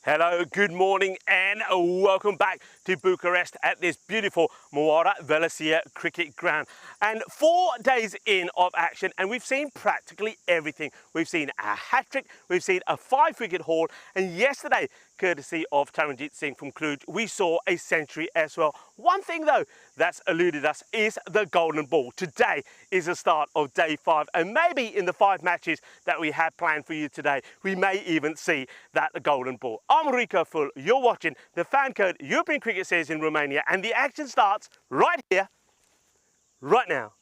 Hello, good morning and welcome back to Bucharest at this beautiful Moara Velocia cricket ground. And 4 days in of action and we've seen practically everything. We've seen a hat-trick, we've seen a 5-wicket haul, and yesterday, courtesy of Taranjit Singh from Cluj, we saw a century as well. One thing though that's eluded us is the golden ball. Today is the start of day 5, and maybe in the 5 matches that we have planned for you today, we may even see that golden ball. I'm Rico Full, you're watching the FanCode European Cricket Series in Romania, and the action starts right here, right now.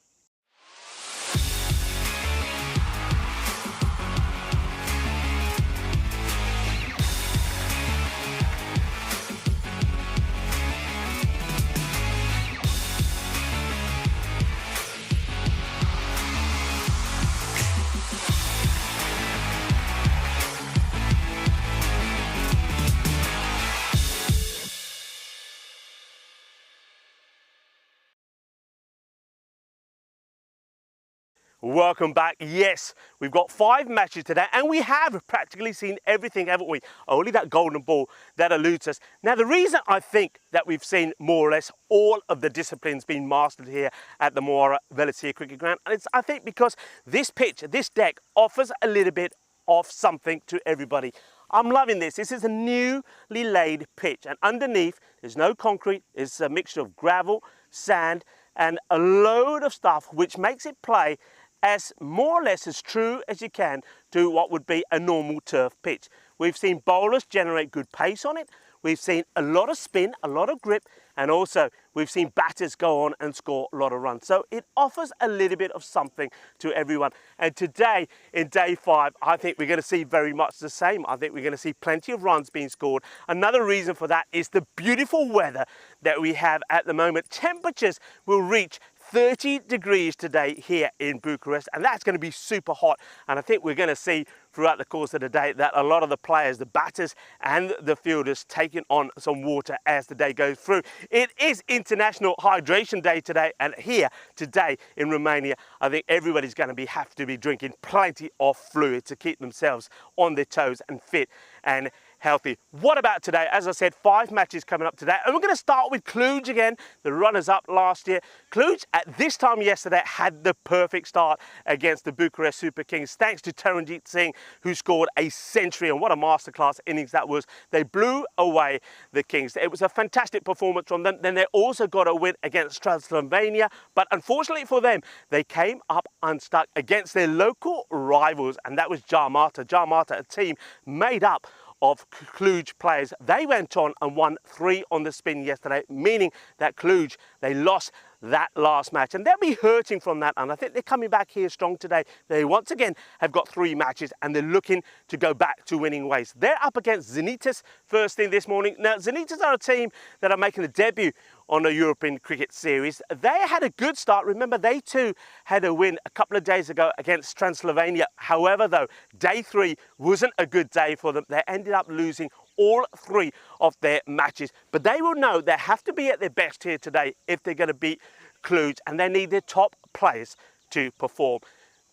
Welcome back. Yes, we've got 5 matches today and we have practically seen everything, haven't we? Only that golden ball that eludes us. Now, the reason I think that we've seen more or less all of the disciplines being mastered here at the Moara Velocia cricket ground, and it's, I think, because this pitch, this deck offers a little bit of something to everybody. I'm loving this. This is a newly laid pitch, and underneath there's no concrete. It's a mixture of gravel, sand, and a load of stuff which makes it play as more or less as true as you can to what would be a normal turf pitch. We've seen bowlers generate good pace on it. We've seen a lot of spin, a lot of grip, and also we've seen batters go on and score a lot of runs. So it offers a little bit of something to everyone. And today, in day 5, I think we're going to see very much the same. I think we're going to see plenty of runs being scored. Another reason for that is the beautiful weather that we have at the moment. Temperatures will reach 30 degrees today here in Bucharest, and that's going to be super hot. And I think we're going to see throughout the course of the day that a lot of the players, the batters and the fielders, taking on some water as the day goes through. It is International Hydration Day today, and here today in Romania, I think everybody's going to have to be drinking plenty of fluid to keep themselves on their toes and fit and healthy. What about today? As I said, 5 matches coming up today, and we're going to start with Cluj again, the runners-up last year. Cluj at this time yesterday had the perfect start against the Bucharest Super Kings, thanks to Taranjit Singh, who scored a century, and what a masterclass innings that was. They blew away the Kings. It was a fantastic performance from them. Then they also got a win against Transylvania, but unfortunately for them, they came up unstuck against their local rivals, and that was Jarmata. Jarmata, a team made up of Cluj players. They went on and won 3 on the spin yesterday, meaning that Cluj, they lost that last match, and they'll be hurting from that, and I think they're coming back here strong today. They once again have got 3 matches and they're looking to go back to winning ways. They're up against Zenitas first thing this morning. Now, Zenitas are a team that are making a debut on the European Cricket Series. They had a good start. Remember, they too had a win a couple of days ago against Transylvania. However, though, day 3 wasn't a good day for them. They ended up losing all 3 of their matches, but they will know they have to be at their best here today if they're going to beat Cluj, and they need their top players to perform.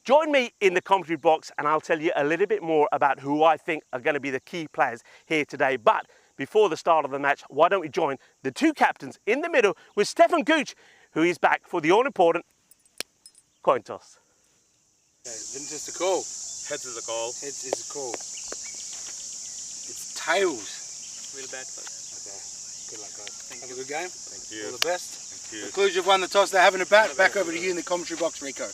Join me in the commentary box and I'll tell you a little bit more about who I think are going to be the key players here today. But before the start of the match, why don't we join the 2 captains in the middle with Stefan Gooch, who is back for the all-important coin toss. Okay, Vintage the call. Heads is the call. Heads is the call. It's tails. Real bad folks. Okay, good luck guys. Have a good game. Thank you. All the best. Thank you. Cluj have won the toss, they're having a bat. Back over to you in the commentary box, Rico.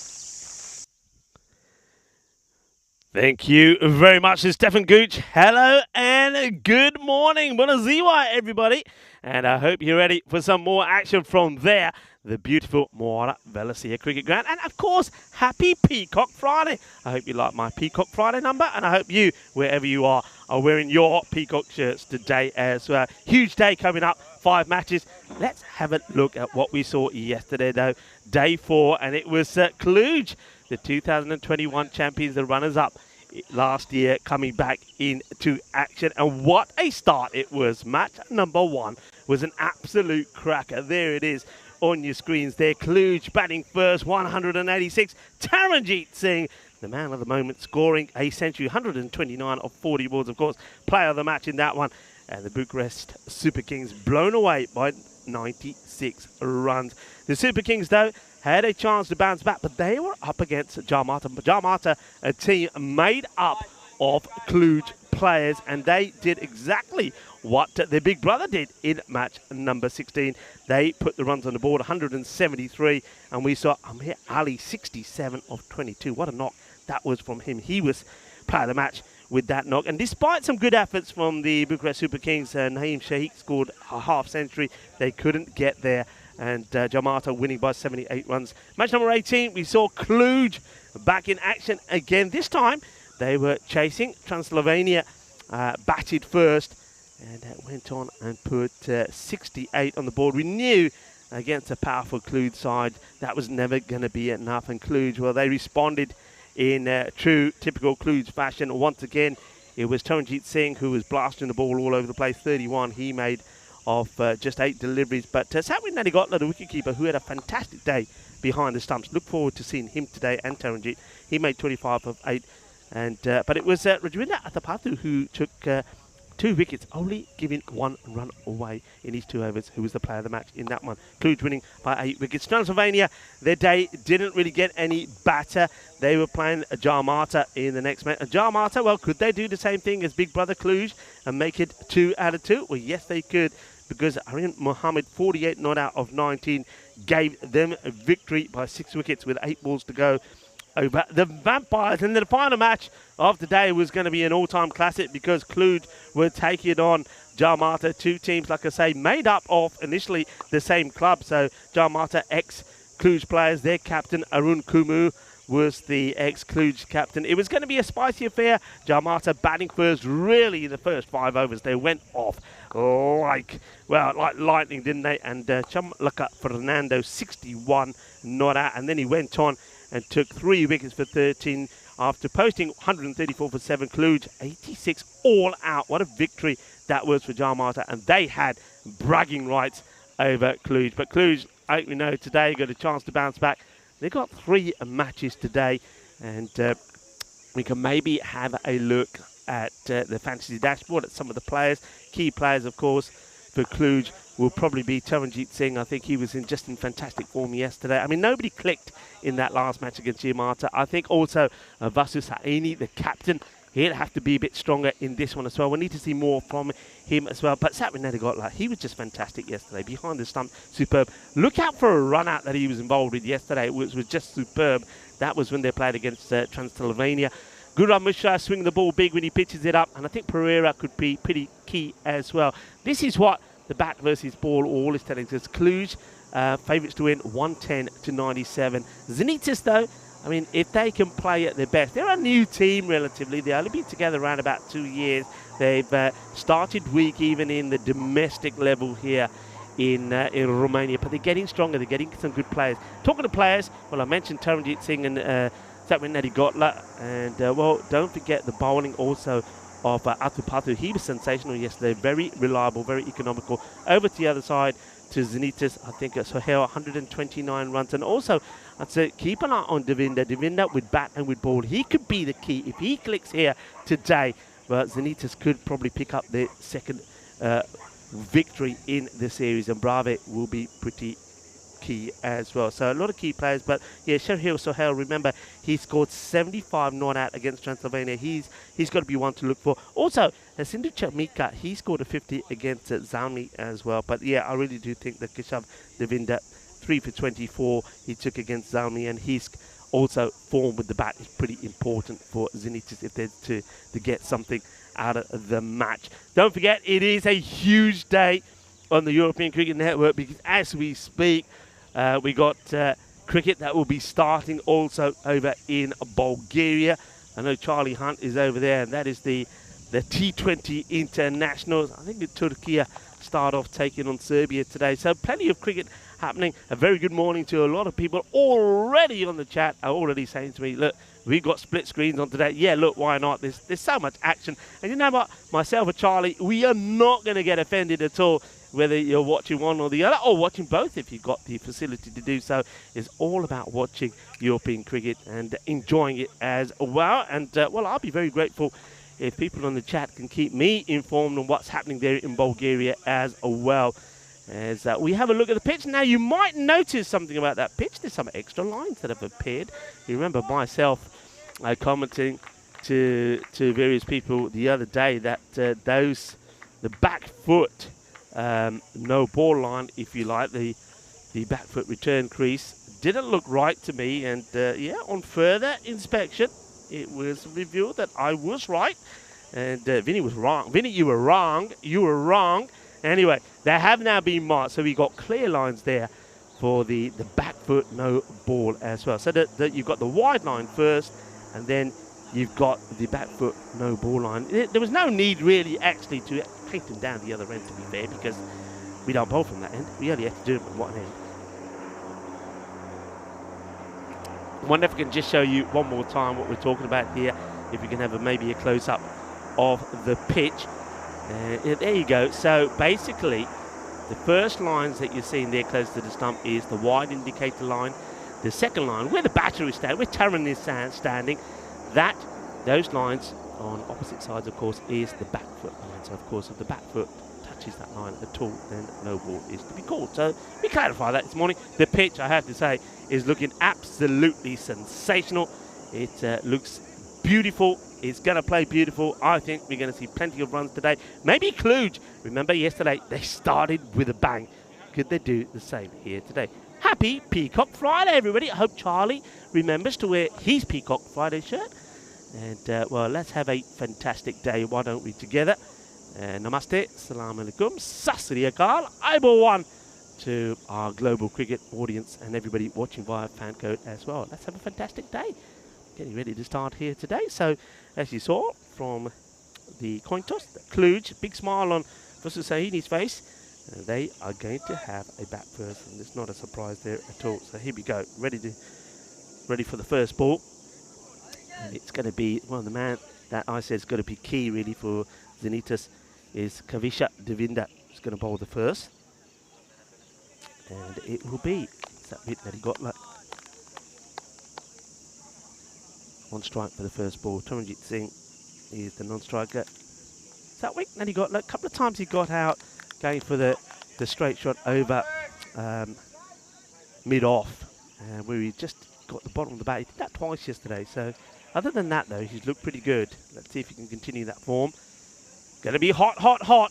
Thank you very much, Stefan Gooch. Hello and good morning. Bună ziua, everybody. And I hope you're ready for some more action from there, the beautiful Moara Velocia cricket ground. And of course, happy Peacock Friday. I hope you like my Peacock Friday number, and I hope you, wherever you are wearing your Peacock shirts today as well. Huge day coming up, 5 matches. Let's have a look at what we saw yesterday though, day 4, and it was Cluj, the 2021 champions, the runners-up last year, coming back into action, and what a start it was. Match number 1 was an absolute cracker. There it is on your screens there. Cluj batting first, 186. Taranjit Singh, the man of the moment, scoring a century, 129 of 40 balls, of course, player of the match in that one. and the Bucharest Super Kings blown away by 96 runs. The Super Kings, though, had a chance to bounce back, but they were up against Jarmata. Jarmata, a team made up of Cluj players, and they did exactly what their big brother did in match number 16. They put the runs on the board, 173, and we saw Amir Ali, 67 of 22. What a knock that was from him. He was player of the match with that knock. And despite some good efforts from the Bucharest Super Kings, Naeem Shaikh scored a half century. They couldn't get there, and Jarmata winning by 78 runs. Match number 18, we saw Cluj back in action again. This time, they were chasing. Transylvania batted first, and went on and put 68 on the board. We knew against a powerful Cluj side that was never going to be enough, and Cluj, well, they responded in true typical Cluj fashion. Once again, it was Taranjit Singh who was blasting the ball all over the place. 31 he made of just 8 deliveries. But Satwin Nadigotla, the wicketkeeper, who had a fantastic day behind the stumps. Look forward to seeing him today, and Taranjit. He made 25 of 8. And but it was Rajwinda Athapathu who took 2 wickets, only giving 1 run away in his 2 overs, who was the player of the match in that one. Cluj winning by 8 wickets. Transylvania, their day didn't really get any better. They were playing Jarmata in the next match. Jarmata, well, could they do the same thing as big brother Cluj and make it 2 out of 2? Well, yes, they could, because Aryan Mohammed, 48 not out of 19, gave them a victory by 6 wickets with 8 balls to go over the Vampires. And the final match of the day was going to be an all-time classic, because Cluj were taking on Jarmata, 2 teams, like I say, made up of initially the same club. So Jarmata ex-Cluj players, their captain Arun Kumu was the ex-Cluj captain. It was going to be a spicy affair. Jarmata batting first, really in the first 5 overs. They went off like lightning, didn't they? And Chamlaka Fernando, 61 not out. And then he went on and took 3 wickets for 13 after posting 134 for 7. Cluj, 86 all out. What a victory that was for Jarmata, and they had bragging rights over Cluj. But Cluj, I think we know today, got a chance to bounce back. They got 3 matches today, and we can maybe have a look at the fantasy dashboard at some of the players. Key players, of course, for Cluj will probably be Taranjit Singh. I think he was in fantastic form yesterday. I mean, nobody clicked in that last match against Jarmata. I think also Vasu Saini, the captain, he'll have to be a bit stronger in this one as well. We need to see more from him as well. But Satwin Nadigotla, he was just fantastic yesterday. Behind the stump, superb. Look out for a run-out that he was involved with yesterday. It was just superb. That was when they played against Transylvania. Gurram Mishra swinging the ball big when he pitches it up. And I think Pereira could be pretty key as well. This is what the bat versus ball all is telling us. Cluj, favourites to win 110 to 97. Zenitis, though, I mean, if they can play at their best, they're a new team relatively. They've only been together around about 2 years. They've started weak even in the domestic level here in Romania, but they're getting stronger. They're getting some good players. Talking to players, well, I mentioned Taranjit Singh and Satwin Nadigotla, and well, don't forget the bowling also of Athapathu. He was sensational yesterday. Very reliable, very economical. Over to the other side to Zenitis, I think Sohail, 129 runs. And also, I'd say keep an eye on Devinda. Devinda with bat and with ball. He could be the key. If he clicks here today, but Zenitis could probably pick up their second victory in the series. And Brave will be pretty key as well. So a lot of key players. But yeah, Shahil Sohail, remember, he scored 75 not out against Transylvania. He's got to be one to look for. Also, Sindhu Chamika, he scored a 50 against Zalmi as well. But yeah, I really do think that Keshav Devinda, 3 for 24 he took against Zalmi, and he's also form with the bat is pretty important for Zenitis if they're to get something out of the match. Don't forget, it is a huge day on the European Cricket Network, because as we speak, we got cricket that will be starting also over in Bulgaria. I know Charlie Hunt is over there, and that is the T20 Internationals. I think Turkey start off taking on Serbia today. So plenty of cricket happening. A very good morning to a lot of people already on the chat, are already saying to me, look, we've got split screens on today. Yeah, look, why not? There's so much action. And you know what? Myself and Charlie, we are not going to get offended at all whether you're watching one or the other, or watching both if you've got the facility to do so. It's all about watching European cricket and enjoying it as well. And, well, I'll be very grateful if people on the chat can keep me informed on what's happening there in Bulgaria as well. As we have a look at the pitch. Now, you might notice something about that pitch. There's some extra lines that have appeared. You remember myself commenting to various people the other day that the back foot no ball line, if you like, the back foot return crease didn't look right to me. And yeah, on further inspection, it was revealed that I was right. And Vinny was wrong. Vinny, you were wrong. You were wrong. Anyway, they have now been marked, so we got clear lines there for the back foot no ball as well. So that you've got the wide line first, and then you've got the back foot no ball line. There was no need really actually to paint them down the other end, to be fair, because we don't bowl from that end. We only have to do them at one end. I wonder if I can just show you one more time what we're talking about here, if we can have maybe a close-up of the pitch. There you go. So basically, the first lines that you're seeing there close to the stump is the wide indicator line. The second line, where the batter is standing, where Taran is standing, those lines on opposite sides, of course, is the back foot line. So, of course, if the back foot touches that line at all, then no ball is to be called. So we clarified that this morning. The pitch, I have to say, is looking absolutely sensational. It looks beautiful. It's going to play beautiful. I think we're going to see plenty of runs today. Maybe Kluge. Remember yesterday, they started with a bang. Could they do the same here today? Happy Peacock Friday, everybody. I hope Charlie remembers to wear his Peacock Friday shirt. And, well, let's have a fantastic day, why don't we, together. Namaste, Salam Alaikum, Sasri Akal, Aibo1 to our global cricket audience and everybody watching via FanCode as well. Let's have a fantastic day. Getting ready to start here today. So, as you saw from the coin toss, the Kluge, big smile on Fusu Sahini's face. They are going to have a bat first, and it's not a surprise there at all. So here we go, ready for the first ball. And it's going to be, well, the man that I said is going to be key really for Zenitas is Kavisha Devinda, who's going to bowl the first. And it will be, it's that bit that he got, like, on strike for the first ball. Taranjit Singh is the non-striker. That week, and he got, like, a couple of times he got out going for the straight shot over mid-off, where he just got the bottom of the bat. He did that twice yesterday, so other than that, though, he's looked pretty good. Let's see if he can continue that form. Going to be hot, hot, hot.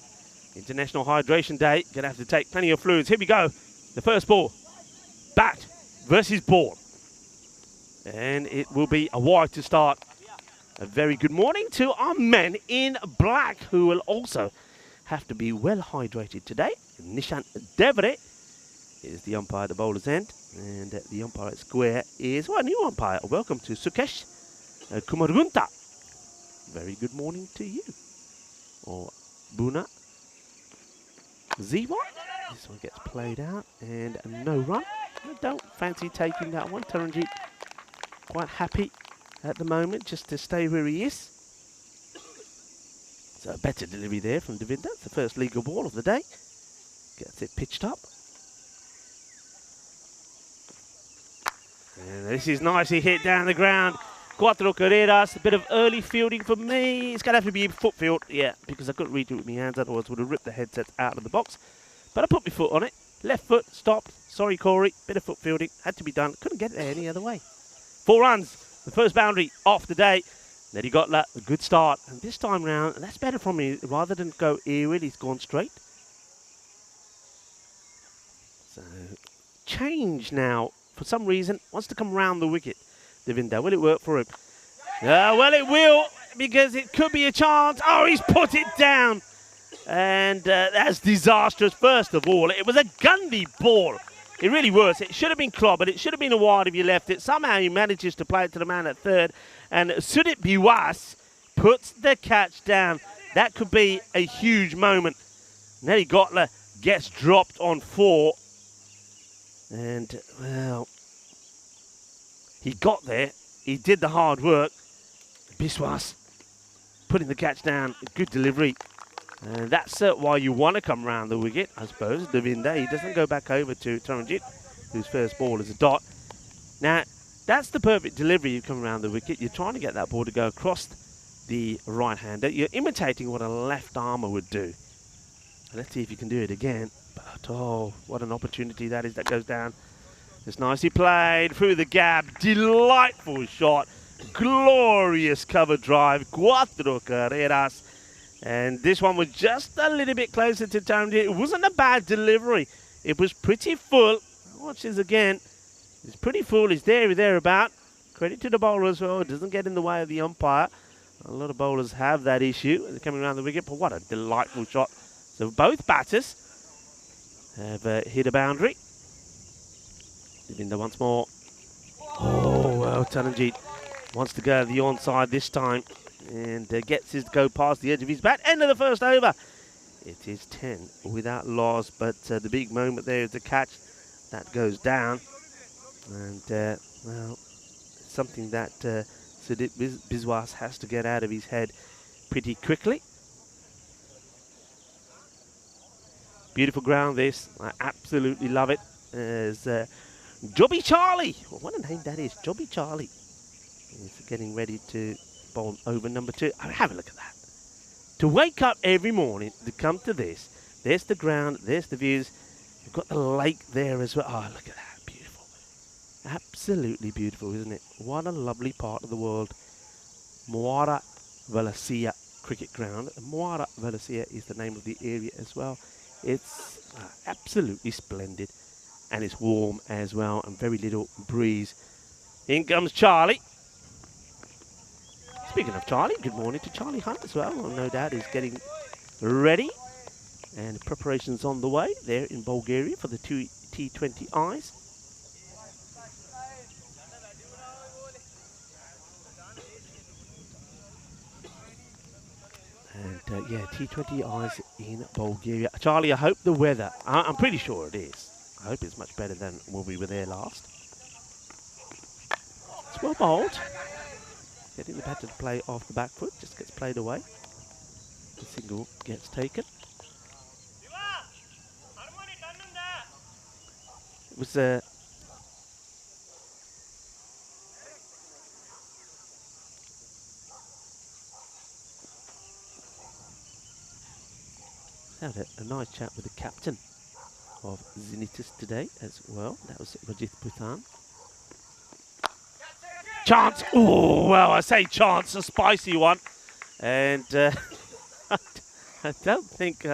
International Hydration Day. Going to have to take plenty of fluids. Here we go. The first ball. Bat versus ball. And it will be a wide to start. A very good morning to our men in black, who will also have to be well hydrated today. Nishan Devre is the umpire at the bowler's end. And the umpire at square is, well, a new umpire. Welcome to Sukesh Kumargunta. Very good morning to you. Or Buna Ziva. This one gets played out and no run. I don't fancy taking that one. Taranjit quite happy at the moment just to stay where he is. So a better delivery there from Devinda. It's the first legal ball of the day. Gets it pitched up. And this is nicely hit down the ground. Cuatro carreras, a bit of early fielding for me. It's going to have to be foot field, yeah, because I couldn't reach it with my hands, otherwise I would have ripped the headset out of the box. But I put my foot on it. Left foot, stopped. Sorry, Corey. Bit of foot fielding. Had to be done. Couldn't get it there any other way. 4 runs. The first boundary off the day. Then he got a good start. And this time round, that's better from me. Rather than go aerial, he's gone straight. So, change now. For some reason, wants to come round the wicket. Devinda, will it work for him? Well, it will, because it could be a chance. Oh, he's put it down. And that's disastrous. First of all, it was a Gundy ball. It really was. It should have been clobbered. It should have been a wide if you left it. Somehow he manages to play it to the man at third. And Sudip Biwas puts the catch down. That could be a huge moment. Nelly Gotler gets dropped on 4. And, well, he got there. He did the hard work. Biswas putting the catch down. Good delivery. And that's why you want to come round the wicket, I suppose. Devinda, he doesn't go back over to Taranjit, whose first ball is a dot. Now, that's the perfect delivery. You come around the wicket. You're trying to get that ball to go across the right-hander. You're imitating what a left armer would do. Let's see if you can do it again. But, oh, what an opportunity that is. That goes down. It's nicely played through the gap. Delightful shot. Glorious cover drive. Cuatro carreras. And this one was just a little bit closer to time. It wasn't a bad delivery. It was pretty full. Watch this again. It's pretty full. It's thereabout. Credit to the bowler as well. It doesn't get in the way of the umpire. A lot of bowlers have that issue. They're coming around the wicket, but what a delightful shot. So both batters have hit a boundary. Devinder once more. Oh, well, Taranjeet wants to go to the onside this time and gets his to go past the edge of his bat. End of the first over. It is 10 without loss, but the big moment there is the catch. That goes down. And, well, something that Sudip Biswas has to get out of his head pretty quickly. Beautiful ground this. I absolutely love it. As Jobby Charlie, well, what a name that is, Jobby Charlie, is getting ready to bowl over number 2. Oh, have a look at that. To wake up every morning, to come to this, there's the ground, there's the views. You've got the lake there as well. Oh, look at that, beautiful. Absolutely beautiful, isn't it? What a lovely part of the world. Muara Valencia cricket ground. Muara Valencia is the name of the area as well. It's absolutely splendid. And it's warm as well, and very little breeze. In comes Charlie. Speaking of Charlie, good morning to Charlie Hunt as well. No doubt he's getting ready. And preparations on the way there in Bulgaria for the T20Is. And yeah, T20Is in Bulgaria. Charlie, I hope the weather, I'm pretty sure it is. I hope it's much better than when we were there last. It's well bowled. Getting the batter to play off the back foot, just gets played away. The single gets taken. It was had a nice chat with the captain of Zenitis today as well. That was Rajith Bhutan. Chance! Oh, well, I say chance, a spicy one. And I don't think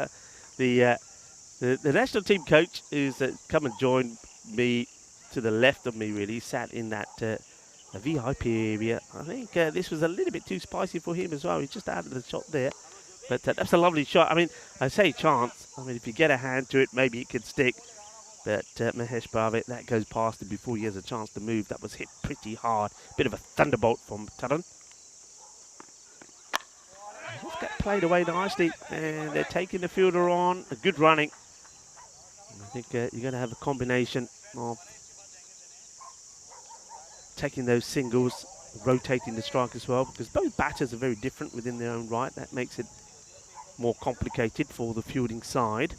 the national team coach who's come and joined me to the left of me, really, sat in that VIP area. I think this was a little bit too spicy for him as well. He just added the shot there. But that's a lovely shot. I mean, I say chance. I mean, if you get a hand to it, maybe it could stick. But Mahesh Bhavet, that goes past him before he has a chance to move. That was hit pretty hard. Bit of a thunderbolt from Taran. Just got played away nicely. And they're taking the fielder on. A good running. And I think you're going to have a combination of taking those singles, rotating the strike as well. Because both batters are very different within their own right. That makes it more complicated for the fielding side.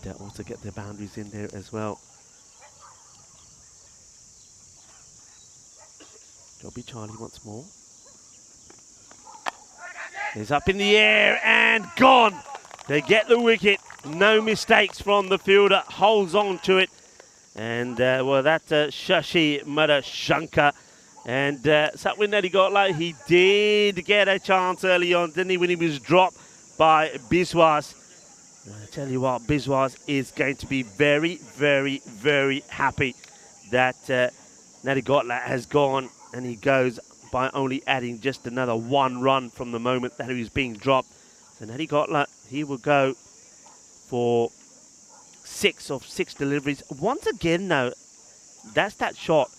And also get their boundaries in there as well. Jobby Charlie once more. He's up in the air and gone. They get the wicket. No mistakes from the fielder. Holds on to it. And well, that's Shashi Madashankar. And Satwin Nadigotla, he did get a chance early on, didn't he, when he was dropped by Biswas. I tell you what, Biswas is going to be very, very, very happy that Nadigotla has gone, and he goes by only adding just another 1 run from the moment that he was being dropped. So Nadigotla, he will go for 6 of 6 deliveries. Once again, though, that's that shot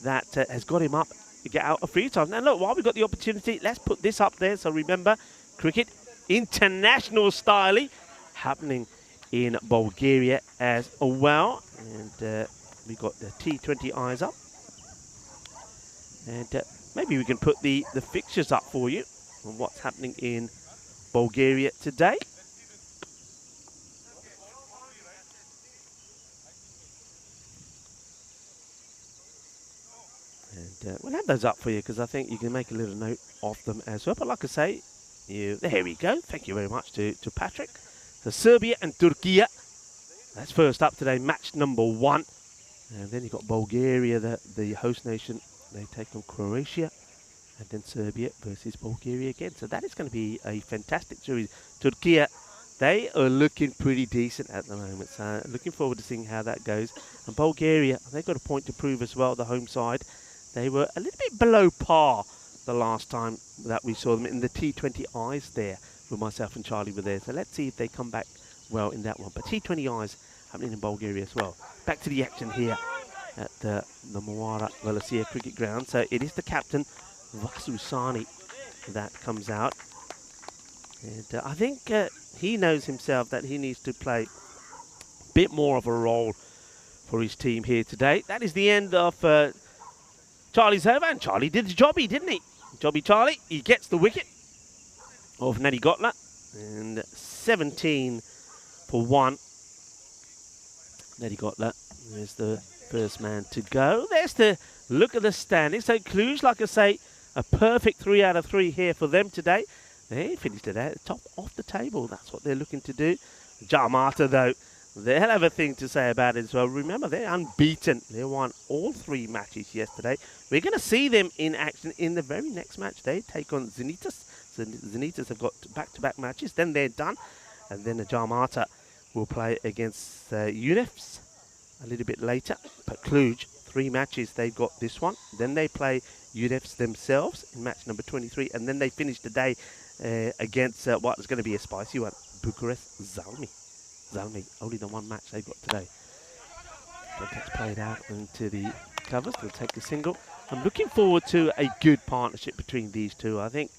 that has got him up to get out a few times. Now, look, while we've got the opportunity, let's put this up there. So remember, cricket international style happening in Bulgaria as well. And we've got the T20Is up. And maybe we can put the fixtures up for you on what's happening in Bulgaria today. And we'll have those up for you because I think you can make a little note of them as well. But like I say, there we go. Thank you very much to Patrick. So Serbia and Turkey. That's first up today, match number 1. And then you've got Bulgaria, the host nation. They take on Croatia. And then Serbia versus Bulgaria again. So that is going to be a fantastic series. Turkey, they are looking pretty decent at the moment. So looking forward to seeing how that goes. And Bulgaria, they've got a point to prove as well, the home side. They were a little bit below par the last time that we saw them in the T20 Is there, with myself and Charlie were there. So let's see if they come back well in that one. But T20 Is happening in Bulgaria as well. Back to the action here at the Moara Velocia cricket ground. So it is the captain, Vasusani, that comes out. And I think he knows himself that he needs to play a bit more of a role for his team here today. That is the end of Charlie's over, and Charlie did the jobby, didn't he? Jobby Charlie, he gets the wicket of Nadi Gotla, and 17 for 1. Nadi Gotla is the first man to go. There's the look at the standings. So Cluj, like I say, a perfect 3 out of 3 here for them today. They finished today at the top of the table. That's what they're looking to do. Jamata, though, they'll have a thing to say about it as well. Remember, they're unbeaten. They won all 3 matches yesterday. We're going to see them in action in the very next match. They take on Zenitas. So Zenitas have got back-to-back matches. Then they're done. And then the Jamata will play against UNIFs a little bit later. But Cluj, 3 matches. They've got this one. Then they play UNIFs themselves in match number 23. And then they finish the day against what is going to be a spicy one, Bucharest Zalmi. Zalmi, only the 1 match they've got today. That gets played out into the covers. They'll take the single. I'm looking forward to a good partnership between these two. I think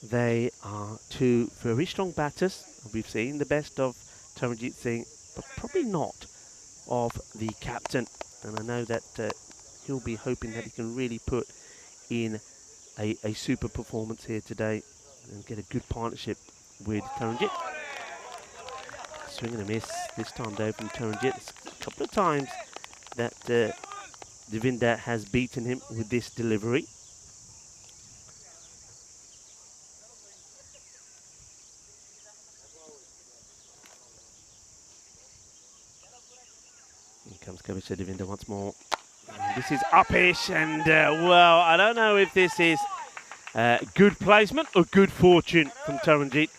they are 2 very strong batters. We've seen the best of Taranjit Singh, but probably not of the captain. And I know that he'll be hoping that he can really put in a super performance here today and get a good partnership with Taranjit. Swing and a miss this time though from Taranjit. A couple of times that Devinder has beaten him with this delivery. Here comes Kavisha Devinder once more. And this is uppish, and well, I don't know if this is good placement or good fortune from Taranjit.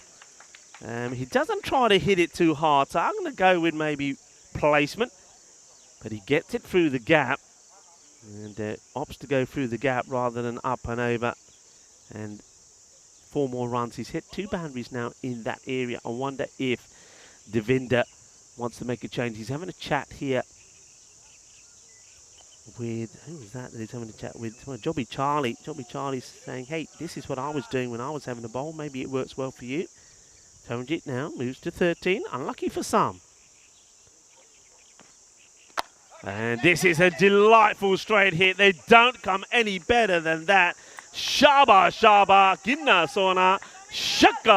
He doesn't try to hit it too hard, so I'm going to go with maybe placement. But he gets it through the gap and opts to go through the gap rather than up and over. And 4 more runs. He's hit 2 boundaries now in that area. I wonder if Devinder wants to make a change. He's having a chat here with, who is that he's having a chat with? Well, Jobby Charlie. Jobby Charlie's saying, hey, this is what I was doing when I was having a bowl. Maybe it works well for you. Taranjit now moves to 13. Unlucky for some. And this is a delightful straight hit. They don't come any better than that. Shaba, Shaba, Ginna Sona, Shaka,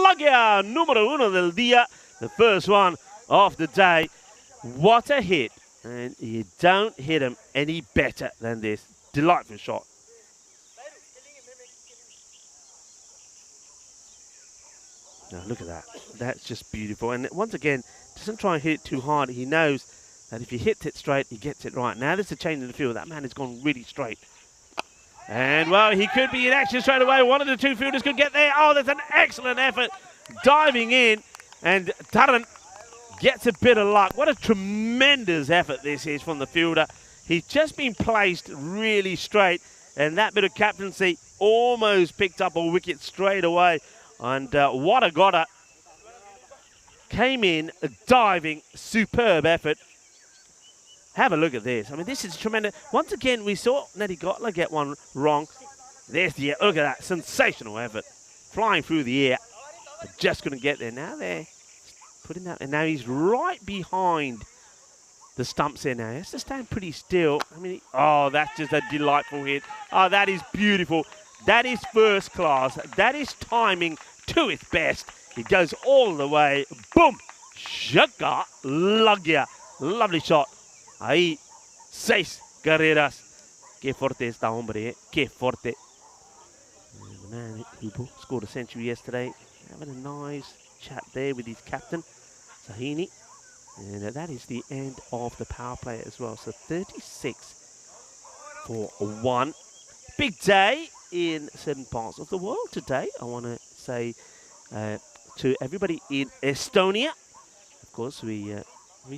Lagia, numero 1 del dia. The first one of the day. What a hit. And you don't hit him any better than this. Delightful shot. Now look at that. That's just beautiful. And once again, doesn't try and hit it too hard. He knows that if he hits it straight, he gets it right. Now there's a change in the field. That man has gone really straight. And, well, he could be in action straight away. One of the 2 fielders could get there. Oh, there's an excellent effort diving in. And Taran gets a bit of luck. What a tremendous effort this is from the fielder. He's just been placed really straight. And that bit of captaincy almost picked up a wicket straight away. And what a gotta. Came in, a diving, superb effort. Have a look at this. I mean, this is tremendous. Once again, we saw Nadi Gotla get one wrong. There's the, look at that, sensational effort. Flying through the air, but just couldn't get there. Now they're putting that, and now he's right behind the stumps here now. He has to stand pretty still. I mean, oh, that's just a delightful hit. Oh, that is beautiful. That is first class. That is timing to its best. It goes all the way. Boom! Shaka Lagia. Lovely shot. Ahí, 6 carreras Que forte esta hombre, eh? Que forte. And the man who scored a century yesterday, having a nice chat there with his captain, Sahini. And that is the end of the power play as well. So 36-1. Big day in certain parts of the world today. I want to say to everybody in Estonia. Of course, we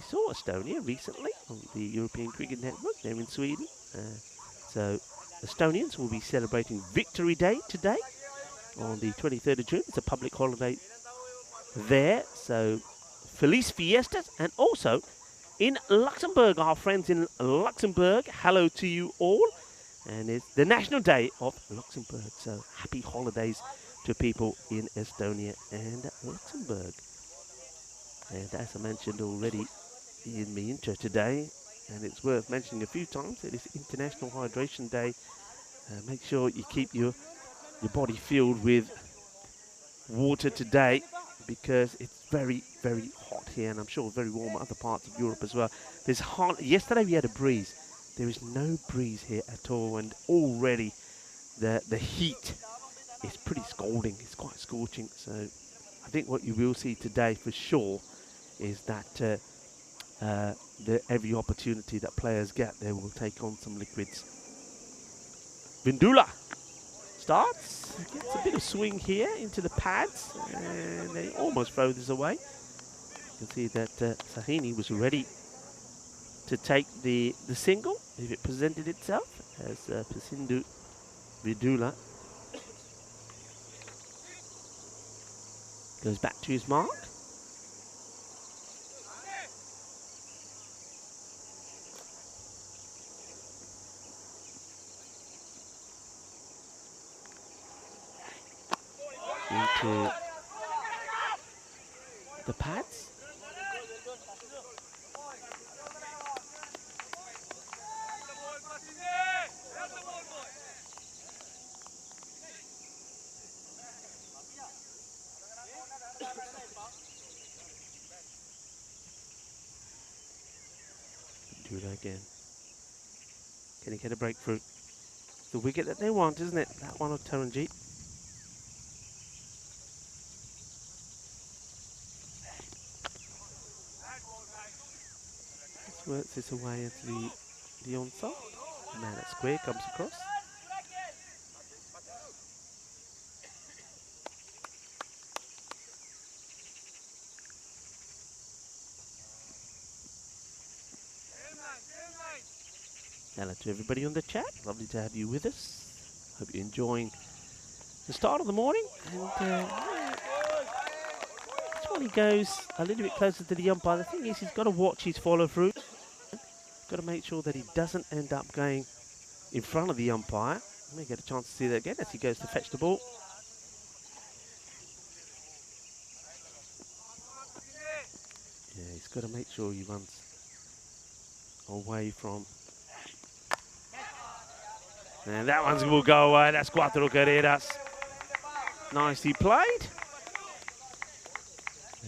saw Estonia recently on the European Cricket Network. They're in Sweden. So Estonians will be celebrating Victory Day today on the 23rd of June. It's a public holiday there. So Feliz Fiestas. And also in Luxembourg, our friends in Luxembourg, hello to you all. And it's the National Day of Luxembourg. So happy holidays to people in Estonia and Luxembourg. And as I mentioned already in the intro today, and it's worth mentioning a few times, it is International Hydration Day. Make sure you keep your body filled with water today, because it's very, very hot here, and I'm sure very warm in other parts of Europe as well. Yesterday we had a breeze. There is no breeze here at all, and already the heat is pretty scalding. It's quite scorching. So I think what you will see today for sure is that every opportunity that players get, they will take on some liquids. Vindula starts, gets a bit of swing here into the pads, and they almost throw this away. You can see that Sahini was ready to take the single if it presented itself, as Pasindu Vidula goes back to his mark. Into the pads. Do that again. Can he get a breakthrough? The wicket that they want, isn't it? That one of Taranjeet. Works his way into the onside. Man at square comes across. Hello to everybody on the chat. Lovely to have you with us. Hope you're enjoying the start of the morning. And this one he goes a little bit closer to the umpire. The thing is, he's got to watch his follow through. Got to make sure that he doesn't end up going in front of the umpire. We may get a chance to see that again as he goes to fetch the ball. Yeah, he's got to make sure he runs away from. And that one will go away. That's cuatro carreras. Nicely played.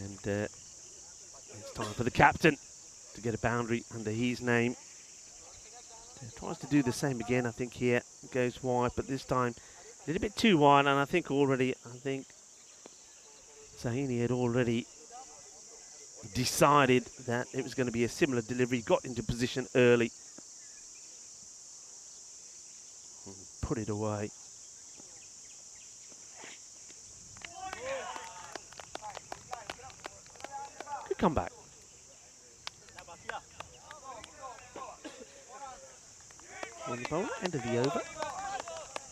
And it's time for the captain to get a boundary under his name. Tries to do the same again, I think here. Goes wide, but this time a little bit too wide, and I think Sahini had already decided that it was going to be a similar delivery. Got into position early. And put it away. Good comeback. On the bowl, end of the over.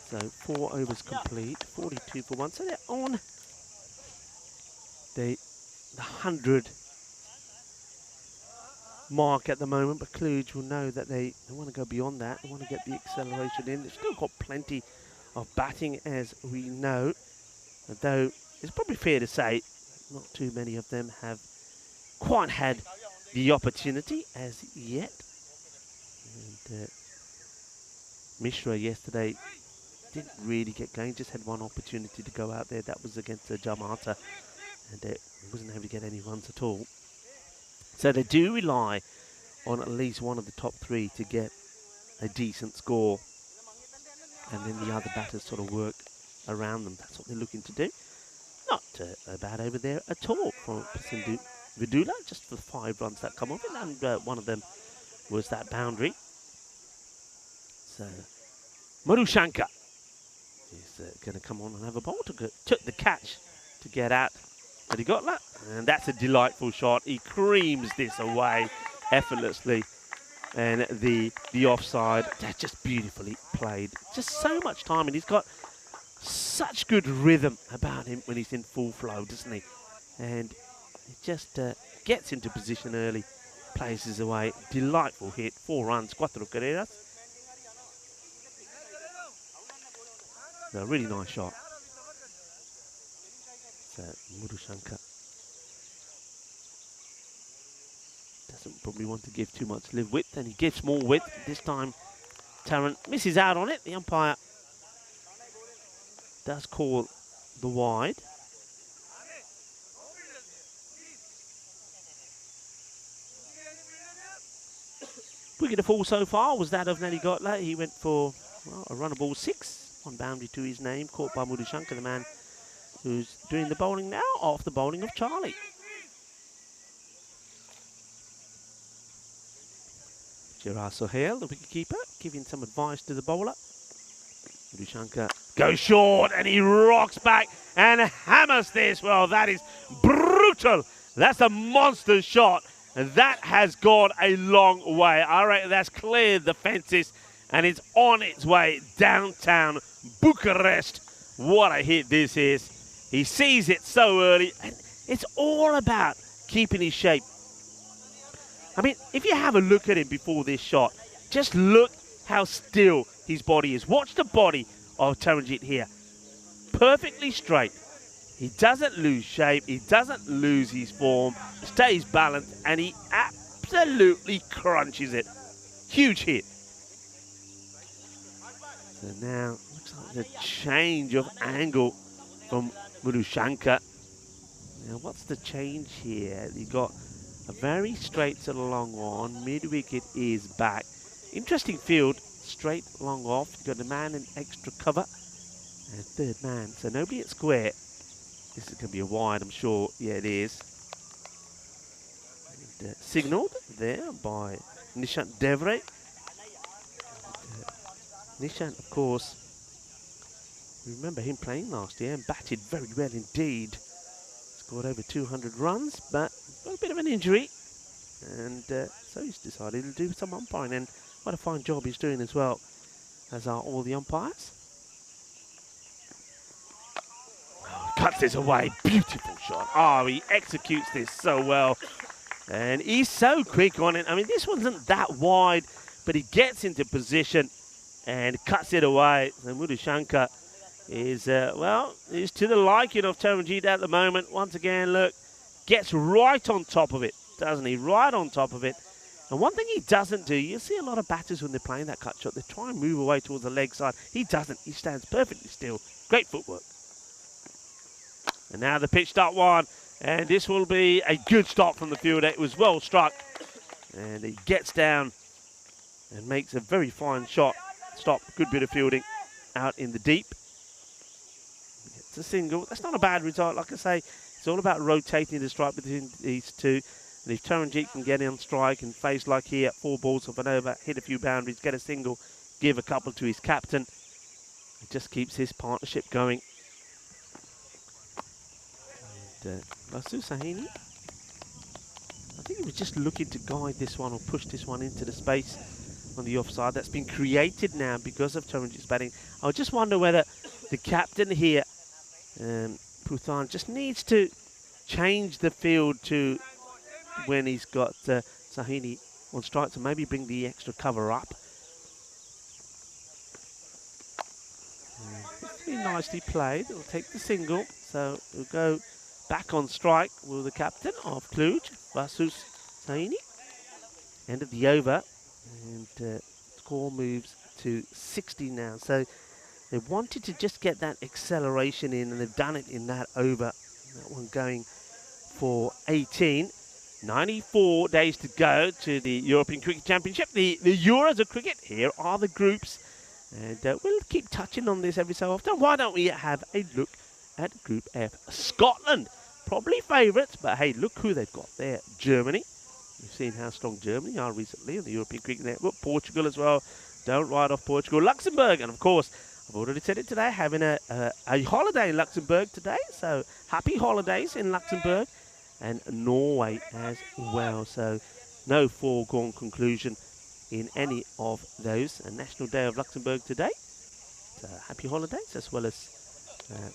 So 4 overs complete, 42 for 1. So they're on the 100 mark at the moment, but Kluge will know that they want to go beyond that. They want to get the acceleration in. They've still got plenty of batting, as we know, though it's probably fair to say not too many of them have quite had the opportunity as yet. And Mishra yesterday didn't really get going, just had one opportunity to go out there. That was against Jamata, and wasn't able to get any runs at all. So they do rely on at least one of the top three to get a decent score. and then the other batters sort of work around them. That's what they're looking to do. Not bad over there at all for Pasindu Vidula, just for 5 runs that come off it, and one of them was that boundary. So Marushanka is going to come on and have a bowl. Took the catch to get out, but he got that, and that's a delightful shot. He creams this away effortlessly, and the offside, that's just beautifully played. Just so much time, and he's got such good rhythm about him when he's in full flow, doesn't he? And he just gets into position early, places away. Delightful hit, 4 runs, 4 carreras. A really nice shot. So Marushanka doesn't probably want to give too much live width, and he gives more width. This time Tarrant misses out on it. The umpire does call the wide. Wicket fall so far was that of Nelly Gotler. He went for a run of ball 6. 1 boundary to his name, caught by Marushanka, the man who's doing the bowling now, off the bowling of Charlie. Gerard Sohail, the wicketkeeper, giving some advice to the bowler. Marushanka goes short, and he rocks back and hammers this. Well, that is brutal. That's a monster shot, and that has gone a long way. I reckon that's cleared the fences, and it's on its way downtown Bucharest. What a hit this is. He sees it so early, and it's all about keeping his shape. I mean, if you have a look at him before this shot, just look how still his body is. Watch the body of Taranjit here. Perfectly straight. He doesn't lose shape. He doesn't lose his form. Stays balanced, and he absolutely crunches it. Huge hit. So now, looks like a change of angle from Marushanka. Now, what's the change here? You got a very straight sort of long on. Mid-wicket is back. Interesting field. Straight long off. You've got a man in extra cover. And 3rd man. So nobody at square. This is going to be a wide, I'm sure. Yeah, it is. And, signalled there by Nishant Devre. Nishant, of course, we remember him playing last year and batted very well indeed. Scored over 200 runs, but got a bit of an injury. And so he's decided to do some umpiring. And what a fine job he's doing as well, as are all the umpires. Oh, cuts this away. Beautiful shot. Oh, he executes this so well. And he's so quick on it. I mean, this wasn't that wide, but he gets into position and cuts it away. And Marushanka is, well, is to the liking of Taranjit at the moment. Once again, look, gets right on top of it, doesn't he? Right on top of it. And one thing he doesn't do, you see a lot of batters when they're playing that cut shot, they try and move away towards the leg side. He doesn't. He stands perfectly still. Great footwork. And now the pitched up one. And this will be a good stop from the fielder. It was well struck. And he gets down and makes a very fine shot. Stop. Good bit of fielding out in the deep. It's a single. That's not a bad result. Like I say, it's all about rotating the strike between these two. And if Taranjit can get on strike and face like here, 4 balls off and over, hit a few boundaries, get a single, give a couple to his captain, it just keeps his partnership going. And Vasu Sahini, I think he was just looking to guide this one or push this one into the space on the offside that's been created now because of Taranjit's batting. I just wonder whether the captain here, Puthan, just needs to change the field to when he's got Sahini on strike to maybe bring the extra cover up. Really nicely played. It'll take the single, so it'll go back on strike with the captain of Cluj, Vasus Sahini. End of the over, and score moves to 60 now. So they wanted to just get that acceleration in, and they've done it in that over. That one going for 18. 94 days to go to the European Cricket Championship. The Euros of cricket, here are the groups. And we'll keep touching on this every so often. Why don't we have a look at Group F? Scotland, probably favourites, but hey, look who they've got there. Germany. We've seen how strong Germany are recently on the European Cricket Network. Portugal as well. Don't write off Portugal. Luxembourg, and of course, I've already said it today, having a holiday in Luxembourg today. So happy holidays in Luxembourg, and Norway as well. So no foregone conclusion in any of those. A National Day of Luxembourg today. So happy holidays, as well as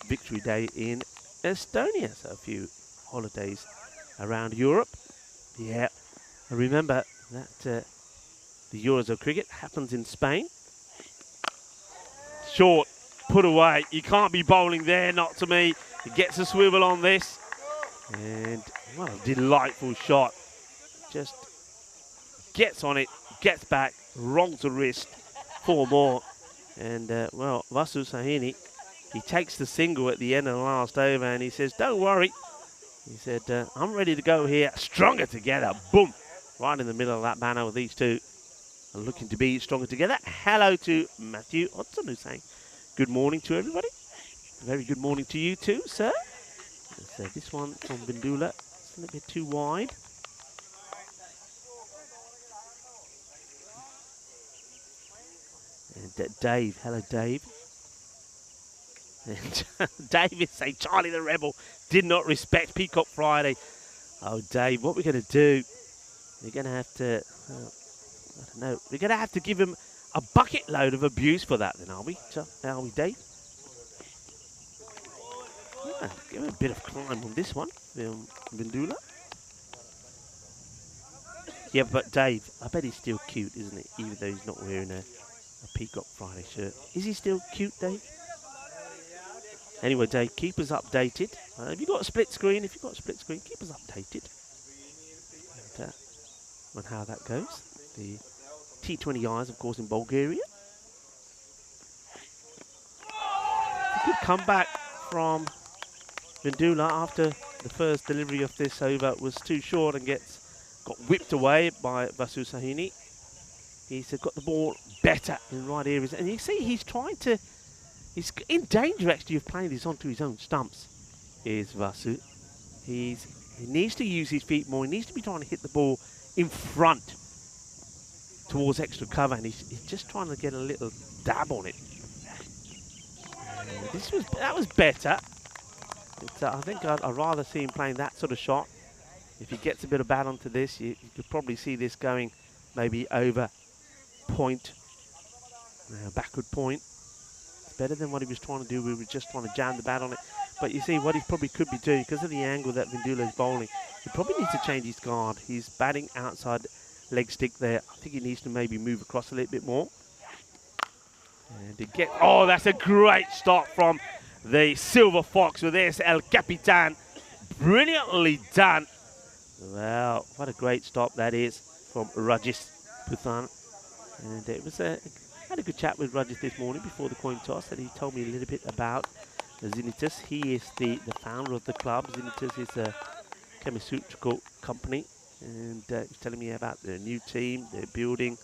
Victory Day in Estonia. So a few holidays around Europe. Yeah, and remember that the Euros of cricket happens in Spain. Short, put away. You can't be bowling there, not to me. He gets a swivel on this. And what a delightful shot. Just gets on it, gets back, wrongs the wrist, 4 more. And, well, Vasu Sahini, he takes the single at the end of the last over and he says, don't worry. He said, I'm ready to go here. Stronger together. Boom. Right in the middle of that banner with these two are looking to be stronger together. Hello to Matthew Hodson, who's saying good morning to everybody. Very good morning to you too, sir. So this one from Bindula, it's a little bit too wide. And Dave, hello Dave. And David saying Charlie the Rebel did not respect Peacock Friday. Oh Dave, what we're going to do, we're going to have to, I don't know, we're going to have to give him a bucket load of abuse for that then, are we? Are we, Dave? Yeah, give him a bit of climb on this one, Bindula. Yeah, but Dave, I bet he's still cute, isn't he? Even though he's not wearing a Peacock Friday shirt. Is he still cute, Dave? Anyway, Dave, keep us updated. Have you got a split screen? If you've got a split screen, keep us updated and, on how that goes. The T20Is, of course, in Bulgaria. A good comeback from Vindula after the first delivery of this over was too short and got whipped away by Vasu Sahini. He's got the ball better in right areas. And you see he's trying to... He's in danger, actually, of playing this onto his own stumps, is Vasu. He needs to use his feet more. He needs to be trying to hit the ball in front towards extra cover. And he's just trying to get a little dab on it. That was better. I think I'd rather see him playing that sort of shot. If he gets a bit of bat onto this, you could probably see this going maybe over point, backward point. Better than what he was trying to do. We were just trying to jam the bat on it. But you see what he probably could be doing, because of the angle that Vindula is bowling, he probably needs to change his guard. He's batting outside leg stick there. I think he needs to maybe move across a little bit more. And to get, oh, that's a great stop from the Silver Fox with this El Capitan. Brilliantly done. Well, what a great stop that is from Rajis Puthan. And it was had a good chat with Rajis this morning before the coin toss, and he told me a little bit about Zenitus. He is the founder of the club. Zenitus is a chemical company, and he was telling me about their new team, their building,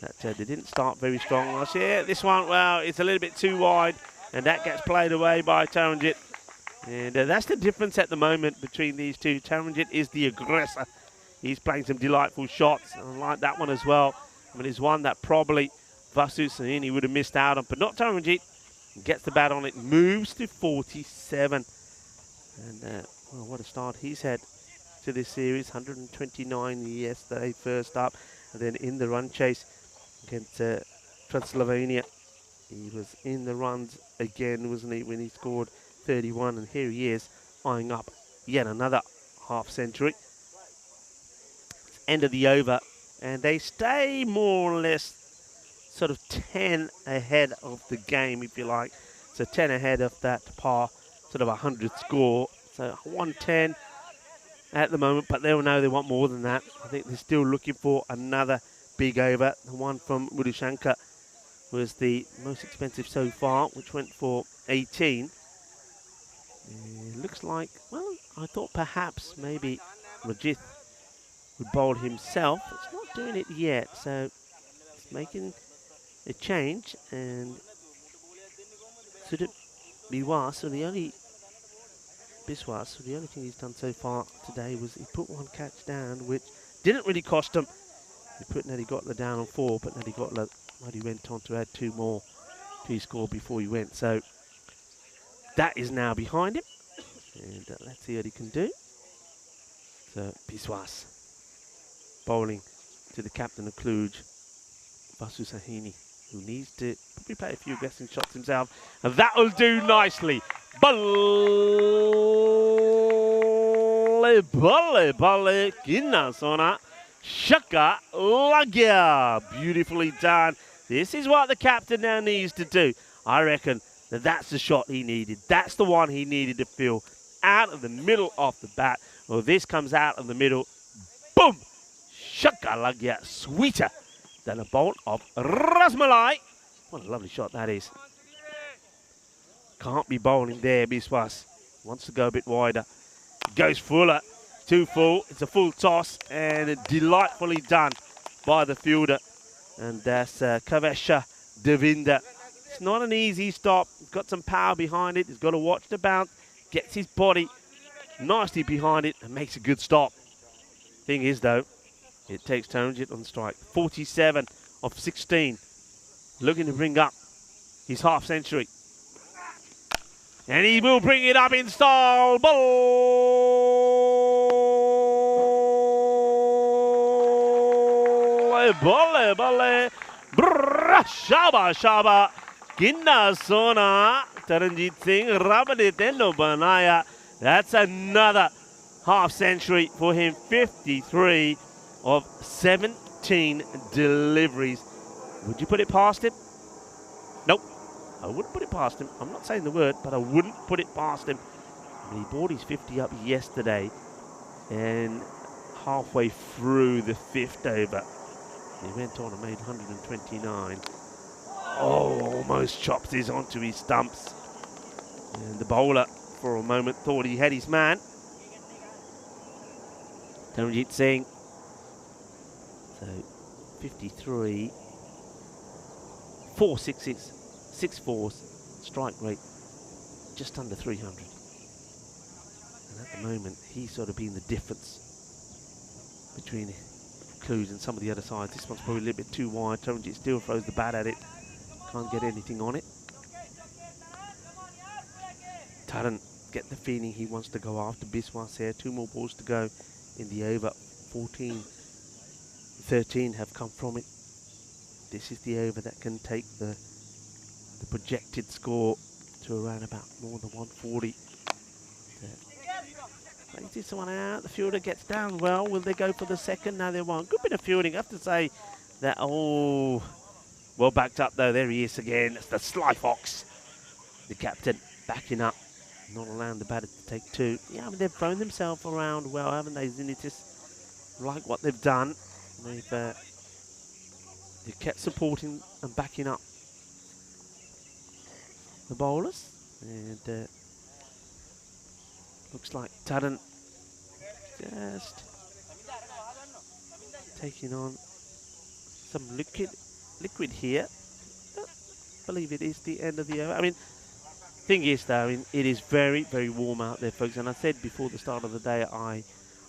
that they didn't start very strong last year. This one, well, it's a little bit too wide, and that gets played away by Taranjit. And that's the difference at the moment between these two. Taranjit is the aggressor. He's playing some delightful shots, and I like that one as well. I mean, it's one that probably Vasu Sahini would have missed out on, but not Taranjit. Gets the bat on it, moves to 47. And, well, what a start he's had to this series. 129 yesterday, first up. And then in the run chase against Transylvania. He was in the runs again, wasn't he, when he scored 31. And here he is, eyeing up yet another half century. End of the over. And they stay more or less sort of 10 ahead of the game, if you like. So 10 ahead of that par, sort of 100 score. So 110 at the moment, but they'll know they want more than that. I think they're still looking for another big over. The one from Mudushankar was the most expensive so far, which went for 18. It looks like, well, I thought perhaps maybe Rajith would bowl himself. It's not doing it yet, so it's making a change, and should it be was, so the only Biswas, so the only thing he's done so far today was he put one catch down, which didn't really cost him. He put Nelly Gottler down on 4, but Nelly Gottler, well, he went on to add 2 more to his score before he went. So that is now behind him, and let's see what he can do. So Biswas bowling to the captain of Cluj, Vasu Sahini, who needs to probably play a few guessing shots himself, and that will do nicely. Balle, balle, balle, Ginnasona, Shaka Lagya. Beautifully done. This is what the captain now needs to do. I reckon that that's the shot he needed. That's the one he needed to feel out of the middle of the bat. Well, this comes out of the middle. Boom! Shaka Lagya. Sweeter than a bolt of Rasmalai. What a lovely shot that is. Can't be bowling there, Biswas. Wants to go a bit wider. Goes fuller. Too full. It's a full toss and delightfully done by the fielder. And that's Kavesha Devinder. It's not an easy stop. He's got some power behind it. He's got to watch the bounce. Gets his body nicely behind it and makes a good stop. Thing is, though, it takes Taranjit on strike. 47 of 16. Looking to bring up his half century. And he will bring it up in style. Balle, balle, shaba, shaba. Ginna Sona. Taranjit Singh, Rabaditendo Banaya. That's another half century for him. 53 of 17 deliveries. Would you put it past him? Nope. I wouldn't put it past him. I'm not saying the word, but I wouldn't put it past him. I mean, he brought his 50 up yesterday, and halfway through the 5th over, he went on and made 129. Oh, almost chops his onto his stumps. And the bowler, for a moment, thought he had his man. Taranjit Singh. So, 53. 4 sixes. 6 fours, strike rate just under 300. And at the moment, he's sort of been the difference between Cluj and some of the other sides. This one's probably a little bit too wide. Taranjit still throws the bat at it. Can't get anything on it. Taran, get the feeling he wants to go after Biswas here. 2 more balls to go in the over. 14, 13 have come from it. This is the over that can take the projected score to around about more than 140. Plays this one out. The fielder gets down well. Will they go for the second? No, they won't. Good bit of fielding. I have to say that, oh, well backed up though. There he is again. It's the Sly Fox. The captain backing up. Not allowing the batter to take 2. Yeah, I mean, they've thrown themselves around well, haven't they? Zinitis like what they've done. They've kept supporting and backing up the bowlers, and looks like Taran just taking on some liquid here. I believe it is the end of the over. I mean, thing is though, I mean, it is very, very warm out there, folks, and I said before the start of the day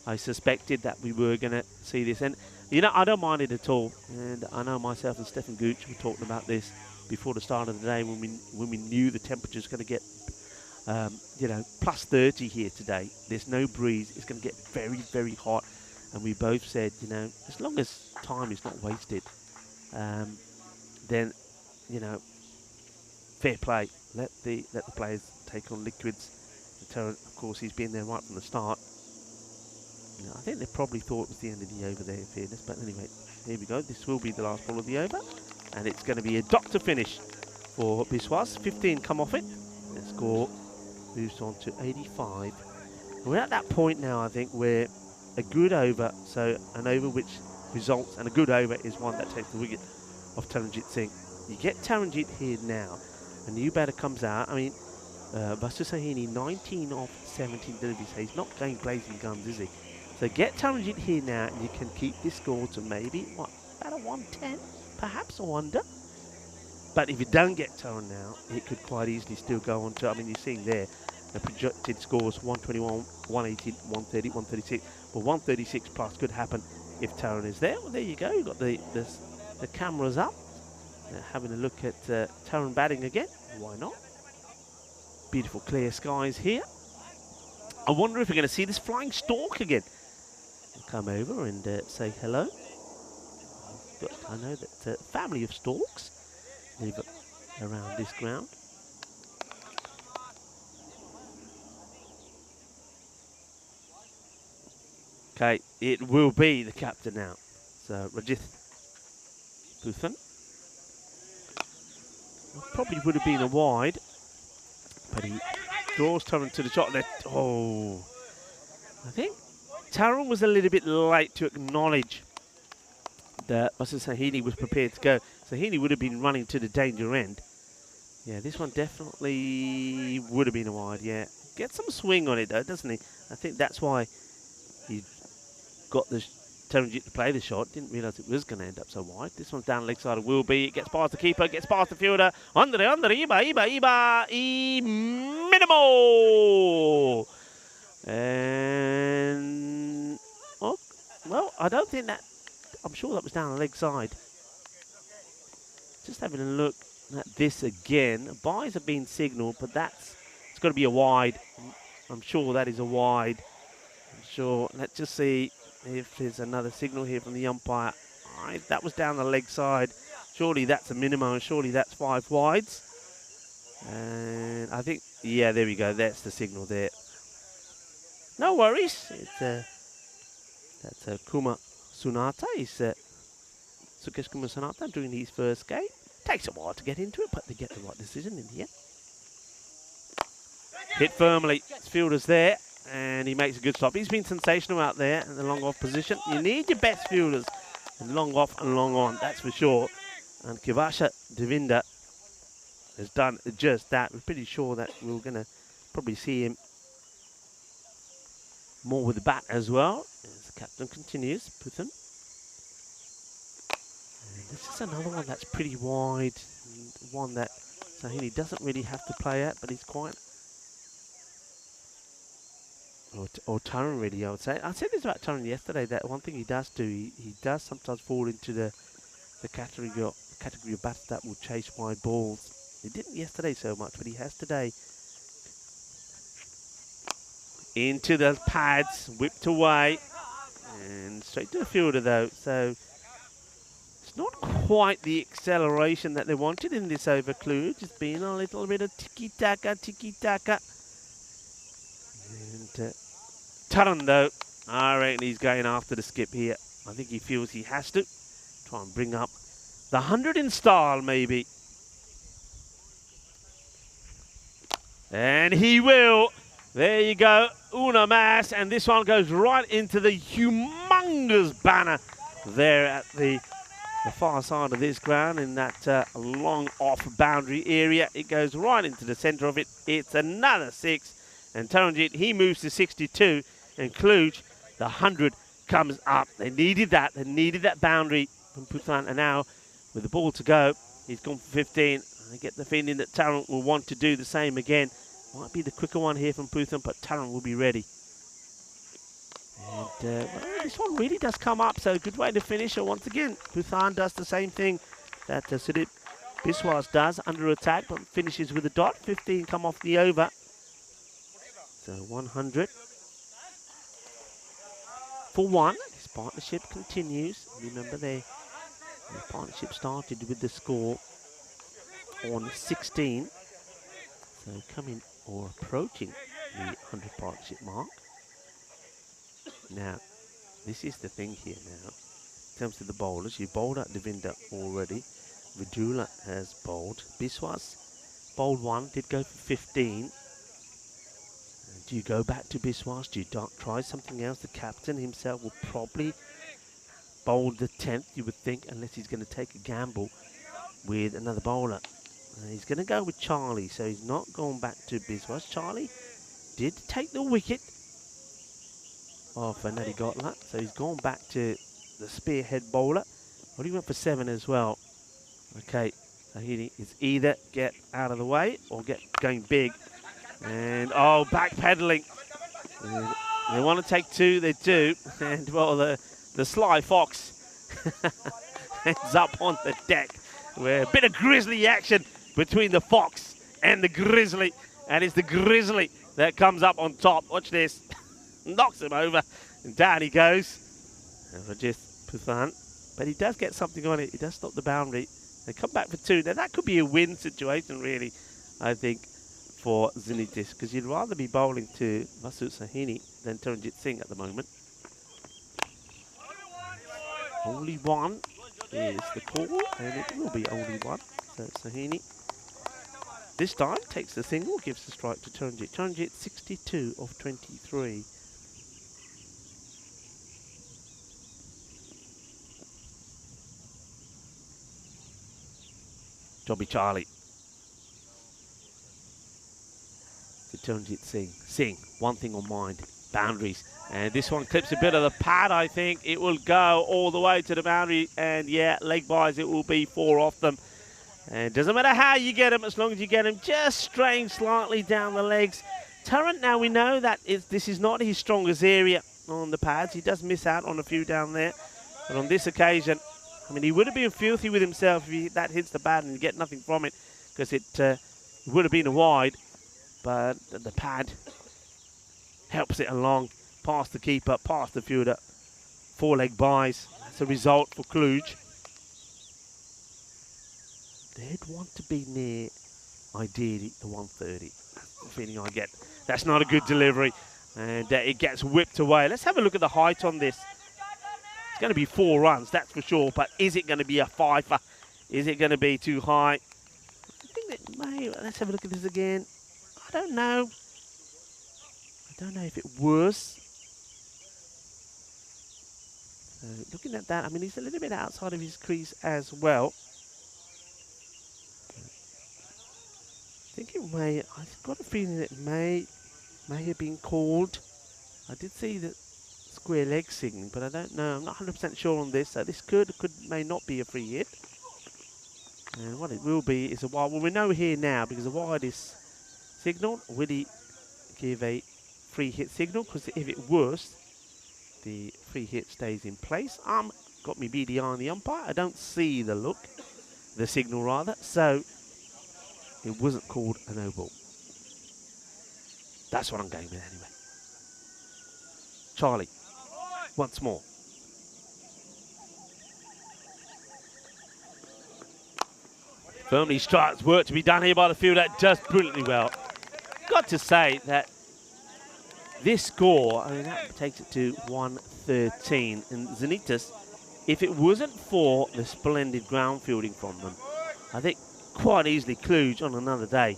I suspected that we were going to see this, and you know, I don't mind it at all, and I know myself and Stefan Gooch were talking about this before the start of the day when we knew the temperature's going to get, you know, plus 30 here today. There's no breeze. It's going to get very, very hot. And we both said, you know, as long as time is not wasted, then, you know, fair play. Let the players take on liquids. Terrence, of course, he's been there right from the start. You know, I think they probably thought it was the end of the over there, in fairness. But anyway, here we go. This will be the last ball of the over. And it's going to be a doctor finish for Biswas. 15 come off it. The score moves on to 85. We're at that point now, I think, where a good over, so an over which results, and a good over is one that takes the wicket of Taranjit Singh. You get Taranjit here now, a new batter comes out. I mean, Vasu Sahini, 19 of 17 deliveries. So he's not going blazing guns, is he? So get Taranjit here now, and you can keep this score to maybe, what, about a 110? Perhaps or under. But if you don't get Taran now, it could quite easily still go on to, I mean, you're seeing there, the projected scores 121, 118, 130, 136. Well, 136 plus could happen if Taran is there. Well, there you go. You've got the cameras up. Having a look at Taran batting again. Why not? Beautiful clear skies here. I wonder if we're going to see this flying stork again. I'll come over and say hello. I know that family of storks live around this ground. Okay, it will be the captain now. So Rajith Buthan. Probably would have been a wide, but he draws Taran to the shot. Oh, I think Taran was a little bit late to acknowledge that Sahini was prepared to go. Sahini would have been running to the danger end. Yeah, this one definitely would have been a wide, yeah. Gets some swing on it though, doesn't he? I think that's why he got the Taranjit to play the shot. Didn't realise it was going to end up so wide. This one's down leg side of Wilby. It gets past the keeper, gets past the fielder. Under, Iba, minimal! And, oh, well, I don't think that, I'm sure that was down the leg side. Just having a look at this again. Byes have been signalled, but it's got to be a wide. I'm sure that is a wide. I'm sure. Let's just see if there's another signal here from the umpire. That was down the leg side. Surely that's a minimum. Surely that's 5 wides. And I think, yeah, there we go. That's the signal there. No worries. That's Kuma Sunata. He's Sukesh Kuma Sunata doing his first game. Takes a while to get into it, but they get the right decision in the end. Hit firmly. His fielder's there, and he makes a good stop. He's been sensational out there in the long off position. You need your best fielders in long off and long on, that's for sure. And Kivasha Devinda has done just that. We're pretty sure that we're going to probably see him more with the bat as well. As the captain continues, Puthan. And this is another one that's pretty wide. One that Sahini doesn't really have to play at, but he's quite... Or Taran really, I would say. I said this about Taran yesterday, that one thing he does do, he does sometimes fall into the category of bats that will chase wide balls. He didn't yesterday so much, but he has today. Into the pads, whipped away, and straight to the fielder though. So it's not quite the acceleration that they wanted in this over, Clue. Just being a little bit of tiki-taka, tiki-taka. And Taran though, I reckon he's going after the skip here. I think he feels he has to try and bring up the 100 in style maybe. And he will. There you go, una mas, and this one goes right into the humongous banner there at the far side of this ground in that long off boundary area. It goes right into the centre of it. It's another 6, and Taranjit, he moves to 62, and Kluge, the 100 comes up. They needed that boundary from Puthan, and now with the ball to go, he's gone for 15. I get the feeling that Taran will want to do the same again. Might be the quicker one here from Puthan, but Taran will be ready. And well, this one really does come up, so good way to finish. And once again, Puthan does the same thing that Sidip Biswas does, under attack, but finishes with a dot. 15 come off the over. So 100 for 1. This partnership continues. Remember, the partnership started with the score on 16. So coming or approaching the 100 partnership mark. Now, this is the thing here now. In terms of the bowlers, you bowled out Devinda already. Vidula has bowled. Biswas bowled 1, did go for 15. Do you go back to Biswas? Do you try something else? The captain himself will probably bowl the 10th, you would think, unless he's going to take a gamble with another bowler. He's going to go with Charlie, so he's not going back to Biswas. Charlie did take the wicket of Nadi Gotla, so he's gone back to the spearhead bowler. Well, he went for 7 as well. Okay, Sahini is either get out of the way or get going big. And, oh, backpedaling. And they want to take two, they do. And, well, the sly fox ends up on the deck. Where a bit of grizzly action between the fox and the grizzly. And it's the grizzly that comes up on top. Watch this. Knocks him over. And down he goes. And just Puthan. But he does get something on it. He does stop the boundary. They come back for two. Now, that could be a win situation, really, I think, for Zinitis. Because you'd rather be bowling to Vasut Sahini than Taranjit Singh at the moment. Only one is the call. And it will be only one. So Sahini, this time, takes the single, gives the strike to Taranjit. Taranjit, 62 of 23. Jobby Charlie. To Taranjit Singh. Singh, one thing on mind, boundaries. And this one clips a bit of the pad, I think. It will go all the way to the boundary. And yeah, leg buys, it will be 4 off them. And it doesn't matter how you get them, as long as you get them just straying slightly down the legs. Tarrant, now we know that this is not his strongest area on the pads. He does miss out on a few down there. But on this occasion, I mean, he would have been filthy with himself if that hits the pad and you get nothing from it, because it would have been a wide. But the pad helps it along, past the keeper, past the fielder. 4-leg buys. That's a result for Kluge. They'd want to be near, ideally, the 130. That's the feeling I get. That's not a good delivery. And it gets whipped away. Let's have a look at the height on this. It's going to be 4 runs, that's for sure. But is it going to be a fifer? Is it going to be too high? I think that may. Let's have a look at this again. I don't know. I don't know if it was. So looking at that, I mean, he's a little bit outside of his crease as well. I think it may. I've got a feeling it may have been called. I did see the square leg signaling, but I don't know. I'm not 100% sure on this. So this may not be a free hit. And what it will be is a wide. Well, we know here now because the wide is signalled. Will he give a free hit signal? Because if it was, the free hit stays in place. Got me BDI on the umpire. I don't see the look, the signal rather. So it wasn't called a no ball. That's what I'm going with anyway. Charlie, once more. Firmly strikes, work to be done here by the fielder, does brilliantly well. Got to say that this score, I mean, that takes it to 113. And Zenitas, if it wasn't for the splendid ground fielding from them, I think quite easily Kluge on another day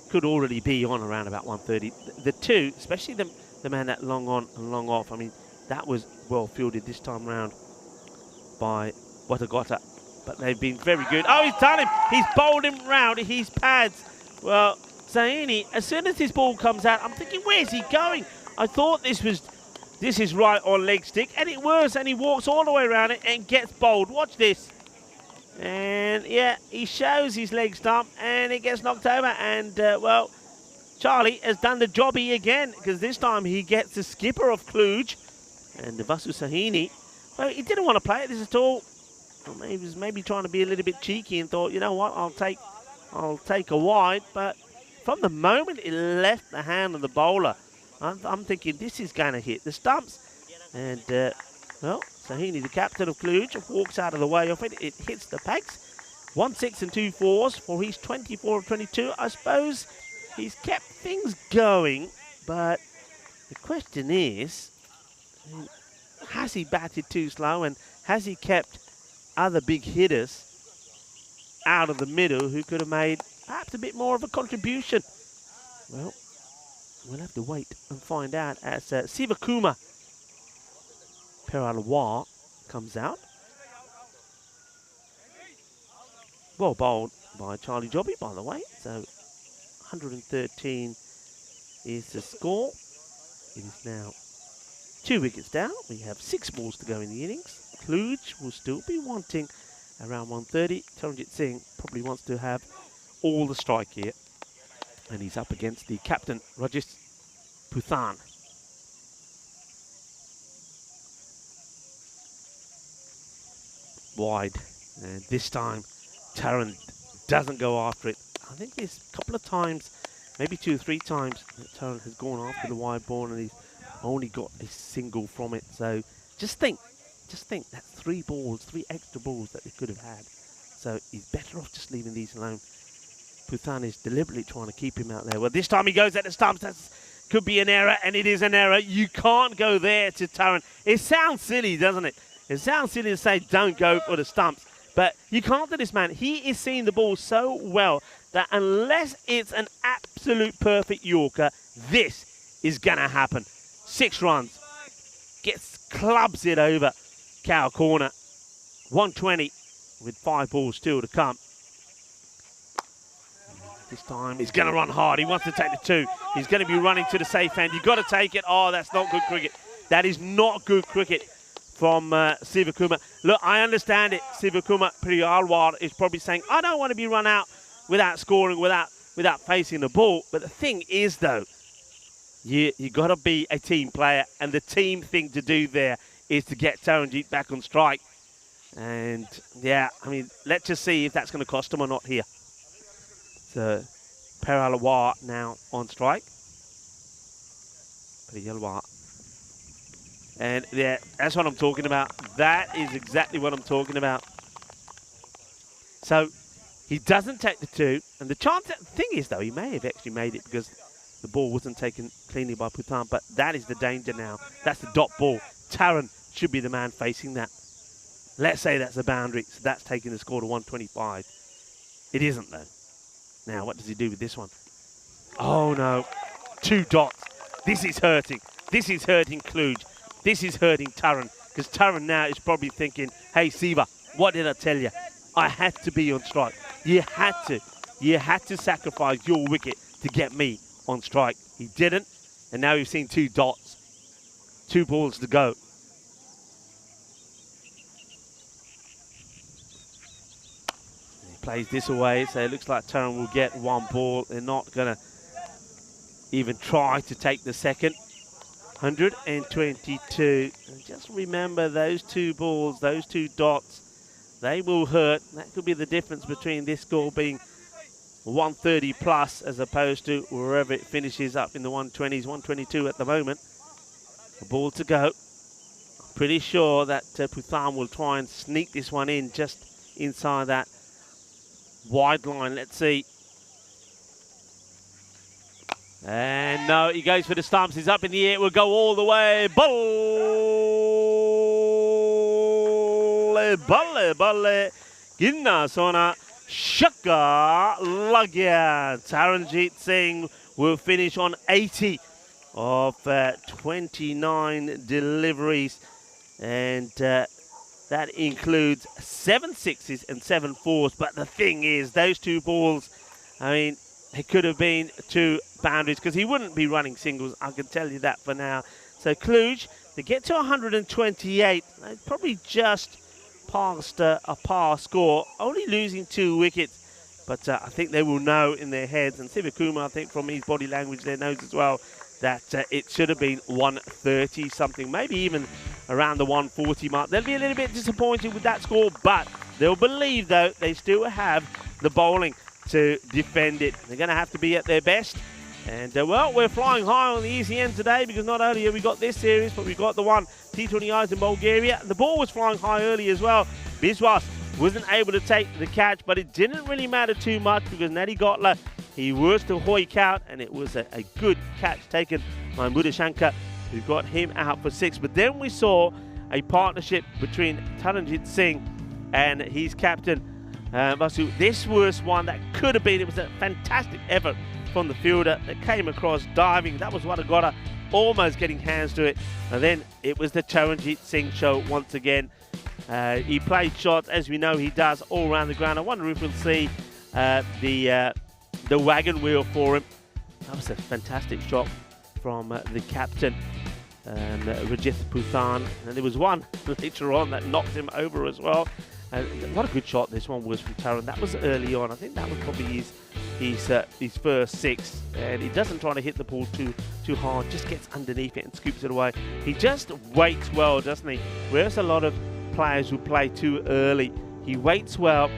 could already be on around about 130. The two, especially the man that long on and long off, I mean, that was well fielded this time round by Watagota. But they've been very good. Oh, he's done him. He's bowled him round his pads. Well, Zaini, as soon as this ball comes out, I'm thinking, where's he going? I thought this is right on leg stick, and it was, and he walks all the way around it and gets bowled. Watch this. And yeah, he shows his leg stump and it gets knocked over. And well, Charlie has done the jobby again, because this time he gets the skipper of Kluge and the Vasu Sahini. Well, he didn't want to play this at all. Well, he was maybe trying to be a little bit cheeky and thought, you know what, I'll take a wide. But from the moment it left the hand of the bowler, I'm thinking this is going to hit the stumps. And well, Sahini, the captain of Kluge, walks out of the way of it. It hits the pegs. 1 6 and 2 4s for his 24 of 22. I suppose he's kept things going, but the question is, has he batted too slow, and has he kept other big hitters out of the middle who could have made perhaps a bit more of a contribution? Well, we'll have to wait and find out as Sivakuma Peralwa comes out. Well bowled by Charlie Jobby, by the way. So 113 is the score. It is now 2 wickets down. We have 6 balls to go in the innings. Kluge will still be wanting around 130. Taranjit Singh probably wants to have all the strike here. And he's up against the captain, Rajesh Puthan. Wide. And this time, Taran doesn't go after it. I think there's a couple of times, maybe 2 or 3 times, that Taran has gone after the wide ball and he's only got a single from it. So just think, that's 3 balls, 3 extra balls that they could have had. So he's better off just leaving these alone. Puthan is deliberately trying to keep him out there. Well, this time he goes at the stumps. That could be an error, and it is an error. You can't go there to Taran. It sounds silly, doesn't it? It sounds silly to say don't go for the stumps, but you can't do this, man. He is seeing the ball so well that unless it's an absolute perfect Yorker, this is going to happen. 6 runs. Clubs it over cow corner. 120 with 5 balls still to come. This time he's going to run hard. He wants to take the 2. He's going to be running to the safe end. You've got to take it. Oh, that's not good cricket. That is not good cricket from Sivakumar. Look, I understand it. Sivakumar Priyalwar is probably saying, I don't want to be run out without scoring, without facing the ball. But the thing is, though, you got to be a team player. And the team thing to do there is to get Taranjit back on strike. And, yeah, I mean, let's just see if that's going to cost him or not here. So, Priyalwar now on strike. Priyalwar. And yeah, that's what I'm talking about. That is exactly what I'm talking about. So, he doesn't take the 2. And the thing is, though, he may have actually made it because the ball wasn't taken cleanly by Puthan. But that is the danger now. That's the dot ball. Taran should be the man facing that. Let's say that's a boundary. So that's taking the score to 125. It isn't, though. Now, what does he do with this one? Oh, no. 2 dots. This is hurting. This is hurting Kluge. This is hurting Taran. Because Taran now is probably thinking, hey, Siva, what did I tell you? I had to be on strike. You had to. You had to sacrifice your wicket to get me on strike. He didn't. And now we've seen 2 dots. 2 balls to go. Plays this away, so it looks like Taran will get 1 ball. They're not going to even try to take the second. 122. And just remember those 2 balls, those 2 dots, they will hurt. That could be the difference between this score being 130 plus as opposed to wherever it finishes up in the 120s, 122 at the moment. A ball to go. I'm pretty sure that Puthan will try and sneak this one in just inside that wide line. Let's see. And no, he goes for the stumps. He's up in the air. It will go all the way. Balle. Ginna sona. Shaka lagya. Taranjit Singh will finish on 80 of 29 deliveries. And that includes 7 sixes and 7 fours. But the thing is, those 2 balls, I mean, it could have been 2 boundaries because he wouldn't be running singles. I can tell you that for now. So Kluge, they get to 128. They probably just past a par score, only losing 2 wickets. But I think they will know in their heads. And Sivakumar, I think from his body language there, knows as well that it should have been 130 something, maybe even around the 140 mark. They'll be a little bit disappointed with that score, but they'll believe, though, they still have the bowling to defend it. They're going to have to be at their best. And, well, we're flying high on the ECN today because not only have we got this series, but we've got the one T20Is in Bulgaria. The ball was flying high early as well. Biswas wasn't able to take the catch, but it didn't really matter too much because Nadi Gotla, he was to hoik out, and it was a good catch taken by Mudashankar, who got him out for 6. But then we saw a partnership between Taranjit Singh and his captain, Vasu. This was one that could have been. It was a fantastic effort from the fielder that came across diving. That was Wadagora almost getting hands to it. And then it was the Taranjit Singh show once again. He played shots, as we know he does, all around the ground. I wonder if we'll see the wagon wheel for him. That was a fantastic shot from the captain, Rajith Puthan. And there was one later on that knocked him over as well. And what a good shot this one was from Taran. That was early on. I think that was probably his first 6, and he doesn't try to hit the ball too hard. Just gets underneath it and scoops it away. He just waits well, doesn't he? Whereas a lot of players who play too early, he waits well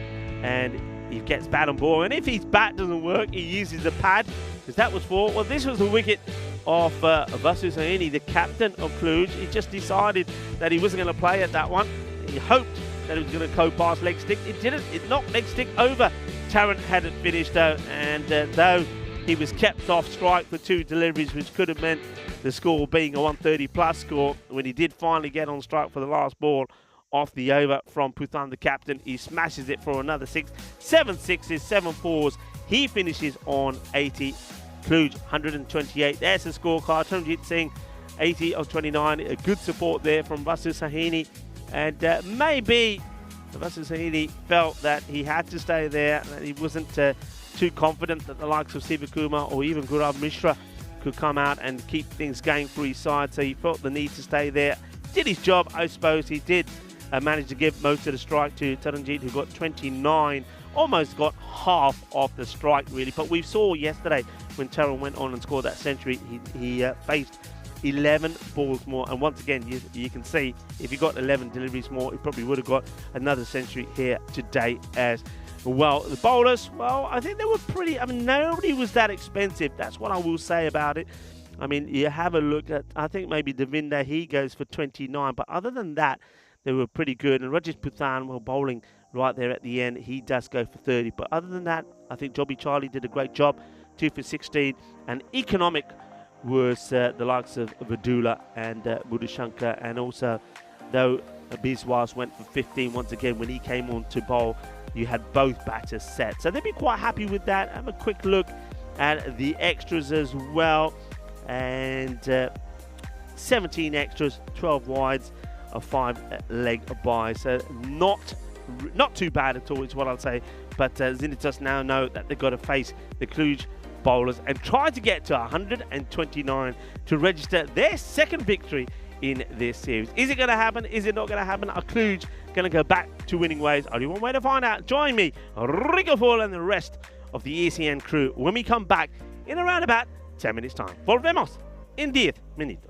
and he gets bat on ball. And if his bat doesn't work, he uses the pad, because that was 4. Well, this was the wicket of Vasu Sahini, the captain of Cluj. He just decided that he wasn't going to play at that one. He hoped that it was going to go past leg stick. It didn't. It knocked leg stick over. Tarrant hadn't finished though, and though he was kept off strike for 2 deliveries, which could have meant the score being a 130 plus score, when he did finally get on strike for the last ball off the over from Puthan, the captain, he smashes it for another 6. 7 sixes, 7 fours. He finishes on 80. Cluj 128. There's the scorecard. Charanjit Singh 80 of 29. A good support there from Vasu Sahini. And maybe Vasu Sahini felt that he had to stay there, that he wasn't too confident that the likes of Sivakumar or even Gaurav Mishra could come out and keep things going for his side. So he felt the need to stay there. Did his job, I suppose. He did manage to give most of the strike to Charanjit, who got 29. Almost got half of the strike, really. But we saw yesterday when Taran went on and scored that century, he faced 11 balls more, and once again you can see if he got 11 deliveries more, he probably would have got another century here today as well. The bowlers, well, I think they were pretty, I mean, nobody was that expensive. That's what I will say about it. I mean, you have a look at, I think maybe Devinder, he goes for 29, but other than that, they were pretty good. And Rajesh Puthan, well, bowling right there at the end, he does go for 30. But other than that, I think Jobby Charlie did a great job, 2 for 16. And economic was the likes of Vidula and Mudushankar, and also though Biswas went for 15 once again when he came on to bowl, you had both batters set, so they'd be quite happy with that. Have a quick look at the extras as well, and 17 extras, 12 wides, a 5 leg bye, so not too bad at all is what I'll say. But Zinitas now know that they've got to face the Cluj bowlers and try to get to 129 to register their second victory in this series. Is it going to happen? Is it not going to happen? Are Cluj going to go back to winning ways? Only one way to find out. Join me, Rico Fall, and the rest of the ECN crew when we come back in around about 10 minutes time. Volvemos en 10 minutos.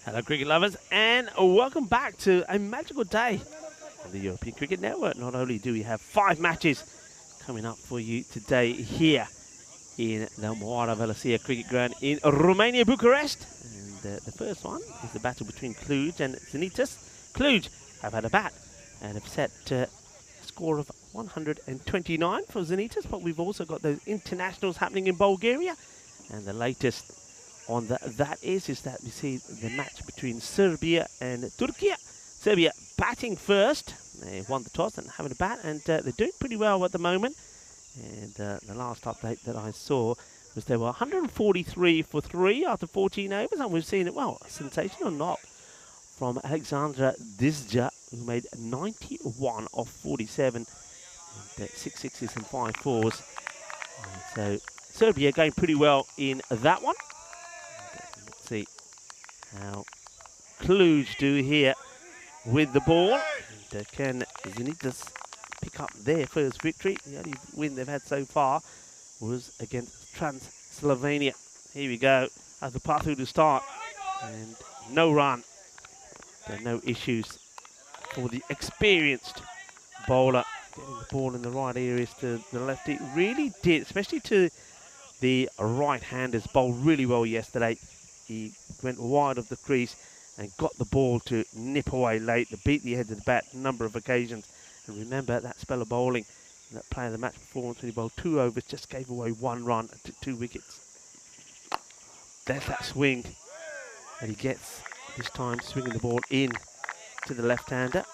Hello cricket lovers, and welcome back to a magical day on the European Cricket Network. Not only do we have 5 matches coming up for you today here in the Moara Velocia Cricket Ground in Romania, Bucharest. And the first one is the battle between Cluj and Zenitas. Cluj have had a bat and have set a score of 129 for Zenitas, but we've also got those internationals happening in Bulgaria. And the latest on that is that we see the match between Serbia and Turkey. Serbia batting first. They won the toss and having a bat, and they're doing pretty well at the moment. And the last update that I saw was they were 143 for 3 after 14 overs, and we've seen it, well, a sensational knock from Alexandra Dizja, who made 91 of 47, and 6 sixes and 5 fours. And so Serbia going pretty well in that one. Let's see how Cluj do here with the ball. And, can Zenitas pick up their first victory? The only win they've had so far was against Transylvania. Here we go, as the path through to start, and no run. There are no issues for the experienced bowler. Getting the ball in the right areas to the left. It really did, especially to the right-handers. Bowled really well yesterday. He went wide of the crease and got the ball to nip away late, to beat the edge of the bat a number of occasions. And remember that spell of bowling, that player of the match performance when he bowled 2 overs, just gave away 1 run and took 2 wickets. There's that swing that he gets this time, swinging the ball in to the left-hander.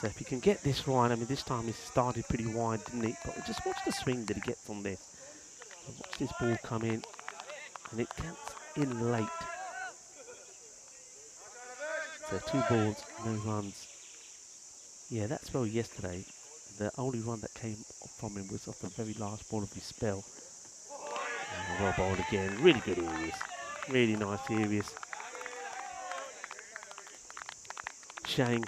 So if he can get this right, I mean, this time he started pretty wide, didn't he? But just watch the swing that he gets on this. So watch this ball come in, and it gets in late. So 2 balls, no runs. Yeah, that spell yesterday, the only run that came from him was off the very last ball of his spell. Well bowled again. Really good areas. Really nice areas. Showing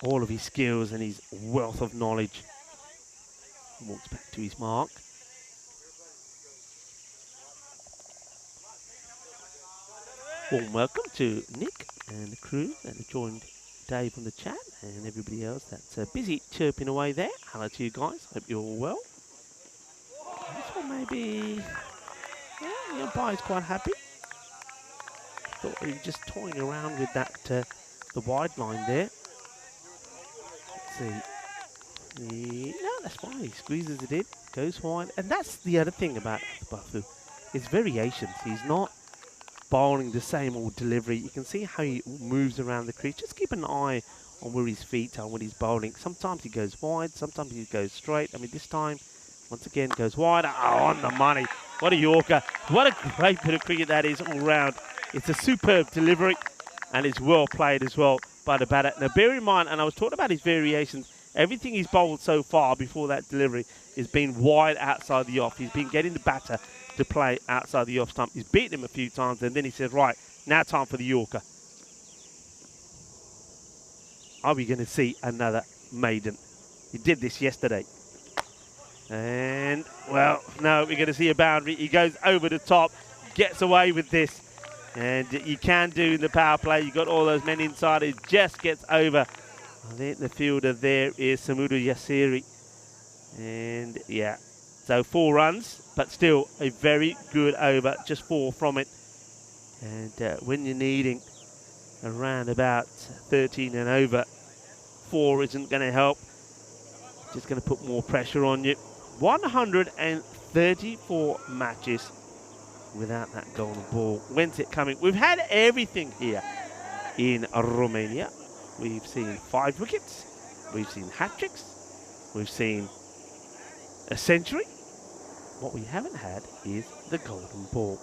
all of his skills and his wealth of knowledge. Walks back to his mark. Warm welcome to Nick and the crew that have joined Dave on the chat and everybody else that's busy chirping away there. Hello to you guys. Hope you're all well. This one maybe, yeah, the umpire's quite happy. Thought he was just toying around with that, the wide line there. Let's see. No, that's fine. He squeezes it in, goes wide. And that's the other thing about Bafu. It's variations. He's not bowling the same old delivery. You can see how he moves around the crease. Just keep an eye on where his feet are when he's bowling. Sometimes he goes wide, sometimes he goes straight. I mean, this time, once again, goes wide. Oh, on the money. What a Yorker. What a great bit of cricket that is all round. It's a superb delivery, and it's well played as well by the batter. Now, bear in mind, and I was talking about his variations, everything he's bowled so far before that delivery has been wide outside the off. He's been getting the batter to play outside the off stump. He's beaten him a few times, and then he said, right, now time for the Yorker. Are we going to see another maiden? He did this yesterday. And, well, no, we're going to see a boundary. He goes over the top, gets away with this. And you can do in the power play. You've got all those men inside. It just gets over. I think the fielder there is Samudu Yassiri. And, yeah, so 4 runs, but still a very good over. Just 4 from it. And when you're needing around about 13 and over, 4 isn't going to help. Just going to put more pressure on you. 134 matches without that golden ball. When's it coming? We've had everything here in Romania. We've seen 5 wickets. We've seen hat-tricks. We've seen a century. What we haven't had is the golden ball.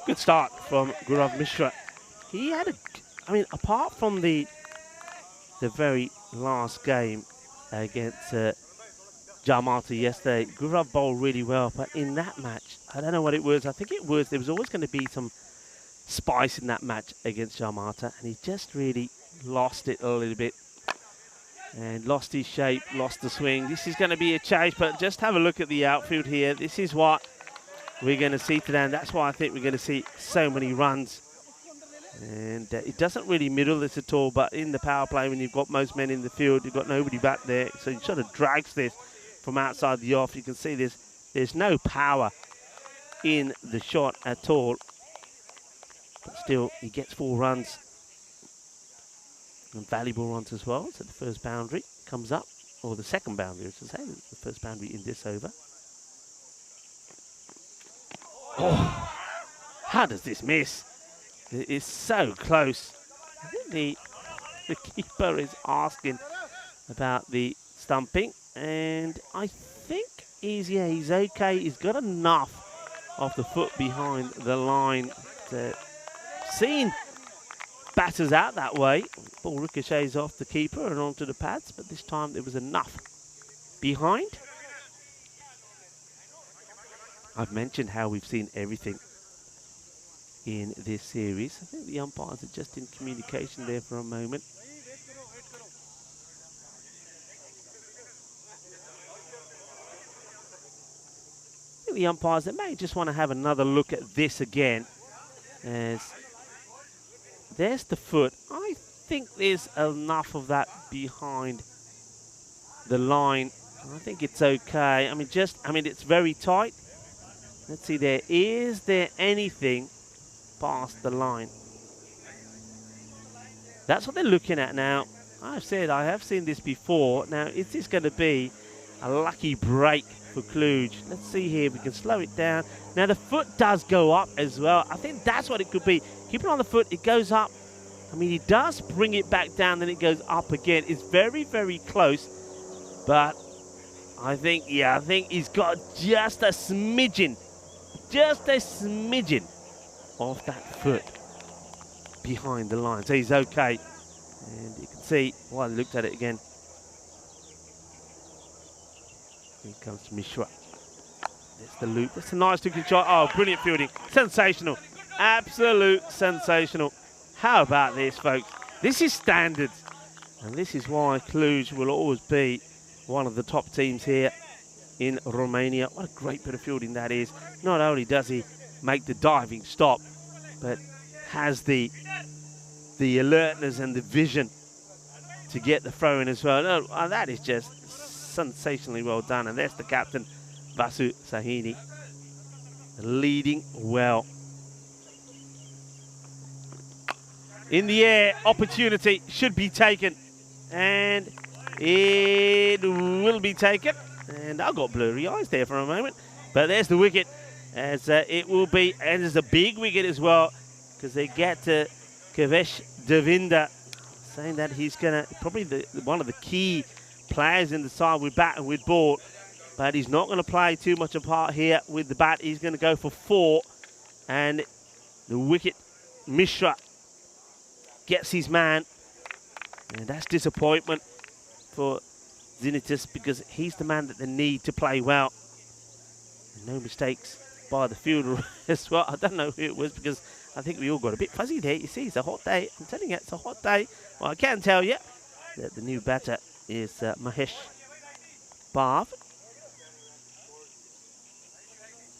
Good start from Gaurav Mishra. He had apart from the very last game against Jamata yesterday, Gaurav bowled really well. But in that match, I don't know what it was. I think it was, there was always going to be some spice in that match against Jamata. And he just really lost it a little bit. And lost his shape, lost the swing. This is going to be a chase, but just have a look at the outfield here. This is what we're going to see today, and that's why I think we're going to see so many runs. And it doesn't really middle this at all, but in the power play, when you've got most men in the field, you've got nobody back there, so he sort of drags this from outside the off. You can see there's no power in the shot at all. But still, he gets 4 runs. And valuable runs as well. So the first boundary comes up, or the second boundary, I should say, the first boundary in this over. Oh, how does this miss? It is so close. I think the keeper is asking about the stumping, and I think he's okay. He's got enough of the foot behind the line to seen batters out that way. Ball ricochets off the keeper and onto the pads, but this time there was enough behind. I've mentioned how we've seen everything in this series. I think the umpires are just in communication there for a moment. I think the umpires, they may just want to have another look at this again. As there's the foot. I think there's enough of that behind the line. I think it's okay. I mean, it's very tight. Let's see there. Is there anything past the line? That's what they're looking at now. I have seen this before. Now, is this going to be a lucky break for Kluge? Let's see here if we can slow it down. Now, the foot does go up as well. I think that's what it could be. Keep it on the foot. It goes up. I mean, he does bring it back down, then it goes up again. It's very, very close. But I think he's got just a smidgen of that foot behind the line. So he's okay. And you can see, I looked at it again. Here comes Mishra. That's the loop. That's a nice looking shot. Oh, brilliant fielding. Sensational. Absolute sensational. How about this, folks? This is standard. And this is why Cluj will always be one of the top teams here in Romania. What a great bit of fielding that is. Not only does he make the diving stop, but has the alertness and the vision to get the throw in as well. No, that is just sensationally well done. And there's the captain, Vasu Sahini, leading well. In the air, opportunity should be taken. And it will be taken. And I got blurry eyes there for a moment. But there's the wicket. As it will be, and there's a big wicket as well, because they get to Kavesh Devinda, saying that he's going to, probably one of the key players in the side with bat and with ball, but he's not going to play too much a part here with the bat. He's going to go for 4, and the wicket, Mishra, gets his man, and that's disappointment for Zinitis, because he's the man that they need to play well. And no mistakes by the fielder as well. I don't know who it was, because I think we all got a bit fuzzy there. You see, it's a hot day. I'm telling you, it's a hot day. Well, I can tell you that the new batter is Mahesh Bhav.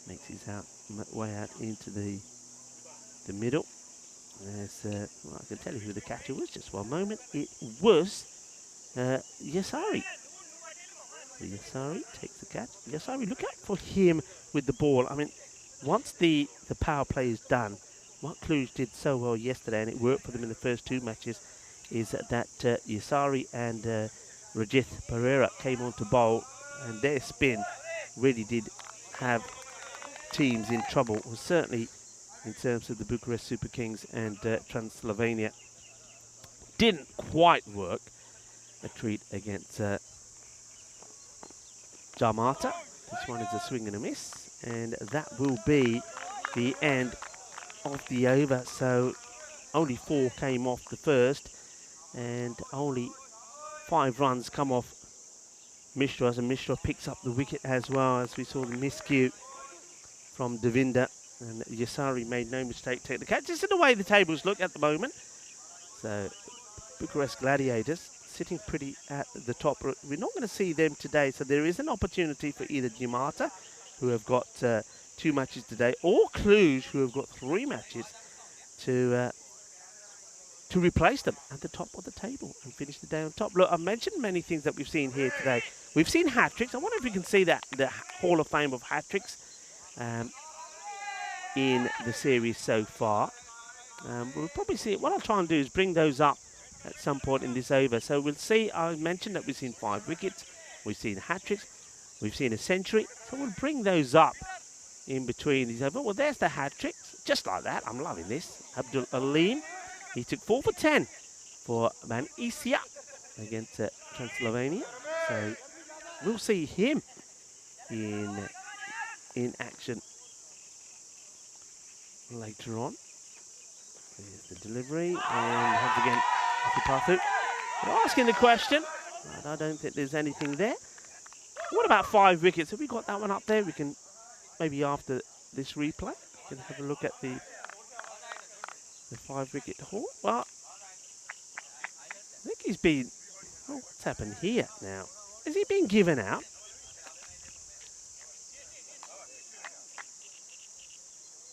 Makes his way out into the middle. There's, well, I can tell you who the catcher was. Just one moment. It was Yasari. So Yasari takes the catch. Yasari, look out for him with the ball. I mean, once the power play is done, what Cluj did so well yesterday, and it worked for them in the first 2 matches, is that Yasari and Rajith Pereira came on to bowl, and their spin really did have teams in trouble. Well, certainly in terms of the Bucharest Super Kings and Transylvania. Didn't quite work. A treat against Jamata. This one is a swing and a miss, and that will be the end of the over. So only 4 came off the first, and only 5 runs come off Mishra, and Mishra picks up the wicket as well, as we saw the miscue from Devinda, and Yasari made no mistake take the catch. Just in the way the tables look at the moment. So Bucharest Gladiators sitting pretty at the top. We're not going to see them today, so there is an opportunity for either Jimata, who have got 2 matches today, or Cluj, who have got 3 matches, to replace them at the top of the table and finish the day on top. Look, I've mentioned many things that we've seen here today. We've seen hat-tricks. I wonder if we can see that, the Hall of Fame of hat-tricks in the series so far. We'll probably see it. What I'll try and do is bring those up at some point in this over. So we'll see. I mentioned that we've seen 5 wickets. We've seen hat-tricks. We've seen a century. So we'll bring those up in between these over. Well, there's the hat-tricks. Just like that. I'm loving this. Abdul Aleem. He took 4 for 10 for Van Isia against Transylvania. So we'll see him in action later on. Here's the delivery, and once again, Pathu. We're asking the question, but I don't think there's anything there. What about 5 wickets? Have we got that one up there? We can, maybe after this replay, we can have a look at the 5-wicket haul. Well, I think he's been, oh, what's happened here now? Has he been given out?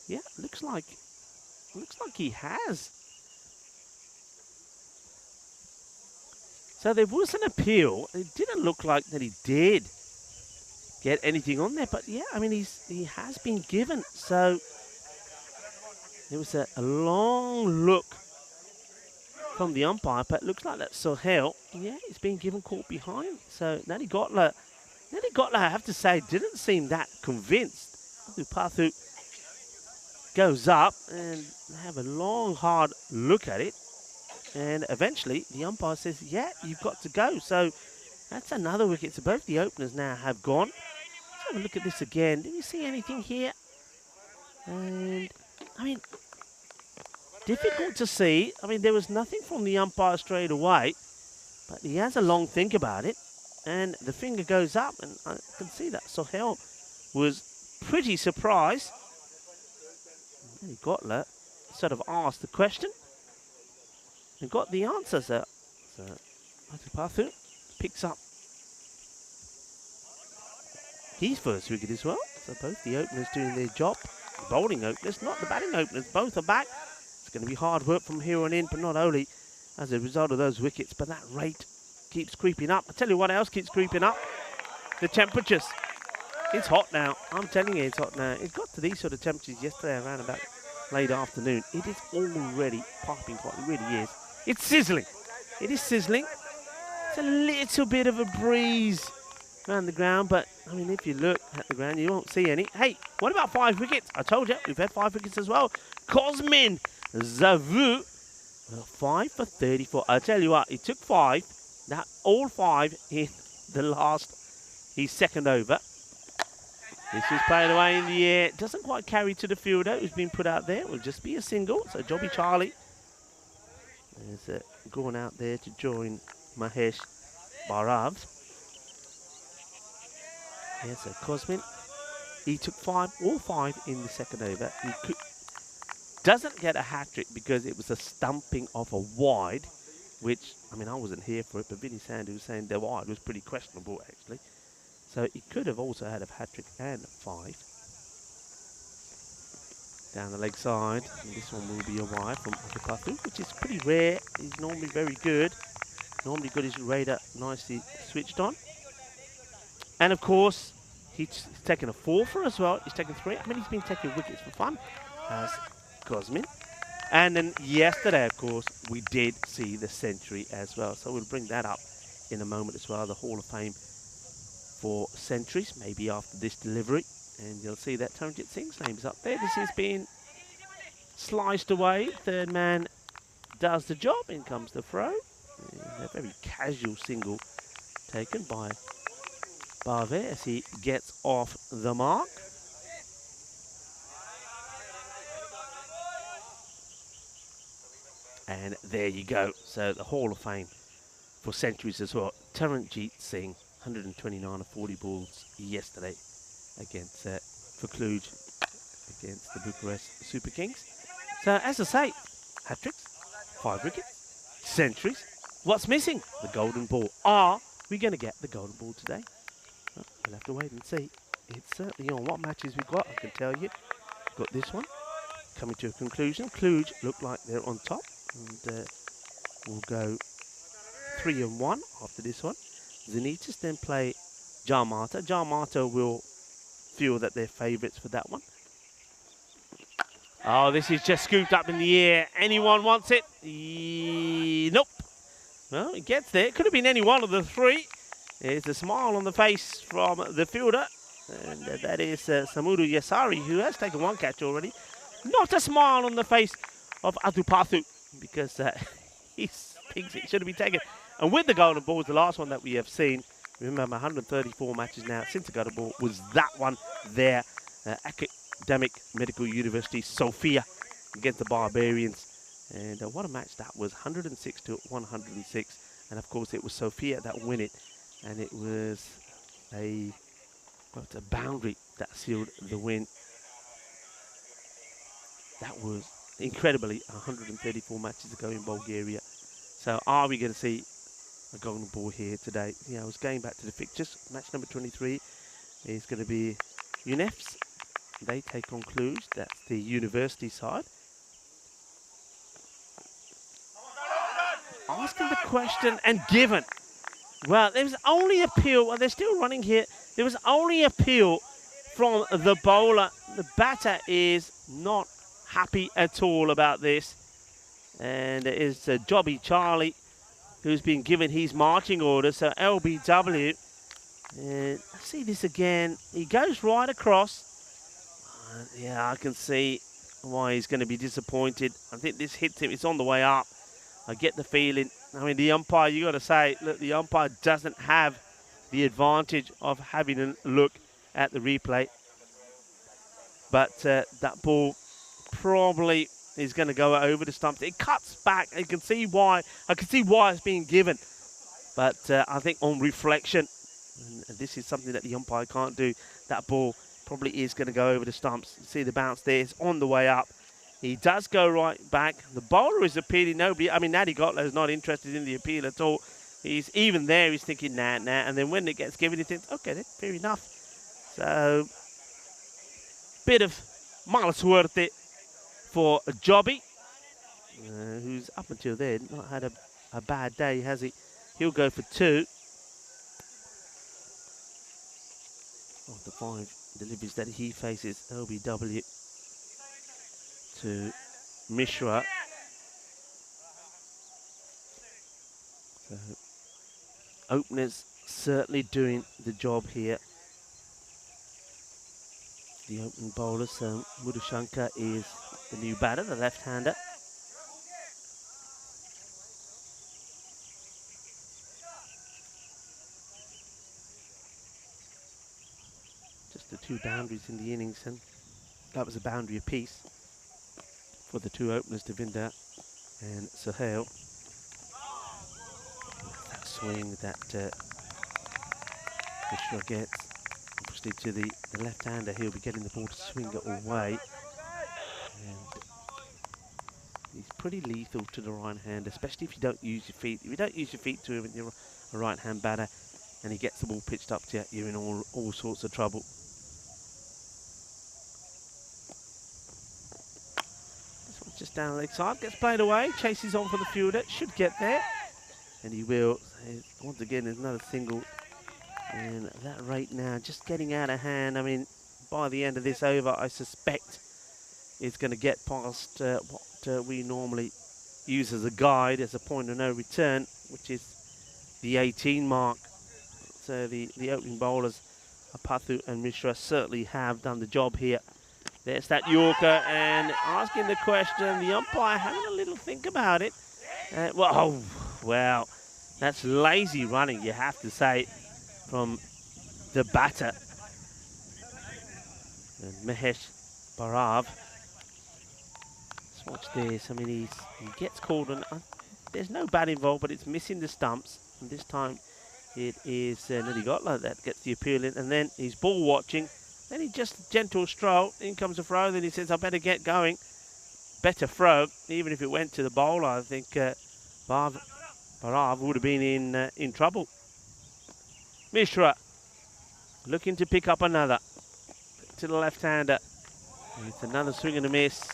Yeah, looks like he has. So there was an appeal. It didn't look like that he did get anything on there, but yeah, I mean, he has been given. So it was a long look from the umpire, but it looks like that Sohail, yeah, he's been given caught behind. So Nani Gotla, I have to say, didn't seem that convinced. Pathu goes up and have a long, hard look at it. And eventually, the umpire says, yeah, you've got to go. So that's another wicket. So both the openers now have gone. Let's have a look at this again. Do we see anything here? And, I mean, difficult to see. I mean, there was nothing from the umpire straight away. But he has a long think about it. And the finger goes up. And I can see that Sohail was pretty surprised. And Gotler sort of asked the question. And got the answer, so Atupathu picks up his first wicket as well. So both the openers doing their job. The bowling openers, not the batting openers. Both are back. It's going to be hard work from here on in, but not only as a result of those wickets, but that rate keeps creeping up. I tell you what else keeps creeping up. The temperatures. It's hot now. I'm telling you, it's hot now. It got to these sort of temperatures yesterday around about late afternoon. It is already piping hot. It really is. It's sizzling. It is sizzling. It's a little bit of a breeze around the ground, but I mean, if you look at the ground, you won't see any. Hey, what about 5 wickets? I told you, we've had 5 wickets as well. Cosmin Zavu, 5 for 34. I tell you what, he took 5. Now, all 5 in the last, his second over. This is played away in the air. Doesn't quite carry to the fielder who's been put out there. It will just be a single. So, Jobby Charlie is going out there to join Mahesh Bhairav. Yes, so Cosmin. He took 5, all 5 in the second over. He doesn't get a hat-trick because it was a stumping of a wide, which, I mean, I wasn't here for it, but Vinny Sandu was saying the wide was pretty questionable, actually. So he could have also had a hat-trick and 5. Down the leg side, and this one will be a wide from Atupathu, which is pretty rare. He's normally very good. Normally got his radar nicely switched on. And of course, he's taken a 4 for as well. He's taken 3. I mean, he's been taking wickets for fun, as Cosmin. And then yesterday, of course, we did see the century as well. So we'll bring that up in a moment as well. The Hall of Fame for centuries, maybe after this delivery. And you'll see that Taranjit Singh's name is up there. This is being sliced away. Third man does the job. In comes the throw. And a very casual single taken by Bave as he gets off the mark. And there you go. So the Hall of Fame for centuries as well. Taranjit Singh, 129 of 40 balls yesterday against for Cluj against the Bucharest Super Kings. So as I say, hat-tricks, 5 wickets, centuries. What's missing? The golden ball. Are we going to get the golden ball today? Well, we'll have to wait and see. It's certainly on. What matches we've got, I can tell you. We've got this one coming to a conclusion. Cluj look like they're on top. And we'll go 3-1 after this one. Zenitas then play Jarmata. Jarmata will feel that they're favourites for that one. Oh, this is just scooped up in the air. Anyone wants it? Nope. Well, it gets there. It could have been any one of the 3. There's a smile on the face from the fielder. And that is Samudu Yasari, who has taken 1 catch already. Not a smile on the face of Atupathu, because he thinks it should have been taken. And with the golden ball, the last one that we have seen, remember 134 matches now since the golden ball, was that one there. Academic Medical University, Sofia, against the Barbarians. And what a match that was, 106 to 106. And of course, it was Sofia that won it. And it was a boundary that sealed the win. That was incredibly 134 matches ago in Bulgaria. So are we going to see a golden ball here today? Yeah, I was going back to the fixtures. Match number 23 is going to be UNEFs. They take on Cluj. That's the university side. Asking the question and given. Well, there was only appeal. Well, they're still running here. There was only appeal from the bowler. The batter is not happy at all about this. And it is Jobby Charlie who's been given his marching orders. So LBW. And I see this again. He goes right across. Yeah, I can see why he's going to be disappointed. I think this hits him. It's on the way up. I get the feeling, I mean, the umpire, you got to say, look, the umpire doesn't have the advantage of having a look at the replay. But that ball probably is going to go over the stumps. It cuts back. You can see why. I can see why it's being given. But I think on reflection, and this is something that the umpire can't do, that ball probably is going to go over the stumps. You see the bounce there. It's on the way up. He does go right back. The bowler is appealing. Nobody, I mean, Natty Gotler is not interested in the appeal at all. He's even there. He's thinking, nah. And then when it gets given, he thinks, okay, then, fair enough. So, bit of mala suerte for Jobby, who's up until then not had a bad day, has he? He'll go for 2. Of the 5 deliveries that he faces, LBW to Mishra. So, openers certainly doing the job here. The opening bowler, so Mudushankar is the new batter, the left-hander. Just the 2 boundaries in the innings, and that was a boundary apiece for the 2 openers, Devinder and Sohail. That swing that Mishra gets, obviously to the left-hander, he'll be getting the ball to swing it away. And he's pretty lethal to the right-hand, especially if you don't use your feet. If you don't use your feet to him and you're a right-hand batter and he gets the ball pitched up to you, you're in all sorts of trouble. This one's just down the leg side, gets played away, chases on for the fielder, should get there. And he will. Once again, there's another single. And that rate now just getting out of hand. I mean, by the end of this over, I suspect it's going to get past what we normally use as a guide, as a point of no return, which is the 18 mark. So the opening bowlers, Apathu and Mishra, certainly have done the job here. There's that Yorker, and asking the question, the umpire having a little think about it. Well, that's lazy running, you have to say, from the batter. And Mahesh Barav. Let's watch this. I mean, he gets called on. There's no bat involved, but it's missing the stumps. And this time it is Nidhi Gotla that gets the appeal in. And then he's ball watching. Then he just gentle stroll. In comes a throw. Then he says, I better get going. Better throw. Even if it went to the bowler, I think Barav would have been in trouble. Mishra looking to pick up another to the left-hander. It's another swing and a miss.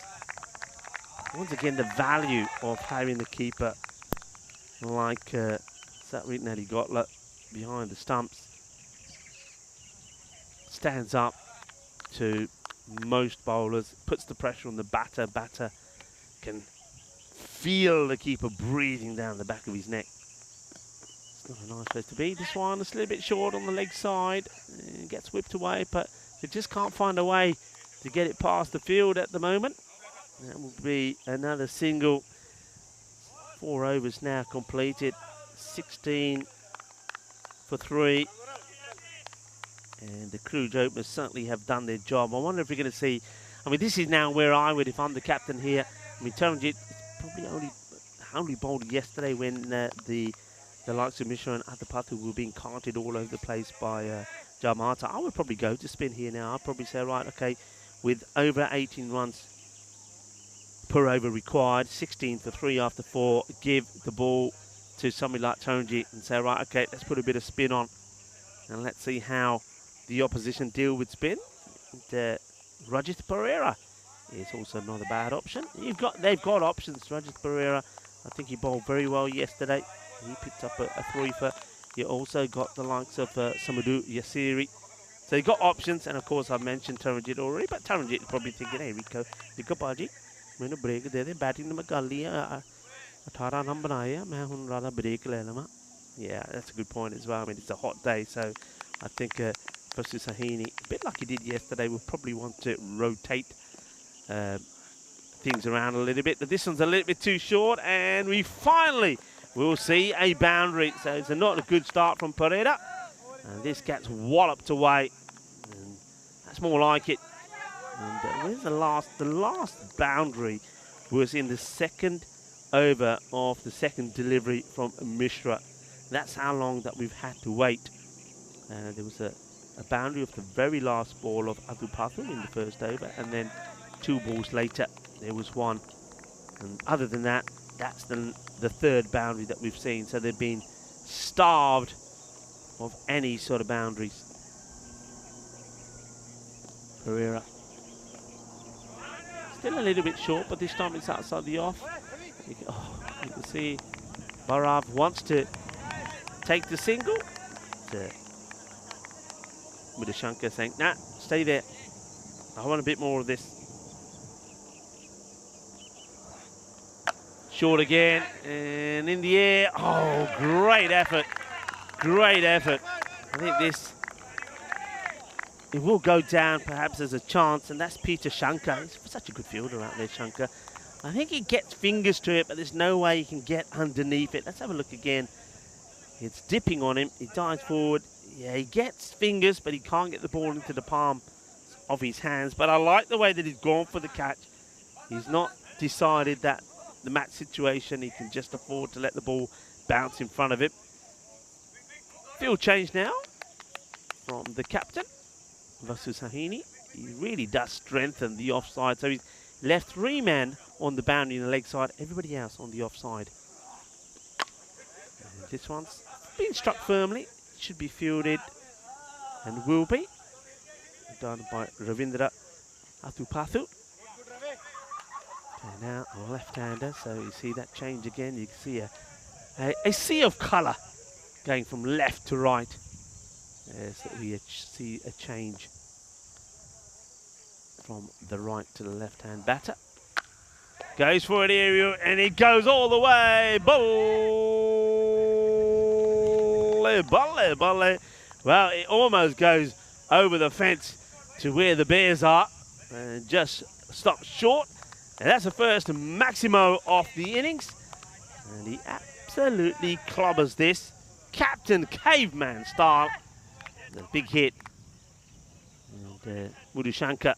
Once again, the value of having the keeper like Satwit Nadi Gotla behind the stumps stands up to most bowlers, puts the pressure on the batter. Batter can feel the keeper breathing down the back of his neck. Not a nice place to be. This one is a little bit short on the leg side. It gets whipped away, but they just can't find a way to get it past the field at the moment. That will be another single. 4 overs now completed. 16 for 3. And the Crude openers certainly have done their job. I wonder if we're going to see... I mean, this is now where I would, if I'm the captain here. I mean, Taranjit probably only bowled yesterday when the likes of Mishra and Adapathu were being carted all over the place by Jamata. I would probably go to spin here now. I'd probably say, right, okay, with over 18 runs per over required, 16 for 3 after 4, give the ball to somebody like Taranjit and say, right, okay, let's put a bit of spin on and let's see how the opposition deal with spin. And, Rajat Pereira is also not a bad option. They've got options. Rajat Pereira, I think he bowled very well yesterday. He picked up a 3 for. You also got the likes of Samadou Yassiri. So you've got options, and of course I've mentioned Taranjit already, but Taranjit is probably thinking, hey Rico Baji, I'm going to break there, batting the Magali, 18 run banaya, main hun rada break le lama. Yeah, that's a good point as well. I mean, it's a hot day, so I think Vasu Sahini, a bit like he did yesterday, will probably want to rotate things around a little bit. The distance a little bit too short, and we finally will see a boundary. So it's not a good start from Pereira, and this gets walloped away, and that's more like it. And where's the last? The last boundary was in the second over of the second delivery from Mishra. That's how long that we've had to wait. There was a boundary of the very last ball of Adupathu in the first over, and then 2 balls later there was one. And other than that, that's the third boundary that we've seen. So they've been starved of any sort of boundaries. Pereira still a little bit short, but this time it's outside the off. You can see Barav wants to take the single. Mudashankar saying, nah, stay there. I want a bit more of this. Short again, and in the air. Oh, great effort. Great effort. I think it will go down perhaps as a chance, and that's Peter Shankar. He's such a good fielder out there, Shankar. I think he gets fingers to it, but there's no way he can get underneath it. Let's have a look again. It's dipping on him. He dives forward. Yeah, he gets fingers, but he can't get the ball into the palm of his hands. But I like the way that he's gone for the catch. He's not decided that the match situation, he can just afford to let the ball bounce in front of him. Field change now from the captain, Vasu Sahini. He really does strengthen the offside. So he's left 3 men on the boundary in the leg side, everybody else on the offside. And this one's been struck firmly. Should be fielded and will be done by Ravindra Athupathu. And now a left-hander, so you see that change again. You can see a sea of colour going from left to right. So we see a change from the right to the left-hand batter. Goes for an aerial, and it goes all the way. Balle, balle. Well, it almost goes over the fence to where the Bears are and just stops short. And that's the first Maximo of the innings. And he absolutely clobbers this. Captain Caveman style. A big hit. And Mudushankar.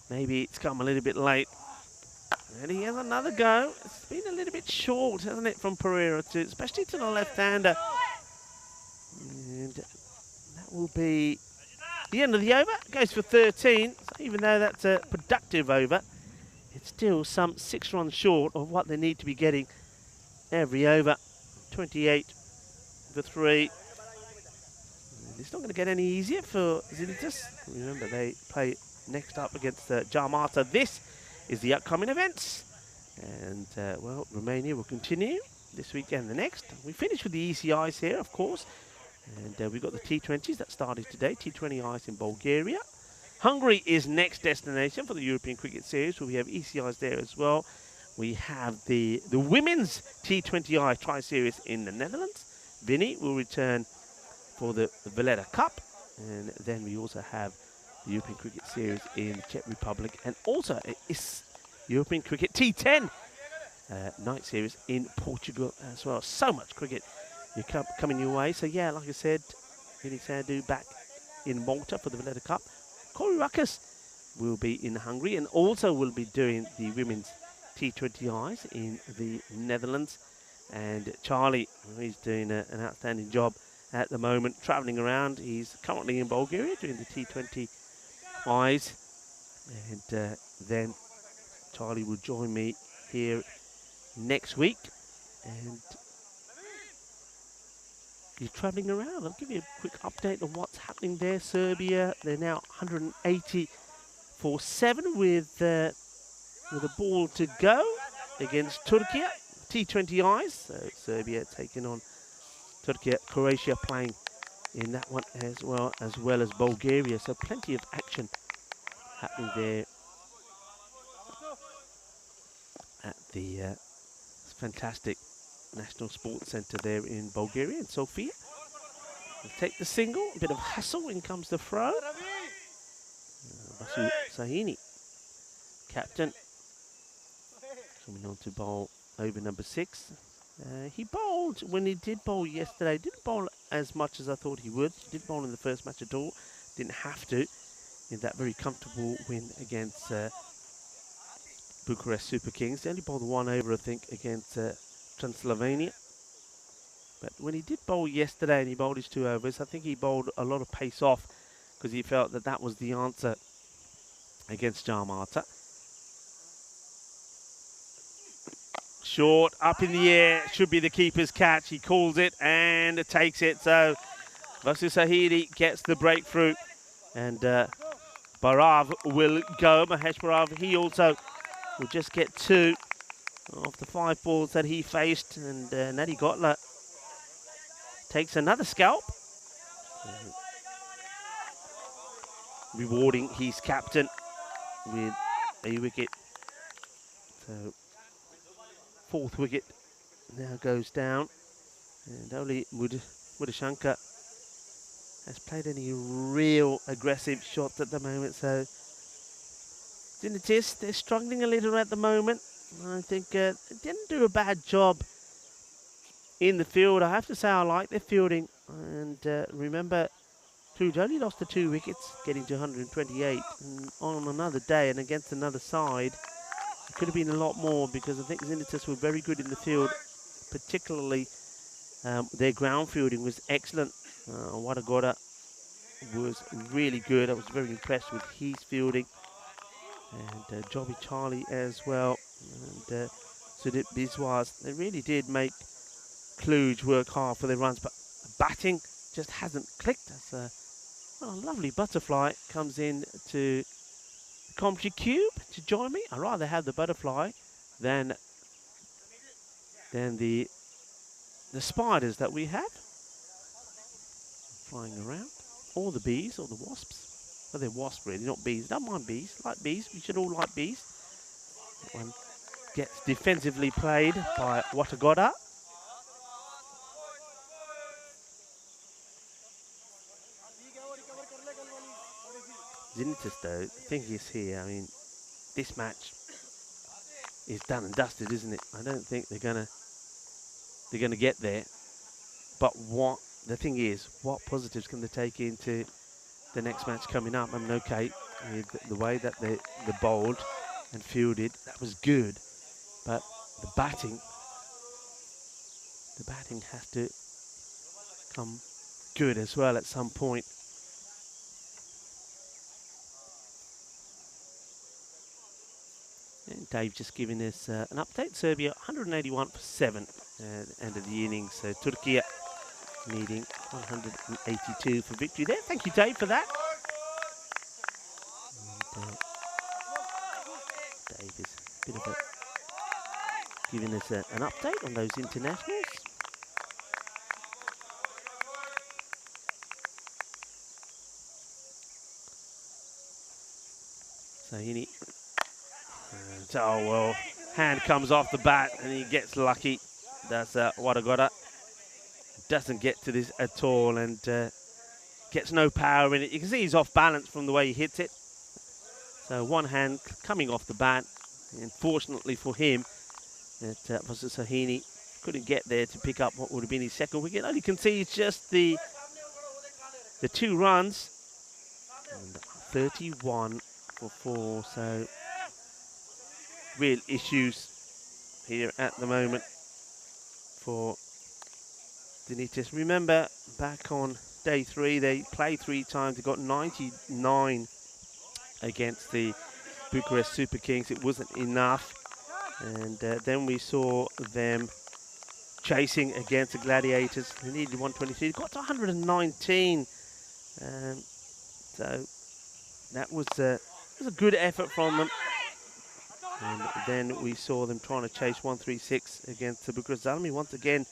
Maybe it's come a little bit late. And he has another go. It's been a little bit short, hasn't it, from Pereira, especially to the left-hander. And that will be the end of the over. Goes for 13. So even though that's a productive over, it's still some 6 runs short of what they need to be getting every over. 28 for 3. And it's not going to get any easier for Zinitas. Remember, they play next up against Jarmata. This is the upcoming events. And, well, Romania will continue this weekend and the next. We finished with the ECIs here, of course. And we've got the T20s that started today. T20 ice in Bulgaria. Hungary is next destination for the European Cricket Series, where we have ECIs there as well. We have the women's T20I Tri-Series in the Netherlands. Vinny will return for the Valletta Cup. And then we also have the European Cricket Series in the Czech Republic. And also it's European Cricket T10 night series in Portugal as well. So much cricket coming your way. So yeah, like I said, Vinny Sandhu back in Malta for the Valletta Cup. Corey Ruckus will be in Hungary and also will be doing the women's T20Is in the Netherlands. And Charlie, he's doing an outstanding job at the moment, travelling around. He's currently in Bulgaria doing the T20Is. And then Charlie will join me here next week. And he's travelling around. I'll give you a quick update on what's happening there. Serbia, they're now 180 for 7 with a ball to go against Turkey. T20Is. So Serbia taking on Turkey. Croatia playing in that one as well as Bulgaria. So plenty of action happening there at the fantastic National Sports Centre there in Bulgaria, in Sofia. We'll take the single, a bit of hustle, in comes the throw. Vasu Sahini captain. Coming on to bowl over number 6. He bowled, when he did bowl yesterday, didn't bowl as much as I thought he would. Didn't bowl in the first match at all. Didn't have to in that very comfortable win against Bucharest Super Kings. They only bowled 1 over, I think, against Transylvania. But when he did bowl yesterday and he bowled his 2 overs, I think he bowled a lot of pace off because he felt that that was the answer against Jarmata. Short, up in the air, should be the keeper's catch. He calls it and takes it. So Vasu Sahidi gets the breakthrough. And Barav will go. Mahesh Barav, he also will just get 2 of the 5 balls that he faced. And Nadi Gotla takes another scalp. Rewarding his captain with a wicket. So 4th wicket now goes down, and only Mudashankar has played any real aggressive shots at the moment. So Zinitis, they're struggling a little at the moment. I think they didn't do a bad job in the field. I have to say I like their fielding, and remember, Kluge only lost the 2 wickets, getting to 128, and on another day and against another side. It could have been a lot more because I think Zinitis were very good in the field, particularly their ground fielding was excellent. Wadagoda was really good. I was very impressed with his fielding. And Jobby Charlie as well. And Sudip Biswas. They really did make Kluge work hard for their runs, but the batting just hasn't clicked. As a lovely butterfly comes in to Commentary Cube to join me. I'd rather have the butterfly than the spiders that we have flying around, or the bees, or the wasps. Well, they're wasps really, not bees. Don't mind bees. Like bees. We should all like bees. That one gets defensively played by Watagoda. Zinitis, though, the thing is here, I mean, this match is done and dusted, isn't it? I don't think they're gonna get there. But what the thing is, what positives can they take into the next match coming up? I mean, okay, with the way that they bowled and fielded, that was good. But the batting has to come good as well at some point. And Dave just giving us an update. Serbia 181 for 7 at the end of the innings. So Turkey needing 182 for victory there. Thank you, Dave, for that. And, Dave is a bit of giving us an update on those internationals. So Hini. Oh, well, hand comes off the bat and he gets lucky. That's Wadagoda. Doesn't get to this at all and gets no power in it. You can see he's off balance from the way he hits it. So one hand coming off the bat. And fortunately for him, that Sahini couldn't get there to pick up what would have been his 2nd wicket. All you can see is just the 2 runs. And 31 for 4. So real issues here at the moment for Zinitis. Remember, back on day 3, they played 3 times. They got 99 against the Bucharest Super Kings. It wasn't enough. And then we saw them chasing against the Gladiators. They needed 123. They got to 119. So that was a good effort from them. And then we saw them trying to chase 136 against the Bucharest Zalmi. Once again,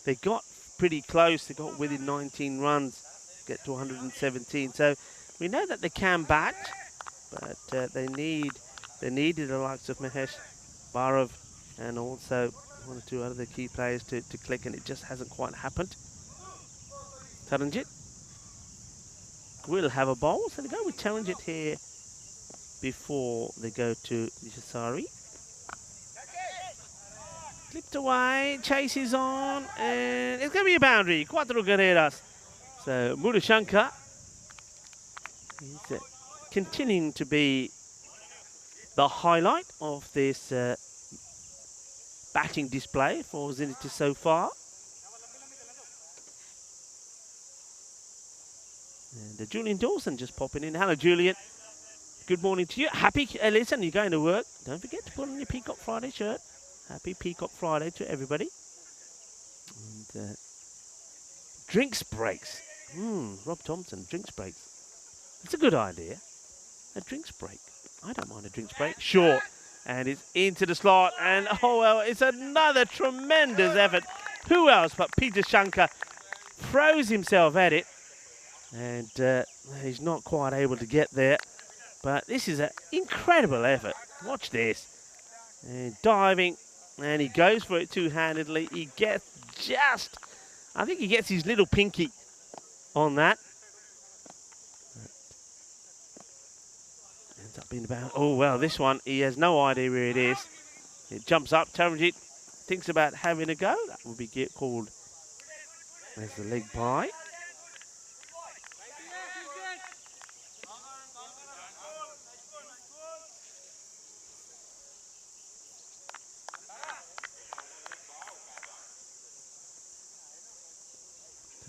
they got pretty close. They got within 19 runs, get to 117. So we know that they can bat, but they needed the likes of Mahesh Bhairav and also 1 or 2 other key players to click, and it just hasn't quite happened. Taranjit will have a bowl, so they go with Taranjit here before they go to Yasari. Flipped away, chase is on, and it's going to be a boundary. Cuatro carreras. So Murashankar is continuing to be the highlight of this batting display for Zenit so far. And Julian Dawson just popping in. Hello, Julian. Good morning to you. Happy, listen, you're going to work. Don't forget to put on your Peacock Friday shirt. Happy Peacock Friday to everybody. And drinks breaks. Rob Thompson, drinks breaks. That's a good idea. A drinks break. I don't mind a drinks break. Short. And it's into the slot. And, oh, well, it's another tremendous effort. Who else but Peter Shankar throws himself at it. And he's not quite able to get there. But this is an incredible effort. Watch this. And diving. And he goes for it two-handedly. He gets just... I think he gets his little pinky on that. Ends up being about... Oh, well, this one, he has no idea where it is. It jumps up. Taranjit thinks about having a go. That would be called as the leg bye.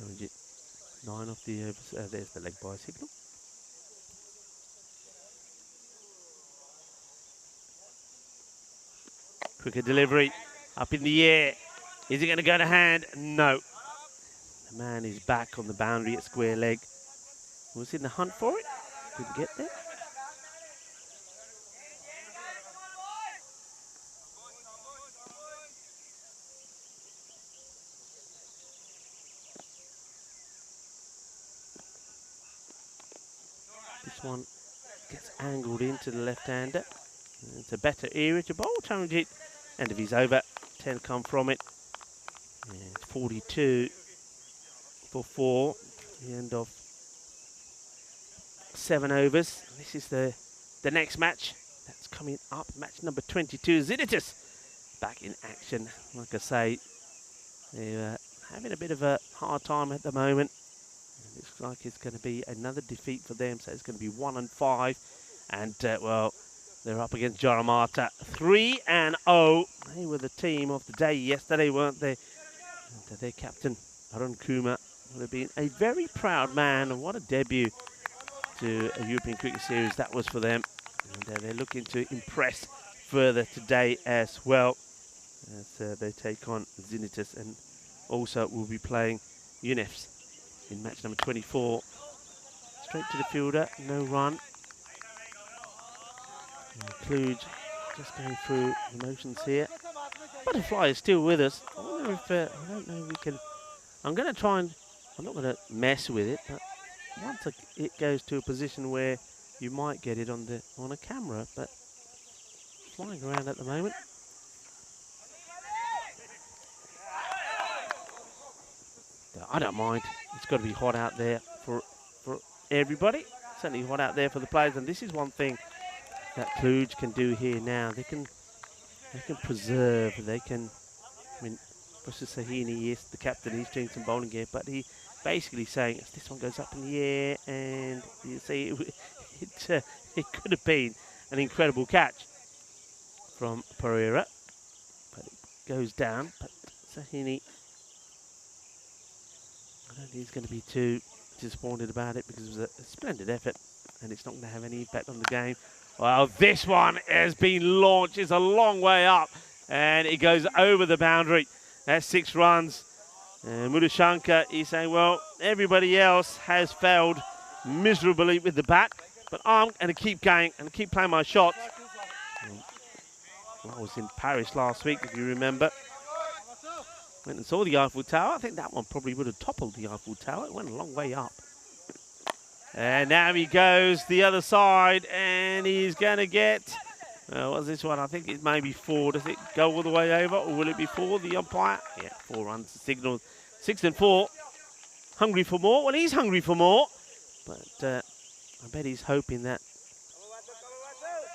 Taranjit, 9 off the overs. There's the leg bye signal. Quicker delivery, up in the air. Is it going to go to hand? No. The man is back on the boundary at square leg. Was in the hunt for it. Couldn't get there. This one gets angled into the left-hander. It's a better area to bowl. Taranjit, end of his over. 10 come from it. And 42 for 4. The end of 7 overs. This is the next match that's coming up. Match number 22. Zinitis back in action. Like I say, they're having a bit of a hard time at the moment. It looks like it's going to be another defeat for them. So it's going to be 1-5. And, well, they're up against Jaramata, 3-0. They were the team of the day yesterday, weren't they? And their captain, Arun Kumar, would have been a very proud man. And what a debut to a European Cricket Series that was for them. And they're looking to impress further today as well, as they take on Zinitis. And also will be playing UNEFs in match number 24. Straight to the fielder, no run. Kluge just going through the motions here. Butterfly is still with us. I wonder if, I don't know if we can... I'm going to try and... I'm not going to mess with it, but once it goes to a position where you might get it on a camera, but flying around at the moment. I don't mind. It's got to be hot out there for everybody. Certainly hot out there for the players, and this is one thing that Kluge can do here now. They can preserve, they can, I mean, Professor Sahini, yes, the captain, he's doing some bowling here, but he basically saying, if this one goes up in the air, and you see, it could have been an incredible catch from Pereira, but it goes down. But Sahini, I don't think he's going to be too disappointed about it, because it was a splendid effort, and it's not going to have any impact on the game. Well, this one has been launched. It's a long way up, and it goes over the boundary. That's 6 runs. And Murashankar is saying, well, everybody else has failed miserably with the bat, but I'm going to keep going and keep playing my shots. I was in Paris last week, if you remember. Went and saw the Eiffel Tower. I think that one probably would have toppled the Eiffel Tower. It went a long way up. And now he goes the other side, and he's going to get, what's this one? I think it may be 4. Does it go all the way over, or will it be 4, the umpire? Yeah, 4 runs, the signal. 6 and 4. Hungry for more? Well, he's hungry for more. But I bet he's hoping that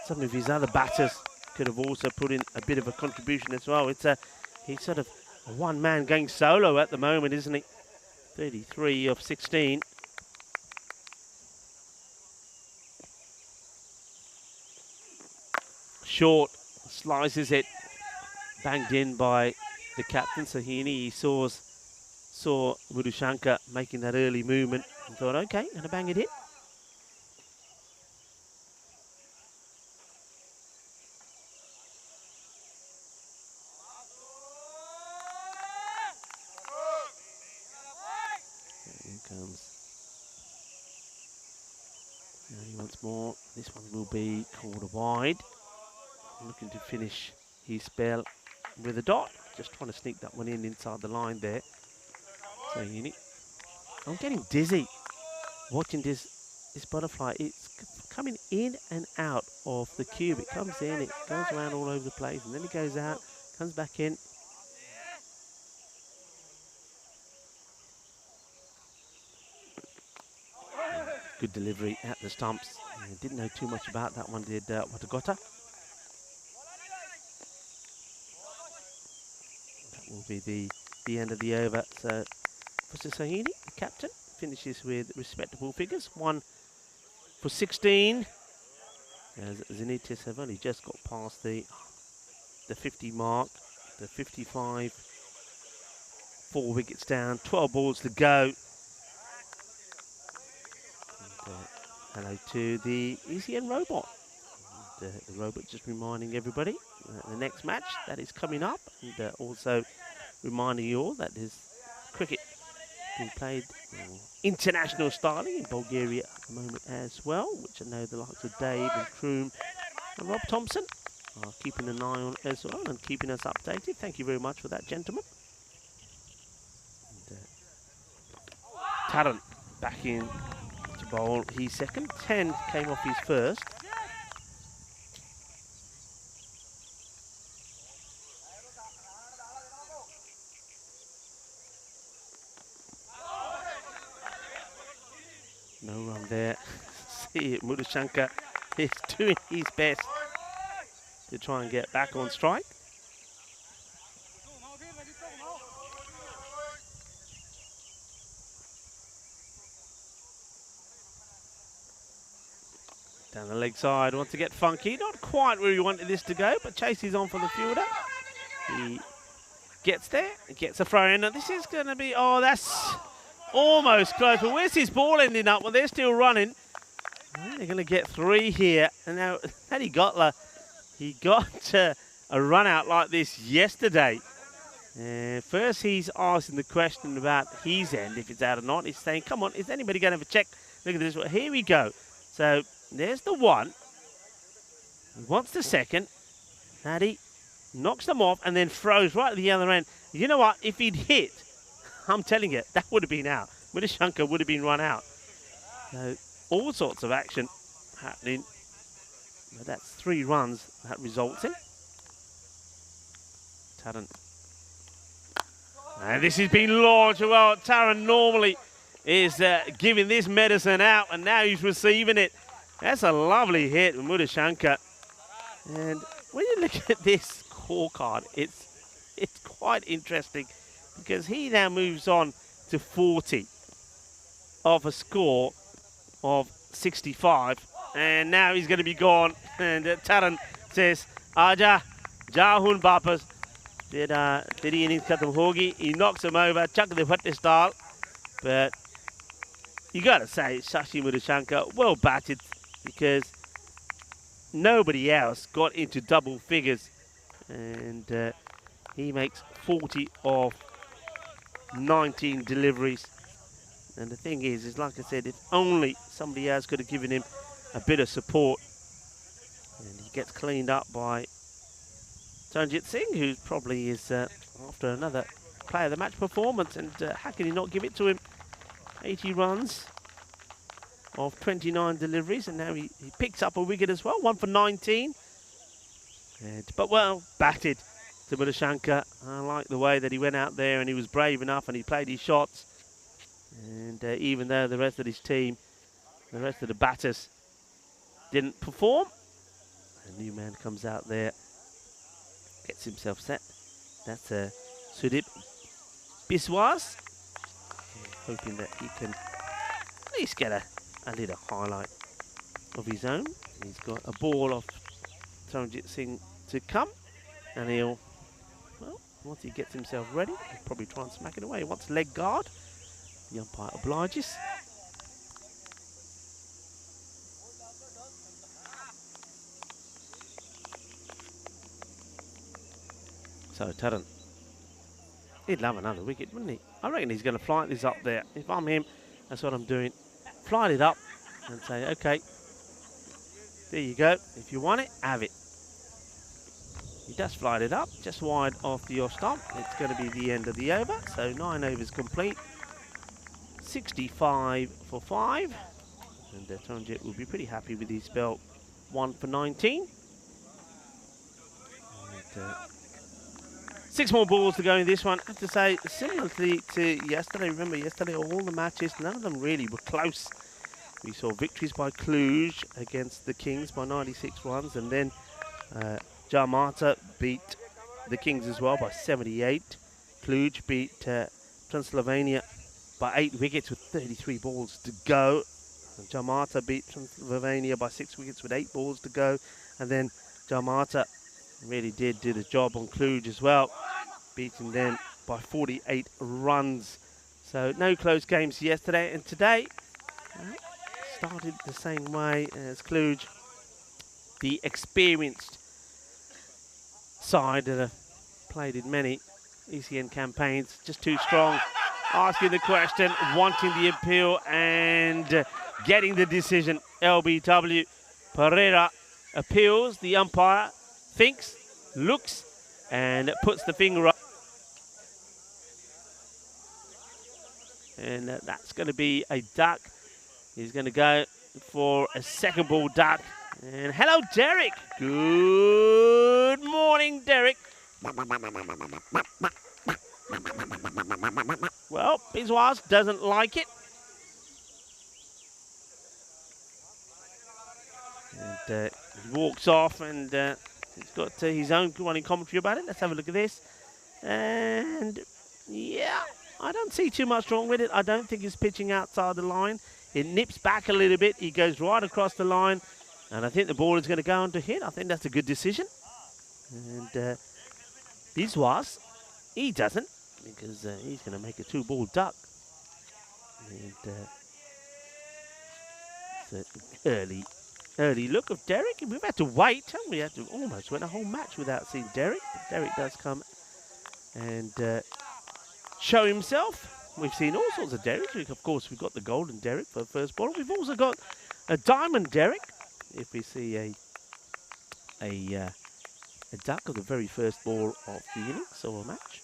some of his other batters could have also put in a bit of a contribution as well. He's sort of a one-man going solo at the moment, isn't he? 33 of 16. Short, slices it, banged in by the captain, Sahini. He saw Mudushanka making that early movement and thought, okay, gonna bang it in. Here comes Nani once more. This one will be called wide. Looking to finish his spell with a dot. Just trying to sneak that one in inside the line there. So I'm getting dizzy watching this butterfly. It's coming in and out of the cube. It comes in, it goes around all over the place, and then it goes out, comes back in. Good delivery at the stumps. Didn't know too much about that one, did Watagota. That will be the end of the over. So for Sahini, the captain, finishes with respectable figures. 1 for 16. As Zenitis have only just got past the 50 mark, the 55. 4 wickets down, 12 balls to go. Hello to the ECN robot. The robot just reminding everybody the next match that is coming up, and also reminding you all that there's cricket being played international styling in Bulgaria at the moment as well, which I know the likes of Dave and Kroom and Rob Thompson are keeping an eye on as well and keeping us updated. Thank you very much for that, gentlemen. And, Taran back in to bowl. He's second. 10 came off his first. No run there. See it, Mudushanka is doing his best to try and get back on strike. Down the leg side, wants to get funky. Not quite where he wanted this to go, but chases on for the fielder. He gets there, gets a throw in. Now this is going to be, oh, that's almost close. But where's his ball ending up? Well, they're still running. Well, they're going to get 3 here. And now, Paddy Gotler, he got a run out like this yesterday. First, he's asking the question about his end, if it's out or not. He's saying, come on, is anybody going to have a check? Look at this. Well, here we go. So there's the 1. He wants the 2nd. Paddy knocks them off and then throws right at the other end. You know what? If he'd hit, I'm telling you, that would have been out. Mudushanka would have been run out. So all sorts of action happening. But that's 3 runs that results in. Taran. And this has been launched. Well, Taran normally is giving this medicine out, and now he's receiving it. That's a lovely hit with Mudushanka. And when you look at this scorecard, it's quite interesting, because he now moves on to 40 off a score of 65, and now he's going to be gone. And Taran says, "Aja, jahun bapas." Teri innings khatam hogi. He knocks him over, chuck the fatte style. But you got to say, Shashi Mudushanka, well batted, because nobody else got into double figures, and he makes 40 of 19 deliveries. And the thing is like I said, if only somebody else could have given him a bit of support. And he gets cleaned up by Tanjit Singh, who probably is after another player of the match performance. And how can he not give it to him? 80 runs of 29 deliveries, and now he picks up a wicket as well, 1 for 19. But well batted to Mudushanka. I like the way that he went out there and he was brave enough and he played his shots. And even though the rest of his team, the rest of the batters didn't perform, A new man comes out there, gets himself set. That's Sudip Biswas. Hoping that he can at least get a little highlight of his own. He's got a ball of Taranjit Singh to come, and he'll, well, once he gets himself ready, he'll probably try and smack it away. He wants leg guard. The umpire obliges. So Taran, he'd love another wicket, wouldn't he? I reckon he's going to flight this up there. If I'm him, that's what I'm doing. Flight it up and say, okay, there you go. If you want it, have it. He does flight it up, just wide off the off stump. It's going to be the end of the over. So 9 overs complete. 65 for 5. And Taranjit will be pretty happy with his spell. 1 for 19. And, 6 more balls to go in this one. I have to say, similarly to yesterday, remember yesterday, all the matches, none of them really were close. We saw victories by Cluj against the Kings by 96 runs, and then Jarmata beat the Kings as well by 78. Cluj beat Transylvania by 8 wickets with 33 balls to go. And Jarmata beat Transylvania by 6 wickets with 8 balls to go. And then Jarmata really did do the job on Cluj as well, beating them by 48 runs. So no close games yesterday, and today started the same way as Cluj. The experienced side that have played in many ECN campaigns, just too strong. Asking the question, wanting the appeal, and getting the decision. LBW Pereira appeals. The umpire thinks, looks, and puts the finger up. And that's going to be a duck. He's going to go for a second ball duck. And hello, Derek. Good morning, Derek. Well, Biswas doesn't like it. And he walks off, and he's got his own running commentary about it. Let's have a look at this. And yeah, I don't see too much wrong with it. I don't think he's pitching outside the line. It nips back a little bit. He goes right across the line. And I think the ball is going to go on to hit. I think that's a good decision. And Biswas, he doesn't, because he's going to make a 2-ball duck. And it's an early look of Derek. We've had to wait, haven't we? Had to almost win a whole match without seeing Derek. But Derek does come and show himself. We've seen all sorts of Derek. Of course, we've got the golden Derek for the first ball. We've also got a diamond Derek. If we see a duck of the very first ball of the innings or a match.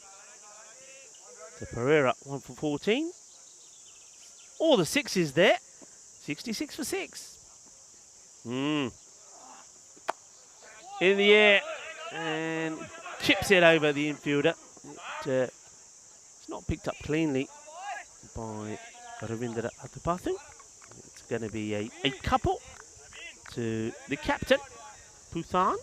So Pereira 1 for 14. All the 6s there. 66 for 6. In the air, and chips it over the infielder. It's not picked up cleanly by Ravindra Atupathu. It's going to be a couple to the captain, Puthan.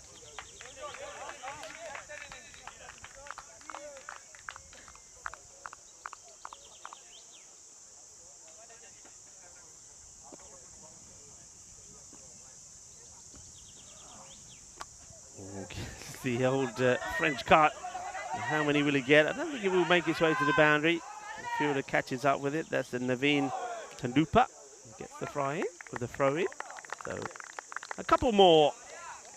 The old French cut. How many will he get? I don't think it will make its way to the boundary. The fielder catches up with it. That's the Naveen Tandupa. Gets the fry in with the throw in. So a couple more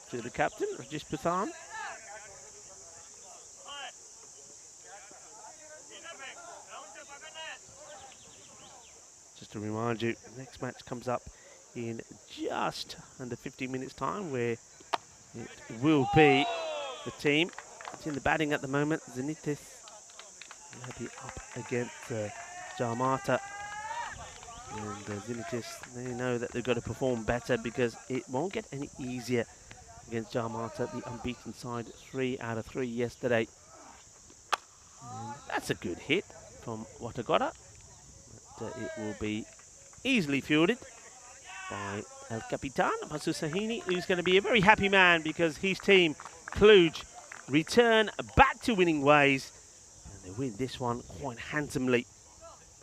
to the captain, Rajesh Puthan. Just to remind you, the next match comes up in just under 15 minutes time, where it will be the team. It's in the batting at the moment. Zenitis will be up against Jarmata. And Zenitis, they know that they've got to perform better, because it won't get any easier against Jarmata, the unbeaten side, 3 out of 3 yesterday. And that's a good hit from Watagora. But it will be easily fielded. by El Capitan, Masu Sahini, who's going to be a very happy man because his team, Cluj, return back to winning ways. And they win this one quite handsomely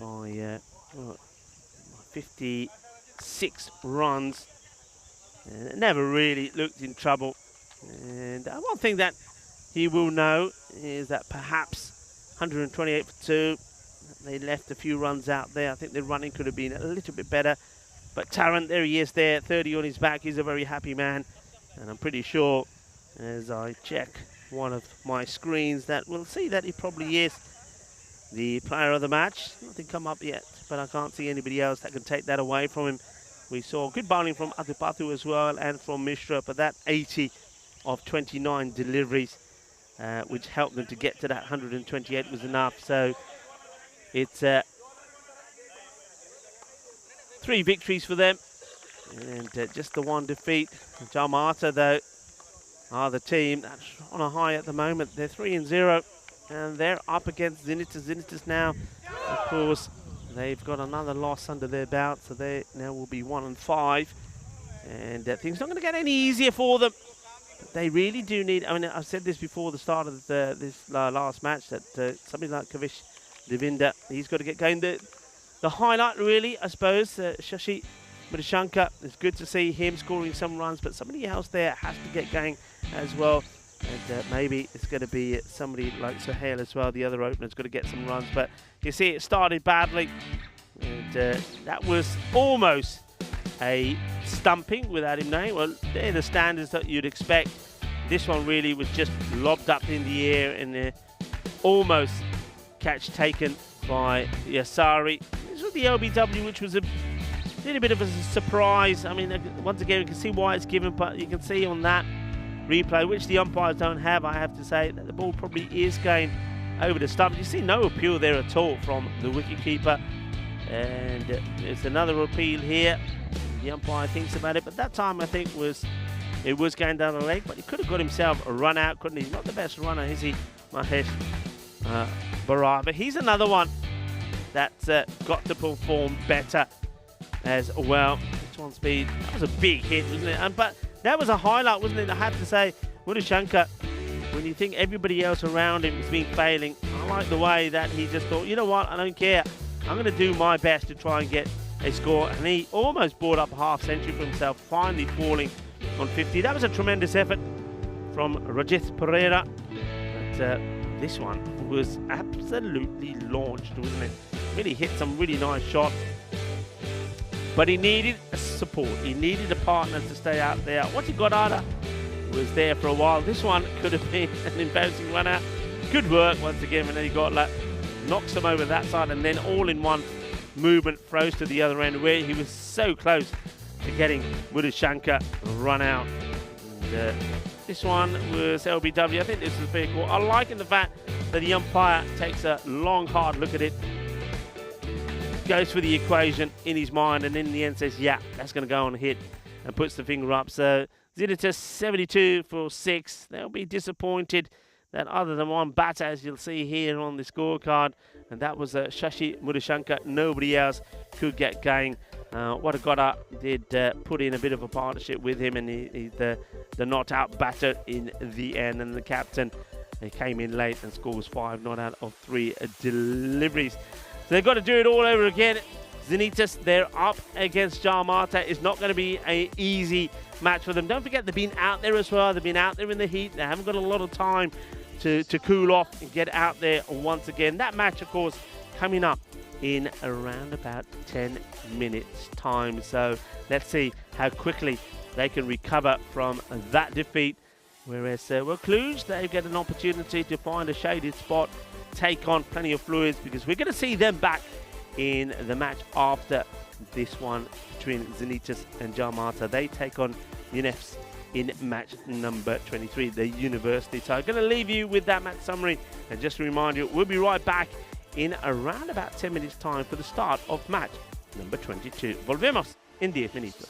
by 56 runs. Never really looked in trouble. And one thing that he will know is that perhaps 128 for 2, they left a few runs out there. I think the running could have been a little bit better. But Tarrant, there he is there, 30 on his back. He's a very happy man. And I'm pretty sure, as I check one of my screens, that we'll see that he probably is the player of the match. Nothing come up yet, but I can't see anybody else that can take that away from him. We saw good bowling from Atupathu as well and from Mishra, but that 80 of 29 deliveries, which helped them to get to that 128 was enough. So it's 3 victories for them and just the 1 defeat. Jalmata, though, are the team that's on a high at the moment. They're 3-0 and they're up against Zenitas. Zenitas now, of course, they've got another loss under their belt, so they now will be 1-5. And things not going to get any easier for them. But they really do need, I mean, I've said this before the start of this last match, that somebody like Kavish Devinda, he's got to get going. The highlight, really, I suppose, Shashi Mudashankar, it's good to see him scoring some runs, but somebody else there has to get going as well. And maybe it's going to be somebody like Sohail as well, the other opener's got to get some runs. But you see, it started badly. And that was almost a stumping without him knowing. Well, they're the standards that you'd expect. This one really was just lobbed up in the air and almost catch taken by Yasari. This was the LBW, which was a little bit of a surprise. I mean, once again, you can see why it's given, but you can see on that replay, which the umpires don't have, I have to say, that the ball probably is going over the stump. You see no appeal there at all from the wicketkeeper. And it's another appeal here. The umpire thinks about it, but that time I think it was going down the leg, but he could have got himself a run out, couldn't he? He's not the best runner, is he, Mahesh Barar? But he's another one that's got to perform better as well. This one speed, that was a big hit, wasn't it? But that was a highlight, wasn't it? I have to say, Mudashankar, when you think everybody else around him has been failing, I like the way that he just thought, you know what, I don't care. I'm going to do my best to try and get a score. And he almost brought up a half century for himself, finally falling on 50. That was a tremendous effort from Rajith Pereira. But this one was absolutely launched, wasn't it? Really hit some really nice shots. But he needed support. He needed a partner to stay out there. What got Ada was there for a while. This one could have been an embarrassing run out. Good work once again, and then he got like knocks him over that side, and then all in one movement throws to the other end, where he was so close to getting Mudashankar run out. And, this one was LBW. I think this was very cool. I like the fact that the umpire takes a long, hard look at it, goes for the equation in his mind, and in the end says, yeah, that's going to go on a hit, and puts the finger up. So Zenitas 72 for 6. They'll be disappointed that other than one batter, as you'll see here on the scorecard, and that was Shashi Mudashankar, nobody else could get going. Wadagota did put in a bit of a partnership with him, and he's the not out batter in the end, and the captain, he came in late and scores 5 not out of 3 deliveries. So they've got to do it all over again. Zenitas, they're up against Jalmata. It's not going to be an easy match for them. Don't forget, they've been out there as well. They've been out there in the heat. They haven't got a lot of time to cool off and get out there once again. That match, of course, coming up in around about 10 minutes time. So let's see how quickly they can recover from that defeat. Whereas Cluj, they get an opportunity to find a shaded spot, take on plenty of fluids, because we're going to see them back in the match after this one between Zenitas and Jalmata. They take on UNEFs in match number 23, the University. So I'm going to leave you with that match summary, and just to remind you, we'll be right back in around about 10 minutes time for the start of match number 22. Volvemos en 10 minutos.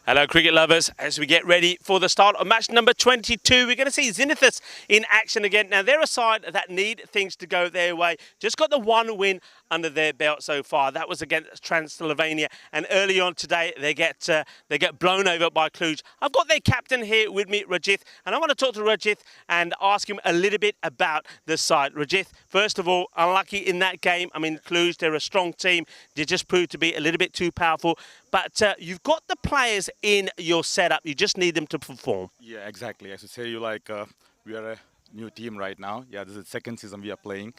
Hello, cricket lovers. As we get ready for the start of match number 22, we're going to see Zenithus in action again. Now, they're a side that need things to go their way. Just got the one win under their belt so far. That was against Transylvania. And early on today, they get blown over by Cluj. I've got their captain here with me, Rajith, and I want to talk to Rajith and ask him a little bit about the side. Rajith, first of all, unlucky in that game. I mean, Cluj, they're a strong team. They just proved to be a little bit too powerful. But you've got the players in your setup. You just need them to perform. Yeah, exactly. As you say, we are a new team right now. Yeah, this is the second season we are playing.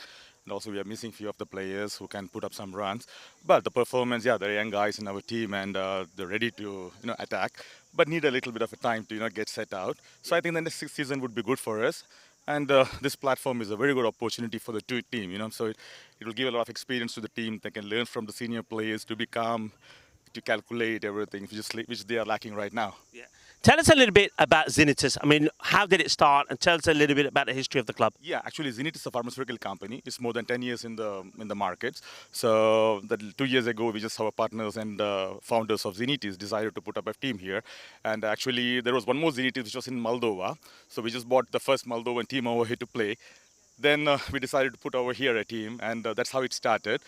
And also we are missing few of the players who can put up some runs. But the performance, yeah, they're young guys in our team and they're ready to attack. But need a little bit of a time to get set out. So I think the next season would be good for us. And this platform is a very good opportunity for the two team. So it will give a lot of experience to the team. They can learn from the senior players to become, to calculate everything, which they are lacking right now. Yeah. Tell us a little bit about Zenithus. I mean, how did it start? And tell us a little bit about the history of the club. Yeah, actually, Zenith is a pharmaceutical company. It's more than 10 years in the markets. So 2 years ago, we just our partners and founders of Zenithis decided to put up a team here. And actually, there was one more Zenithis which was in Moldova. So we just bought the first Moldovan team over here to play. Then we decided to put over here a team, and that's how it started.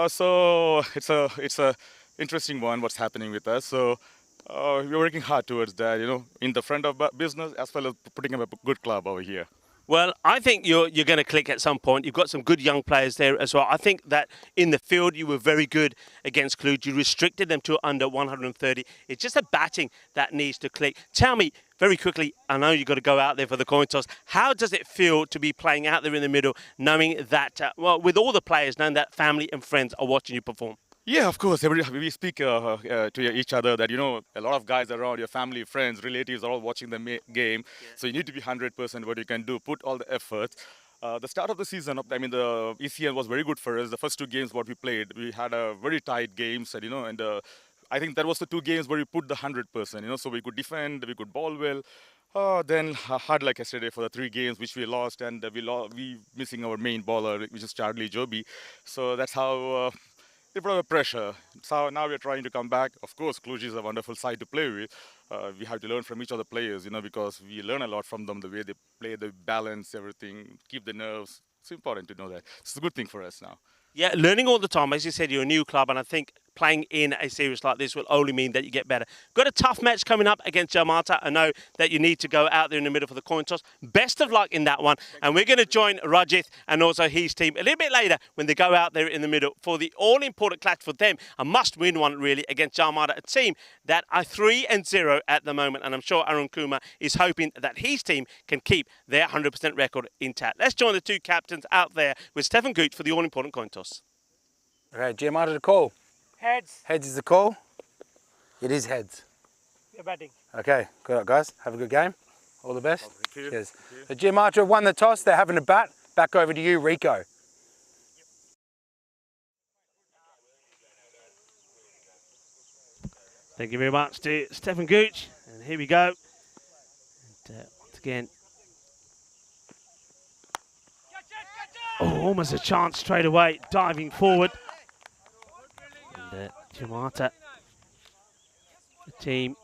So it's a interesting one, what's happening with us. So we're working hard towards that, in the front of business as well as putting up a good club over here. Well, I think you're going to click at some point. You've got some good young players there as well. I think that in the field you were very good against Cluj. You restricted them to under 130. It's just a batting that needs to click. Tell me very quickly, I know you've got to go out there for the coin toss. How does it feel to be playing out there in the middle, knowing that, with all the players, knowing that family and friends are watching you perform? Yeah, of course. We speak to each other that, a lot of guys around, your family, friends, relatives are all watching the game. Yeah. So you need to be 100% what you can do, put all the efforts. The start of the season, the ECS was very good for us. The first two games what we played, we had a very tight games, and I think that was the two games where we put the 100%, so we could defend, we could bowl well. Then hard like yesterday for the 3 games which we lost, and we missing our main bowler, which is Charlie Joby. So that's how they put up pressure. So now we're trying to come back. Of course, Cluj is a wonderful side to play with. We have to learn from each of the players, because we learn a lot from them, the way they play, the balance, everything, keep the nerves. It's important to know that. It's a good thing for us now. Yeah, learning all the time. As you said, you're a new club, and I think playing in a series like this will only mean that you get better. Got a tough match coming up against Jamata. I know that you need to go out there in the middle for the coin toss. Best of luck in that one. And we're going to join Rajith and also his team a little bit later when they go out there in the middle for the all-important clash for them. A must-win one, really, against Jamata, a team that are 3-0 at the moment. And I'm sure Arun Kumar is hoping that his team can keep their 100% record intact. Let's join the two captains out there with Stefan Gooch for the all-important coin toss. Okay, Jamata to call. Heads. Heads is the call. It is heads. You're batting. Okay, good luck, guys. Have a good game. All the best. Thank you. Cheers. The Jamata won the toss. They're having a bat. Back over to you, Rico. Thank you very much to Stefan Gooch. And here we go. And once again. Oh, almost a chance straight away, diving forward. And Jamata, the team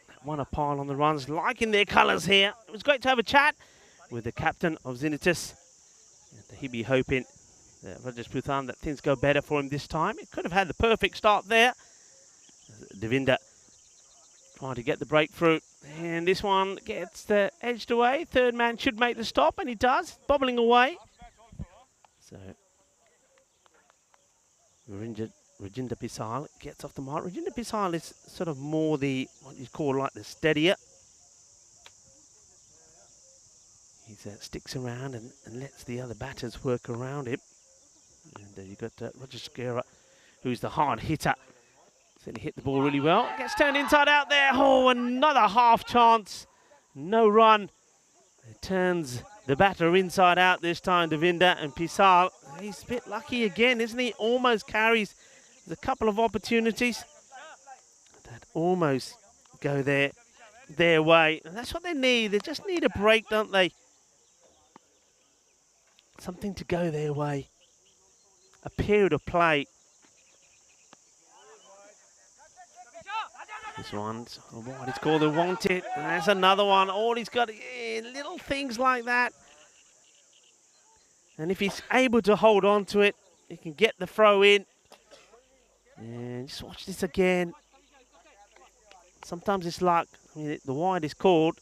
that won a pile on the runs, liking their colours here. It was great to have a chat with the captain of Zenithus. And he'd be hoping that Rajesh Puthan that things go better for him this time. It could have had the perfect start there. Devinder trying to get the breakthrough. And this one gets edged away. Third man should make the stop, and he does, bobbling away. So, Rajinder Pisal gets off the mark. Rajinder Pisal is sort of more the, what you call like the steadier. He sticks around and lets the other batters work around him. And you've got Roger Skera, who's the hard hitter. So he hit the ball really well. Gets turned inside out there. Oh, another half chance. No run. It turns the batter inside out this time, Devinder, and Pisal. He's a bit lucky again, isn't he? Almost carries. There's a couple of opportunities that almost go their way. And that's what they need. They just need a break, don't they? Something to go their way. A period of play. This one's what it's called, the want it. And that's another one. All he's got, little things like that. And if he's able to hold on to it, he can get the throw in. And just watch this again. Sometimes it's like, I mean, the wide is called.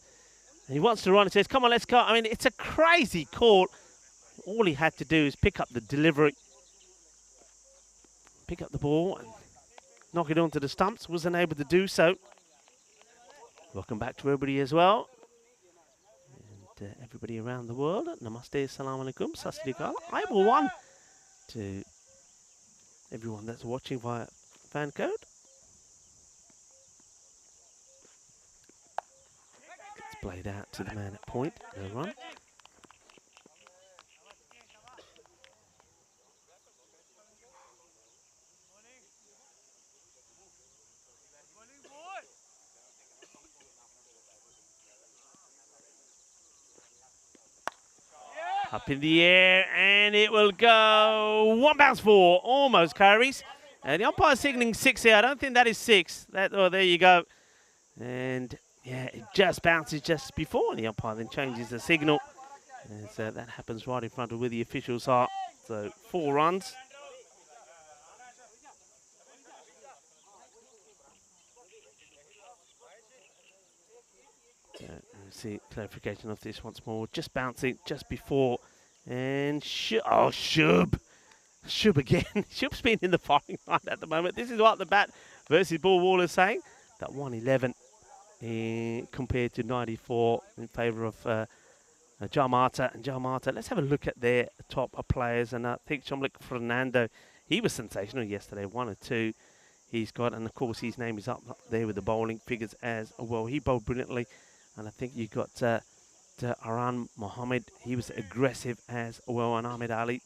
And he wants to run and says, come on, let's go. I mean, it's a crazy call. All he had to do is pick up the delivery. Pick up the ball and knock it onto the stumps. Wasn't able to do so. Welcome back to everybody as well. And everybody around the world. Namaste, assalamu alaikum, sasrikal. I will one to everyone that's watching via FanCode. It's played out to the man at point. No run. Up in the air, and it will go. One bounce for, almost carries. And the umpire signaling 6 here. I don't think that is 6. Oh, there you go. And yeah, it just bounces just before. The umpire then changes the signal. And so that happens right in front of where the officials are. So 4 runs. See clarification of this once more. Just bouncing just before. And Shub again. Shub's been in the firing line at the moment. This is what the bat versus ball wall is saying. That 111 compared to 94 in favour of Jamata. And Jamata, let's have a look at their top players. And I think Chomlik Fernando, he was sensational yesterday. 1 or 2 he's got. And of course his name is up there with the bowling figures as well. He bowled brilliantly. And I think you got Aran Mohammed. He was aggressive as well. And Ahmed Ali,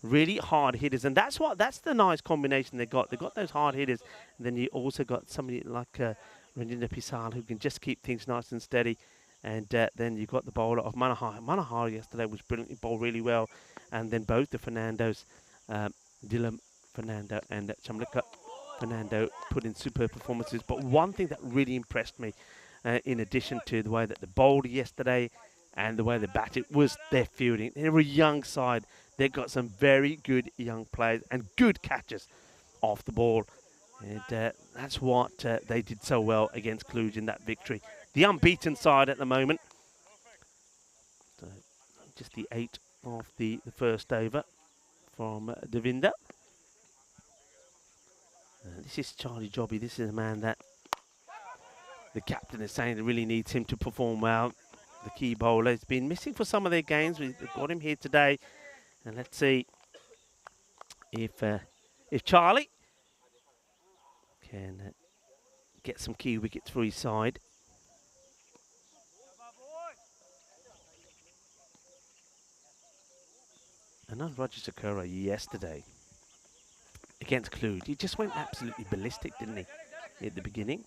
really hard hitters. And that's the nice combination they got. They got those hard hitters. And then you also got somebody like Ranjinder Pisal who can just keep things nice and steady. And then you got the bowler of Manahar. Manahar yesterday was brilliant. He bowled really well. And then both the Fernandos, Dylan Fernando and Chamlika Fernando put in superb performances. But one thing that really impressed me, in addition to the way that they bowled yesterday and the way they batted, was their fielding. They're a young side. They've got some very good young players and good catches off the ball. And that's what they did so well against Cluj in that victory. The unbeaten side at the moment. So just the 8 of the first over from Devinder. This is Charlie Jobby. This is a man that the captain is saying that really needs him to perform well. The key bowler has been missing for some of their games. We've got him here today. And let's see if Charlie can get some key wickets for his side. And on Roger Sakura yesterday against Cluj, he just went absolutely ballistic, didn't he, at the beginning?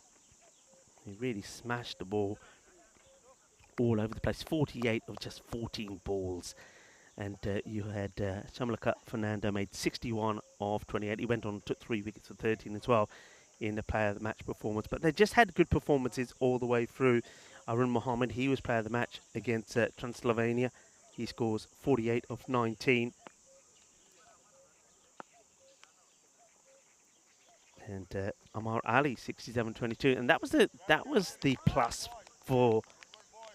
He really smashed the ball all over the place. 48 of just 14 balls. And you had Chamlaka Fernando made 61 of 28. He went on and took 3 wickets for 13 as well in the player of the match performance. But they just had good performances all the way through. Arun Mohammed, he was player of the match against Transylvania. He scores 48 of 19. And Amar Ali, 67-22, and that was the plus for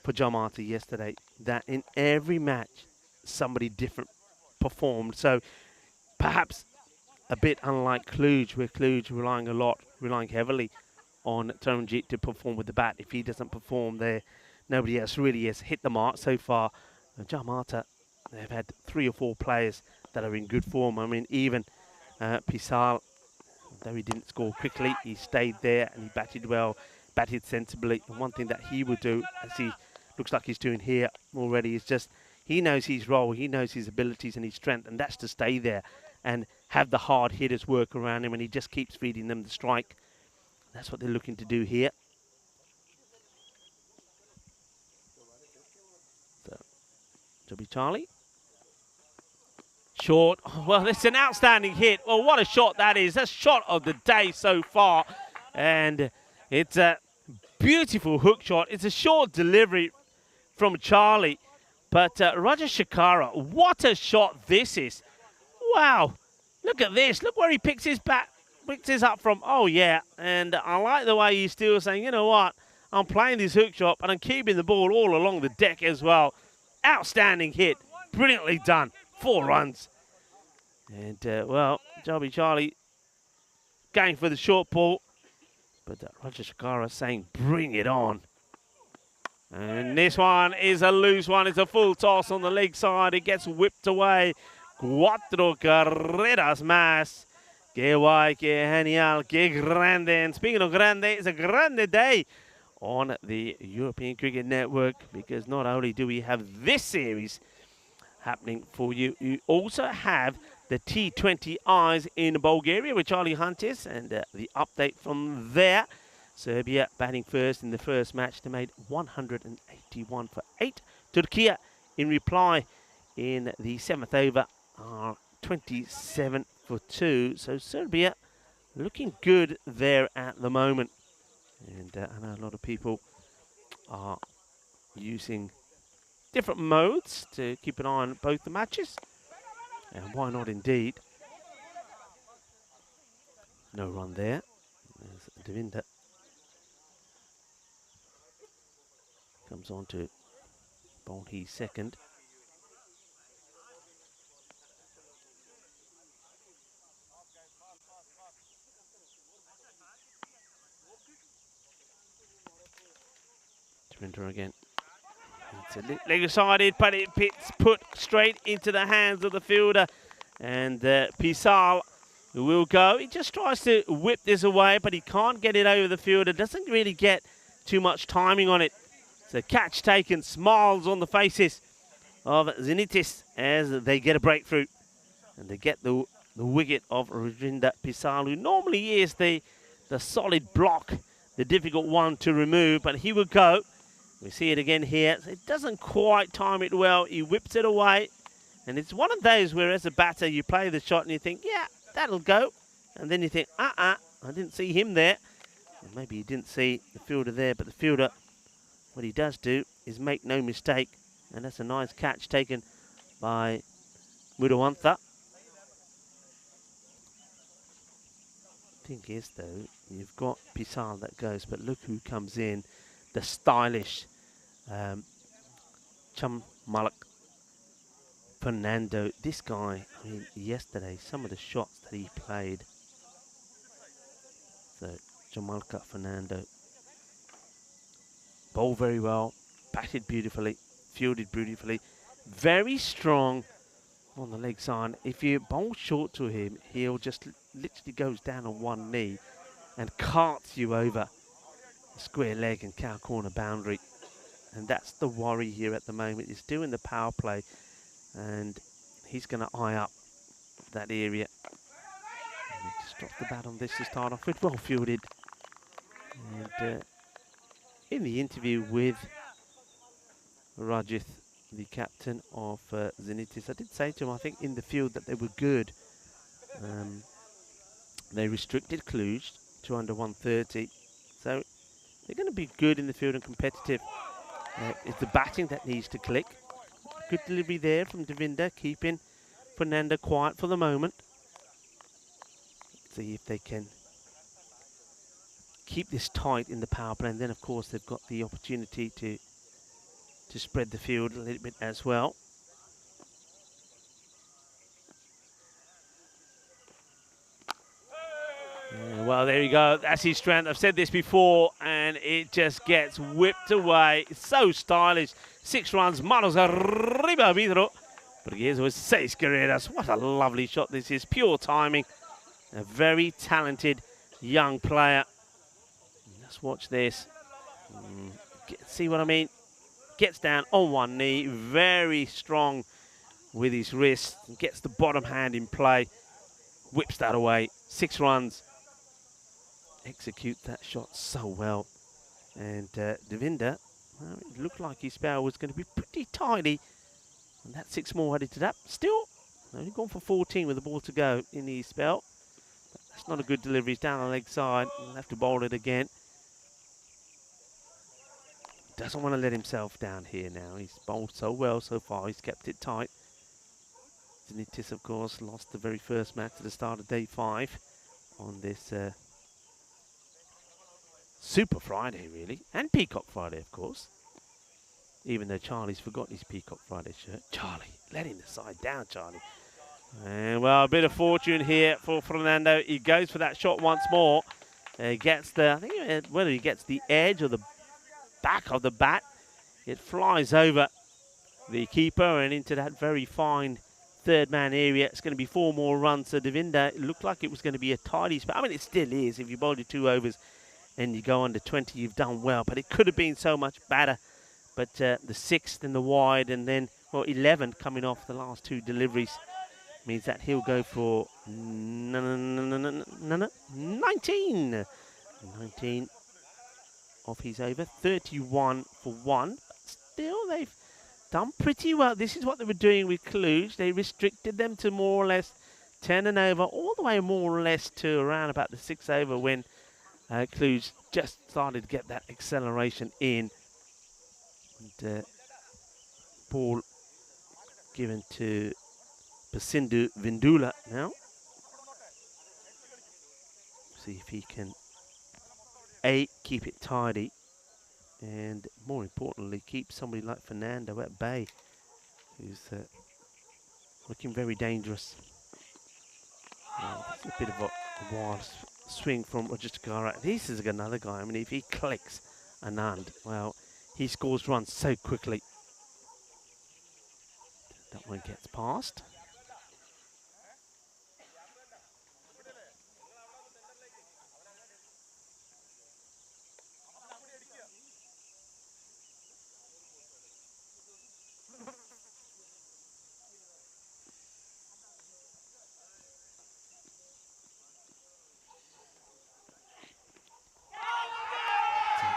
Jamata yesterday. That in every match, somebody different performed. So perhaps a bit unlike Cluj, where Cluj relying heavily on Taranjit to perform with the bat. If he doesn't perform there, nobody else really has hit the mark so far. Jamata, they've had 3 or 4 players that are in good form. I mean, even Pisal, though he didn't score quickly, he stayed there and he batted well, batted sensibly. And one thing that he will do, as he looks like he's doing here already, is just he knows his role, he knows his abilities and his strength, and that's to stay there and have the hard hitters work around him, and he just keeps feeding them the strike. That's what they're looking to do here. So, Joby Charlie. Short. Well, it's an outstanding hit. Well, what a shot that is. That's shot of the day so far. And It's a beautiful hook shot. It's a short delivery from Charlie. But Roger Shakara, what a shot this is. Wow. Look at this. Look where he picks his up from. Oh, yeah. And I like the way he's still saying, you know what? I'm playing this hook shot and I'm keeping the ball all along the deck as well. Outstanding hit. Brilliantly done. 4 runs. And, well, Joby Charlie going for the short ball. But Roger Shakara saying, bring it on. And this one is a loose one. It's a full toss on the leg side. It gets whipped away. Cuatro carreras más. Que guay, que genial, que grande. And speaking of grande, it's a grande day on the European Cricket Network, because not only do we have this series happening for you, you also have the T20 Eyes in Bulgaria with Charlie Hunt is, and the update from there. Serbia batting first in the first match. They made 181 for 8. Turkey in reply in the 7th over are 27 for 2. So Serbia looking good there at the moment. And I know a lot of people are using different modes to keep an eye on both the matches. And why not indeed? No run there. There's Devinder. Comes on to bowl his second. Devinder again. It's a leg sided, but it's put straight into the hands of the fielder. And Pisal will go. He just tries to whip this away, but he can't get it over the fielder. Doesn't really get too much timing on it. So catch taken, smiles on the faces of Zenitis as they get a breakthrough. And they get the wicket of Rajendra Pisal, who normally is the solid block, the difficult one to remove, but he will go. We see it again here. It doesn't quite time it well. He whips it away. And it's one of those where as a batter you play the shot and you think, yeah, that'll go. And then you think, I didn't see him there. Or maybe you didn't see the fielder there, but the fielder, what he does do is make no mistake. And that's a nice catch taken by Mudawantha. Thing is, though, you've got Pisal that goes, but look who comes in. The stylish Malak Fernando. This guy, I mean, yesterday, some of the shots that he played. So, Jamalka Fernando. Bowled very well, batted beautifully, fielded beautifully. Very strong on the leg side. If you bowl short to him, he'll just literally goes down on one knee and carts you over square leg and cow corner boundary. And that's the worry here at the moment. He's doing the power play and he's going to eye up that area. And he just dropped the bat on this to start off with. Well fielded. And in the interview with Rajith, the captain of Zenitis, I did say to him, I think in the field that they were good. They restricted Cluj to under 130. So they're going to be good in the field and competitive. It's the batting that needs to click. Good delivery there from Devinder, keeping Fernando quiet for the moment. See if they can keep this tight in the power play. And then, of course, they've got the opportunity to spread the field a little bit as well. Well, there you go. That's his strength. I've said this before, and it just gets whipped away. It's so stylish. 6 runs. Manos arriba, Vidro. Portuguese with 6 carreras. What a lovely shot this is. Pure timing. A very talented young player. Let's watch this. See what I mean? Gets down on one knee. Very strong with his wrist. Gets the bottom hand in play. Whips that away. 6 runs. Execute that shot so well. And Devinder, well, it looked like his spell was going to be pretty tidy. And that 6 more added to that. Still, only gone for 14 with the ball to go in his spell. But that's not a good delivery. He's down on the leg side. He'll have to bowl it again. doesn't want to let himself down here now. He's bowled so well so far. He's kept it tight. Zenitis, of course, lost the very first match at the start of day 5 on this Super Friday, really. And Peacock Friday, of course. Even though Charlie's forgotten his Peacock Friday shirt. Charlie, letting the side down, Charlie. And, well, a bit of fortune here for Fernando. He goes for that shot once more. He gets the, I think whether he gets the edge or the back of the bat. It flies over the keeper and into that very fine third man area. It's going to be 4 more runs. So Devinder, it looked like it was going to be a tidy spot. I mean, it still is. If you bowled your 2 overs and you go under 20, you've done well. But it could have been so much better. But the 6th in the wide and then, well, 11 coming off the last 2 deliveries means that he'll go for 19. 19 off his over. 31 for 1. But still, they've done pretty well. This is what they were doing with Cluj. They restricted them to more or less 10 and over, all the way more or less to around about the 6th over when Cluj just started to get that acceleration in. And ball given to Pasindu Vindula now. See if he can keep it tidy and more importantly keep somebody like Fernando at bay, who's looking very dangerous. It's a bit of a wild swing from Rajasthan. This is another guy. I mean, if he clicks Anand, well, he scores runs so quickly. That one gets past.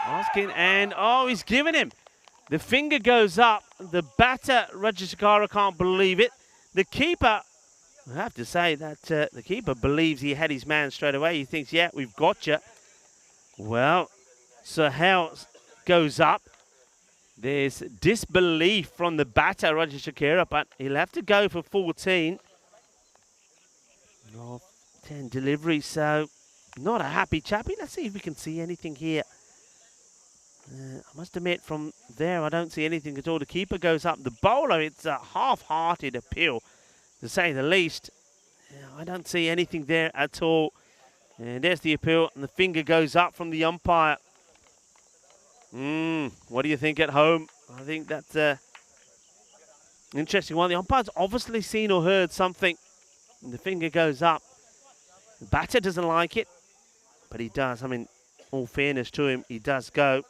Asking, and oh, he's given him. The finger goes up. The batter, Rajashikara, can't believe it. The keeper, I have to say that the keeper believes he had his man straight away. He thinks, yeah, we've got you. Well, Sahel goes up. There's disbelief from the batter, Rajashikara, but he'll have to go for 14. 10 deliveries, so not a happy chappy. Let's see if we can see anything here. I must admit, from there, I don't see anything at all. The keeper goes up. The bowler, it's a half-hearted appeal, to say the least. I don't see anything there at all. And there's the appeal, and the finger goes up from the umpire. What do you think at home? I think that's an interesting one. The umpire's obviously seen or heard something, and the finger goes up. The batter doesn't like it, but he does. I mean, all fairness to him, he does go.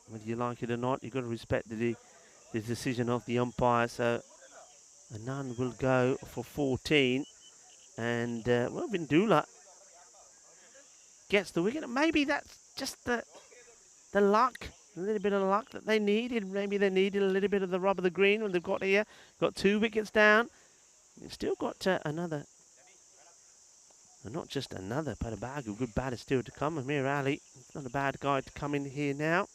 Whether you like it or not, you've got to respect the decision of the umpire. So Anand will go for 14. And, well, Vindula gets the wicket. Maybe that's just the luck, a little bit of luck that they needed. Maybe they needed a little bit of the rub of the green when they've got here. Got 2 wickets down. They've still got another, not just another, but a bag of good batters still to come. Amir Ali, not a bad guy to come in here now.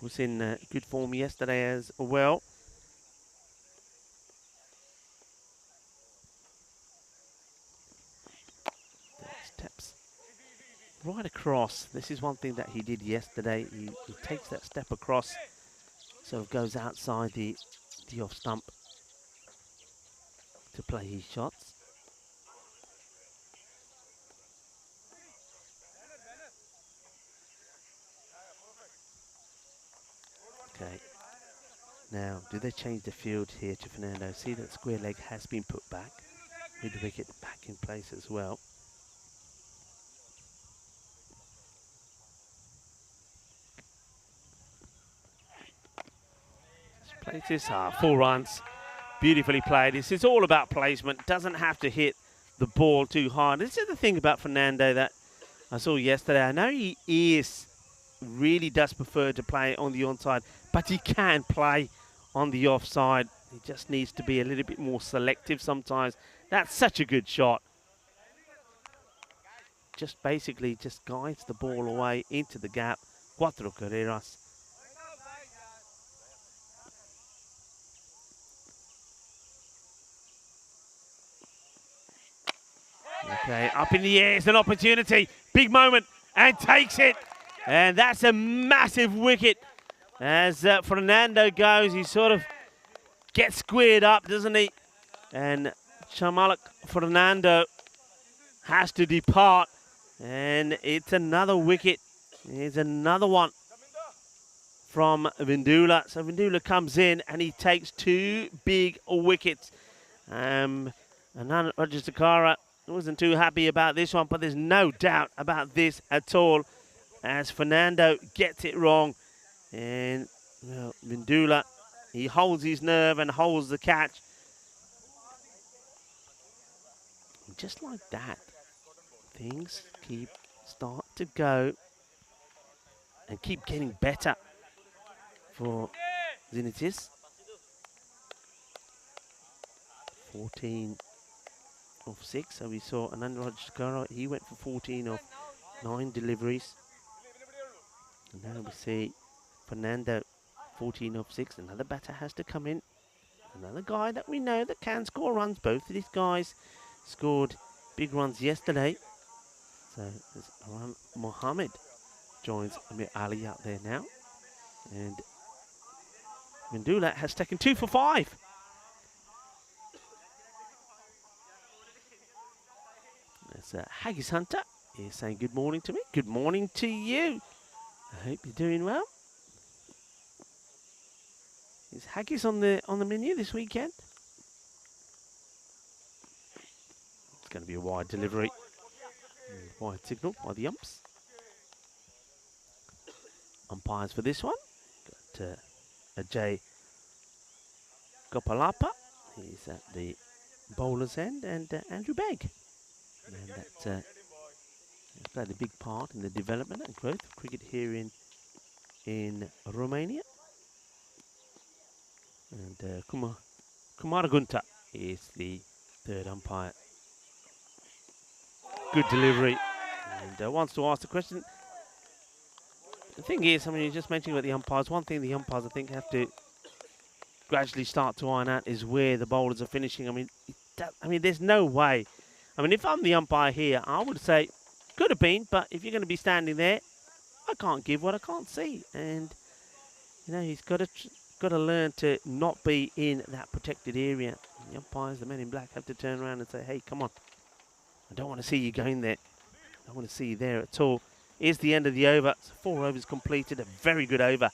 Was in good form yesterday as well. Steps right across. This is one thing that he did yesterday. He takes that step across, so it goes outside the off stump to play his shots. Okay. Now, do they change the field here to Fernando? See that square leg has been put back, with the wicket back in place as well. Plays this 4 runs. Beautifully played. This is all about placement. Doesn't have to hit the ball too hard. This is the thing about Fernando that I saw yesterday. I know he really does prefer to play on the onside, but he can play on the offside. He just needs to be a little bit more selective sometimes. That's such a good shot. just basically just guides the ball away into the gap. Cuatro carreras. Okay, up in the air, it's an opportunity. Big moment, and takes it. And that's a massive wicket. As Fernando goes, he sort of gets squared up, doesn't he? And Chamalak Fernando has to depart. And it's another wicket. Here's another one from Vindula. So Vindula comes in and he takes 2 big wickets. And Rajastakara wasn't too happy about this one, but there's no doubt about this at all, as Fernando gets it wrong. And well, Vindula, he holds his nerve and holds the catch. And just like that, things start to go and keep getting better for Zinitis. 14 of 6, so we saw Anand Rajkara, he went for 14 of 9 deliveries. And now we see Fernando, 14 of 6. Another batter has to come in. Another guy that we know that can score runs. Both of these guys scored big runs yesterday. So Aran Mohammed joins Amir Ali out there now. And Mandula has taken 2 for 5. There's Haggis Hunter is saying good morning to me. Good morning to you. I hope you're doing well. Is Haggis on the menu this weekend? It's going to be a wide delivery. Wide signal by the umps. Umpires for this one. Got Ajay Gopalapa. He's at the bowler's end, and Andrew Begg. And that played a big part in the development and growth of cricket here in Romania. And Kumar Gunta is the third umpire. Good delivery. And wants to ask the question. The thing is, I mean, you're just mentioning about the umpires. One thing the umpires, I think, have to gradually start to iron out is where the bowlers are finishing. I mean, there's no way. I mean, if I'm the umpire here, I would say, could have been, but if you're going to be standing there, I can't give what I can't see. And, you know, he's got to learn to not be in that protected area. And the umpires, the men in black, have to turn around and say, hey, come on. I don't want to see you going there. I don't want to see you there at all. Here's the end of the over. So 4 overs completed. A very good over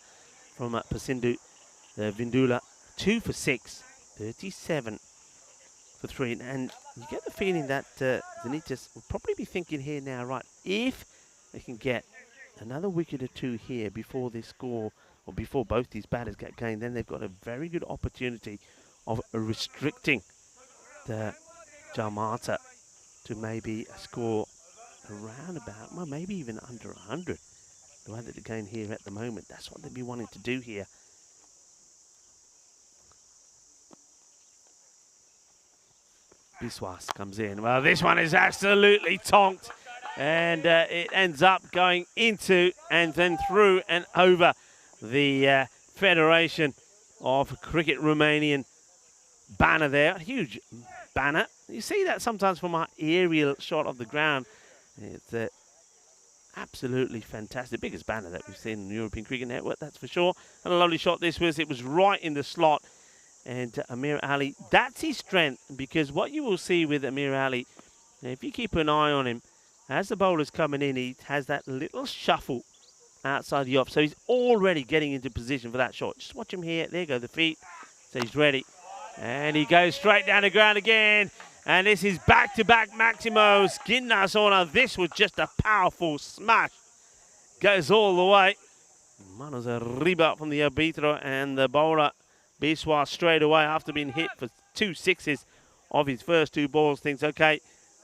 from Pasindu Vindula. 2 for 6. 37 for 3. And you get the feeling that Zanitas will probably be thinking here now, right, if they can get another wicket or 2 here before they score, or before both these batters get going, then they've got a very good opportunity of restricting the Jamata to maybe a score around about, well, maybe even under 100. The way that they're going here at the moment, that's what they'd be wanting to do here. Biswas comes in. Well, this one is absolutely tonked. And it ends up going into and then through and over the Federation of Cricket Romanian banner there. A huge banner. You see that sometimes from our aerial shot of the ground. It's absolutely fantastic. Biggest banner that we've seen in the European Cricket Network, that's for sure. And a lovely shot this was. It was right in the slot. And Amir Ali, that's his strength, because what you will see with Amir Ali, if you keep an eye on him, as the bowler's coming in, he has that little shuffle outside the off. So he's already getting into position for that shot. Just watch him here. There go the feet. So he's ready. And he goes straight down the ground again. And this is back-to-back Maximos. Ginnas. This was just a powerful smash. Goes all the way. Manos arriba from the arbitro, and the bowler Biswas straight away after being hit for 2 sixes of his first 2 balls thinks, okay,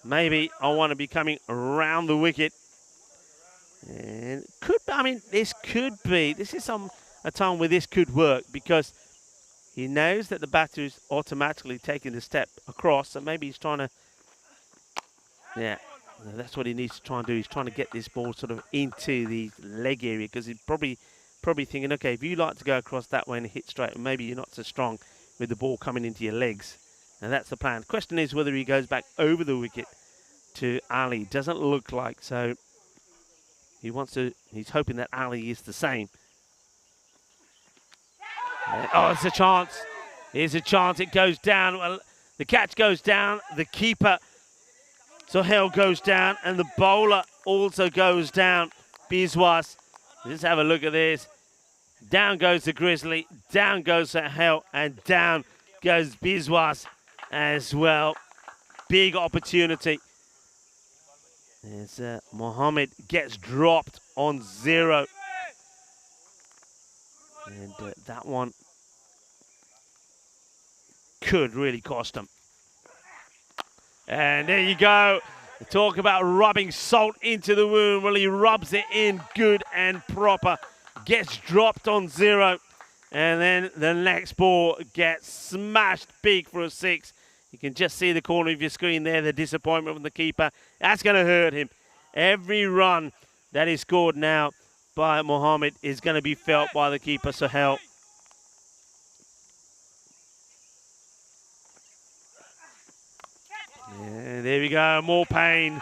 maybe I want to be coming around the wicket. And this is a time where this could work, because he knows that the batter is automatically taking the step across, so maybe he's trying to, That's what he needs to try and do. He's trying to get this ball sort of into the leg area, because he's probably thinking, okay, if you like to go across that way and hit straight, maybe you're not so strong with the ball coming into your legs. And that's the plan. Question is whether he goes back over the wicket to Ali. Doesn't look like so. He's hoping that Ali is the same. Oh, it's a chance. Here's a chance. It goes down. Well, the catch goes down. The keeper, Sohail, goes down. And the bowler also goes down. Biswas. Let's have a look at this. Down goes the Grizzly. Down goes Sohail. And down goes Biswas as well. Big opportunity. As Mohammed gets dropped on 0. And that one could really cost him. And there you go. Talk about rubbing salt into the wound. Well, he rubs it in good and proper. Gets dropped on 0. And then the next ball gets smashed big for a 6. You can just see the corner of your screen there, the disappointment from the keeper. That's going to hurt him. Every run that is scored now by Mohammed is going to be felt by the keeper, Sohail. Yeah, there we go, more pain.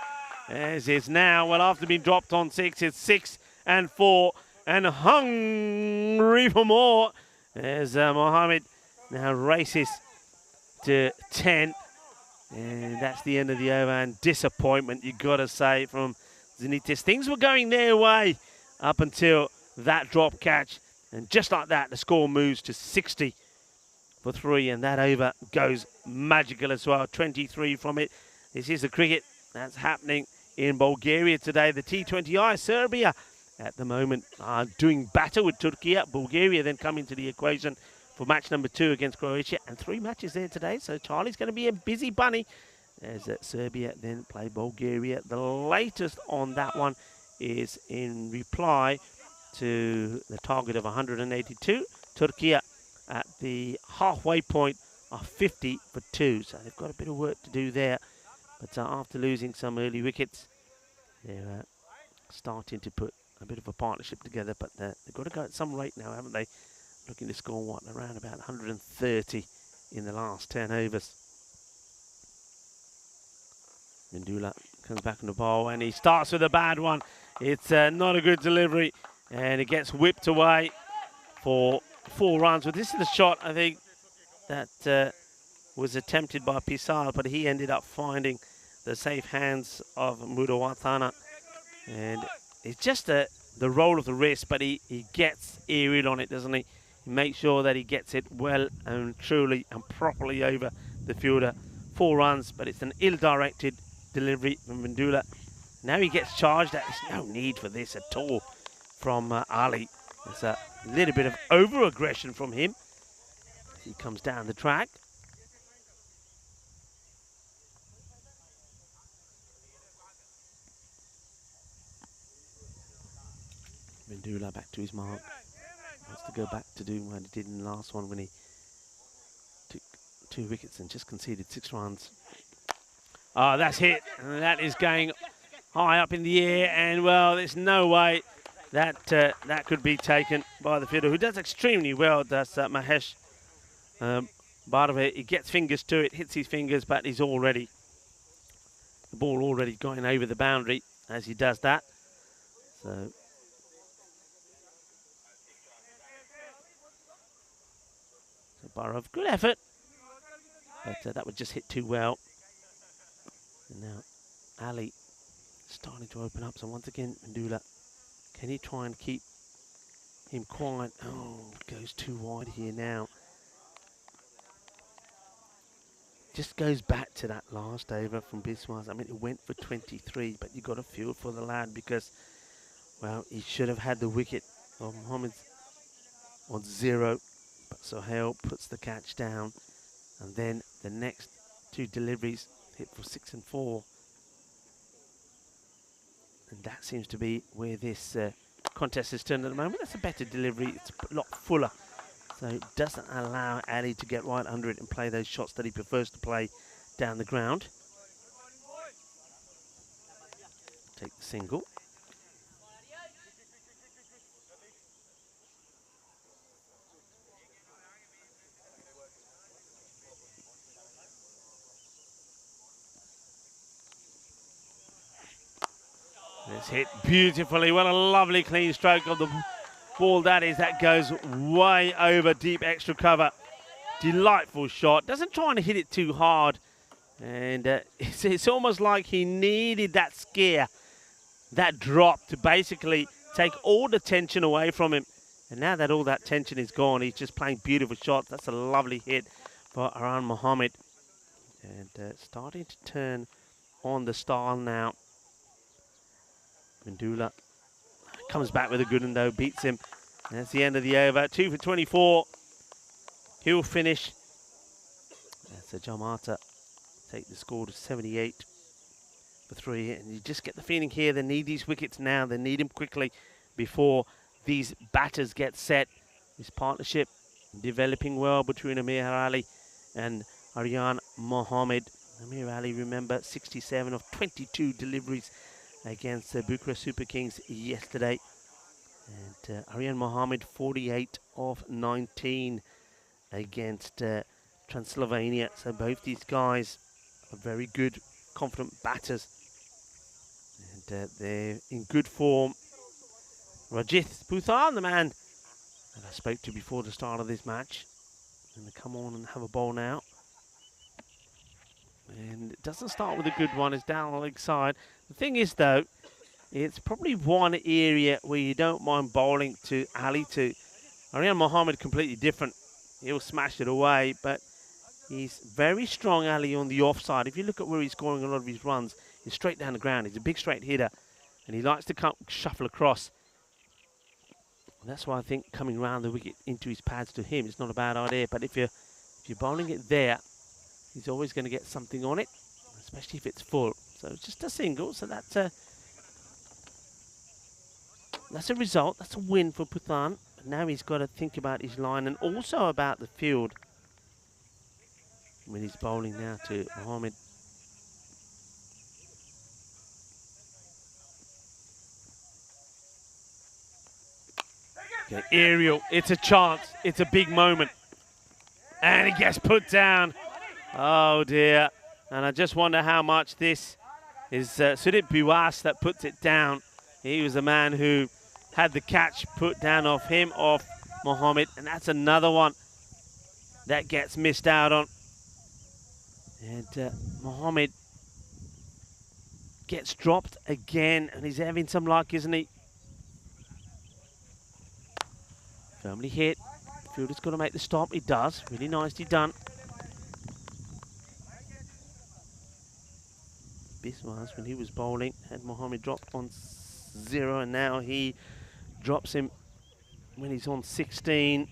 As it's now, well, after being dropped on 6, it's 6 and 4, and hungry for more. As Mohammed now races to 10, and that's the end of the over. And disappointment, you got to say, from Zenitis. Things were going their way up until that drop catch, and just like that, the score moves to 60 for 3, and that over goes magical as well. 23 from it. This is the cricket that's happening in Bulgaria today. The T20I, Serbia at the moment are doing battle with Turkey. Bulgaria then come into the equation for match number 2 against Croatia, and 3 matches there today. So Charlie's going to be a busy bunny as Serbia then play Bulgaria. The latest on that one is in reply to the target of 182. Turkey at the halfway point of 50 for 2. So they've got a bit of work to do there. But after losing some early wickets, they're starting to put a bit of a partnership together. But they've got to go at some rate now, haven't they? Looking to score, what, around about 130 in the last 10 overs. Mindula comes back on the ball, and he starts with a bad one. It's not a good delivery, and it gets whipped away for 4 runs. But this is the shot, I think, that was attempted by Pisal, but he ended up finding the safe hands of Mudawatana. And it's just the roll of the wrist, but he gets aerial on it, doesn't he? He makes sure that he gets it well and truly and properly over the fielder. 4 runs, but it's an ill-directed delivery from Mindula. Now he gets charged. There's no need for this at all from Ali. There's a little bit of over-aggression from him as he comes down the track. Mindula back to his mark. Wants to go back to doing what he did in the last one when he took 2 wickets and just conceded 6 runs. Oh, that's hit. And that is going high up in the air. And, well, there's no way that that could be taken by the fielder, who does extremely well, does Mahesh. Bharat, he gets fingers to it, hits his fingers, but he's already, the ball already going over the boundary as he does that. So Bharat, good effort, but that would just hit too well. And now Ali starting to open up. So once again, Mindula, can he try and keep him quiet? Oh, goes too wide here now. Just goes back to that last over from Biswas. I mean, it went for 23, but you got to feel for the lad because, well, he should have had the wicket of Mohammed on 0. But Sohail puts the catch down, and then the next 2 deliveries hit for 6 and 4. And that seems to be where this contest is turned at the moment. That's a better delivery. It's a lot fuller. So it doesn't allow Ali to get right under it and play those shots that he prefers to play down the ground. take the single. It's hit beautifully. What a lovely clean stroke of the ball that is. That goes way over deep extra cover. Delightful shot. Doesn't try and hit it too hard. And it's almost like he needed that scare, that drop, to basically take all the tension away from him. And now that all that tension is gone, he's just playing beautiful shots. That's a lovely hit for Aryan Mohammed. And starting to turn on the style now. Mandula comes back with a good one though, beats him. And that's the end of the over. 2 for 24. He'll finish. That's a Jamata. Take the score to 78 for 3. And you just get the feeling here they need these wickets now. They need them quickly before these batters get set. This partnership developing well between Amir Ali and Aryan Mohammed. Amir Ali, remember, 67 of 22 deliveries against the Bucharest Super Kings yesterday. And Aryan Mohammed, 48 of 19 against Transylvania. So both these guys are very good, confident batters. And they're in good form. Rajith Puthan, the man that I spoke to before the start of this match, going to come on and have a bowl now. And it doesn't start with a good one. It's down the leg side. The thing is, though, it's probably one area where you don't mind bowling to Ali to. Aryan Mohammed, completely different. He'll smash it away, but he's very strong, Ali, on the offside. If you look at where he's scoring a lot of his runs, he's straight down the ground. He's a big straight hitter, and he likes to come shuffle across. That's why I think coming round the wicket into his pads to him is not a bad idea. But if you're bowling it there, he's always going to get something on it, especially if it's full. So it's just a single. So that's a result. That's a win for Puthan. But now he's got to think about his line and also about the field when he's bowling now to Mohammed. Okay, aerial. It's a chance. It's a big moment. And he gets put down. Oh dear. And I just wonder how much this is Sudip Biwas that puts it down. He was the man who had the catch put down off him, off Mohammed. And that's another one that gets missed out on. And Mohammed gets dropped again. And he's having some luck, isn't he? Firmly hit. Fielder's got to make the stop. He does. Really nicely done. Biswas, when he was bowling, had Mohammed dropped on 0, and now he drops him when he's on 16.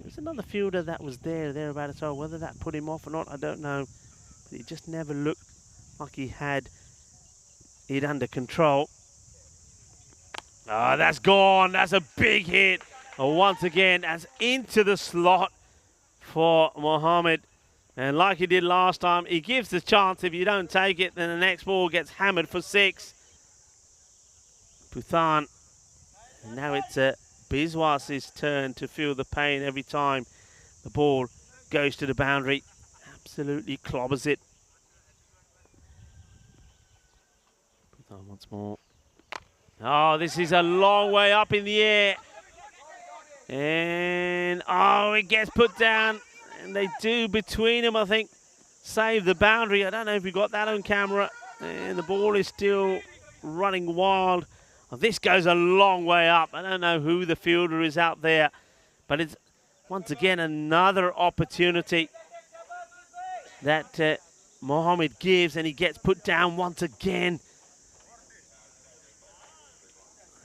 There's another fielder that was thereabout as well. Whether that put him off or not, I don't know. But he just never looked like he had it under control. Ah, that's gone. That's a big hit. Once again, that's into the slot for Mohammed. And like he did last time, he gives the chance. If you don't take it, then the next ball gets hammered for 6. Puthan. And now it's Biswas' turn to feel the pain every time the ball goes to the boundary. Absolutely clobbers it. Puthan once more. Oh, this is a long way up in the air. And, oh, it gets put down. And they do, between them, I think, save the boundary. I don't know if we got that on camera. And the ball is still running wild. Oh, this goes a long way up. I don't know who the fielder is out there. But it's, once again, another opportunity that Mohammed gives. And he gets put down once again.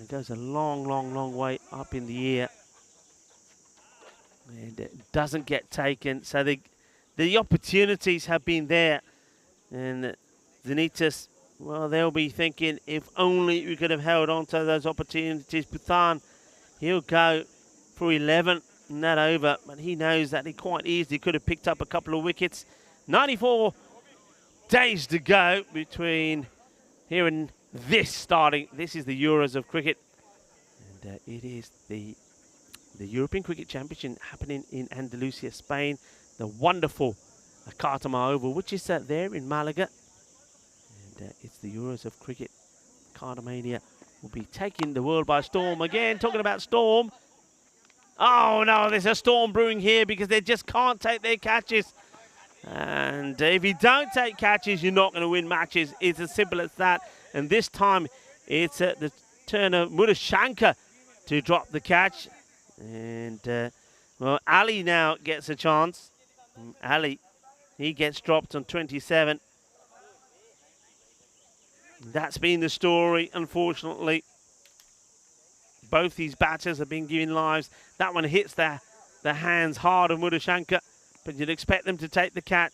It goes a long, long, long way up in the air. And it doesn't get taken. So the opportunities have been there. And Zenitas, well, they'll be thinking, if only we could have held on to those opportunities. Puthan, he'll go for 11 in that over. But he knows that he quite easily could have picked up a couple of wickets. 94 days to go between here and this starting. This is the Euros of cricket. And it is the European Cricket Championship happening in Andalusia, Spain. The wonderful Cartama Oval, which is there in Malaga. And it's the Euros of cricket. Cartamania will be taking the world by storm again. Talking about storm. Oh no, there's a storm brewing here because they just can't take their catches. And if you don't take catches, you're not going to win matches. It's as simple as that. And this time, it's the turn of Murashankar to drop the catch. And, well, Ali now gets a chance. Ali, he gets dropped on 27. That's been the story, unfortunately. Both these batters have been given lives. That one hits the hands hard of Murashankar. But you'd expect them to take the catch.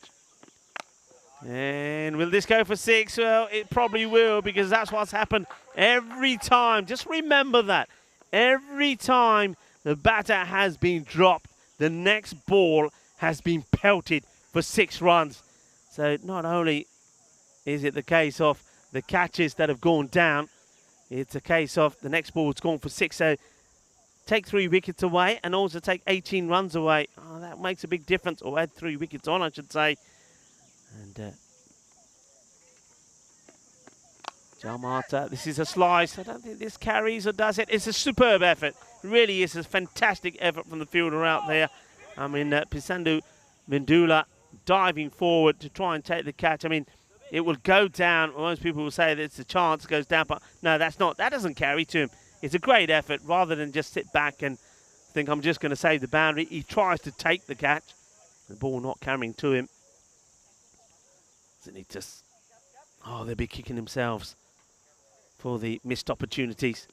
And will this go for 6? Well, it probably will, because that's what's happened every time. Just remember that. Every time the batter has been dropped, the next ball has been pelted for 6 runs. So not only is it the case of the catches that have gone down, it's a case of the next ball has gone for 6. So take 3 wickets away and also take 18 runs away. Oh, that makes a big difference. Or add 3 wickets on, I should say. And Jalmata, this is a slice. I don't think this carries or does it. It's a superb effort. It really is a fantastic effort from the fielder out there. I mean, Pisandu Mindula diving forward to try and take the catch. I mean, it will go down. Most people will say that it's a chance, it goes down. But no, that's not. That doesn't carry to him. It's a great effort rather than just sit back and think I'm just going to save the boundary. He tries to take the catch. The ball not carrying to him. Doesn't he just... Oh, they'll be kicking themselves for the missed opportunities.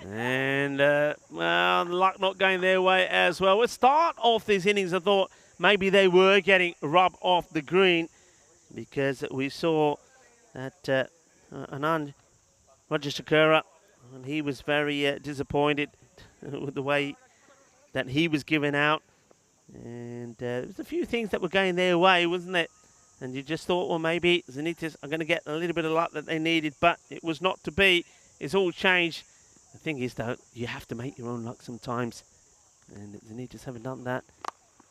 And, well, luck not going their way as well. At start off this innings, I thought maybe they were getting rubbed off the green because we saw that Anand Rajashekara, and he was very disappointed with the way that he was given out. And there was a few things that were going their way, wasn't it? And you just thought, well, maybe Zenitas are going to get a little bit of luck that they needed, but it was not to be. It's all changed. The thing is, though, you have to make your own luck sometimes. And Zenitas haven't done that.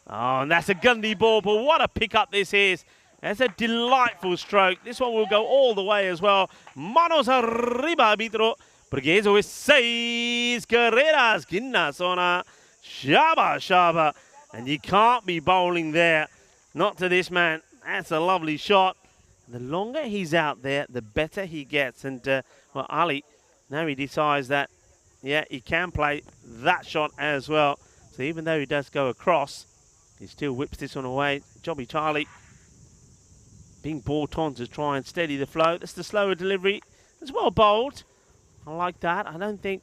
Oh, and that's a Gundy ball, but what a pickup this is. That's a delightful stroke. This one will go all the way as well. Manos arriba, arbitro. Porque eso es 6 carreras. Ginna zona. Shaba, shaba. And you can't be bowling there. Not to this man. That's a lovely shot. The longer he's out there, the better he gets. And, well, Ali, now he decides that, yeah, he can play that shot as well. So even though he does go across, he still whips this one away. Jobby Charlie being brought on to try and steady the flow. That's the slower delivery. It's well bowled. I like that. I don't think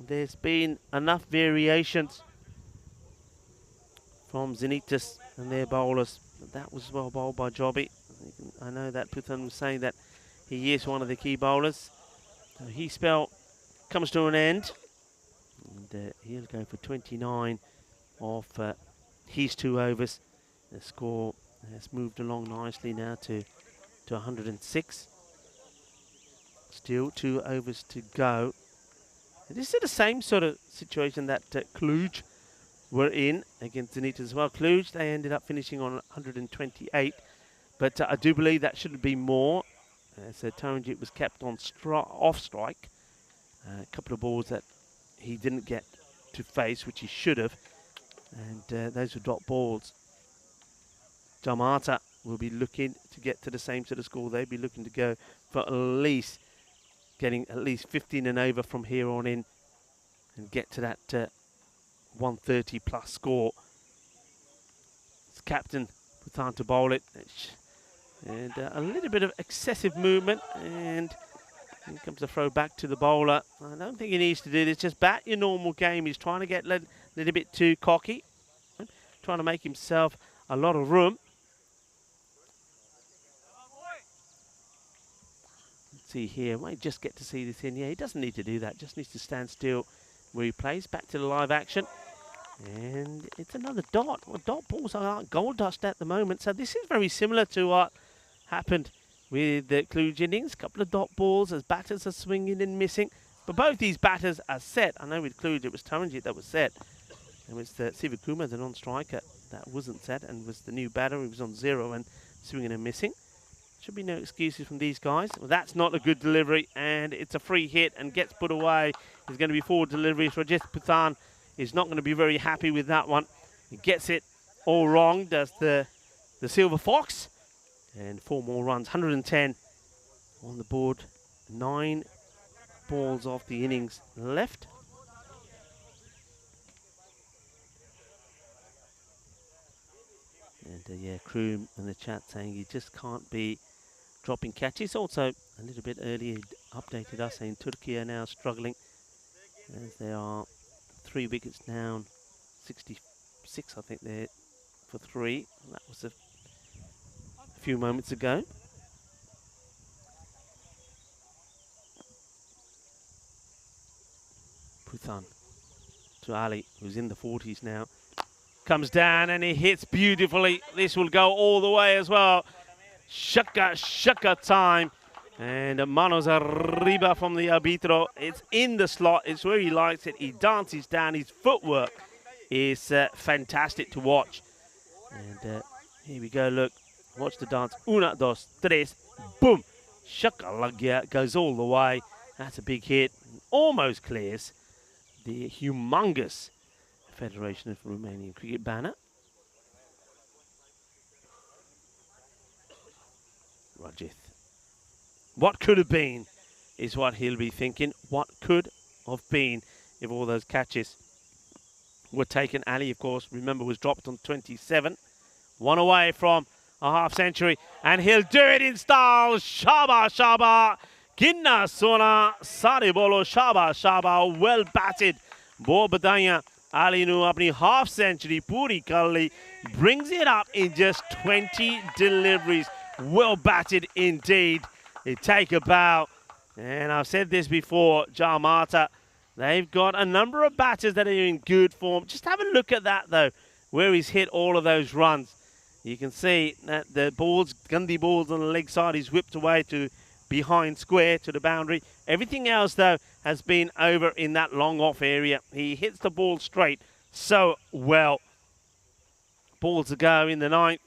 there's been enough variations from Zenitas and their bowlers. But that was well bowled by Jobby. I know that Puthan was saying that he is one of the key bowlers. So his spell comes to an end. And he'll go for 29 off his 2 overs. The score has moved along nicely now to 106. Still 2 overs to go. And this is the same sort of situation that Cluj were in against Zenitas as well. Cluj, they ended up finishing on 128. But I do believe that should be more. So Taranjit was kept on off strike. A couple of balls that he didn't get to face, which he should have. And those were drop balls. Jamata will be looking to get to the same sort of score. They'll be looking to go for at least getting at least 15 and over from here on in and get to that 130 plus score. It's captain Puthan to bowl it. And a little bit of excessive movement, and here comes the throw back to the bowler. I don't think he needs to do this. Just bat your normal game. He's trying to get a little bit too cocky, trying to make himself a lot of room. Let's see here. Might just get to see this in. Yeah, he doesn't need to do that. Just needs to stand still where he plays. Back to the live action. And it's another dot. Well, dot balls are like gold dust at the moment. So this is very similar to what happened with the Kluge innings. Couple of dot balls as batters are swinging and missing. But both these batters are set. I know with Kluge it was Taranjit that was set. It was Sivakuma, the non-striker, that wasn't set and was the new batter. He was on 0 and swinging and missing. Should be no excuses from these guys. Well, that's not a good delivery, and it's a free hit and gets put away. There's going to be 4 deliveries. Rajith Puthan is not going to be very happy with that one. He gets it all wrong, does the Silver Fox. And 4 more runs, 110 on the board. 9 balls off the innings left. And yeah, Kroom in the chat saying you just can't be dropping catches. Also, a little bit earlier, he updated us saying Turkey are now struggling as they are 3 wickets down, 66 I think they're for 3. That was a few moments ago. Puthan to Ali, who's in the 40s now. Comes down and he hits beautifully. This will go all the way as well. Shaka time. And Manos Arriba from the arbitro. It's in the slot. It's where he likes it. He dances down. His footwork is fantastic to watch. And here we go. Look. Watch the dance. 1, 2, 3. Boom. Shaka lagya. Goes all the way. That's a big hit. Almost clears the humongous Federation of Romanian Cricket banner. Rajith. What could have been is what he'll be thinking. What could have been if all those catches were taken. Ali, of course, remember, was dropped on 27. 1 away from a half century. And he'll do it in style. Shaba, Shaba. Kinna Sona. Sari Bolo. Shaba, Shaba. Well batted. Bo Badanya. Ali nu apni half century puri kalli brings it up in just 20 deliveries. Well batted indeed. They take a bow. And I've said this before, Jamata, they've got a number of batters that are in good form. Just have a look at that though, where he's hit all of those runs. You can see that the balls, Gandhi balls on the leg side, he's whipped away to behind square to the boundary. Everything else, though, has been over in that long off area. He hits the ball straight so well. Ball to go in the 9th.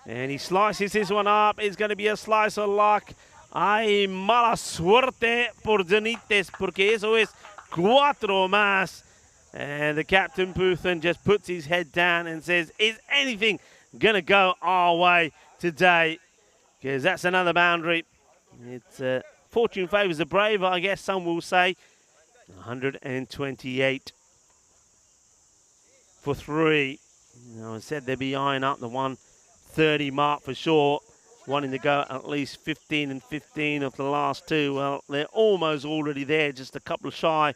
And he slices this one up. It's going to be a slice of luck. Ay, mala suerte por Benitez, porque eso es 4 más. And the captain, Puthan, just puts his head down and says, is anything going to go our way today? Because that's another boundary. It's fortune favours the brave, I guess some will say. 128 for 3. Now, I said they'd be eyeing up the 130 mark for sure. Wanting to go at least 15 and 15 of the last 2. Well, they're almost already there, just a couple shy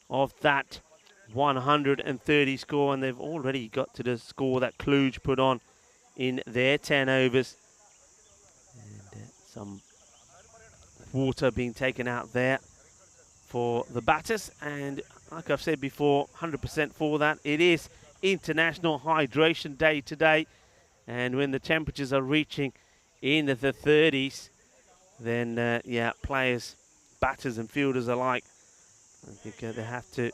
of that 130 score. And they've already got to the score that Kluge put on in their 10 overs. And some water being taken out there for the batters. And like I've said before, 100% for that. It is International Hydration Day today. And when the temperatures are reaching in the 30s, then, yeah, players, batters and fielders alike, I think they have to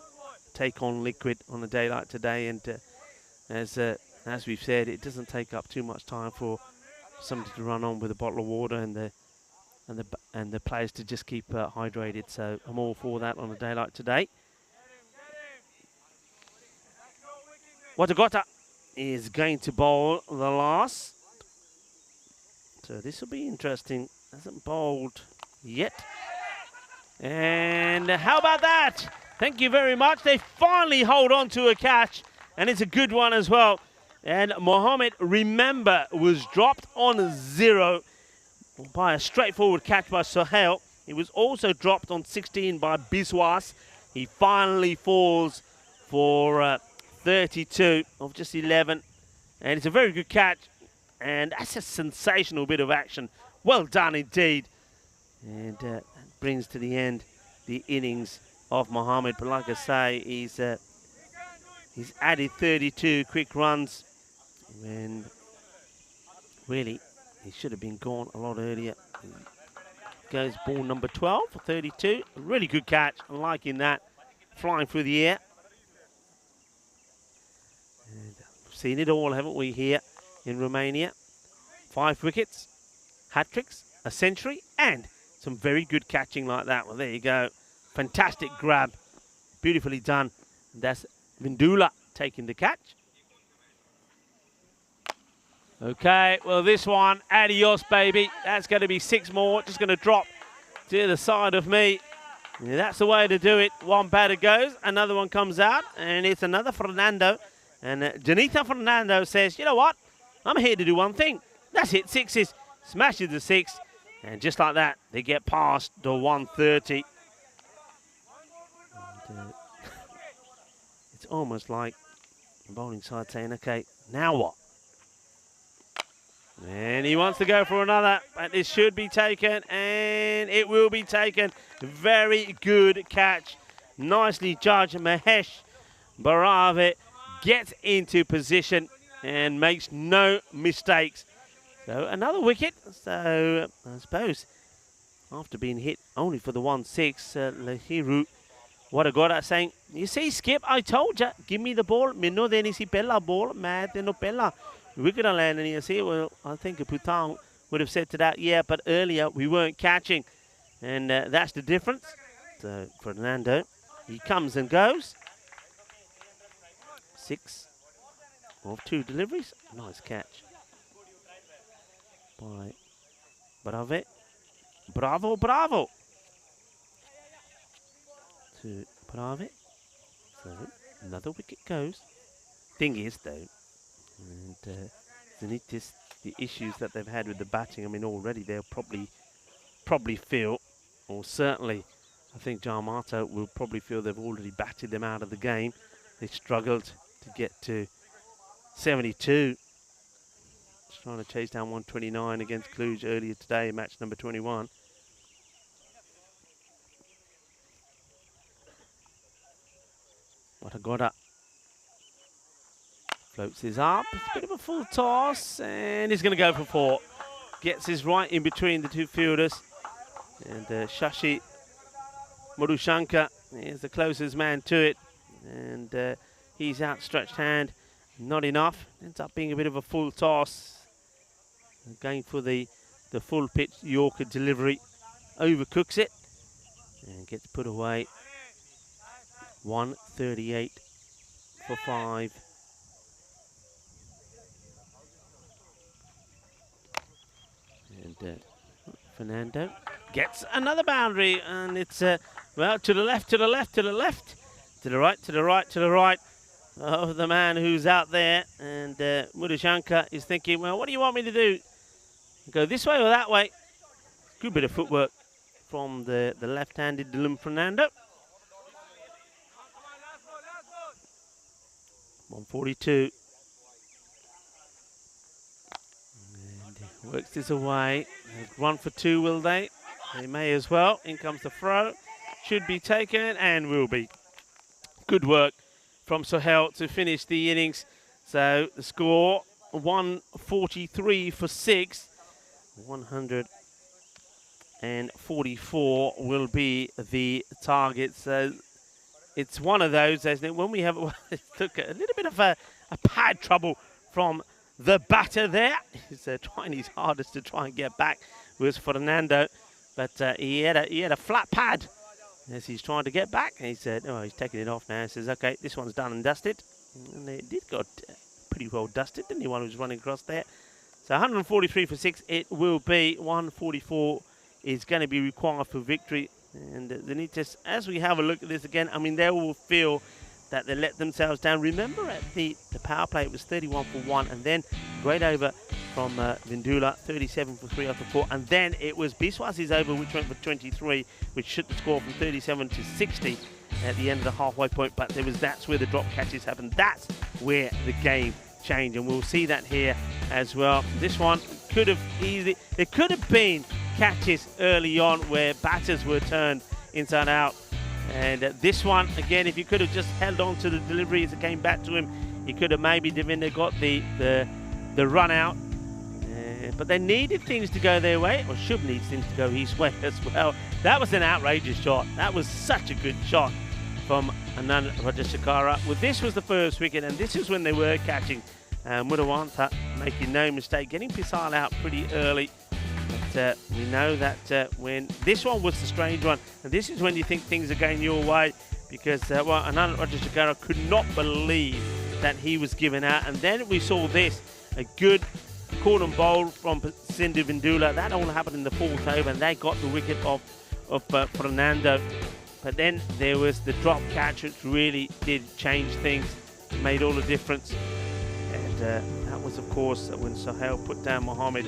take on liquid on a day like today. And as we've said, it doesn't take up too much time for somebody to run on with a bottle of water and the players to just keep hydrated. So I'm all for that on a day like today. Watagota is going to bowl the last. So this will be interesting. Hasn't bowled yet. And how about that? Thank you very much. They finally hold on to a catch, and it's a good one as well. And Mohammed, remember, was dropped on 0 by a straightforward catch by Sohail. He was also dropped on 16 by Biswas. He finally falls for 32 of just 11. And it's a very good catch. And that's a sensational bit of action. Well done indeed. And that brings to the end the innings of Mohammed. But like I say, he's added 32 quick runs. And really, he should have been gone a lot earlier. Goes ball number 12 for 32. A really good catch. I'm liking that. Flying through the air. And we've seen it all, haven't we, here in Romania? 5 wickets, hat-tricks, a century, and some very good catching like that. Well, there you go. Fantastic grab. Beautifully done. That's Vindula taking the catch. Okay, well, this one, adios, baby. That's going to be 6 more. Just going to drop to the side of me. Yeah, that's the way to do it. One batter goes, another one comes out, and it's another Fernando. And Janita Fernando says, you know what? I'm here to do one thing. That's hit 6s. Smashes the 6. And just like that, they get past the 130. And, it's almost like the bowling side saying, okay, now what? And he wants to go for another, but this should be taken, and it will be taken. Very good catch. Nicely judged. Mahesh Bharave gets into position and makes no mistakes. So another wicket. So I suppose after being hit only for the 1-6, Lahiru Wadagora saying, you see, Skip, I told you, give me the ball. Minno deni si pella ball, mad no pella. Wicket on land, and you see, well, I think Putang would have said to that, yeah, but earlier we weren't catching. And that's the difference. So Fernando, he comes and goes. 6 of 2 deliveries. Nice catch by Brave. Bravo, bravo. To Brave. So another wicket goes. Thing is, though, and Zenitis, the issues that they've had with the batting, I mean, already they'll probably feel, or certainly I think Jamato will probably feel they've already batted them out of the game. They struggled to get to 72. Just trying to chase down 129 against Cluj earlier today, match number 21. Watagoda floats his up. It's a bit of a full toss, and he's going to go for 4. Gets his right in between the 2 fielders. And Shashi Murushankar is the closest man to it. And he's outstretched hand. Not enough. Ends up being a bit of a full toss. Going for the full pitch Yorker delivery. Overcooks it. And gets put away. 138 for 5. And Fernando gets another boundary, and it's well, to the left, to the left, to the left, to the right, to the right, to the right of the man who's out there. And Murushankar is thinking, well, what do you want me to do? Go this way or that way? Good bit of footwork from the left-handed Dylan Fernando. 142. And works this away. Run for 2, will they? They may as well. In comes the throw. Should be taken and will be. Good work from Sohail to finish the innings. So the score, 143 for 6. 144 will be the target. So it's one of those, isn't it? When we have look at a little bit of a pad trouble from the batter there. He's trying his hardest to try and get back with Fernando, but he had a flat pad as he's trying to get back. And he said, "Oh, he's taking it off now." He says, "Okay, this one's done and dusted." And it did got pretty well dusted, didn't he? One who was running across there. So 143 for 6. It will be 144 is going to be required for victory. And they need to, as we have a look at this again, I mean, they will feel that they let themselves down. Remember at the power play, it was 31 for 1, and then great over from Vindula, 37 for 3 after 4, and then it was Biswas's over, which went for 23, which shook the score from 37 to 60 at the end of the halfway point. But that's where the drop catches happened. That's where the game changed, and we'll see that here as well. This one could have easily, there could have been catches early on where batters were turned inside out. And this one, again, if you could have just held on to the delivery as it came back to him, he could have maybe Devinder got the run out. But they needed things to go their way, or should need things to go his way as well. That was an outrageous shot. That was such a good shot from Anand Rajashekara. Well, this was the first wicket, and this is when they were catching. Mudawanta making no mistake, getting Pisal out pretty early. But we know that when this one was the strange one, and this is when you think things are going your way, because Anand Rajashekara could not believe that he was given out. And then we saw this, a good cordon bowl from Sindhu Vindula. That all happened in the fourth over, and they got the wicket of Fernando. But then there was the drop catch, which really did change things, made all the difference. And that was, of course, when Sohail put down Mohammed.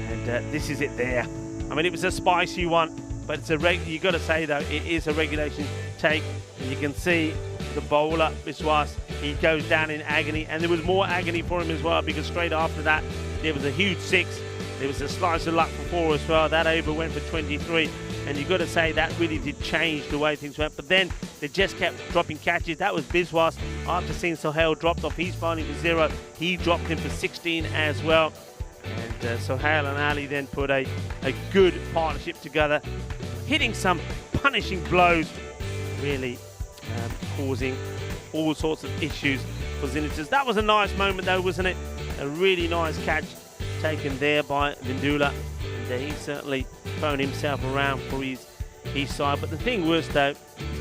And this is it there. I mean, it was a spicy one, but it's you got to say, though, it is a regulation take. And you can see the bowler, Biswas, he goes down in agony. And there was more agony for him as well, because straight after that, there was a huge 6. There was a slice of luck for 4 as well. That over went for 23. And you've got to say that really did change the way things went. But then they just kept dropping catches. That was Biswas. After seeing Sohail dropped off his bowling for 0, he dropped him for 16 as well. And Sohail and Ali then put a good partnership together, hitting some punishing blows, really causing all sorts of issues for Zenitors. That was a nice moment though, wasn't it? A really nice catch taken there by Vindula. And he certainly thrown himself around for his side. But the thing was though,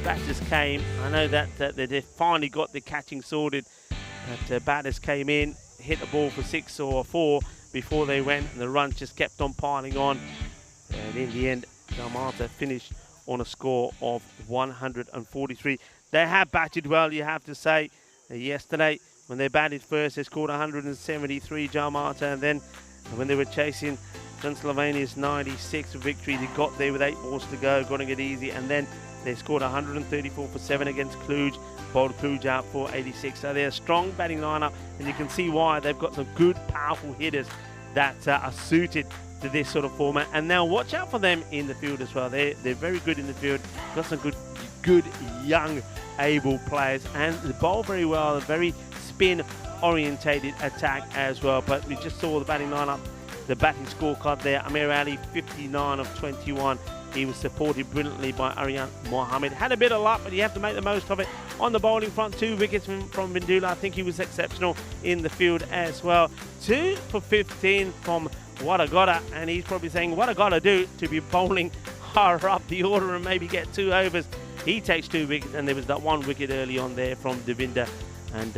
batters came. I know that they finally got the catching sorted. But batters came in, hit the ball for 6 or 4 before they went, and the runs just kept on piling on. And in the end, Jamata finished on a score of 143. They have batted well, you have to say. Yesterday, when they batted first, they scored 173, Jamata, and then when they were chasing Transylvania's 96 victory, they got there with 8 balls to go, got to get easy, and then they scored 134 for 7 against Cluj, bowled Cluj out for 86. So they're a strong batting lineup, and you can see why. They've got some good, powerful hitters that are suited to this sort of format. And now watch out for them in the field as well. They're very good in the field. Got some good young, able players, and they bowl very well. A very spin-orientated attack as well. But we just saw the batting lineup, the batting scorecard there. Amir Ali, 59 of 21. He was supported brilliantly by Aryan Mohammed. Had a bit of luck, but you have to make the most of it. On the bowling front, 2 wickets from Vindula. I think he was exceptional in the field as well. 2 for 15 from Wadagota, and he's probably saying, what I got to do to be bowling higher up the order and maybe get 2 overs. He takes 2 wickets, and there was that 1 wicket early on there from Devinder. And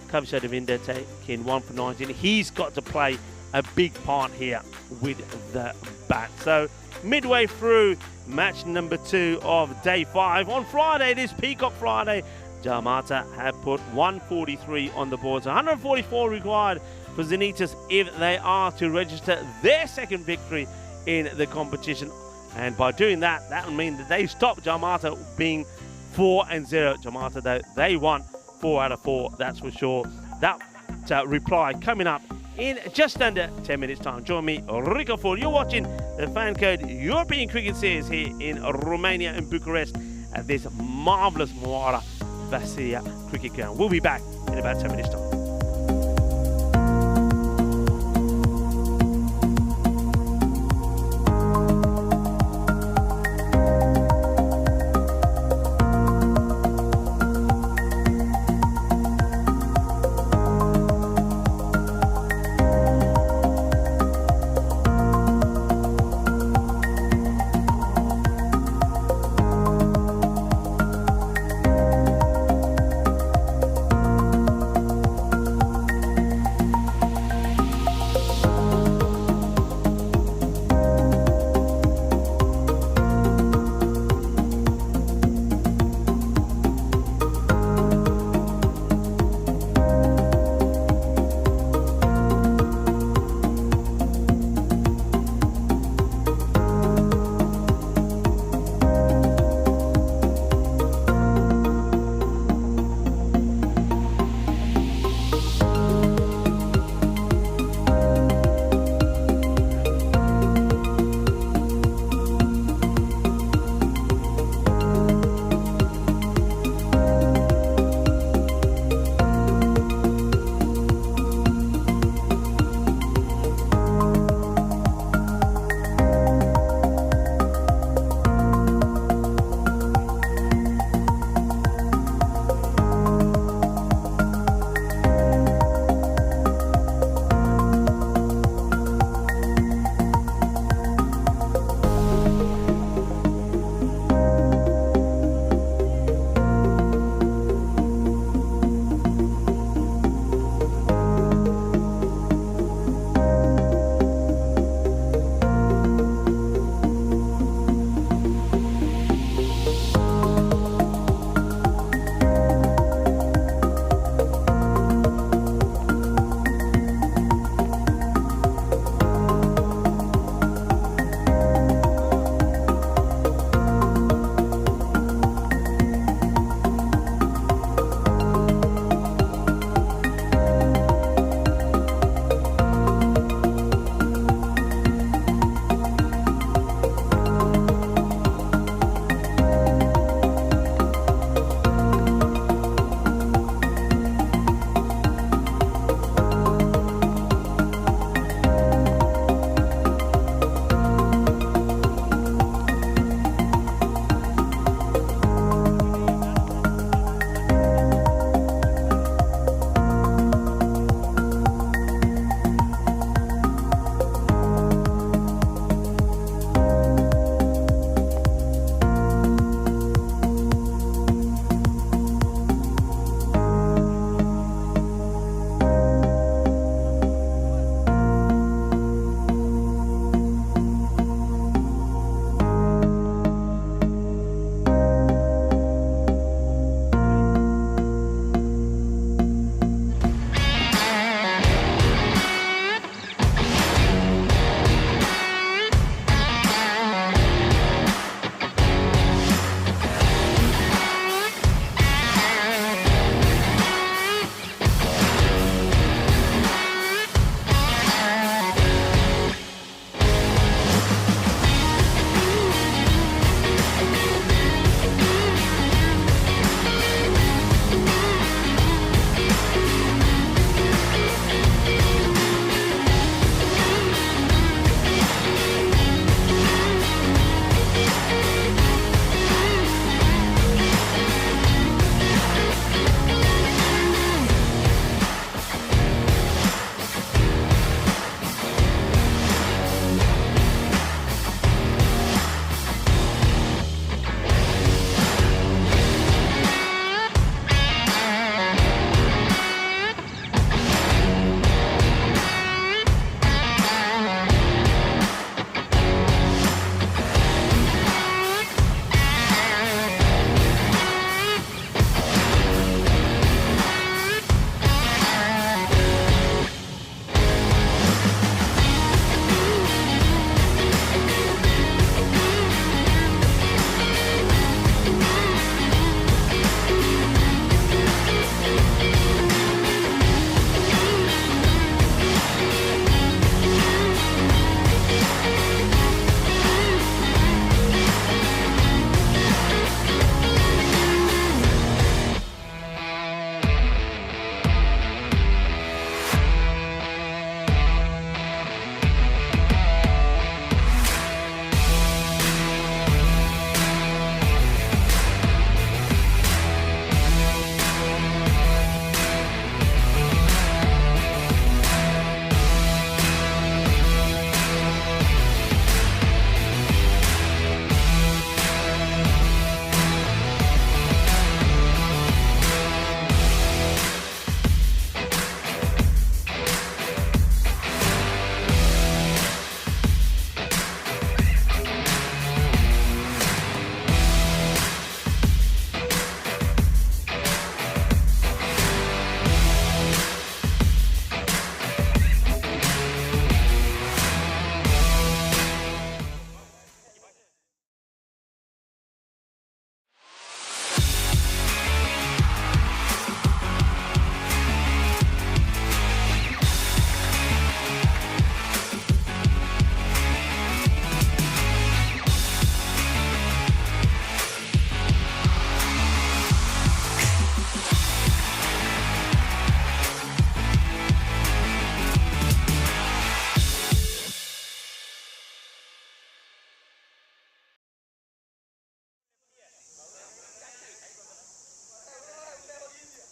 Kavisha Devinder taking 1 for 19. He's got to play a big part here with the bat. So midway through match number 2 of day 5. On Friday, this Peacock Friday, Jamata have put 143 on the board. So 144 required for Zenitors if they are to register their second victory in the competition. And by doing that, that will mean that they stop Jamata being 4-0. Jamata, though, they won 4 out of 4, that's for sure. That reply coming up in just under 10 minutes time. Join me, Rico Ford. You're watching the FanCode European Cricket Series here in Romania and Bucharest at this marvellous Moara Vasia cricket ground. We'll be back in about 10 minutes time.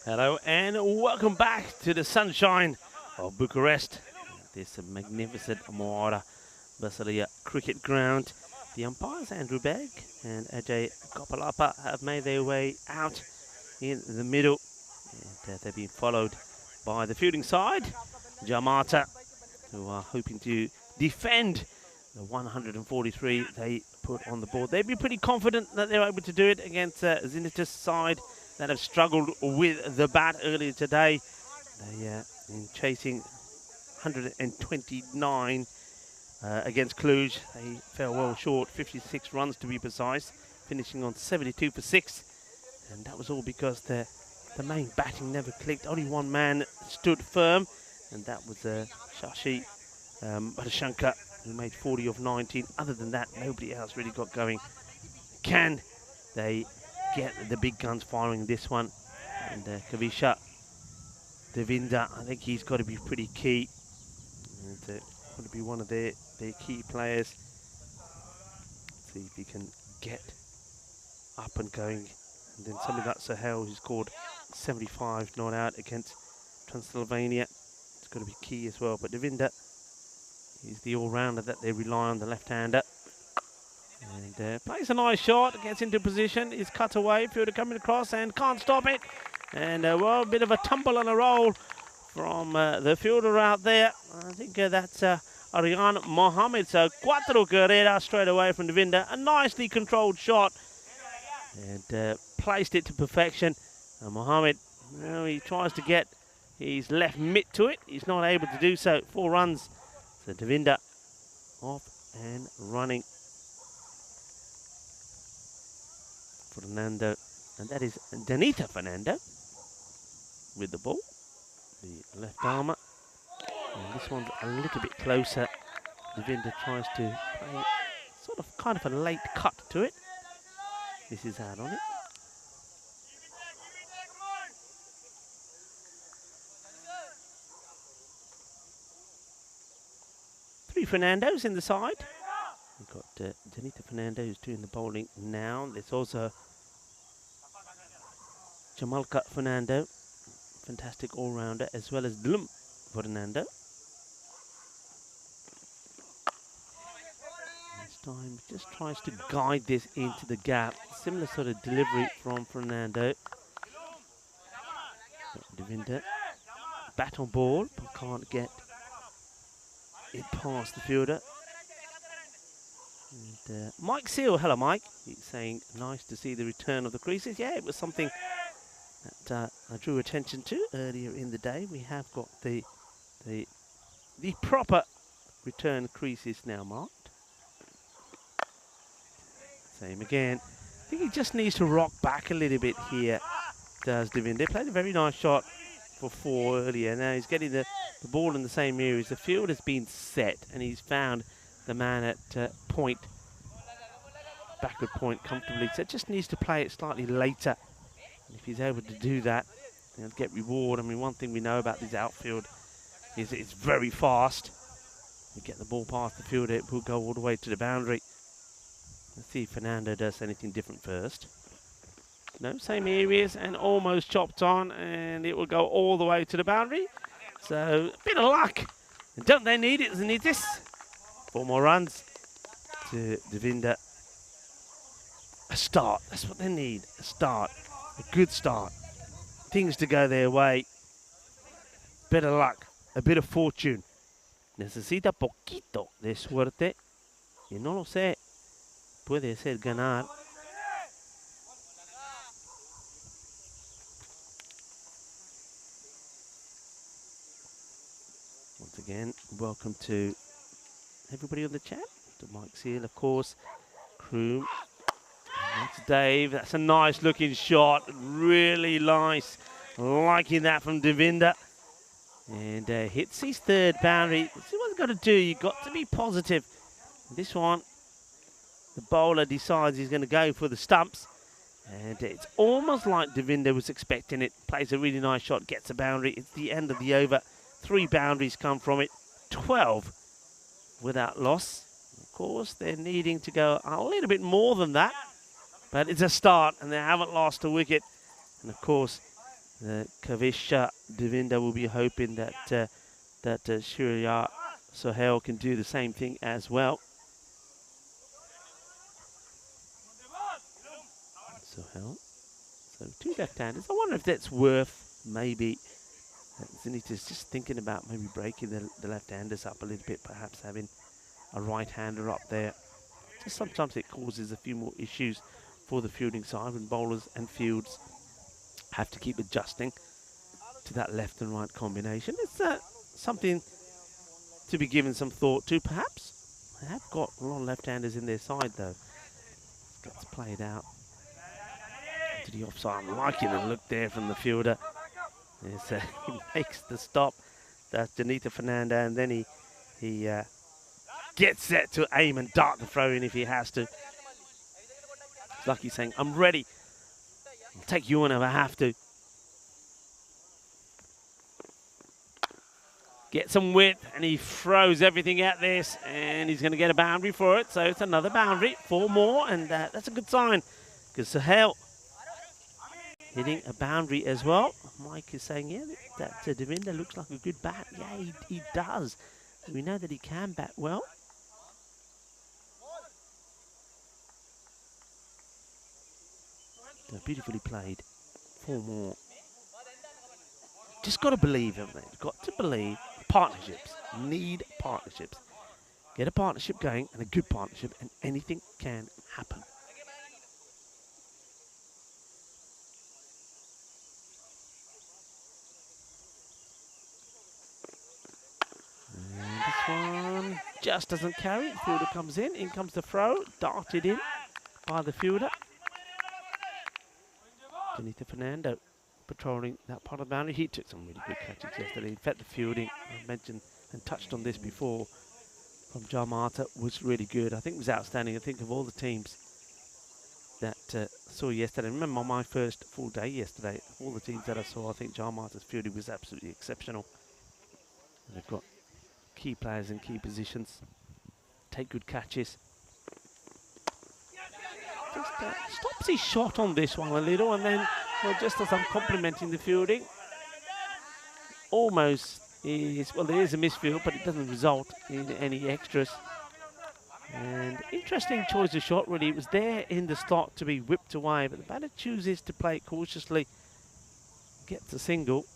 Hello and welcome back to the sunshine of Bucharest. This magnificent Moara Basilia cricket ground. The umpires Andrew Begg and Ajay Gopalapa have made their way out in the middle. And they've been followed by the fielding side, Jamata, who are hoping to defend the 143 they put on the board. They'd be pretty confident that they're able to do it against Zenita's side that have struggled with the bat earlier today. They in chasing 129 against Cluj. They fell well short, 56 runs to be precise, finishing on 72 for 6. And that was all because the main batting never clicked. Only one man stood firm, and that was Shashi Bhattacharya, who made 40 of 19. Other than that, nobody else really got going. Can they get the big guns firing this one? And Kavisha Devinda, I think he's got to be pretty key. And got to be one of their key players. See if he can get up and going. And then something like Sahel, who scored 75 not out against Transylvania. It's got to be key as well. But Devinda, he's the all-rounder that they rely on, the left-hander. And plays a nice shot, gets into position, is cut away, fielder coming across and can't stop it. And well, a bit of a tumble and a roll from the fielder out there. I think that's Aryan Mohammed. So Cuatro Carrera straight away from Devinda. A nicely controlled shot. And placed it to perfection. And Mohammed, well, he tries to get his left mitt to it. He's not able to do so. 4 runs. So Devinda off and running. Fernando, and that is Danita Fernando with the ball, the left armour. And this one's a little bit closer. Devinda tries to play sort of kind of a late cut to it. This is out on it. Three Fernandos in the side. We've got Danita Fernando who's doing the bowling now. There's also Jamalka Fernando, fantastic all-rounder, as well as Dlum Fernando. This time just tries to guide this into the gap. Similar sort of delivery from Fernando. Devinda, bat on ball, but can't get it past the fielder. And Mike Seal, hello Mike. He's saying nice to see the return of the creases. Yeah, it was something that I drew attention to earlier in the day. We have got the proper return creases now marked. Same again. I think he just needs to rock back a little bit here, does Devinda. They played a very nice shot for 4 earlier. Now he's getting the ball in the same areas. The field has been set and he's found the man at point, backward point comfortably. So it just needs to play it slightly later. And if he's able to do that, he'll get reward. I mean, one thing we know about this outfield is it's very fast. You get the ball past the fielder, it will go all the way to the boundary. Let's see if Fernando does anything different first. No, same areas and almost chopped on, and it will go all the way to the boundary. So, a bit of luck. And don't they need it? Doesn't need this? 4 more runs to Devinda. A start. That's what they need. A start. A good start. Things to go their way. Bit of luck. A bit of fortune. Necesita poquito de suerte. Y no lo sé. Puede ser ganar. Once again, welcome to everybody on the chat. To Mike Seal, of course. Kroom. That's Dave. That's a nice looking shot. Really nice. Liking that from Devinda. And hits his 3rd boundary. This is what you've got to do. You've got to be positive. This one, the bowler decides he's going to go for the stumps. And it's almost like Devinda was expecting it. Plays a really nice shot, gets a boundary. It's the end of the over. 3 boundaries come from it. 12 without loss. Of course, they're needing to go a little bit more than that. But it's a start, and they haven't lost a wicket. And of course, Kavisha Devinda will be hoping that Shriya Sohail can do the same thing as well. Sohail. So 2 left-handers. I wonder if that's worth maybe Zenita's just thinking about maybe breaking the left-handers up a little bit, perhaps having a right-hander up there. Just sometimes it causes a few more issues for the fielding side when bowlers and fields have to keep adjusting to that left and right combination. It's something to be given some thought to, perhaps. They have got a lot of left-handers in their side, though. Gets played out to the offside. I'm liking the look there from the fielder. He makes the stop. That's Janita Fernanda, and then he gets set to aim and dart the throw in if he has to. It's like he's saying, I'm ready. I'll take you on if I have to. Get some width, and he throws everything at this, and he's going to get a boundary for it. So it's another boundary, 4 more, and that's a good sign. Because Sohail hitting a boundary as well. Mike is saying, yeah, that Devinda looks like a good bat. Yeah, he does. We know that he can bat well. So beautifully played. 4 more. Just got to believe, haven't they? Got to believe. Partnerships. Need partnerships. Get a partnership going, and a good partnership, and anything can happen. And this one just doesn't carry. The fielder comes in comes the throw, darted in by the fielder. Benito Fernando patrolling that part of the boundary. He took some really good catches yesterday. In fact, the fielding, I mentioned and touched on this before, from Jamata was really good. I think it was outstanding. I think of all the teams that saw yesterday, remember my first full day yesterday, all the teams that I saw, I think Jamata's fielding was absolutely exceptional. They've got key players in key positions, take good catches. Just stops his shot on this one a little, and then, well, just as I'm complimenting the fielding, almost is, well, there is a misfield, but it doesn't result in any extras. And interesting choice of shot, really. It was there in the slot to be whipped away, but the batter chooses to play it cautiously, gets a single.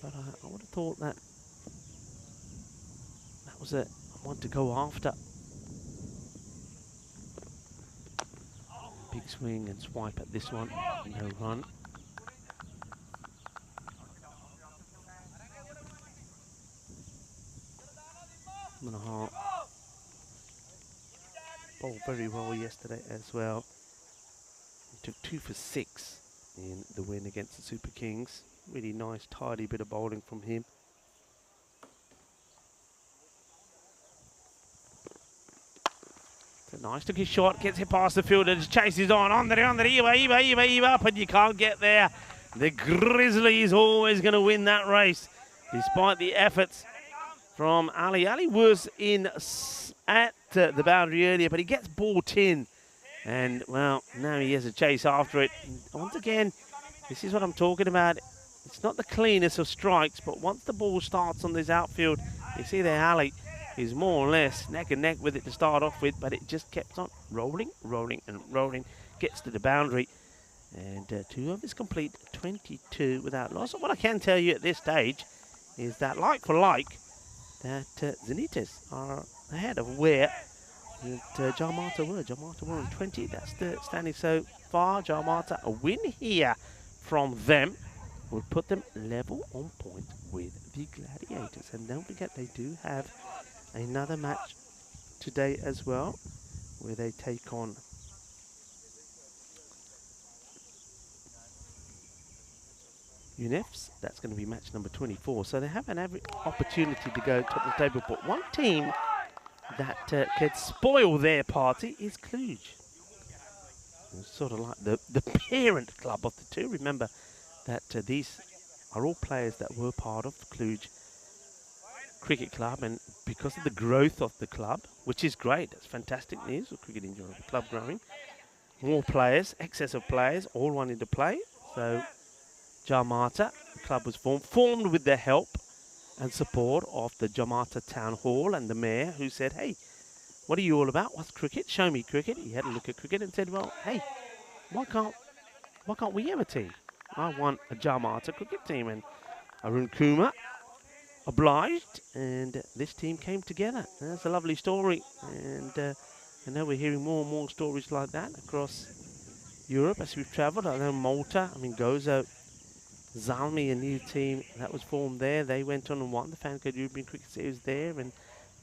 But I would have thought that was a one to go after. Big swing and swipe at this one, no run. Manohar bowled very well yesterday as well. He took 2 for 6 in the win against the Super Kings. Really nice, tidy bit of bowling from him. It's a nice looking shot, gets it past the fielder, just chases on there, Eva up, and you can't get there. The Grizzly is always going to win that race, despite the efforts from Ali. Ali was in at the boundary earlier, but he gets bought in. And, well, now he has a chase after it. And once again, this is what I'm talking about. It's not the cleanest of strikes, but once the ball starts on this outfield, you see there Ali is more or less neck and neck with it to start off with, but it just kept on rolling, gets to the boundary. And 2 overs complete, 22 without loss. And what I can tell you at this stage is that, like for like, that Zenitas are ahead of where Jamata were. Jamata were on 20. That's the standing so far. Jamata, a win here from them would put them level on point with the Gladiators. And don't forget, they do have another match today as well, where they take on UNEFs. That's going to be match number 24. So they have an every opportunity to go top of the table. But one team that could spoil their party is Cluj. It's sort of like the parent club of the two. Remember that these are all players that were part of Cluj Cricket Club, and because of the growth of the club, which is great, that's fantastic news for Cricket in Europe, the club growing, more players, excess of players, all wanting to play. So Jamata. The club was formed with the help and support of the Jamata Town Hall and the mayor, who said, hey, what are you all about? What's cricket? Show me cricket. He had a look at cricket and said, well, hey, why can't we have a team? I want a Jamata cricket team. And Arun Kumar obliged, and this team came together. That's a lovely story. And I know we're hearing more and more stories like that across Europe as we've travelled. I know Malta, Gozo, Zalmi, a new team that was formed there. They went on and won the FanCode European Cricket Series there, and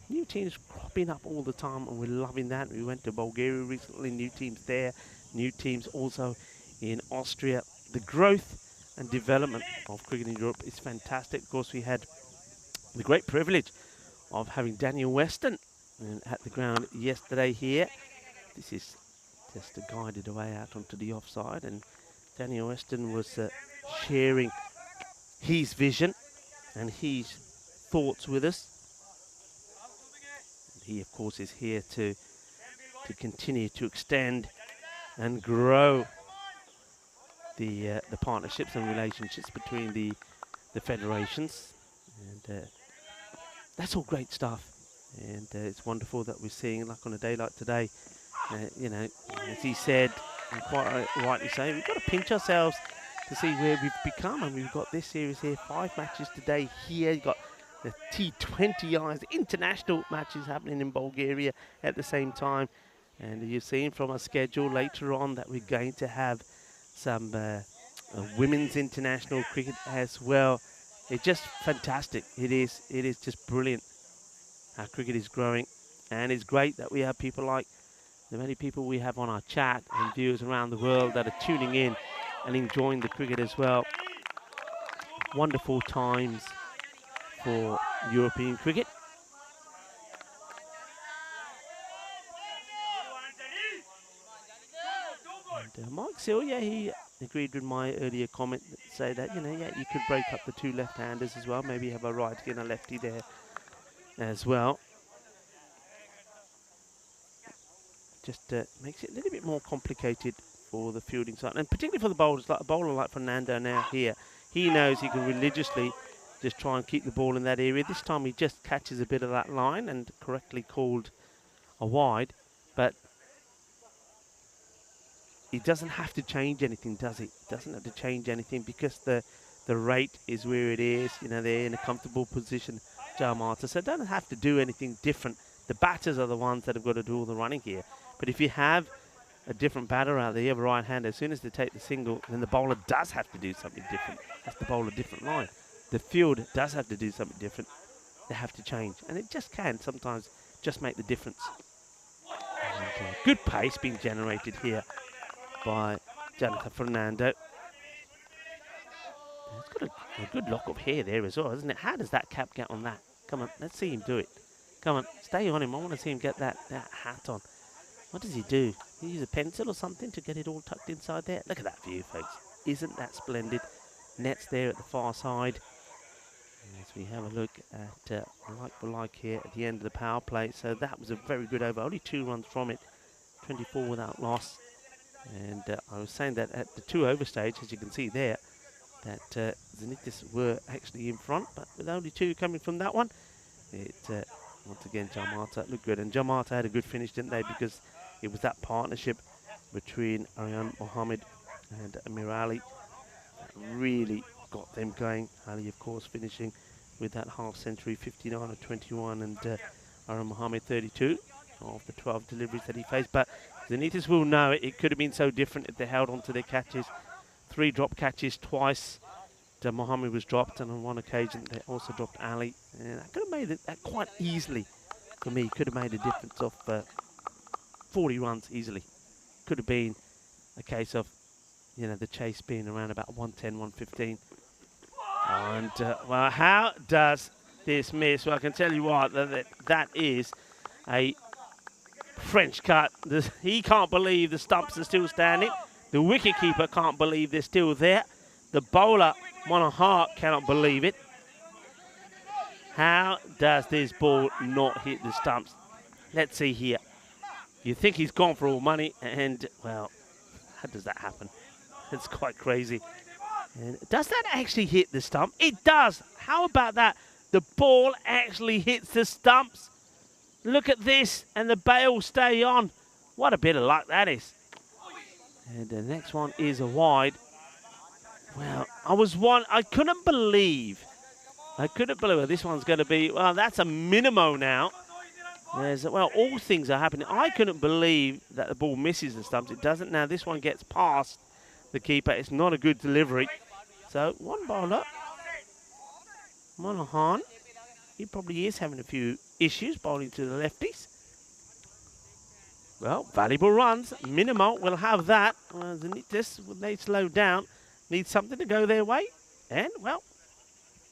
new teams cropping up all the time, and we're loving that. We went to Bulgaria recently, new teams there, new teams also in Austria. The growth and development of cricket in Europe is fantastic. Of course, we had the great privilege of having Daniel Weston at the ground yesterday here. This is just a guided away out onto the offside, and Daniel Weston was sharing his vision and his thoughts with us. He, of course, is here to continue to extend and grow the partnerships and relationships between the federations, and that's all great stuff. And it's wonderful that we're seeing, like on a day like today, you know, as he said, and quite rightly so, we've got to pinch ourselves to see where we've become. And we've got this series here, 5 matches today here. You've got the T20 international matches happening in Bulgaria at the same time. And you've seen from our schedule later on that we're going to have some women's international cricket as well. It's just fantastic. It is just brilliant how cricket is growing. And it's great that we have people like the many people we have on our chat and viewers around the world that are tuning in and enjoying the cricket as well. Wonderful times for European cricket. And Mike Silva, he agreed with my earlier comment that say that, you know, yeah, you could break up the 2 left-handers as well. Maybe have a righty and a lefty there as well. Just makes it a little bit more complicated for the fielding side, and particularly for the bowlers. Like a bowler like Fernando now here, he knows he can religiously just try and keep the ball in that area. This time he just catches a bit of that line and correctly called a wide, but he doesn't have to change anything, does he? Doesn't have to change anything because the rate is where it is. You know, they're in a comfortable position, Jamata, so don't have to do anything different. The batters are the ones that have got to do all the running here. But if you have a different batter out there, you have a right hander, as soon as they take the single, then the bowler does have to do something different. Has to bowl a different line. The field does have to do something different. They have to change. And it just can sometimes just make the difference. And, good pace being generated here by Jonathan Fernando. He's got a good lock of hair there as well, isn't it? How does that cap get on that? Come on, let's see him do it. Come on, stay on him. I want to see him get that hat on. What does he do? He use a pencil or something to get it all tucked inside there? Look at that view, folks. Isn't that splendid? Nets there at the far side. As we have a look at like for like here at the end of the power play. So that was a very good over. Only 2 runs from it. 24 without loss. And I was saying that at the 2 over stage, as you can see there, that Zenitis were actually in front. But with only 2 coming from that one, it once again, Jamata looked good. And Jamata had a good finish, didn't they? Because it was that partnership between Aryan Mohammed and Amir Ali that really got them going. Ali, of course, finishing with that half century, 59 or 21, and Aryan Mohammed 32 of the 12 deliveries that he faced. But Zenitis will know it could have been so different if they held on to their catches. 3 drop catches twice. Mohammed was dropped, and on one occasion they also dropped Ali, and that could have made it quite easily for me. Could have made a difference of 40 runs easily. Could have been a case of, you know, the chase being around about 110, 115. And well, how does this miss? Well, I can tell you what, that is a French cut. He can't believe the stumps are still standing. The wicketkeeper can't believe they're still there. The bowler, Monohart, cannot believe it. How does this ball not hit the stumps? Let's see here. You think he's gone for all money, and, well, how does that happen? It's quite crazy. And does that actually hit the stump? It does. How about that? The ball actually hits the stumps. Look at this, and the bail stay on. What a bit of luck that is. And the next one is a wide. Well, I couldn't believe this one's going to be, well, that's a minimo now. Well, all things are happening. I couldn't believe that the ball misses the stumps. It doesn't now. This one gets past the keeper. It's not a good delivery. So, one bowler, Monahan, he probably is having a few issues bowling to the lefties. Well, valuable runs. Minimal will have that. They slow down. Need something to go their way. And, well,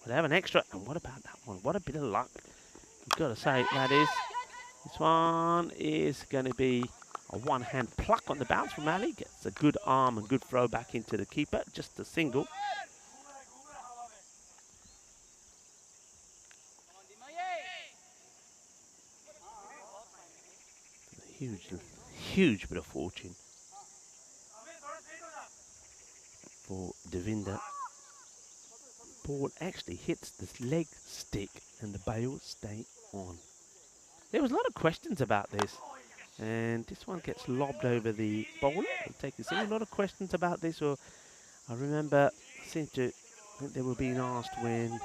we'll have an extra. And what about that one? What a bit of luck. You've got to say, that is. This one is going to be a one-hand pluck on the bounce from Ali. Gets a good arm and good throw back into the keeper. Just a single. Huge bit of fortune for Devinder. Ball actually hits the leg stick and the bail stay on. There was a lot of questions about this, and this one gets lobbed over the bowler. A lot of questions about this. Or I remember, I think they were being asked when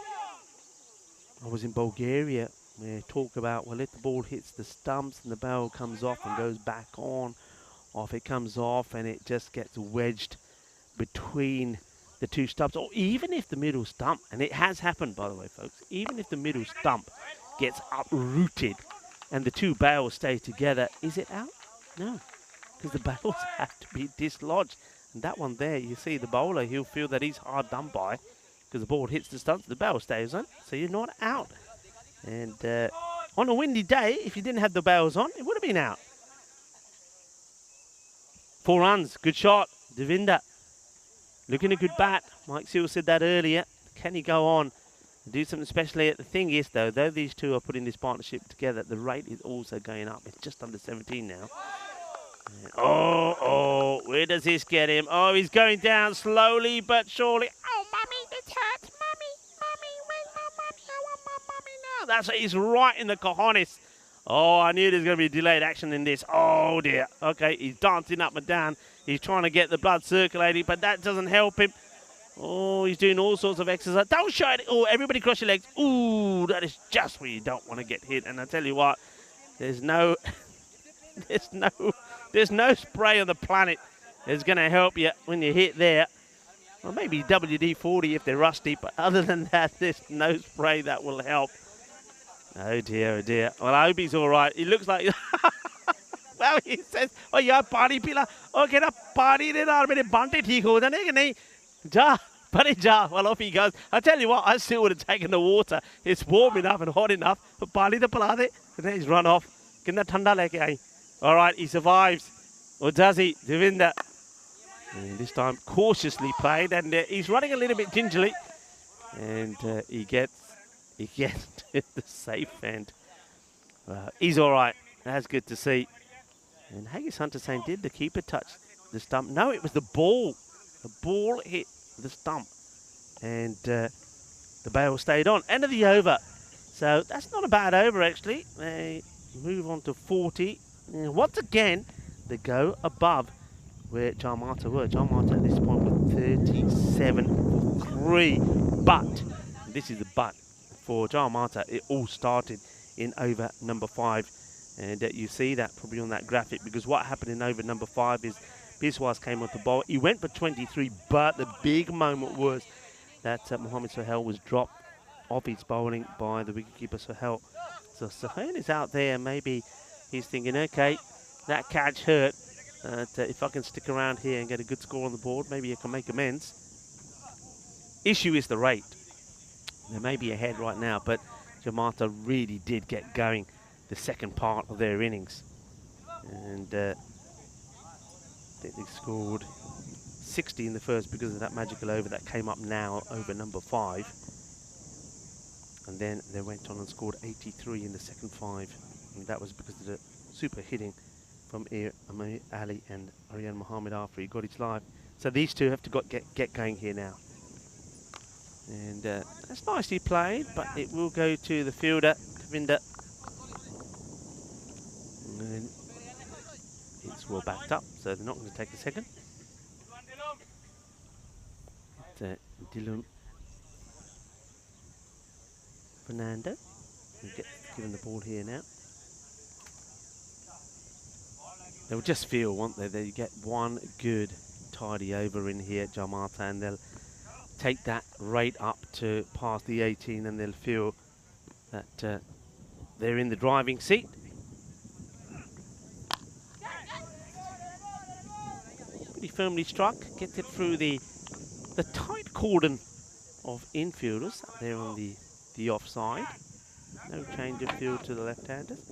I was in Bulgaria. We talk about, well, if the ball hits the stumps and the bail comes off and goes back on, or if it comes off and it just gets wedged between the two stumps, or even if the middle stump, and it has happened, by the way, folks, even if the middle stump gets uprooted and the two bails stay together, is it out? No, because the bails have to be dislodged. And that one there, you see the bowler, he'll feel that he's hard done by because the ball hits the stumps, the bail stays on, so you're not out. And on a windy day, if you didn't have the bails on, it would have been out. 4 runs, good shot, Devinder. Looking a good bat. Mike Seal said that earlier. Can he go on and do something special here? The thing is, though these two are putting this partnership together, the rate is also going up. It's just under 17 now. Oh, where does this get him? Oh, he's going down slowly but surely. Oh, Mummy, this hurts. Mummy, where's my mummy? I want my mummy now. That's it. He's right in the cojones. Oh, I knew there was going to be delayed action in this. Oh, dear. Okay, he's dancing up and down. He's trying to get the blood circulating, but that doesn't help him. Oh, he's doing all sorts of exercise. Don't show it. Oh, everybody cross your legs. Ooh, that is just where you don't want to get hit. And I tell you what, there's no spray on the planet that's going to help you when you hit there. Well, maybe WD-40 if they're rusty, but other than that, there's no spray that will help. Oh, dear, oh, dear. Well, I hope he's all right. He looks like... well, he says, oh, yeah, party pila. Okay, na party de na mere bante theek ho jane ki nahi. Ja, pare ja. Well, off he goes. I tell you what, I still would have taken the water. It's warm enough and hot enough. But party de pila de. And then he's run off. Kinda thanda leke aayi. All right, he survives. Or does he? Devinder. And this time, cautiously played. And he's running a little bit gingerly. And he gets to the safe end. He's all right. That's good to see. And Haggis Hunter saying, did the keeper touch the stump? No, it was the ball. The ball hit the stump. And the bail stayed on. End of the over. So that's not a bad over, actually. They move on to 40. And once again, they go above where Jarmata were. Jarmata at this point with 37 for 3. But, this is the but, for Jarmata, it all started in over number 5. And you see that probably on that graphic, because what happened in over number 5 is Biswas came on the bowl. He went for 23, but the big moment was that Mohamed Sohail was dropped off his bowling by the wicketkeeper Sohail. So Sohail is out there. Maybe he's thinking, okay, that catch hurt. If I can stick around here and get a good score on the board, maybe I can make amends. Issue is the rate. They may be ahead right now, but Jamata really did get going the second part of their innings. And I think they scored 60 in the first because of that magical over that came up now over number 5. And then they went on and scored 83 in the second 5. And that was because of the super hitting from Ali and Aryan Mohammed after he got his life. So these two have to get going here now. And that's nicely played, but it will go to the fielder, Devinder. And it's well backed up, so they're not going to take a second. Dylan Fernando will get given the ball here now. They'll just feel, won't they? They get one good tidy over in here, Jamarta, and they'll take that rate up to past the 18, and they'll feel that they're in the driving seat. Pretty firmly struck, gets it through the tight cordon of infielders up there on the offside. No change of field to the left-handers.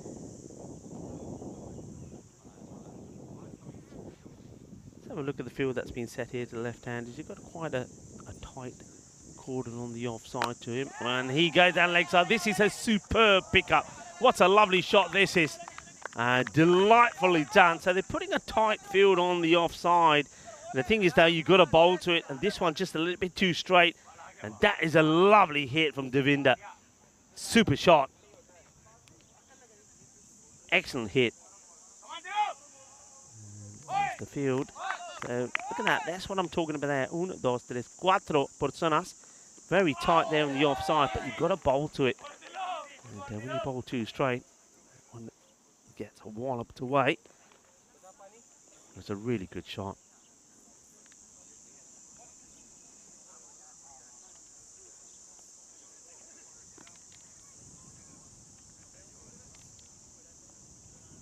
Let's have a look at the field that's been set here to the left-handers. You've got quite a tight cordon on the offside to him. And he goes down leg side. This is a superb pickup. What a lovely shot this is. Delightfully done. So they're putting a tight field on the offside. And the thing is, though, you've got to bowl to it. And this one just a little bit too straight. And that is a lovely hit from Devinder. Super shot. Excellent hit. There's the field. So look at that. That's what I'm talking about there. 1, 2, 3, 4 personas. Very tight there on the offside, but you've got to bowl to it. And when you bowl too straight, one gets a walloped away. It's a really good shot.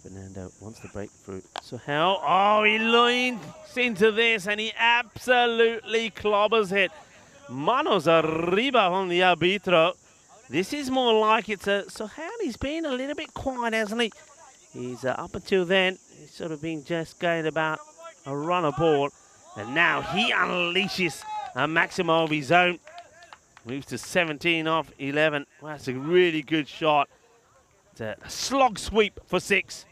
Fernando wants to break through. So how? Oh, he leans into this and he absolutely clobbers it. Manos arriba on the arbitro. This is more like it's a Sohail. He's been a little bit quiet, hasn't he? He's up until then, he's sort of been just going about a runner ball. And now he unleashes a maximum of his own. Moves to 17 off 11. Well, that's a really good shot. It's a slog sweep for 6.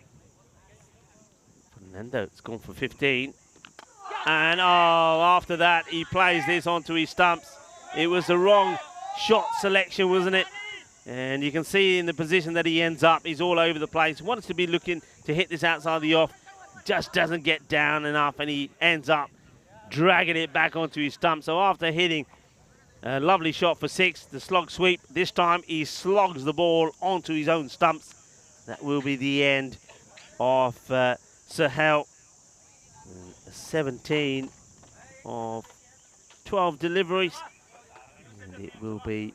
Fernando, it's gone for 15. And oh, after that, he plays this onto his stumps. It was the wrong shot selection, wasn't it? And you can see in the position that he ends up, he's all over the place. Wants to be looking to hit this outside the off. Just doesn't get down enough, and he ends up dragging it back onto his stump. So after hitting a lovely shot for 6, the slog sweep, this time he slogs the ball onto his own stumps. That will be the end of Sohail. 17 of 12 deliveries. And it will be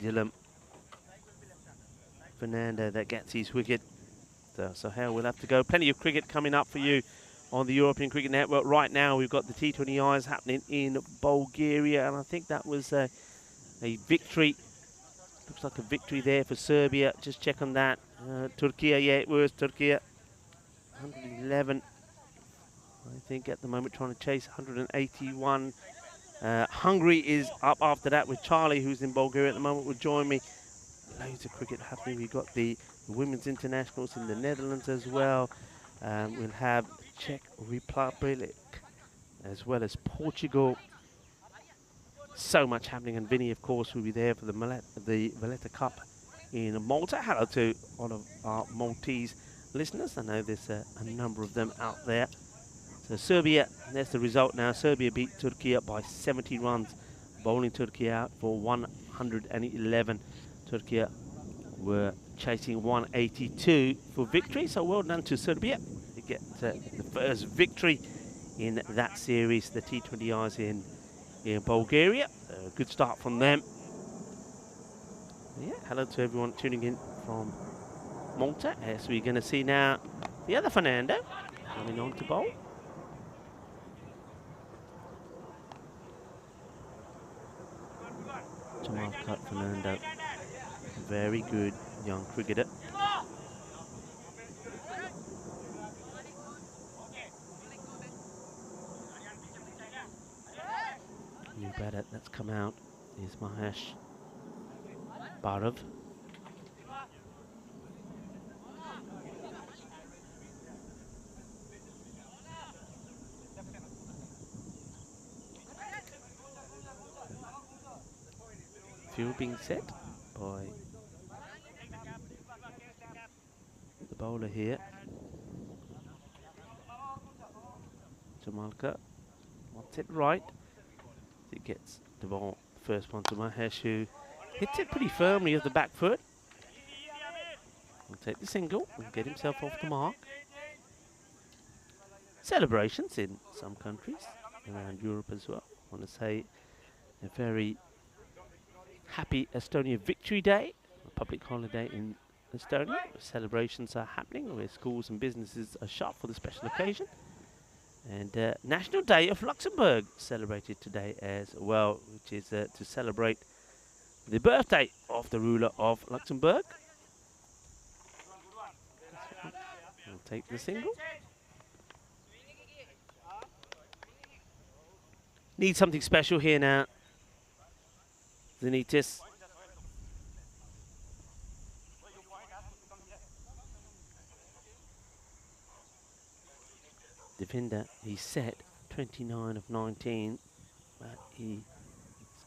Dylan Fernando that gets his wicket. So Sohail will have to go. Plenty of cricket coming up for you on the European Cricket Network. Right now we've got the T20Is happening in Bulgaria, and I think that was a victory. Looks like a victory there for Serbia. Just check on that. Turkey, yeah, it was Turkey. 111. I think at the moment trying to chase 181. Hungary is up after that with Charlie, who's in Bulgaria at the moment, will join me. Loads of cricket happening. We've got the women's internationals in the Netherlands as well. We'll have Czech Republic as well as Portugal. So much happening, and Vinny, of course, will be there for the Valletta Cup in Malta. Hello to all of our Maltese listeners. I know there's a number of them out there. So Serbia, that's the result now. Serbia beat Turkey by 70 runs, bowling Turkey out for 111. Turkey were chasing 182 for victory. So well done to Serbia. They get the first victory in that series, the T20Is in Bulgaria. Good start from them. Yeah, hello to everyone tuning in from Malta, as we're going to see now the other Fernando coming on to bowl. Jamal Cut Fernando, very good young cricketer. New batter that's come out is Mahesh Bhairav. Field being set by the bowler here. Jamalka wants it right. It gets the ball, first one to Mahesh, who hits it pretty firmly with the back foot. Will take the single and get himself off the mark. Celebrations in some countries around Europe as well. I want to say a very happy Estonia Victory Day, a public holiday in Estonia. Celebrations are happening where schools and businesses are shut for the special occasion. And National Day of Luxembourg celebrated today as well, which is to celebrate the birthday of the ruler of Luxembourg. We'll take the single. Need something special here now. Zenitis. Defender, he's set 29 of 19, but he's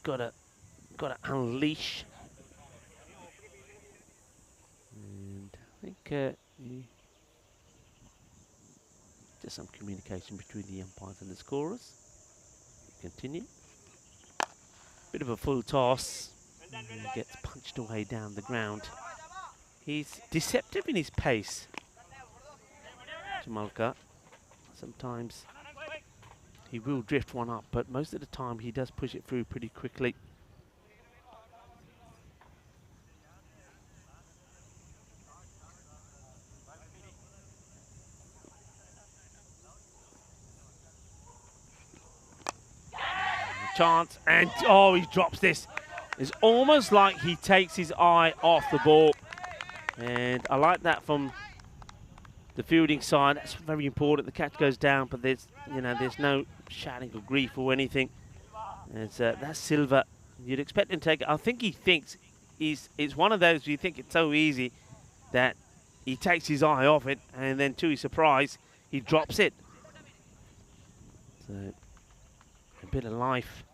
got to unleash. And I think just some communication between the umpires and the scorers. Continue. Bit of a full toss. And he gets punched away down the ground. He's deceptive in his pace, Jamalka. Sometimes he will drift one up, but most of the time he does push it through pretty quickly. Chance, and oh, he drops this. It's almost like he takes his eye off the ball, and I like that from the fielding side. That's very important. The catch goes down, but there's no shouting or grief or anything. That's Silva. You'd expect him to take it. I think he thinks it's one of those you think it's so easy that he takes his eye off it, and then to his surprise, he drops it. So a bit of life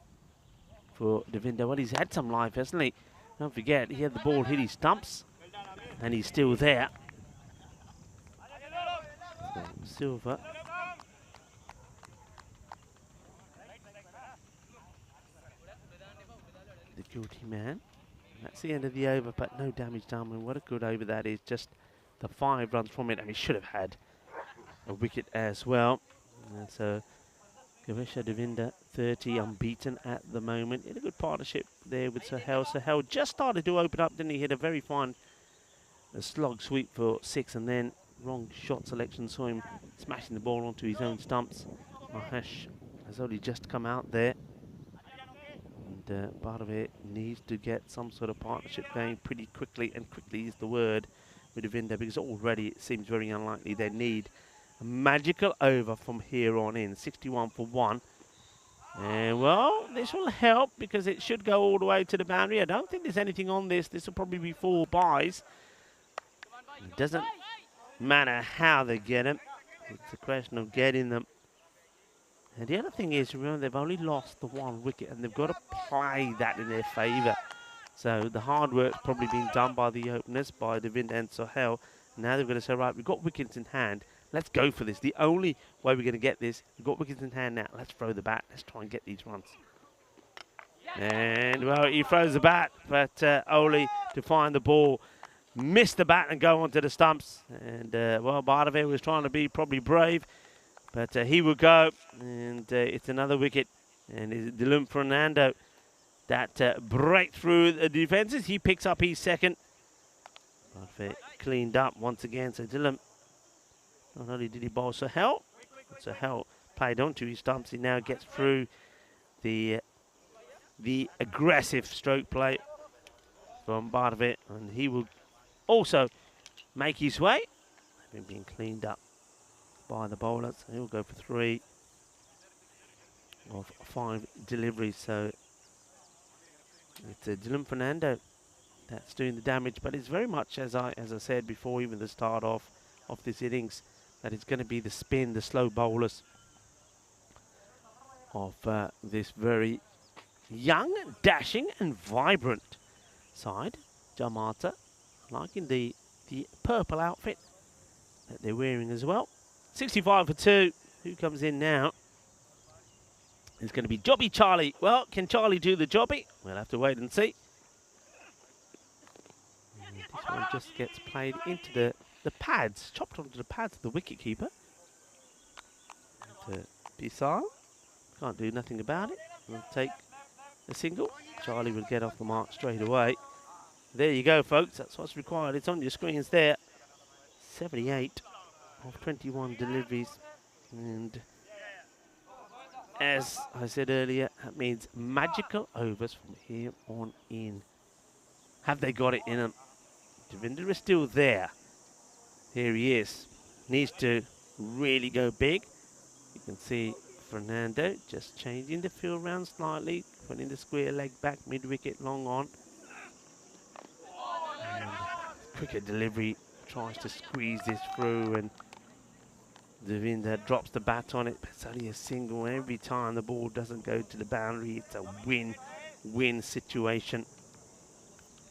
for Devinder. Well, he's had some life, hasn't he? Don't forget, he had the ball hit his stumps, and he's still there. So, Silva. The guilty man. That's the end of the over, but no damage done. And what a good over that is. Just the 5 runs from it, and he should have had a wicket as well. And so Gavesha Devinder, 30, unbeaten at the moment. In a good partnership there with Sahel. Sahel just started to open up, didn't he? Hit a very fine slog sweep for 6, and then wrong shot selection saw him smashing the ball onto his own stumps. Mahesh has only just come out there. And part of it needs to get some sort of partnership going pretty quickly, and quickly is the word with Devinder, because already it seems very unlikely they need a magical over from here on in. 61 for 1. And well, this will help because it should go all the way to the boundary. I don't think there's anything on this. This will probably be 4 byes. It doesn't matter how they get them. It's a question of getting them. And the other thing is, remember, they've only lost the 1 wicket, and they've got to play that in their favour. So the hard work's probably been done by the openers, by Devinder and Sohail. Now they've got to say, right, we've got wickets in hand. Let's go for this. The only way we're going to get this, we've got wickets in hand now. Let's throw the bat. Let's try and get these runs. And, well, he throws the bat, but Oli to find the ball. Missed the bat and go onto the stumps. And, well, Bardavir was trying to be probably brave, but he will go. And it's another wicket. And it's Dilum Fernando that break through the defences. He picks up his second. Bardavir cleaned up once again. So Dilum, not only did he bowl Sahel played onto his stumps. He now gets through the aggressive stroke play from Bardavir, and he will also make his way. Having been cleaned up by the bowlers, he'll go for 3 of 5 deliveries. So it's Dilum Fernando that's doing the damage, but it's very much, as I said before, even the start of this innings, that it's going to be the spin, the slow bowlers of this very young, dashing and vibrant side, Jamata, liking the purple outfit that they're wearing as well. 65 for 2. Who comes in now? It's going to be Jobby Charlie. Well, can Charlie do the Jobby? We'll have to wait and see. And this one just gets played into the pads, chopped onto the pads of the wicketkeeper. Bissar can't do nothing about it. We'll take a single. Charlie will get off the mark straight away. There you go, folks. That's what's required. It's on your screens there. 78 of 21 deliveries. And as I said earlier, that means magical overs from here on in. Have they got it in them? Devinder is still there. Here he is. Needs to really go big. You can see Fernando just changing the field round slightly, putting the square leg back, mid-wicket, long on. And quicker delivery, tries to squeeze this through, and Devinder drops the bat on it, but it's only a single. Every time the ball doesn't go to the boundary, it's a win-win situation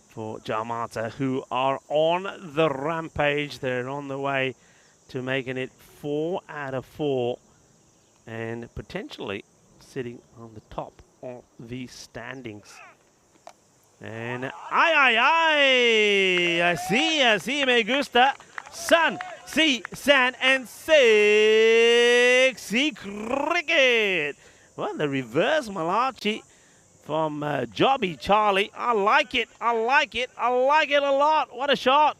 for Jamata, who are on the rampage. They're on the way to making it 4 out of 4 and potentially sitting on the top of the standings. And I see, me gusta. Sun, sea, sand, and sexy cricket. Well, the reverse Malachi from Jobby Charlie. I like it a lot. What a shot.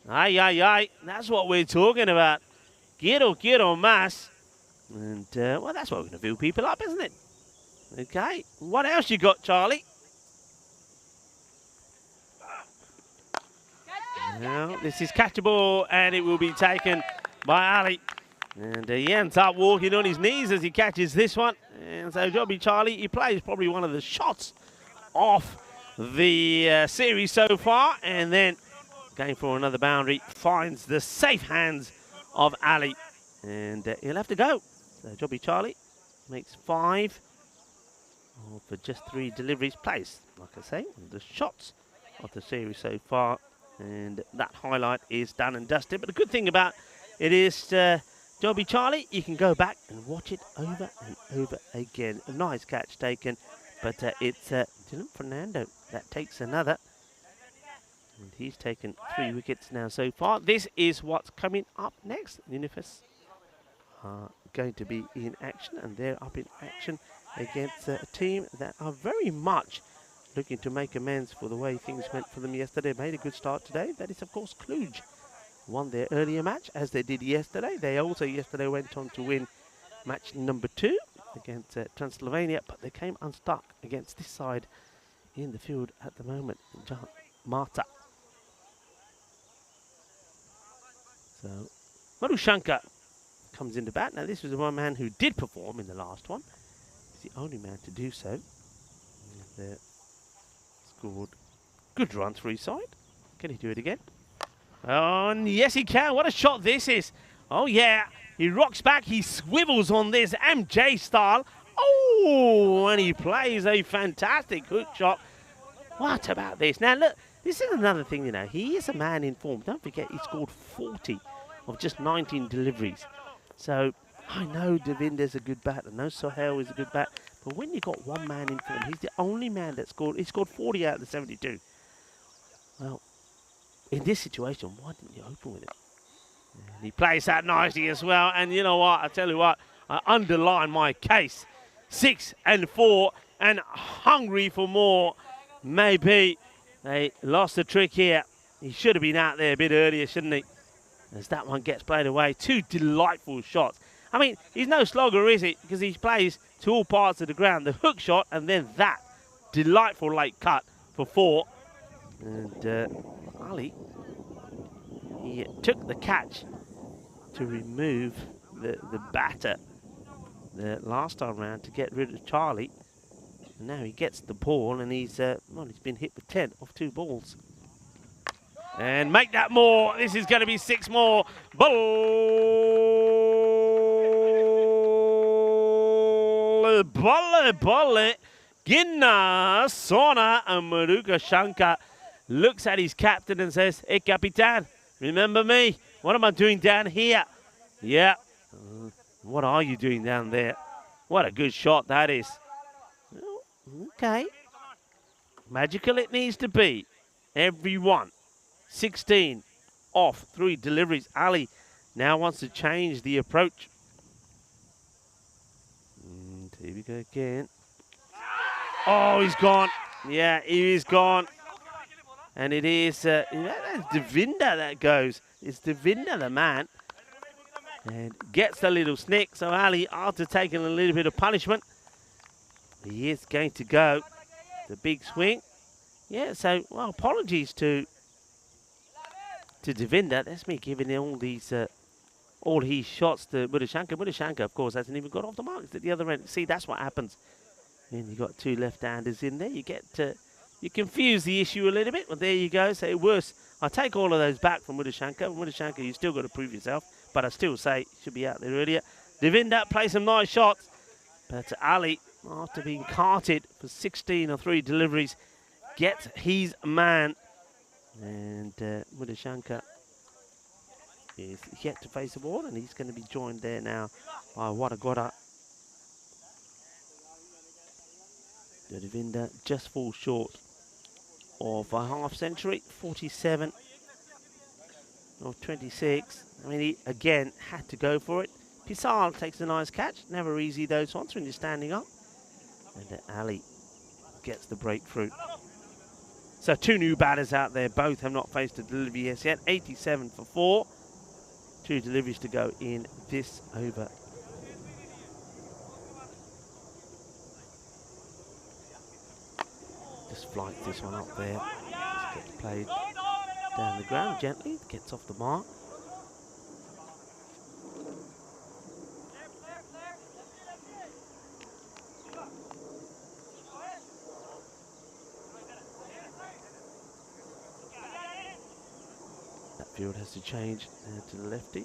That's what we're talking about. Quiero más. And, well, that's what we're going to fill people up, isn't it? Okay. What else you got, Charlie? Now, this is catchable, and it will be taken by Ali. And he ends up walking on his knees as he catches this one. And so Jobby Charlie, he plays probably one of the shots off the series so far. And then going for another boundary, finds the safe hands of Ali. And he'll have to go. So Jobby Charlie makes 5 for just 3 deliveries. Plays, like I say, one of the shots of the series so far. And that highlight is done and dusted. But the good thing about it is, Jobby Charlie, you can go back and watch it over and over again. A nice catch taken, but it's Dylan Fernando that takes another. And he's taken 3 wickets now so far. This is what's coming up next. Unifis are going to be in action, and they're up in action against a team that are very much looking to make amends for the way things went for them yesterday. Made a good start today. That is, of course, Cluj. Won their earlier match, as they did yesterday. They also yesterday went on to win match number 2 against Transylvania, but they came unstuck against this side in the field at the moment, Marta. So, Madhushankar comes into bat. Now, this was the one man who did perform in the last one. He's the only man to do so. And, scored good runs for his side. Can he do it again? Oh, and yes, he can. What a shot this is. Oh, yeah. He rocks back. He swivels on this MJ style. Oh, and he plays a fantastic hook shot. What about this? Now, look, this is another thing, you know. He is a man in form. Don't forget, he scored 40 of just 19 deliveries. So, I know Devinder's a good bat. I know Sohail is a good bat. But when you got one man in form, he's the only man that scored. He scored 40 out of the 72. Well, in this situation, why didn't you open with it? And he plays that nicely as well. And you know what? I tell you what, I underline my case. 6 and 4 and hungry for more. Maybe they lost the trick here. He should have been out there a bit earlier, shouldn't he? As that one gets played away. 2 delightful shots. I mean, he's no slogger, is he? Because he plays to all parts of the ground. The hook shot and then that delightful late cut for 4. And Ali, he took the catch to remove the batter the last time round to get rid of Charlie. And now he gets the ball and he's been hit with 10 off 2 balls. And make that more. This is going to be 6 more. Bullet. Ginna Sona and Maruka Shankar looks at his captain and says, "Hey, Capitan, remember me? What am I doing down here?" "Yeah. What are you doing down there?" "What a good shot that is." Well, okay. Magical it needs to be. Everyone. 16 off 3 deliveries. Ali now wants to change the approach. And here we go again. Oh, he's gone. Yeah, he is gone. And it is that's Devinder that goes. It's Devinder, the man. And gets the little snick. So Ali, after taking a little bit of punishment, he is going to go. The big swing. Yeah, so, well, apologies to Devinder. That's me giving him all his shots to Mudashankar. Mudashankar, of course, hasn't even got off the mark. It's at the other end. See, that's what happens. And you've got 2 left-handers in there. You get you confuse the issue a little bit. Well, there you go. So worse. I take all of those back from Mudashankar. Mudashankar, you've still got to prove yourself. But I still say should be out there earlier. Devinder plays some nice shots. But Ali, after being carted for 16 or 3 deliveries, gets his man. And Mudashankar is yet to face the ball, and he's going to be joined there now by Wadagwada. Devinder just falls short of a half century, 47 of 26. I mean, he again had to go for it. Pisal takes a nice catch. Never easy those ones when you're standing up. And Ali gets the breakthrough. So 2 new batters out there. Both have not faced a delivery yet. 87 for 4. 2 deliveries to go in this over. Just flights this one up there. Just gets played down the ground gently. Gets off the mark. That field has to change to the lefty.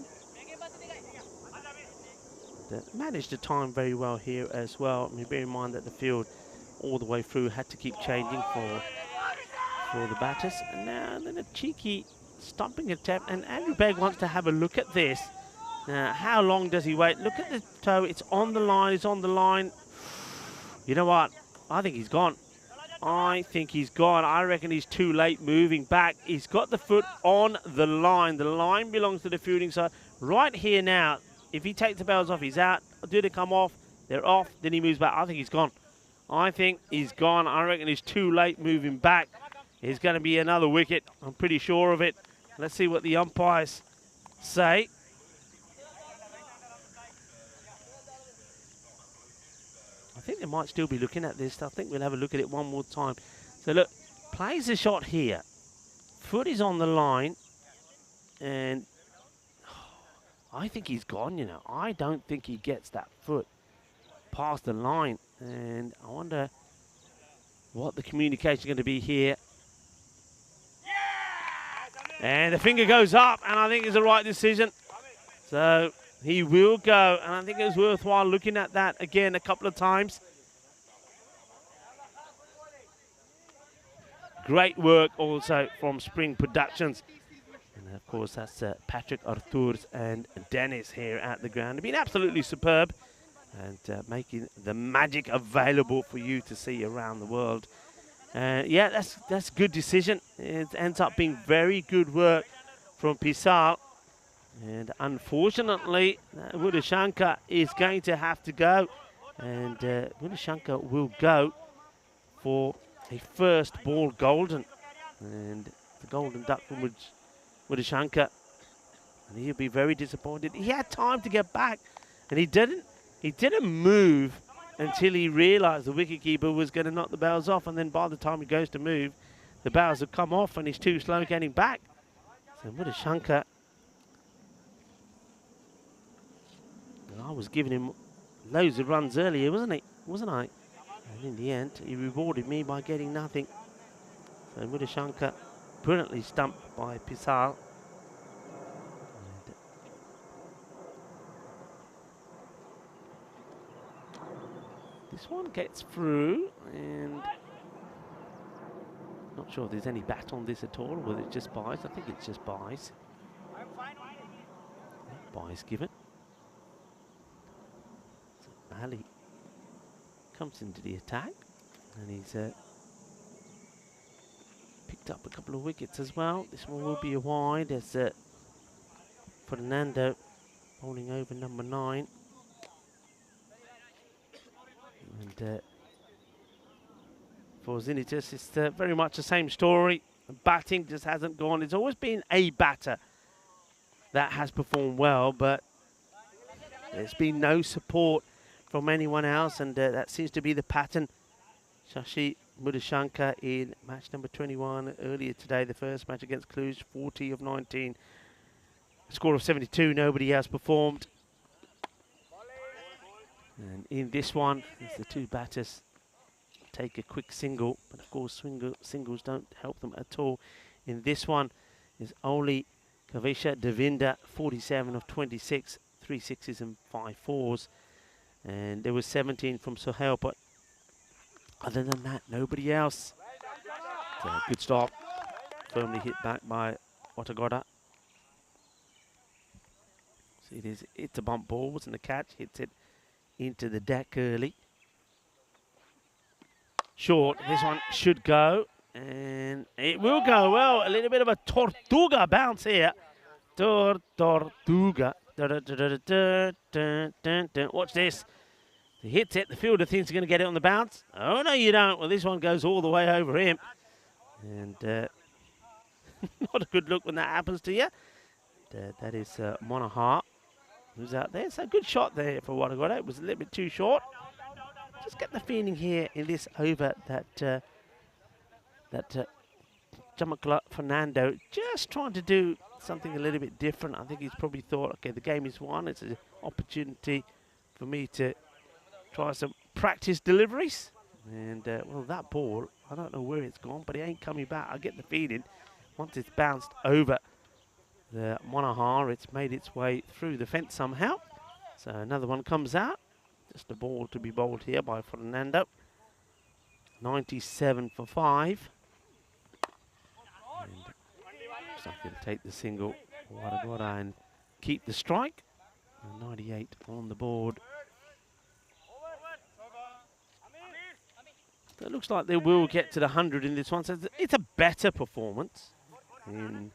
Managed to time very well here as well. I mean, bear in mind that the field all the way through had to keep changing for the batters. And now then a cheeky stumping attempt, and Andrew Begg wants to have a look at this. Now, how long does he wait? Look at the toe, it's on the line, it's on the line. You know what? I think he's gone. I think he's gone. I reckon he's too late moving back. He's got the foot on the line. The line belongs to the fielding side. Right here now, if he takes the bells off, he's out. Do they come off? They're off. Then he moves back. I think he's gone. I think he's gone. I reckon he's too late moving back. It's going to be another wicket. I'm pretty sure of it. Let's see what the umpires say. I think they might still be looking at this. I think we'll have a look at it one more time. So look, plays a shot here. Foot is on the line. And I think he's gone, you know. I don't think he gets that foot past the line. And I wonder what the communication is going to be here. And the finger goes up, and I think it's the right decision. So he will go, and I think it was worthwhile looking at that again a couple of times. Great work also from Spring Productions. And of course, that's Patrick Arthurs and Dennis here at the ground. They've been absolutely superb and making the magic available for you to see around the world. Yeah, that's a good decision. It ends up being very good work from Pisal. And unfortunately, Mudashankar is going to have to go. And Mudashankar will go for a first ball golden. And the golden duck from Mudashankar. And he'll be very disappointed. He had time to get back. And he didn't move until he realised the wicketkeeper was going to knock the bails off. And then by the time he goes to move, the bails have come off and he's too slow getting back. So Mudashankar, I was giving him loads of runs earlier, wasn't I? And in the end, he rewarded me by getting nothing. So Mudashankar, brilliantly stumped by Pisal. This one gets through, and not sure if there's any bat on this at all, or whether it just buys. I think it's just buys. Buys given. So Ali comes into the attack, and he's picked up a couple of wickets as well. This one will be a wide as Fernando bowling over number 9. And for Zinitis, it's very much the same story. Batting just hasn't gone. It's always been a batter that has performed well, but there's been no support from anyone else, and that seems to be the pattern. Shashi Mudashankar in match number 21 earlier today, the first match against Cluj, 40 of 19. Score of 72, nobody else performed. And in this one, as the two batters take a quick single, but of course singles don't help them at all. In this one is only Kavisha Devinda, 47 of 26, 3 sixes and 5 fours. And there was 17 from Sohail, but other than that, nobody else. So good stop, firmly hit back by Watagoda. So it's a bump ball, wasn't a catch, hits it into the deck early. Short, this one should go, and it will go. Well, a little bit of a Tortuga bounce here. Tortuga. Watch this. He hits it, the fielder thinks he's going to get it on the bounce. Oh, no, you don't. Well, this one goes all the way over him. And not a good look when that happens to you. That is Monahar, who's out there. So good shot there for Watagoda. It was a little bit too short. Just get the feeling here in this over that Jamakla Fernando just trying to do something a little bit different. I think he's probably thought, okay, the game is won. It's an opportunity for me to try some practice deliveries. And, well, that ball, I don't know where it's gone, but it ain't coming back. I get the feeling once it's bounced over the Monahar, it's made its way through the fence somehow. So another one comes out. Just a ball to be bowled here by Fernando. 97 for 5. And so I'm going to take the single Watagoda and keep the strike. And 98 on the board. So it looks like they will get to the 100 in this one. So it's a better performance in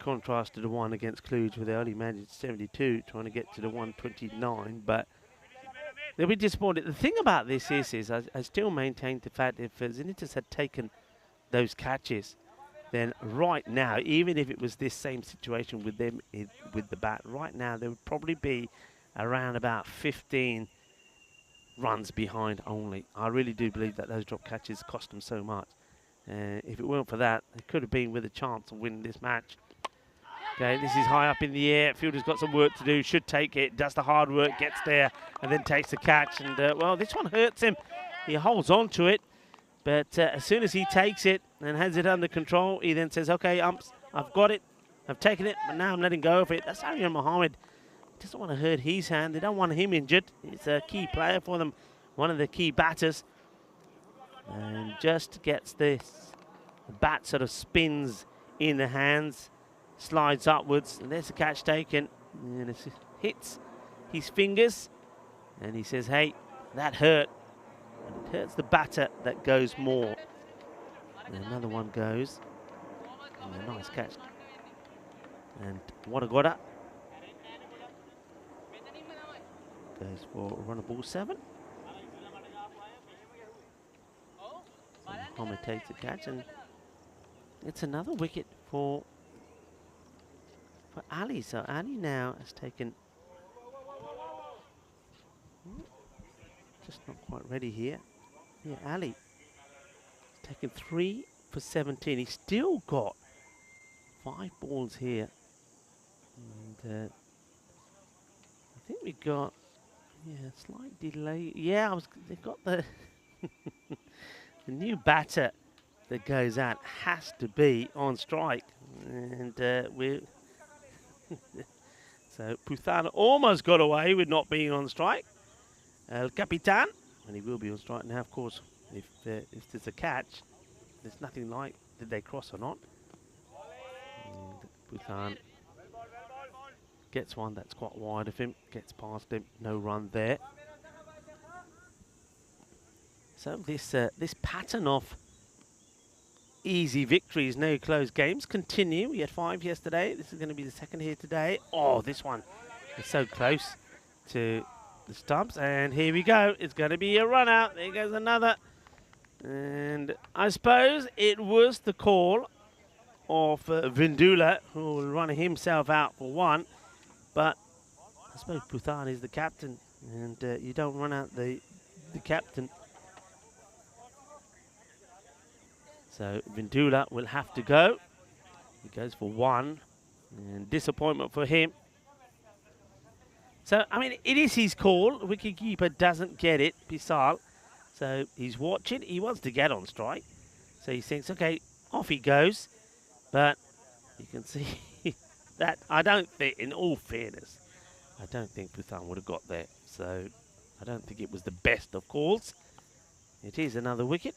contrast to the one against Cluj, where they only managed 72, trying to get to the 129. But they'll be disappointed. The thing about this is I still maintain the fact if Zinitis had taken those catches, then right now, even if it was this same situation with them with the bat, right now there would probably be around about 15 runs behind only. I really do believe that those drop catches cost them so much. If it weren't for that, they could have been with a chance of winning this match. Okay, this is high up in the air. Fielder's got some work to do, should take it, does the hard work, gets there, and then takes the catch. And, well, this one hurts him. He holds on to it, but as soon as he takes it and has it under control, he then says, okay, umps, I've got it, I've taken it, but now I'm letting go of it. That's Aryan Mohammed. Doesn't want to hurt his hand. They don't want him injured. He's a key player for them, one of the key batters. And just gets this. The bat sort of spins in the hands, slides upwards, and there's the catch taken. And it hits his fingers, and he says, hey, that hurt. And it hurts the batter that goes more. And another one goes. And a nice catch. And Watagoda goes for a run of ball 7. So Mohammed takes the catch, and it's another wicket for Ali. So Ali now has taken, just not quite ready here. Yeah, Ali has taken 3 for 17. He's still got 5 balls here. And I think we got, yeah, slight delay. Yeah, they've got the the new batter that goes out has to be on strike, and we're so Puthana almost got away with not being on strike, El Capitan, and he will be on strike now, of course. If there's a catch, there's nothing like did they cross or not. And Bhutan gets one that's quite wide of him, gets past him, no run there. So this pattern of easy victories, no close games continue. We had 5 yesterday. This is going to be the second here today. Oh, this one is so close to the stumps, and here we go. It's going to be a run out. There goes another. And I suppose it was the call of Vindula, who will run himself out for one. But I suppose Bhutan is the captain, and you don't run out the captain. So Vindula will have to go. He goes for one, and disappointment for him. So, I mean, it is his call. Wicketkeeper doesn't get it, Pisal. So he's watching. He wants to get on strike. So he thinks, okay, off he goes. But you can see that I don't think, in all fairness, I don't think Bhutan would have got there. So I don't think it was the best of calls. It is another wicket.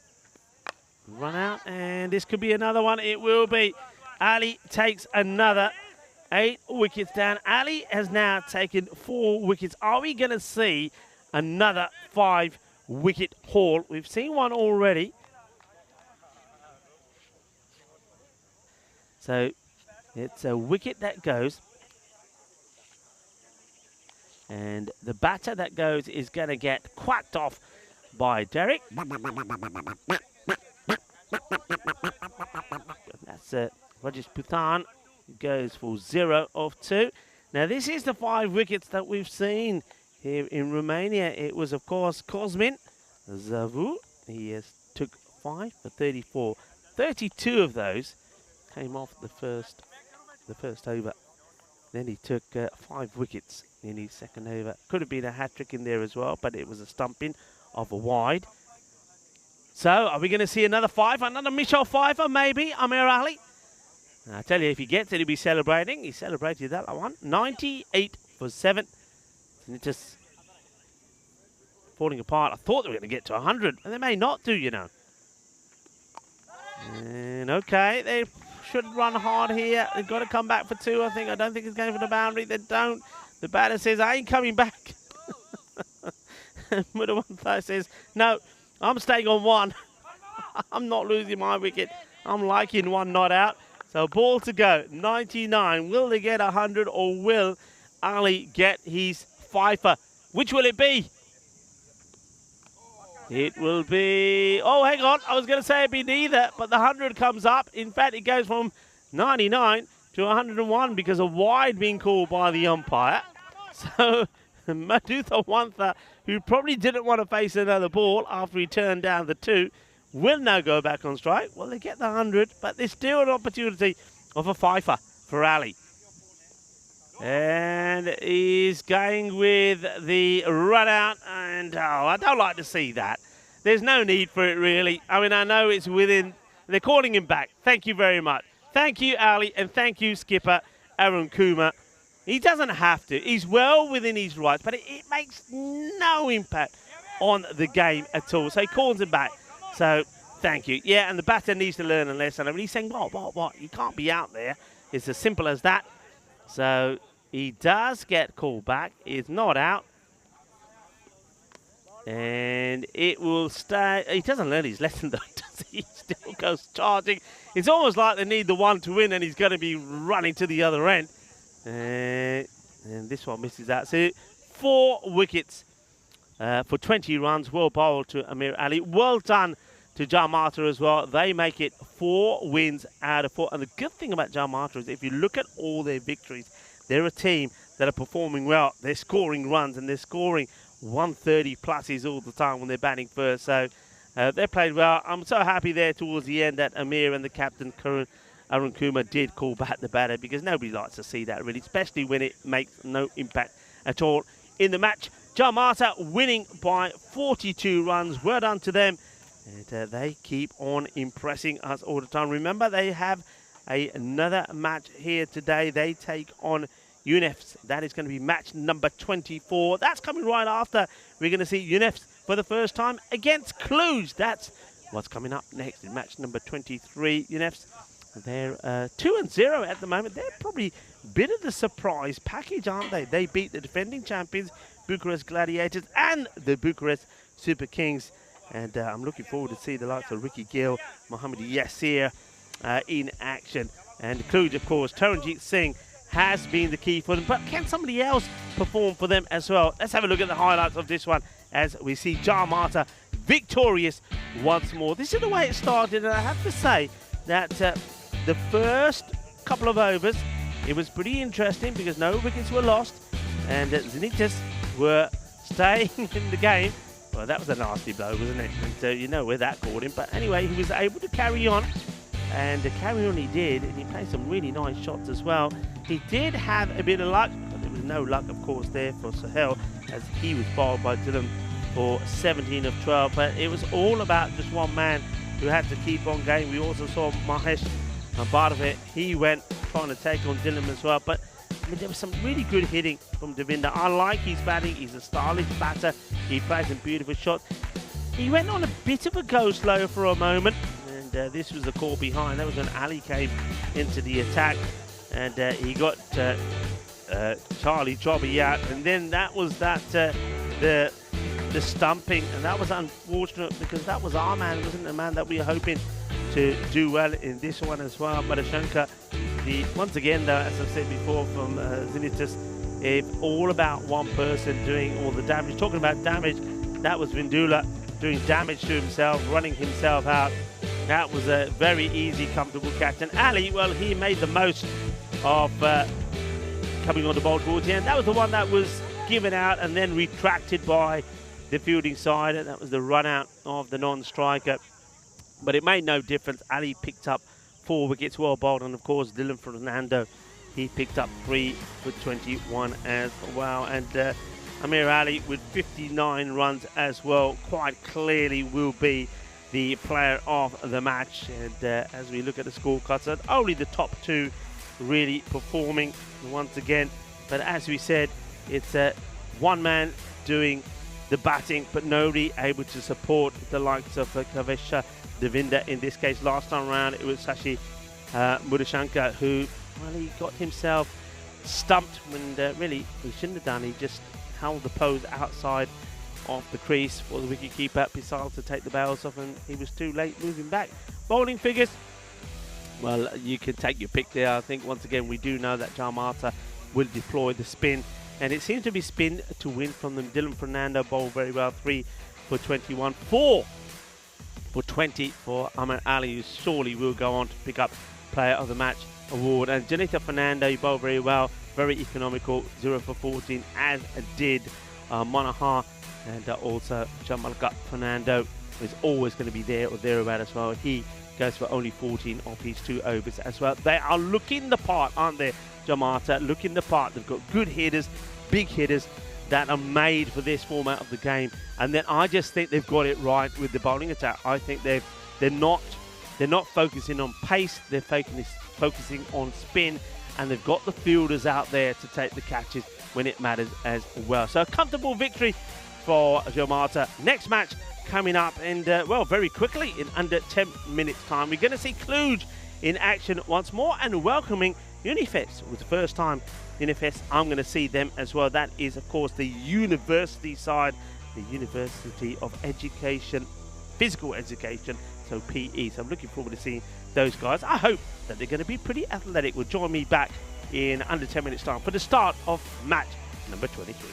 Run out, and this could be another one. It will be. Ali takes another 8 wickets down. Ali has now taken 4 wickets. Are we going to see another 5-wicket haul? We've seen one already. So it's a wicket that goes. And the batter that goes is going to get quacked off by Derek. That's Rajesh Bhutan goes for 0 of 2. Now this is the 5 wickets that we've seen here in Romania. It was of course Cosmin Zavu. He took 5 for 34. 32 of those came off the first over. Then he took 5 wickets in his second over. Could have been a hat-trick in there as well, but it was a stumping of a wide. So, are we going to see another 5? Another Michel Pfeiffer, maybe? Amir Ali? I tell you, if he gets it, he'll be celebrating. He celebrated that one. 98 for 7. And it's just falling apart. I thought they were going to get to 100, and they may not do, you know. And, okay, they should run hard here. They've got to come back for 2, I think. I don't think it's going for the boundary. They don't. The batter says, I ain't coming back. Mudawantha says, no. I'm staying on 1. I'm not losing my wicket. I'm liking 1 not out. So ball to go. 99. Will they get 100 or will Ali get his Pfeiffer? Which will it be? It will be... Oh, hang on. I was going to say it'd be neither, but the 100 comes up. In fact, it goes from 99 to 101 because of wide being called by the umpire. So... Madhutha Wantha, who probably didn't want to face another ball after he turned down the 2, will now go back on strike. Well, they get the 100, but there's still an opportunity of a Pfeiffer for Ali. And he's going with the run out, and oh, I don't like to see that. There's no need for it, really. I mean, I know it's within... They're calling him back. Thank you very much. Thank you, Ali, and thank you, skipper Arun Kumar. He doesn't have to. He's well within his rights, but it makes no impact on the game at all. So he calls him back. So thank you. Yeah, and the batter needs to learn a lesson. I mean, he's saying, what? You can't be out there. It's as simple as that. So he does get called back. He's not out. And it will stay. He doesn't learn his lesson, though, does he? He still goes charging. It's almost like they need the 1 to win, and he's going to be running to the other end. And this one misses out. So 4 wickets for 20 runs. Well bowled to Amir Ali. Well done to Jamata as well. They make it 4 wins out of 4. And the good thing about Jamata is if you look at all their victories, they're a team that are performing well. They're scoring runs and they're scoring 130 pluses all the time when they're batting first. So they played well. I'm so happy there towards the end that Amir and the captain, Arun Kumar, did call back the batter because nobody likes to see that really, especially when it makes no impact at all in the match. Jamata winning by 42 runs. Well done to them. And they keep on impressing us all the time. Remember, they have another match here today. They take on UNEFs. That is going to be match number 24. That's coming right after. We're going to see UNEFs for the first time against Cluj. That's what's coming up next in match number 23. UNEFs, they're 2-0 at the moment. They're probably a bit of the surprise package, aren't they? They beat the defending champions, Bucharest Gladiators, and the Bucharest Super Kings. And I'm looking forward to see the likes of Ricky Gill, Mohamed Yassir in action. And Cluj, of course, Taranjit Singh has been the key for them. But can somebody else perform for them as well? Let's have a look at the highlights of this one as we see Jarmata victorious once more. This is the way it started, and I have to say that the first couple of overs, it was pretty interesting because no wickets were lost, and Zenitas were staying in the game. Well, that was a nasty blow, wasn't it? And you know where that caught him. But anyway, he was able to carry on, and carry on he did, and he played some really nice shots as well. He did have a bit of luck, but there was no luck, of course, there for Sahel, as he was bowled by Dylan for 17 of 12. But it was all about just one man who had to keep on going. We also saw Mahesh Bharat. He went trying to take on Dylan as well. But I mean, there was some really good hitting from Devinder. I like his batting. He's a stylish batter. He plays some beautiful shots. He went on a bit of a go slow for a moment, and this was the call behind. That was when Ali came into the attack, and he got Charlie Jobby out, and then that was the stumping, and that was unfortunate because that was our man, wasn't the man that we were hoping to do well in this one as well. But Ashanka, once again though, as I've said before from Zenitas, it's all about one person doing all the damage. Talking about damage, that was Vindula doing damage to himself, running himself out. That was a very easy, comfortable catch. And Ali, well, he made the most of coming on the ball towards the end. That was the one that was given out and then retracted by the fielding side, and that was the run out of the non-striker. But it made no difference. Ali picked up 4 wickets, well bowled, and of course Dylan Fernando, he picked up 3 for 21 as well. And Amir Ali with 59 runs as well, quite clearly will be the player of the match. And as we look at the scorecards, so only the top 2 really performing once again. But as we said, it's one man doing the batting, but nobody able to support the likes of Kavesha Devinder. In this case, last time around, it was Sashi Mudashankar who, well, he got himself stumped when really he shouldn't have done. He just held the pose outside of the crease for the wicketkeeper Pisal to take the bails off, and he was too late moving back. Bowling figures, well, you can take your pick there. I think once again we do know that Jarmata will deploy the spin, and it seems to be spin to win from them. Dylan Fernando bowled very well, 3 for 21, 4 for 20 for Amir Ali, who surely will go on to pick up Player of the Match award. And Janita Fernando, he bowled very well, very economical, 0 for 14, as did Monahar, and also Jamalka Fernando is always going to be there or thereabout as well. He goes for only 14 of his 2 overs as well. They are looking the part, aren't they, Jamata? Looking the part. They've got good hitters, big hitters that are made for this format of the game. And then I just think they've got it right with the bowling attack. I think they're not focusing on pace. They're focusing on spin, and they've got the fielders out there to take the catches when it matters as well. So a comfortable victory for Jamata. Next match coming up, and well, very quickly, in under 10 minutes time, we're going to see Cluj in action once more and welcoming Unifest. It was the first time Unifest, I'm going to see them as well. That is, of course, the university side, the University of Education, Physical Education, so PE. So I'm looking forward to seeing those guys. I hope that they're going to be pretty athletic. Will join me back in under 10 minutes time for the start of match number 23.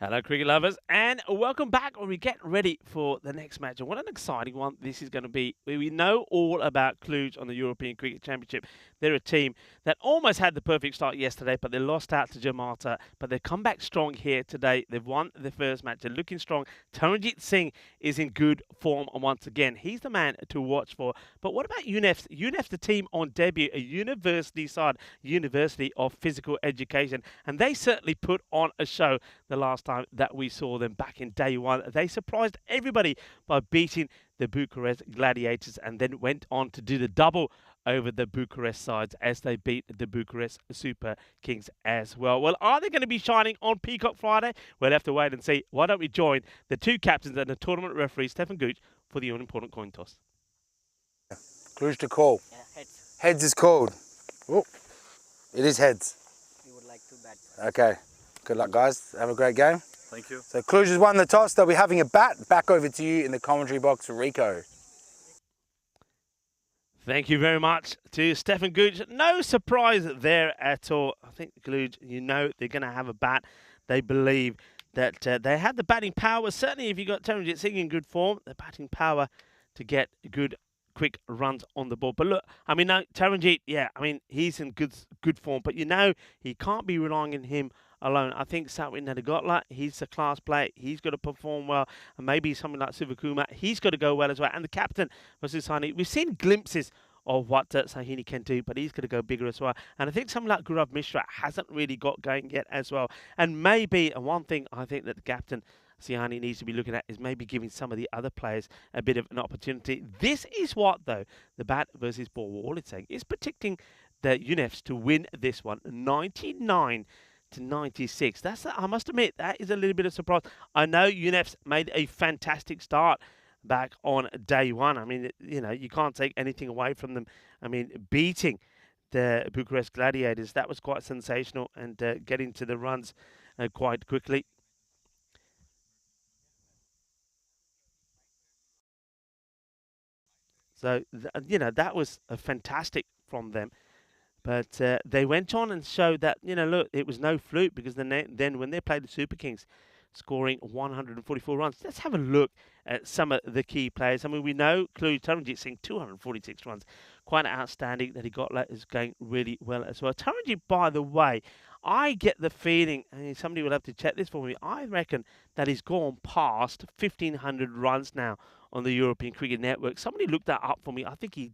Hello, cricket lovers, and welcome back when we get ready for the next match. And what an exciting one this is going to be. We know all about Cluj on the European Cricket Championship. They're a team that almost had the perfect start yesterday, but they lost out to Jakarta. But they've come back strong here today. They've won the first match. They're looking strong. Taranjit Singh is in good form once again. He's the man to watch for. But what about UNEF? UNEF, the team on debut, a university side, University of Physical Education. And they certainly put on a show the last time that we saw them back in day one. They surprised everybody by beating the Bucharest Gladiators and then went on to do the double over the Bucharest sides as they beat the Bucharest Super Kings as well. Well, are they going to be shining on Peacock Friday? We'll have to wait and see. Why don't we join the two captains and the tournament referee, Stefan Gooch, for the all-important coin toss. Cluj to call. Yeah, heads. Heads is called. Oh, it is heads. You would like to bat. Okay. Good luck, guys. Have a great game. Thank you. So Cluj has won the toss. They'll be having a bat. Back over to you in the commentary box, Rico. Thank you very much to Stefan Gooch. No surprise there at all. I think Gooch, you know they're going to have a bat. They believe that they have the batting power. Certainly if you've got Taranjit Singh in good form, the batting power to get good quick runs on the ball. But look, I mean, no, Taranjit, yeah, I mean, he's in good form. But you know, he can't be relying on him alone. I think Satwin Nadagotla, he's a class player. He's got to perform well. And maybe something like Sivakumar, he's got to go well as well. And the captain, Vasudhani, we've seen glimpses of what Sahini can do, but he's going to go bigger as well. And I think someone like Gaurav Mishra hasn't really got going yet as well. And maybe, and one thing I think that the captain, Sihani, needs to be looking at is maybe giving some of the other players a bit of an opportunity. This is what, though, the bat versus ball, all it's saying is predicting the UNEFs to win this one, 99 to 96. I must admit, that is a little bit of surprise. I know UNEFs made a fantastic start back on day one. I mean, you know, you can't take anything away from them. I mean, beating the Bucharest Gladiators, that was quite sensational, and getting to the runs quite quickly. So, you know, that was fantastic from them. But they went on and showed that, you know, look, it was no fluke, because then when they played the Super Kings, scoring 144 runs. Let's have a look at some of the key players. I mean, we know Taranjit Singh, 246 runs. Quite outstanding that he got. That is going really well as well. Taranjit, by the way, I get the feeling, and somebody will have to check this for me, I reckon that he's gone past 1,500 runs now on the European Cricket Network. Somebody look that up for me. I think he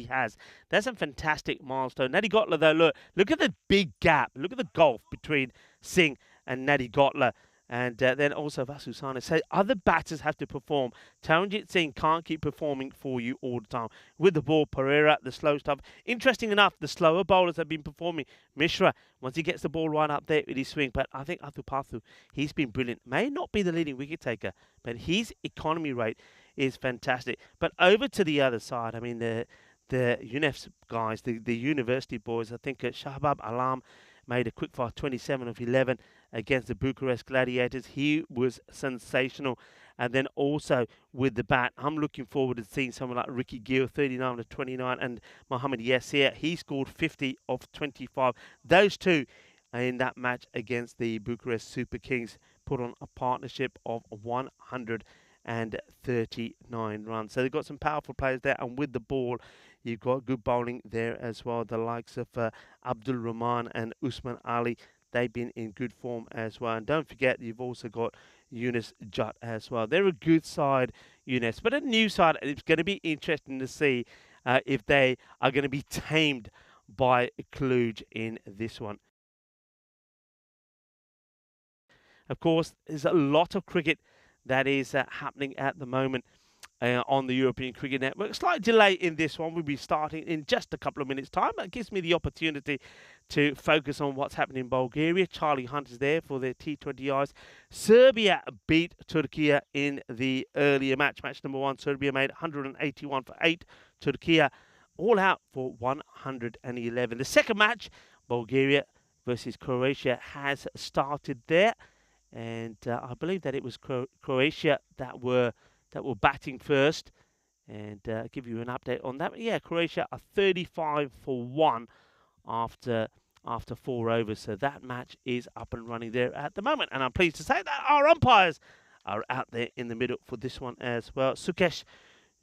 has. That's a fantastic milestone. Nadagotla, though, look at the big gap. Look at the gulf between Singh and Nadagotla. And then also Vasudhani said other batters have to perform. Taranjit Singh can't keep performing for you all the time. With the ball, Pereira, the slow stuff. Interesting enough, the slower bowlers have been performing. Mishra, once he gets the ball right up there with his swing. But I think Athupathu, he's been brilliant. May not be the leading wicket taker, but his economy rate is fantastic. But over to the other side, I mean, the UNEF's guys, the university boys, I think Shahbab Alam made a quick fire 27 of 11 against the Bucharest Gladiators. He was sensational. And then also with the bat, I'm looking forward to seeing someone like Ricky Gill, 39 of 29, and Mohammad Yassir, he scored 50 of 25. Those two in that match against the Bucharest Super Kings put on a partnership of 139 runs. So they've got some powerful players there, and with the ball, you've got good bowling there as well. The likes of Abdul Rahman and Usman Ali, they've been in good form as well. And don't forget, you've also got Yunus Jutt as well. They're a good side, Yunus, but a new side. It's going to be interesting to see if they are going to be tamed by Cluj in this one. Of course, there's a lot of cricket that is happening at the moment on the European Cricket Network. Slight delay in this one. We'll be starting in just a couple of minutes' time. That gives me the opportunity to focus on what's happening in Bulgaria. Charlie Hunt is there for their T20Is. Serbia beat Turkey in the earlier match. Match number 1, Serbia made 181 for 8. Turkey all out for 111. The second match, Bulgaria versus Croatia, has started there. And I believe that it was Croatia that were batting first, and give you an update on that. Yeah, Croatia are 35 for 1 after after 4 overs. So that match is up and running there at the moment. And I'm pleased to say that our umpires are out there in the middle for this one as well. Sukesh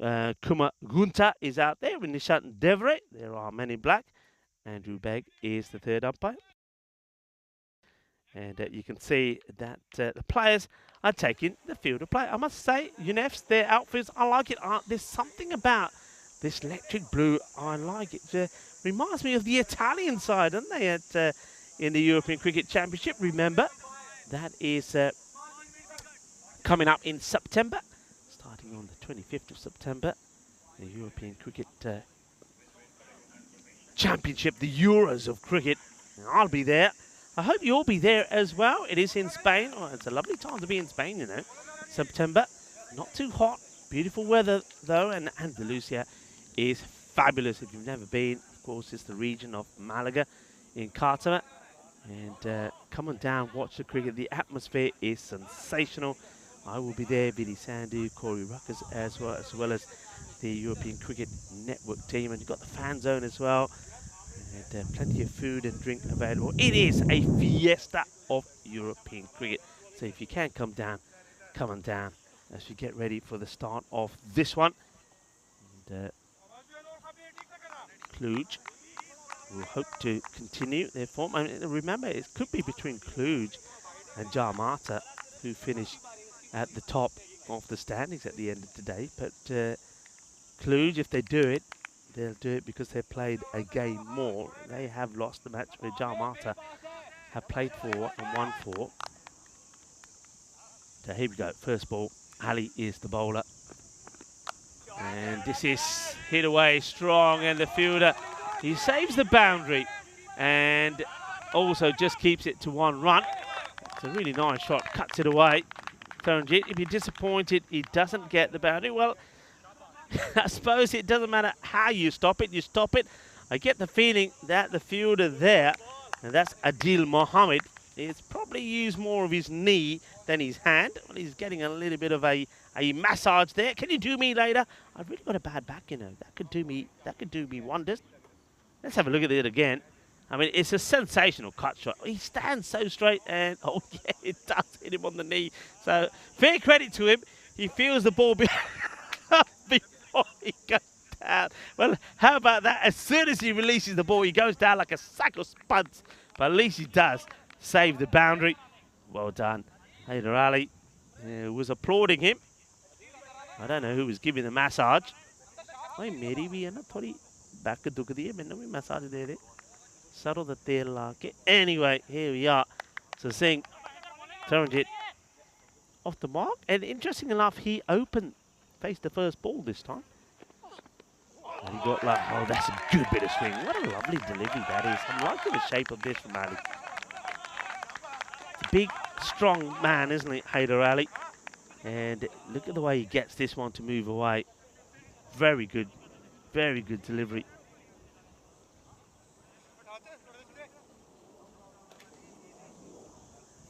Kumagunta is out there with Nishant Devre. There are men in black. Andrew Begg is the third umpire. And you can see that the players are taking the field of play. I must say, UNEF's, their outfits, I like it. There's something about this electric blue. I like it. Reminds me of the Italian side, doesn't they, in the European Cricket Championship? Remember, that is coming up in September, starting on the 25th of September. The European Cricket Championship, the Euros of cricket. I'll be there. I hope you'll be there as well. It is in Spain. Oh, it's a lovely time to be in Spain, you know. September, not too hot. Beautiful weather, though, and Andalusia is fabulous. If you've never been, of course, it's the region of Malaga in Qatar. And come on down, watch the cricket. The atmosphere is sensational. I will be there, Billy Sandhu, Corey Ruckers, as well as the European Cricket Network team. And you've got the fan zone as well. And plenty of food and drink available. It is a fiesta of European cricket. So if you can come down, come on down as we get ready for the start of this one. And Cluj will hope to continue their form. I mean, remember, it could be between Cluj and Jarmata, who finished at the top of the standings at the end of today. But Cluj, if they do it, they'll do it because they've played a game more. They have lost the match where Jarmata have played 4 and won 4. So here we go. First ball. Ali is the bowler. And this is hit away strong, and the fielder, he saves the boundary and also just keeps it to 1 run. It's a really nice shot. Cuts it away. Taranjit, if you're disappointed he doesn't get the boundary, well, I suppose it doesn't matter how you stop it, you stop it. I get the feeling that the fielder there, and that's Adil Mohammed, is probably used more of his knee than his hand. Well, he's getting a little bit of a massage there. Can you do me later? I've really got a bad back, you know. That could do me wonders. Let's have a look at it again. I mean, it's a sensational cut shot. He stands so straight, and oh yeah, it does hit him on the knee. So fair credit to him. He feels the ball before he goes down. Well, how about that? As soon as he releases the ball, he goes down like a sack of spuds. But at least he does save the boundary. Well done. Haider Ali was applauding him. I don't know who was giving the massage. Back massage there. Anyway, here we are. So Singh, Taranjit off the mark. And interesting enough, he faced the first ball this time. And he got like, oh, that's a good bit of swing. What a lovely delivery that is. I'm liking the shape of this from Ali. It's a big, strong man, isn't it, Haider Ali? And look at the way he gets this one to move away. Very good delivery.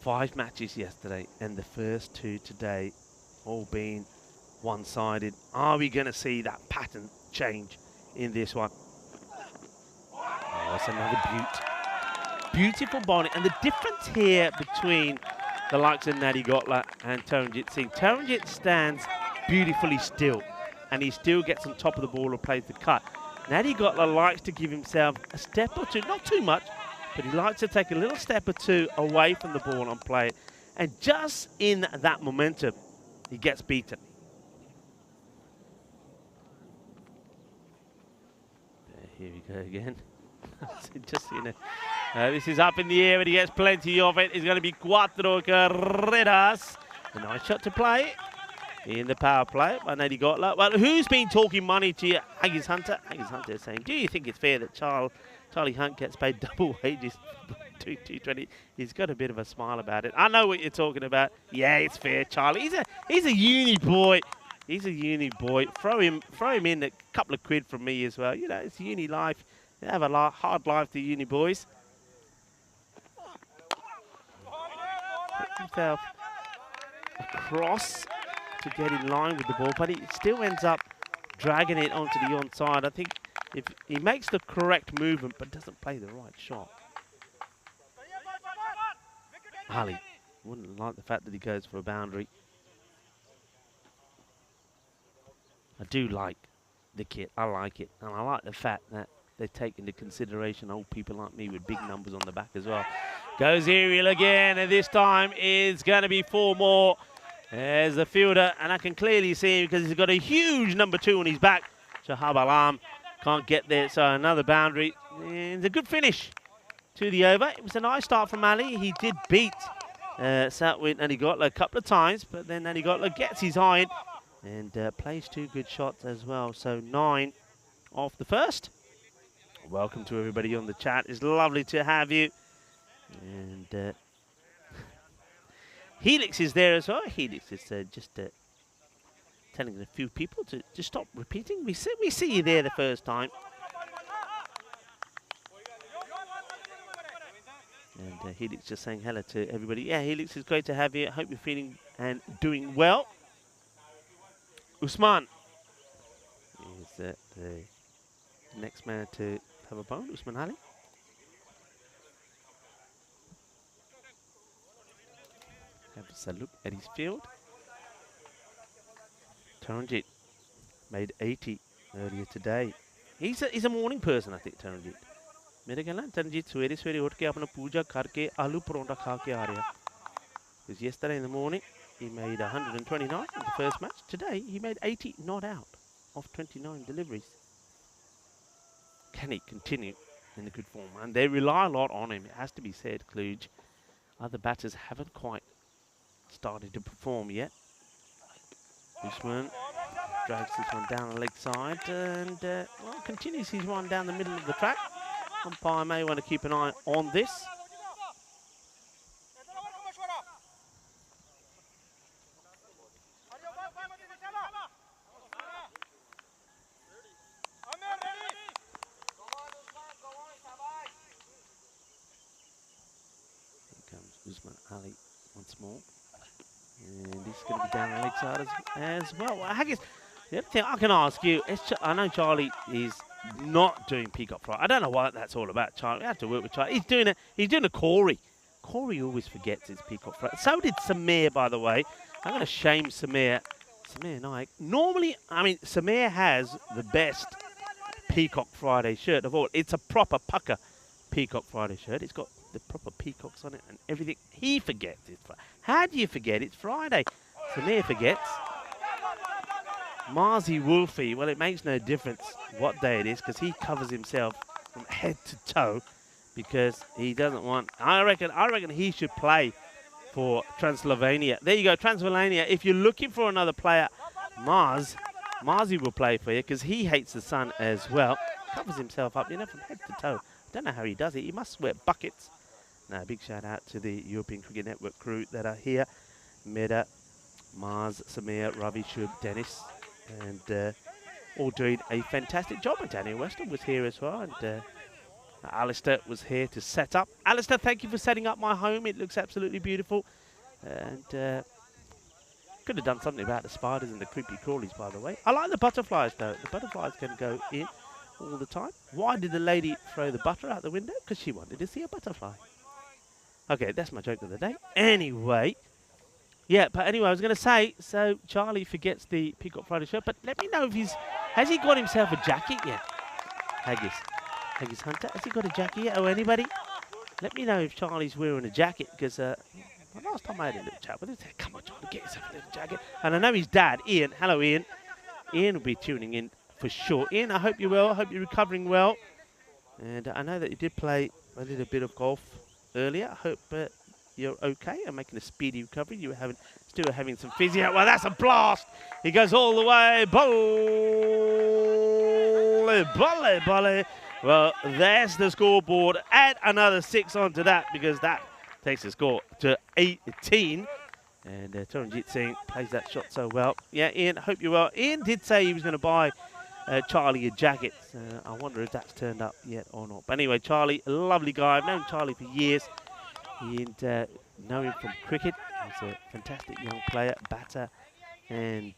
Five matches yesterday, and the first 2 today, all being one-sided. Are we going to see that pattern change in this one? Oh, it's another beaut. Beautiful bowling. And the difference here between the likes of Nadi Gotla and Taranjit Singh. Taranjit stands beautifully still, and he still gets on top of the ball or plays the cut. Nadi Gotla likes to give himself a step or two, not too much, but he likes to take a little step or two away from the ball and play it. And just in that momentum, he gets beaten. Here we go again. Just in it. This is up in the air, and he gets plenty of it. It's going to be cuatro carreras. A nice shot to play in the power play by Nadi Gotla. Well, who's been talking money to you? Haggis Hunter. Haggis Hunter is saying, do you think it's fair that Charlie Hunt gets paid double wages? 220. He's got a bit of a smile about it. I know what you're talking about. Yeah, it's fair, Charlie. He's a uni boy. He's a uni boy. Throw him in a couple of quid from me as well. You know, it's uni life. They have a hard life, the uni boys. Put himself across to get in line with the ball, but he still ends up dragging it onto the onside. I think if he makes the correct movement but doesn't play the right shot, Ali wouldn't like the fact that he goes for a boundary. I do like the kit. I like it. And I like the fact that they take into consideration old people like me with big numbers on the back as well. Goes aerial again, and this time it's going to be 4 more. There's the fielder, and I can clearly see him because he's got a huge number 2 on his back. Shahab Alam can't get there, so another boundary. And a good finish to the over. It was a nice start from Ali. He did beat Satwin, and he got a couple of times, but then he gets his eye in and plays 2 good shots as well. So 9 off the first. Welcome to everybody on the chat. It's lovely to have you. And Helix is there as well. Helix is just telling a few people to just stop repeating. We see you there the first time. And Helix just saying hello to everybody. Yeah, Helix, it's great to have you. I hope you're feeling and doing well. Usman is the next man to have a bone. Usman Ali. Have a look at his field. Taranjit made 80 earlier today. He's a morning person, I think, Taranjit. मेरे ख्याल Taranjit सवेरे सवेरे उठ के अपना पूजा करके आलू परोंठा खा के आ रहा. Because yesterday in the morning he made 129 in the first match. Today he made 80 not out of 29 deliveries. Can he continue in a good form? And they rely a lot on him. It has to be said, Kluge. Other batters haven't quite started to perform yet. Usman drags this one down the leg side and well, continues his one down the middle of the track. Umpire may want to keep an eye on this. Here comes Usman Ali once more. And he's going to be down the leg side as well. I guess the other thing I can ask you is, I know Charlie is not doing Peacock Fry. I don't know what that's all about, Charlie. We have to work with Charlie. He's doing a Corey. Corey always forgets his Peacock Fry. So did Samir, by the way. I'm going to shame Samir. Samir Naik. Normally, I mean, Samir has the best Peacock Friday shirt of all. It's a proper pucker Peacock Friday shirt. It's got the proper peacocks on it and everything. He forgets it. How do you forget it's Friday? Samir forgets. Marzi Wolfie, well, it makes no difference what day it is because he covers himself from head to toe because he doesn't want. I reckon he should play for Transylvania. There you go, Transylvania. If you're looking for another player, Marzi will play for you because he hates the sun as well. Covers himself up, from head to toe. Don't know how he does it. He must wear buckets. Now, big shout out to the European Cricket Network crew that are here. Meda, Mars, Samir, Ravi, Shub, Dennis, and all doing a fantastic job. And Daniel Weston was here as well, and Alistair was here to set up. Alistair, thank you for setting up my home. It looks absolutely beautiful. And could have done something about the spiders and the creepy crawlies, by the way. I like the butterflies, though. The butterflies can go in all the time. Why did the lady throw the butter out the window? Because she wanted to see a butterfly. Okay, that's my joke of the day. Anyway, yeah, but anyway, I was going to say, so Charlie forgets the Peacock Friday shirt, but let me know if has he got himself a jacket yet? Haggis Hunter, has he got a jacket yet? Or anybody? Let me know if Charlie's wearing a jacket, because last time I had a little chat with him, he said, come on, Charlie, get yourself a little jacket. And I know his dad, Ian. Hello, Ian. Ian will be tuning in for sure. Ian, I hope you're well. I hope you're recovering well. And I know that you did play a little bit of golf earlier. I hope you're okay and making a speedy recovery. You were still having some physio. Well, that's a blast. He goes all the way. Volley. Well, there's the scoreboard. Add another 6 onto that because that takes the score to 18. And Taranjit Singh plays that shot so well. Yeah, Ian, hope you're well. Ian did say he was going to buy Charlie a jacket. I wonder if that's turned up yet or not. But anyway, Charlie, a lovely guy. I've known Charlie for years. And know him from cricket. He's a fantastic young player, batter, and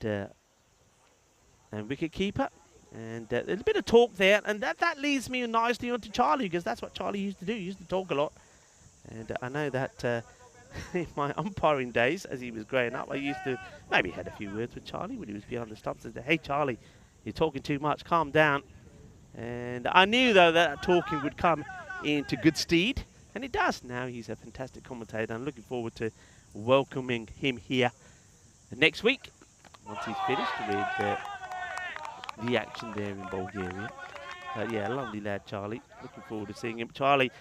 wicket keeper. And there's a bit of talk there, and that leads me nicely onto Charlie, because that's what Charlie used to do. He used to talk a lot. And I know that in my umpiring days, as he was growing up, I used to maybe had a few words with Charlie when he was behind the stumps and said, "Hey Charlie, you're talking too much, calm down." And I knew though that talking would come into good stead, and it does. Now he's a fantastic commentator. I'm looking forward to welcoming him here next week once he's finished with the action there in Bulgaria. But yeah, lovely lad, Charlie. Looking forward to seeing him. Charlie,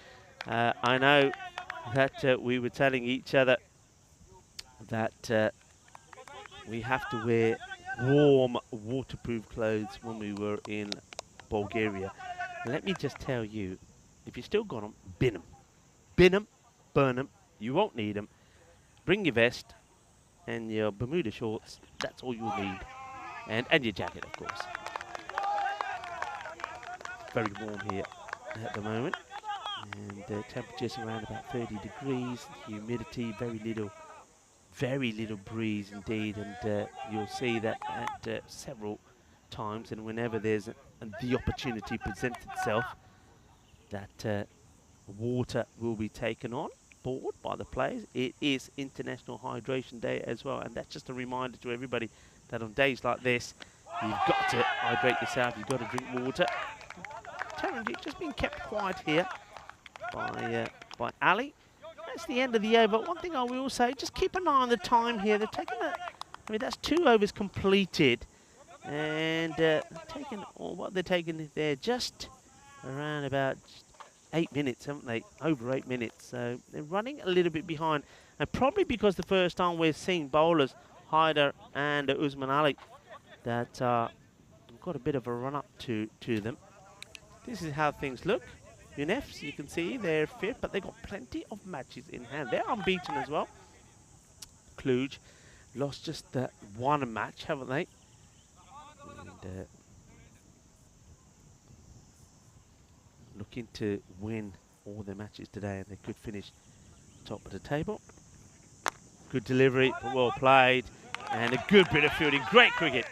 I know that we were telling each other that we have to wear warm, waterproof clothes when we were in Bulgaria. Let me just tell you, if you still got them, bin them. Bin them, burn them. You won't need them. Bring your vest and your Bermuda shorts. That's all you'll need. And your jacket, of course. Very warm here at the moment. And temperatures around about 30 degrees. Humidity, very little breeze indeed. And you'll see that at several times, and whenever there's the opportunity presents itself, that water will be taken on board by the players. It is International Hydration Day as well, and that's just a reminder to everybody that on days like this, you've got to hydrate yourself, you've got to drink water. Taranjit just being kept quiet here by Ali. That's the end of the over. One thing I will say, just keep an eye on the time here. They're taking that's 2 overs completed, and what they're taking there just around about 8 minutes, haven't they? Over 8 minutes. So they're running a little bit behind, and probably because the first time we're seeing bowlers Haider and Usman Ali that got a bit of a run up to them. This is how things look. UNFs, you can see they're fifth, but they've got plenty of matches in hand. They're unbeaten as well. Cluj lost just that one match, haven't they? And looking to win all their matches today, and they could finish top of the table. Good delivery, but well played, and a good bit of fielding. Great cricket.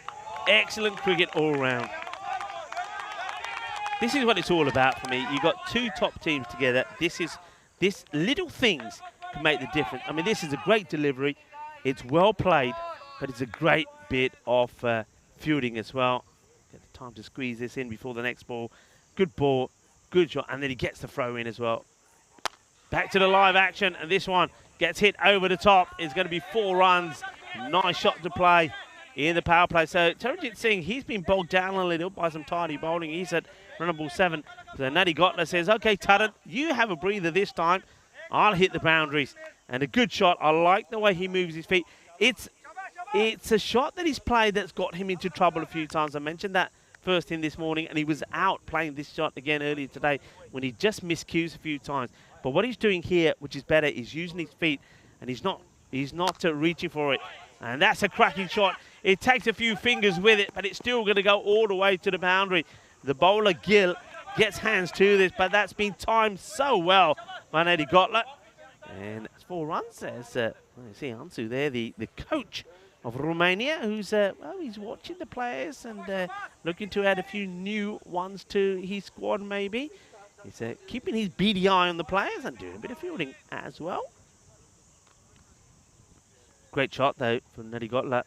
Excellent cricket all round. This is what it's all about for me. You've got 2 top teams together. This little things can make the difference. I mean, this is a great delivery. It's well played, but it's a great bit of fielding as well. Get the time to squeeze this in before the next ball. Good ball, good shot, and then he gets the throw in as well. Back to the live action, and this one gets hit over the top. It's going to be 4 runs. Nice shot to play in the power play. So Taranjit Singh, he's been bogged down a little by some tidy bowling. He's at run ball 7. So Nadi Gotla says, "Okay, Taran, you have a breather this time. I'll hit the boundaries." And a good shot. I like the way he moves his feet. It's a shot that he's played that's got him into trouble a few times. I mentioned that first in this morning, and he was out playing this shot again earlier today when he just missed cues a few times. But what he's doing here, which is better, is using his feet, and he's not reaching for it. And that's a cracking shot. It takes a few fingers with it, but it's still going to go all the way to the boundary. The bowler, Gill, gets hands to this, but that's been timed so well by Nadi Gotla. And that's 4 runs. There's, you see Ansu there, the coach of Romania, who's he's watching the players and looking to add a few new ones to his squad maybe. He's keeping his beady eye on the players and doing a bit of fielding as well. Great shot though from Nadi Gotla.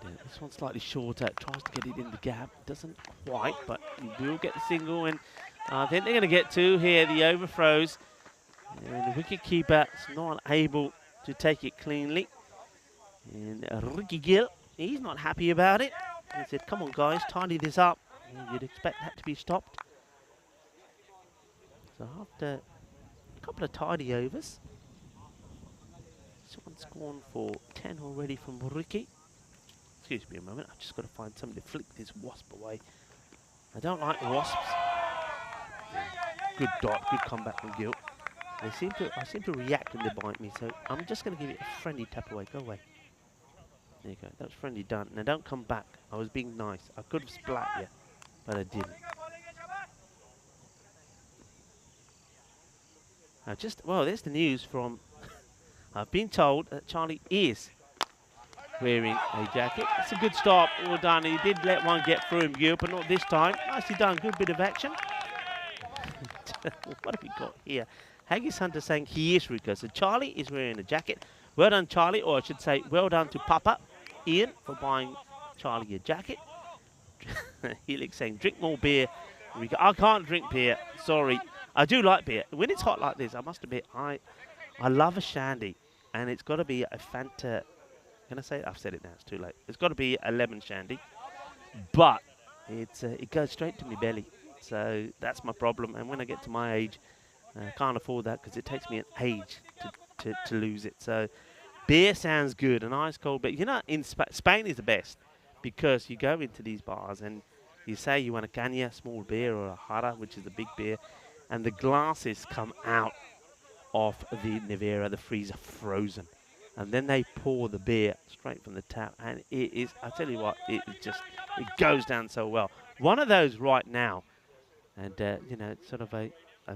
And this one's slightly shorter, tries to get it in the gap, doesn't quite, but he will get the single, and I think they're going to get 2 here, the overthrows. And the wicket keeper is not able to take it cleanly. And Ricky Gill, he's not happy about it. He said, "Come on guys, tidy this up." And you'd expect that to be stopped. So after a couple of tidy overs, this one's gone for 10 already from Ricky. Excuse me a moment, I've just got to find somebody to flick this wasp away. I don't like wasps. Good dot, good comeback from Gill. I seem to react when they bite me, so I'm just going to give it a friendly tap away. Go away. There you go. That was friendly done. Now don't come back. I was being nice. I could have splat you, but I didn't. Well, there's the news from... I've been told that Charlie is wearing a jacket. That's a good stop. Well done. He did let one get through him, Gil, but not this time. Nicely done. Good bit of action. What have we got here? Haggis Hunter saying he is Rico. So Charlie is wearing a jacket. Well done, Charlie, or I should say, well done to Papa Ian for buying Charlie a jacket. Helix saying, drink more beer. Rico. I can't drink beer. Sorry. I do like beer. When it's hot like this, I must admit, I love a shandy. And it's got to be a Fanta. Can I say it? I've said it now. It's too late. It's got to be a lemon shandy. But it goes straight to my belly. So that's my problem. And when I get to my age, I can't afford that because it takes me an age to lose it. So beer sounds good, an ice cold beer. You know, in Spain is the best because you go into these bars and you say you want a caña, small beer, or a jarra, which is the big beer, and the glasses come out of the nevera, the freezer, frozen. And then they pour the beer straight from the tap. And it is, I tell you what, it goes down so well. One of those right now, and, you know, sort of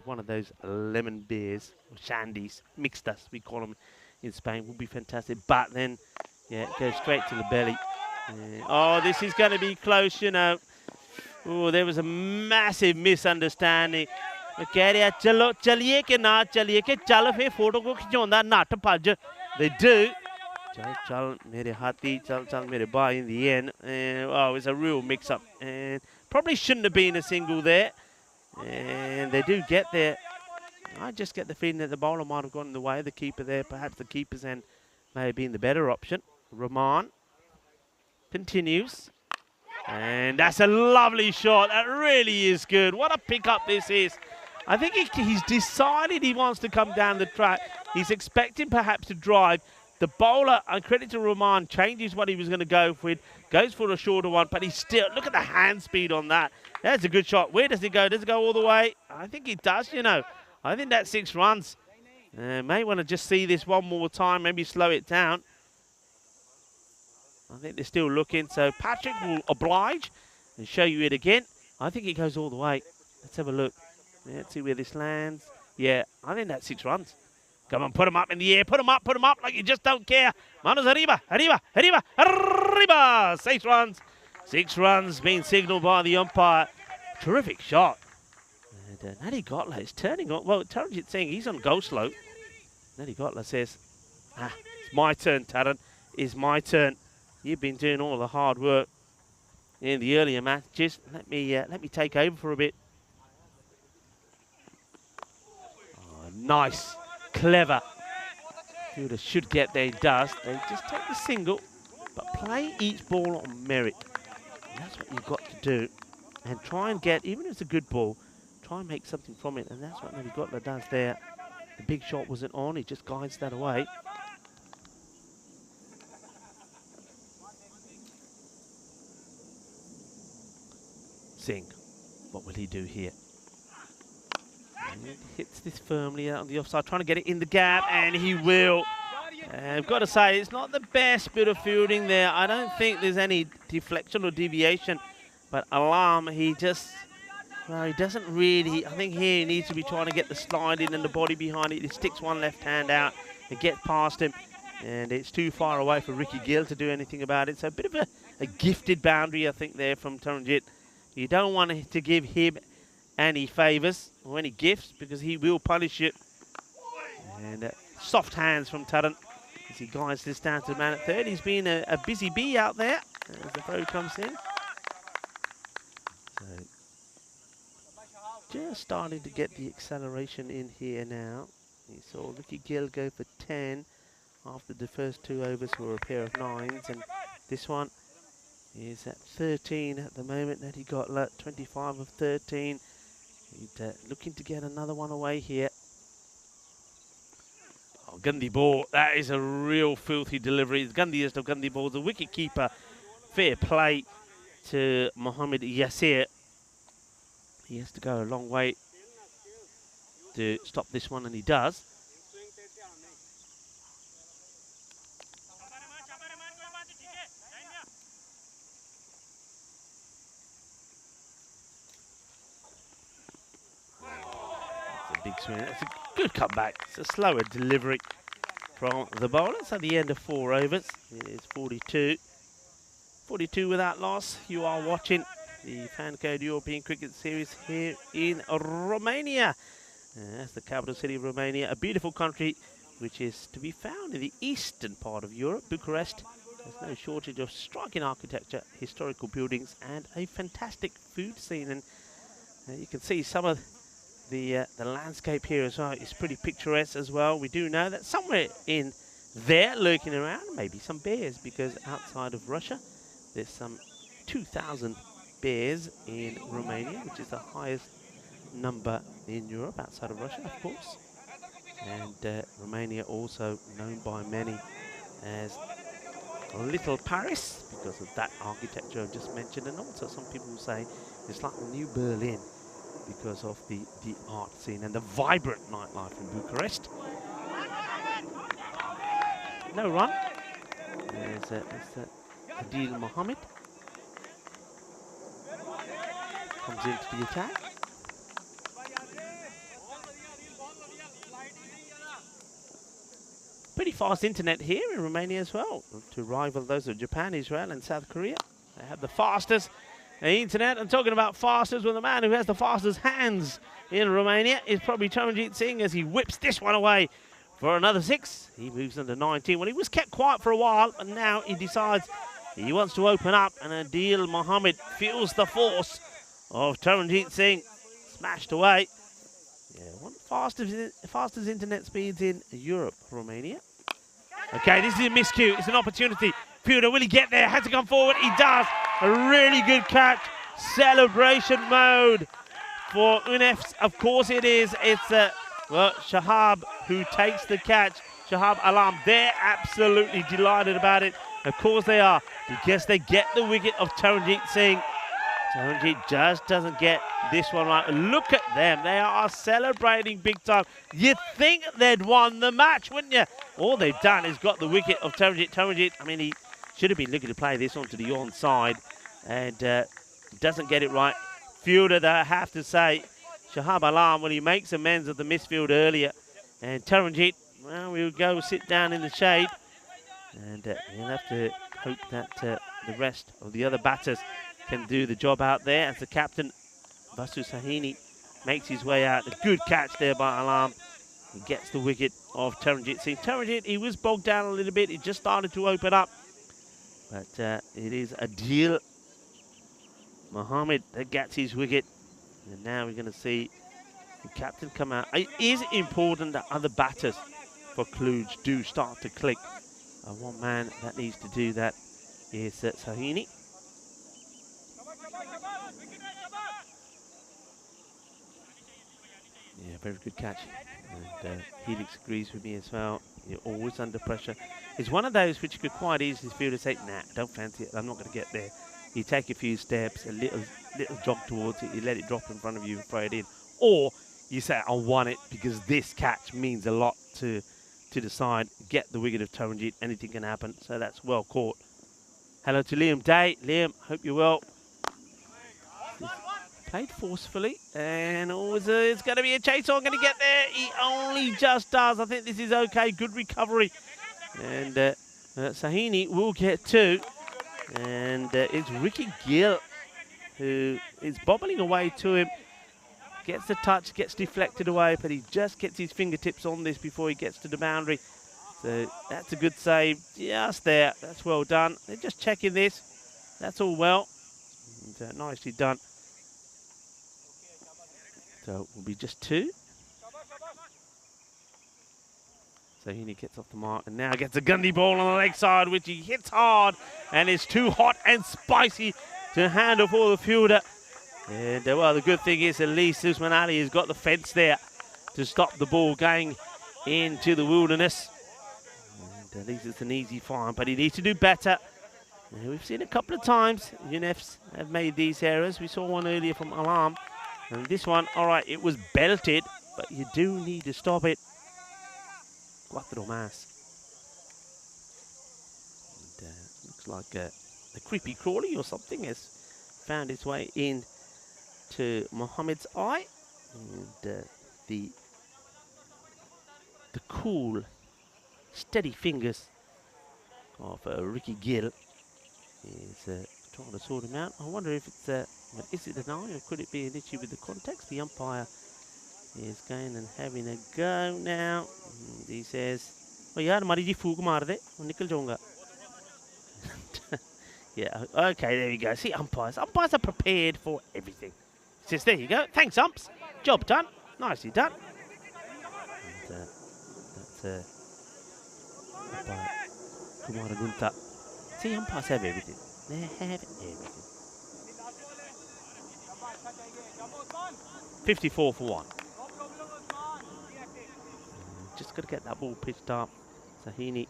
one of those lemon beers, or shandies, mixtas, we call them in Spain, would be fantastic. But then, yeah, it goes straight to the belly. Oh, this is going to be close, you know. Oh, there was a massive misunderstanding. Chalo chaliye ke na chaliye ke chal fe photo ko khichonda nat bhaj. They do. Chal mere hati, chal mere bhai. In the end, oh, it's a real mix-up, and probably shouldn't have been a single there. And they do get there. I just get the feeling that the bowler might have gone in the way of the keeper there. Perhaps the keeper's end may have been the better option. Rahman continues. And that's a lovely shot. That really is good. What a pickup this is. I think he's decided he wants to come down the track. He's expecting perhaps to drive. The bowler, and credit to Rahman, changes what he was going to go with. Goes for a shorter one, but he's still, look at the hand speed on that. That's a good shot. Where does it go? Does it go all the way? I think it does, you know. I think that's 6 runs. May want to just see this one more time, maybe slow it down. I think they're still looking. So Patrick will oblige and show you it again. I think it goes all the way. Let's have a look. Let's see where this lands. Yeah, I think that's 6 runs. Come on, put them up in the air. Put them up like you just don't care. Manos arriba, arriba, arriba, arriba. 6 runs. 6 runs being signalled by the umpire. Terrific shot. And Nadi Gotla is turning on. Well, Taranjit saying he's on go slow. Nadi Gotla says, it's my turn, Taran. It's my turn. You've been doing all the hard work in the earlier matches. Let me take over for a bit. Oh, nice. Clever. Fielder should get there, he does. They just take the single, but play each ball on merit. And that's what you've got to do. And try and get, even if it's a good ball, try and make something from it. And that's what Nadi Gotla does there. The big shot wasn't on, he just guides that away. Singh, what will he do here? And hits this firmly out on the offside, trying to get it in the gap, and he will. I've got to say, it's not the best bit of fielding there. I don't think there's any deflection or deviation, but Alam, he just, well, he doesn't really, I think here he needs to be trying to get the slide in and the body behind it. He sticks one left hand out and gets past him, and it's too far away for Ricky Gill to do anything about it. So a bit of a gifted boundary, I think, there from Taranjit. You don't want to give him any favours or any gifts because he will punish you. And soft hands from Taran as he guides this down to the man at third. He's been a busy bee out there as the throw comes in. So just starting to get the acceleration in here now. You saw Ricky Gill go for 10 after the first 2 overs were a pair of 9s, and this one is at 13 at the moment. That he got 25 of 13. He's looking to get another one away here. Oh, Gandhi ball. That is a real filthy delivery. It's Gandhiest of Gandhi balls. The wicket keeper. Fair play to Mohammed Yasir. He has to go a long way to stop this one, and he does. Big swing. That's a good comeback. It's a slower delivery from the bowler. It's at the end of 4 overs. It is 42. 42 without loss. You are watching the FanCode European Cricket Series here in Romania. That's the capital city of Romania, a beautiful country which is to be found in the eastern part of Europe, Bucharest. There's no shortage of striking architecture, historical buildings, and a fantastic food scene. And you can see some of the landscape here as well. It's pretty picturesque as well. We do know that somewhere in there, lurking around, maybe some bears, because outside of Russia, there's some 2,000 bears in Romania, which is the highest number in Europe, outside of Russia, of course. And Romania also known by many as Little Paris because of that architecture I've just mentioned, and also some people will say it's like New Berlin because of the art scene and the vibrant nightlife in Bucharest. No run. There's Adil Mohammed comes into the attack. Pretty fast internet here in Romania as well, to rival those of Japan, Israel and South Korea. They have the fastest internet. I'm talking about fastest, well, the man who has the fastest hands in Romania is probably Taranjit Singh as he whips this one away for another 6. He moves under 19. Well, he was kept quiet for a while, and now he decides he wants to open up, and Adil Mohammed feels the force of Taranjit Singh. Smashed away. Yeah, one fastest internet speeds in Europe, Romania. Okay, this is a miscue. It's an opportunity. Fielder, will he get there? Has to come forward. He does. A really good catch. Celebration mode for UNEFs. Of course it is. It's Shahab who takes the catch. Shahab Alam. They're absolutely delighted about it. Of course they are, because they get the wicket of Taranjit Singh. Taranjit just doesn't get this one right. Look at them. They are celebrating big time. You'd think they'd won the match, wouldn't you? All they've done is got the wicket of Taranjit. Taranjit, I mean, he should have been looking to play this onto the onside and doesn't get it right. Fielder, though, I have to say, Shahab Alam, when he makes amends of the misfield earlier. And Taranjit, well, we'll go sit down in the shade. And he'll have to hope that the rest of the other batters can do the job out there as the captain, Vasu Sahini, makes his way out. A good catch there by Alam. He gets the wicket of Taranjit Singh. Taranjit, he was bogged down a little bit. He just started to open up. But it is Adil Mohammed that gets his wicket. And now we're going to see the captain come out. It is important that other batters for Cluj do start to click. One man that needs to do that is Sahini. Yeah, very good catch. And Helix agrees with me as well. You're always under pressure. It's one of those which you could quite easily feel to say, nah, don't fancy it. I'm not going to get there. You take a few steps, a little jog towards it. You let it drop in front of you and throw it in. Or you say, I want it because this catch means a lot to the side. Get the wicket of Taranjit. Anything can happen. So that's well caught. Hello to Liam Day. Liam, hope you're well. Played forcefully, and it's going to be a chase on. Going to get there. He only just does. I think this is okay. Good recovery. And Sahini will get 2. And it's Ricky Gill who is bobbling away to him. Gets the touch, gets deflected away, but he just gets his fingertips on this before he gets to the boundary. So that's a good save. Just there. That's well done. They're just checking this. That's all well. And, nicely done. So it will be just 2. Sahini gets off the mark and now gets a gundy ball on the leg side, which he hits hard, and it's too hot and spicy to handle for the fielder. And well, the good thing is at least Usman Ali has got the fence there to stop the ball going into the wilderness. And at least it's an easy find, but he needs to do better. And we've seen a couple of times UNEFs have made these errors. We saw one earlier from Alam. And this one, all right, it was belted, but you do need to stop it. Cuatro más. And, looks like the creepy crawly or something has found its way in to Mohammed's eye. And the cool, steady fingers of Ricky Gill is trying to sort him out. I wonder if it's is it an eye or could it be an issue with the context? The umpire is going and having a go now. He says, "Oh yeah, mari ji fook maar de, nikal jaunga." Yeah, okay, there you go. See, umpires are prepared for everything. He says, "There you go. Thanks, umps. Job done. Nicely done." And, that's umpire Kumara Gunta. See, umpires have everything. They have everything. 54 for 1. Just got to get that ball pitched up. Sahini.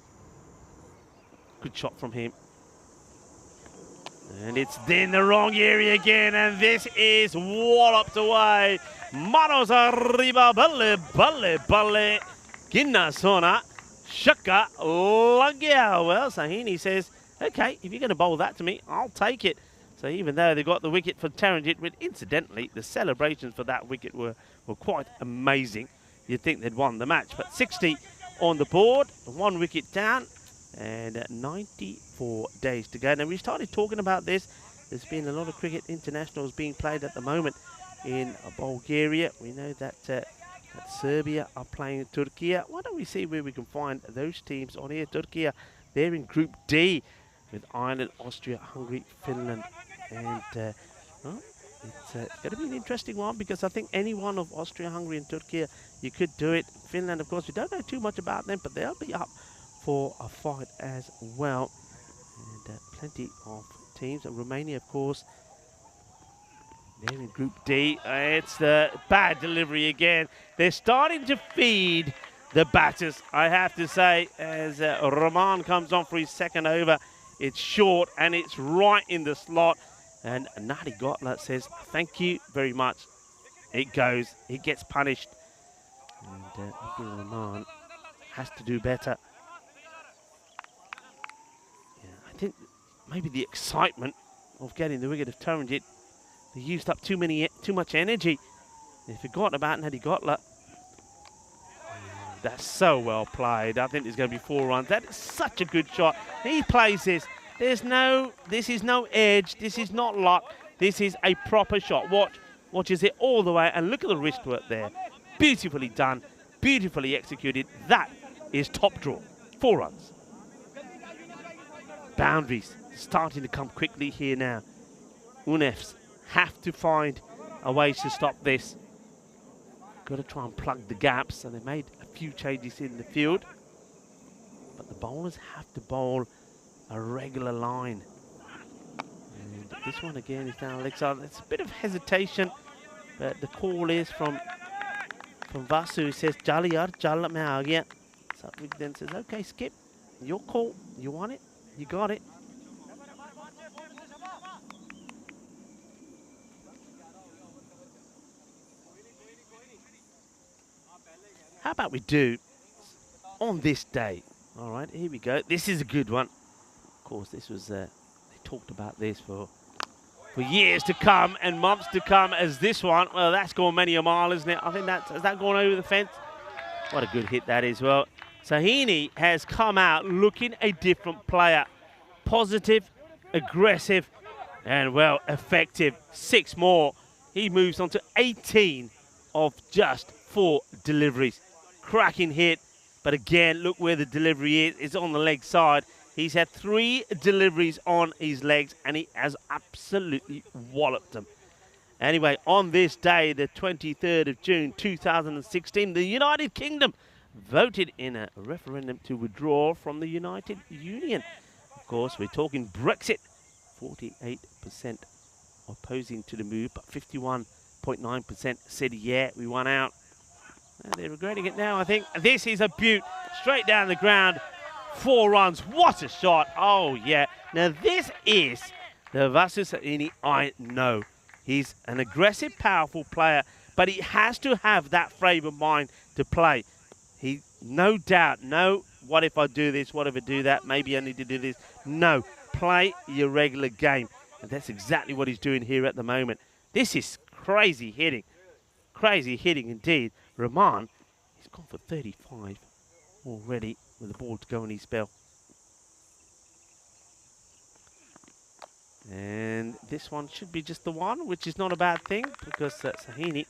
Good shot from him. And it's in the wrong area again, and this is walloped away. Manos arriba, balle, balle, balle. Ginna sona, shaka, lagya. Well, Sahini says, okay, if you're going to bowl that to me, I'll take it. So even though they got the wicket for Taranjit, but incidentally, the celebrations for that wicket were quite amazing. You'd think they'd won the match, but 60 on the board, 1 wicket down, and 94 days to go. Now, we started talking about this. There's been a lot of cricket internationals being played at the moment in Bulgaria. We know that, that Serbia are playing Turkey. Why don't we see where we can find those teams on here? Turkey, they're in Group D with Ireland, Austria, Hungary, Finland. And well, it's going to be an interesting one because I think any one of Austria, Hungary and Turkey, you could do it. Finland, of course, we don't know too much about them, but they'll be up for a fight as well. And plenty of teams. And Romania, of course, they're in Group D. It's the bad delivery again. They're starting to feed the batters, I have to say, as Rahman comes on for his second over. It's short and it's right in the slot. And Nadi Gotla says, thank you very much. It goes. It gets punished. And Abdul Rahman has to do better. Yeah, I think maybe the excitement of getting the wicket of Taranjit, they used up too much energy. They forgot about Nadi Gotla. That's so well played. I think there's going to be 4 runs. That is such a good shot. He plays this. This is no edge. This is not luck. This is a proper shot. Watches it all the way, and look at the wrist work there. Beautifully done, beautifully executed. That is top draw. 4 runs. Boundaries starting to come quickly here now. UNEFs have to find a way to stop this. Got to try and plug the gaps, so they made a few changes in the field. But the bowlers have to bowl a regular line. And this one again is down leg side. It's a bit of hesitation, but the call is from Vasu. He says, "Jal yaar, jal main aa gaya." Satvik then says, "Okay, Skip, your call. You want it? You got it." How about we do on this day? All right, here we go. This is a good one. Of course, this was they talked about this for years to come and months to come. As this one, well, that's gone many a mile, isn't it? I think has that gone over the fence? What a good hit that is. Well, Sahini has come out looking a different player, positive, aggressive, and well, effective. 6 more. He moves on to 18 of just 4 deliveries. Cracking hit, but again, look where the delivery is. It's on the leg side. He's had 3 deliveries on his legs, and he has absolutely walloped them. Anyway, on this day, the 23rd of June 2016, the United Kingdom voted in a referendum to withdraw from the United Union. Of course, we're talking Brexit. 48% opposing to the move, but 51.9% said, yeah, we won out. And they're regretting it now, I think. This is a beaut. Straight down the ground. 4 runs. What a shot. Oh, yeah. Now, this is the Vasu Sahini I know. He's an aggressive, powerful player, but he has to have that frame of mind to play. He, no doubt, no, what if I do this, what if I do that, maybe I need to do this. No, play your regular game. And that's exactly what he's doing here at the moment. This is crazy hitting. Crazy hitting indeed. Rahman, he's gone for 35 already with the ball to go in his spell. And this one should be just the one, which is not a bad thing because Sahini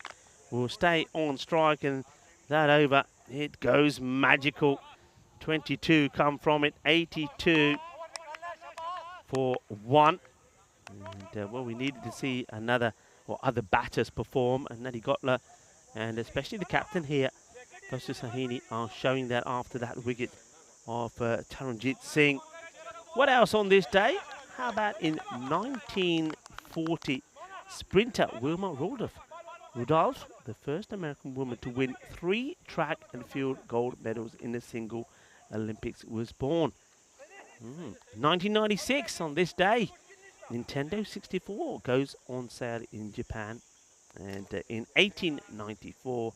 will stay on strike, and that over, it goes magical. 22 come from it, 82 for 1. And well, we needed to see another or other batters perform, and Nadi Gotla, and especially the captain here, Tosu Sahini, are showing that after that wicket of Taranjit Singh. What else on this day? How about in 1940, sprinter Wilma Rudolph, the first American woman to win 3 track and field gold medals in a single Olympics, was born. 1996, on this day, Nintendo 64 goes on sale in Japan. And in 1894,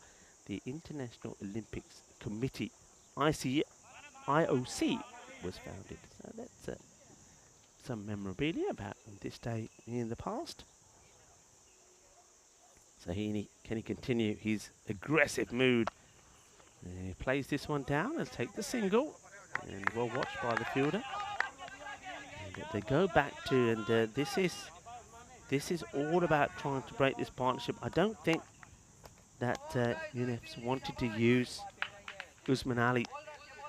the International Olympics Committee, IOC, was founded. So that's some memorabilia about this day in the past. Sahini, can he continue his aggressive mood? He plays this one down and take the single, and well watched by the fielder. And they go back to, and this is all about trying to break this partnership. I don't think that UNEF's wanted to use Usman Ali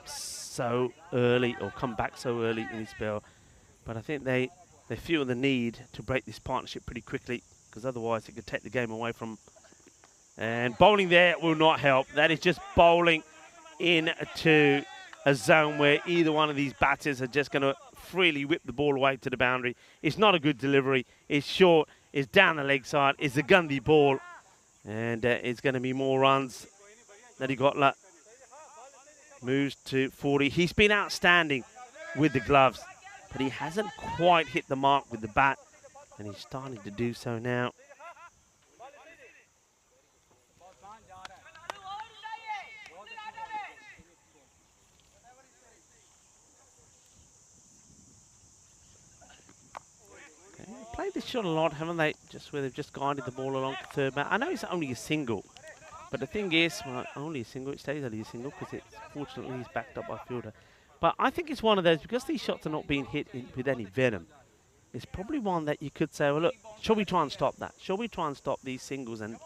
so early, or come back so early in his spell, but I think they feel the need to break this partnership pretty quickly, because otherwise it could take the game away from. And bowling there will not help. That is just bowling into a zone where either one of these batters are just going to freely whip the ball away to the boundary. It's not a good delivery. It's short. It's down the leg side. It's a Gandhi ball. And it's going to be more runs. Nadi Gotla moves to 40. He's been outstanding with the gloves, but he hasn't quite hit the mark with the bat, and he's starting to do so now. Played this shot a lot, haven't they? Just where they've just guided the ball along to third man. I know it's only a single, but the thing is, well, only a single. It stays only a single because fortunately he's backed up by a fielder. But I think it's one of those, because these shots are not being hit with any venom, it's probably one that you could say, well, look, shall we try and stop that? Shall we try and stop these singles and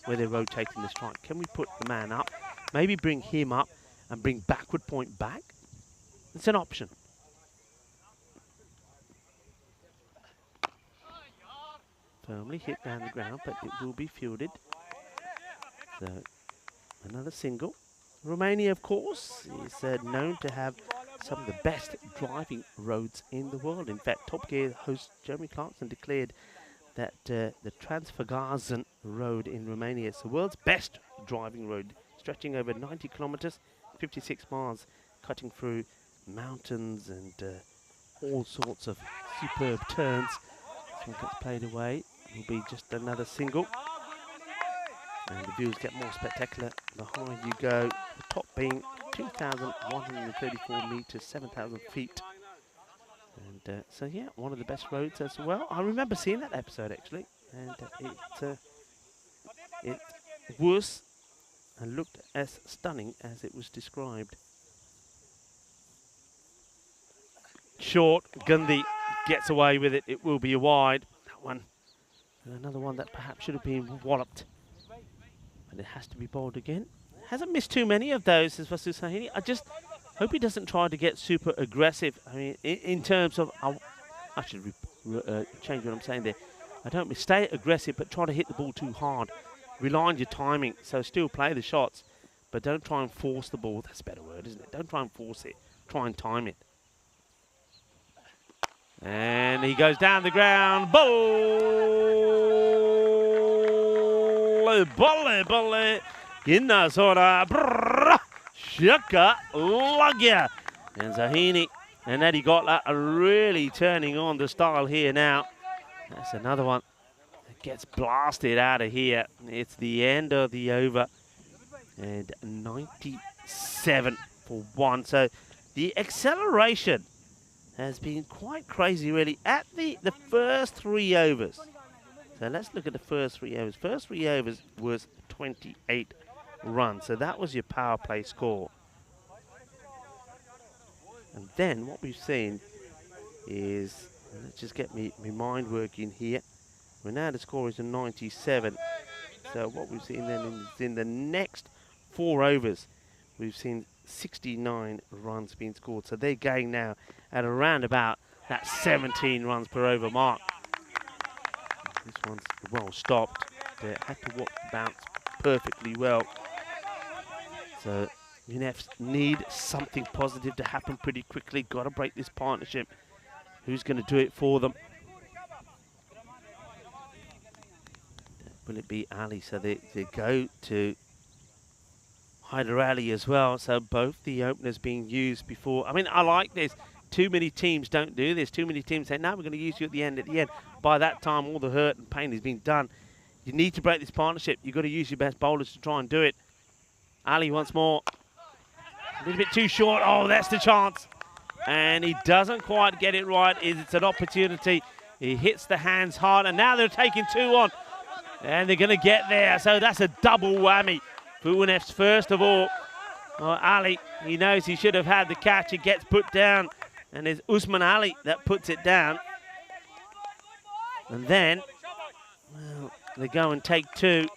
where they're rotating the strike? Can we put the man up, maybe bring him up and bring backward point back? It's an option. Firmly hit down the ground, but it will be fielded. So, another single. Romania, of course, is known to have some of the best driving roads in the world. In fact, Top Gear host Jeremy Clarkson declared that the Transfăgăraș Road in Romania is the world's best driving road, stretching over 90 kilometers, 56 miles, cutting through mountains and all sorts of superb turns. This one gets played away. Will be just another single, and the views get more spectacular the higher you go, the top being 2,134 meters, 7,000 feet. And so yeah, one of the best roads as well. I remember seeing that episode actually, and it was and looked as stunning as it was described. Short, Gandhi gets away with it. It will be a wide. That one. And another one that perhaps should have been walloped. And it has to be bowled again. Hasn't missed too many of those as Vasu Sahini. I just hope he doesn't try to get super aggressive. I mean, in terms of... I should change what I'm saying there. I don't stay aggressive, but try to hit the ball too hard. Rely on your timing. So still play the shots, but don't try and force the ball. That's a better word, isn't it? Don't try and force it. Try and time it. And he goes down the ground. Bolle. Inna sora. Shaka lagya. And Sahini and Nadi Gotla are really turning on the style here now. That's another one that gets blasted out of here. It's the end of the over. And 97 for 1. So the acceleration has been quite crazy, really, at the first 3 overs. So let's look at the first 3 overs. First 3 overs was 28 runs. So that was your power play score. And then what we've seen is Let's just get me mind working here. Well, now the score is a 97. So what we've seen then is in the next 4 overs, we've seen 69 runs being scored. So they're going now at around about that 17 runs per over mark. This one's well stopped. They had to watch the bounce perfectly well. So UNEFs need something positive to happen pretty quickly. Got to break this partnership. Who's going to do it for them? Will it be Ali? So they go to Hyder Ali as well. So both the openers being used before. I mean, I like this. Too many teams don't do this. Too many teams say, no, we're going to use you at the end. At the end, by that time, all the hurt and pain has been done. You need to break this partnership. You've got to use your best bowlers to try and do it. Ali once more. A little bit too short. Oh, that's the chance. And he doesn't quite get it right. It's an opportunity. He hits the hands hard, and now they're taking 2 on. And they're going to get there. So that's a double whammy for UNEFs first of all. Ali, he knows he should have had the catch. It gets put down. And it's Usman Ali that puts it down. And then, well, they go and take 2.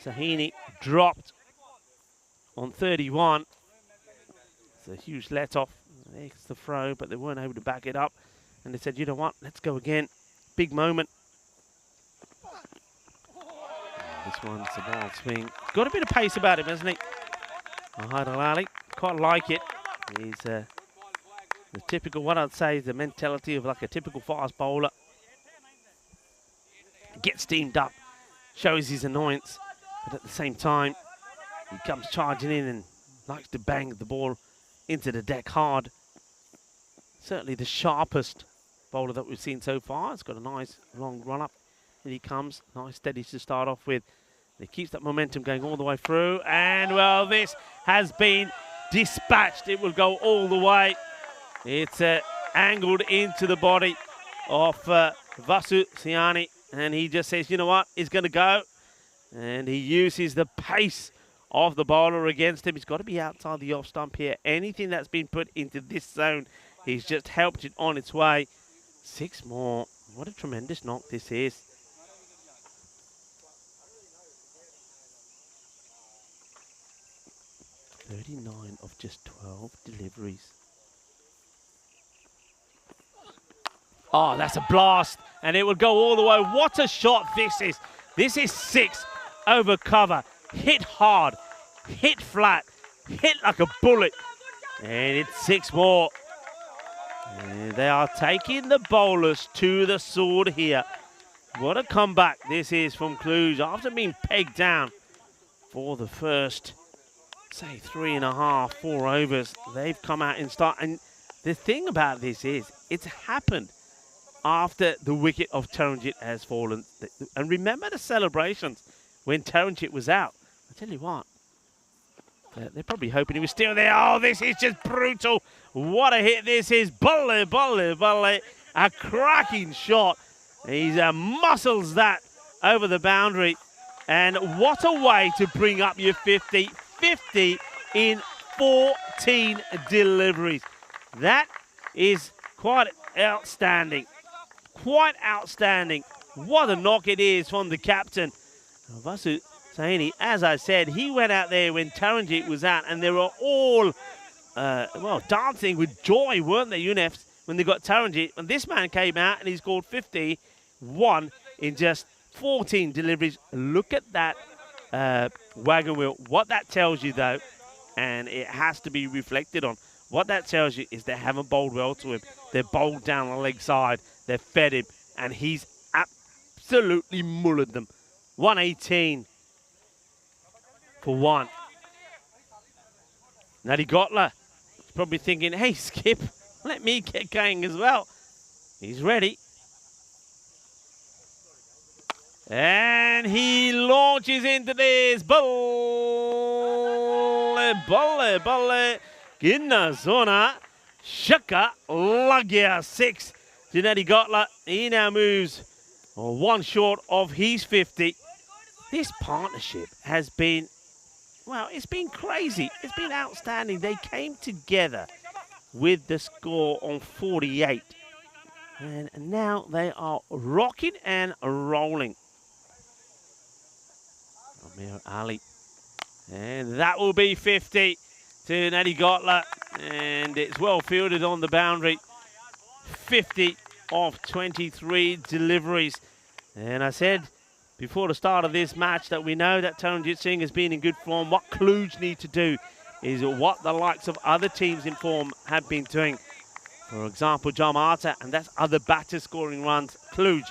Sahini dropped on 31. It's a huge let-off. There's the throw, but they weren't able to back it up. And they said, you know what, let's go again. Big moment. This one's a wild swing. He's got a bit of pace about him, hasn't he? Hyder Ali, quite like it. He's the typical, what I'd say is the mentality of like a typical fast bowler. Gets steamed up, shows his annoyance, but at the same time, he comes charging in and likes to bang the ball into the deck hard. Certainly the sharpest bowler that we've seen so far. It's got a nice long run up. And he comes, nice steadies to start off with. He keeps that momentum going all the way through. And, well, this has been dispatched. It will go all the way. It's angled into the body of Vasu Siani. And he just says, you know what, he's going to go. And he uses the pace of the bowler against him. He's got to be outside the off stump here. Anything that's been put into this zone, he's just helped it on its way. 6 more. What a tremendous knock this is. (39 of just 12 deliveries. Oh, that's a blast. And it will go all the way. What a shot this is. This is 6 over cover. Hit hard. Hit flat. Hit like a bullet. And it's 6 more. And they are taking the bowlers to the sword here. What a comeback this is from Cluj. After being pegged down for the first, say, 3.5, 4 overs, they've come out and start. And the thing about this is, it's happened after the wicket of Taranjit has fallen. And remember the celebrations when Taranjit was out. I tell you what, they're probably hoping he was still there. Oh, this is just brutal. What a hit this is. Balle, balle, balle. A cracking shot. He's muscles that over the boundary. And what a way to bring up your 50. 50 in 14 deliveries. That is quite outstanding. Quite outstanding. What a knock it is from the captain. Vasu Saini, as I said, he went out there when Taranjit was out, and they were all, well, dancing with joy, weren't they, UNEFs, when they got Taranjit. And this man came out and he scored 51 in just 14 deliveries. Look at that wagon wheel. What that tells you, though, and it has to be reflected on, what that tells you is they haven't bowled well to him. They're bowled down the leg side. They've fed him, and he's absolutely mullered them. 118 for 1. Nadi Gotla is probably thinking, hey, Skip, let me get going as well. He's ready. And he launches into this. Balle, balle, balle. Ginna zona. Shaka lagya 6. Nadi Gotla, he now moves 1 short of his 50. This partnership has been, well, it's been crazy. It's been outstanding. They came together with the score on 48. And now they are rocking and rolling. Amir Ali. And that will be 50 to Natty Gotler. And it's well fielded on the boundary. 50 of 23 deliveries. And I said before the start of this match that we know that Taranjit Singh has been in good form. What Cluj need to do is what the likes of other teams in form have been doing. For example, Jamarta, and that's other batters scoring runs. Cluj,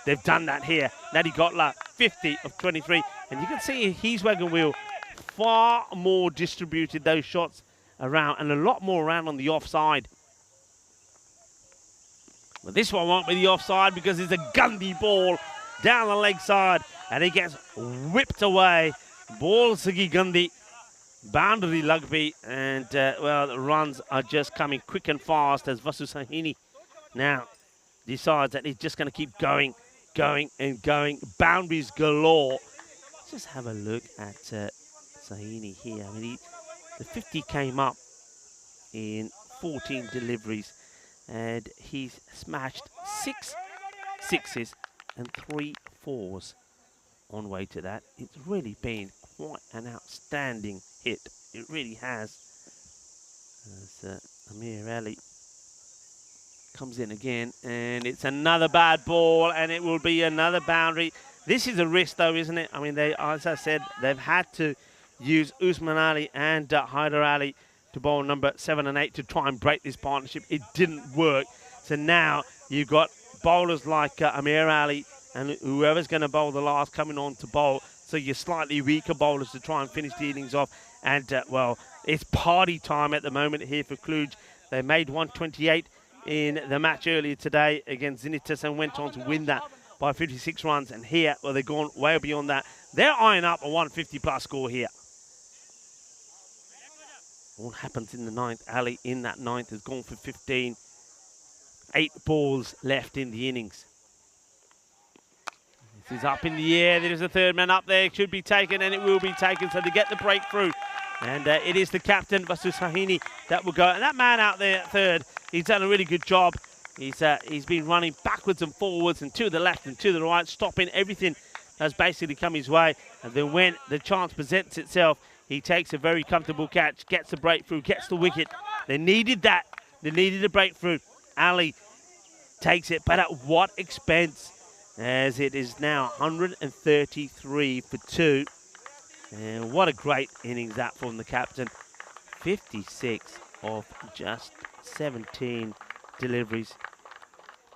they've done that here. Natty Gotler, 50 of 23. And you can see his wagon wheel far more distributed those shots around and a lot more around on the offside. But this one won't be the offside because it's a Gandhi ball down the leg side and it gets whipped away. Ball Sigi Gandhi, boundary rugby, and well, the runs are just coming quick and fast as Vasu Sahini now decides that he's just going to keep going and going. Boundaries galore. Let's just have a look at Sahini here. I mean, the 50 came up in 14 deliveries and he's smashed 6 sixes and 3 fours on way to that. It's really been quite an outstanding hit. It really has. As Amir Ali comes in again, and it's another bad ball, and it will be another boundary. This is a risk, though, isn't it? I mean, they, as I said, they've had to use Usman Ali and Haider Ali to bowl number 7 and 8 to try and break this partnership. It didn't work. So now you've got bowlers like Amir Ali and whoever's going to bowl the last coming on to bowl. So your slightly weaker bowlers to try and finish the innings off. And, well, it's party time at the moment here for Cluj. They made 128 in the match earlier today against Zenitas and went on to win that by 56 runs. And here, well, they've gone way beyond that. They're eyeing up a 150-plus score here. What happens in the ninth? Ali in that ninth has gone for 15. 8 balls left in the innings. This is up in the air. There's a third man up there. It should be taken, and it will be taken. So to get the breakthrough. And it is the captain, Vasu Sahini, that will go. And that man out there at third, he's done a really good job. He's been running backwards and forwards and to the left and to the right, stopping everything that's basically come his way. And then when the chance presents itself, he takes a very comfortable catch, gets the breakthrough, gets the wicket. They needed that. They needed a breakthrough. Ali takes it, but at what expense? As it is now 133 for 2. And what a great innings that from the captain. 56 of just 17 deliveries.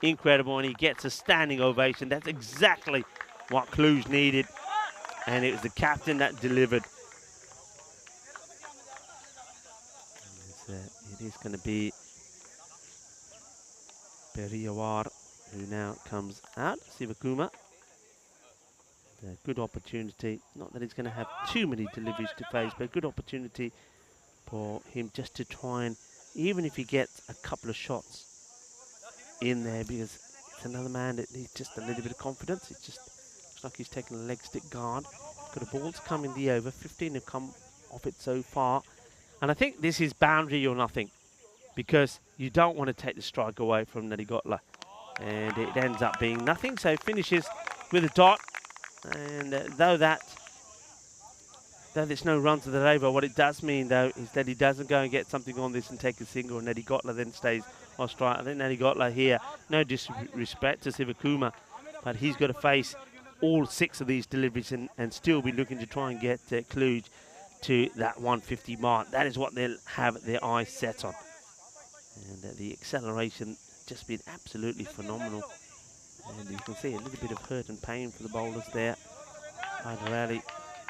Incredible, and he gets a standing ovation. That's exactly what Cluj needed. And it was the captain that delivered. It is going to be Periyawar who now comes out. Sivakuma. A good opportunity. Not that he's going to have too many deliveries to face, but a good opportunity for him just to try and, even if he gets a couple of shots in there, because it's another man that needs just a little bit of confidence. It just looks like he's taken a leg stick guard. Got a ball to come in the over. 15 have come off it so far. And I think this is boundary or nothing, because you don't want to take the strike away from Natty Gotler. And it ends up being nothing, so finishes with a dot. And though there's no runs of the over, what it does mean, though, is that he doesn't go and get something on this and take a single, and Natty Gotler then stays on strike. I think Natty Gotler here, no disrespect to Sivakuma, but he's got to face all 6 of these deliveries and still be looking to try and get Cluj to that 150 mark. That is what they'll have their eyes set on. And the acceleration just been absolutely phenomenal. And you can see a little bit of hurt and pain for the bowlers there. Haider Ali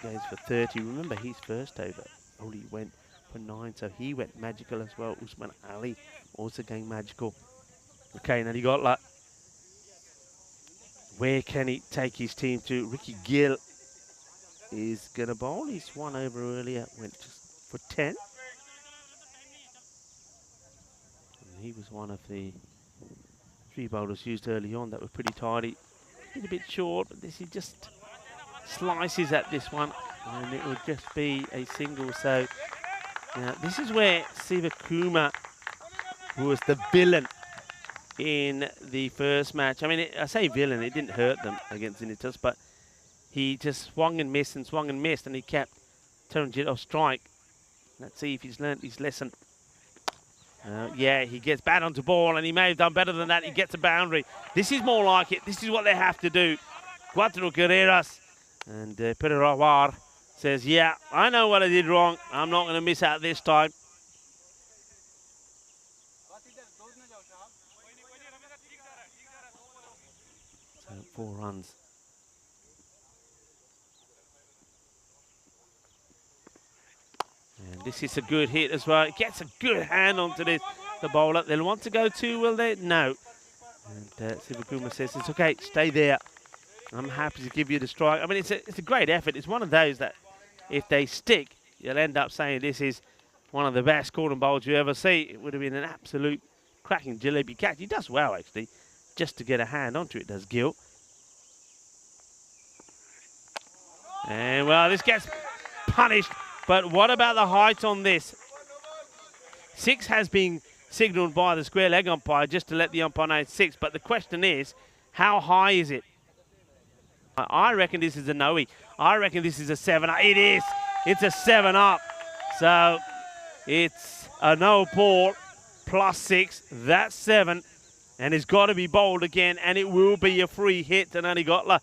goes for 30. Remember, his first over only went for 9, so he went magical as well. Usman Ali also going magical. Okay, now he got luck. Where can he take his team to? Ricky Gill is going to bowl. He's 1 over earlier, went just for 10. And he was one of the 3 bowlers used early on that were pretty tidy. A little bit short, but this he just slices at this one, and it will just be a single. So this is where Sivakuma, who was the villain in the first match. I mean, I say villain, it didn't hurt them against Zinitas, but he just swung and missed, and he kept Taranjit off strike. Let's see if he's learnt his lesson. Yeah, he gets bad onto ball, and he may have done better than that. He gets a boundary. This is more like it. This is what they have to do. Cuatro carreras. And Pererawar says, yeah, I know what I did wrong. I'm not going to miss out this time. So 4 runs. And this is a good hit as well. It gets a good hand onto this, the bowler. They'll want to go 2, will they? No. And Sivakuma says, it's okay, stay there. I'm happy to give you the strike. I mean, it's a great effort. It's one of those that if they stick, you'll end up saying this is one of the best corner bowls you ever see. It would have been an absolute cracking jalebi catch. He does well, actually, just to get a hand onto it, does Gil. And, well, this gets punished. But what about the height on this? 6 has been signalled by the square leg umpire just to let the umpire know it's 6. But the question is, how high is it? I reckon this is a no-e. I reckon this is a 7. It is. It's a 7 up. So it's a no ball plus 6. That's 7. And it's got to be bowled again. And it will be a free hit to Nani Gotla.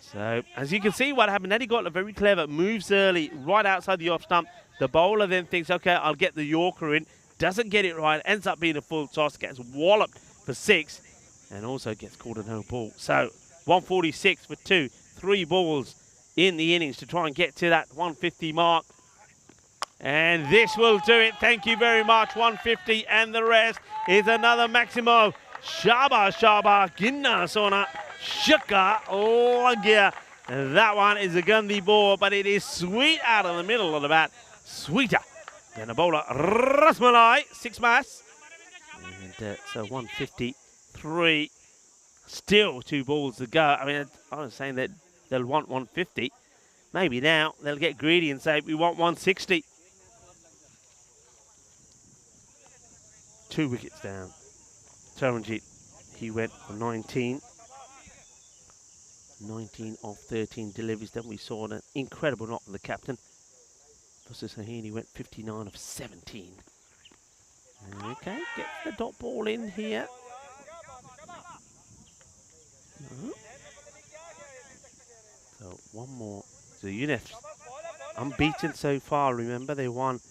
So, as you can see what happened, Nani Gotla, very clever, moves early, right outside the off stump. The bowler then thinks, okay, I'll get the Yorker in. Doesn't get it right, ends up being a full toss, gets walloped for 6, and also gets called a no ball. So, 146 for 2, 3 balls in the innings to try and get to that 150 mark. And this will do it. Thank you very much. 150, and the rest is another Maximo. Shaba, Ginna Sona. Shuka Lagia. That one is a Gandhi ball, but it is sweet out of the middle of the bat. Sweeter than a bowler. Rasmalai, 6 mass. And so 153. Still 2 balls to go. I mean, I was saying that they'll want 150. Maybe now they'll get greedy and say, we want 160. 2 wickets down. Taranjit, he went for 19. 19 of 13 deliveries. Then we saw an incredible knock from the captain. Versus Sahini went 59 of 17. Okay, gets the dot ball in here. So one more. So UNEF unbeaten so far. Remember, they won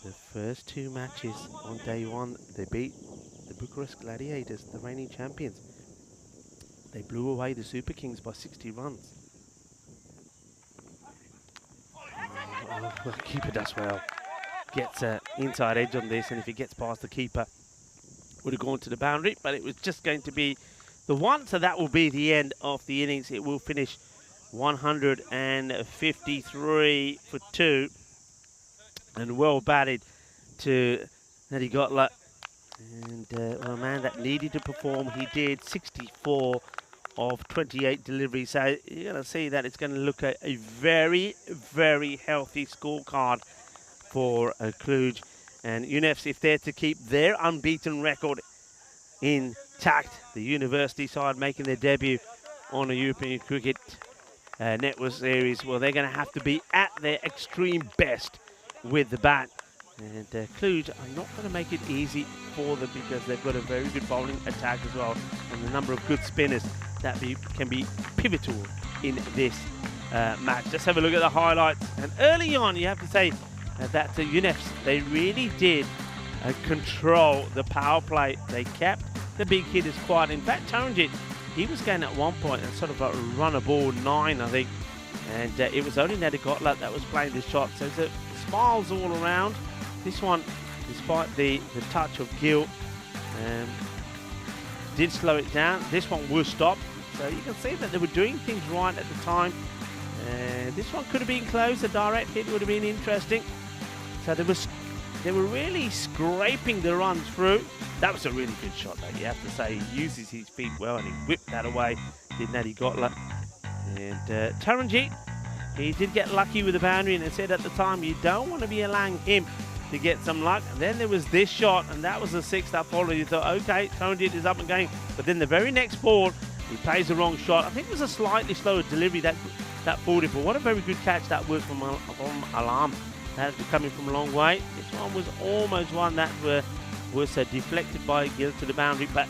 the first 2 matches on day 1. They beat the Bucharest Gladiators, the reigning champions. They blew away the Super Kings by 60 runs. The keeper does well. Gets an inside edge on this, and if he gets past the keeper, would have gone to the boundary, but it was just going to be the one, so that will be the end of the innings. It will finish 153 for 2, and well batted to Nadi Gotla. And well, a man that needed to perform, he did. 64 of 28 deliveries. So you're going to see that it's going to look a very, very healthy scorecard for Cluj. And UNEFs, if they're to keep their unbeaten record intact, the university side making their debut on a European Cricket Network Series, well, they're going to have to be at their extreme best with the bat. And Cluj are not going to make it easy for them because they've got a very good bowling attack as well, and a number of good spinners that can be pivotal in this match. Let's have a look at the highlights. And early on, you have to say that the UNEFs, they really did control the power play. They kept the big hitters quiet. In fact, Taranjit, he was going at one point and sort of a run a ball 9, I think. And it was only Nadi Gotla that was playing this shot. So the smiles all around. This one, despite the touch of Gil, did slow it down. This one was stopped. So you can see that they were doing things right at the time. This one could have been close. A direct hit would have been interesting. So they were really scraping the run through. That was a really good shot, though. You have to say he uses his feet well, and he whipped that away. Did Nadi Gotla. And Taranjit, he did get lucky with the boundary, and it said at the time, you don't want to be allowing him to get some luck. And then there was this shot, and that was the 6th up bowler. You thought, okay, T10 is up and going. But then the very next ball, he plays the wrong shot. I think it was a slightly slower delivery that fooled him. But what a very good catch that was from Alam. That was coming from a long way. This one was almost one that was deflected by Gill to the boundary. But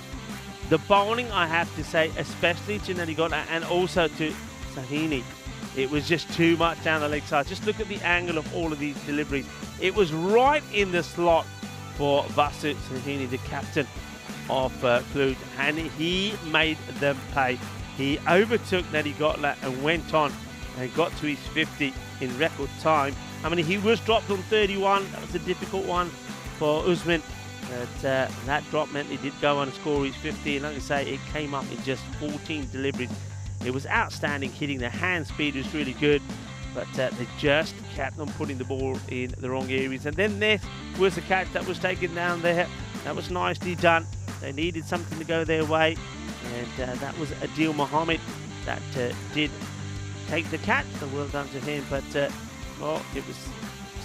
the bowling, I have to say, especially to Nadigola and also to Sahini, it was just too much down the leg side. Just look at the angle of all of these deliveries. It was right in the slot for Vasu Sahini, the captain of Cluj, and he made them pay. He overtook Nadigola and went on and got to his 50 in record time. I mean, he was dropped on 31. That was a difficult one for Usman. But that drop meant he did go on and score his 50. And like I say, it came up in just 14 deliveries. It was outstanding hitting. The hand speed was really good. But they just kept on putting the ball in the wrong areas. And then this was the catch that was taken down there. That was nicely done. They needed something to go their way. And that was Adil Mohammed that did take the catch. So well done to him. But, well, it was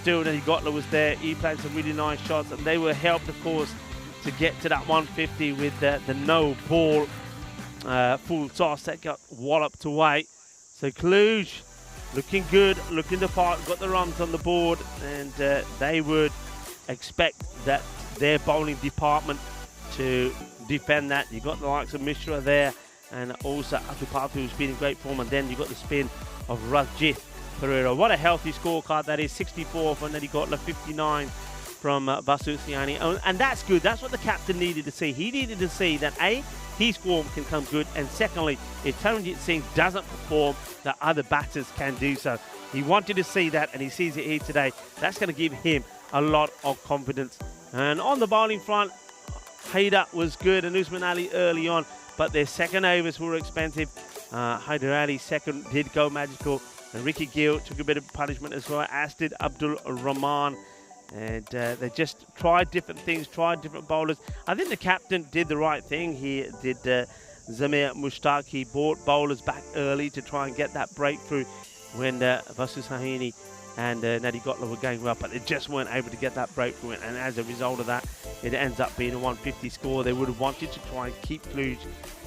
still Nadigola was there. He played some really nice shots. And they were helped, of course, to get to that 150 with the no ball full toss that got walloped away. So Cluj looking good, looking the part, got the runs on the board, and they would expect that their bowling department to defend that. You got the likes of Mishra there, and also Atupathu, who's been in great form, and then you got the spin of Rajit Pereira. What a healthy scorecard that is. 64 for Nadigola, 59 from Vasu Siani, and that's good. That's what the captain needed to see. He needed to see that A, his form can come good, and secondly, if Taranjit Singh doesn't perform, that other batters can do so. He wanted to see that, and he sees it here today. That's going to give him a lot of confidence. And on the bowling front, Haider was good and Usman Ali early on, but their second overs were expensive. Haider Ali's second did go magical, and Ricky Gill took a bit of punishment as well, as did Abdul Rahman. And they just tried different things, tried different bowlers. I think the captain did the right thing. He did Zamir Mushtaq. He brought bowlers back early to try and get that breakthrough when Vasu Sahini and Nadigola were going well, but they just weren't able to get that breakthrough. And as a result of that, it ends up being a 150 score. They would have wanted to try and keep Cluj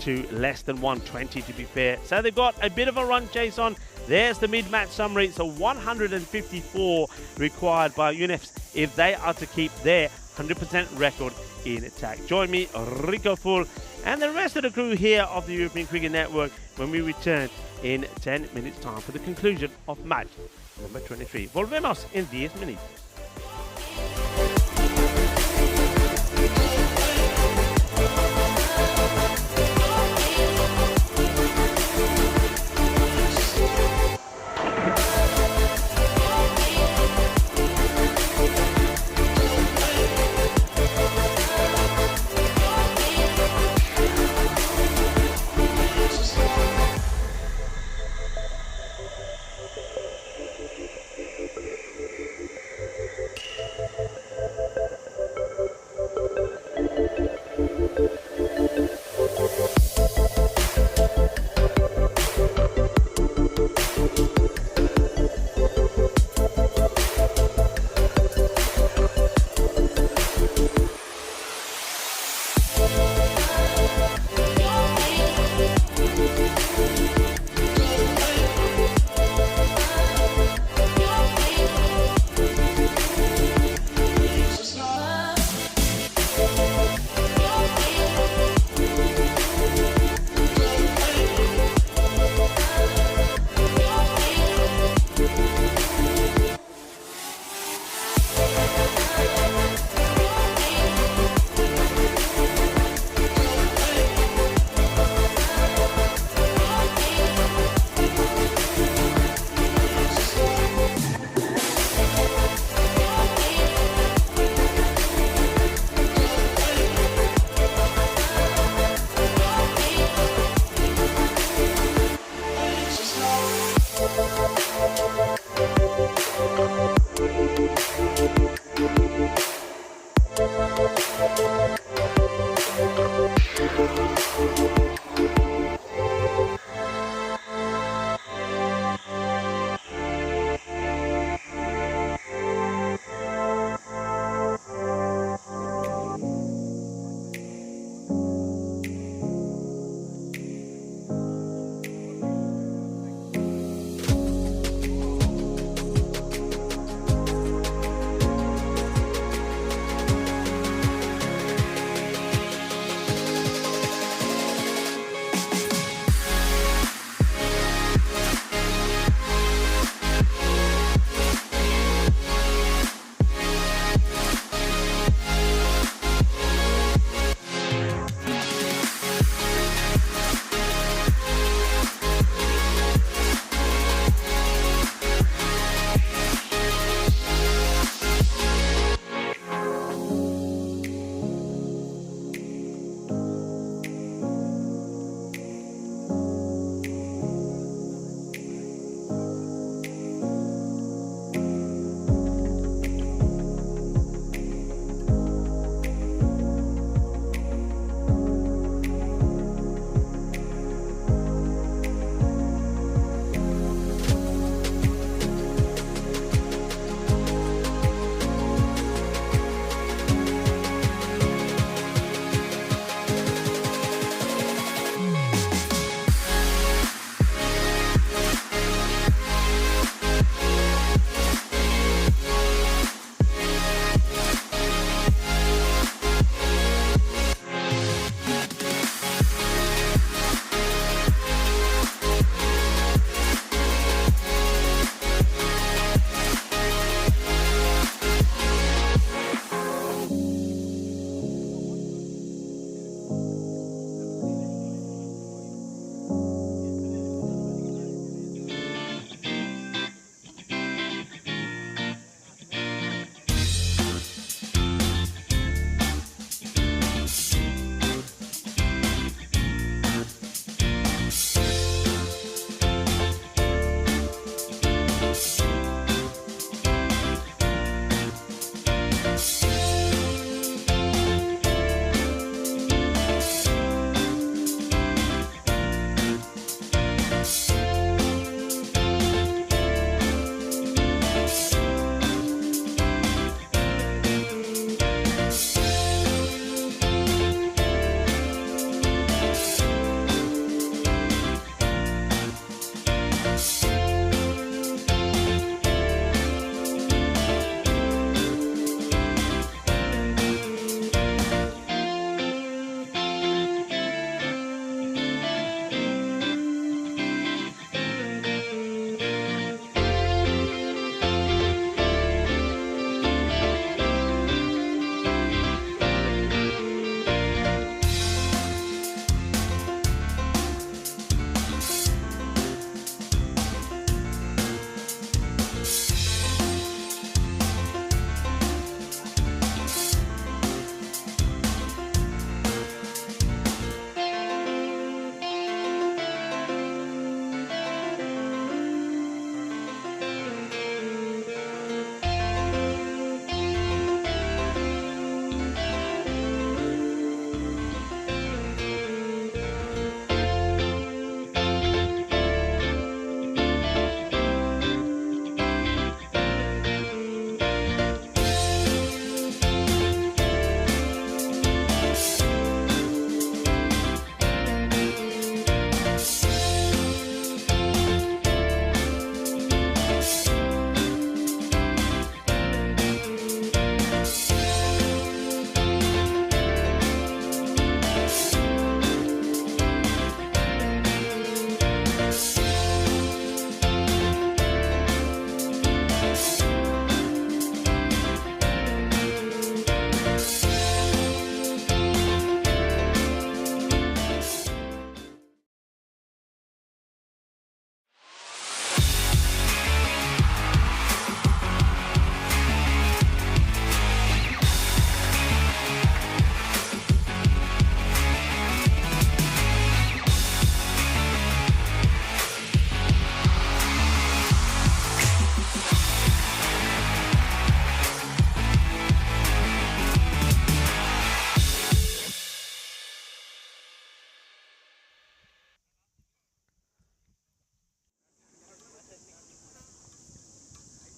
to less than 120, to be fair. So they've got a bit of a run chase on. There's the mid-match summary. So 154 required by UNEFs if they are to keep their 100% record in attack. Join me, Rico Full, and the rest of the crew here of the European Cricket Network when we return in 10 minutes' time for the conclusion of match number 23. Volvemos en 10 minutos.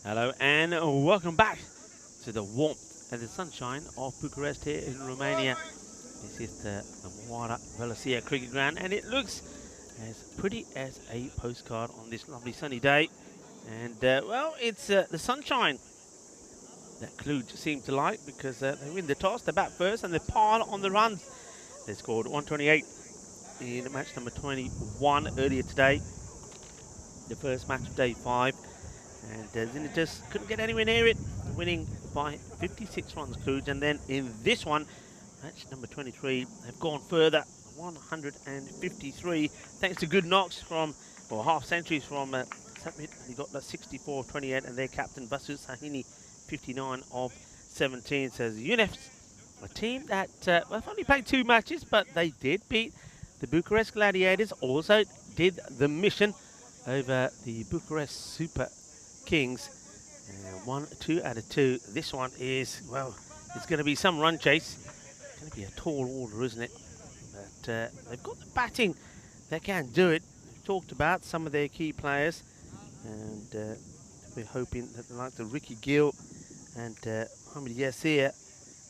Hello and welcome back to the warmth and the sunshine of Bucharest here in Romania. This is the Moara Velocia cricket ground and it looks as pretty as a postcard on this lovely sunny day. And well, it's the sunshine that Cluj seem to like because they win the toss, they bat first and they pile on the runs. They scored 128 in match number 21 earlier today, the first match of day 5. And then it just couldn't get anywhere near it, winning by 56 runs, Cluj. And then in this one, match number 23, they've gone further, 153, thanks to good knocks from, or half centuries from Sapmit. He got 64-28, and their captain, Basu Sahini, 59 of 17. So the UNEFs, a team that, well, they've only played 2 matches, but they did beat the Bucharest Gladiators, also did the mission over the Bucharest Super Kings. 1-2 out of 2. This one is, well, it's going to be some run chase. It's going to be a tall order, isn't it? But they've got the batting. They can do it. We've talked about some of their key players, and we're hoping that the likes of Ricky Gill and Mohamed Yassir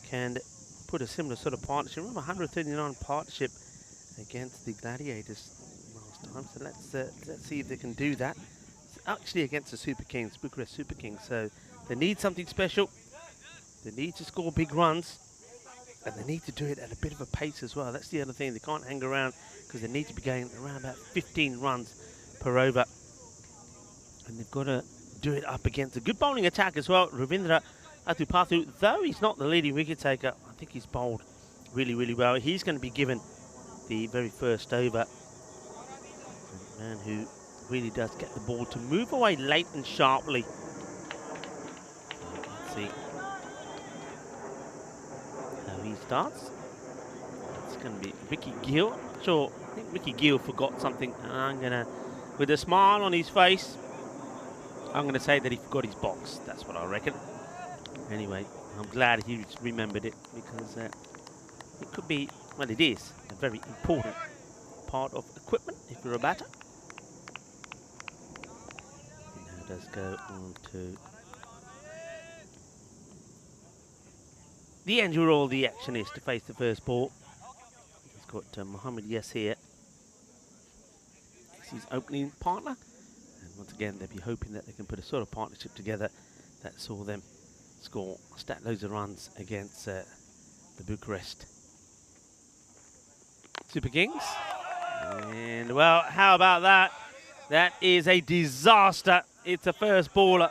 can put a similar sort of partnership. Remember, 139 partnership against the Gladiators last time. So let's see if they can do that. Actually against the Super Kings, Bucharest Super Kings. So they need something special. They need to score big runs, and they need to do it at a bit of a pace as well. That's the other thing. They can't hang around because they need to be going around about 15 runs per over. And they've got to do it up against a good bowling attack as well. Ravindra Atupathu, though he's not the leading wicket taker, I think he's bowled really, really well. He's going to be given the very first over. A man who really does get the ball to move away late and sharply. Let's see how he starts. It's going to be Ricky Gill. Not sure, I think Ricky Gill forgot something, and I'm going to, with a smile on his face, I'm going to say that he forgot his box. That's what I reckon. Anyway, I'm glad he remembered it, because it could be, well, it is a very important part of equipment if you're a batter. Does go on to the end where all the action is to face the first ball. He's got Mohamed Yassir. He's his opening partner, and once again they'll be hoping that they can put a sort of partnership together that saw them score stat loads of runs against the Bucharest Super Kings. And well, how about that? That is a disaster. It's a first baller.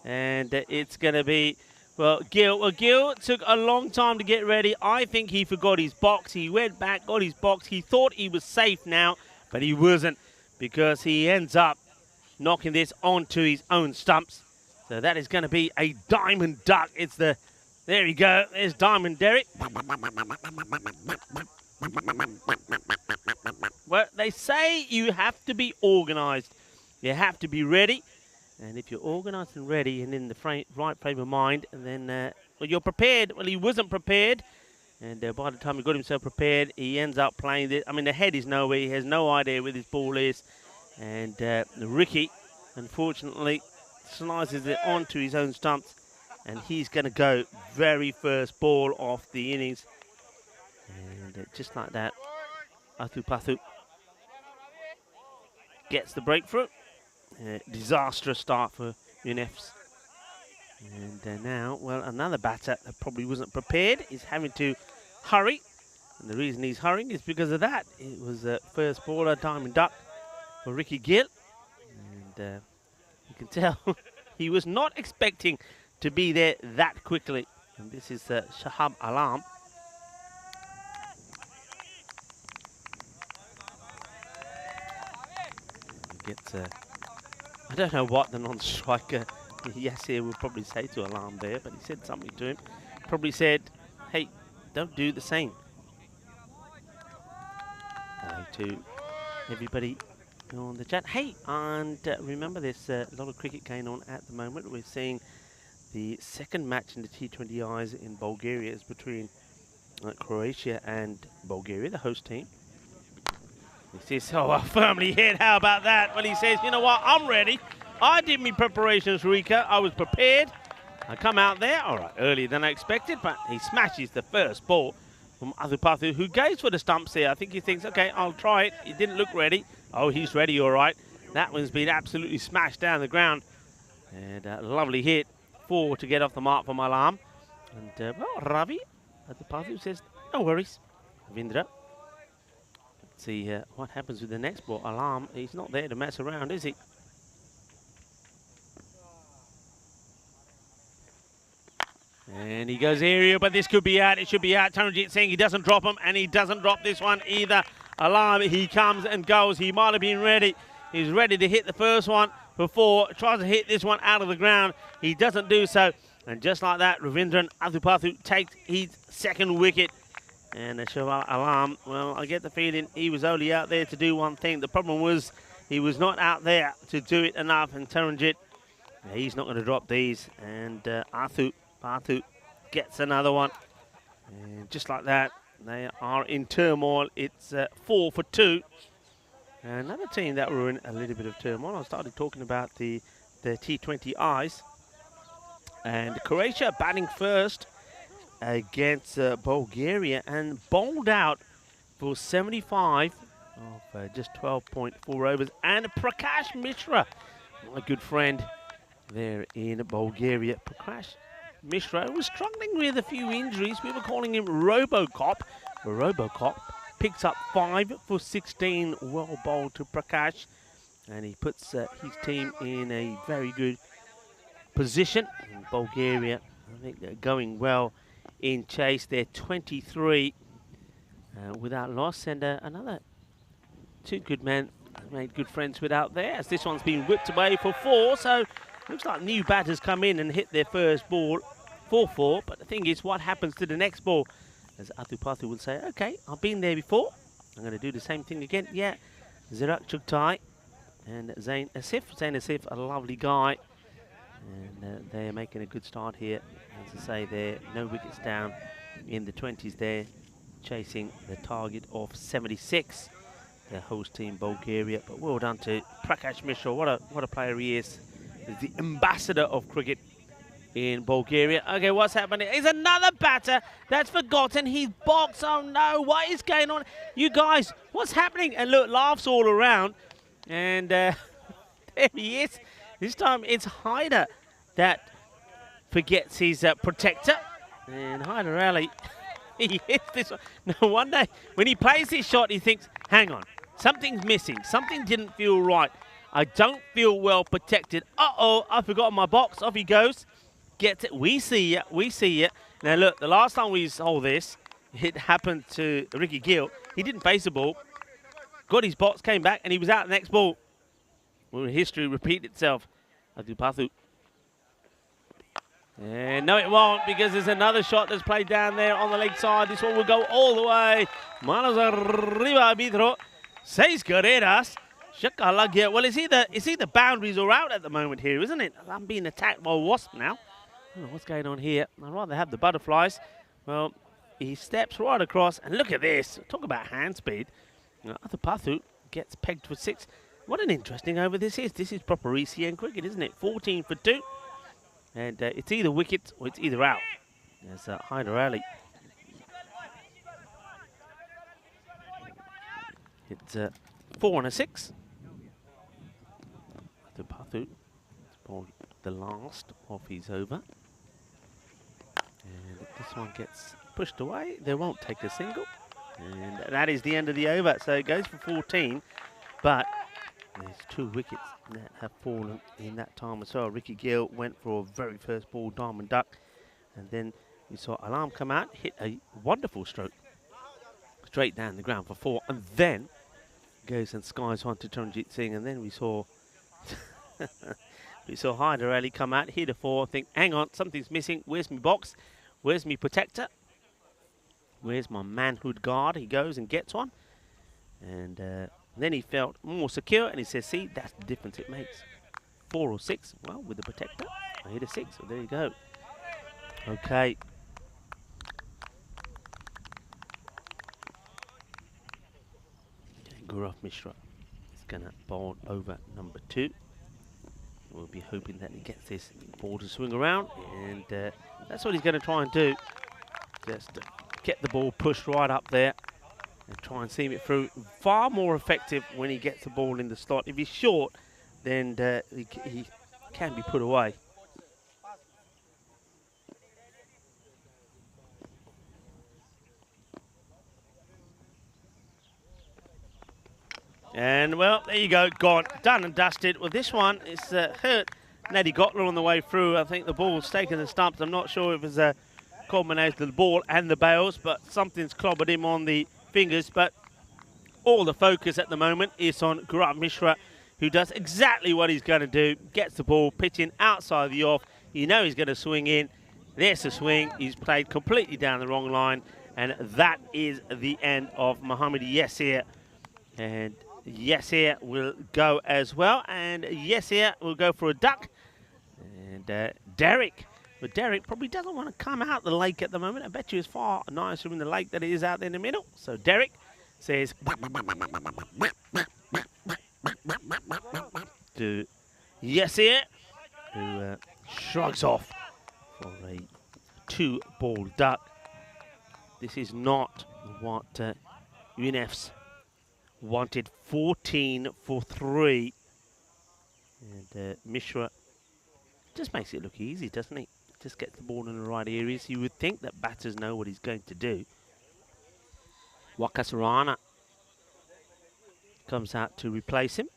And it's going to be, well, Gill. Well, Gill took a long time to get ready. I think he forgot his box. He went back, got his box. He thought he was safe now, but he wasn't, because he ends up knocking this onto his own stumps. So that is going to be a diamond duck. It's the, there we go. There's Diamond Derek. Well, they say you have to be organised. You have to be ready. And if you're organised and ready and in the right frame of mind, and then, well, you're prepared. Well, he wasn't prepared. And by the time he got himself prepared, he ends up playing this. I mean, the head is nowhere. He has no idea where this ball is. And Ricky, unfortunately, slices it onto his own stumps. And he's going to go very first ball off the innings. And just like that, Atupathu gets the breakthrough. Disastrous start for UNEFs. And now, well, another batter that probably wasn't prepared is having to hurry. And the reason he's hurrying is because of that. It was first baller, diamond duck for Ricky Gill. And you can tell he was not expecting to be there that quickly. And this is Shahab Alam. Gets I don't know what the non-striker Yassir would probably say to Alam there, but he said something to him. Probably said, hey, don't do the same. Hello to everybody on the chat. Hey, and remember there's a lot of cricket going on at the moment. We're seeing the second match in the T20Is in Bulgaria is between Croatia and Bulgaria, the host team. He says, oh, I firmly hit. How about that? Well, he says, you know what? I'm ready. I did my preparations, Rika. I was prepared. I come out there, all right, earlier than I expected, but he smashes the first ball from Athupathu, who goes for the stumps here. I think he thinks, okay, I'll try it. He didn't look ready. Oh, he's ready, all right. That one's been absolutely smashed down the ground. And a lovely hit. 4 to get off the mark from Alam. And, well, Ravi, Athupathu says, no worries. Ravindra. Let's see what happens with the next ball. Alam, he's not there to mess around, is he? And he goes aerial, but this could be out. It should be out. Taranjit Singh, he doesn't drop him, and he doesn't drop this one either. Alarm, he comes and goes. He might have been ready. He's ready to hit the first one before. Tries to hit this one out of the ground. He doesn't do so. And just like that, Ravindran Athupathu takes his second wicket. And Shaval Alam, well, I get the feeling he was only out there to do one thing. The problem was he was not out there to do it enough. And Taranjit, he's not going to drop these. And Athupathu gets another one. And just like that, they are in turmoil. It's 4 for 2. Another team that were in a little bit of turmoil. I started talking about the T20 eyes. And Croatia batting first against Bulgaria and bowled out for 75 of just 12.4 overs. And Prakash Mishra, my good friend there in Bulgaria. Prakash Mishra was struggling with a few injuries. We were calling him Robocop. Robocop picks up 5 for 16, well bowled to Prakash. And he puts his team in a very good position. In Bulgaria, I think they're going well in chase. They're 23 without loss. And another 2 good men made good friends with out there, as this one's been whipped away for 4. So looks like new batters come in and hit their first ball for 4. But the thing is, what happens to the next ball? As Athupathu will say, okay, I've been there before. I'm going to do the same thing again. Yeah, Zirak Chugtai and Zain Asif. Zain Asif, a lovely guy. And they're making a good start here. As I say, they're no wickets down in the 20s there, chasing the target of 76. The host team, Bulgaria. But well done to Prakash Mishra. What a player he is. He's the ambassador of cricket in Bulgaria. Okay, what's happening? Is another batter that's forgotten his box. Oh no, what is going on? You guys, what's happening? And look, laughs all around. And there he is. This time it's Haider that forgets his protector. And Haider Ali, he hits this one. No wonder when he plays this shot, he thinks, hang on, something's missing. Something didn't feel right. I don't feel well protected. Uh-oh, I've forgotten my box. Off he goes. Gets it. We see it. We see it. Now, look, the last time we saw this, it happened to Ricky Gill. He didn't face the ball. Got his box, came back, and he was out the next ball. Will history repeat itself? Athupathu. And no, it won't, because there's another shot that's played down there on the leg side. This one will go all the way. Manos arriba, arbitro. 6 carreras. Well, it's either boundaries or out at the moment here, isn't it? I'm being attacked by a wasp now. I don't know what's going on here. I'd rather have the butterflies. Well, he steps right across, and look at this. Talk about hand speed. Athupathu gets pegged for 6. What an interesting over this is. This is proper ECN cricket, isn't it? 14 for 2. And it's either wickets or it's either out. There's Haider Ali. It's 4 and a 6. Athupathu bowled the last of his over. And this one gets pushed away. They won't take a single. And that is the end of the over. So it goes for 14. But there's 2 wickets that have fallen in that time as well. Ricky Gill went for a very first ball, diamond duck. And then we saw Alam come out, hit a wonderful stroke. Straight down the ground for 4. And then goes and skies on to Taranjit Singh. And then we saw Haider Ali come out, hit a 4. Think, hang on, something's missing. Where's my box? Where's my protector? Where's my manhood guard? He goes and gets one. And then he felt more secure, and he says, see, that's the difference it makes. 4 or 6. Well, with the protector, I hit a 6. So there you go. Okay. Gaurav Mishra is going to bowl over number 2. We'll be hoping that he gets this ball to swing around, and that's what he's going to try and do. Just get the ball pushed right up there and try and seam it through. Far more effective when he gets the ball in the slot. If he's short, then he can be put away. And, well, there you go, gone, done and dusted. Well, this one is hurt Neddy Gottler on the way through. I think the ball's taken the stumps. I'm not sure if it was a combination of the ball and the bails, but something's clobbered him on the fingers. But all the focus at the moment is on Gaurav Mishra, who does exactly what he's going to do. Gets the ball pitching outside the off. You know he's going to swing in. There's the swing. He's played completely down the wrong line. And that is the end of Mohammad Yasir. And Yasir will go as well. And Yasir will go for a duck. And Derek. But Derek probably doesn't want to come out the lake at the moment. I bet you it's far nicer in the lake than it is out there in the middle. So Derek says to Yasir, who shrugs off for a 2-ball duck. This is not what UNF's wanted. 14 for 3. And Mishra just makes it look easy, doesn't he? Just gets the ball in the right areas. You would think that batters know what he's going to do. Wakasarana comes out to replace him.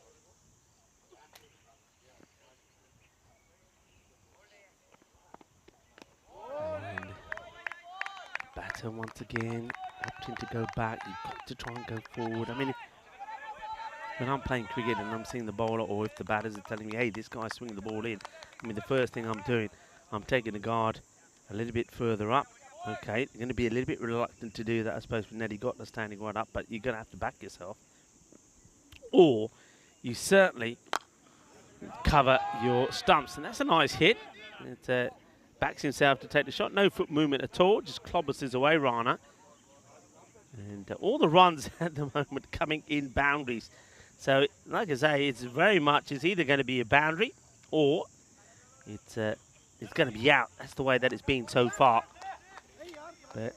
And batter once again opting to go back. You've got to try and go forward. I mean, when I'm playing cricket and I'm seeing the bowler, or if the batters are telling me, hey, this guy's swinging the ball in, I mean, the first thing I'm doing, I'm taking the guard a little bit further up. Okay, you're going to be a little bit reluctant to do that, I suppose, with Neddy Gottler standing right up, but you're going to have to back yourself. Or you certainly cover your stumps. And that's a nice hit. It backs himself to take the shot. No foot movement at all. Just clobbers his away, Rana. And all the runs at the moment coming in boundaries. So, like I say, it's very much, it's either going to be a boundary or it's going to be out. That's the way that it's been so far.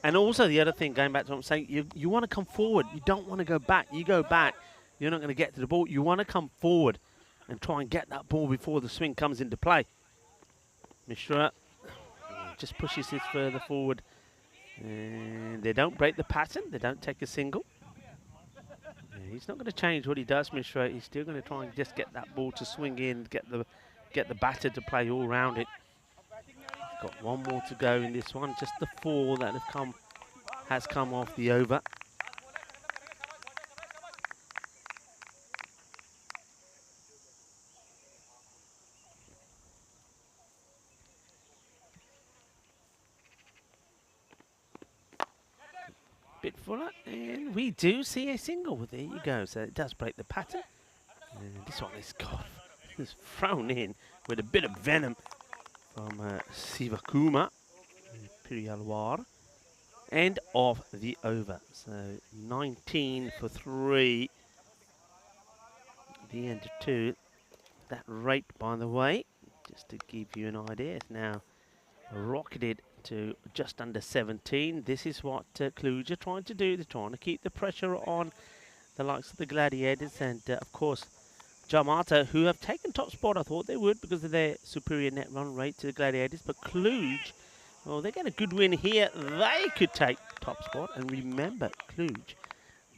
And also the other thing, going back to what I'm saying, you want to come forward. You don't want to go back. You go back, you're not going to get to the ball. You want to come forward and try and get that ball before the swing comes into play. Mishra just pushes this further forward. And they don't break the pattern. They don't take a single. He's not going to change what he does, Mishra. He's still going to try and just get that ball to swing in, get the batter to play all round it. Got one more to go in this one. Just the 4 that has come off the over. Bit fuller, and we do see a single. There you go. So it does break the pattern. And this one is thrown in with a bit of venom from Sivakuma, Piriyalwar. End of the over. So 19 for 3. The end of 2. That rate, by the way, just to give you an idea, is now rocketed to just under 17. This is what Kluge are trying to do. They're trying to keep the pressure on the likes of the Gladiators and, of course, Jamata, who have taken top spot. I thought they would because of their superior net run rate to the Gladiators. But Kluge, well, they get a good win here. They could take top spot. And remember, Kluge,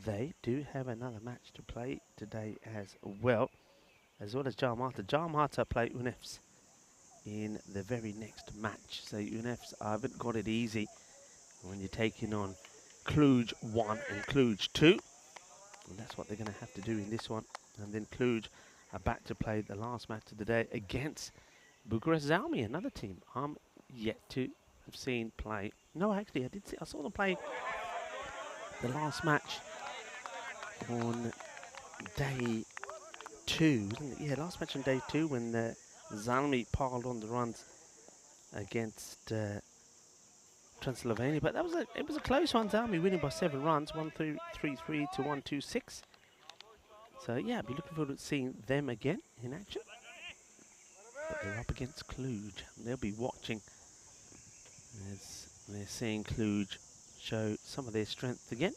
they do have another match to play today as well as Jamata. Jamata play UNFs in the very next match. So UNFs haven't got it easy when you're taking on Kluge 1 and Kluge 2. And that's what they're going to have to do in this one. And then Kluge are back to play the last match of the day against Bucharest Zalmi, another team I'm yet to have seen play. No, actually, I saw them play the last match on day 2, wasn't it? Yeah, last match on day 2 when Zalmi piled on the runs against Transylvania, but it was a close one. Zalmi winning by 7 runs, 1-3-3 to 1-2-6. So yeah, I'll be looking forward to seeing them again in action. but they're up against Kluge. They'll be watching as they're seeing Kluge show some of their strength again.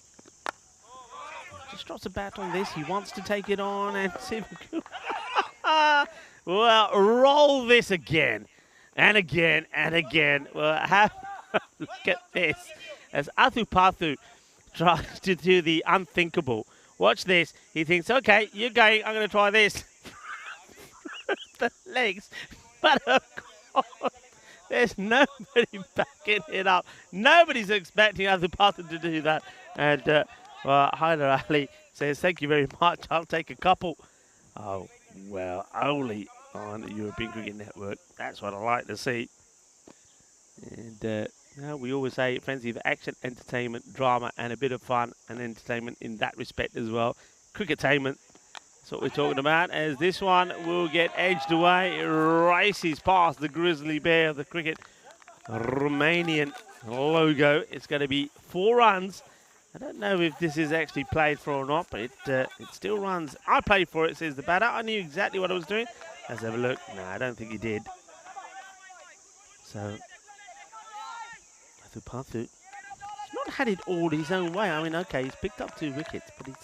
Just drops a bat on this. He wants to take it on and see if he can. Well, roll this again and again and again. Well, have a look at this as Athupathu tries to do the unthinkable. Watch this. He thinks, okay, you're going. I'm going to try this. The legs. But of course, there's nobody backing it up. Nobody's expecting Athupathu to do that. And, well, Hyder Ali says, thank you very much. I'll take a couple. Oh, well, only on the European Cricket Network. That's what I like to see. And you know, we always say frenzy of action, entertainment, drama, and a bit of fun and entertainment in that respect as well. Cricketainment, that's what we're talking about. As this one will get edged away, it races past the grizzly bear of the cricket Romanian logo. It's going to be 4 runs. I don't know if this is actually played for or not, but it still runs. I played for it, says the batter. I knew exactly what I was doing. Let's have a look. No, I don't think he did. So, Athupathu, he's not had it all his own way. I mean, okay, he's picked up 2 wickets, but he's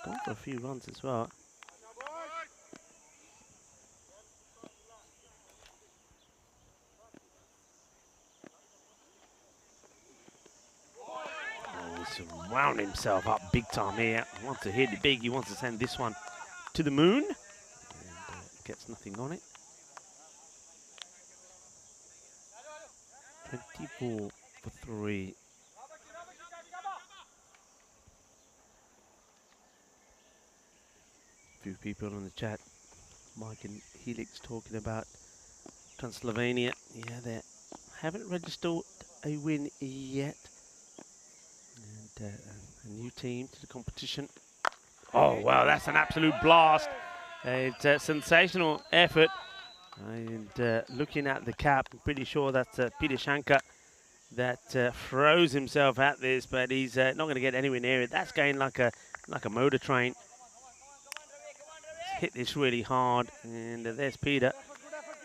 gone for a few runs as well. Wound himself up big time here. He wants to hit it big. He wants to send this one to the moon. And gets nothing on it. 24 for 3. A few people on the chat. Mike and Helix talking about Transylvania. Yeah, they haven't registered a win yet. And a new team to the competition. Oh, wow, that's an absolute blast. It's a sensational effort. And looking at the cap, I'm pretty sure that's Peter Shankar that throws himself at this, but he's not going to get anywhere near it. That's going like a motor train. He's hit this really hard, and there's Peter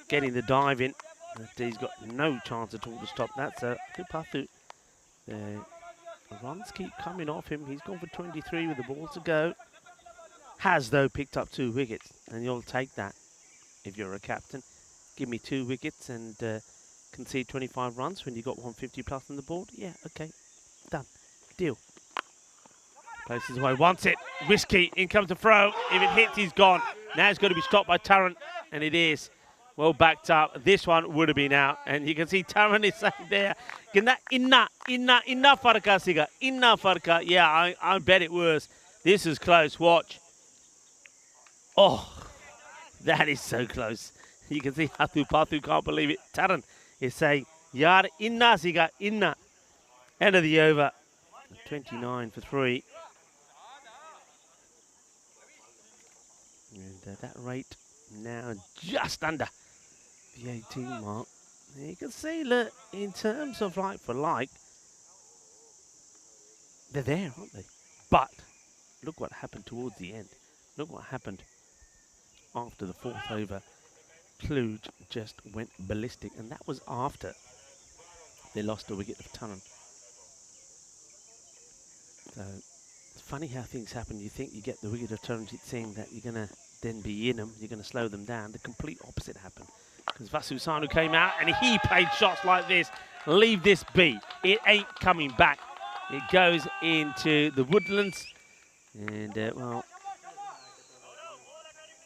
getting the dive in. But he's got no chance at all to stop that. So Athupathu, the runs keep coming off him. He's gone for 23 with the ball to go. Has, though, picked up 2 wickets, and you'll take that if you're a captain. Give me 2 wickets and concede 25 runs when you got 150 plus on the board. Yeah, okay, done, deal. Places away, wants it, risky, in comes the throw. If it hits, he's gone. Now it's got to be stopped by Tarrant, and it is. Well backed up. This one would have been out, and you can see Tarrant is saying there, inna farka siga, inna farka. Yeah, I bet it was. This is close, watch. Oh, that is so close. You can see Athupathu can't believe it. Tarrant is saying, Yar inna siga, inna. End of the over. 29 for 3. And that rate now just under the 18 mark. And you can see, look, in terms of like for like, they're there, aren't they? But look what happened towards the end. Look what happened after the 4th over. Kluge just went ballistic, and that was after they lost a wicket of Tarrant. So it's funny how things happen. You think you get the wicket of Tarrant, saying that you're going to then be in them, you're going to slow them down. The complete opposite happened, because Vasu Sanu came out and he played shots like this. Leave this be. It ain't coming back. It goes into the woodlands, and well,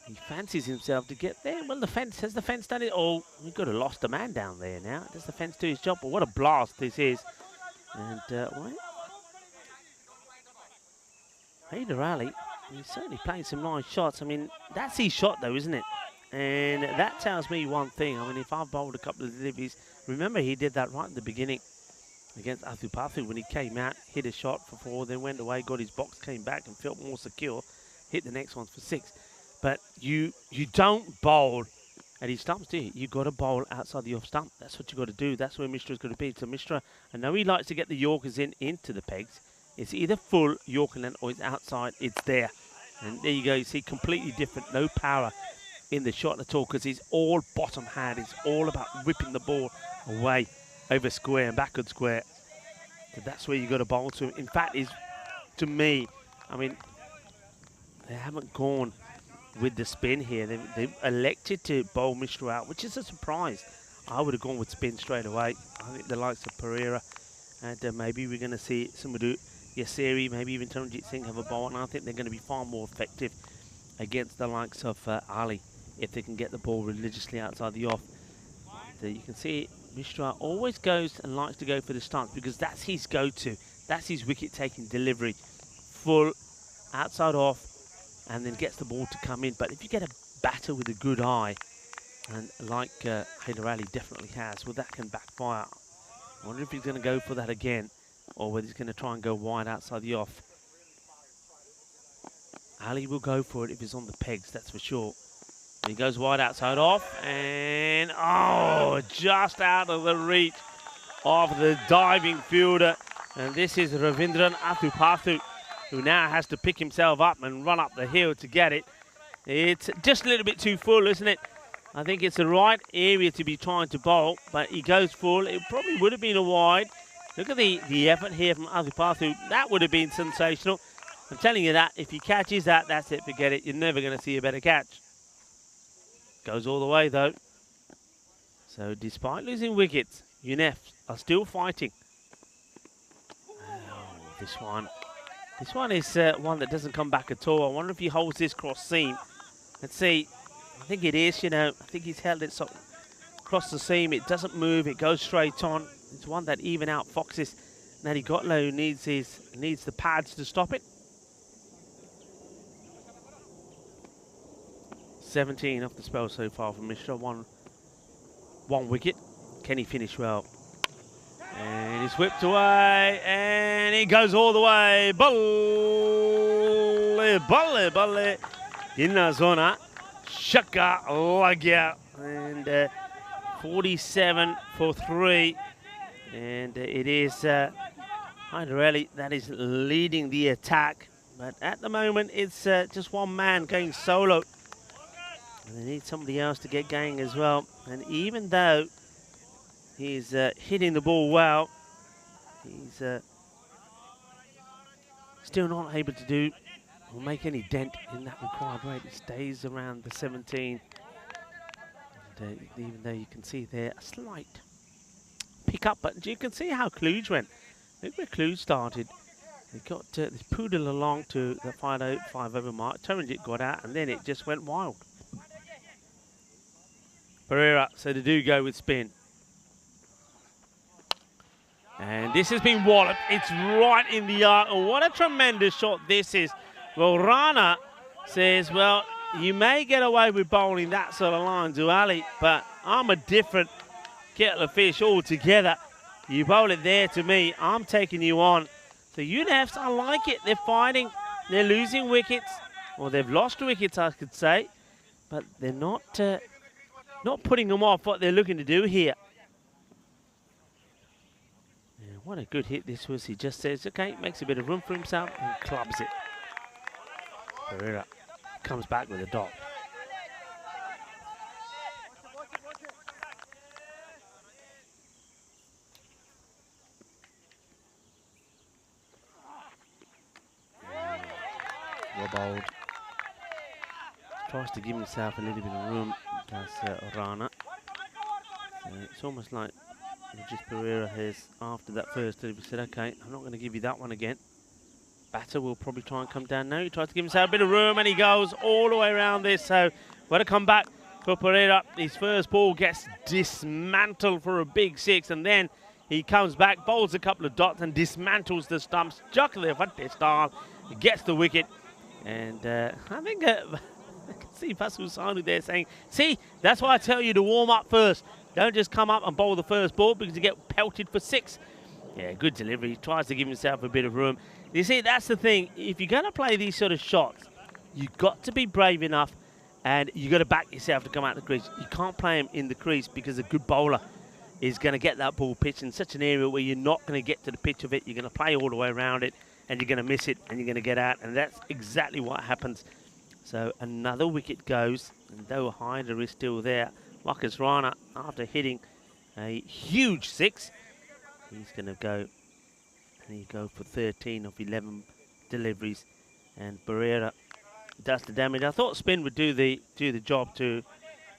he fancies himself to get there. Well, the fence, has the fence done it all? We've got to lost a man down there now. Does the fence do his job? But what a blast this is. And wait. Hyder Ali, he's certainly playing some nice shots. I mean, that's his shot though, isn't it? And that tells me one thing. I mean, if I've bowled a couple of deliveries, remember he did that right in the beginning against Athupathu when he came out, hit a shot for 4, then went away, got his box, came back and felt more secure, hit the next one for 6. But you don't bowl at his stumps, do you? You've got to bowl outside the off stump. That's what you've got to do. That's where Mishra's going to be. So Mishra, I know he likes to get the Yorkers into the pegs. It's either full Yorker length or it's outside. It's there. And there you go. You see, completely different. No power in the shot at all because he's all bottom hand. It's all about whipping the ball away over square and backward square. So that's where you got to bowl to. In fact, to me, I mean, they haven't gone with the spin here. They've elected to bowl Mishra out, which is a surprise. I would have gone with spin straight away. I think the likes of Pereira and maybe we're going to see Sumadu Yasiri, maybe even Taranjit Singh have a bowl, and I think they're going to be far more effective against the likes of Ali if they can get the ball religiously outside the off. So you can see Mishra always goes and likes to go for the stance because that's his go-to. That's his wicket-taking delivery. Full, outside off, and then gets the ball to come in. But if you get a batter with a good eye, and like Haider Ali definitely has, well, that can backfire. I wonder if he's going to go for that again, or whether he's going to try and go wide outside the off. Ali will go for it if he's on the pegs, that's for sure. He goes wide outside off, and oh, just out of the reach of the diving fielder. And this is Ravindran Athupathu, who now has to pick himself up and run up the hill to get it. It's just a little bit too full, isn't it? I think it's the right area to be trying to bowl, but he goes full. It probably would have been a wide. Look at the effort here from Athupathu. That would have been sensational. I'm telling you that, if he catches that, that's it, forget it. You're never going to see a better catch. Goes all the way, though. So, despite losing wickets, UNEF are still fighting. Oh, this one is one that doesn't come back at all. I wonder if he holds this cross seam. Let's see. I think it is, you know. I think he's held it so across the seam. It doesn't move. It goes straight on. It's one that even out foxes. Nadi Gotlow needs the pads to stop it. 17 off the spell so far from Mishra. One wicket. Can he finish well? And he's whipped away, and he goes all the way. Balle. Inna zona. Shaka lagya. And 47 for 3. And it is Haider Ali that is leading the attack. But at the moment, it's just one man going solo. And they need somebody else to get going as well. And even though he's hitting the ball well, he's still not able to do or make any dent in that required rate. It stays around the 17. And, even though you can see there a slight pick up, but you can see how Kluge went. Look where Kluge started. They got this poodle along to the 5 over mark. Taranjit got out, and then it just went wild. Pereira, so they do go with spin. And this has been walloped. It's right in the arc. Oh, what a tremendous shot this is. Well, Rana says, well, you may get away with bowling that sort of line to Ali, but I'm a different kettle of fish altogether. You bowl it there to me, I'm taking you on. So UNEFs, I like it. They're fighting. They're losing wickets. Or they've lost wickets, I could say. But they're not putting them off what they're looking to do here. Yeah, what a good hit this was. He just says, okay, makes a bit of room for himself and clubs it. Pereira comes back with a dot. Well bowled. Tries to give himself a little bit of room, does Rana. So it's almost like just Pereira has, after that first, he said, okay, I'm not going to give you that one again. Batter will probably try and come down now. He tries to give himself a bit of room, and he goes all the way around this. So, what a comeback for Pereira. His first ball gets dismantled for a big 6, and then he comes back, bowls a couple of dots, and dismantles the stumps. Jacques style, gets the wicket. And I think I can see Vasu Sanu there saying, see, that's why I tell you to warm up first. Don't just come up and bowl the first ball because you get pelted for 6. Yeah, good delivery. He tries to give himself a bit of room. You see, that's the thing. If you're going to play these sort of shots, you've got to be brave enough and you've got to back yourself to come out the crease. You can't play him in the crease because a good bowler is going to get that ball pitched in such an area where you're not going to get to the pitch of it. You're going to play all the way around it and you're going to miss it and you're going to get out. And that's exactly what happens So another wicket goes, and though Hyder is still there, Marcus Rana, after hitting a huge 6, he's going to go, and he go for 13 of 11 deliveries, and Barrera does the damage. I thought spin would do the job to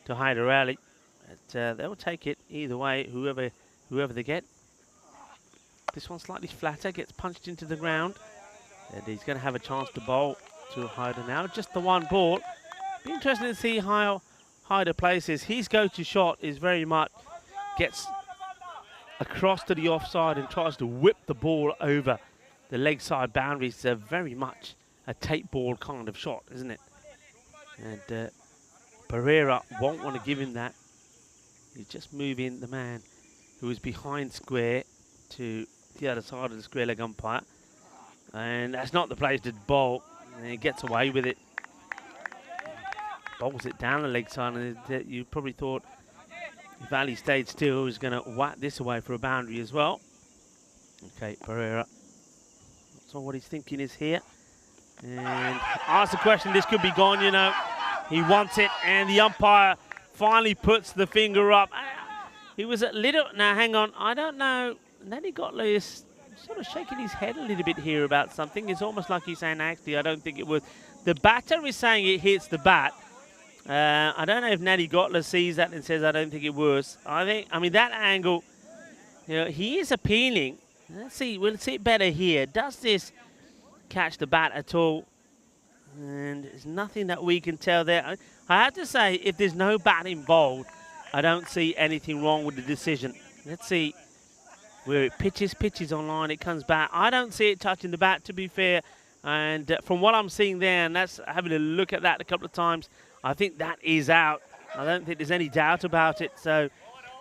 Hyder Ali, but they'll take it either way, whoever they get. This one slightly flatter, gets punched into the ground, and he's going to have a chance to bowl to Hyder now. Just the one ball. Be interesting to see how Hyder places. His go-to shot is very much gets across to the offside and tries to whip the ball over the leg side boundaries. It's very much a tape ball kind of shot, isn't it? And Pereira won't want to give him that. He's just moving the man who is behind square to the other side of the square leg umpire. And that's not the place to bowl. And he gets away with it. Bowls it down the leg side, and you probably thought if Ali stayed still, he was going to whack this away for a boundary as well. Okay, Pereira. So what he's thinking is here. And ask the question, this could be gone, you know. He wants it, and the umpire finally puts the finger up. He was a little, now hang on, I don't know. And then he got loose. Sort of shaking his head a little bit here about something. It's almost like he's saying, actually, I don't think it was. The batter is saying it hits the bat. I don't know if Natty Gottler sees that and says, I don't think it was. I mean, that angle, you know, he is appealing. Let's see, we'll see it better here. Does this catch the bat at all? And there's nothing that we can tell there. I have to say, if there's no bat involved, I don't see anything wrong with the decision. Let's see. Where it pitches online, it comes back. I don't see it touching the bat, to be fair. And from what I'm seeing there, and that's having a look at that a couple of times, I think that is out. I don't think there's any doubt about it. So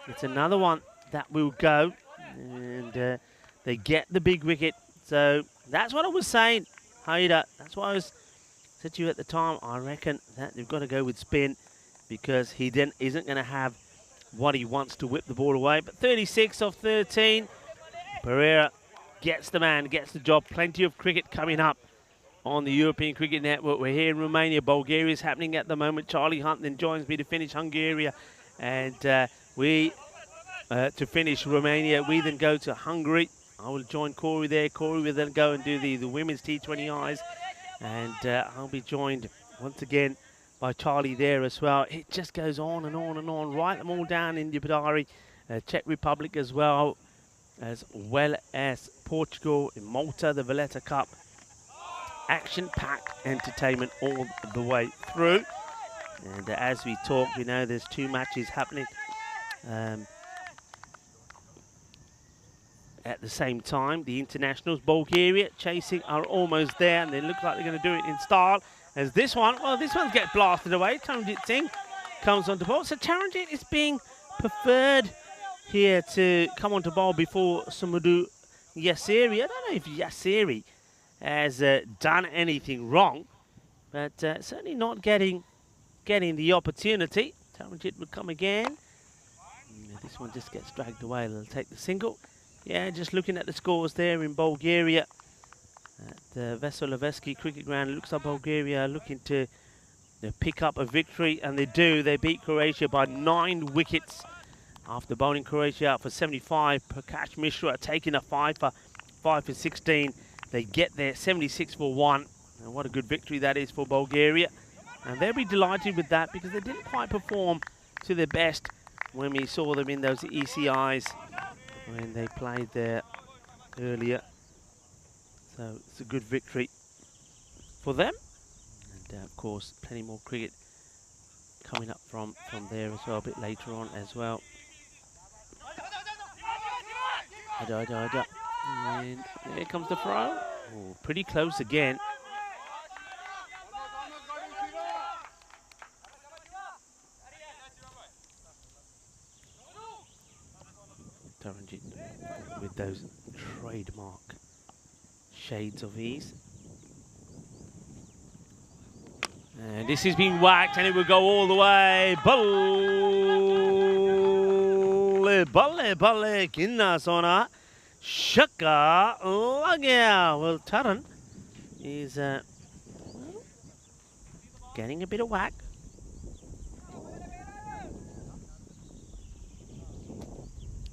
it's another one that will go. And they get the big wicket. So that's what I was saying, Haida. That's what I said to you at the time. I reckon that they've got to go with spin because he then isn't going to have what he wants to whip the ball away. But 36 of 13. Pereira gets the man, gets the job. Plenty of cricket coming up on the European Cricket Network. We're here in Romania. Bulgaria is happening at the moment. Charlie Hunt then joins me to finish Hungary. And to finish Romania, we then go to Hungary. I will join Corey there. Corey will then go and do the women's T20Is. And I'll be joined once again by Charlie there as well. It just goes on and on and on. Write them all down in your diary. Czech Republic as well as Portugal, in Malta, the Valletta Cup. Action-packed entertainment all the way through. And as we talk, you know, there's 2 matches happening at the same time. The internationals, Bulgaria chasing, are almost there, and they look like they're going to do it in style. As this one, well, this one gets blasted away. Taranjit Singh comes onto bowl. So Taranjit is being preferred here to come onto bowl before Samudu Yassiri. I don't know if Yassiri has done anything wrong, but certainly not getting the opportunity. Taranjit will come again. This one just gets dragged away. They'll take the single. Yeah, just looking at the scores there in Bulgaria. At the Veselovetsky Cricket Ground, it looks like Bulgaria are looking to pick up a victory, and they do. They beat Croatia by 9 wickets after bowling Croatia out for 75. Prakash Mishra taking a 5 for 16. They get there 76 for 1. And what a good victory that is for Bulgaria. And they'll be delighted with that because they didn't quite perform to their best when we saw them in those ECIs when they played there earlier. So it's a good victory for them. And of course, plenty more cricket coming up from there as well, a bit later on as well. And there comes the throw. Oh, pretty close again. Taranjit with those trademark shades of ease. And this is being whacked, and it will go all the way. Balle, ginna sona. Shaka lagya. Well, Taran is getting a bit of whack.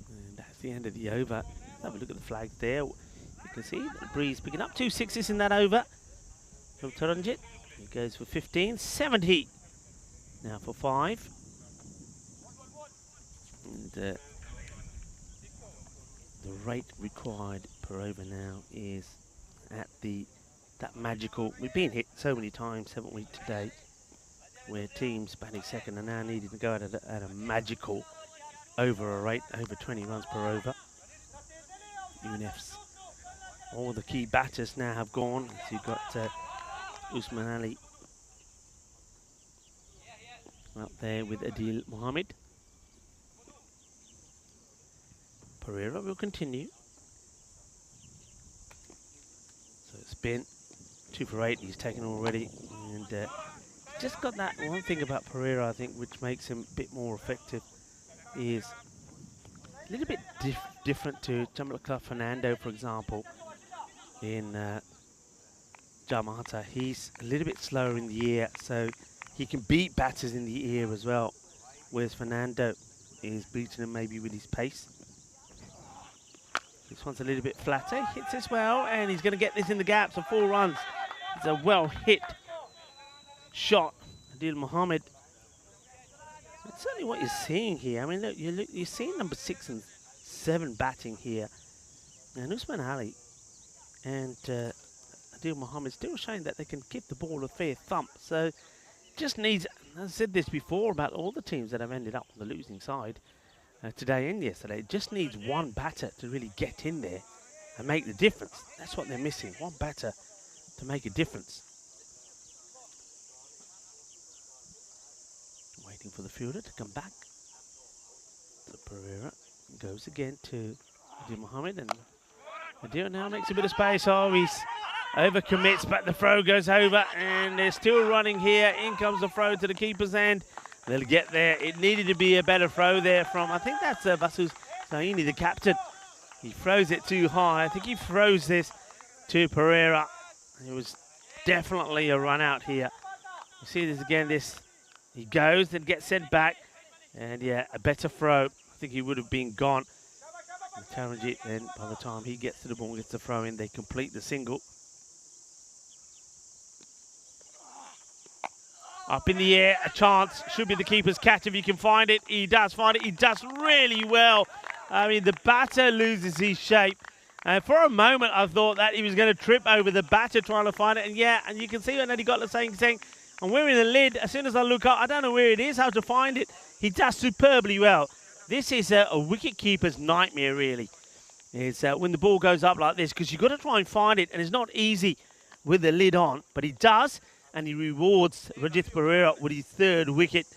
And that's the end of the over. Let's have a look at the flags there. You can see the breeze picking up 2 sixes in that over from Taranjit. He goes for 15, 70. Now for 5. And the rate required per over now is at that magical. We've been hit so many times, haven't we, today, where teams batting second are now needing to go at a magical over a rate, over 20 runs per over. UNF's, all the key batters now have gone. So you've got Usman Ali up there with Adil Mohammed. Pereira will continue. So spin, 2 for 8, he's taken already. And just got that one thing about Pereira, I think, which makes him a bit more effective, is a little bit different to Chambalaka Fernando, for example, in Jamata. He's a little bit slower in the air, so he can beat batters in the air as well, whereas Fernando is beating him maybe with his pace. This one's a little bit flatter, hits as well, and he's going to get this in the gap, so 4 runs. It's a well hit shot, Adil Mohammed. That's certainly what you're seeing here. I mean, look, you're seeing number 6 and 7 batting here, and Usman Ali and Adil Mohammed still showing that they can give the ball a fair thump. So just needs, I said this before about all the teams that have ended up on the losing side today and yesterday, it just needs one batter to really get in there and make the difference. That's what they're missing, one batter to make a difference. Waiting for the fielder to come back. So Pereira goes again to Adil Mohammed, and Adil now makes a bit of space. Oh, he's overcommits, but the throw goes over, and they're still running here. In comes the throw to the keeper's end. They'll get there. It needed to be a better throw there from, I think that's Vasu Saini, the captain. He throws it too high. I think he throws this to Pereira. It was definitely a run out here. You see this again, he goes, then gets sent back. And yeah, a better throw. I think he would have been gone. And Taranjit, then by the time he gets to the ball, gets the throw in, they complete the single. Up in the air, a chance. Should be the keeper's catch if he can find it. He does find it. He does really well. I mean, the batter loses his shape. And for a moment, I thought that he was going to trip over the batter trying to find it. And yeah, and you can see when he got the saying, I'm wearing the lid. As soon as I look up, I don't know where it is, how to find it. He does superbly well. This is a wicket-keeper's nightmare, really. It's when the ball goes up like this, because you've got to try and find it. And it's not easy with the lid on, but he does. And he rewards Rajith Pereira with his 3rd wicket.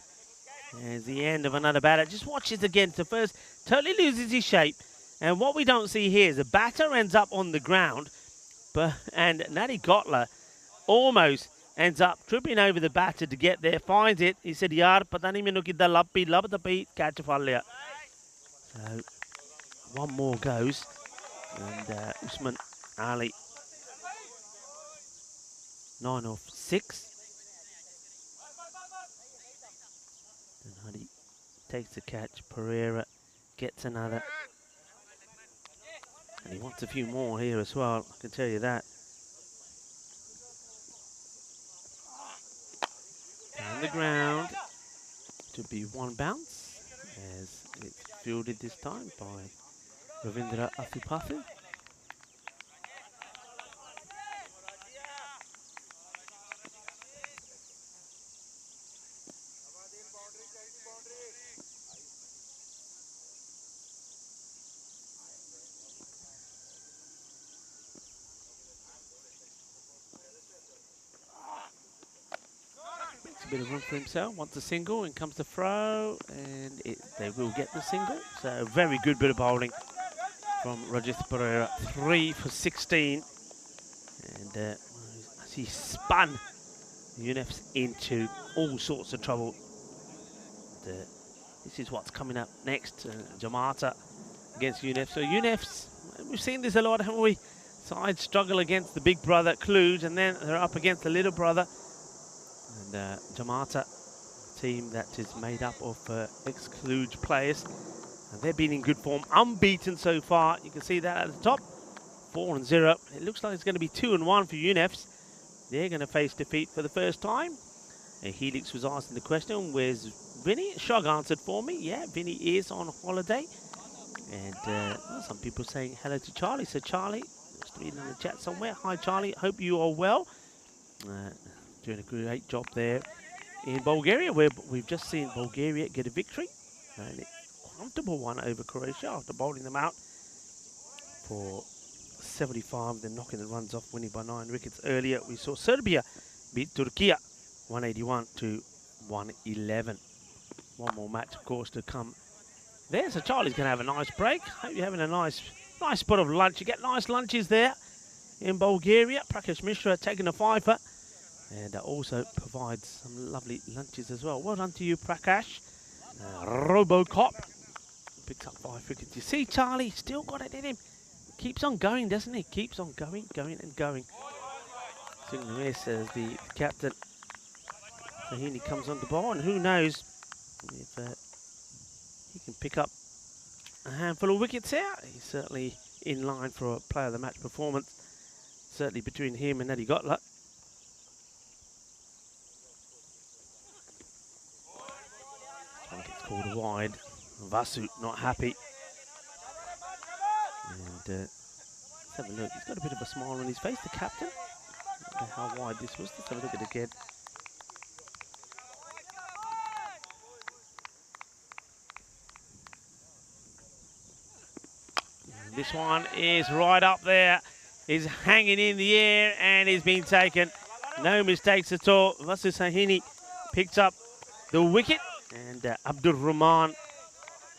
There's the end of another batter. Just watch this again. So first, totally loses his shape. And what we don't see here is the batter ends up on the ground. And Nadi Kotler almost ends up tripping over the batter to get there. Finds it. He said, Yaar, pata nahi mainu kidhar labda catch fal liya. So, one more goes. And Usman Ali 9 off 6. And Hadi takes the catch. Pereira gets another. And he wants a few more here as well, I can tell you that. Down the ground to be 1 bounce, as it's fielded this time by Ravindra Athupathu. A bit of room for himself, wants a single, and comes the throw, and they will get the single. So very good bit of bowling from Rajith Pereira, 3 for 16. And as he spun UNFs into all sorts of trouble. This is what's coming up next, Jamata against UNF. So UNFs, we've seen this a lot, haven't we? Sides struggle against the big brother, Cluj, and then they're up against the little brother. and Jamata, team that is made up of ex-Cluj players. And they've been in good form, unbeaten so far. You can see that at the top, 4-0. It looks like it's going to be 2-1 for UNEFs. They're going to face defeat for the first time. And Helix was asking the question, where's Vinny? Shog answered for me. Yeah, Vinny is on holiday. And well, some people saying hello to Charlie. So Charlie, must be in the chat somewhere. Hi Charlie, hope you are well. Doing a great job there in Bulgaria, where we've just seen Bulgaria get a victory. And a comfortable one over Croatia after bowling them out for 75. Then knocking the runs off, winning by 9 wickets earlier. We saw Serbia beat Turkey 181 to 111. One more match, of course, to come there. So Charlie's going to have a nice break. Hope you're having a nice spot of lunch. You get nice lunches there in Bulgaria. Prakash Mishra taking a fiver, and also provides some lovely lunches as well. Well done to you, Prakash. Robocop picks up 5 wickets. You see, Charlie still got it in him. Keeps on going, doesn't he? Keeps on going and going. Swing and miss as the captain. Sahini comes on the ball, and who knows if he can pick up a handful of wickets here. He's certainly in line for a player of the match performance. Certainly between him and Eddie Gotler. It's called a wide. Vasu not happy. And let's have a look. He's got a bit of a smile on his face, the captain. I don't know how wide this was. Let's have a look at it again. This one is right up there. Is hanging in the air and is being taken. No mistakes at all. Vasu Sahini picks up the wicket, and Abdur Rahman,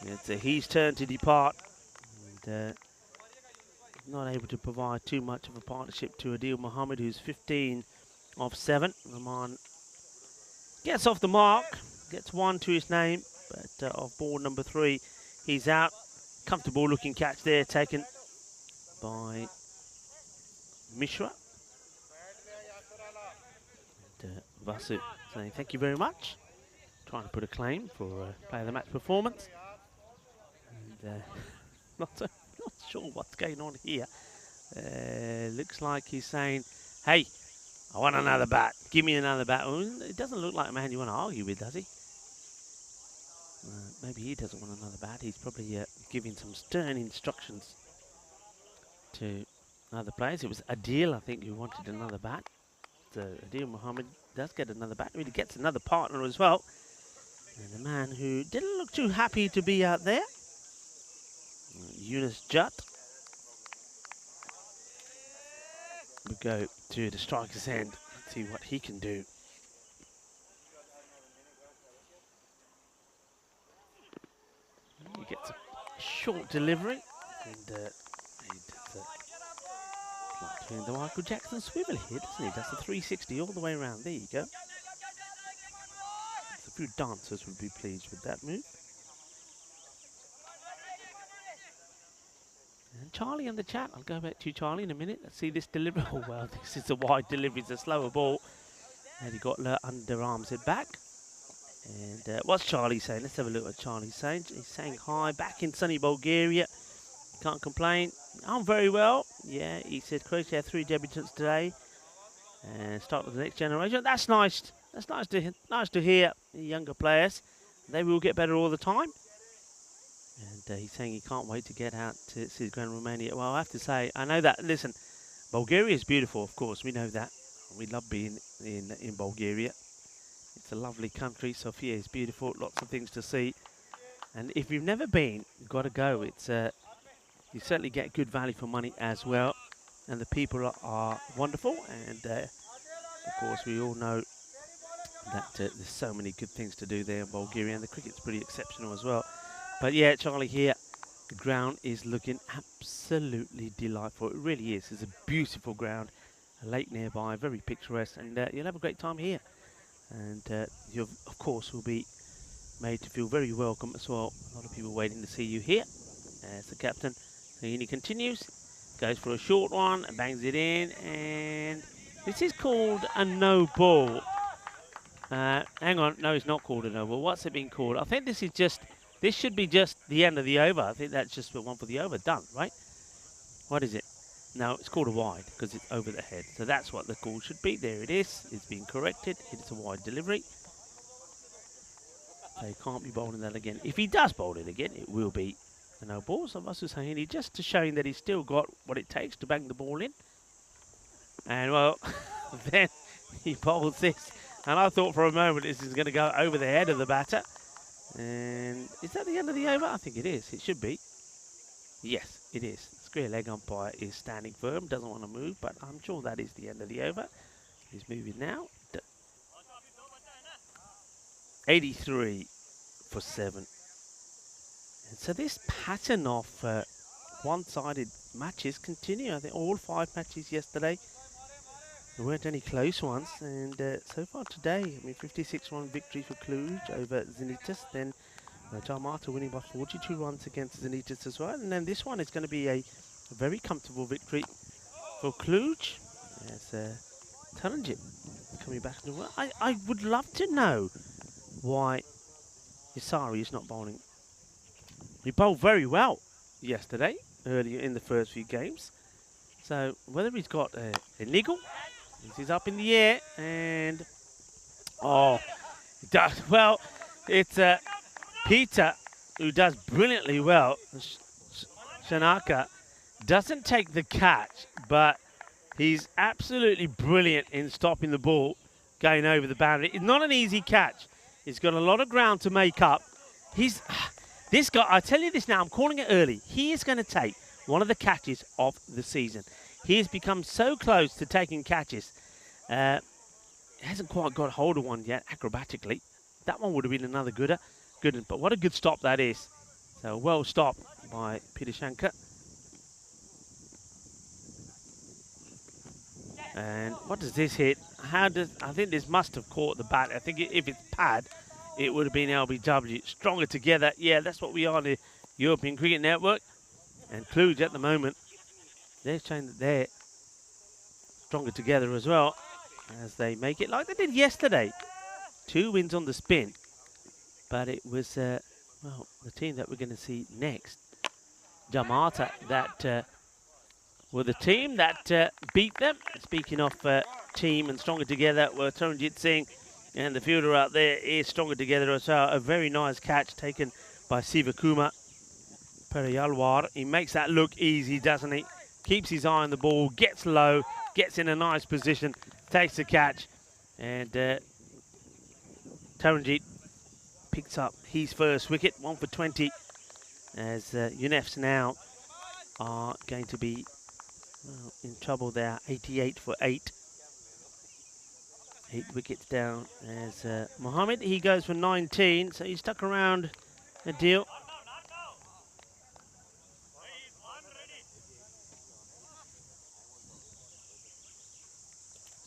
it's his turn to depart. And not able to provide too much of a partnership to Adil Mohammed, who's 15 of 7. Rahman gets off the mark, gets 1 to his name, but off ball number 3, he's out. Comfortable looking catch there, taken by Mishra. And Vasu saying thank you very much. Trying to put a claim for player of the match performance. And not sure what's going on here. Looks like he's saying, hey, I want another bat. Give me another bat. Well, it doesn't look like a man you want to argue with, does he? Maybe he doesn't want another bat. He's probably giving some stern instructions to other players. It was Adil, I think, who wanted another bat. So Adil Mohammed does get another bat. Really gets another partner as well. And a man who didn't look too happy to be out there, Yunus Jutt. We go to the striker's end. Let's see what he can do. He gets a short delivery, and he does like doing the Michael Jackson swivel here, doesn't he? That's a 360 all the way around. There you go. A few dancers would be pleased with that move. And Charlie in the chat. I'll go back to you, Charlie, in a minute. Let's see this delivery. Oh, well, this is a wide delivery. It's a slower ball. And he got underarms it back. And what's Charlie saying? Let's have a look at what Charlie's saying. He's saying hi, back in sunny Bulgaria. Can't complain. I'm very well. Yeah, he said Croatia had 3 debutants today. And start with the next generation. That's nice. That's nice to hear. The younger players, they will get better all the time. And he's saying he can't wait to get out to see Grand Romania. Well, I have to say, I know that. Listen, Bulgaria is beautiful, of course. We know that. We love being in Bulgaria. It's a lovely country. Sofia is beautiful. Lots of things to see. And if you've never been, you've got to go. It's you certainly get good value for money as well. And the people are wonderful. And of course, we all know that there's so many good things to do there in Bulgaria. And the cricket's pretty exceptional as well. But yeah, Charlie, here, the ground is looking absolutely delightful. It really is. It's a beautiful ground. A lake nearby, very picturesque. And you'll have a great time here. And you, of course, will be made to feel very welcome as well. A lot of people waiting to see you here. As the captain, he continues, goes for a short one, and bangs it in, and this is called a no ball. Hang on, no, it's not called an over. What's it been called? I think this should be just the end of the over. I think that's just the one for the over. Done, right? What is it? No, it's called a wide because it's over the head. So that's what the call should be. There it is. It's been corrected. It's a wide delivery. So he can't be bowling that again. If he does bowl it again, it will be a no ball. So I was saying, just to show him that he's still got what it takes to bang the ball in. And well, then he bowls this. And I thought for a moment this is going to go over the head of the batter. And is that the end of the over? I think it is. It should be. Yes, it is. Square leg umpire is standing firm, doesn't want to move, but I'm sure that is the end of the over. He's moving now. 83 for 7. And so this pattern of one-sided matches continue. I think all 5 matches yesterday. There weren't any close ones, and so far today, I mean, 56-run victory for Cluj over Zenitas, then Dalmata winning by 42 runs against Zenitas as well, and then this one is going to be a very comfortable victory for Cluj. As Taranjit coming back into work. I would love to know why Isari is not bowling. He bowled very well yesterday, earlier in the first few games. So whether he's got a niggle, he's up in the air, and oh, well, it's Peter who does brilliantly well. Shanaka doesn't take the catch, but he's absolutely brilliant in stopping the ball going over the boundary. It's not an easy catch. He's got a lot of ground to make up. This guy, I tell you this now, I'm calling it early. He is going to take one of the catches of the season. He has become so close to taking catches. Hasn't quite got hold of one yet, acrobatically. That one would have been another good one, but what a good stop that is. So well stopped by Peter Shankar. And what does this hit? I think this must have caught the bat. I think if it's pad, it would have been LBW. Stronger together. Yeah, that's what we are, the European Cricket Network. And Cluj at the moment, they're saying that they're stronger together as well, as they make it like they did yesterday. 2 wins on the spin. But it was, well, the team that we're going to see next, Jamata, that were the team that beat them. Speaking of team and stronger together, were Taranjit Singh, and the fielder out there is stronger together as well. A very nice catch taken by Sivakumar Periyalwar. He makes that look easy, doesn't he? Keeps his eye on the ball, gets low, gets in a nice position, takes the catch, and Taranjit picks up his first wicket, 1 for 20, as UNEFs now are going to be in trouble there, 88 for 8. 8 wickets down as Mohammed, he goes for 19, so he's stuck around a deal.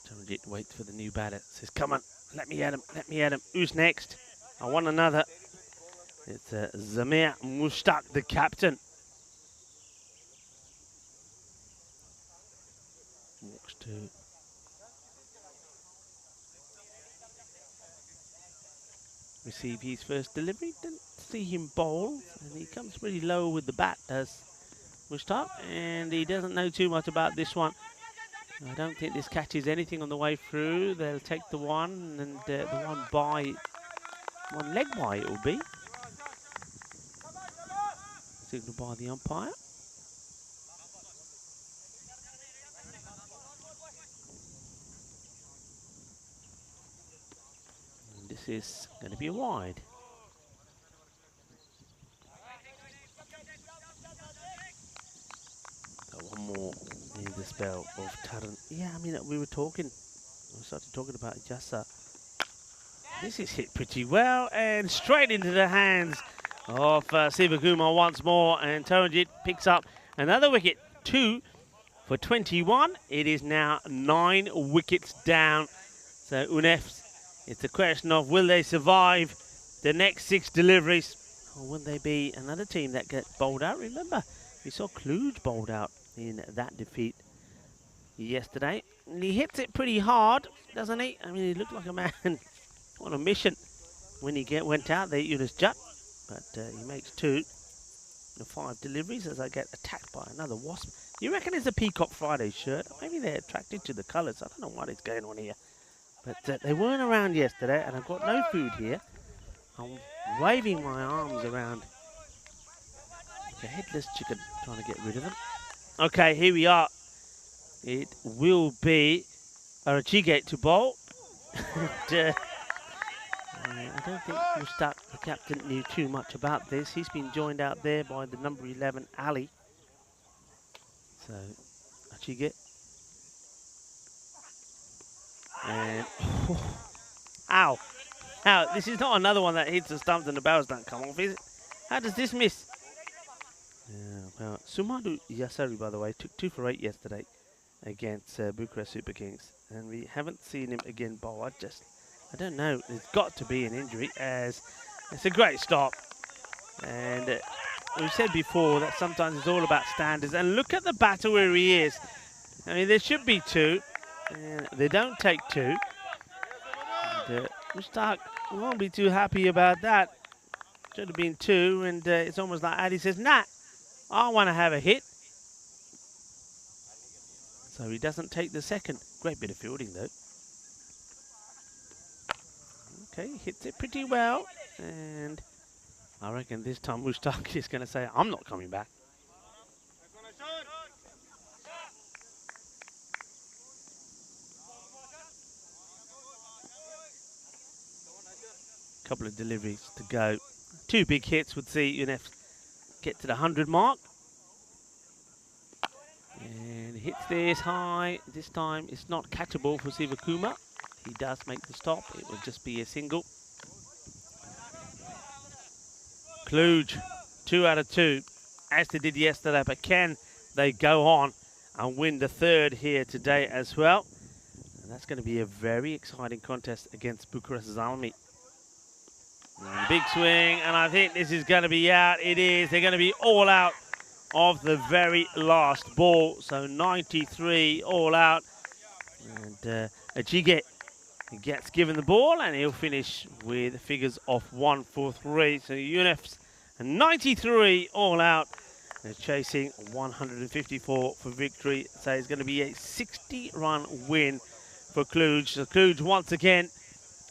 Taranjit waits for the new batter, says, come on, let me at him, who's next? I want another. It's Zamir Mushtaq, the captain. Walks to receive his first delivery. Didn't see him bowl, and he comes pretty low with the bat, does Mushtaq, and he doesn't know too much about this one. I don't think this catches anything on the way through. They'll take the one, and the one leg by it will be. Signal by the umpire. And this is going to be a wide. Got one more in the spell of Taran. Yeah, I mean, we started talking about Jassa. This is hit pretty well, and straight into the hands of Sivakumar once more, and Taranjit picks up another wicket, 2 for 21. It is now 9 wickets down. So UNEFs, it's a question of will they survive the next 6 deliveries, or will they be another team that gets bowled out? Remember, we saw Cluj bowled out in that defeat yesterday. And he hits it pretty hard, doesn't he? I mean, he looked like a man on a mission when he went out there, Yunus Jut. But he makes 2 and 5 deliveries as I get attacked by another wasp. You reckon it's a Peacock Friday shirt? Maybe they're attracted to the colours. I don't know what is going on here. But they weren't around yesterday, and I've got no food here. I'm waving my arms around like a headless chicken, trying to get rid of them. Okay, here we are. It will be Arachigate to bowl. And, I don't think Mustaq, the captain, knew too much about this. He's been joined out there by the number 11, Ali. So, Arachigate. And, ow. Ow, this is not another one that hits the stumps and the barrels don't come off, is it? How does this miss? Well, Sumadu Yasari, by the way, took 2 for 8 yesterday against Bucharest Super Kings. And we haven't seen him again bowl. I don't know. There's got to be an injury, as it's a great stop. And we've said before that sometimes it's all about standards. And look at the batter where he is. I mean, there should be 2. And they don't take 2. And, Mustaq won't be too happy about that. Should have been 2. And it's almost like Adi says, nah, I want to have a hit. So he doesn't take the second. Great bit of fielding, though. Okay, hits it pretty well. And I reckon this time Mustaq is going to say, I'm not coming back. Couple of deliveries to go. 2 big hits would see UNF get to the 100 mark. And hits this high. This time it's not catchable for Sivakuma. He does make the stop. It will just be a single. Kluge, 2 out of 2, as they did yesterday. But can they go on and win the 3rd here today as well? And that's going to be a very exciting contest against Bucharest Zalmi. Big swing, and I think this is going to be out. It is. They're going to be all out of the very last ball. So 93 all out. And Achige gets given the ball, and he'll finish with figures of 1 for 3. So UNF's 93 all out. They're chasing 154 for victory. So it's going to be a 60-run win for Kluge. So Kluge once again.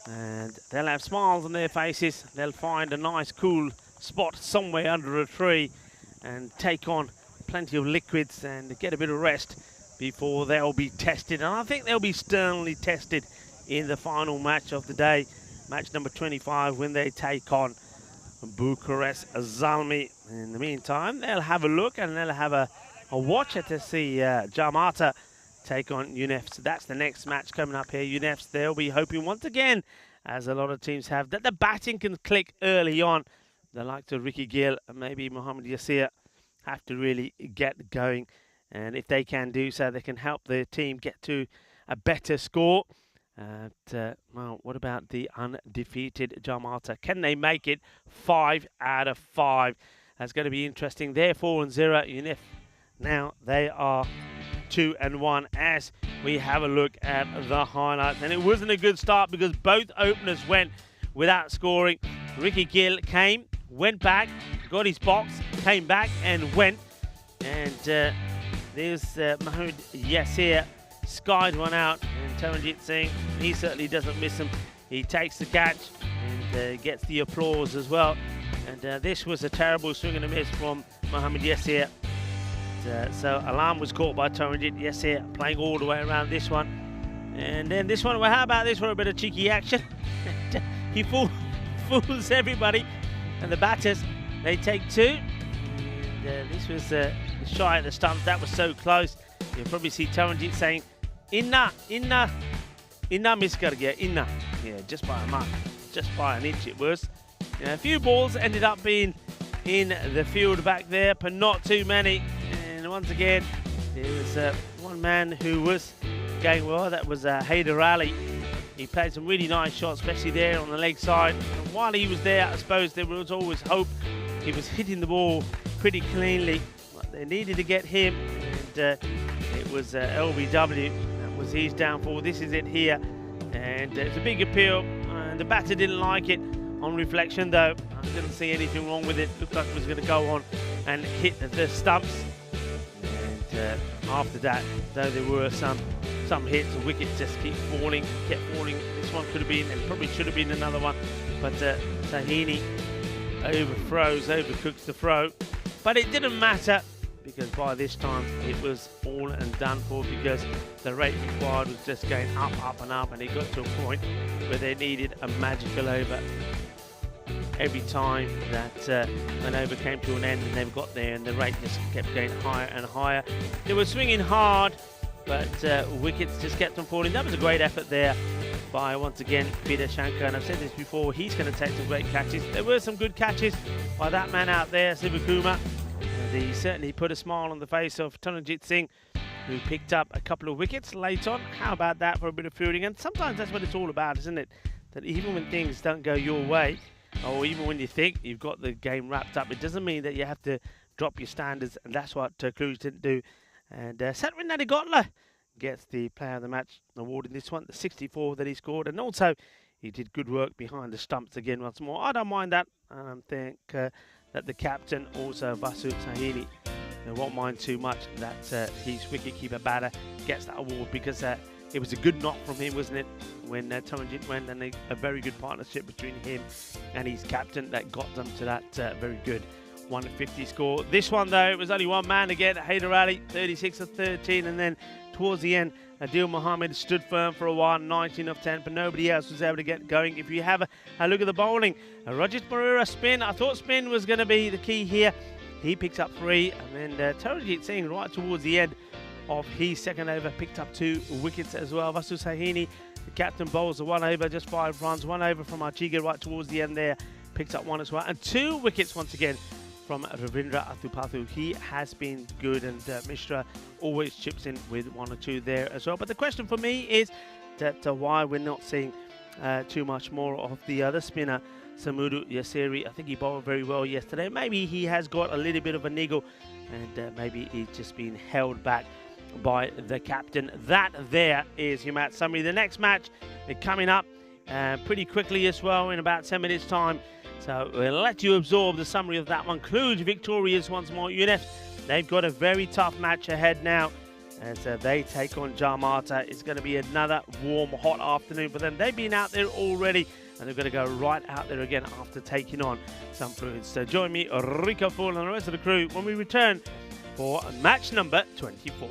And they'll have smiles on their faces. They'll find a nice cool spot somewhere under a tree and take on plenty of liquids and get a bit of rest before they'll be tested. And I think they'll be sternly tested in the final match of the day, match number 25, when they take on Bucharest Zalmi. In the meantime, they'll have a look and they'll have a watch to see Jamata take on UNEF. So that's the next match coming up here. UNEF, they'll be hoping once again, as a lot of teams have, that the batting can click early on. The likes of Ricky Gill and maybe Mohamed Yassir have to really get going. And if they can do so, they can help their team get to a better score. Well, what about the undefeated Jamata? Can they make it 5 out of 5? That's going to be interesting. They're 4-0. UNEF now they are 2-1 as we have a look at the highlights. And it wasn't a good start because both openers went without scoring. Ricky Gill came, went back, got his box, came back and went. And there's Mohamed Yassir skied one out, and Taranjit Singh, he certainly doesn't miss him. He takes the catch and gets the applause as well. And this was a terrible swing and a miss from Mohamed Yassir. So alarm was caught by Taranjit Yassir, playing all the way around this one. And then this one, well, how about this one, a bit of cheeky action? He fools everybody. And the batters, they take 2. And this was shy at the stumps. That was so close. You'll probably see Taranjit saying, Inna miss kar gaya, inna. Yeah, just by a mark, just by an inch it was. A few balls ended up being in the field back there, but not too many. And once again, there was one man who was going well. That was Haider Ali. He played some really nice shots, especially there on the leg side. And while he was there, I suppose there was always hope. He was hitting the ball pretty cleanly, but they needed to get him. And it was LBW. That was his downfall. This is it here. And it's a big appeal. And The batter didn't like it. On reflection, though, I didn't see anything wrong with it. Looked like it was going to go on and hit the stumps. And after that, though there were some hits, the wickets just kept falling. This one could have been, and probably should have been another one. But Sahini overcooks the throw. But it didn't matter, because by this time it was all and done for, because the rate required was just going up and up, and it got to a point where they needed a magical over. Every time that an over came to an end and they got there, and the rate just kept going higher and higher. They were swinging hard, but wickets just kept on falling. That was a great effort there by, once again, Peter Shankar, and I've said this before, he's going to take some great catches. There were some good catches by that man out there, Sivakumar, and he certainly put a smile on the face of Taranjit Singh, who picked up a couple of wickets late on. How about that for a bit of fielding? And sometimes that's what it's all about, isn't it? That even when things don't go your way, or even when you think you've got the game wrapped up, it doesn't mean that you have to drop your standards, and that's what Cluj didn't do. And Satwin Nadigotla gets the Player of the Match award in this one, the 64 that he scored, and also he did good work behind the stumps again once more. I don't mind that. I think that the captain, also Vasu Sahini, won't mind too much that his wicketkeeper batter gets that award, because it was a good knock from him, wasn't it, when Taranjit went, and a very good partnership between him and his captain that got them to that very good 150 score. This one, though, it was only one man again, Haider Ali, 36 of 13, and then towards the end, Adil Mohammed stood firm for a while, 19 of 10, but nobody else was able to get going. If you have a look at the bowling, Rajat Marura spin, I thought spin was going to be the key here. He picks up 3, and then Taranjit Singh, right towards the end of his second over, picked up 2 wickets as well. Vasu Sahini, the captain, bowls a 1 over, just 5 runs, 1 over from Archiga right towards the end there, picks up 1 as well, and 2 wickets once again from Ravindra Athupathu. He has been good, and Mishra always chips in with 1 or 2 there as well. But the question for me is that why we're not seeing too much more of the other spinner, Samudu Yasiri. I think he bowled very well yesterday. Maybe he has got a little bit of a niggle, and maybe he's just been held back by the captain. That there is your match summary. The next match is coming up pretty quickly as well, in about 10 minutes time. So we'll let you absorb the summary of that one. Cluj victorious once more. UNF, they've got a very tough match ahead now as they take on Jamata. It's going to be another warm, hot afternoon for them. They've been out there already, and they're going to go right out there again after taking on some fluids. So join me, Rico Full, and the rest of the crew when we return for match number 24.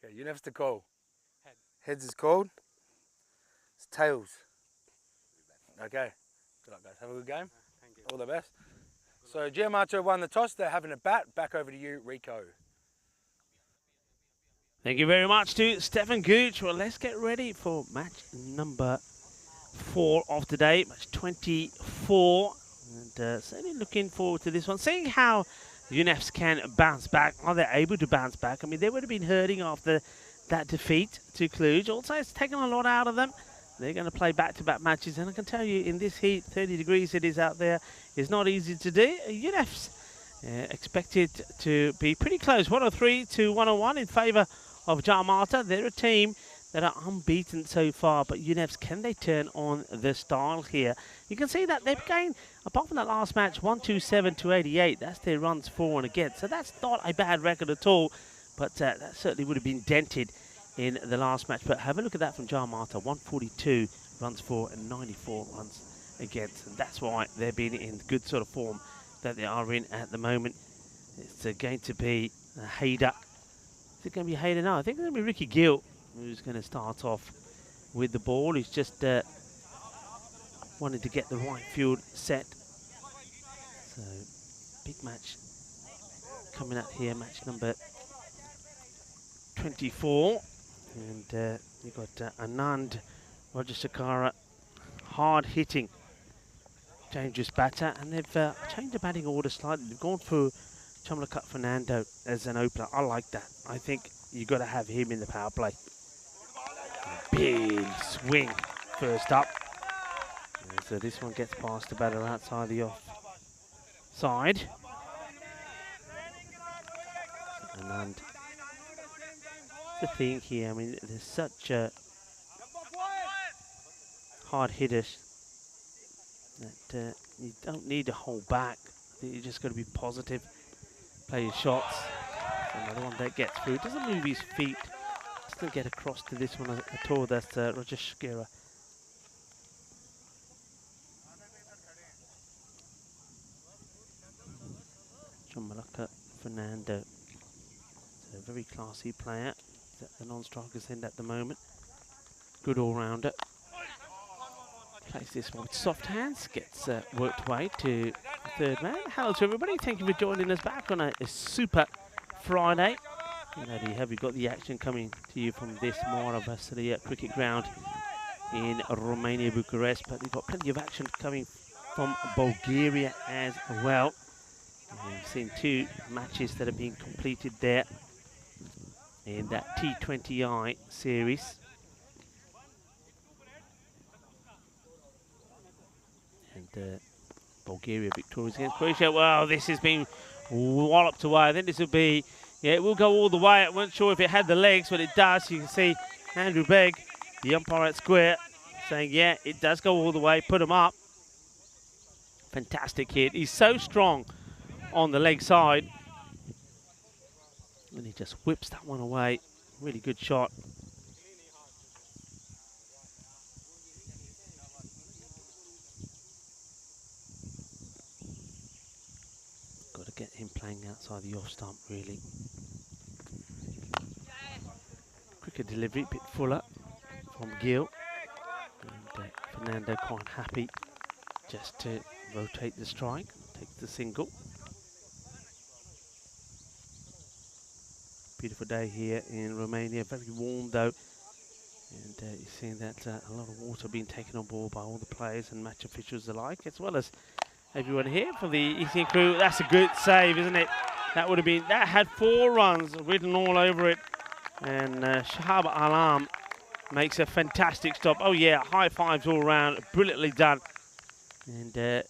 Okay, you next to call. Head. Heads is called. It's tails. Okay. Good luck, guys. Have a good game. Thank you. All the best. So Giamato won the toss. They're having a bat. Back over to you, Rico. Thank you very much to Stefan Gooch. Well, let's get ready for match number 4 of today, match 24. And certainly looking forward to this one. Seeing how UNEFs can bounce back. Are they able to bounce back? I mean, they would have been hurting after that defeat to Cluj. Also, it's taken a lot out of them. They're going to play back-to-back matches. And I can tell you, in this heat, 30 degrees it is out there, it's not easy to do. UNEFs expected to be pretty close. 103 to 101 in favour of Giamato. They're a team that are unbeaten so far, but UNEFs, can they turn on the style here? You can see that they've gained, apart from that last match, 127 to 88. That's their runs for and against. So that's not a bad record at all, but that certainly would have been dented in the last match. But have a look at that from Giamato, 142 runs for and 94 runs against. And that's why they've been in good sort of form that they are in at the moment. It's going to be Hader. Is it going to be Hader? No, I think it's going to be Ricky Gill who's going to start off with the ball. He's just wanted to get the right field set. So, big match coming up here, match number 24. And you've got Anand Rajasekara, hard-hitting, dangerous batter. And they've changed the batting order slightly. They've gone for Chamlakat Fernando as an opener. I like that. I think you've got to have him in the power play. Big swing first up. And so this one gets past the batter outside the off side. And the thing here, I mean, there's such a hard hitters that you don't need to hold back. I think you just got to be positive, play your shots. Another one that gets through, doesn't move his feet, doesn't get across to this one at all. That's Rajesh Shakira. Malaka Fernando, so a very classy player. He's at the non-striker's end at the moment. Good all-rounder. Plays this one with soft hands, gets worked away to the third man. Hello to everybody, thank you for joining us back on a super Friday. Have you got the action coming to you from this Mora Vasily cricket ground in Romania, Bucharest, but we've got plenty of action coming from Bulgaria as well. We've seen 2 matches that have been completed there in that T20I series. And Bulgaria victorious against Croatia. Well, this has been walloped away. I think this will be, yeah, it will go all the way. I wasn't sure if it had the legs, but it does. You can see Andrew Begg, the umpire at square, saying, yeah, it does go all the way. Put him up. Fantastic hit. He's so strong on the leg side. And he just whips that one away. Really good shot. Got to get him playing outside the off stump, really. Quicker delivery, bit fuller from Gill. And Fernando quite happy just to rotate the strike, take the single. Beautiful day here in Romania, very warm though. And you're seeing that a lot of water being taken on board by all the players and match officials alike, as well as everyone here for the ECS crew. That's a good save, isn't it? That would have been, that had 4 runs written all over it. And Shahab Alam makes a fantastic stop. Oh yeah, high fives all round, brilliantly done. And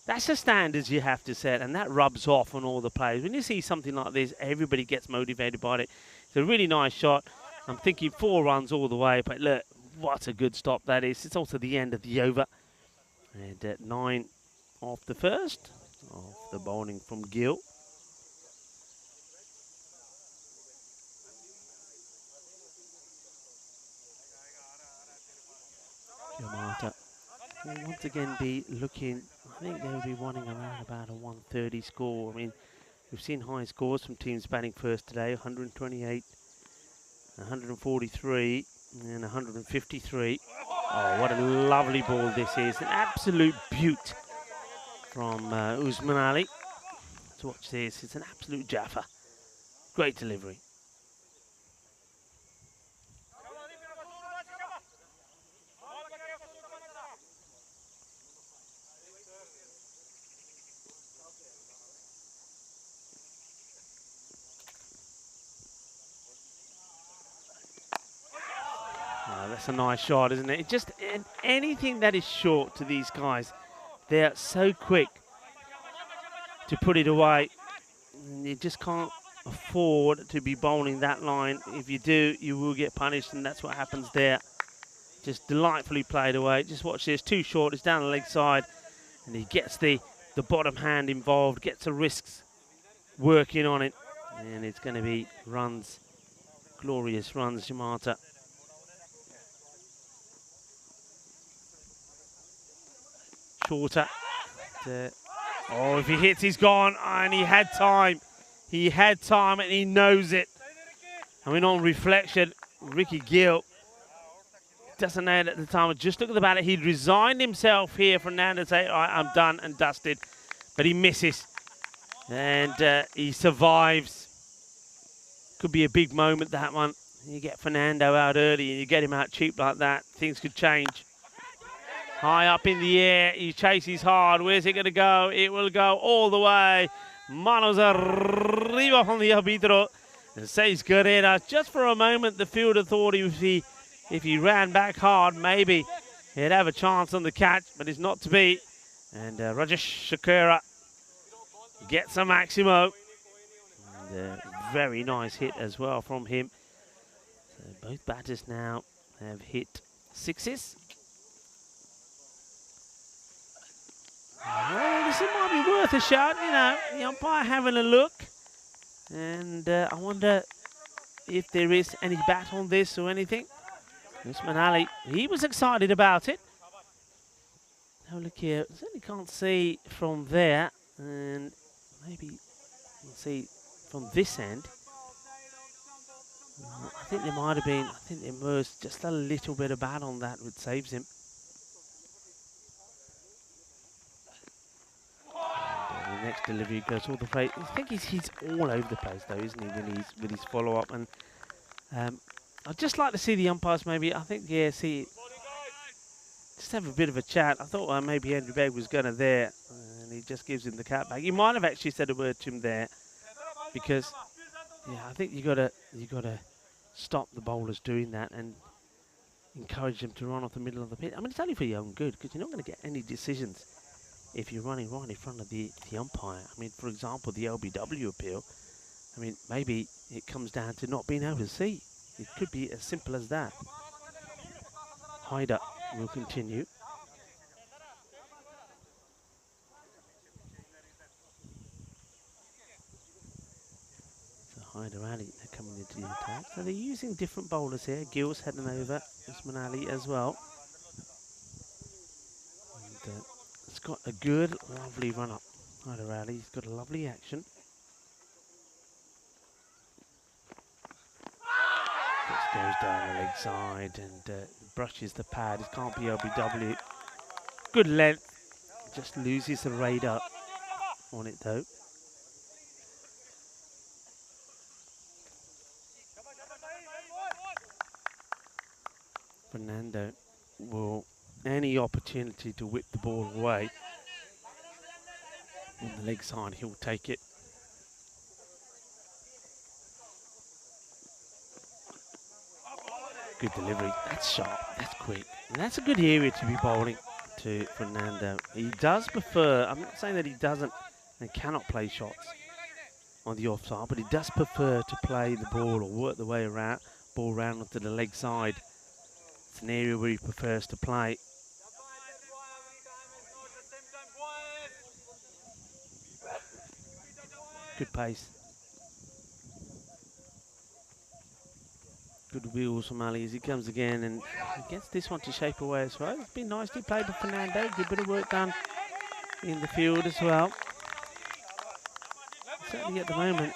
that's the standards you have to set, and that rubs off on all the players. When you see something like this, everybody gets motivated by it. It's a really nice shot. I'm thinking 4 runs all the way, but look, what a good stop that is. It's also the end of the over. And at 9 off the first, off the bowling from Gill. Giamato will once again be looking, I think they'll be wanting around about a 130 score. I mean, we've seen high scores from teams batting first today, 128 143 and 153. Oh, what a lovely ball this is. An absolute beaut from Usman Ali. To watch this, it's an absolute jaffa. Great delivery. Oh, that's a nice shot, isn't it? It just anything that is short to these guys, they're so quick to put it away. And you just can't afford to be bowling that line. If you do, you will get punished, and that's what happens there. Just delightfully played away. Just watch this, too short, it's down the leg side, and he gets the bottom hand involved, gets the risks working on it, and it's going to be runs, glorious runs, Jamata. Shorter. Oh, if he hits, he's gone, and he had time. He had time, and he knows it. I mean, on reflection, Ricky Gill doesn't know it at the time. Just look at the batter. He'd resigned himself here, Fernando, to say, all right, I'm done and dusted. But he misses, and he survives. Could be a big moment, that one. You get Fernando out early, and you get him out cheap like that. Things could change. High up in the air, he chases hard. Where's it going to go? It will go all the way. Manos arriba from the arbitro. And says Guerrera. Just for a moment, the fielder thought if he ran back hard, maybe he'd have a chance on the catch, but it's not to be. And Rajesh Shakira gets a Maximo. And a very nice hit as well from him. So both batters now have hit sixes. Well, this might be worth a shot, you know, the umpire having a look. And I wonder if there is any bat on this or anything. Usman Ali, he was excited about it. Now look here, certainly can't see from there. And maybe we'll see from this end. I think there might have been, I think there was just a little bit of bat on that which saves him. The next delivery goes all the way. I think he's all over the place though, isn't he, with his follow-up. And I'd just like to see the umpires maybe, I think, yeah, see, just have a bit of a chat. I thought maybe Andrew Begg was going to there, and he just gives him the cat back. He might have actually said a word to him there, because, yeah, I think you got to stop the bowlers doing that and encourage them to run off the middle of the pitch. I mean, it's only for your own good, because you're not going to get any decisions if you're running right in front of the umpire. I mean, for example, the LBW appeal, I mean, maybe it comes down to not being able to see. It could be as simple as that. Hyder will continue. So Hyder Ali, they're coming into the attack. So they're using different bowlers here. Gill's heading over, Usman Ali as well. And, it's got a good, lovely run-up. Hyder Ali, he's got a lovely action. Just goes down the leg side and brushes the pad. It can't be LBW. Good length. Just loses the radar on it though. Fernando will, any opportunity to whip the ball away on the leg side, he'll take it. Good delivery. That's sharp. That's quick. And that's a good area to be bowling to Fernando. He does prefer, I'm not saying that he doesn't and cannot play shots on the offside, but he does prefer to play the ball or work the way around, ball round onto the leg side. It's an area where he prefers to play. Good pace. Good wheels from Ali as he comes again, and he gets this one to shape away as well. It's been nicely played by Fernando. Good bit of work done in the field as well. Certainly at the moment,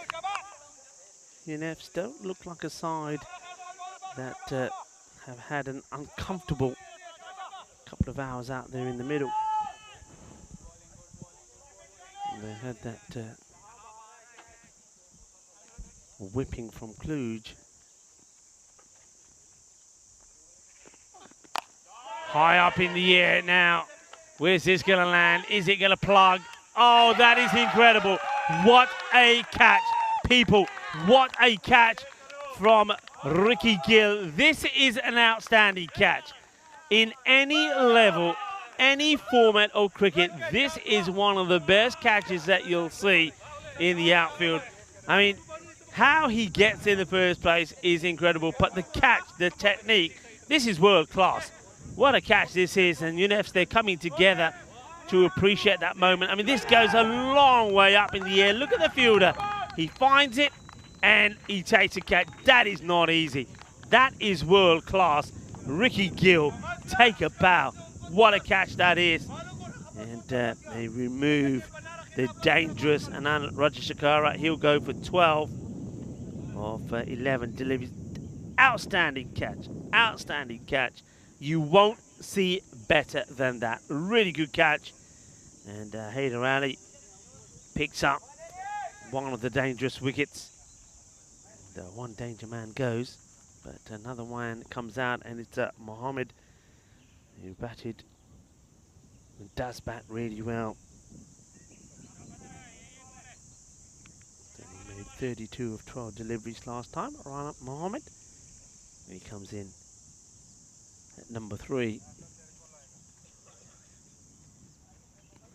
UNFs don't look like a side that have had an uncomfortable couple of hours out there in the middle. And they had that whipping from Kluge. High up in the air now. Where's this going to land? Is it going to plug? Oh, that is incredible. What a catch, people. What a catch from Ricky Gill. This is an outstanding catch. In any level, any format of cricket, this is one of the best catches that you'll see in the outfield. I mean, how he gets in the first place is incredible, but the catch, the technique, this is world class. What a catch this is, and UNEFs, they're coming together to appreciate that moment. I mean, this goes a long way up in the air. Look at the fielder. He finds it, and he takes a catch. That is not easy. That is world class. Ricky Gill, take a bow. What a catch that is. And they remove the dangerous Anand Rajashekara. He'll go for 12 of 11 deliveries. Outstanding catch. Outstanding catch. You won't see better than that. Really good catch. And Haider Ali picks up one of the dangerous wickets. And, one danger man goes, but another one comes out, and it's Mohammed, who batted and does bat really well. So he made 32 of 12 deliveries last time. Rana Mohammed. He comes in at number 3.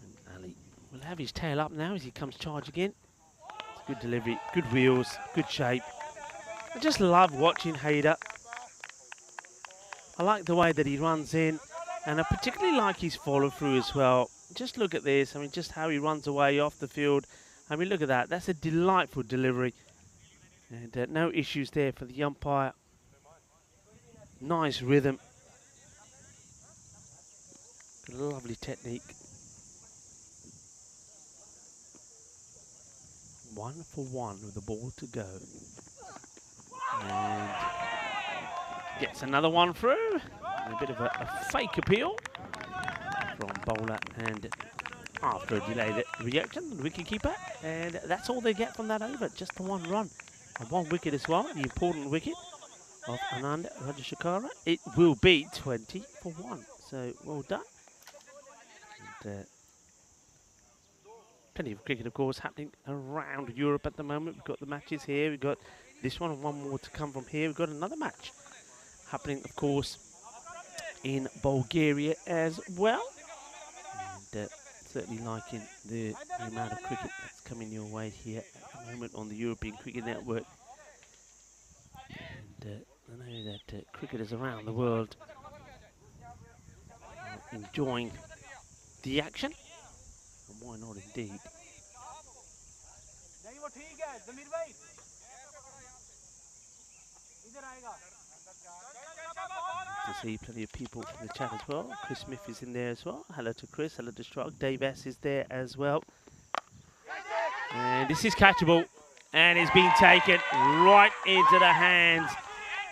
And Ali will have his tail up now as he comes charging in. It's a good delivery, good wheels, good shape. I just love watching Haider. I like the way that he runs in, and I particularly like his follow through as well. Just look at this. I mean, just how he runs away off the field. I mean, look at that. That's a delightful delivery. And no issues there for the umpire. Nice rhythm. Lovely technique. 1 for 1 with the ball to go. And gets another one through. A bit of a fake appeal from bowler, and after a delayed reaction, the wicketkeeper. And that's all they get from that over. Just the 1 run. And 1 wicket as well. The important wicket of Anand Rajashekara. It will be 20 for 1. So well done. And, plenty of cricket, of course, happening around Europe at the moment. We've got the matches here. We've got this one and 1 more to come from here. We've got another match happening, of course, in Bulgaria as well. And certainly liking the amount of cricket that's coming your way here at the moment on the European Cricket Network. And I know that cricketers around the world are enjoying the action, and why not indeed. To see plenty of people in the chat as well. Chris Smith is in there as well. Hello to Chris, hello to Strug. Dave S is there as well. And this is catchable, and it's been taken right into the hands.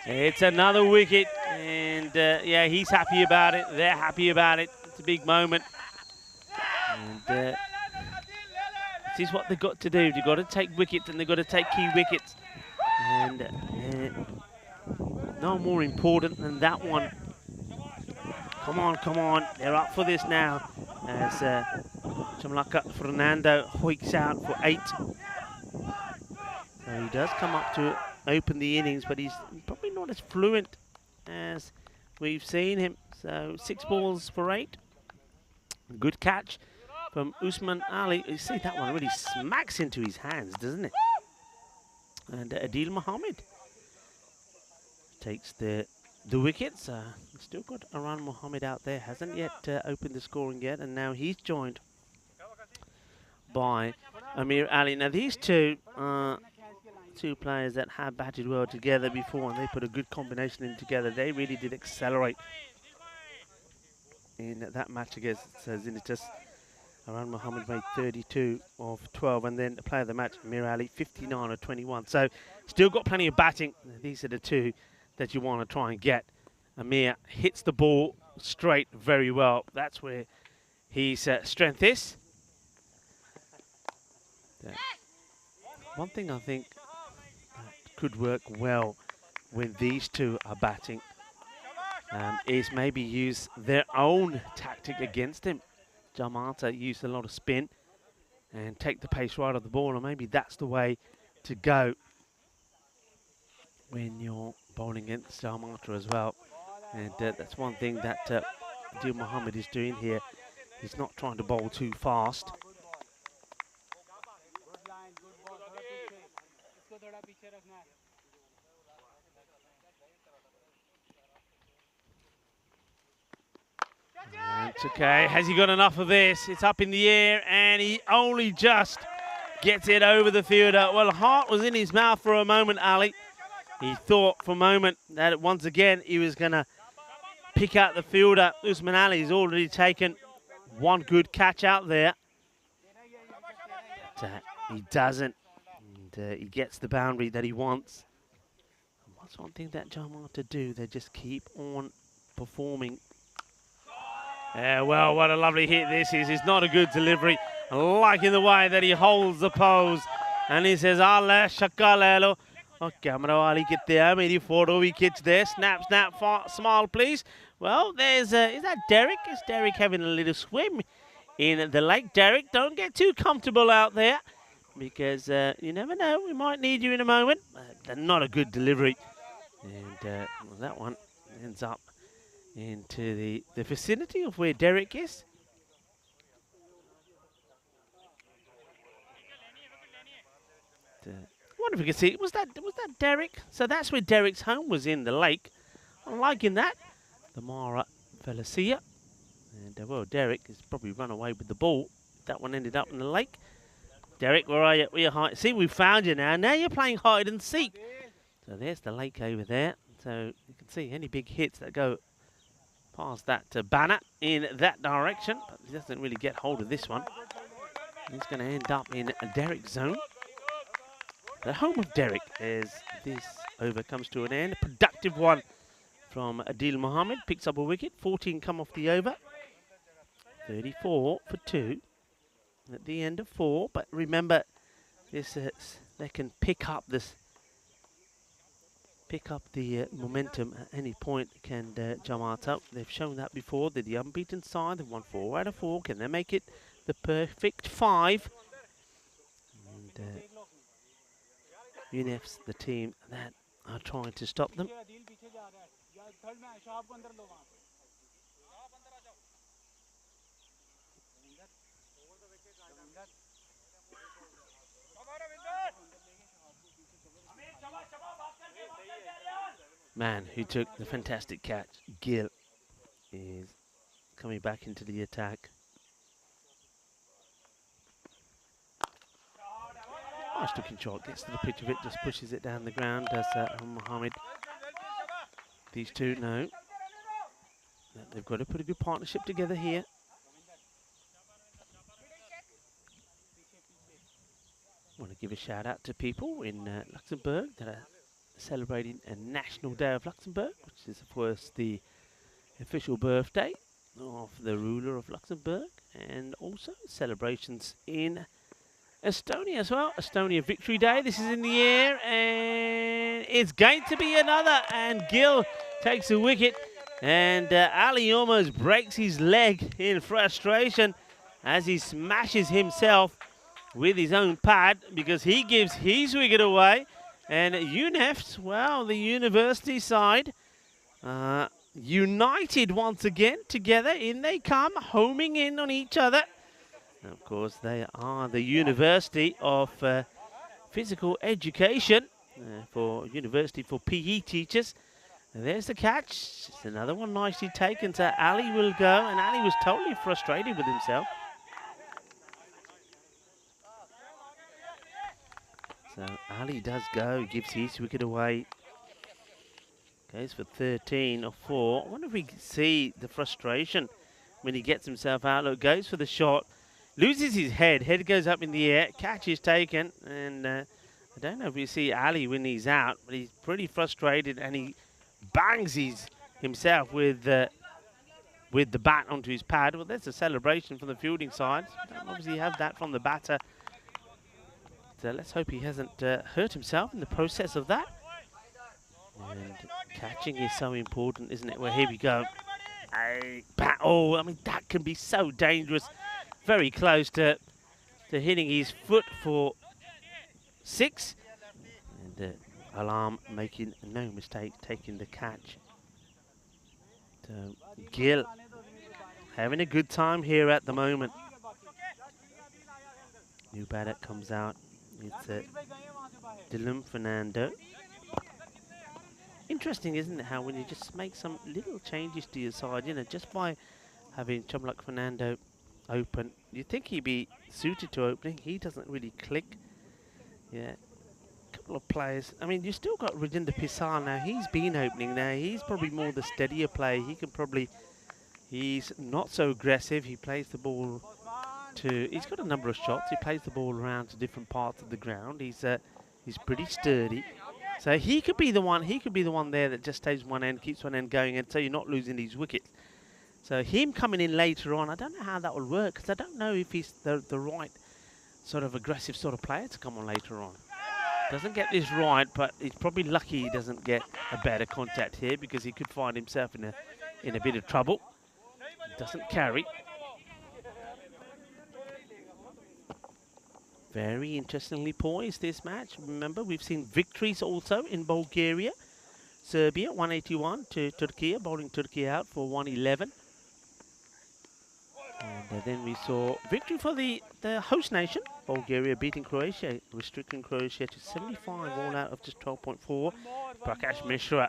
It's another wicket, and yeah, he's happy about it. They're happy about it. It's a big moment. And this is what they've got to do. They've got to take wickets, and they've got to take key wickets. And no more important than that one. Come on, come on. They're up for this now. As Chamlaka Fernando hoiks out for 8. So he does come up to open the innings, but he's probably not as fluent as we've seen him. So 6 balls for 8. Good catch from Usman Ali. You see that one really smacks into his hands, doesn't it? And Adil Mohammed takes the wickets. Still got Aran Mohammed out there. Hasn't yet opened the scoring yet. And now he's joined by Amir Ali. Now these two players that have batted well together before, and they put a good combination in together. They really did accelerate in that match against Zinitas. Aran Mohammed made 32 of 12, and then the player of the match, Amir Ali, 59 of 21. So still got plenty of batting. These are the two that you want to try and get. Amir hits the ball straight very well. That's where his strength is. One thing I think that could work well when these two are batting is maybe use their own tactic against him. Jamata used a lot of spin and take the pace right of the ball, and maybe that's the way to go when you're bowling against Jamata as well. And that's one thing that Adil Mohammed is doing here. He's not trying to bowl too fast. It's okay. Has he got enough of this? It's up in the air, and he only just gets it over the fielder. Well, heart was in his mouth for a moment, Ali. He thought for a moment that once again he was going to pick out the fielder. Usman Ali's already taken one good catch out there. But, he doesn't. And he gets the boundary that he wants. And what's one thing that Jamata do? They just keep on performing. Well, what a lovely hit this is. It's not a good delivery. Liking the way that he holds the pose. And he says, Allah, shakalelo. Oh, camera wali kitte hai, meri photo bhi khich de. Snap, snap, smile, please. Well, there's, is that Derek? Is Derek having a little swim in the lake? Derek, don't get too comfortable out there, because you never know, we might need you in a moment. Not a good delivery. And well, that one ends up into the vicinity of where Derek is. I wonder if we can see, was that Derek? So that's where Derek's home was, in the lake. I'm liking that. The Mara Felicia. And well, Derek has probably run away with the ball. That one ended up in the lake. Derek, where are you? Where you hide? See, we found you now. Now you're playing hide and seek. So there's the lake over there. So you can see any big hits that go past that banner in that direction. But he doesn't really get hold of this one. He's going to end up in Derek's zone. The home of Derek, as this over comes to an end. A productive one from Adil Mohammed. Picks up a wicket. 14 come off the over. 34 for 2 at the end of 4. But remember, this they can pick up the momentum at any point. Can Jamata? They've shown that before. They're the unbeaten side. They've won 4 out of 4. Can they make it the perfect 5? And UNEF's the team that are trying to stop them. Man who took the fantastic catch, Gill, is coming back into the attack. Nice looking shot, gets to the pitch of it, just pushes it down the ground, does Mohammed. These two know that they've got to put a good partnership together here. I want to give a shout out to people in Luxembourg that are celebrating a National Day of Luxembourg, which is of course the official birthday of the ruler of Luxembourg, and also celebrations in Estonia as well. Estonia Victory Day. This is in the air, and it's going to be another, and Gill takes a wicket, and Ali almost breaks his leg in frustration as he smashes himself with his own pad, because he gives his wicket away. And UNEF's, well, the university side, united once again together. In they come, homing in on each other. And of course, they are the University of Physical Education, for University for PE teachers. And there's the catch. It's another one nicely taken. So Ali will go, and Ali was totally frustrated with himself. So Ali does go, gives his wicket away. Goes for 13 or 4. I wonder if we can see the frustration when he gets himself out. Look, goes for the shot, loses his head. Head goes up in the air, catch is taken. And I don't know if we see Ali when he's out, but he's pretty frustrated, and he bangs himself with the bat onto his pad. Well, there's a celebration from the fielding side. Don't obviously have that from the batter. So let's hope he hasn't hurt himself in the process of that. And catching is so important, isn't it? Well, here we go. Oh, I mean, that can be so dangerous. Very close to hitting his foot for 6. And Alarm making no mistake, taking the catch. So Gil having a good time here at the moment. New batter comes out. It's Dylan Fernando. Interesting, isn't it, how when you just make some little changes to your side, you know, just by having someone like Fernando open, you think he'd be suited to opening. He doesn't really click. Yeah, a couple of players. I mean, you still got Rajinder Pisar now. He's been opening now. He's probably more the steadier player. He can probably, he's not so aggressive. He plays the ball to, he's got a number of shots. He plays the ball around to different parts of the ground. He's pretty sturdy. So he could be the one. He could be the one there that just stays one end, keeps one end going, and so you're not losing these wickets. So him coming in later on, I don't know how that will work, because I don't know if he's the right sort of aggressive sort of player to come on later on. Doesn't get this right, but he's probably lucky he doesn't get a better contact here, because he could find himself in a bit of trouble. Doesn't carry. Very interestingly poised, this match. Remember, we've seen victories also in Bulgaria. Serbia 181 to Turkey, bowling Turkey out for 111. And then we saw victory for the host nation, Bulgaria beating Croatia, restricting Croatia to 75 all out of just 12.4. Prakash Mishra,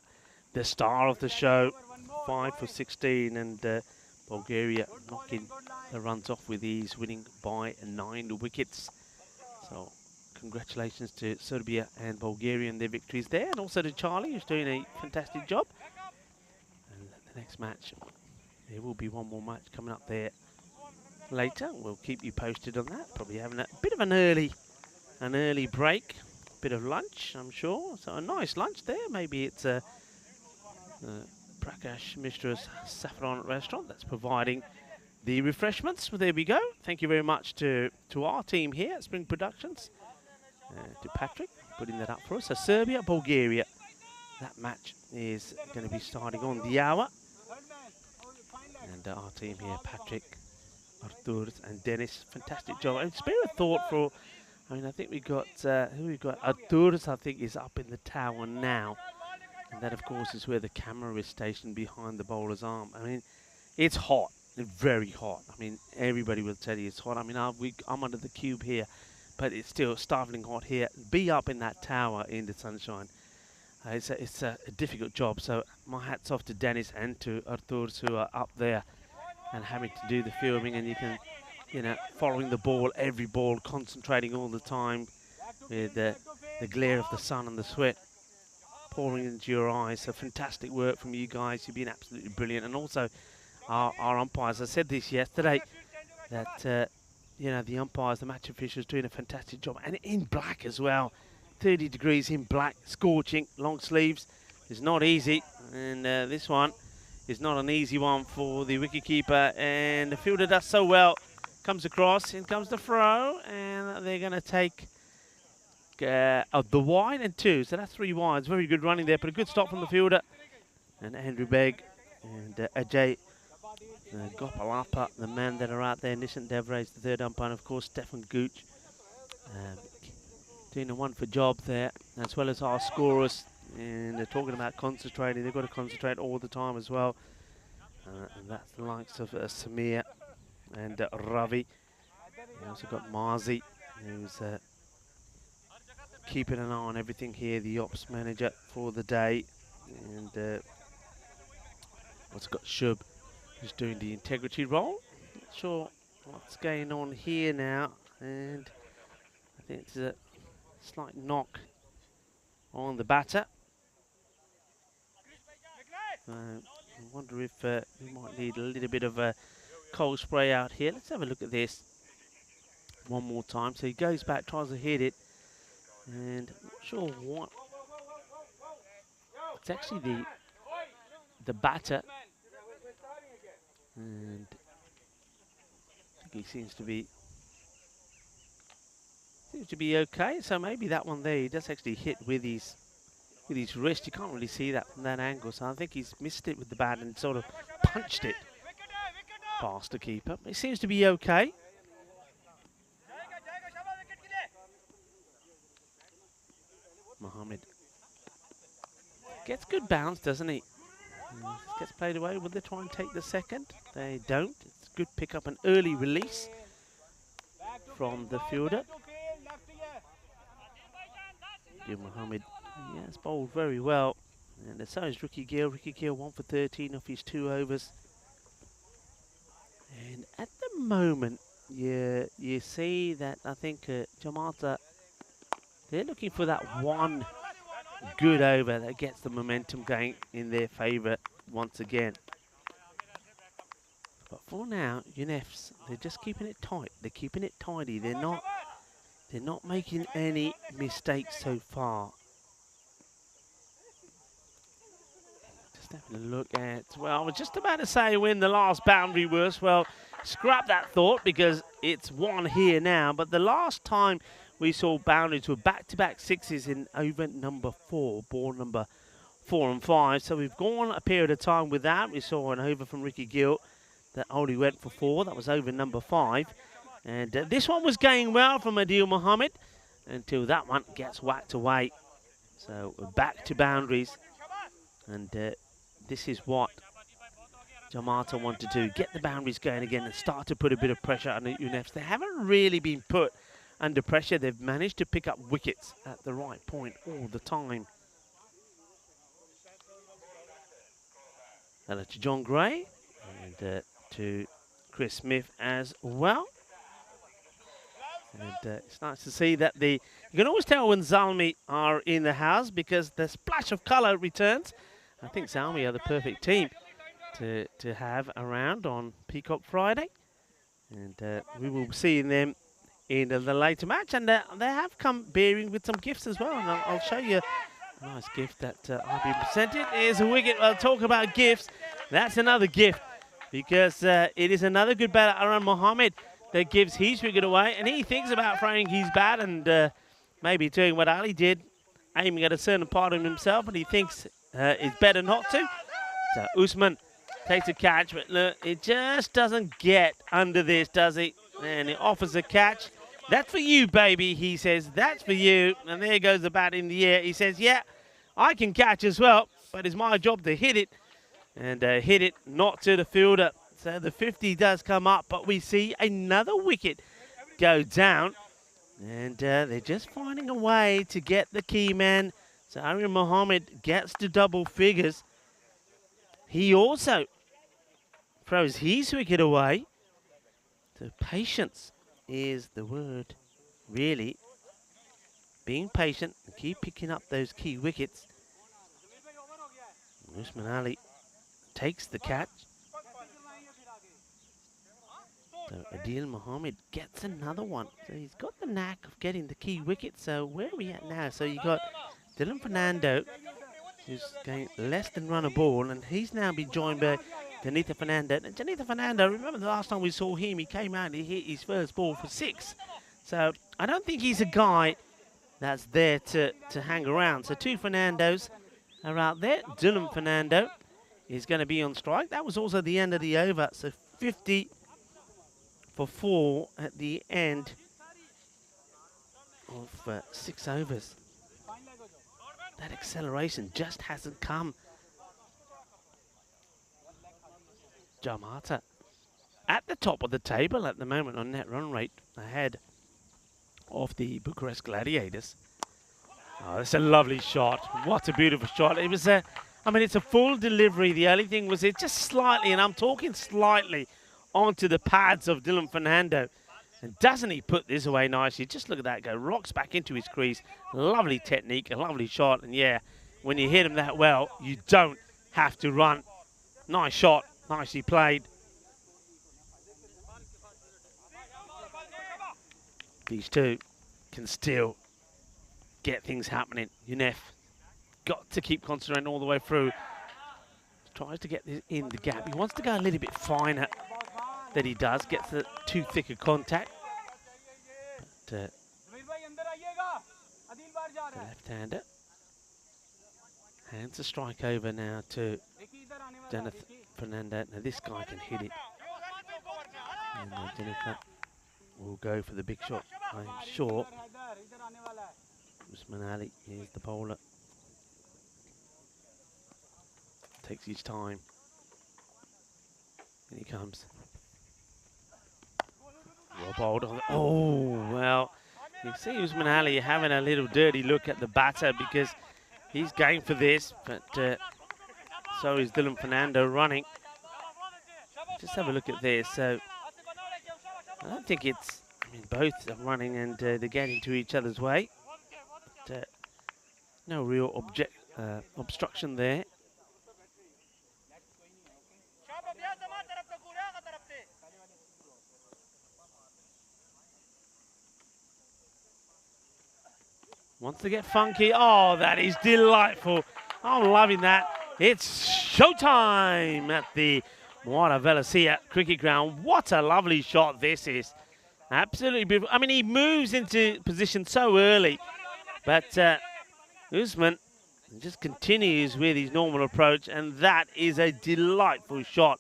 the star of the show, 5 for 16, and Bulgaria knocking the runs off with ease, winning by 9 wickets. So congratulations to Serbia and Bulgaria and their victories there, and also to Charlie, who's doing a fantastic job. And the next match, there will be one more match coming up there later. We'll keep you posted on that. Probably having a bit of an early break, bit of lunch, I'm sure. So a nice lunch there. Maybe it's Prakash Mishra's Saffron restaurant that's providing the refreshments. Well, there we go. Thank you very much to our team here at Spring Productions, to Patrick putting that up for us. So Serbia, Bulgaria, that match is going to be starting on the hour. And our team here, Patrick, Artur and Dennis, fantastic job. And spare a thought for, I mean, I think we've got, who we've got? Artur, I think, is up in the tower now. And that, of course, is where the camera is stationed behind the bowler's arm. I mean, it's hot. Very hot. I mean, everybody will tell you it's hot. I mean, I'm under the cube here, but it's still stifling hot here. Be up in that tower in the sunshine. It's a difficult job. So my hat's off to Dennis and to Artur, who are up there and having to do the filming. And you can, you know, following the ball, every ball, concentrating all the time with the glare of the sun and the sweat pouring into your eyes. So fantastic work from you guys. You've been absolutely brilliant. And also our umpires. I said this yesterday that you know, the umpires, the match officials, doing a fantastic job, and in black as well. 30 degrees in black, scorching, long sleeves. It's not easy, and this one is not an easy one for the wicketkeeper. And the fielder does so well. Comes across, in comes the throw, and they're going to take the wide and 2. So that's 3 wides. Very good running there, but a good stop from the fielder. And Andrew Begg and Ajay Gopalapa, the men that are out there. Nishant Devray is the 3rd umpire, and of course Stefan Gooch doing a wonderful job there, as well as our scorers. And they're talking about concentrating. They've got to concentrate all the time as well. And that's the likes of Samir and Ravi. We also got Marzi, who's keeping an eye on everything here, the ops manager for the day. And also got Shub, who's doing the integrity role. Not sure what's going on here now, and I think it's a slight knock on the batter. I wonder if we might need a little bit of a cold spray out here. Let's have a look at this one more time. So he goes back, tries to hit it, and I'm not sure what. It's actually the batter. And I think he seems to be okay. So maybe that one there, he does actually hit with his wrist. You can't really see that from that angle. So I think he's missed it with the bat and sort of punched it past the keeper. It seems to be okay. Mohammed gets good bounce, doesn't he? Gets played away. Will they try and take the second? They don't. It's a good pick up, an early release from the fielder. Mohammed, yeah, has bowled very well. And so is Ricky Gill. Ricky Gill 1 for 13 off his 2 overs. And at the moment, you see that I think Jamata, they're looking for that one good over that gets the momentum going in their favour once again. But for now, UNEFs, they're just keeping it tight. They're keeping it tidy. They're not making any mistakes so far. Just having a look at, well, I was just about to say when the last boundary was. Well, scrap that thought because it's 1 here now. But the last time we saw boundaries were back-to-back sixes in over number 4, ball number 4 and 5. So we've gone a period of time with that. We saw an over from Ricky Gill that only went for 4. That was over number 5. And this one was going well from Adil Mohammed until that one gets whacked away. So we're back to boundaries. And this is what Jamata want to do. Get the boundaries going again and start to put a bit of pressure on the UNEFs. They haven't really been put under pressure. They've managed to pick up wickets at the right point all the time. Hello to John Gray and to Chris Smith as well. And it's nice to see that you can always tell when Zalmi are in the house because the splash of colour returns. I think Zalmi are the perfect team to have around on Peacock Friday. And we will be seeing them in the later match. And they have come bearing with some gifts as well. And I'll show you a nice gift that I'll be presented. Here's a wicket. I'll talk about gifts. That's another gift because it is another good batter, Aran Mohammed, that gives his wicket away. And he thinks about throwing his bat and maybe doing what Ali did, aiming at a certain part of himself, and he thinks it's better not to. So Usman takes a catch, but look, it just doesn't get under this, does it? And he offers a catch. That's for you, baby, he says. That's for you. And there goes the bat in the air. He says, yeah, I can catch as well, but it's my job to hit it. And hit it not to the fielder. So the 50 does come up, but we see another wicket go down. And they're just finding a way to get the key man. So Aryan Mohammed gets to double figures. He also throws his wicket away. So patience is the word, really. Being patient and keep picking up those key wickets. Usman Ali takes the catch. So Adil Mohammed gets another one. So he's got the knack of getting the key wicket. So where are we at now? So you got Dylan Fernando, who's going less than run a ball, and he's now been joined by Janitha Fernando. And Janitha Fernando, remember the last time we saw him, he came out and he hit his first ball for 6. So I don't think he's a guy that's there to hang around. So 2 Fernandos are out there. Dylan Fernando is going to be on strike. That was also the end of the over. So 50 for 4 at the end of 6 overs. That acceleration just hasn't come. Jamata at the top of the table at the moment on net run rate, ahead of the Bucharest Gladiators. Oh, that's a lovely shot. What a beautiful shot. It was I mean, it's a full delivery. The only thing was it just slightly, and I'm talking slightly, onto the pads of Dylan Fernando. And doesn't he put this away nicely? Just look at that go. Rocks back into his crease. Lovely technique, a lovely shot. And yeah, when you hit him that well, you don't have to run. Nice shot. Nicely played. These two can still get things happening. UNEF got to keep concentrating all the way through. tries to get this in the gap. He wants to go a little bit finer than he does, gets the too thick a contact. But the left-hander hands the strike over now to Jonathan Fernandez. Now this guy can hit it. And Jennifer will go for the big shot, I'm sure. Usman Ali is the bowler. Takes his time. And he comes. Well bowled on. Oh, well. You see Usman Ali having a little dirty look at the batter because he's going for this, but so is Dylan Fernando running. Just have a look at this. So I don't think it's, I mean, both are running and they're getting to each other's way. But, no real obstruction there. Wants to get funky. Oh, that is delightful. I'm loving that. It's showtime at the Moana Velocia cricket ground. What a lovely shot this is. Absolutely beautiful. I mean, he moves into position so early, but Usman just continues with his normal approach, and that is a delightful shot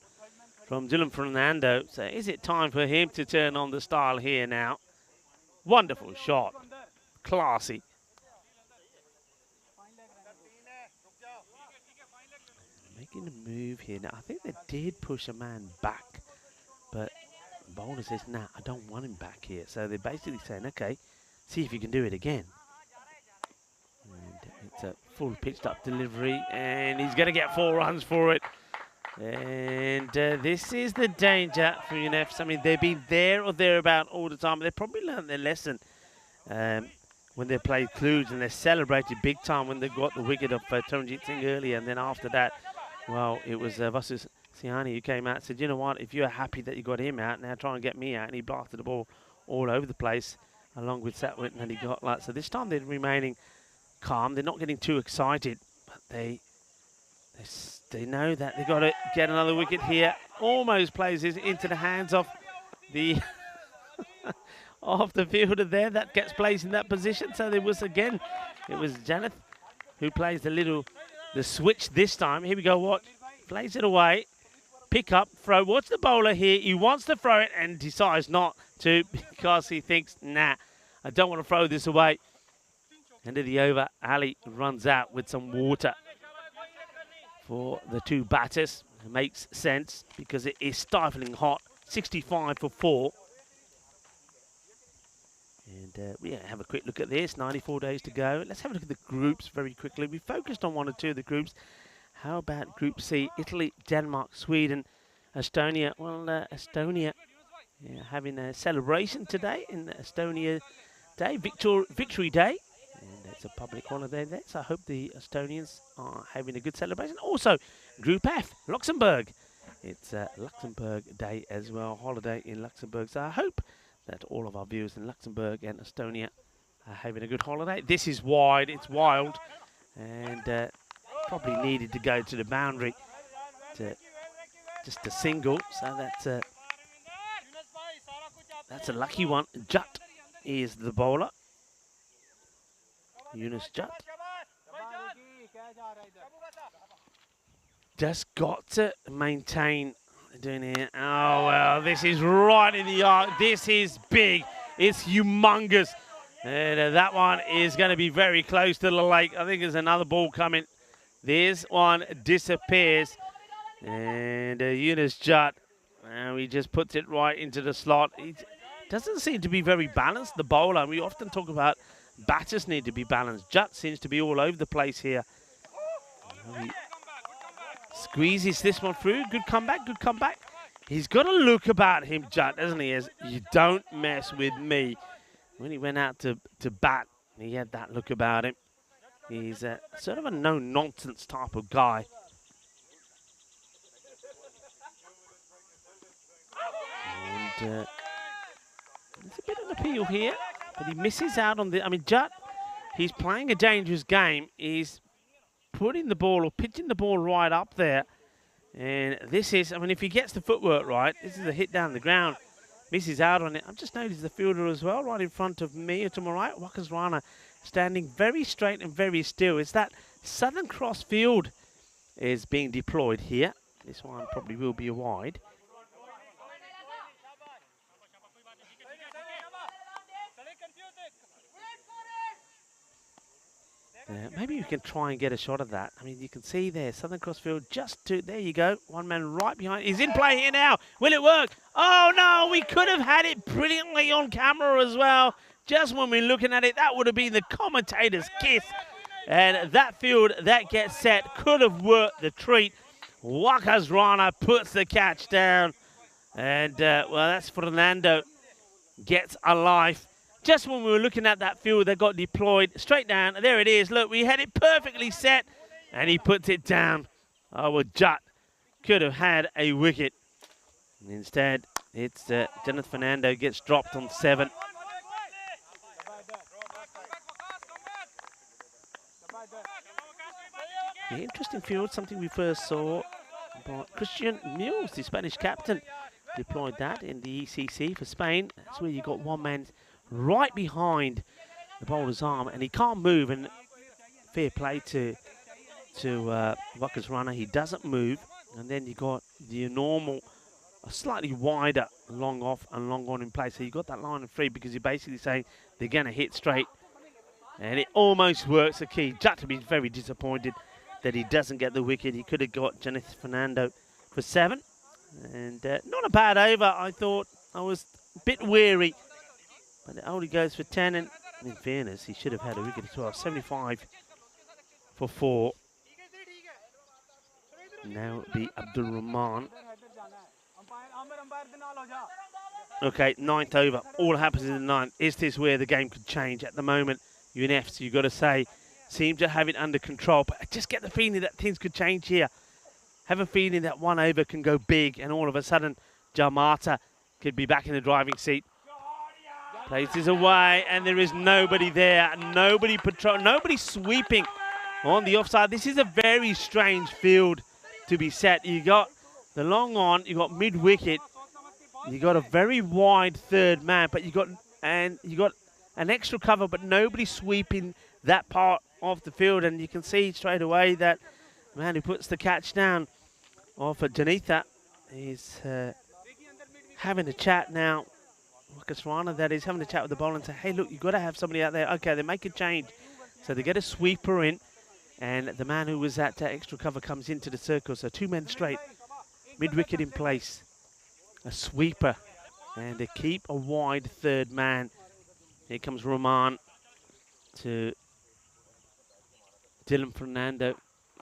from Dylan Fernando. So is it time for him to turn on the style here now? Wonderful shot. Classy. Making a move here. Now, I think they did push a man back, but the bowler says, nah, I don't want him back here. So they're basically saying, okay, see if you can do it again. And it's a full pitched up delivery, and he's going to get 4 runs for it. And this is the danger for UNFs. I mean, they've been there or thereabout all the time. They probably learned their lesson when they played Cluj, and they celebrated big time when they got the wicket of Taranjit Singh earlier. And then after that, well, it was Vasu Siani who came out and said, you know what, if you're happy that you got him out, now try and get me out. And he blasted the ball all over the place along with Satwin, and he got like, so this time they're remaining calm. They're not getting too excited, but they know that they've got to get another wicket here. Almost plays it into the hands of the of the fielder there. That gets placed in that position. So there was, again, it was Janeth who plays the switch this time. Here we go, watch. Plays it away. Pick up, throw. Watch the bowler here. He wants to throw it and decides not to because he thinks, nah, I don't want to throw this away. End of the over. Ali runs out with some water for the two batters. It makes sense because it is stifling hot. 65 for 4. And we have a quick look at this. 94 days to go. Let's have a look at the groups very quickly. We focused on 1 or 2 of the groups. How about Group C? Italy, Denmark, Sweden, Estonia. Well, Estonia having a celebration today in the Estonia Day, Victory Day. And it's a public holiday there, so I hope the Estonians are having a good celebration. Also, Group F, Luxembourg. It's Luxembourg Day as well, holiday in Luxembourg. So I hope that all of our viewers in Luxembourg and Estonia are having a good holiday. This is wide, it's wild, and probably needed to go to the boundary to just a single. So that's a lucky one. Jut is the bowler. Yunus Jut. Just got to maintain doing here. Oh, well, this is right in the arc. This is big. It's humongous. And that one is going to be very close to the lake. I think there's another ball coming. This one disappears. And Yunus Jut, and he just puts it right into the slot. He doesn't seem to be very balanced, the bowler. We often talk about batters need to be balanced. Jut seems to be all over the place here. He squeezes this one through. Good comeback, good comeback. He's got a look about him, Jut, doesn't he? As you don't mess with me. When he went out to bat, he had that look about him. He's sort of a no-nonsense type of guy. And there's a bit of an appeal here, but he misses out on the... I mean, Jut, he's playing a dangerous game. He's putting the ball or pitching the ball right up there. And this is, I mean, if he gets the footwork right, this is a hit down the ground. Misses out on it. I've just noticed the fielder as well, right in front of me or to my right. Wakas Rana standing very straight and very still. It's that Southern Cross field is being deployed here. This one probably will be a wide. Maybe you can try and get a shot of that. I mean, you can see there, Southern Crossfield just to, there you go. One man right behind. He's in play here now. Will it work? Oh, no, we could have had it brilliantly on camera as well. Just when we're looking at it, that would have been the commentator's kiss. And that field that gets set could have worked the treat. Wakas Rana puts the catch down. And, well, that's Fernando. Gets a life. Just when we were looking at that field, they got deployed straight down. There it is. Look, we had it perfectly set, and he puts it down. Our Jut could have had a wicket. And instead, it's Jonathan Fernando gets dropped on 7. The interesting field, something we first saw. But Christian Mules, the Spanish captain, deployed that in the ECC for Spain. That's where you got one man right behind the bowler's arm, and he can't move. And fair play to Wakas Rana, he doesn't move. And then you got the normal, a slightly wider long off and long on in play. So you got that line of 3 because you're basically saying they're going to hit straight, and it almost works. The key. Jut to be very disappointed that he doesn't get the wicket. He could have got Jonathan Fernando for 7, and not a bad over. I thought I was a bit weary. But it only goes for 10, and in fairness, he should have had a wicket as well. 75 for 4. Now it'll be Abdul Rahman. Okay, 9th over. All happens in the 9th. Is this where the game could change? At the moment, UNFs, you've got to say, seem to have it under control. But I just get the feeling that things could change here. Have a feeling that one over can go big, and all of a sudden, Jamata could be back in the driving seat. Places away, and there is nobody there. Nobody sweeping on the offside. This is a very strange field to be set. You got the long on, you got mid wicket, you got a very wide third man, but you got an extra cover, but nobody sweeping that part of the field. And you can see straight away that the man who puts the catch down off Janitha is having a chat now. Wakas Rana, that is, having a chat with the bowler and say, hey, look, you've got to have somebody out there. Okay, they make a change. So they get a sweeper in, and the man who was at extra cover comes into the circle. So 2 men straight, mid-wicket in place, a sweeper, and they keep a wide third man. Here comes Rahman to Dylan Fernando,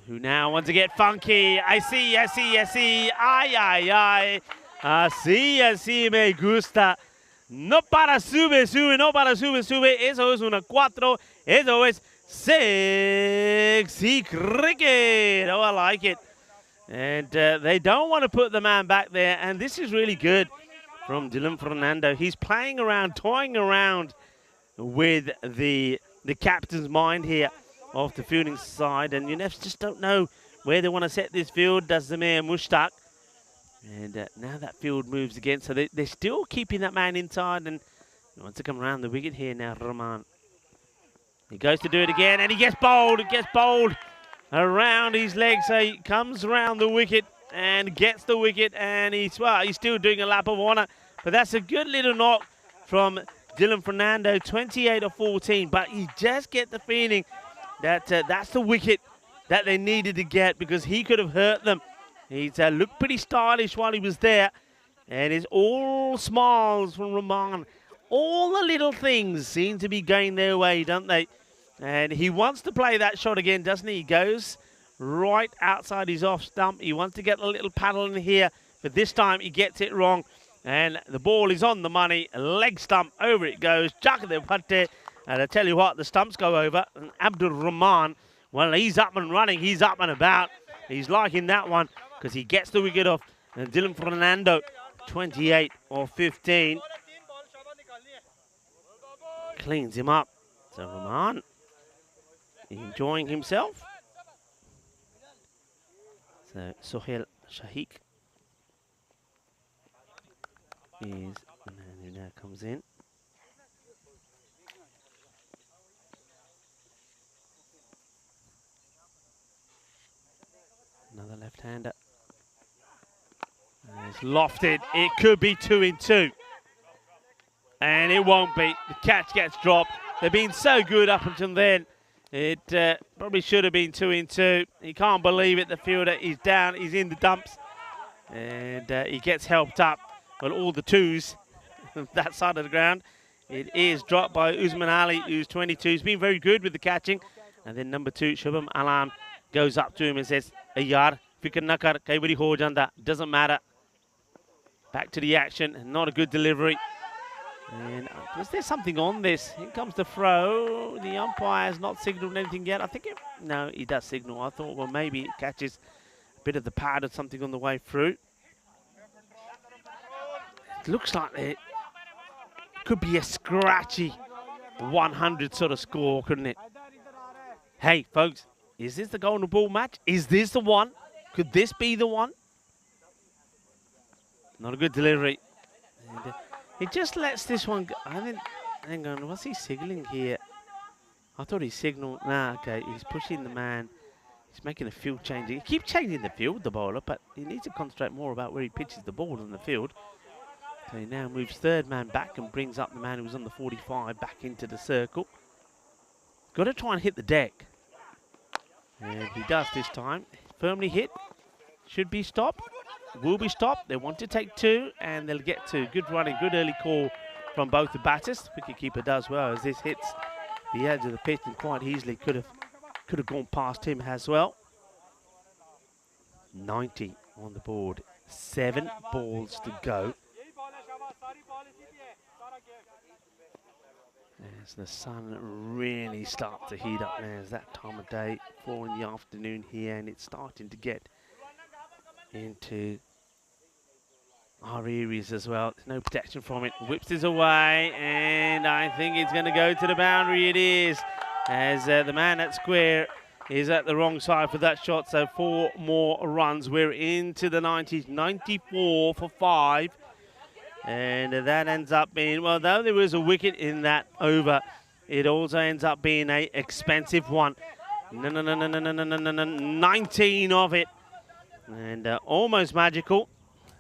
who now wants to get funky. I see. Ay, ay, ay. Así, me gusta. No para, sube, no para, sube. Eso es una 4. Eso es sexy cricket. Oh, I like it. And they don't want to put the man back there. And this is really good from Dylan Fernando. He's playing around, toying around with the captain's mind here off the fielding side. And UNFs just don't know where they want to set this field. Does the mayor Mushtaq. And now that field moves again. So they're still keeping that man inside. And he wants to come around the wicket here now, Rahman. He goes to do it again, and he gets bowled. It gets bowled around his legs. So he comes around the wicket and gets the wicket. And he's still doing a lap of honour. But that's a good little knock from Dylan Fernando, 28 or 14. But you just get the feeling that that's the wicket that they needed to get, because he could have hurt them. He's looked pretty stylish while he was there. And it's all smiles from Rahman. All the little things seem to be going their way, don't they? And he wants to play that shot again, doesn't he? He goes right outside his off stump. He wants to get a little paddle in here. But this time he gets it wrong. And the ball is on the money. Leg stump, over it goes. Chakade Patte. And I tell you what, the stumps go over. And Abdul Rahman, well, he's up and running. He's up and about. He's liking that one, because he gets the wicket off. And Dylan Fernando, 28 or 15. Cleans him up. So Rahman enjoying himself. So Sohail Shahiq is the man who now comes in. Another left-hander. And it's lofted. It could be 2-2. And it won't be. The catch gets dropped. They've been so good up until then. It probably should have been 2-2. He can't believe it. The fielder is down. He's in the dumps. And he gets helped up. Well, all the twos that side of the ground. It is dropped by Usman Ali, who's 22. He's been very good with the catching. And then number 2, Shubham Alam, goes up to him and says, "Hey yaar, fikr na kar, kai bari ho janda." Doesn't matter. Back to the action. Not a good delivery. And is there something on this? Here comes the throw. The umpire has not signalled anything yet. I think no, he does signal. I thought, well, maybe it catches a bit of the pad or something on the way through. It looks like it could be a scratchy 100 sort of score, couldn't it? Hey, folks, is this the golden ball match? Is this the one? Could this be the one? Not a good delivery. And, it just lets this one go. Hang on, what's he signalling here? I thought he signalled. Nah, okay, he's pushing the man. He's making a field change. He keeps changing the field, the bowler, but he needs to concentrate more about where he pitches the ball in the field. So he now moves third man back and brings up the man who was on the 45 back into the circle. Got to try and hit the deck. And he does this time. Firmly hit. Should be stopped. Will be stopped. They want to take 2 and they'll get 2. Good running, good early call from both the batters. Wicketkeeper does well as this hits the edge of the pitch and quite easily could have gone past him as well. 90 on the board. 7 balls to go. As the sun really starts to heat up now, it's that time of day, 4 in the afternoon here, and it's starting to get into our areas as well. There's no protection from it. Whips this away, and I think it's going to go to the boundary. It is, as the man at square is at the wrong side for that shot. So 4 more runs. We're into the 90s, 94 for 5. And that ends up being, well, though there was a wicket in that over, it also ends up being a expensive one. No, 19 of it. And almost magical.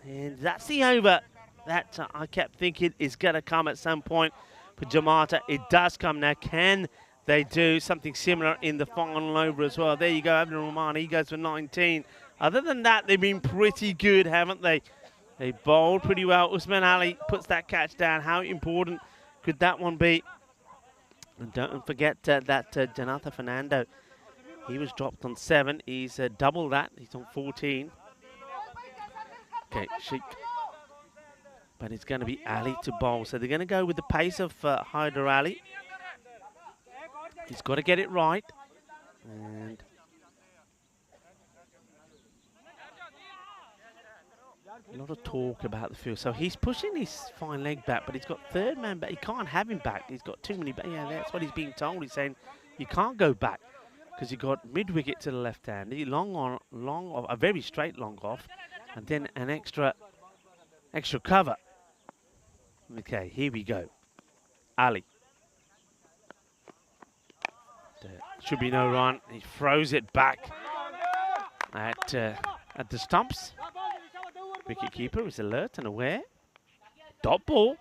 And that's the over that I kept thinking is going to come at some point for Jamata. It does come now. Can they do something similar in the final over as well? There you go, Abdul Rahman. He goes for 19. Other than that, they've been pretty good, haven't they? They bowled pretty well. Usman Ali puts that catch down. How important could that one be? And don't forget that Janatha Fernando, he was dropped on 7. He's double that. He's on 14. Okay, Sheikh. But it's going to be Ali to bowl. So they're going to go with the pace of Hyder Ali. He's got to get it right. And a lot of talk about the field. So he's pushing his fine leg back, but he's got third man back. He can't have him back. He's got too many back. Yeah, that's what he's being told. He's saying you can't go back because you've got mid-wicket to the left hand. Long off, a very straight long off, and then an extra cover. Okay, here we go. Ali. Should be no run. He throws it back at the stumps. Wicketkeeper is alert and aware. Dot ball.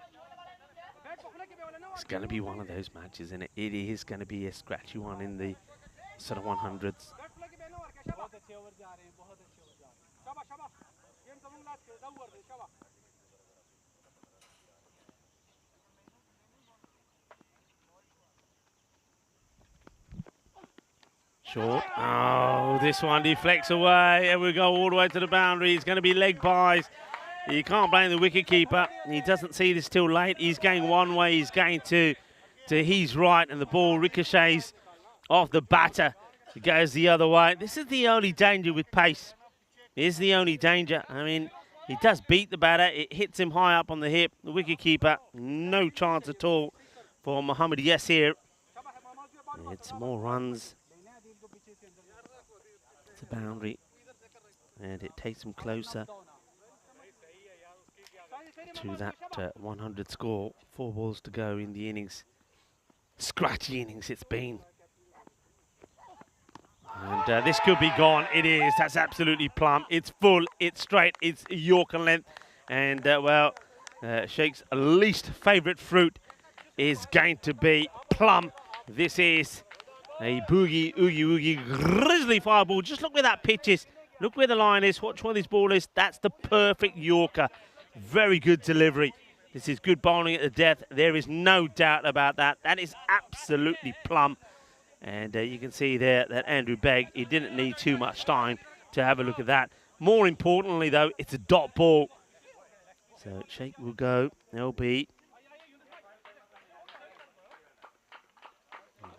It's going to be one of those matches, isn't it? It is going to be a scratchy one in the sort of 100s. Short. Oh, this one deflects away, and we go all the way to the boundary. It's going to be leg byes. You can't blame the wicketkeeper. He doesn't see this till late. He's going one way. He's going to his right, and the ball ricochets off the batter. It goes the other way. This is the only danger with pace. It's the only danger. I mean, he does beat the batter. It hits him high up on the hip. The wicketkeeper, no chance at all for Mohammad Yasir. It's more runs. The boundary and it takes them closer to that 100 score. 4 balls to go in the innings. Scratchy innings it's been. And this could be gone. It is. That's absolutely plumb. It's full. It's straight. It's Yorker length. And, well, Sheikh's least favourite fruit is going to be plum. This is a boogie, oogie, oogie, grizzly fireball. Just look where that pitch is. Look where the line is. Watch where this ball is. That's the perfect Yorker. Very good delivery. This is good bowling at the death. There is no doubt about that. That is absolutely plumb. And you can see there that Andrew Begg, he didn't need too much time to have a look at that. More importantly, though, it's a dot ball. So Sheikh will go. LB.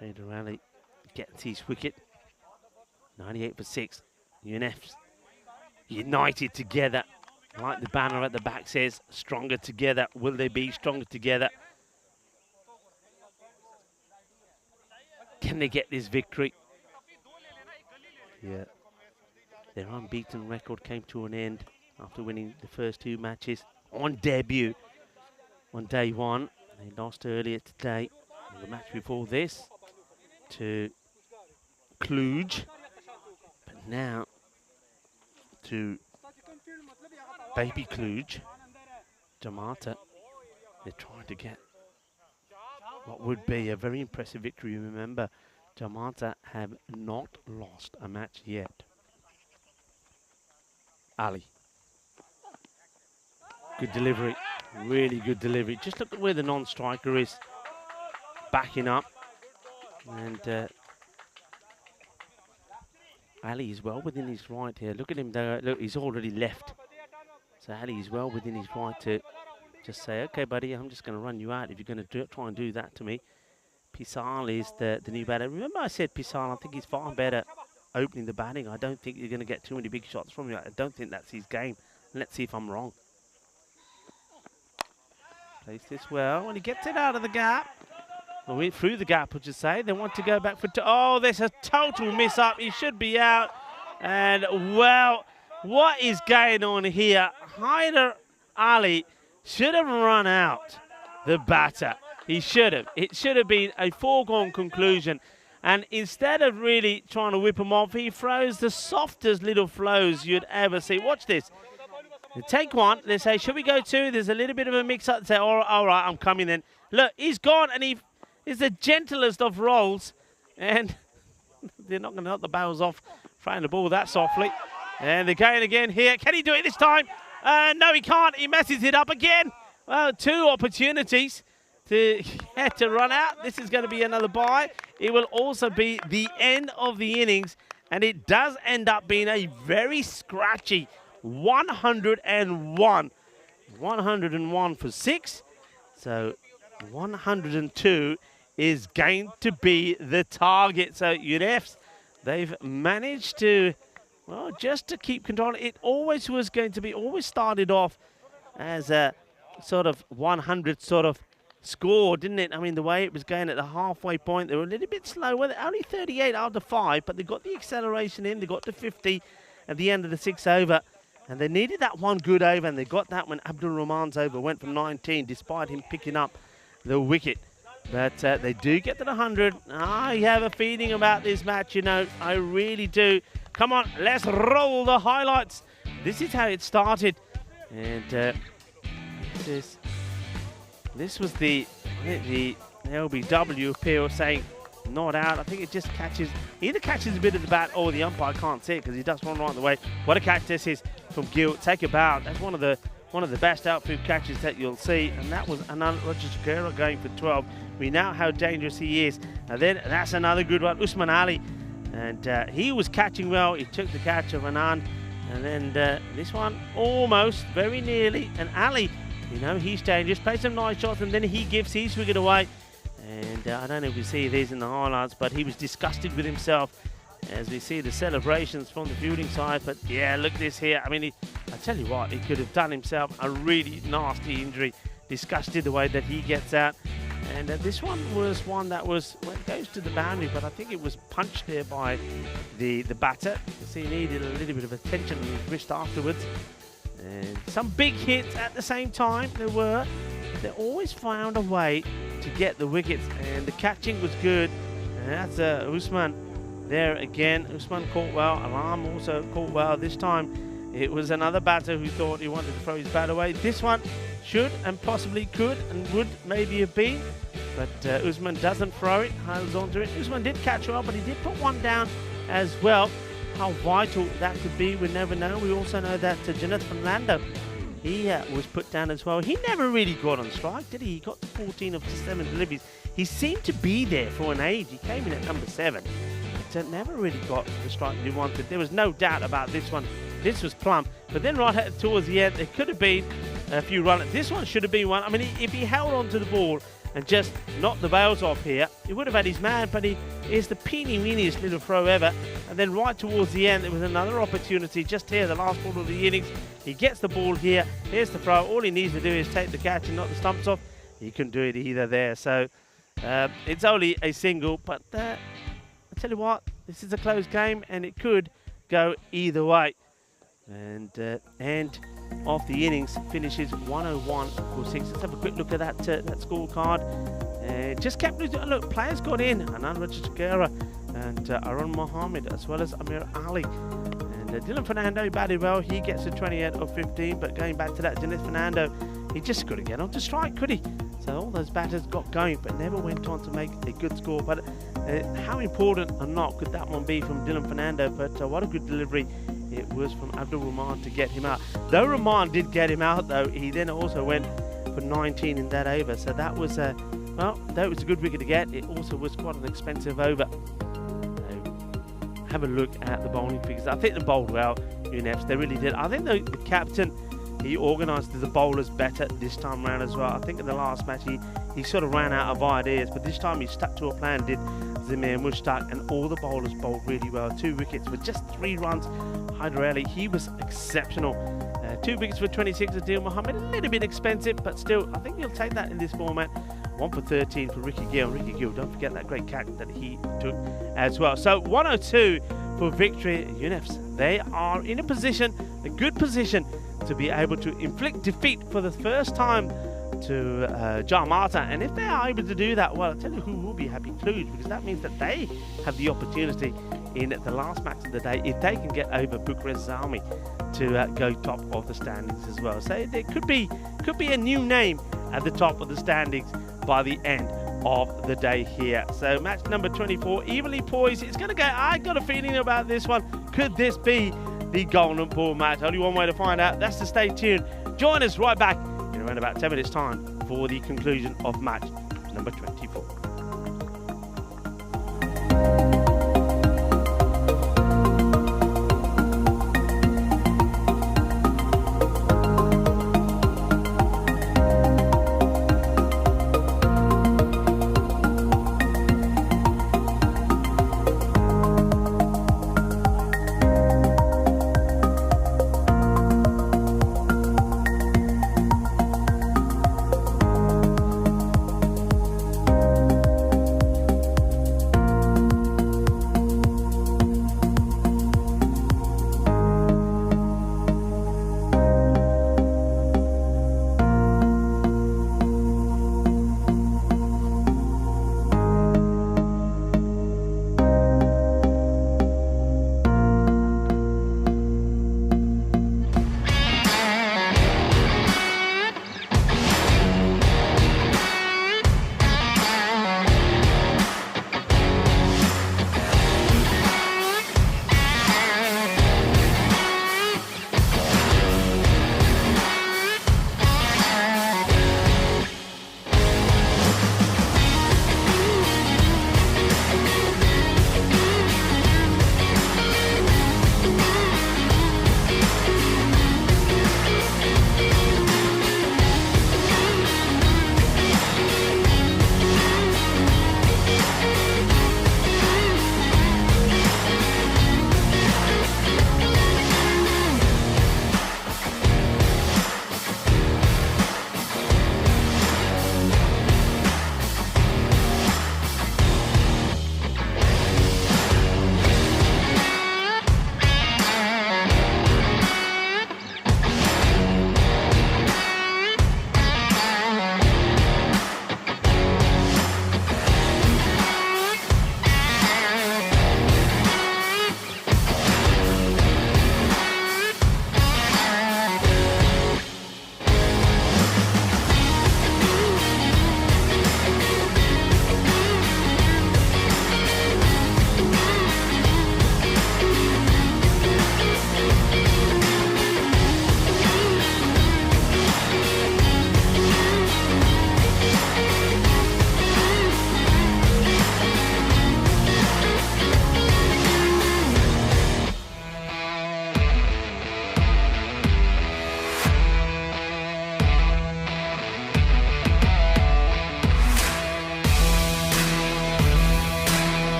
Peter Ali gets his wicket. 98 for 6. UNFs united together. Like the banner at the back says, stronger together. Will they be stronger together? Can they get this victory? Yeah. Their unbeaten record came to an end after winning the first 2 matches on debut on day 1. They lost earlier today in the match before this to Cluj. But now to baby Cluj, Jamata. They're trying to get what would be a very impressive victory. Remember, Jamata have not lost a match yet. Ali. Good delivery. Really good delivery. Just look at where the non-striker is. Backing up. And Ali is well within his right here. Look at him there. Look, he's already left. So Ali is well within his right to just say, okay, buddy, I'm just going to run you out if you're going to try and do that to me. Pisal is the new batter. Remember I said Pisal, I think he's far better opening the batting. I don't think you're going to get too many big shots from him. I don't think that's his game. Let's see if I'm wrong. Plays this well. When he gets it out of the gap, or through the gap, I should say. They want to go back for... Oh, there's a total miss-up. He should be out. And, well, what is going on here? Haider Ali should have run out the batter. He should have. It should have been a foregone conclusion. And instead of really trying to whip him off, he throws the softest little flows you'd ever see. Watch this. They take one. They say, should we go 2? There's a little bit of a mix-up. They say, all right, I'm coming then. Look, he's gone, and he is the gentlest of rolls. And they're not going to knock the barrels off, throwing the ball that softly. And they're going again here. Can he do it this time? No, he can't. He messes it up again. Well, 2 opportunities to run out. This is going to be another bye. It will also be the end of the innings, and it does end up being a very scratchy 101. 101 for 6. So 102 is going to be the target. So UNFs, they've managed to, well, just to keep control. It always was going to be, always started off as a sort of 100 sort of score, didn't it? I mean, the way it was going at the halfway point, they were a little bit slow. Well, only 38 after 5, but they got the acceleration in. They got to 50 at the end of the 6th over. And they needed that one good over, and they got that when Abdul Rahman's over went from 19, despite him picking up the wicket. But they do get to the 100. I have a feeling about this match, you know. I really do. Come on, let's roll the highlights. This is how it started. And this was the LBW appeal saying not out. I think it just catches, either catches a bit of the bat or the umpire can't see it because he does one right the way. What a catch this is from Gill. Take a bow. That's one of the best outfield catches that you'll see. And that was Anand Rajashkara going for 12. We know how dangerous he is. And then that's another good one, Usman Ali. And he was catching well. He took the catch of Anand. And then this one almost, very nearly. And Ali, you know, he's dangerous. Plays some nice shots, and then he gives his wicket away. And I don't know if you see these in the highlights, but he was disgusted with himself as we see the celebrations from the fielding side. But yeah, look at this here. I mean, I tell you what, he could have done himself a really nasty injury. Disgusted the way that he gets out. And this one was one that was, well, it goes to the boundary, but I think it was punched there by the batter. You see, he needed a little bit of attention on his wrist afterwards. And some big hits at the same time, there were. They always found a way to get the wickets, and the catching was good. And that's Usman there again. Usman caught well. Alam also caught well. This time it was another batter who thought he wanted to throw his bat away. This one should and possibly could and would maybe have been, but Usman doesn't throw it, holds on to it. Usman did catch well, but he did put one down as well. How vital that could be, we never know. We also know that Jonathan Lando, he was put down as well. He never really got on strike, did he? He got 14 of 7 deliveries. He seemed to be there for an age. He came in at number 7, but never really got the strike he wanted. There was no doubt about this one. This was plumb. But then right towards the end, there could have been a few runners. This one should have been one. I mean, if he held on to the ball and just knocked the bails off here, he would have had his man, but it's the peeny-weeniest little throw ever. And then right towards the end, there was another opportunity just here, the last ball of the innings. He gets the ball here. Here's the throw. All he needs to do is take the catch and knock the stumps off. He couldn't do it either there. So it's only a single, but I tell you what, this is a close game, and it could go either way. And end of the innings finishes 101 for 6. Let's have a quick look at that scorecard. Just kept look, players got in, Anand Rajagera and Arun Mohammed, as well as Amir Ali. And Dylan Fernando batted well. He gets a 28 of 15, but going back to that, Dylan Fernando, he just couldn't get on to strike, could he? So all those batters got going, but never went on to make a good score. But how important or not could that one be from Dylan Fernando? But what a good delivery it was from Abdul Rahman to get him out. Though Rahman did get him out, though, he then also went for 19 in that over. So that was, well, that was a good wicket to get. It also was quite an expensive over. Have a look at the bowling figures. I think they bowled well, UNFs. They really did. I think the captain, he organised the bowlers better this time round as well. I think in the last match he sort of ran out of ideas, but this time he stuck to a plan, did Zamir Mushtaq, and all the bowlers bowled really well. 2 wickets with just 3 runs. Hyder Ali, he was exceptional. 2 wickets for 26 Adil Mohammed, a little bit expensive, but still, I think he'll take that in this format. 1 for 13 for Ricky Gill. Ricky Gill, don't forget that great catch that he took as well. So 102 for victory. UNFs, they are in a position, a good position, to be able to inflict defeat for the first time to Jamata. And if they are able to do that, well, I'll tell you who will be happy, Cluj, because that means that they have the opportunity in the last match of the day, if they can get over Bucharest Zalmi, to go top of the standings as well. So there could be a new name at the top of the standings by the end of the day here. So match number 24, evenly poised. It's going to go, I got a feeling about this one. Could this be the Golden Ball match? Only one way to find out. That's to stay tuned. Join us right back in around about 10 minutes time for the conclusion of match number 24.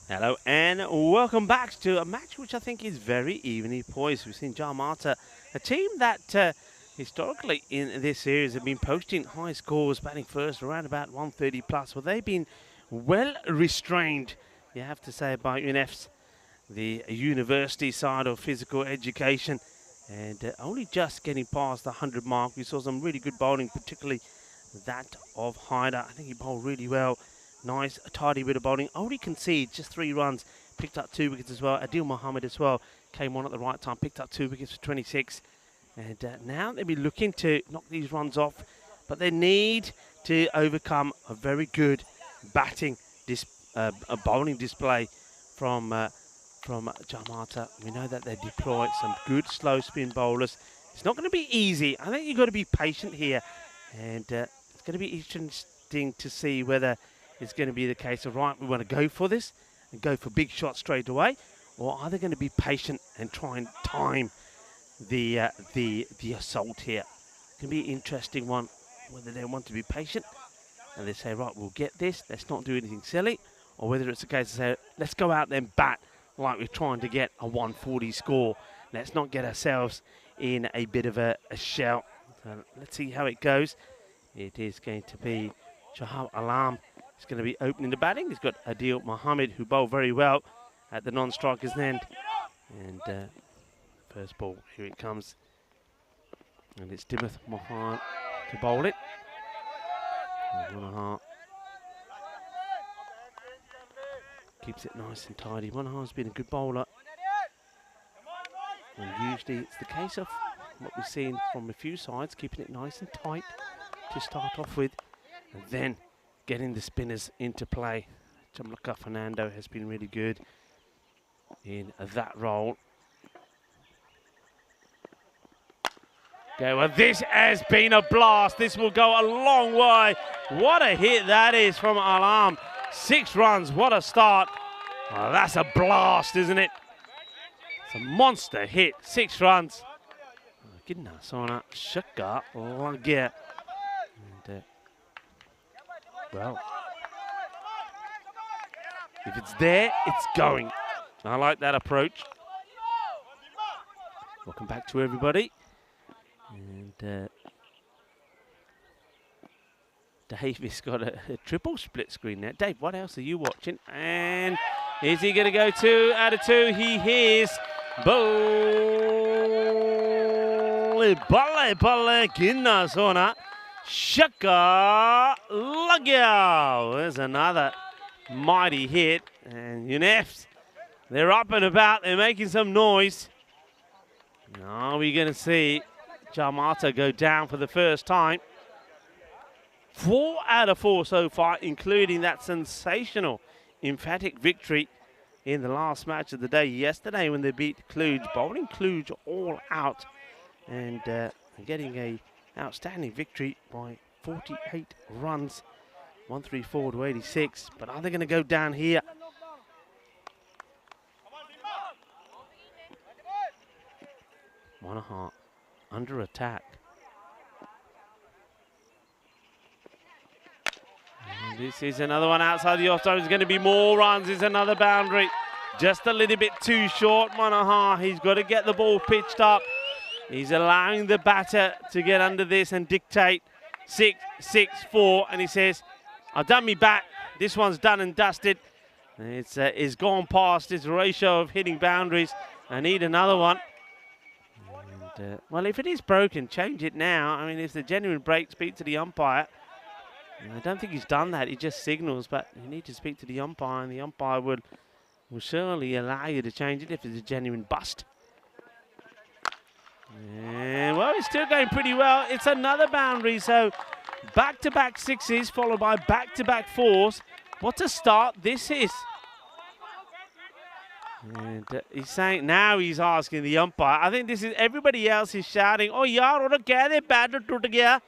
Hello and welcome back to a match which I think is very evenly poised. We've seen Jamata, a team that historically in this series have been posting high scores, batting first around about 130 plus. Well, they've been well restrained, you have to say, by UNF's, the university side of physical education, and only just getting past the 100 mark. We saw some really good bowling, particularly that of Haider. I think he bowled really well. Nice, tidy bit of bowling. Only conceded just 3 runs. Picked up 2 wickets as well. Adil Mohammed as well came on at the right time. Picked up 2 wickets for 26. And now they'll be looking to knock these runs off. But they need to overcome a very good batting, a bowling display from Jamata. We know that they deploy some good slow spin bowlers. It's not going to be easy. I think you've got to be patient here. And it's going to be interesting to see whether it's going to be the case of, right, we want to go for this and go for big shots straight away, or are they going to be patient and try and time the assault here? It can be an interesting one, whether they want to be patient and they say, right, we'll get this, let's not do anything silly, or whether it's a case of say, let's go out there and bat like we're trying to get a 140 score. Let's not get ourselves in a bit of a shell. So let's see how it goes. It is going to be Shahab Alam. He's going to be opening the batting. He's got Adil Mohammed, who bowled very well at the non-strikers end. And first ball, here it comes. And it's Dimith Mohan to bowl it. And Monahan keeps it nice and tidy. Monahan's been a good bowler. And usually it's the case of what we've seen from a few sides, keeping it nice and tight to start off with. And then getting the spinners into play. Jamlaka Fernando has been really good in that role. Okay, well, this has been a blast. This will go a long way. What a hit that is from Alam. 6 runs, what a start. Well, that's a blast, isn't it? It's a monster hit, 6 runs. Goodness, on a shaka lagya. Well, if it's there, it's going. I like that approach. Welcome back to everybody. And Dave has got a triple split screen there. Dave, what else are you watching? And is he going to go 2 out of 2? He is. Balle, goodness, on a Shaka Lagyo. There's another mighty hit. And UNEFs, they're up and about. They're making some noise. Now we're going to see Jamata go down for the first time. 4 out of 4 so far, including that sensational, emphatic victory in the last match of the day yesterday when they beat Cluj, bowling Cluj all out. And getting a outstanding victory by 48 runs, 134 to 86. But are they going to go down here? Monahan under attack. And this is another one outside the off-side. There's going to be more runs. It's another boundary. Just a little bit too short, Monahan. He's got to get the ball pitched up. He's allowing the batter to get under this and dictate 6, 6, 4. And he says, I've done me bat. This one's done and dusted. It's gone past its ratio of hitting boundaries. I need another one. And, well, if it is broken, change it now. I mean, if the genuine break, speak to the umpire. And I don't think he's done that. He just signals, but you need to speak to the umpire, and the umpire will surely allow you to change it if it's a genuine bust. And, well, it's still going pretty well. It's another boundary, so back-to-back 6s followed by back-to-back 4s. What a start this is. And he's saying, now he's asking the umpire. I think this is, everybody else is shouting, oh, yaar, order kya de batter toot gaya.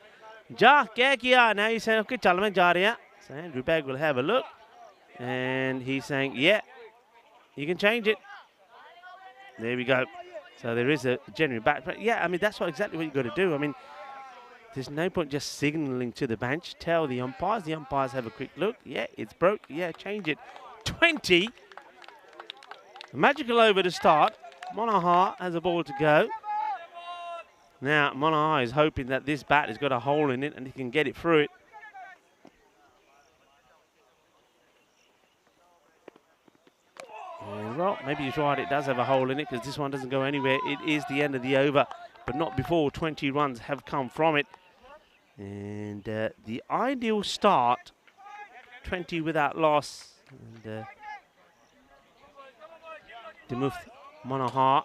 Ja, kya kiya? Now he's saying, okay, chal main ja raha. So Andrew Bagg will have a look. And he's saying, yeah, you can change it. There we go. So there is a genuine back. Yeah, I mean, that's exactly what you've got to do. I mean, there's no point just signalling to the bench. Tell the umpires. The umpires have a quick look. Yeah, it's broke. Yeah, change it. 20 Magical over to start. Monaghan has a ball to go. Now, Monaghan is hoping that this bat has got a hole in it and he can get it through it. And well, maybe he's right, it does have a hole in it because this one doesn't go anywhere. It is the end of the over, but not before 20 runs have come from it. And the ideal start, 20 without loss. And Demuth Monaghan,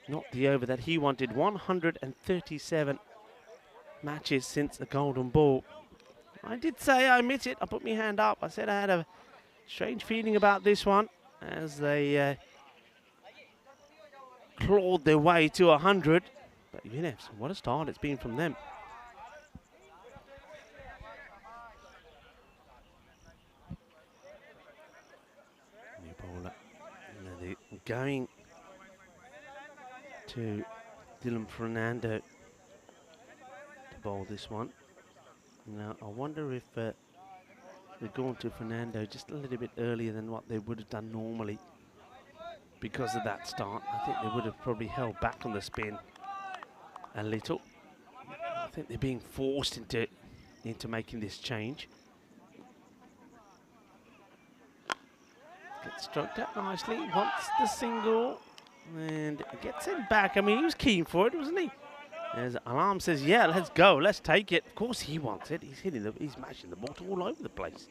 not the over that he wanted. 137 matches since the golden ball. I did say, I admit it, I put my hand up. I said I had a strange feeling about this one as they clawed their way to 100. But you know, what a start it's been from them. New bowler. They're going to Dylan Fernando to bowl this one. Now, I wonder if they're going to Fernando just a little bit earlier than what they would have done normally because of that start. I think they would have probably held back on the spin a little. I think they're being forced into making this change. Gets stroked up nicely, wants the single, and gets him back. I mean, he was keen for it, wasn't he? As Alarm says, yeah, let's go, let's take it. Of course he wants it. He's he's mashing the ball all over the place.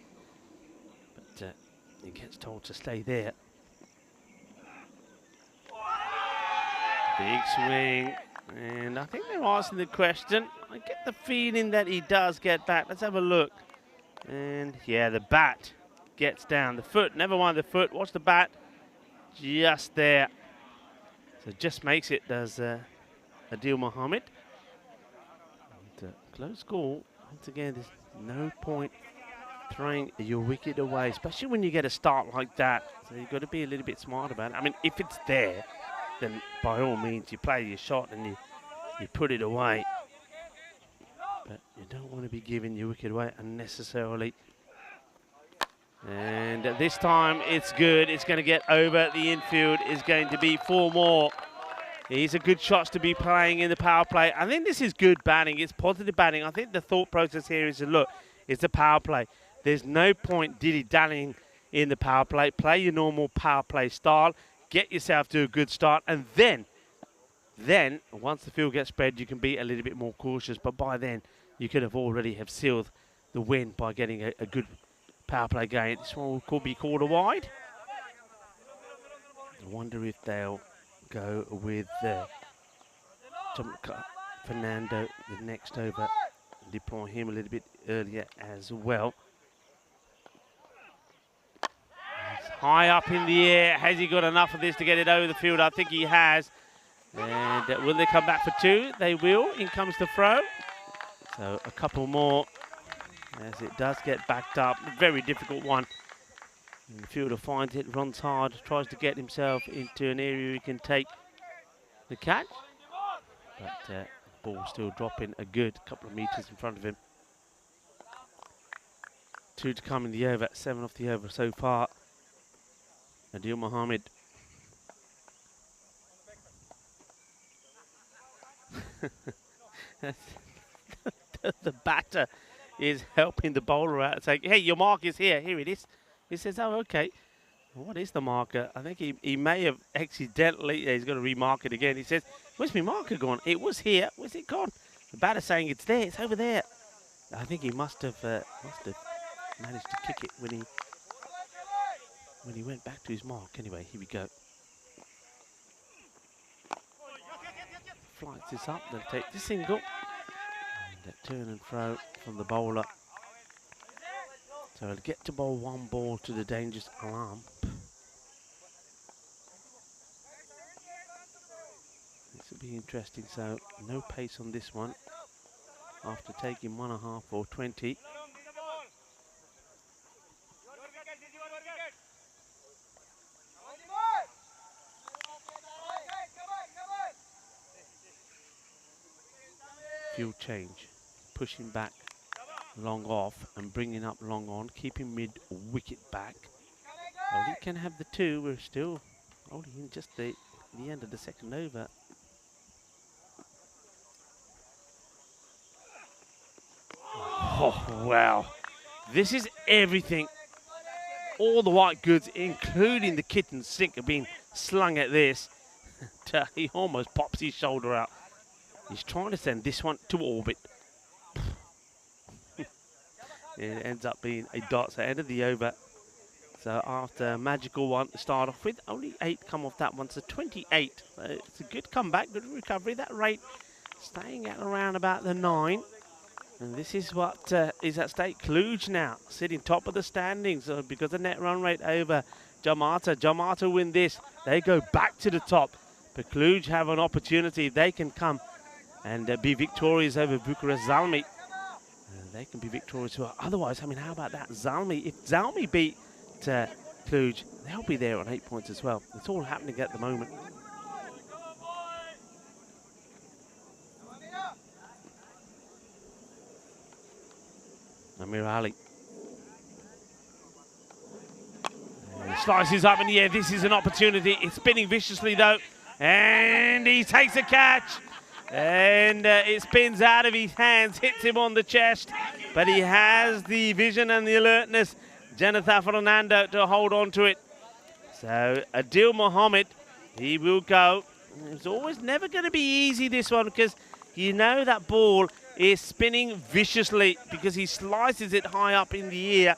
But he gets told to stay there. Big swing. And I think they're asking the question. I get the feeling that he does get back. Let's have a look. And yeah, the bat gets down. The foot, never mind the foot. Watch the bat. Just there. So just makes it, does Adil Mohammed. And, close score. Once again, there's no point throwing your wicket away, especially when you get a start like that. So you've got to be a little bit smart about it. I mean, if it's there, then by all means you play your shot and you put it away. But you don't want to be giving your wicket away unnecessarily. And this time it's good. It's going to get over the infield. Is going to be 4 more. These are good shots to be playing in the power play. I think this is good batting. It's positive batting. I think the thought process here is to look, it's a power play. There's no point dilly-dallying in the power play. Play your normal power play style. Get yourself to a good start. And then, once the field gets spread, you can be a little bit more cautious. But by then, you could have already have sealed the win by getting a good power play game. This one could be called a wide. I wonder if they'll go with Fernando the next over and deploy him a little bit earlier as well. He's high up in the air. Has he got enough of this to get it over the field? I think he has. And will they come back for 2? They will. In comes the throw. So a couple more as it does get backed up. A very difficult one. And the fielder finds it, runs hard, tries to get himself into an area he can take the catch. But ball still dropping a good couple of metres in front of him. 2 to come in the over, 7 off the over so far. Adil Mohammed. The batter is helping the bowler out, saying, hey, your mark is here. Here it is. He says, oh, okay. What is the marker? I think he may have accidentally, he's going to remark it again. He says, where's my marker gone? It was here. Where's it gone? The batter's saying it's there. It's over there. I think he must have managed to kick it when he went back to his mark. Anyway, here we go. Flights this up. They'll take the single. And that turn and throw from the bowler. So he'll get to bowl 1 ball to the dangerous Alarm. This will be interesting. So no pace on this one after taking 1.5 or 20. Field change, pushing back long off and bringing up long on, keeping mid wicket back. Well, he can have the 2. We're still only in just the end of the second over. Oh, wow. This is everything. All the white goods, including the kit and sink, are being slung at this. He almost pops his shoulder out. He's trying to send this one to orbit. It ends up being a dot, so end of the over. So after a magical one to start off with, only 8 come off that one, so 28. It's a good comeback, good recovery. That rate staying at around about the 9. And this is what is at stake. Cluj now sitting top of the standings because the net run rate over Jamata. Jamata win this, they go back to the top. But Cluj have an opportunity. They can come and be victorious over Bucharest Zalmi. They can be victorious. Well, otherwise, I mean, how about that? Zalmi, if Zalmi beat Cluj, they'll be there on 8 points as well. It's all happening at the moment. Amir Ali. He slices up in the air. This is an opportunity. It's spinning viciously though. And he takes a catch. And it spins out of his hands, hits him on the chest. But he has the vision and the alertness, Jonathan Fernando, to hold on to it. So Adil Mohammed, he will go. It's always never going to be easy, this one, because you know that ball is spinning viciously because he slices it high up in the air.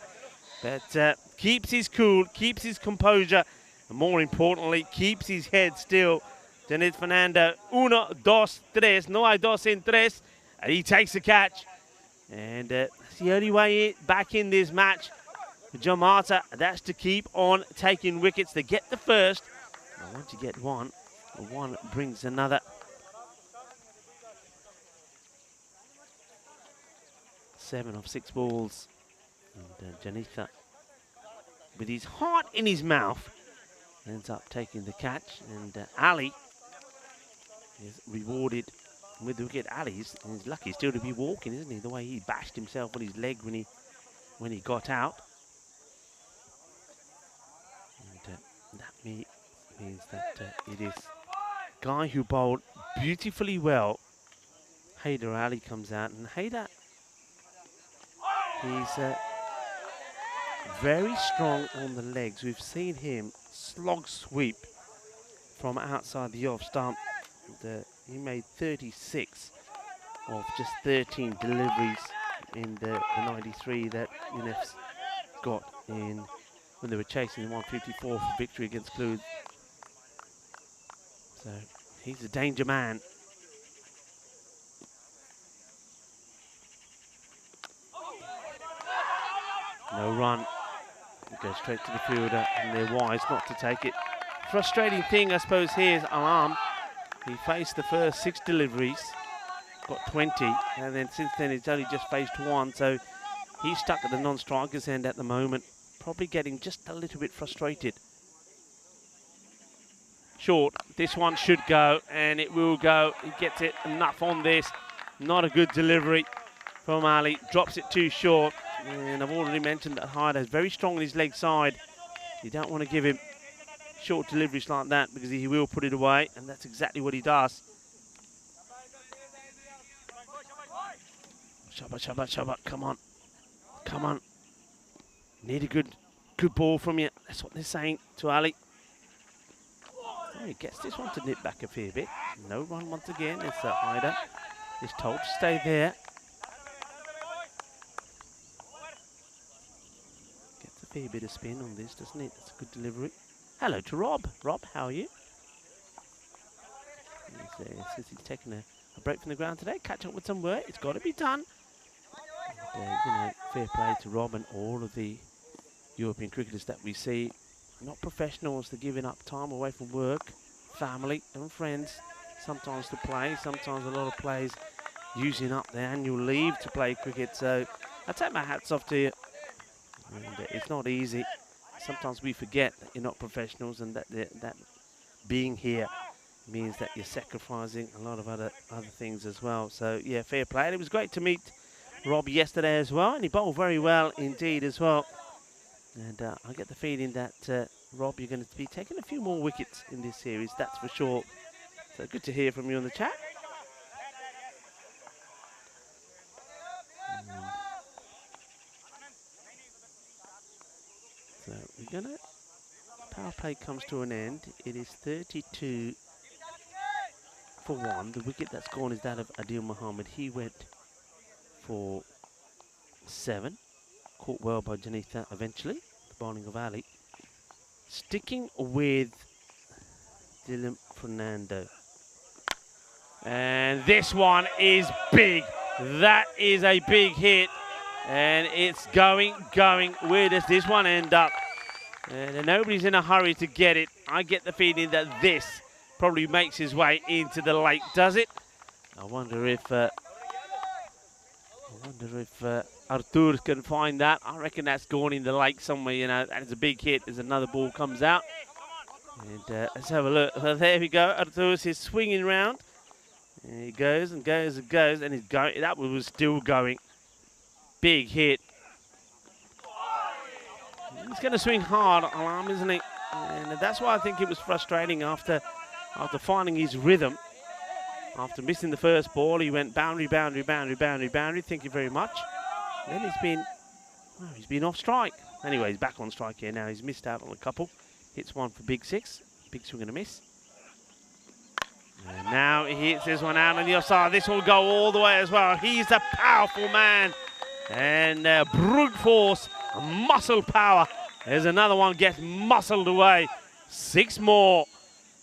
But keeps his cool, keeps his composure, and more importantly, keeps his head still. Janet Fernando, 1, 2, 3, no hay dos en tres, and he takes the catch. And that's the only way back in this match for Jamata. That's to keep on taking wickets to get the first. And once you get one brings another. 7 of 6 balls. And Janitha, with his heart in his mouth, ends up taking the catch. And Ali is rewarded with the wicket. Ali's lucky still to be walking, isn't he? The way he bashed himself on his leg when he got out. And that means that it is guy who bowled beautifully well. Haider Ali comes out, and Haider, he's very strong on the legs. We've seen him slog sweep from outside the off stump. He made 36 of just 13 deliveries in the 93 that UNEF's got in when they were chasing the 154 for victory against Cluj. So he's a danger man. No run. It goes straight to the fielder, and they're wise not to take it. Frustrating thing, I suppose, here is Alam. He faced the first 6 deliveries, got 20, and then since then he's only just faced 1, so he's stuck at the non-striker's end at the moment, probably getting just a little bit frustrated. Short, this one should go, and it will go. He gets it enough on this. Not a good delivery from Ali, drops it too short, and I've already mentioned that Haider is very strong on his leg side. You don't want to give him short deliveries like that because he will put it away, and that's exactly what he does. Shabat, come on. Come on. Need a good ball from you. That's what they're saying to Ali. Oh, he gets this one to nip back a fair bit. No run once again. It's Haider. He's told to stay there. Gets a fair bit of spin on this, doesn't it? That's a good delivery. Hello to Rob. Rob, how are you? Since he's taking a break from the ground today, catch up with some work. It's got to be done. And, fair play to Rob and all of the European cricketers that we see. Not professionals, they're giving up time away from work, family and friends, sometimes to play, sometimes a lot of players using up their annual leave to play cricket. So I take my hats off to you. And, it's not easy. Sometimes we forget that you're not professionals, and that being here means that you're sacrificing a lot of other things as well. So yeah, fair play. And it was great to meet Rob yesterday as well, and he bowled very well indeed as well. And I get the feeling that Rob, you're going to be taking a few more wickets in this series, that's for sure. So good to hear from you on the chat. So we're going to, power play comes to an end. It is 32 for 1. The wicket that's gone is that of Adil Muhammad. He went for 7. Caught well by Janitha eventually. The bowling of Ali. Sticking with Dylan Fernando. And this one is big. That is a big hit. And it's going. Where does this one end up? And nobody's in a hurry to get it. I get the feeling that this probably makes his way into the lake, does it? I wonder if Artur can find that. I reckon that's gone in the lake somewhere, you know. That's a big hit as another ball comes out. And let's have a look. Well, there we go. Artur is swinging round. And he goes and goes and goes, and he's going. That one was still going. Big hit. He's going to swing hard, Alam, isn't he? And that's why I think it was frustrating after finding his rhythm. After missing the first ball, he went boundary, boundary, boundary, boundary, boundary. Thank you very much. Then he's been off strike. Anyway, he's back on strike here now. He's missed out on a couple. Hits one for big 6. Big swing and a miss. And now he hits this one out on the offside. This will go all the way as well. He's a powerful man. And brute force, muscle power. There's another one, gets muscled away. 6 more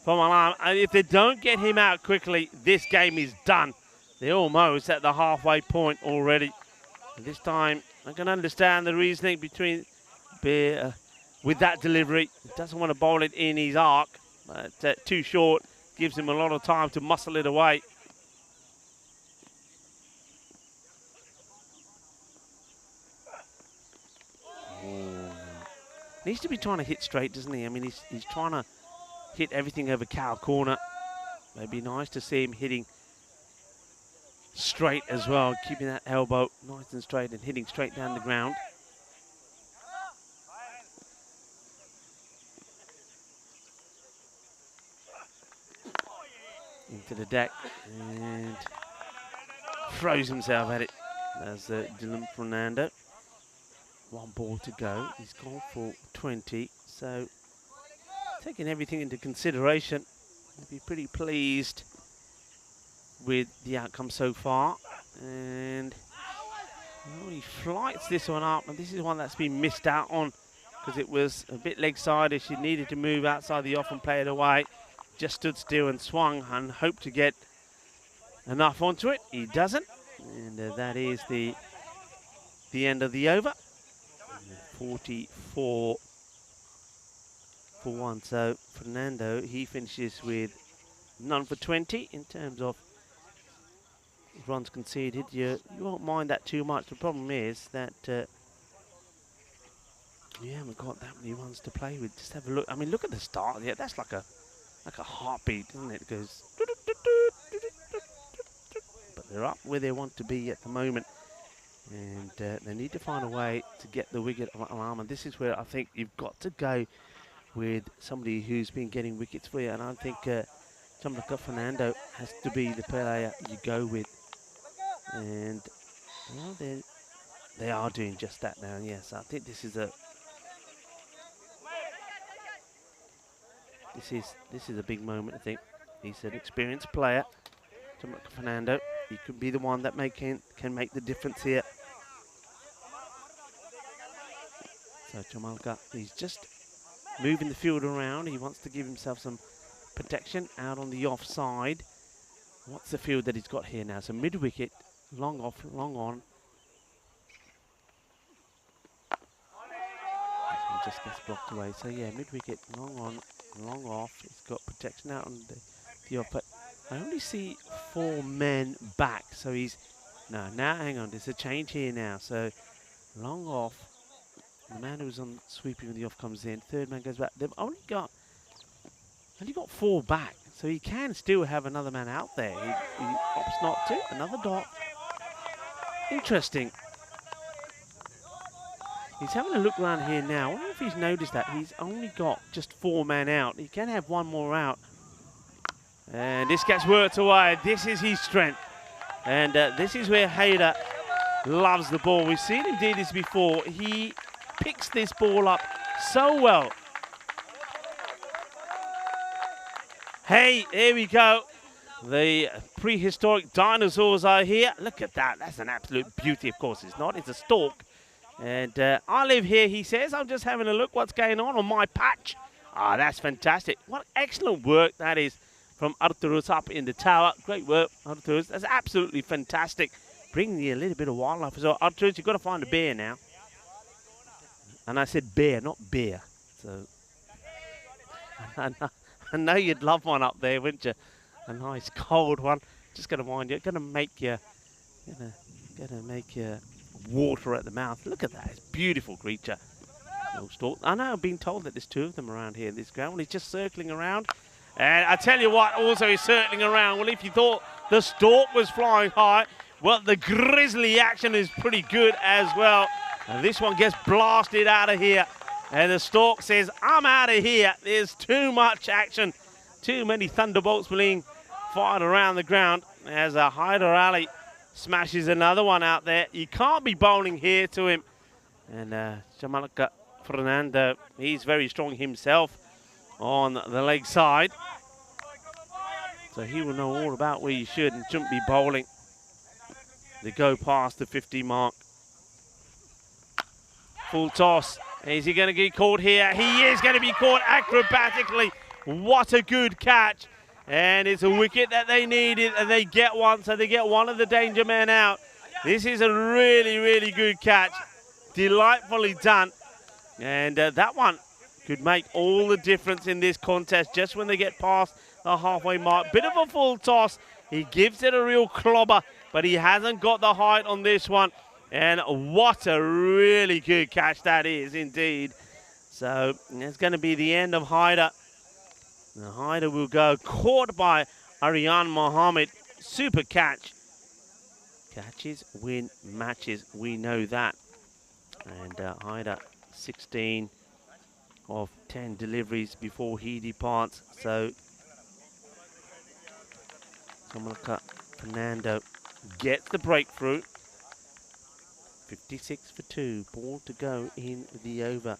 from Alam. And if they don't get him out quickly, this game is done. They're almost at the halfway point already. And this time, I can understand the reasoning between with that delivery. He doesn't want to bowl it in his arc, but too short. Gives him a lot of time to muscle it away. Needs to be trying to hit straight, doesn't he? I mean, he's trying to hit everything over cow corner. It'd be nice to see him hitting straight as well, keeping that elbow nice and straight and hitting straight down the ground. Into the deck and throws himself at it. That's Dylan Fernando. 1 ball to go. He's gone for 20. So, taking everything into consideration, I'd be pretty pleased with the outcome so far. And well, he flights this one up, and this is one that's been missed out on because it was a bit leg side. She needed to move outside the off and play it away. Just stood still and swung and hoped to get enough onto it. He doesn't, and that is the end of the over. 44 for 1. So Fernando, he finishes with none for 20 in terms of runs conceded. You won't mind that too much. The problem is that you haven't got that many runs to play with. Just have a look. I mean, look at the start. Yeah, that's like a heartbeat, isn't it? It goes. But they're up where they want to be at the moment. And they need to find a way to get the wicket of Alam. And this is where I think you've got to go with somebody who's been getting wickets for you. And I think somebody like Fernando has to be the player you go with. And well, they are doing just that now. Yes, I think this is a big moment. I think he's an experienced player. Somebody like Fernando, he could be the one that can make the difference here. So Jamalka, he's just moving the field around. He wants to give himself some protection out on the offside. What's the field that he's got here now? So mid-wicket, long off, long on. He just gets blocked away. So yeah, mid-wicket, long on, long off. He's got protection out on the off. But I only see 4 men back. So he's, no, now hang on, there's a change here now. So long off. The man who was on sweeping when the off comes in. 3rd man goes back. They've only got 4 back. So he can still have another man out there. He opts not to. Another dot. Interesting. He's having a look around here now. I wonder if he's noticed that he's only got just 4 men out. He can have 1 more out. And this gets worked away. This is his strength. And this is where Hayder loves the ball. We've seen him do this before. He picks this ball up so well. Hey, here we go. The prehistoric dinosaurs are here. Look at that. That's an absolute beauty. Of course, it's not. It's a stork. And I live here, he says. I'm just having a look what's going on my patch. Ah, that's fantastic. What excellent work that is from Arturus up in the tower. Great work, Arturus. That's absolutely fantastic. Bringing you a little bit of wildlife as well. Arturus, you've got to find a bear now. And I said bear, not beer. So I know you'd love one up there, wouldn't you? A nice cold one. Just going to mind you. Going to make you water at the mouth. Look at that. It's a beautiful creature. No stork. I know I've been told that there's 2 of them around here in this ground. He's just circling around. And I tell you what, also he's circling around. Well, if you thought the stork was flying high, well, the grizzly action is pretty good as well. And this one gets blasted out of here. And the stork says, I'm out of here. There's too much action. Too many thunderbolts being fired around the ground. As a Hyder Ali smashes another one out there. You can't be bowling here to him. And Jamalika Fernando, he's very strong himself on the leg side. So he will know all about where you should and shouldn't be bowling. They go past the 50 mark. Full toss. Is he going to get caught here? He is going to be caught acrobatically. What a good catch. And it's a wicket that they needed, and they get one, so they get one of the danger men out. This is a really, really good catch. Delightfully done. And that one could make all the difference in this contest just when they get past the halfway mark. Bit of a full toss. He gives it a real clobber, but he hasn't got the height on this one. And what a really good catch that is indeed. So it's going to be the end of Hyder. The Hyder will go, caught by Aryan Mohammed. Super catch. Catches win matches, we know that. And Hyder, 16 of 10 deliveries before he departs. So Samalka Fernando gets the breakthrough. 56 for 2, ball to go in the over.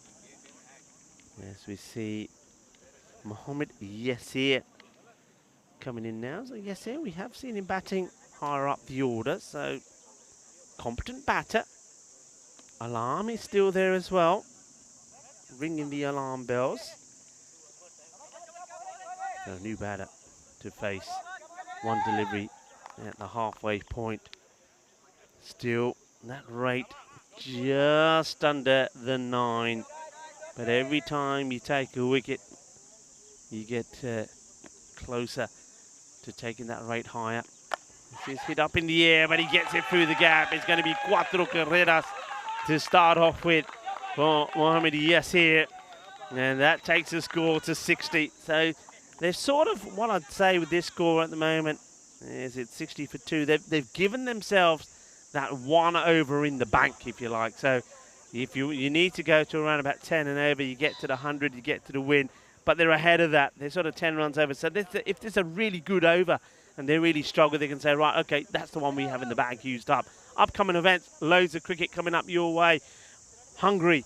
As we see Mohammed Yassir coming in now. So Yassir, we have seen him batting higher up the order, so competent batter. Alarm is still there as well, ringing the alarm bells. So a new batter to face. 1 delivery at the halfway point. Still that rate just under the 9. But every time you take a wicket, you get closer to taking that rate higher. This is hit up in the air, but he gets it through the gap. It's going to be cuatro carreras to start off with for Mohammed Yassir. And that takes the score to 60. So they're sort of, what I'd say with this score at the moment, is it's 60 for 2. They've given themselves that 1 over in the bank, if you like. So if you need to go to around about 10 and over, you get to the 100, you get to the win. But they're ahead of that. They're sort of 10 runs over. So if there's a really good over and they really struggle, they can say, right, okay, that's the one we have in the bag used up. Upcoming events, loads of cricket coming up your way. Hungary,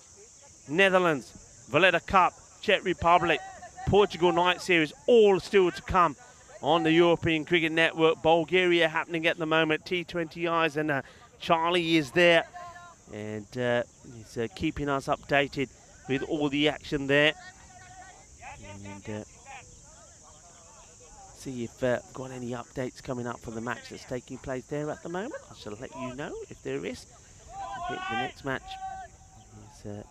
Netherlands, Valletta Cup, Czech Republic, Portugal Night Series, all still to come on the European Cricket Network. Bulgaria happening at the moment. T20Is, and Charlie is there. And he's keeping us updated with all the action there. And see if we've got any updates coming up for the match that's taking place there at the moment. I shall let you know if there is. I think the next match is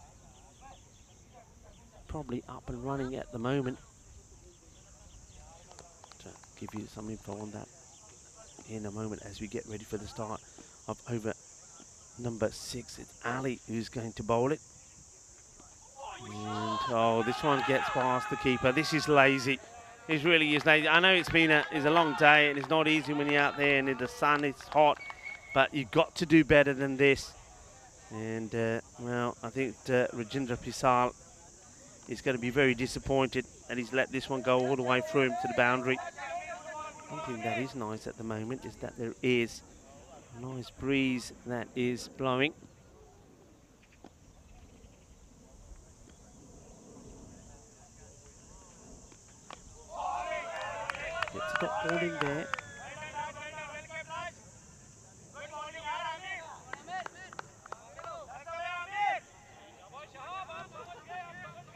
probably up and running at the moment. To give you some info on that in a moment as we get ready for the start of over number 6. It's Ali who's going to bowl it. And oh, this one gets past the keeper. This is lazy. This really is lazy. I know it's been a long day and it's not easy when you're out there and in the sun, it's hot, but you've got to do better than this. And, well, I think Rajendra Pisal is going to be very disappointed that he's let this one go all the way through him to the boundary. One thing that is nice at the moment is that there is a nice breeze that is blowing. Gets the dot ball in there.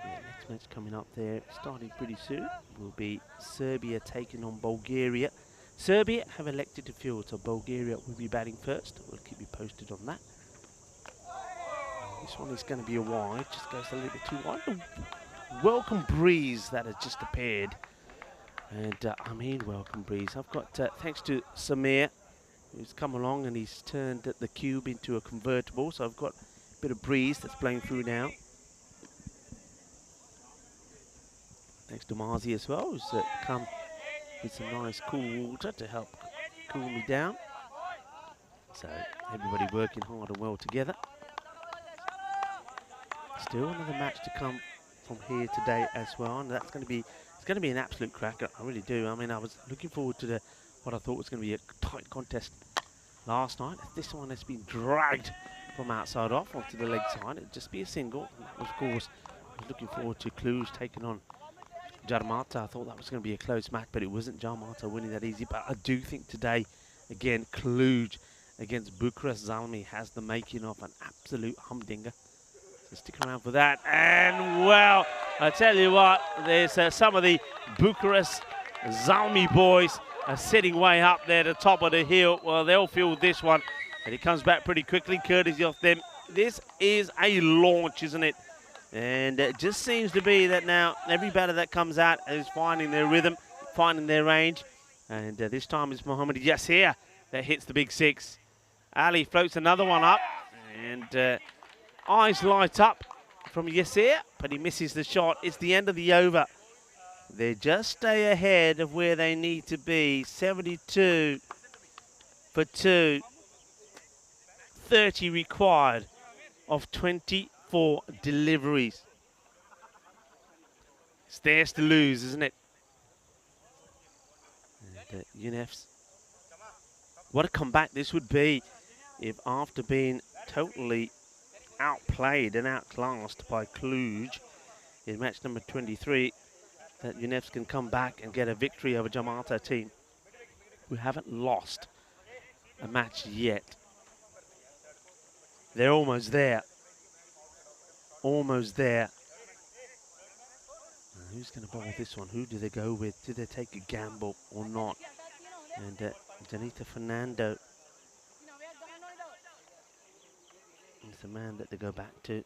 Next match coming up there, starting pretty soon, will be Serbia taking on Bulgaria. Serbia have elected to field, so Bulgaria will be batting first. We'll keep you posted on that. This one is going to be a wide, just goes a little bit too wide. A welcome breeze that has just appeared. And I mean welcome breeze. I've got, thanks to Samir, who's come along and he's turned the cube into a convertible. So I've got a bit of breeze that's blowing through now. Thanks to Marzi as well, who's come with some nice cool water to help cool me down. So everybody working hard and well together. Still another match to come from here today as well, and that's going to be an absolute cracker. I really do. I mean, I was looking forward to what I thought was going to be a tight contest last night. This one has been dragged from outside off onto the leg side. It'd just be a single. And that was, of course, I was looking forward to Cluj taking on Jarmata. I thought that was going to be a close match, but it wasn't Jarmata winning that easy. But I do think today, again, Cluj against Bucharest Zalmi has the making of an absolute humdinger. So stick around for that. And, well, I tell you what, there's some of the Bucharest Zalmi boys are sitting way up there at the top of the hill. Well, they'll field this one. And it comes back pretty quickly, courtesy of them. This is a launch, isn't it? And it just seems to be that now every batter that comes out is finding their rhythm, finding their range. And this time it's Mohamed Yassir that hits the big six. Ali floats another one up. And eyes light up from Yassir, but he misses the shot. It's the end of the over. They just stay ahead of where they need to be. 72 for 2. 30 required of 24 deliveries. It's theirs to lose, isn't it? And UNEF's. What a comeback this would be if, after being totally outplayed and outclassed by Cluj in match number 23, that UNEF's can come back and get a victory over Jamata team, who haven't lost a match yet. They're almost there. Almost there. Who's going to bowl this one? Who do they go with? Do they take a gamble or not? And Janita Fernando is the man that they go back to.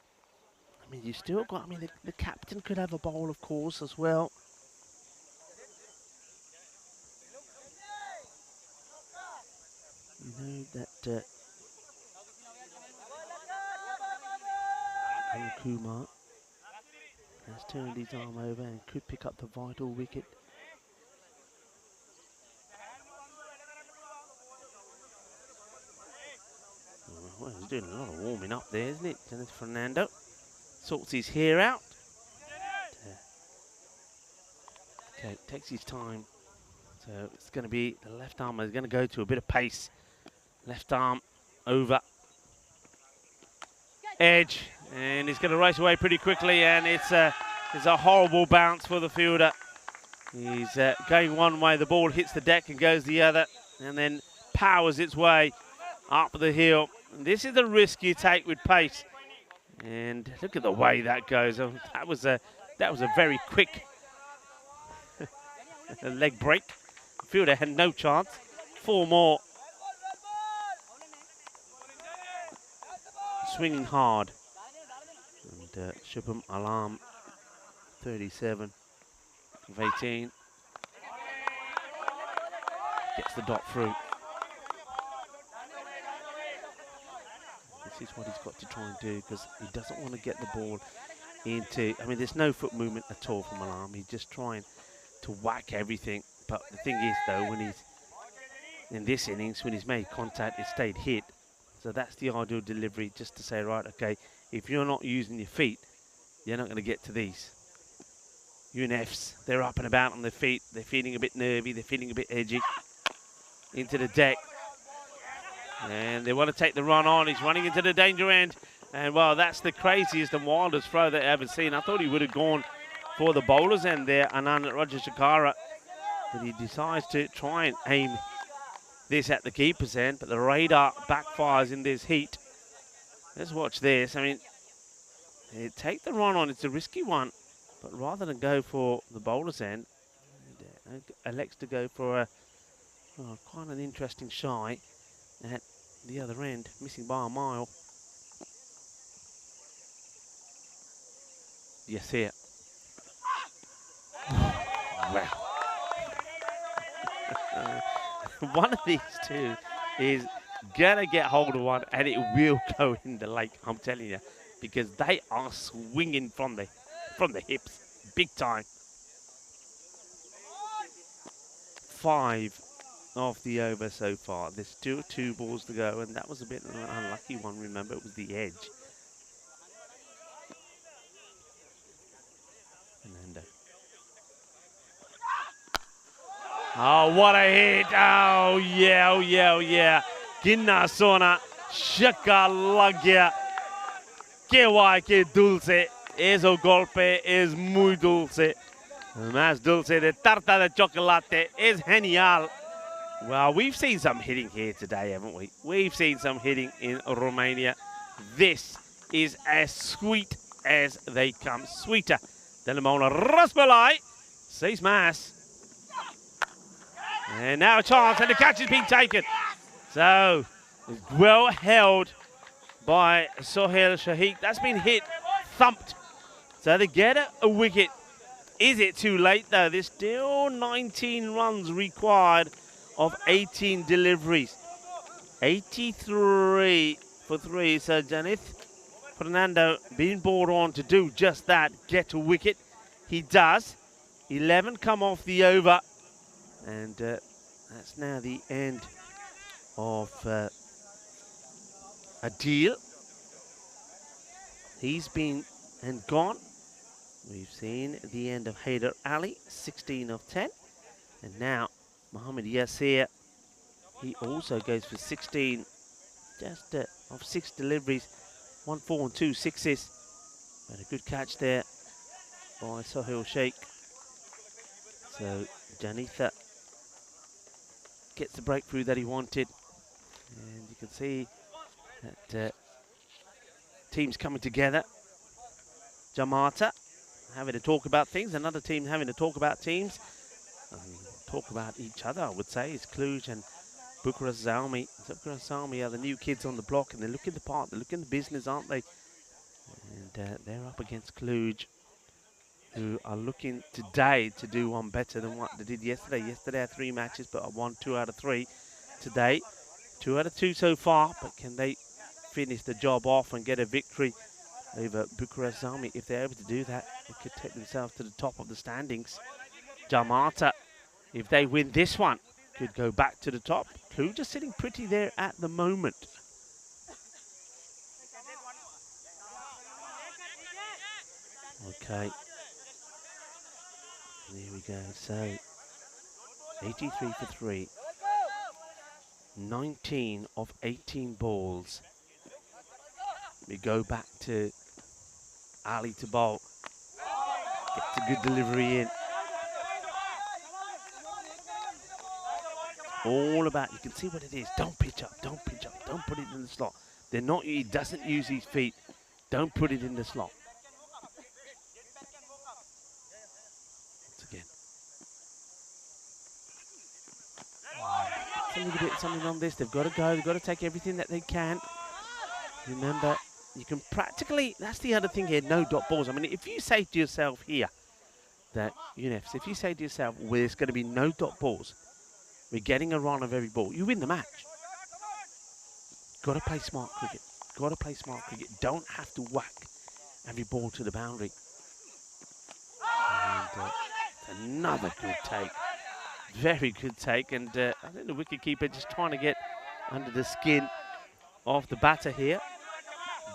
I mean, you still got, I mean, the captain could have a bowl, of course, as well. You know that Kumar has turned his arm over and could pick up the vital wicket. Well, he's doing a lot of warming up there, isn't it? Dennis Fernando sorts his hair out. Okay, takes his time. So it's going to be the left arm is going to go to a bit of pace. Left arm over edge, and he's going to race away pretty quickly, and it's a horrible bounce for the fielder. He's going one way, the ball hits the deck and goes the other, and then powers its way up the hill. And this is the risk you take with pace. And look at the way that goes. Oh, that was a very quick leg break. The fielder had no chance. 4 more. Swinging hard. And Shubham Alam, 37 of 18. Gets the dot through. This is what he's got to try and do, because he doesn't want to get the ball into, I mean, there's no foot movement at all from Alam. He's just trying to whack everything. But the thing is, though, when he's in this innings, when he's made contact, it stayed hit. So that's the ideal delivery, just to say, right, okay, if you're not using your feet, you're not going to get to these. UNFs, they're up and about on their feet. They're feeling a bit nervy. They're feeling a bit edgy. Into the deck. And they want to take the run on. He's running into the danger end. And, well, that's the craziest and wildest throw that I've ever seen. I thought he would have gone for the bowler's end there, Anand Rajashekara. But he decides to try and aim this at the keeper's end. But the radar backfires in this heat. Let's watch this. I mean, they take the run on. It's a risky one. But rather than go for the bowler's end, elects to go for a quite an interesting shy at the other end, missing by a mile. Yes, here. Wow. One of these two is gonna get hold of one, and it will go in the lake. I'm telling you, because they are swinging from the hips, big time. 5 of the over so far. There's still 2 balls to go, and that was a bit of an unlucky one. Remember, it was the edge. Fernando. Oh, what a hit. Oh, yeah, oh, yeah, oh, yeah. Ginna Sona, Shakalagya. Que guay, que dulce. Eso golpe es muy dulce. Más dulce de tarta de chocolate. Es genial. Well, we've seen some hitting here today, haven't we? We've seen some hitting in Romania. This is as sweet as they come. Sweeter than Limona Rasmalai. Sees Mass. And now a chance, and the catch has been taken. So, well held by Sohail Shaikh. That's been hit, thumped. So they get a wicket. Is it too late, though? There's still 19 runs required of 18 deliveries. 83 for 3. So Janith Fernando being brought on to do just that, get a wicket. He does. 11 come off the over. And that's now the end of a deal. He's been and gone. We've seen the end of Haider Ali, 16 of 10. And now Mohamed Yasir, he also goes for 16, just of 6 deliveries, 1 4 and 2 sixes. But a good catch there by Sohail Shaikh. So Janitha gets the breakthrough that he wanted. And you can see that teams coming together. Jamata having to talk about things, another team having to talk about teams. Talk about each other, I would say, is Cluj and Bucharest Zalmi. Bucharest Zalmi are the new kids on the block, and they're looking the part, they're looking the business, aren't they? And they're up against Cluj, who are looking today to do one better than what they did yesterday. Yesterday had 3 matches, but I won 2 out of 3. Today, 2 out of 2 so far, but can they finish the job off and get a victory over Bucharest Zalmi? If they're able to do that, they could take themselves to the top of the standings. Jamata, if they win this one, could go back to the top. Cluj just sitting pretty there at the moment. Okay. There we go. So, 83 for 3. 19 of 18 balls. We go back to Ali to bowl. Gets a good delivery in. All about, you can see what it is. Don't pitch up, don't pitch up, don't put it in the slot. They're not, he doesn't use his feet. Don't put it in the slot. Once again. It's a little bit something on this. They've got to go, they've got to take everything that they can. Remember, you can practically, that's the other thing here, no dot balls. I mean, if you say to yourself here that, if you say to yourself, well, there's going to be no dot balls, we're getting a run of every ball, you win the match. Got to play smart cricket. Got to play smart cricket. Don't have to whack every ball to the boundary. And another good take. Very good take. And I think the wicketkeeper just trying to get under the skin of the batter here.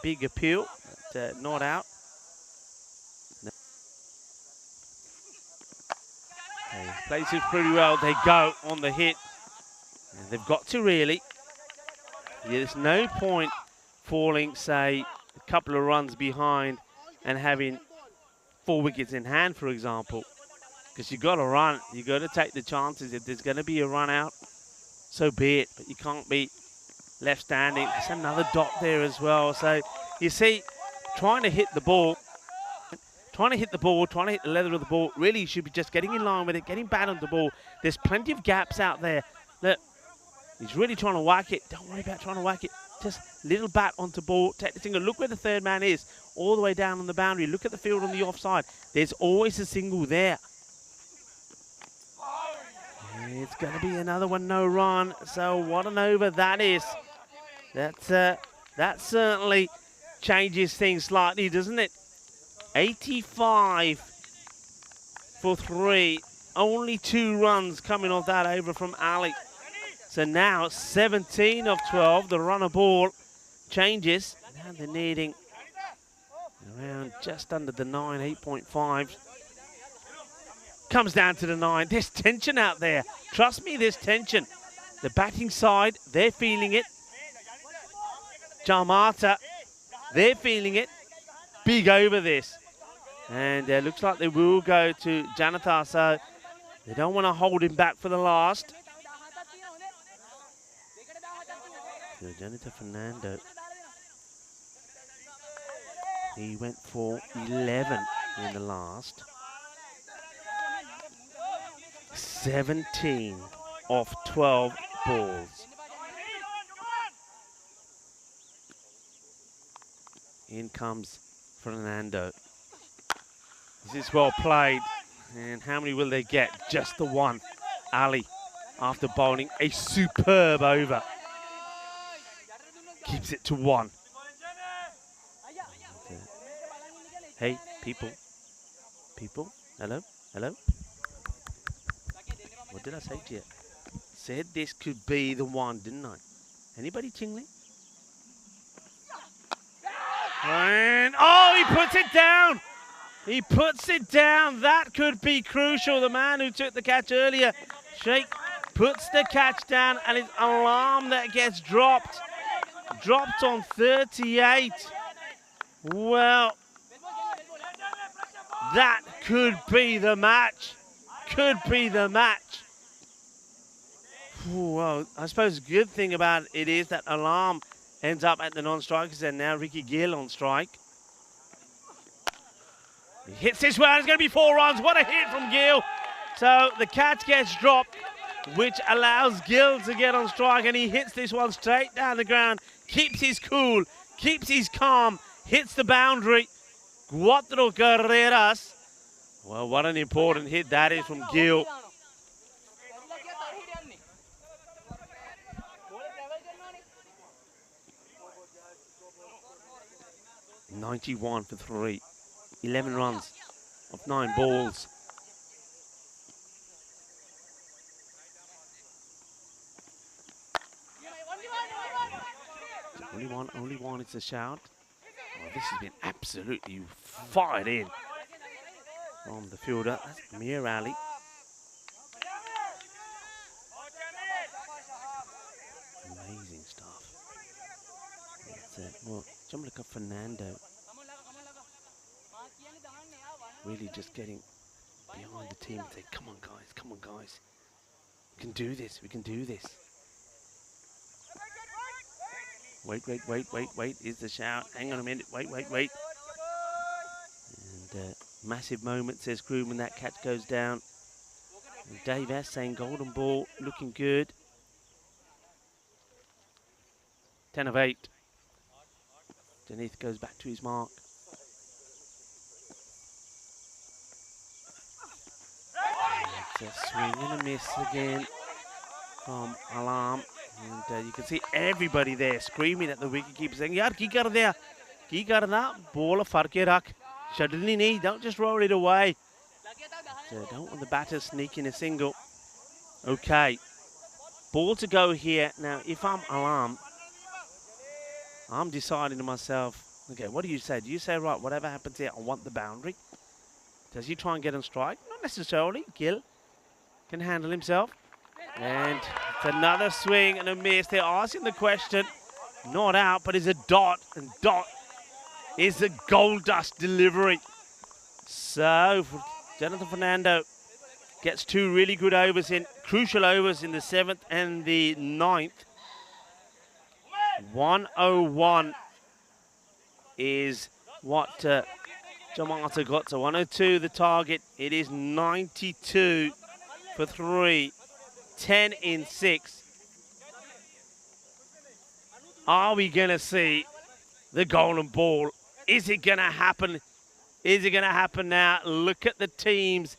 Big appeal, but not out. No. Okay, plays it pretty well. They go on the hit. And they've got to really. There's no point falling, say, a couple of runs behind and having 4 wickets in hand, for example. Because you've got to run. You've got to take the chances. If there's going to be a run out, so be it. But you can't be left standing. There's another dot there as well. So you see, trying to hit the ball, trying to hit the leather of the ball, really you should be just getting in line with it, getting bad on the ball. There's plenty of gaps out there. Look, he's really trying to whack it. Don't worry about trying to whack it. Just little bat onto ball, take the single. Look where the third man is, all the way down on the boundary. Look at the field on the offside. There's always a single there. It's going to be another one, no run. So what an over that is. That certainly changes things slightly, doesn't it? 85 for 3. Only 2 runs coming off that over from Ali. So now 17 of 12. The runner ball changes. Now they're needing around just under the 9, 8.5. Comes down to the 9. There's tension out there. Trust me, there's tension. The batting side, they're feeling it. Jamata, they're feeling it. Big over this. And looks like they will go to Janatha, so they don't want to hold him back for the last. So Janatha Fernando. He went for 11 in the last. 17 of 12 balls. In comes Fernando. This is well played. And how many will they get? Just the one. Ali, after bowling a superb over, keeps it to 1. Hey, people. People, hello, hello. What did I say to you? Said this could be the one, didn't I? Anybody tingling? And, oh, he puts it down. He puts it down. That could be crucial. The man who took the catch earlier, Sheikh, puts the catch down, and his alarm that gets dropped. Dropped on 38. Well, that could be the match. Could be the match. Ooh, well, I suppose the good thing about it is that alarm ends up at the non-strikers, and now Ricky Gill on strike. He hits this one. It's going to be 4 runs. What a hit from Gill. So the catch gets dropped, which allows Gill to get on strike, and he hits this one straight down the ground. Keeps his cool, keeps his calm, hits the boundary. Cuatro carreras. Well, what an important hit that is from Gill. .91 for 3. 11 runs of 9 balls. Only one is a shout. Oh, this has been absolutely fired in from the fielder. That's Mir Ali. Amazing stuff. That's it. Well, Jamaica Fernando really just getting behind the team and say, come on guys, we can do this, we can do this. Wait, is the shout. Hang on a minute, wait. And massive moment, says Groom, when that catch goes down. And Dave S saying golden ball, looking good. 10 of 8. Denith goes back to his mark. It's a swing and a miss again from Alarm. And you can see everybody there screaming at the wicketkeeper saying, Yaar, ki kar diya? Ki karna? Ball far ke rakh. Suddenly nahi, don't just roll it away. Don't want the batter sneaking a single. Okay. Ball to go here. Now, if I'm Alarm, I'm deciding to myself, okay, what do you say? Do you say, right, whatever happens here, I want the boundary? Does he try and get on strike? Not necessarily. Gill can handle himself. And it's another swing and a miss. They're asking the question, not out, but is a dot. And dot is a gold dust delivery. So Jonathan Fernando gets 2 really good overs in, crucial overs in the 7th and the 9th. 101 is what Jamata got. So 102 the target. It is 92 for 3. 10 in 6. Are we going to see the golden ball? Is it going to happen? Is it going to happen now? Look at the teams.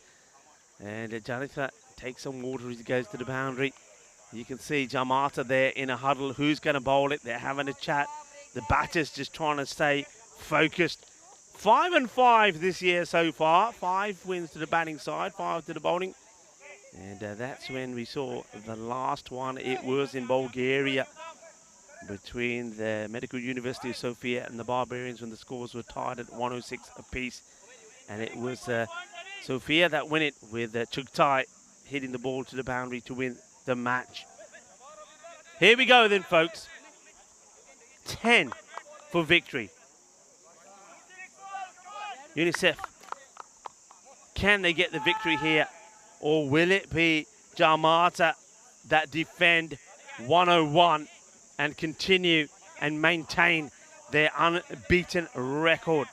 And Jonathan takes some water as he goes to the boundary. You can see Jamata there in a huddle. Who's going to bowl it? They're having a chat. The batter's just trying to stay focused. 5 and 5 this year so far. 5 wins to the batting side, 5 to the bowling. And that's when we saw the last one. It was in Bulgaria between the Medical University of Sofia and the Barbarians when the scores were tied at 106 apiece. And it was Sofia that won it with Chugtai hitting the ball to the boundary to win the match. Here we go then, folks. 10 for victory. UNICEF, can they get the victory here? Or will it be Jamata that defend 101 and continue and maintain their unbeaten record?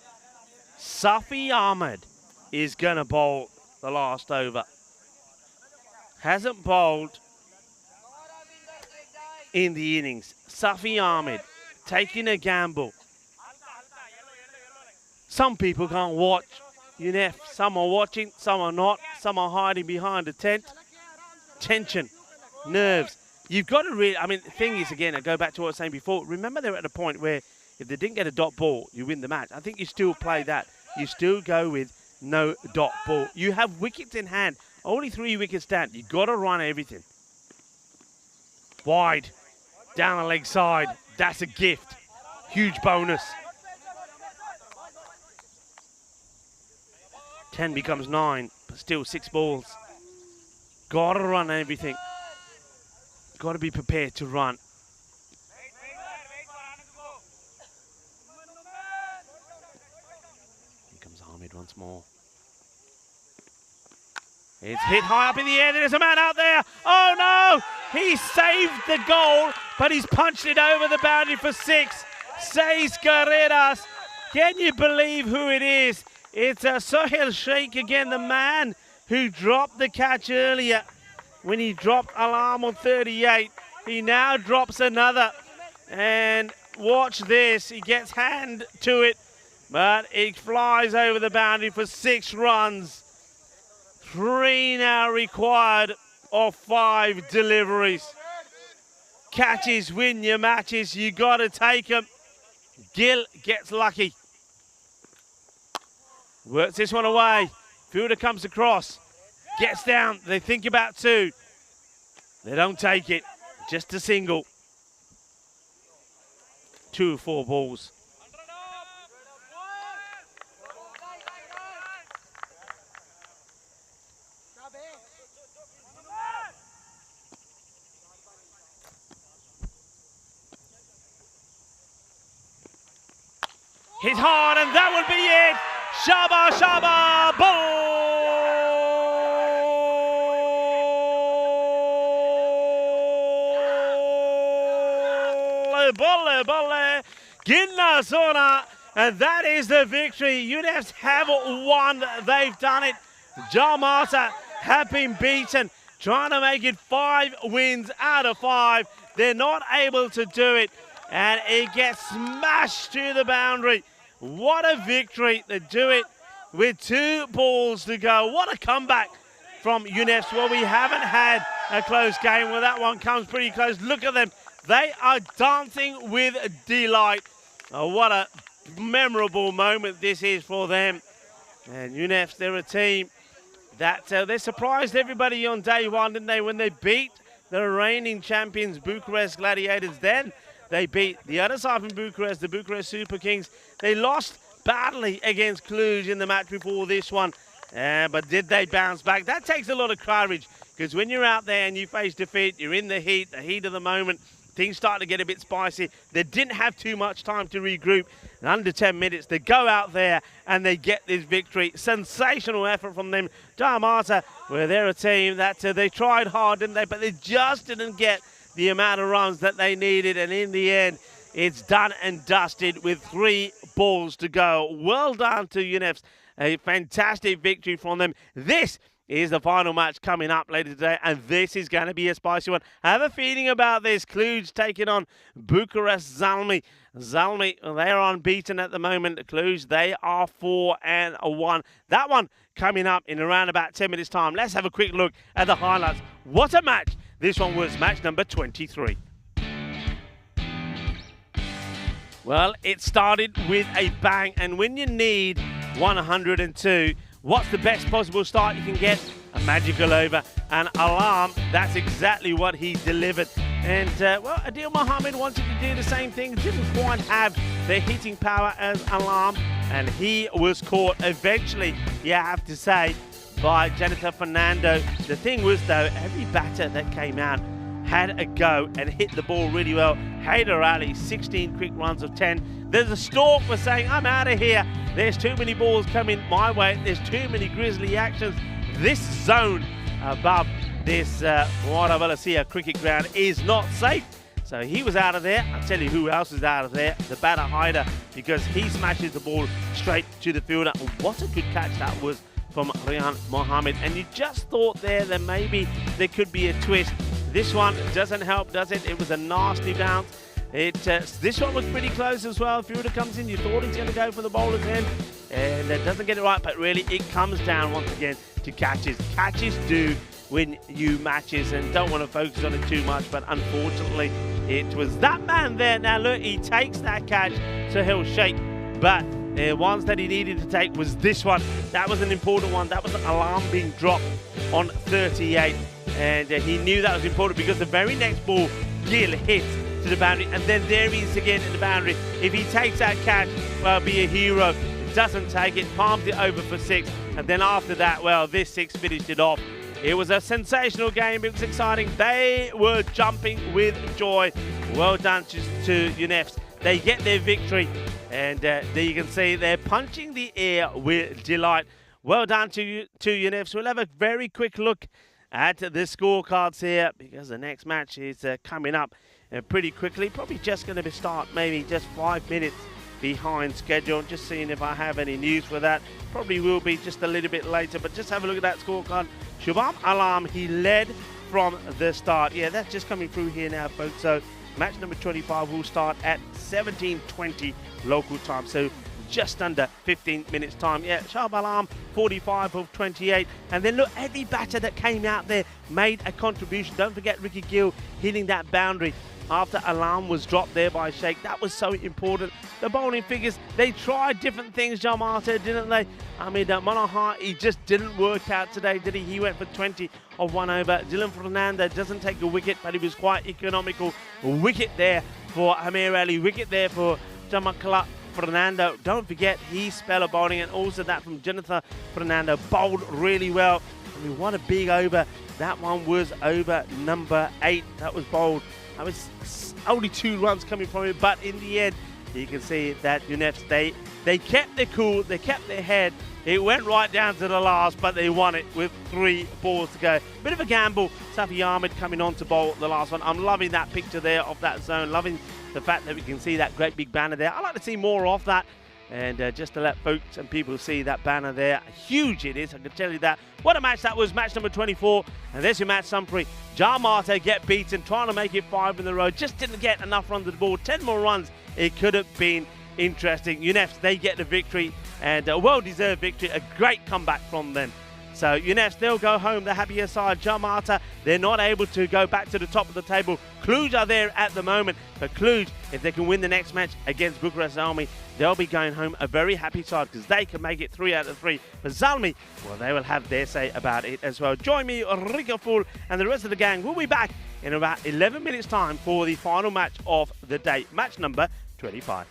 Safi Ahmed is going to bowl the last over. Hasn't bowled in the innings. Safi Ahmed taking a gamble. Some people can't watch UNEF. Some are watching, some are not. Some are hiding behind a tent. Tension, nerves. You've got to really, I mean, the thing is, again, I go back to what I was saying before. Remember, they're at a point where if they didn't get a dot ball, you win the match. I think you still play that. You still go with no dot ball. You have wickets in hand. Only 3 wickets down. You've got to run everything. Wide, down the leg side. That's a gift. Huge bonus. 10 becomes 9, but still 6 balls. Got to run everything. Got to be prepared to run. Here comes Ahmed once more. It's hit high up in the air. There's a man out there. Oh no! He saved the goal, but he's punched it over the boundary for 6. 6 carreras. Can you believe who it is? It's Sohail Sheikh again, the man who dropped the catch earlier when he dropped alarm on 38. He now drops another. And watch this. He gets hand to it, but it flies over the boundary for 6 runs. 3 now required of 5 deliveries. Catches win your matches. You got to take them. Gill gets lucky. Works this one away. Fielder comes across. Gets down. They think about 2. They don't take it. Just a single. 2 of 4 balls. Hit hard, and that would be it. Shaba, shaba, bolle, bolle, ginna zona, and that is the victory. UNEFs have won. They've done it. Jamata have been beaten, trying to make it 5 wins out of 5. They're not able to do it, and it gets smashed to the boundary. What a victory. They do it with 2 balls to go. What a comeback from UNEFs. Well, we haven't had a close game. Well, that one comes pretty close. Look at them. They are dancing with delight. Oh, what a memorable moment this is for them. And UNEFs, they're a team that they surprised everybody on day one, didn't they? When they beat the reigning champions, Bucharest Gladiators, then They beat the other side from Bucharest, the Bucharest Super Kings. They lost badly against Cluj in the match before this one. But did they bounce back? That takes a lot of courage, because when you're out there and you face defeat, you're in the heat of the moment, things start to get a bit spicy. They didn't have too much time to regroup. In under 10 minutes, they go out there and they get this victory. Sensational effort from them. Dalmata, where they're a team that they tried hard, didn't they? But they just didn't get the amount of runs that they needed. And in the end, it's done and dusted with 3 balls to go. Well done to UNEFs. A fantastic victory from them. This is the final match coming up later today, and this is going to be a spicy one. I have a feeling about this. Cluj taking on Bucharest Zalmi. Zalmi, they're unbeaten at the moment. Cluj, they are 4-1. That one coming up in around about 10 minutes' time. Let's have a quick look at the highlights. What a match. This one was match number 23. Well, it started with a bang, and when you need 102, what's the best possible start you can get? A magical over, an alarm. That's exactly what he delivered. And, well, Adil Mohammed wanted to do the same thing. Didn't quite have the hitting power as alarm, and he was caught eventually, you have to say, by Jennifer Fernando. The thing was, though, every batter that came out had a go and hit the ball really well. Haider Ali, 16 quick runs of 10. There's a Stork for saying, I'm out of here. There's too many balls coming my way. There's too many Grizzly actions. This zone above this Warawalasia cricket ground is not safe. So he was out of there. I'll tell you who else is out of there. The batter Haider, because he smashes the ball straight to the fielder. What a good catch that was from Rian Mohammed. And you just thought there that maybe there could be a twist. This one doesn't help, does it? It was a nasty bounce. This one was pretty close as well. Fielder comes in, you thought he's going to go for the bowler's end, and doesn't get it right, but really it comes down once again to catches. Catches do win you matches, and don't want to focus on it too much, but unfortunately it was that man there. Now look, he takes that catch, so he'll shake, but the ones that he needed to take was this one. That was an important one. That was an alarm being dropped on 38. And he knew that was important, because the very next ball, Gill hits to the boundary, and then there he is again in the boundary. If he takes that catch, well, be a hero. Doesn't take it, palms it over for 6, and then after that, well, this 6 finished it off. It was a sensational game. It was exciting. They were jumping with joy. Well done to UNEFs. They get their victory, and there you can see they're punching the air with delight. Well done to UNEFs. We'll have a very quick look at the scorecards here, because the next match is coming up pretty quickly. Probably just going to start maybe just 5 minutes behind schedule. Just seeing if I have any news for that. Probably will be just a little bit later, but just have a look at that scorecard. Shubham Alam, he led from the start. Yeah, that's just coming through here now, folks. So match number 25 will start at 17:20 local time. So just under 15 minutes time. Yeah, Shah Alam, 45 of 28. And then look, every batter that came out there made a contribution. Don't forget Ricky Gill hitting that boundary after alarm was dropped there by Sheikh. That was so important. The bowling figures, they tried different things, Jamata, didn't they? I mean, Manohar, he just didn't work out today, did he? He went for 20 of 1 over. Dylan Fernanda doesn't take a wicket, but he was quite economical. Wicket there for Amir Ali, wicket there for Jamakala Fernando. Don't forget his spell of bowling, and also that from Jennifer Fernando, bowled really well. I mean, what a big over. That one was over number 8. That was bowled. I was only 2 runs coming from it, but in the end, you can see that UNEFs, they kept their cool, they kept their head. It went right down to the last, but they won it with 3 balls to go. Bit of a gamble. Safi Ahmed coming on to bowl the last one. I'm loving that picture there of that zone, loving the fact that we can see that great big banner there. I like to see more of that, and just to let folks and people see that banner there. Huge it is, I can tell you that. What a match that was, match number 24. And there's your match summary. Jarmate get beaten, trying to make it 5 in a row. Just didn't get enough runs to the ball. 10 more runs, it could have been interesting. UNEFs, they get the victory, and a well-deserved victory. A great comeback from them. So UNEFs, they'll go home, the happier side. Jamata, they're not able to go back to the top of the table. Cluj are there at the moment, but Cluj, if they can win the next match against Bucharest Zalmi, they'll be going home a very happy side, because they can make it 3 out of 3. But Zalmi, well, they will have their say about it as well. Join me, Rico Fool, and the rest of the gang. We'll be back in about 11 minutes' time for the final match of the day, match number 25.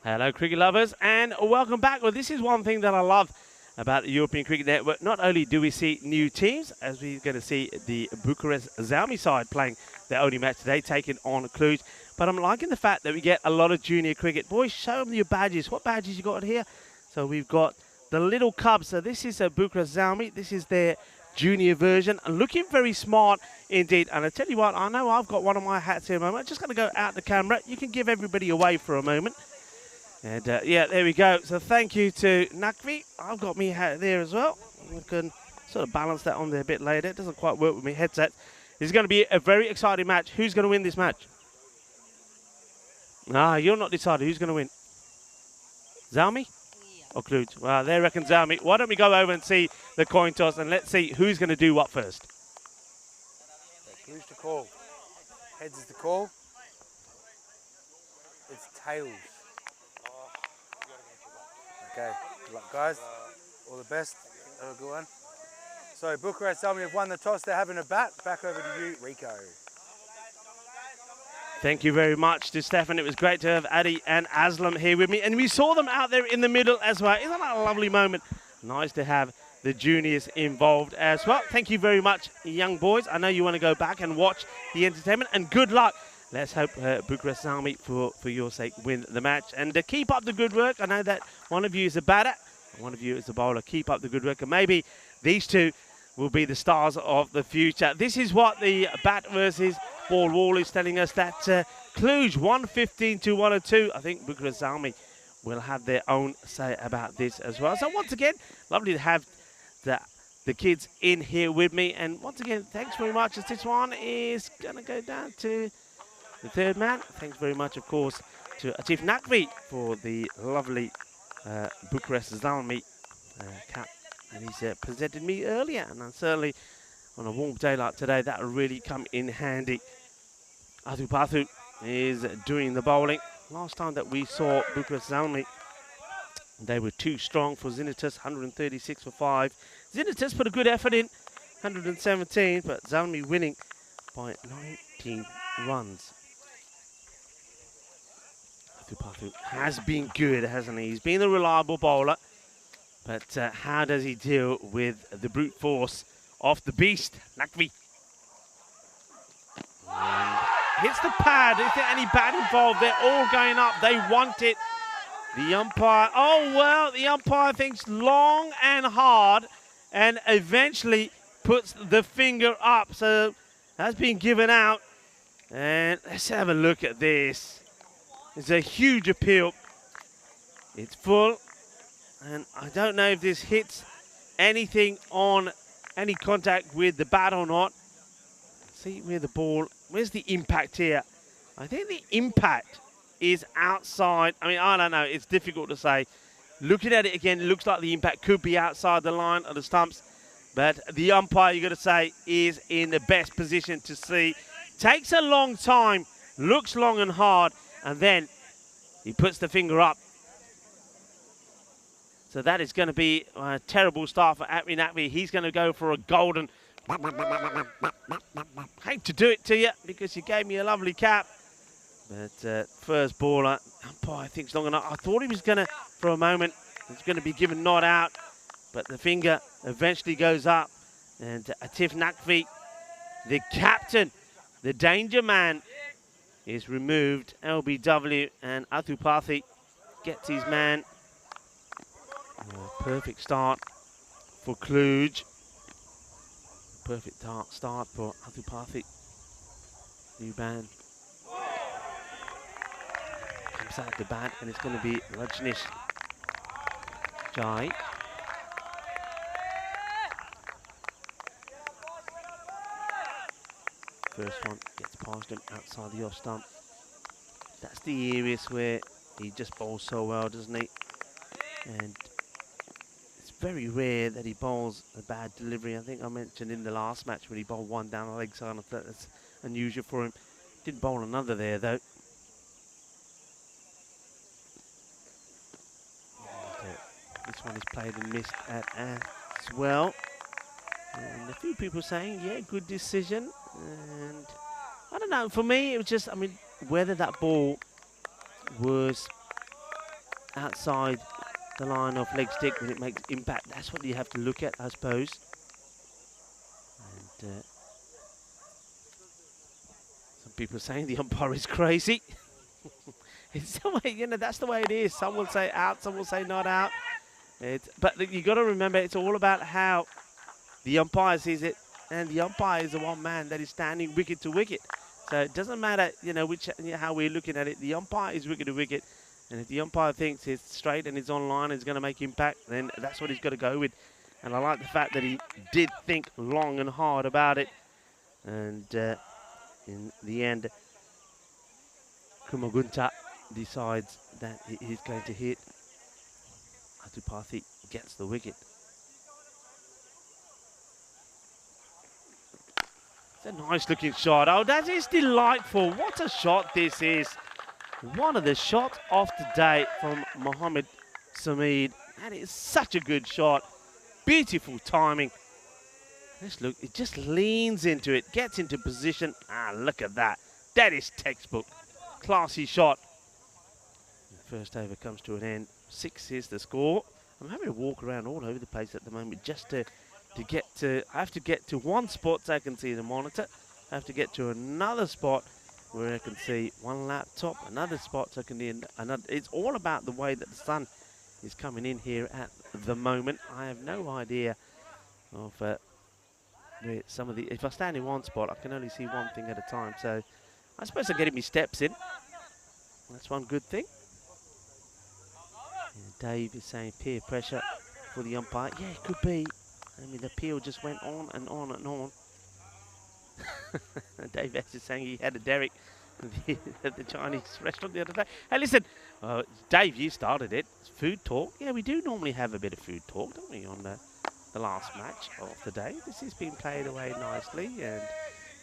Hello, cricket lovers, and welcome back. Well, this is one thing that I love about the European Cricket Network. Not only do we see new teams, as we're going to see the Bucharest Zalmi side playing their only match today, taking on Cluj, but I'm liking the fact that we get a lot of junior cricket. Boys, show them your badges. What badges you got here? So we've got the little cubs. So this is a Bucharest Zalmi. This is their junior version, and looking very smart indeed. And I tell you what, I know I've got one of my hats here a moment. I'm just going to go out the camera. You can give everybody away for a moment. And yeah, there we go. So thank you to Nakvi. I've got me hat there as well. I can sort of balance that on there a bit later. It doesn't quite work with my headset. This is going to be a very exciting match. Who's going to win this match? You're not decided. Who's going to win? Zalmi or Cluj? Well, they reckon Zalmi. Why don't we go over and see the coin toss, and let's see who's going to do what first. Cluj to call. Heads is the call. It's tails. Okay, good luck guys. All the best. Have a good one. So Bucharest Zalmi have won the toss. They're having a bat. Back over to you, Rico. Thank you very much to Stefan. It was great to have Adi and Aslam here with me. And we saw them out there in the middle as well. Isn't that a lovely moment? Nice to have the juniors involved as well. Thank you very much, young boys. I know you want to go back and watch the entertainment. And good luck. Let's hope Bucharest Zalmi, for your sake, win the match. And keep up the good work. I know that one of you is a batter, and one of you is a bowler. Keep up the good work. And maybe these two will be the stars of the future. This is what the bat versus ball wall is telling us, that Cluj 115 to 102. I think Bucharest Zalmi will have their own say about this as well. So once again, lovely to have the kids in here with me. And once again, thanks very much, as this one is going to go down to the third man. Thanks very much, of course, to Atif Nakvi for the lovely Bucharest Zalmi cap. And he's presented me earlier, and certainly on a warm day like today, that will really come in handy. Athu Pathu is doing the bowling. Last time that we saw Bucharest Zalmi, they were too strong for Zinitas, 136 for 5. Zinitas put a good effort in, 117, but Zalmi winning by 19 runs. Athu Pathu has been good, hasn't he? He's been a reliable bowler. But how does he deal with the brute force of the beast, Nakvi? Hits the pad. Is there any bat involved? They're all going up. They want it. The umpire, oh well, the umpire thinks long and hard and eventually puts the finger up. So that's been given out. And let's have a look at this. It's a huge appeal. It's full. And I don't know if this hits anything on any contact with the bat or not. See where the ball, where's the impact here? I think the impact is outside. I mean, I don't know. It's difficult to say. Looking at it again, it looks like the impact could be outside the line of the stumps. But the umpire, you got to say, is in the best position to see. Takes a long time, looks long and hard, and then he puts the finger up. So that is going to be a terrible start for Atmi Nakvi. He's going to go for a golden. Hate to do it to you because you gave me a lovely cap. But first baller, umpire thinks long enough. I thought he was going to, for a moment, he's going to be given not out. But the finger eventually goes up. And Atif Nakvi, the captain, the danger man, is removed. LBW, and Athu Pathu gets his man. Perfect start for Cluj. Perfect start for Athu Pathu. New ban. Comes out the bat, and it's going to be Rajnish Jai. First one gets past him outside the off stump. That's the areas where he just bowls so well, doesn't he? And very rare that he bowls a bad delivery. I think I mentioned in the last match when he bowled one down the leg side. I thought that's unusual for him. Didn't bowl another there though. And, this one is played and missed at as well. And a few people saying, yeah, good decision. And I don't know, for me it was just, I mean, whether that ball was outside the line of leg stick when it makes impact. That's what you have to look at, I suppose. And some people are saying the umpire is crazy. It's the way, you know, that's the way it is. Some will say out, some will say not out. But you got to remember, it's all about how the umpire sees it, and the umpire is the one man that is standing wicket to wicket. So it doesn't matter, you know, how we're looking at it. The umpire is wicket to wicket, and if the umpire thinks it's straight and it's on line, it's going to make impact, then that's what he's got to go with. And I like the fact that he did think long and hard about it, and in the end, Kumagunta decides that he's going to hit. Atupathi gets the wicket. It's a nice looking shot. Oh, that is delightful. What a shot this is. One of the shots of the day from Mohammed Sameed. That is such a good shot. Beautiful timing. Let's look, it just leans into it, gets into position. Ah, look at that. That is textbook. Classy shot. The first over comes to an end. 6 is the score. I'm having to walk around all over the place at the moment just to get to, I have to get to one spot so I can see the monitor. I have to get to another spot where I can see one laptop, another spot so I can see another. It's all about the way that the sun is coming in here at the moment. I have no idea of where some of the, if I stand in one spot, I can only see one thing at a time. So I suppose I'm getting me steps in. That's one good thing. And Dave is saying peer pressure for the umpire. Yeah, it could be. I mean, the appeal just went on and on and on. Dave S is saying he had a Derek at the Chinese restaurant the other day. Hey, listen, Dave, you started it. It's food talk. Yeah, we do normally have a bit of food talk, don't we, on the last match of the day. This has been played away nicely, and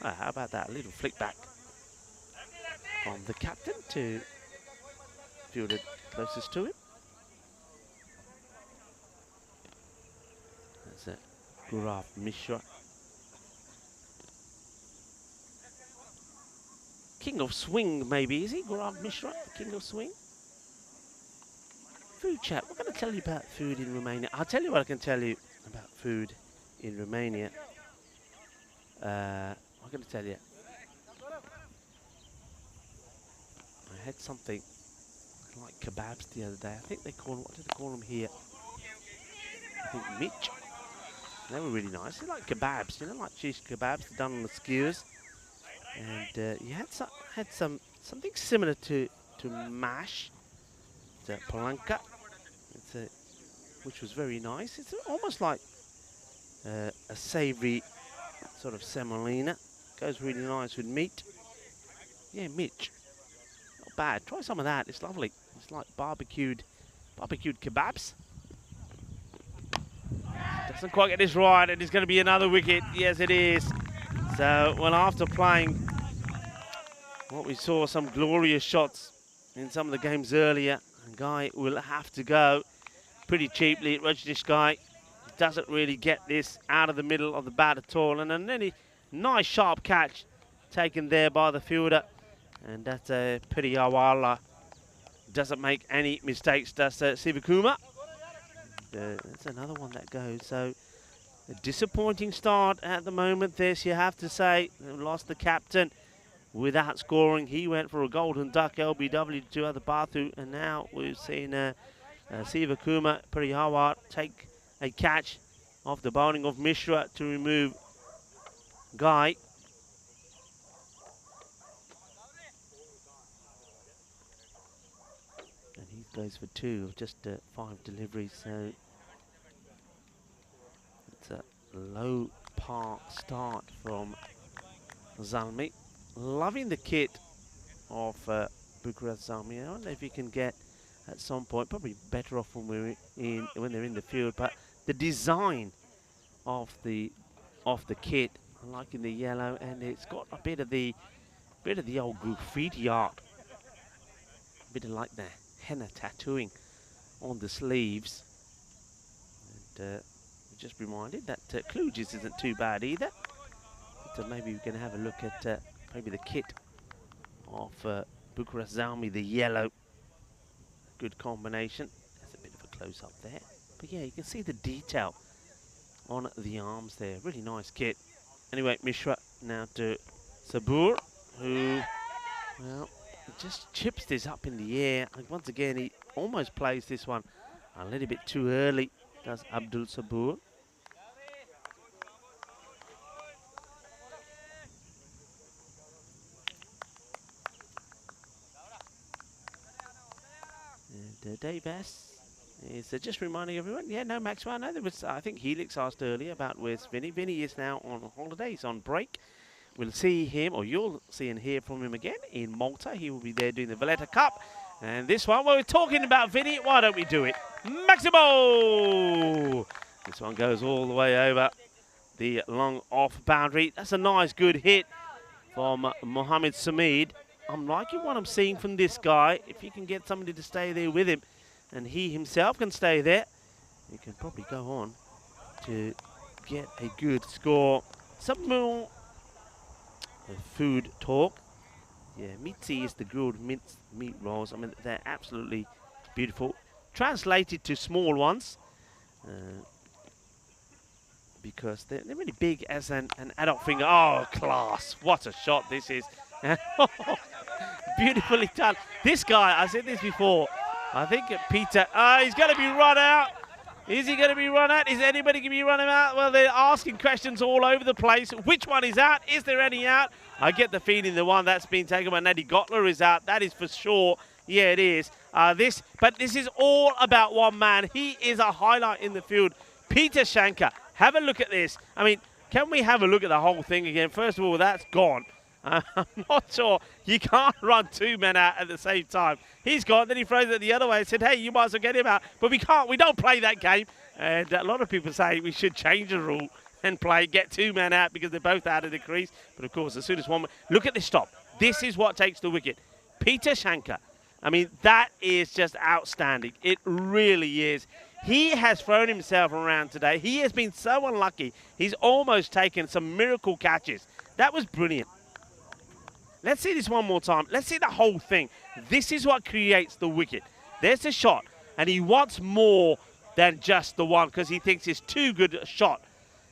how about that? A little flick back from the captain to fielder closest to him. That's it. Gaurav Mishra. King of Swing, maybe, is he? Gaurav Mishra, King of Swing? Food chat. What can I tell you about food in Romania? I'll tell you what I can tell you about food in Romania. What can I tell you? I had something like kebabs the other day. I think they call them, what do they call them here? I think Mitch. They were really nice. They're like kebabs, you know, like cheese kebabs done on the skewers. And you had something similar to mash, the palanka, which was very nice. It's almost like a savoury sort of semolina. Goes really nice with meat. Yeah, Mitch. Not bad. Try some of that. It's lovely. It's like barbecued kebabs. Doesn't quite get this right. It is going to be another wicket. Yes, it is. So, well, after playing what we saw, some glorious shots in some of the games earlier, Guy will have to go pretty cheaply. Rajnish Guy doesn't really get this out of the middle of the bat at all. And then a nice sharp catch taken there by the fielder. And that's a Piriyawala. Doesn't make any mistakes, does Sivakuma. That's another one that goes. So, a disappointing start at the moment, this, you have to say. They lost the captain without scoring. He went for a golden duck, LBW to Adabathu, and now we've seen Sivakuma Pirihawat take a catch off the bowling of Mishra to remove Guy. And he goes for 2 of just 5 deliveries, so it's a low par start from Zalmi. Loving the kit of Bucharest Zalmi. I don't know if you can get at some point, probably better off when they're in the field, but the design of the kit, I'm liking the yellow, and it's got a bit of the old graffiti art, a bit of like the henna tattooing on the sleeves. And just reminded that Kluges isn't too bad either. So maybe we can have a look at maybe the kit of Bucharest Zalmi, the yellow. good combination. There's a bit of a close-up there. But yeah, you can see the detail on the arms there. Really nice kit. Anyway, Mishra now to Sabur, who, well, just chips this up in the air. And once again, he almost plays this one a little bit too early, does Abdul Sabur. And Dave S. is just reminding everyone, yeah, no, Maxwell, no, there was, I think Helix asked earlier about where's Vinny. Vinny is now on holiday, he's on break. We'll see him, or you'll see and hear from him again in Malta. He will be there doing the Valletta Cup. And this one, well, we're talking about Vinny, why don't we do it? Maximo! This one goes all the way over the long off boundary. That's a nice, good hit from Mohammed Samid. I'm liking what I'm seeing from this guy. If he can get somebody to stay there with him, and he himself can stay there, he can probably go on to get a good score. Some more food talk. Yeah, Mitzi is the grilled minced meat rolls. I mean, they're absolutely beautiful. Translated to small ones, because they're really big as an adult finger. Oh, class. What a shot this is. Beautifully done. This guy, I said this before, I think Peter, he's going to be run out. Is he going to be run out? Is anybody going to be running out? Well, they're asking questions all over the place. Which one is out? Is there any out? I get the feeling the one that's been taken by Nadie Gottler is out. That is for sure. Yeah, it is. But this is all about one man. He is a highlight in the field. Peter Shanker. Have a look at this. I mean, can we have a look at the whole thing again? First of all, that's gone. I'm not sure. You can't run two men out at the same time. He's gone, then he throws it the other way and said, hey, you might as well get him out. But we can't. We don't play that game. And a lot of people say we should change the rule and get two men out because they're both out of the crease. But, of course, as soon as one... Look at this stop. This is what takes the wicket. Peter Shanker. I mean, that is just outstanding. It really is. He has thrown himself around today. He has been so unlucky. He's almost taken some miracle catches. That was brilliant. Let's see this one more time. Let's see the whole thing. This is what creates the wicket. There's the shot, and he wants more than just the one because he thinks it's too good a shot.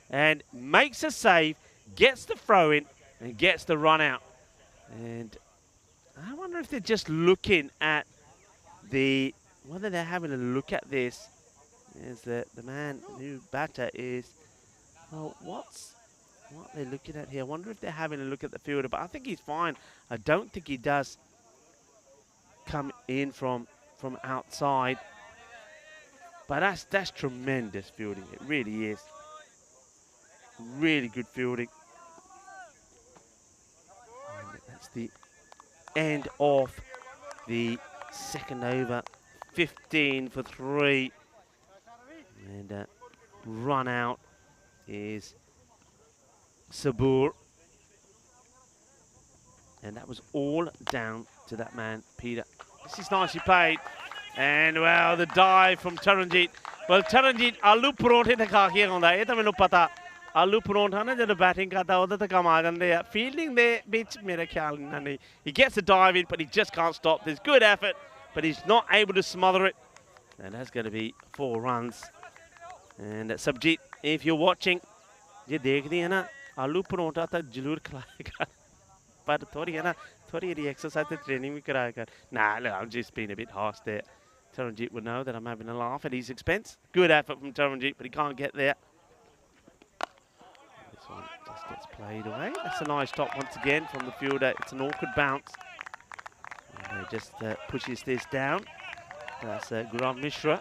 And makes a save, gets the throw in, and gets the run out. And I wonder if they're just looking at whether they're having a look at this. Is that the man, the new batter is, well, what they're looking at here. I wonder if they're having a look at the fielder, but I think he's fine. I don't think he does come in from outside. But that's tremendous fielding. It really is. Really good fielding. And that's the end of the second over. 15 for 3. And run out is Sabur. And that was all down to that man, Peter. This is nicely played. And, well, the dive from Taranjit. Well, Taranjit, alu paronte te kha ke aunda. Ye ta mainu pata. Alu paronta na jado batting karta oda te kam aa jande a. Fielding de bich mera khayal nahi. He gets a dive in, but he just can't stop. There's good effort, but he's not able to smother it. And that's going to be 4 runs. And Sabjit, if you're watching, ye dekhdi hai na, alu paronta ta jalur khalayega. But thodi hai na, thodi exercise and training bhi karaya kar. Nah, look, I'm just being a bit harsh there. Taranjit would know that I'm having a laugh at his expense. Good effort from Taranjit, but he can't get there. This one just gets played away. That's a nice stop once again from the fielder. It's an awkward bounce. And he just pushes this down. That's Gurram Mishra.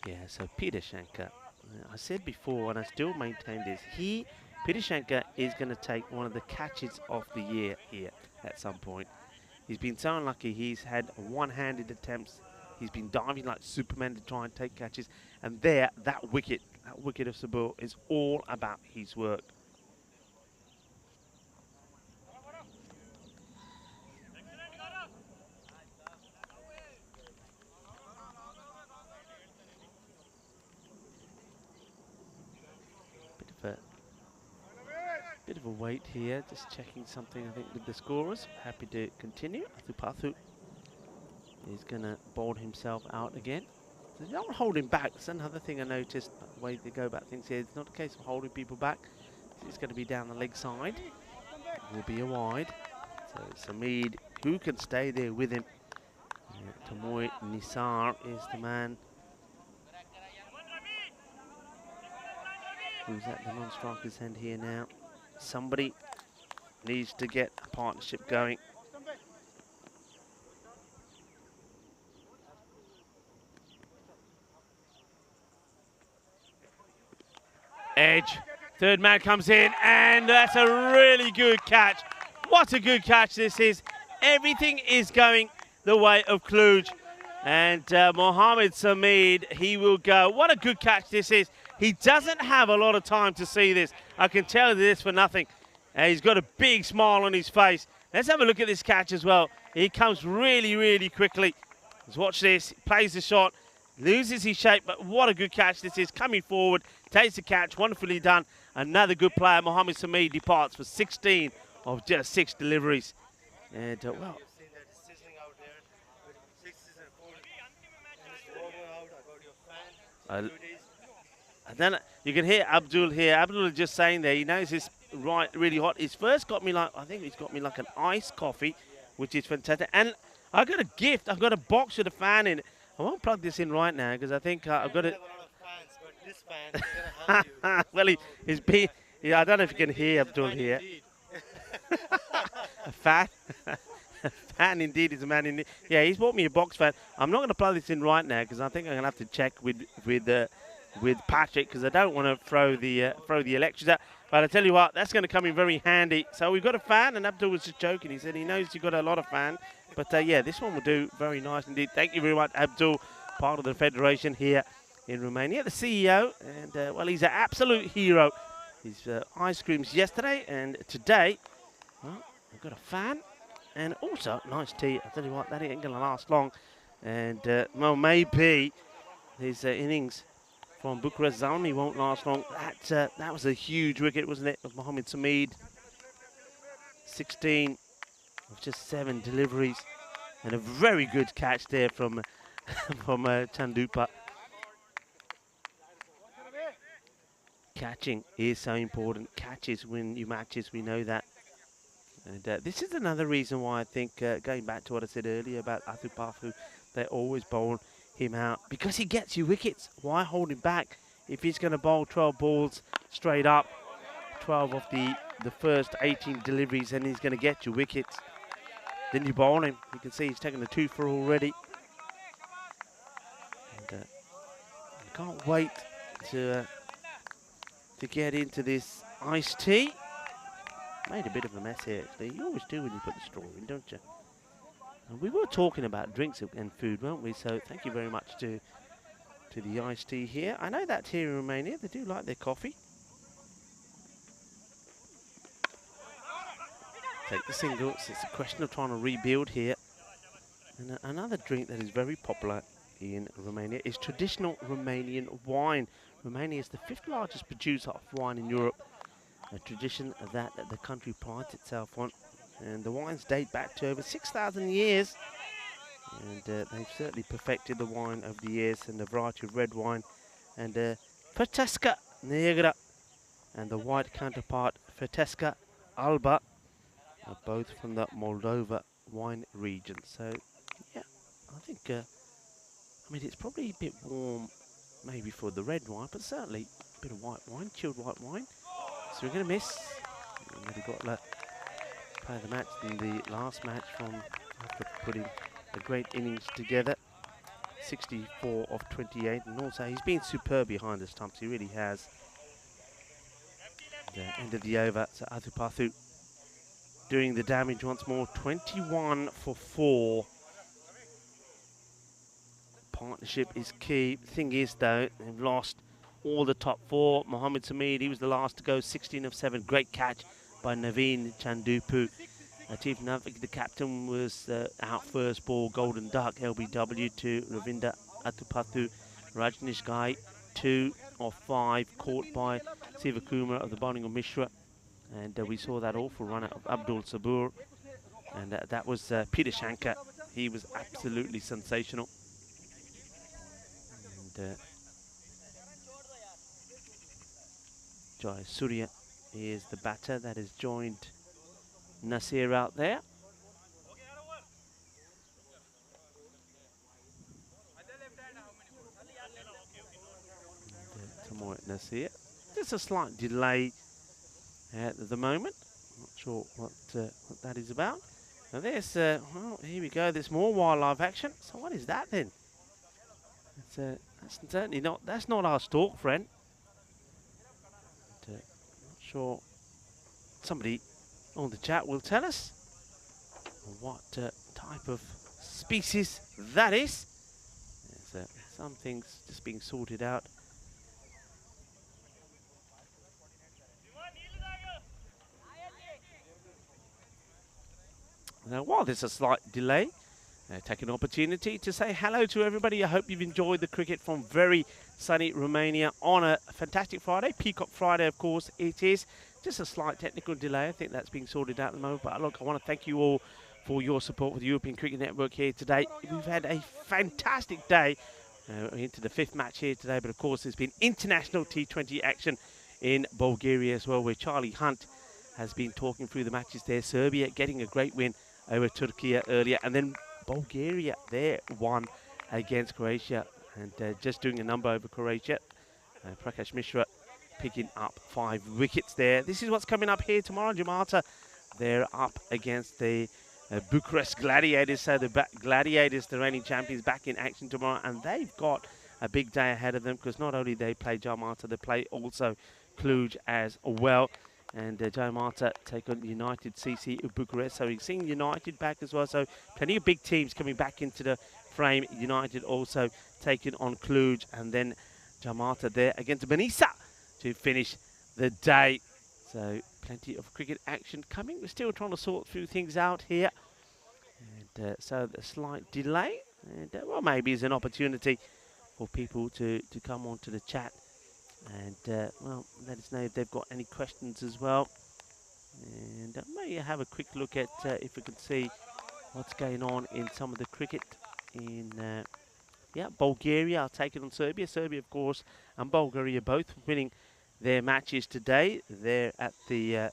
Yeah, so Peter Shanker. I said before, and I still maintain this, Peter Shanker is going to take one of the catches of the year here at some point. He's been so unlucky. He's had one-handed attempts. He's been diving like Superman to try and take catches. And there, that wicket of Sabur is all about his work. Bit of a wait here, just checking something, I think, with the scorers. Happy to continue. Atupathu is going to bowl himself out again. So they don't hold him back. That's another thing I noticed, the way they go about things here. It's not a case of holding people back. It's going to be down the leg side. It will be a wide. So Samid, who can stay there with him? Tamoy Nisar is the man who's at the non-striker's end here now. Somebody needs to get a partnership going. Edge. Third man comes in, and that's a really good catch. What a good catch this is. Everything is going the way of Cluj. And Mohammed Samid, he will go. What a good catch this is. He doesn't have a lot of time to see this. I can tell you this for nothing. He's got a big smile on his face. Let's have a look at this catch as well. He comes really, really quickly. Let's watch this. Plays the shot, loses his shape, but what a good catch this is. Coming forward, takes the catch, wonderfully done. Another good player, Mohammed Samid, departs for 16 of just 6 deliveries. And, well, and then you can hear Abdul here. Abdul is just saying there, he knows it's really hot. He's first got me like, I think he's got me like an iced coffee, which is fantastic. And I got a gift. I've got a box with a fan in it. I won't plug this in right now because I think I've got it. Well, he's been, yeah, I don't know if you can hear Abdul here. A fan? A fan indeed is a man indeed. Yeah, he's bought me a box fan. I'm not going to plug this in right now because I think I'm going to have to check with Patrick because I don't want to throw the elections out. But I tell you what, that's going to come in very handy. So we've got a fan, and Abdul was just joking. He said he knows you've got a lot of fan. But yeah, this one will do very nice indeed. Thank you very much, Abdul, part of the federation here in Romania, the CEO. And, well, he's an absolute hero. His ice creams yesterday and today. Well, we've got a fan and also nice tea. I tell you what, that ain't going to last long. And, well, maybe his innings from Bucharest Zalmi won't last long. That was a huge wicket, wasn't it, of Mohammed Samid. 16 of just 7 deliveries. And a very good catch there from Chandupa. Catching is so important. Catches win you matches, we know that. And this is another reason why I think, going back to what I said earlier about Atupathu, they always bowl him out because he gets you wickets. Why hold him back if he's going to bowl 12 balls straight up, 12 of the first 18 deliveries, and he's going to get you wickets? Then you bowl him. You can see he's taken the 2 for already. And I can't wait to get into this iced tea. Made a bit of a mess here actually. You always do when you put the straw in, don't you? And we were talking about drinks and food, weren't we? So thank you very much to the iced tea here. I know that here in Romania they do like their coffee. Take the singles. It's a question of trying to rebuild here. And another drink that is very popular in Romania is traditional Romanian wine. Romania is the 5th largest producer of wine in Europe, a tradition that the country prides itself on. And the wines date back to over 6,000 years. And they've certainly perfected the wine over the years, and a variety of red wine. And Fertesca Negra and the white counterpart Fertesca Alba are both from the Moldova wine region. So, yeah, I think, I mean, it's probably a bit warm maybe for the red wine, but certainly a bit of white wine, chilled white wine. So we're going to miss. We've got to play the match in the last match from after putting a great innings together. 64 of 28, and also he's been superb behind the stumps, he really has. The end of the over, so Atupathu doing the damage once more. 21 for 4. Partnership is key. Thing is though, they've lost all the top 4. Mohammed Samid, he was the last to go, 16 of 7. Great catch by Naveen Chandupu. Chief Navik, the captain, was out first ball. Golden Duck, LBW to Ravinda Atupathu. Rajnish Gai, 2 of 5. Caught by Sivakumar of the bowling of Mishra. And we saw that awful run of Abdul Sabur. And that was Peter Shankar. He was absolutely sensational. And Jai Surya is the batter that has joined Nasir out there. More at Nasir. Just a slight delay at the moment. Not sure what that is about. Now there's, well, here we go. There's more wildlife action. So what is that then? That's certainly not. That's not our stork friend. But, not sure. Somebody on the chat will tell us what type of species that is. There's some things just being sorted out. Now, while there's a slight delay, take an opportunity to say hello to everybody. I hope you've enjoyed the cricket from very sunny Romania on a fantastic Friday. Peacock Friday, of course, it is. Just a slight technical delay. I think that's being sorted out at the moment. But look, I want to thank you all for your support with the European Cricket Network here today. We've had a fantastic day. Into the 5th match here today. But, of course, there's been international T20 action in Bulgaria as well, where Charlie Hunt has been talking through the matches there. Serbia getting a great win over Turkey earlier, and then Bulgaria there won against Croatia, and just doing a number over Croatia. Prakash Mishra picking up 5 wickets there. This is what's coming up here tomorrow. Jakarta, they're up against the Bucharest Gladiators. So the Gladiators, the reigning champions, back in action tomorrow, and they've got a big day ahead of them, because not only they play Jakarta, they play also Cluj as well. And Jakarta take on United CC Bucharest. So we're seeing United back as well. So plenty of big teams coming back into the frame. United also taking on Cluj, and then Jakarta there against Manisa to finish the day. So plenty of cricket action coming. We're still trying to sort through things out here. And so the slight delay. And well, maybe it's an opportunity for people to come onto the chat. And, well, let us know if they've got any questions as well. And maybe have a quick look at if we can see what's going on in some of the cricket in, yeah, Bulgaria. I'll take it on Serbia. Serbia, of course, and Bulgaria both winning their matches today. They're at the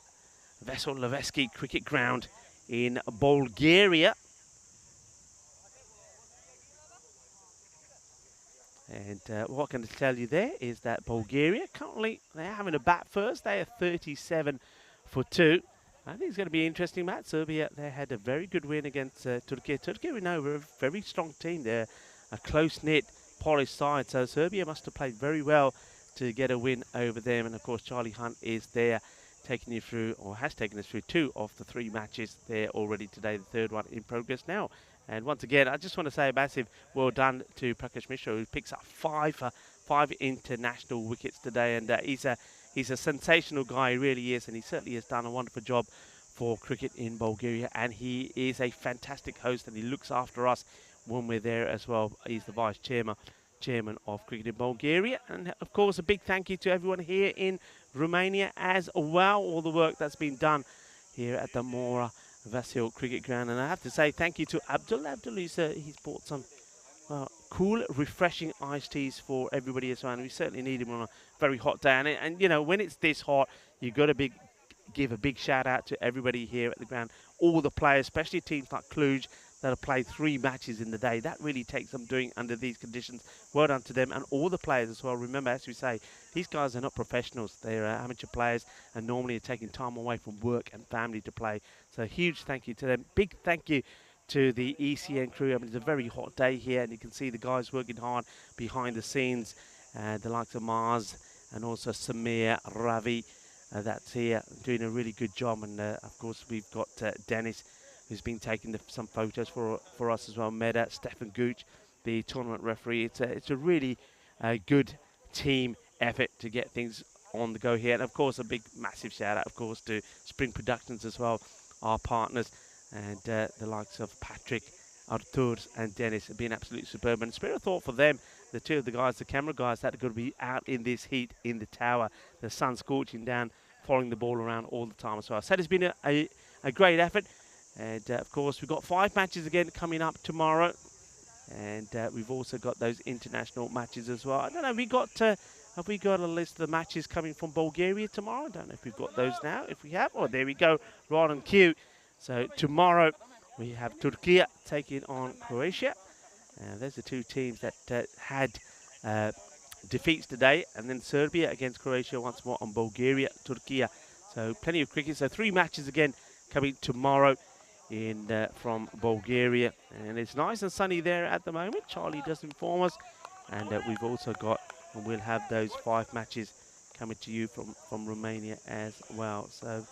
Vesel Levski cricket ground in Bulgaria. And what I can tell you there is that Bulgaria, currently, they're having a bat first. They are 37 for 2. I think it's going to be an interesting match. Serbia, they had a very good win against Turkey. Turkey, we know, we're a very strong team. They're a close-knit, polished side. So Serbia must have played very well to get a win over them. And, of course, Charlie Hunt is there taking you through, or has taken us through 2 of the 3 matches there already today. The 3rd one in progress now. And once again, I just want to say a massive well done to Prakash Mishra, who picks up 5 international wickets today. And he's a sensational guy, he really is. And he certainly has done a wonderful job for cricket in Bulgaria. And he is a fantastic host, and he looks after us when we're there as well. He's the vice chairman of cricket in Bulgaria. And, of course, a big thank you to everyone here in Romania as well. All the work that's been done here at the Mora Vasil Cricket Ground. And I have to say thank you to Abdul. Abdul, he's bought some cool, refreshing iced teas for everybody as well. And we certainly need him on a very hot day. And you know, when it's this hot, you've got to give a big shout out to everybody here at the ground. All the players, especially teams like Cluj, that have played 3 matches in the day. That really takes some doing under these conditions. Well done to them, and all the players as well. Remember, as we say, these guys are not professionals. They're amateur players, and normally are taking time away from work and family to play. So huge thank you to them. Big thank you to the ECN crew. I mean, it's a very hot day here, and you can see the guys working hard behind the scenes. The likes of Mars and also Samir, Ravi, that's here doing a really good job. And of course, we've got Dennis, who's been taking some photos for us as well. Meda, Stefan Gooch, the tournament referee. It's a really good team effort to get things on the go here. And of course, a big, massive shout out, of course, to Spring Productions as well, our partners, and the likes of Patrick, Artur, and Dennis have been absolutely superb. And spirit of thought for them, the 2 of the guys, the camera guys, that are going to be out in this heat in the tower. The sun scorching down following the ball around all the time as well. So it's been a great effort. And, of course, we've got 5 matches again coming up tomorrow. And we've also got those international matches as well. I don't know, have we got a list of the matches coming from Bulgaria tomorrow? I don't know if we've got those now. If we have, oh, there we go, right on cue. So tomorrow we have Turkey taking on Croatia. And there's the 2 teams that had defeats today. And then Serbia against Croatia once more on Bulgaria, Turkey. So plenty of cricket. So 3 matches again coming tomorrow from Bulgaria. And it's nice and sunny there at the moment. Charlie does inform us. And we've also got, and we'll have those 5 matches coming to you from Romania as well. So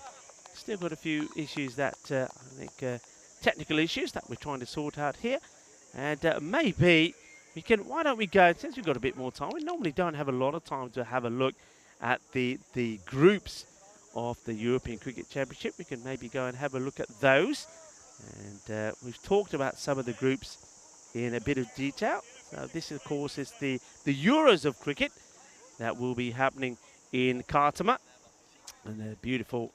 still got a few issues that I think technical issues that we're trying to sort out here. And maybe we can, why don't we go, since we've got a bit more time, we normally don't have a lot of time to have a look at the groups of the European Cricket Championship. We can maybe go and have a look at those. And we've talked about some of the groups in a bit of detail. So this, of course, is the Euros of cricket that will be happening in Khartoum, in the beautiful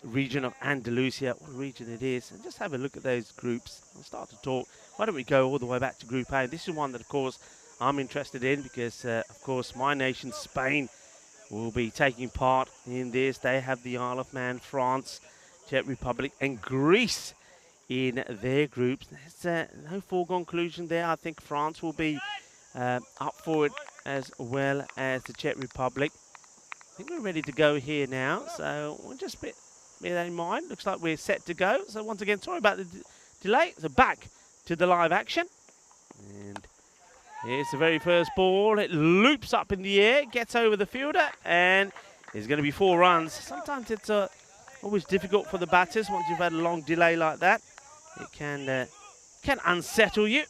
region of Andalusia, what region it is. And just have a look at those groups and start to talk. Why don't we go all the way back to Group A? This is one that, of course, I'm interested in because, of course, my nation, Spain, will be taking part in this. They have the Isle of Man, France, Czech Republic, and Greece in their groups. There's no foregone conclusion there. I think France will be up for it as well as the Czech Republic. I think we're ready to go here now, so we'll just bear that in mind. Looks like we're set to go. So once again, sorry about the delay. So back to the live action. And here's the very first ball. It loops up in the air, gets over the fielder, and there's going to be 4 runs. Sometimes it's always difficult for the batters once you've had a long delay like that. It can unsettle you,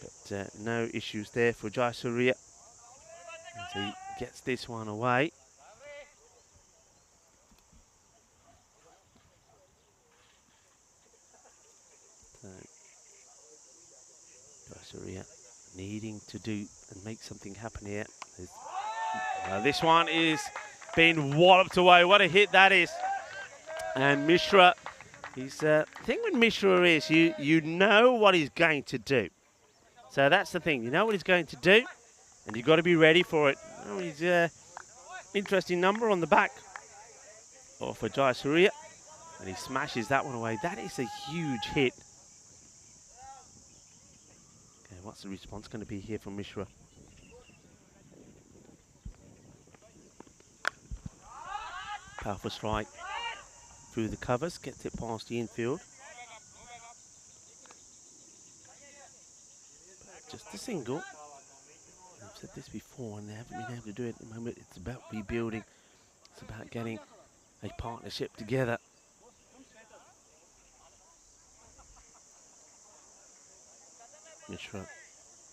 but no issues there for Jayasuriya. So he gets this one away. So Jayasuriya needing to do and make something happen here. This one is being walloped away. What a hit that is. And Mishra, the thing with Mishra is you know what he's going to do. So that's the thing. You know what he's going to do, and you've got to be ready for it. Oh, he's interesting number on the back for Jayasuriya, and he smashes that one away. That is a huge hit. Okay, what's the response going to be here from Mishra? Powerful strike through the covers, gets it past the infield. Just a single. I've said this before and they haven't been able to do it at the moment. It's about rebuilding. It's about getting a partnership together. Mishra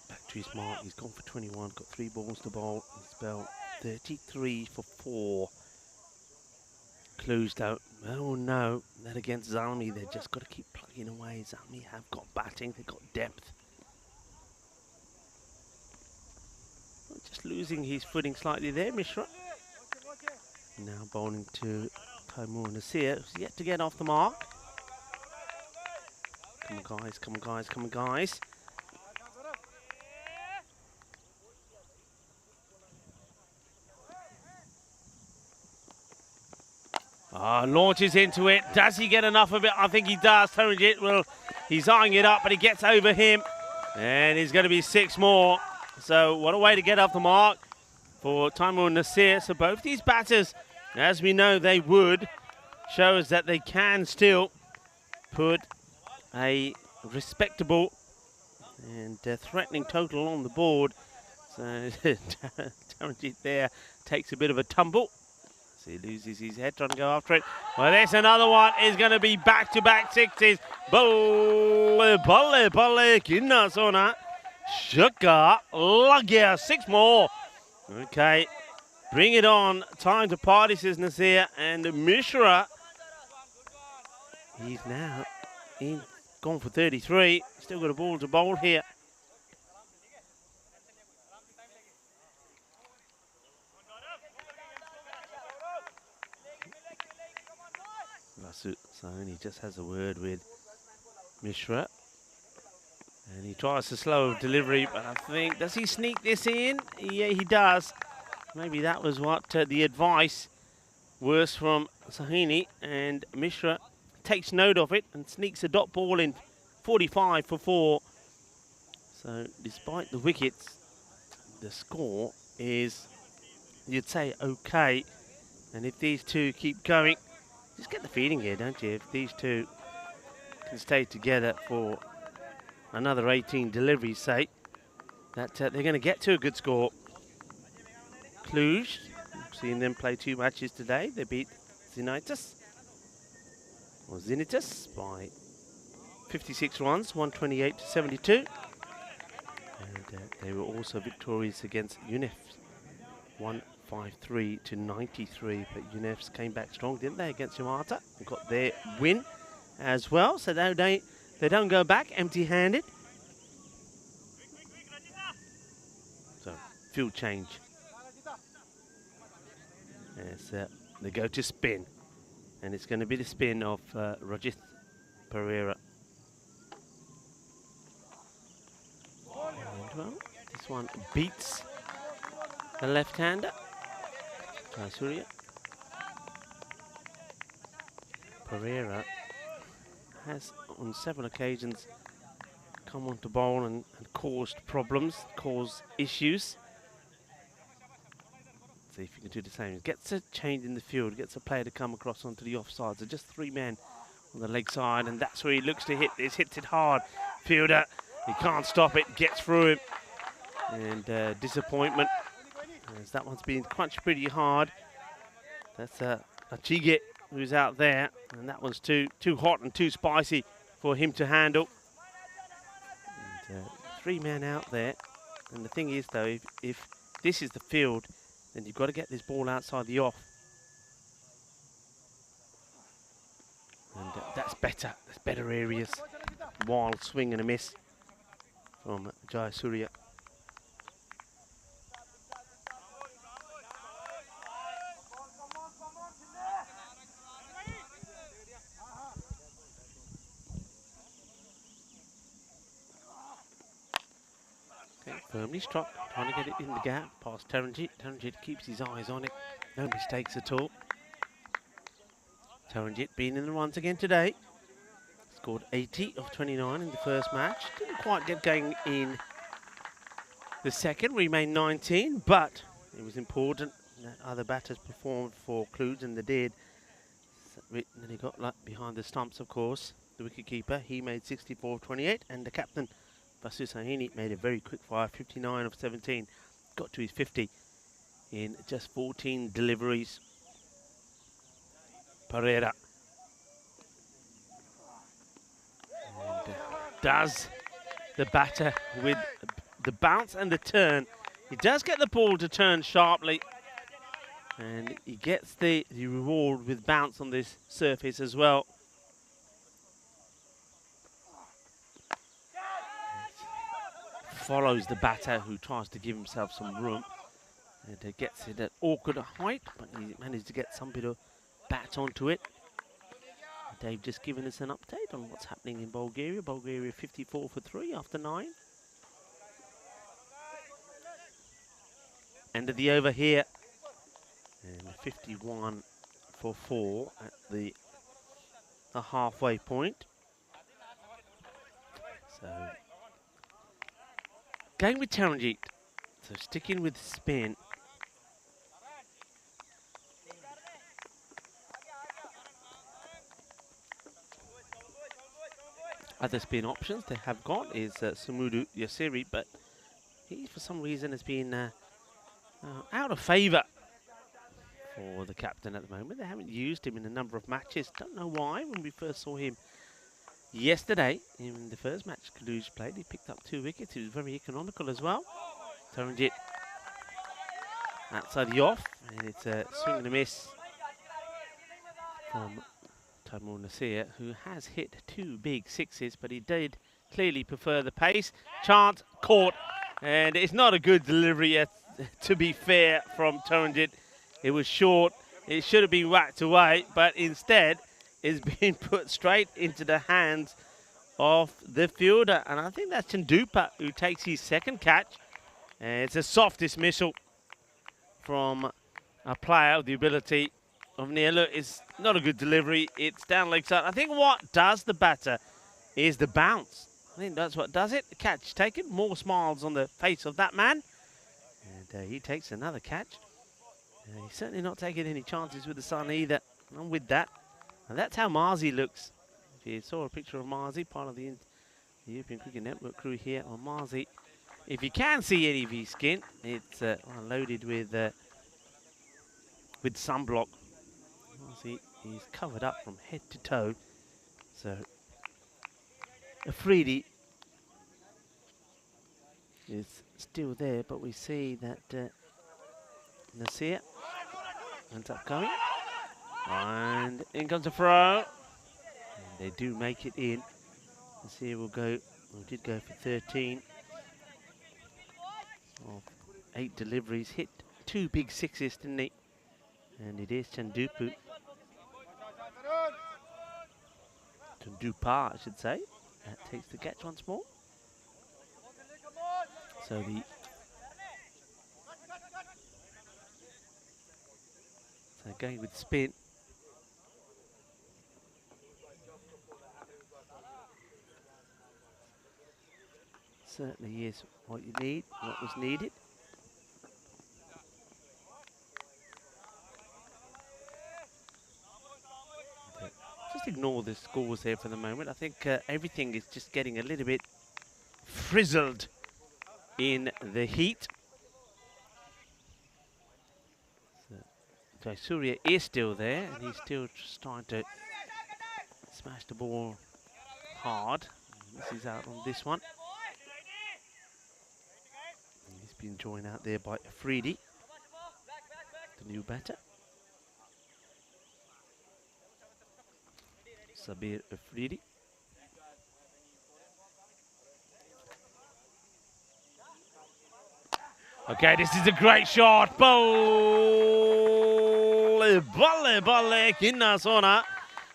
back to his mark. He's gone for 21, got 3 balls to bowl. He's bowled 33 for 4. Clues don't. Oh no, that against Zalmi, they've just got to keep plugging away. Zalmi have got batting, they've got depth. Just losing his footing slightly there, Mishra. Now bowling to Taimur Nasir, who's yet to get off the mark. Come on guys, come on guys, come on guys. Launches into it. Does he get enough of it? I think he does. Taranjit, well, he's eyeing it up, but he gets over him. And he's going to be 6 more. So what a way to get off the mark for Taimur Nasir. So both these batters, as we know they would, show us that they can still put a respectable and threatening total on the board. So Taranjit there takes a bit of a tumble. So he loses his head trying to go after it. Well, there's another one. Is going to be back-to-back 60s. Balle, balle, balle, kinna sona. Shukka, lagya, 6 more. Okay, bring it on. Time to party, says Nasir. And Mishra, he's now gone for 33. Still got a ball to bowl here. Sahini just has a word with Mishra. And he tries to slow delivery, but I think, does he sneak this in? Yeah, he does. Maybe that was what the advice was from Sahini, and Mishra takes note of it and sneaks a dot ball in 45 for 4. So despite the wickets, the score is, you'd say, okay. And if these two keep going, just get the feeling here, don't you? If these two can stay together for another 18 deliveries, say, that they're going to get to a good score. Cluj, seen them play 2 matches today. They beat Zenitis by 56 runs, 128 to 72. And they were also victorious against UNEF, 153 to 93. But UNEFs came back strong, didn't they, against Yamata, and got their win as well. So they don't go back empty-handed. So field change as they go to spin, and it's going to be the spin of Rajith Pereira. And well, this one beats the left-hander, Surya. Pereira has on several occasions come onto bowl and caused problems, caused issues. See if you can do the same. Gets a change in the field, gets a player to come across onto the offside. So just 3 men on the leg side, and that's where he looks to hit this. Hits it hard. Fielder, he can't stop it, gets through him. And disappointment, as that one's been crunched pretty hard. That's a Chige who's out there, and that one's too hot and too spicy for him to handle. And, 3 men out there, and the thing is though, if this is the field, then you've got to get this ball outside the off. And that's better. There's better areas. Wild swing and a miss from Jayasuriya. Firmly struck, trying to get it in the gap past Taranjit. Taranjit keeps his eyes on it, no mistakes at all. Taranjit being in the runs again today. Scored 80 of 29 in the first match. Didn't quite get going in the second, remained 19, but it was important that other batters performed for Cluj, and they did. And then he got behind the stumps, of course. The wicketkeeper, he made 64 of 28, and the captain, Basu Sahini, made a very quick fire, 59 of 17. Got to his 50 in just 14 deliveries. Pereira. And does the batter with the bounce and the turn. He does get the ball to turn sharply. And he gets the reward with bounce on this surface as well. Follows the batter, who tries to give himself some room, and gets it at awkward height, but he managed to get some bit of bat onto it. Dave just giving us an update on what's happening in Bulgaria. Bulgaria 54 for 3 after 9. End of the over here, and 51 for 4 at the halfway point. So going with Taranjit, so sticking with spin. Other spin options they have got is Sumudu Yasiri, but he for some reason has been out of favour for the captain at the moment. They haven't used him in a number of matches. Don't know why. When we first saw him yesterday, in the first match Cluj played, he picked up 2 wickets. He was very economical as well. Taranjit outside the off, and it's a swing and a miss from Taimur Nasir, who has hit 2 big sixes, but he did clearly prefer the pace. Chance caught, and it's not a good delivery yet, to be fair, from Taranjit. It was short. It should have been whacked away, but instead is being put straight into the hands of the fielder. And I think that's Chandupa who takes his second catch. And it's a soft dismissal from a player with the ability of Nielu. It's not a good delivery. It's down leg side. I think what does the batter is the bounce. I think that's what does it. The catch taken. More smiles on the face of that man. And he takes another catch. He's certainly not taking any chances with the sun either. I'm with that. And that's how Marzi looks. If you saw a picture of Marzi, part of the European Cricket Network crew here on Marzi. If you can see any of his skin, it's loaded with sunblock. Marzi is covered up from head to toe. So Afridi is still there, but we see that Nasir ends up coming. And in comes a throw. And they do make it in. Nasir will go, or did go for 13 of 8 deliveries. Hit 2 big sixes, didn't he? And it is Chandupa, I should say, that takes the catch once more. So going with spin. Certainly is what you need, what was needed. Just ignore the scores there for the moment. I think everything is just getting a little bit frizzled in the heat. So Surya is still there, and he's still just trying to smash the ball hard. This is out on this one. And he's been joined out there by Afridi, the new batter. Sabir Afridi. Okay, this is a great shot. Balle, kinna sona.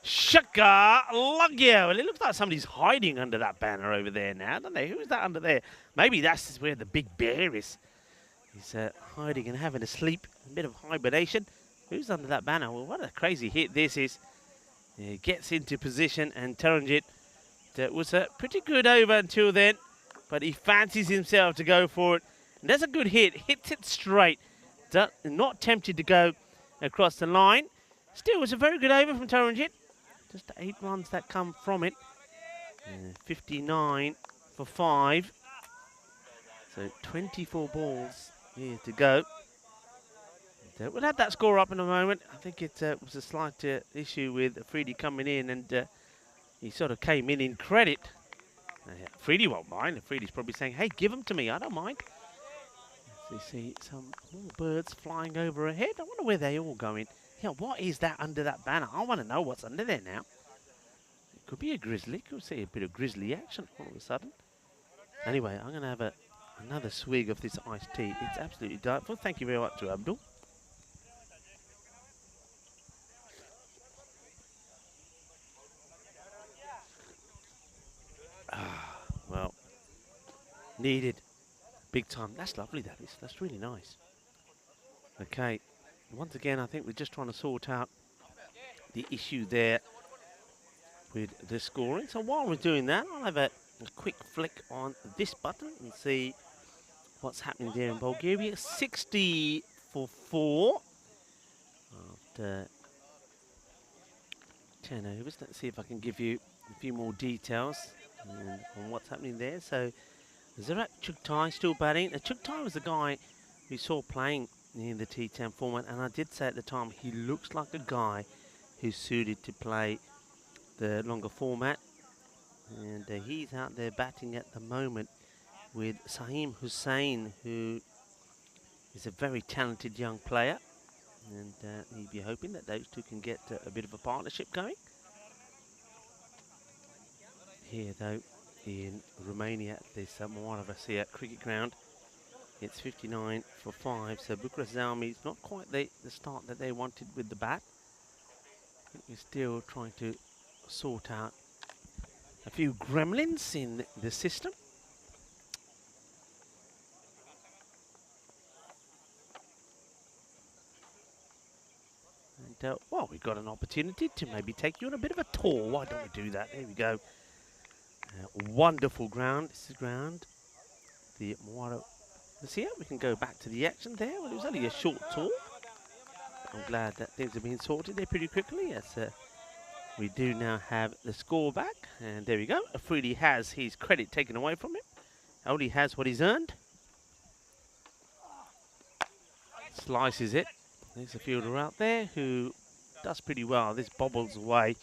Shaka Lagya. Well, it looks like somebody's hiding under that banner over there now, don't they? Who's that under there? Maybe that's where the big bear is. He's hiding and having a sleep, a bit of hibernation. Who's under that banner? Well, what a crazy hit this is. He gets into position, and Taranjit was a pretty good over until then, but he fancies himself to go for it. And that's a good hit. Hits it straight. Not tempted to go across the line. Still, it's a very good over from Taranjit. Just 8 runs that come from it. 59 for 5. So 24 balls here to go. We'll have that score up in a moment. I think it was a slight issue with Afridi coming in, and he sort of came in credit. Afridi won't mind. Afridi's probably saying, hey, give them to me. I don't mind. So you see some more birds flying overhead. I wonder where they all going. Yeah, what is that under that banner? I want to know what's under there now. It could be a grizzly. Could see a bit of grizzly action all of a sudden. Anyway, I'm going to have another swig of this iced tea. It's absolutely delightful. Thank you very much to Abdul. Well, needed. Big time. That's lovely, that is. That's really nice. Okay. Once again, I think we're just trying to sort out the issue there with the scoring. So while we're doing that, I'll have a quick flick on this button and see what's happening there in Bulgaria. 60 for 4 after 10 overs. Let's see if I can give you a few more details on what's happening there. So Zarak Chugtai still batting. Chugtai was the guy we saw playing in the T10 format, and I did say at the time he looks like a guy who's suited to play the longer format, and he's out there batting at the moment with Saeem Hussain, who is a very talented young player, and he'd be hoping that those two can get a bit of a partnership going. Here though in Romania at this Moaravassia cricket ground, it's 59 for 5, so Bucharest Zalmi's not quite the start that they wanted with the bat. We're still trying to sort out a few gremlins in the system. And, well, we've got an opportunity to maybe take you on a bit of a tour. Why don't we do that? There we go. Wonderful ground. This is ground. The Moaro. Let's see, we can go back to the action there. Well, it was only a short tour. I'm glad that things have been sorted there pretty quickly. Yes, we do now have the score back. And there we go. Afridi has his credit taken away from him. Only has what he's earned. Slices it. There's a fielder out there who does pretty well. This bobbles away.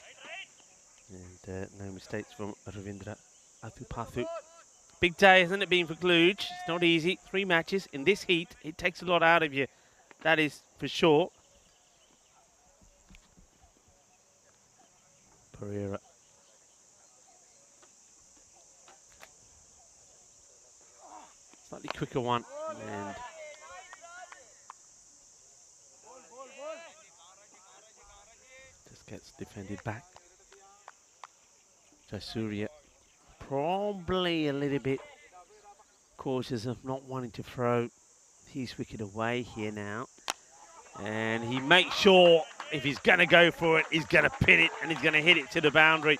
And no mistakes from Ravindra Athupathu. Big day, hasn't it been for Kluge? It's not easy. 3 matches in this heat. It takes a lot out of you. That is for sure. Pereira. Slightly quicker one. And just gets defended back. Jasuria probably a little bit cautious of not wanting to throw his wicket away here now. And he makes sure if he's going to go for it, he's going to pin it and he's going to hit it to the boundary.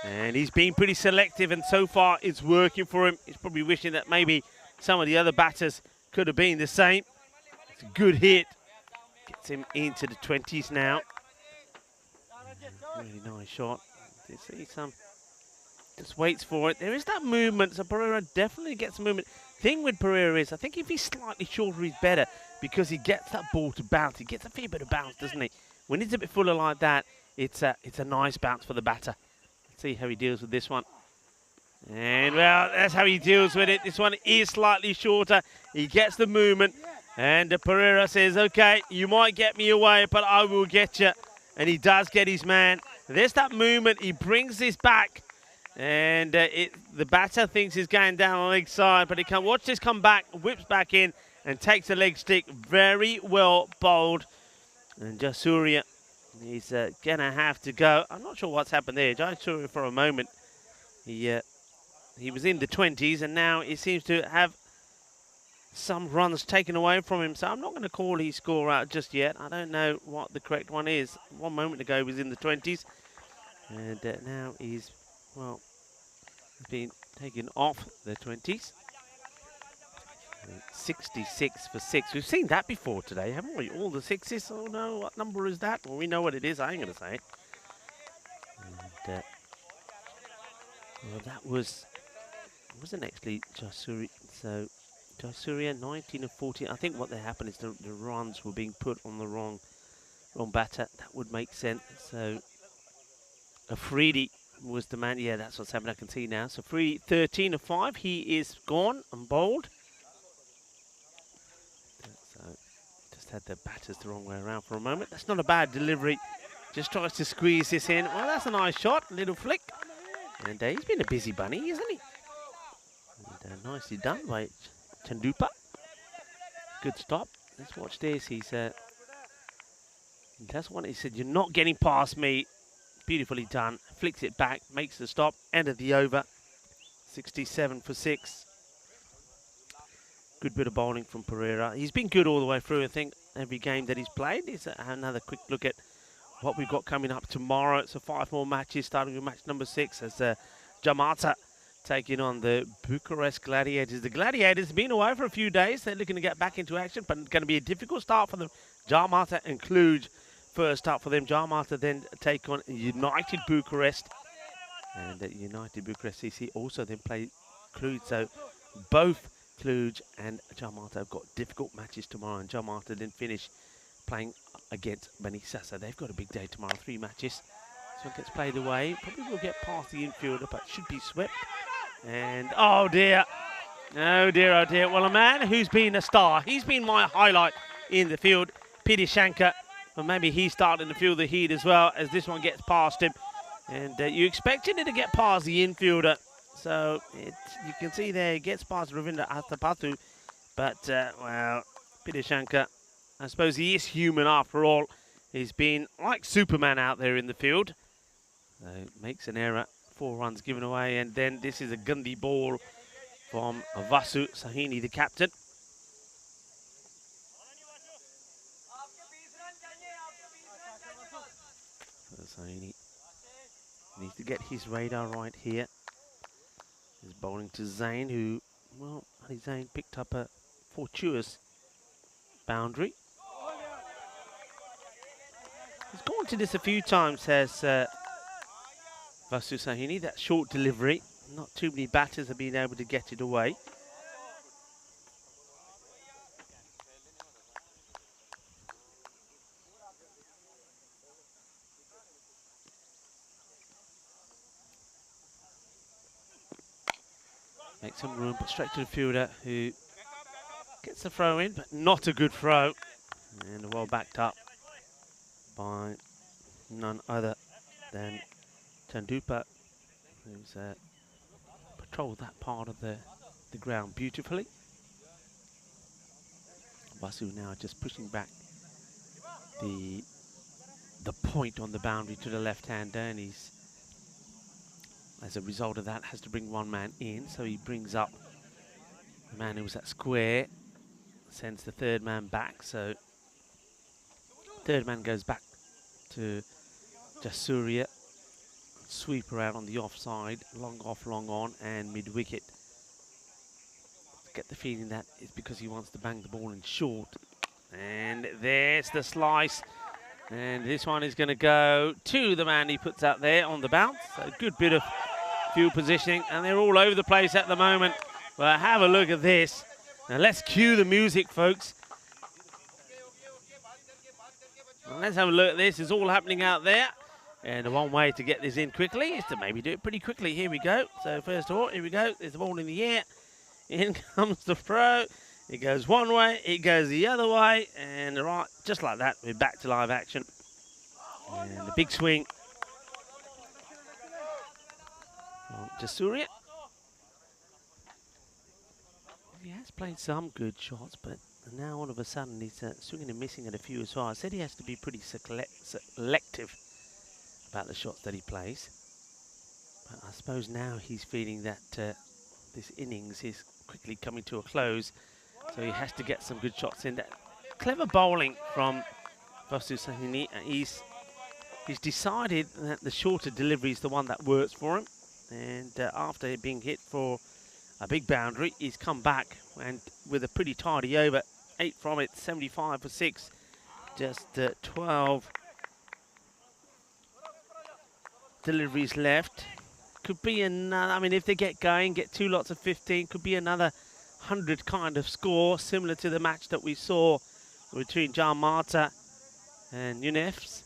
And he's been pretty selective and so far it's working for him. He's probably wishing that maybe some of the other batters could have been the same. It's a good hit. Gets him into the 20s now. Really nice shot. You see some... Just waits for it. There is that movement, so Pereira definitely gets movement. Thing with Pereira is, I think if he's slightly shorter, he's better because he gets that ball to bounce. He gets a fair bit of bounce, doesn't he? When he's a bit fuller like that, it's a nice bounce for the batter. Let's see how he deals with this one. And, well, that's how he deals with it. This one is slightly shorter. He gets the movement, and Pereira says, okay, you might get me away, but I will get you. And he does get his man. There's that movement. He brings this back. And the batter thinks he's going down the leg side, but he can watch this come back, whips back in, and takes the leg stick. Very well bowled. And Jasuria, he's going to have to go. I'm not sure what's happened there. Jasuria, for a moment, he was in the 20s, and now he seems to have some runs taken away from him. So I'm not going to call his score out just yet. I don't know what the correct one is. 1 moment ago, he was in the 20s. And now he's, well, been taken off the 20s. 66 for 6. We've seen that before today, haven't we? All the 6s. Oh no, what number is that? Well, we know what it is. I ain't going to say it. And, well, that wasn't actually Jasuria. So Jasuria 19 and 14. I think what happened is the runs were being put on the wrong batter. That would make sense. So Afridi was the man. Yeah, that's what's happened. I can see now. So Afridi 13 of 5. He is gone and bowled. So just had the batters the wrong way around for a moment. That's not a bad delivery. Just tries to squeeze this in. Well, that's a nice shot. Little flick. And he's been a busy bunny, isn't he? And, nicely done by Chandupa. Good stop. Let's watch this. He's that's one. He said, "You're not getting past me." Beautifully done. Flicks it back, makes the stop. End of the over. 67 for 6. Good bit of bowling from Pereira. He's been good all the way through, I think, every game that he's played. Let's another quick look at what we've got coming up tomorrow. So 5 more matches, starting with match number 6 as Jakarta taking on the Bucharest Gladiators. The Gladiators have been away for a few days. They're looking to get back into action, but it's going to be a difficult start for them. Jakarta and Cluj first up for them. Jakarta then take on United Bucharest. And United Bucharest CC also then play Cluj. So both Cluj and Jakarta have got difficult matches tomorrow. And Jakarta then finish playing against Banisa. So they've got a big day tomorrow. 3 matches. This one gets played away. Probably will get past the infielder, but should be swept. And oh dear. Oh dear, oh dear. Well, a man who's been a star. He's been my highlight in the field. Pidi Shankar. Well, maybe he's starting to feel the heat as well as this one gets past him. And you expected it to get past the infielder. So you can see there it gets past Ravindra Athapathu. But, well, Pidi Shankar, I suppose he is human after all. He's been like Superman out there in the field. Makes an error, 4 runs given away, and then this is a Gundy ball from Vasu Sahini, the captain. So Sahini needs to get his radar right here. He's bowling to Zain, who, well, Zain picked up a fortuitous boundary. He's gone to this a few times, says Vasu Sahini, that short delivery. Not too many batters have been able to get it away. Makes some room, but straight to the fielder, who gets the throw in, but not a good throw. And well backed up by none other than Chandupa, who's patrolled that part of the ground beautifully. Vasu now just pushing back the point on the boundary to the left-hander, and he's, as a result of that, has to bring one man in. So he brings up the man who was at square, sends the third man back. So third man goes back to Jasuria. Sweeper out on the offside, long off, long on, and mid-wicket. Get the feeling that it's because he wants to bang the ball in short. And there's the slice. And this one is going to go to the man he puts out there on the bounce. So a good bit of field positioning, and they're all over the place at the moment. But have a look at this. Now let's cue the music, folks. Now let's have a look at this. It's all happening out there. And the one way to get this in quickly is to maybe do it pretty quickly. Here we go. So first of all, here we go. There's the ball in the air. In comes the throw. It goes one way, it goes the other way, and right, just like that, we're back to live action. And the big swing. Jasuria. He has played some good shots, but now all of a sudden he's swinging and missing at a few as well. I said he has to be pretty selective about the shots that he plays. But I suppose now he's feeling that this innings is quickly coming to a close. So he has to get some good shots in. That clever bowling from Vasu Sahini. He's decided that the shorter delivery is the one that works for him. And after being hit for a big boundary, he's come back and with a pretty tidy over. 8 from it, 75 for 6. Just 12 deliveries left. Could be another, I mean, if they get going, get 2 lots of 15, could be another 100 kind of score, similar to the match that we saw between Jan Mata and Yunefs.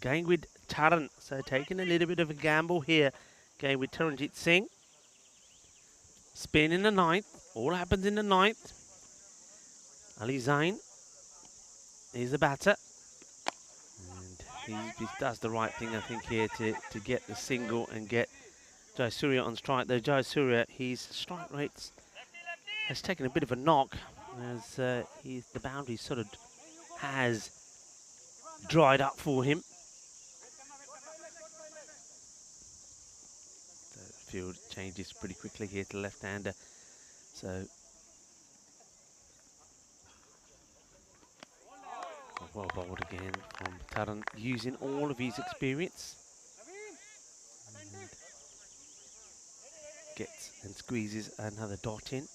Going with Taran, so taking a little bit of a gamble here. Going with Taranjit Singh. Spin in the 9th, all happens in the 9th. Ali Zain is the batter. And he does the right thing, I think, here to get the single and get Jayasuriya on strike. Though Jayasuriya, his strike rates has taken a bit of a knock as the boundary sort of has dried up for him. The field changes pretty quickly here to left-hander. So well bowled again from Taran, using all of his experience. Gets and squeezes another dot in.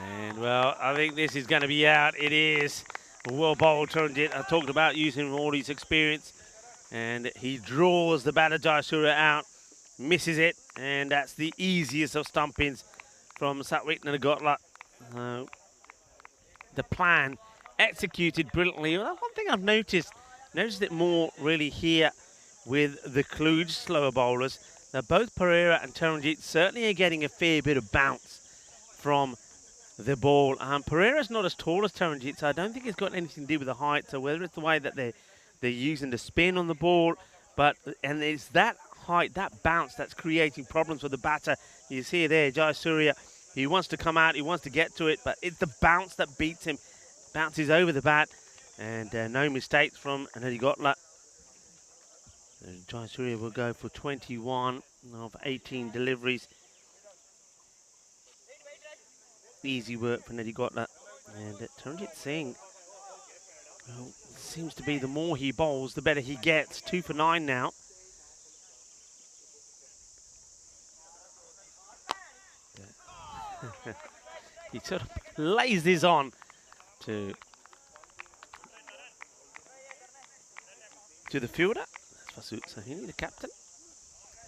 And well, I think this is going to be out. It is. Well bowled Taranjit. I talked about using all his experience. And he draws the batter Jayasuriya out, misses it, and that's the easiest of stumpings from Satwik Nagotla. The plan executed brilliantly. Well, one thing I've noticed it more really here with the Kluge slower bowlers. Now both Pereira and Taranjit certainly are getting a fair bit of bounce from the ball. Pereira's not as tall as Taranjit, so I don't think it's got anything to do with the height. So whether it's the way that they're They're using the spin on the ball, and it's that height, that bounce that's creating problems for the batter. You see there, Jai Surya, he wants to come out, he wants to get to it, but it's the bounce that beats him. Bounces over the bat, and no mistakes from Nadi Gotla. Jai Surya will go for 21 of 18 deliveries. Easy work for Nadi Gotla. And Taranjit Singh, well, seems to be the more he bowls, the better he gets. 2 for 9 now. He sort of lays this on to the fielder. That's Vasu Sahini, the captain.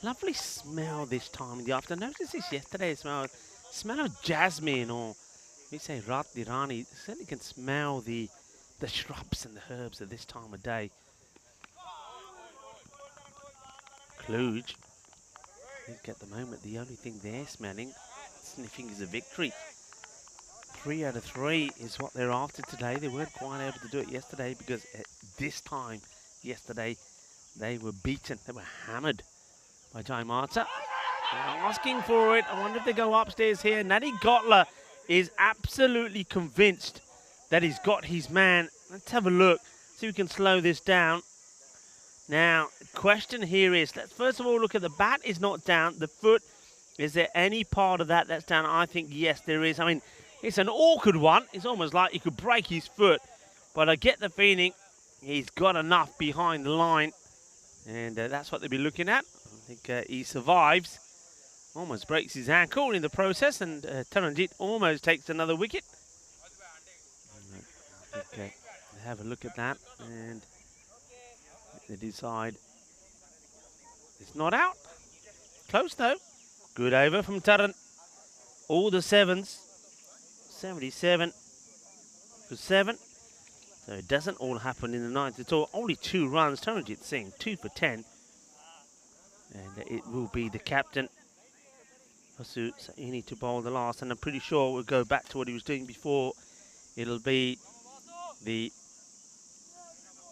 Lovely smell this time in the afternoon. I noticed this yesterday. Smell of jasmine, or we say Rat Dirani. You certainly can smell the shrubs and the herbs at this time of day. Kluge, I think at the moment the only thing they're smelling, sniffing, is a victory. 3 out of 3 is what they're after today. They weren't quite able to do it yesterday because at this time yesterday they were beaten. They were hammered by Jai Mata. They're asking for it. I wonder if they go upstairs here. Nadi Gotla is absolutely convinced that he's got his man. Let's have a look, see if we can slow this down. Now, the question here is, let's first of all look at the bat is not down. The foot, is there any part of that that's down? I think, yes, there is. I mean, it's an awkward one. It's almost like he could break his foot. But I get the feeling he's got enough behind the line. And that's what they'll be looking at. I think he survives. Almost breaks his ankle in the process. And Taranjit almost takes another wicket. Okay, have a look at that, and they decide it's not out. Close though. Good over from Taran. All the 7s. 77 for 7. So it doesn't all happen in the 9th at all. Only 2 runs. Taranjit Singh 2 for 10, and it will be the captain, Vasu Sahini, to bowl the last. And I'm pretty sure we'll go back to what he was doing before. It'll be the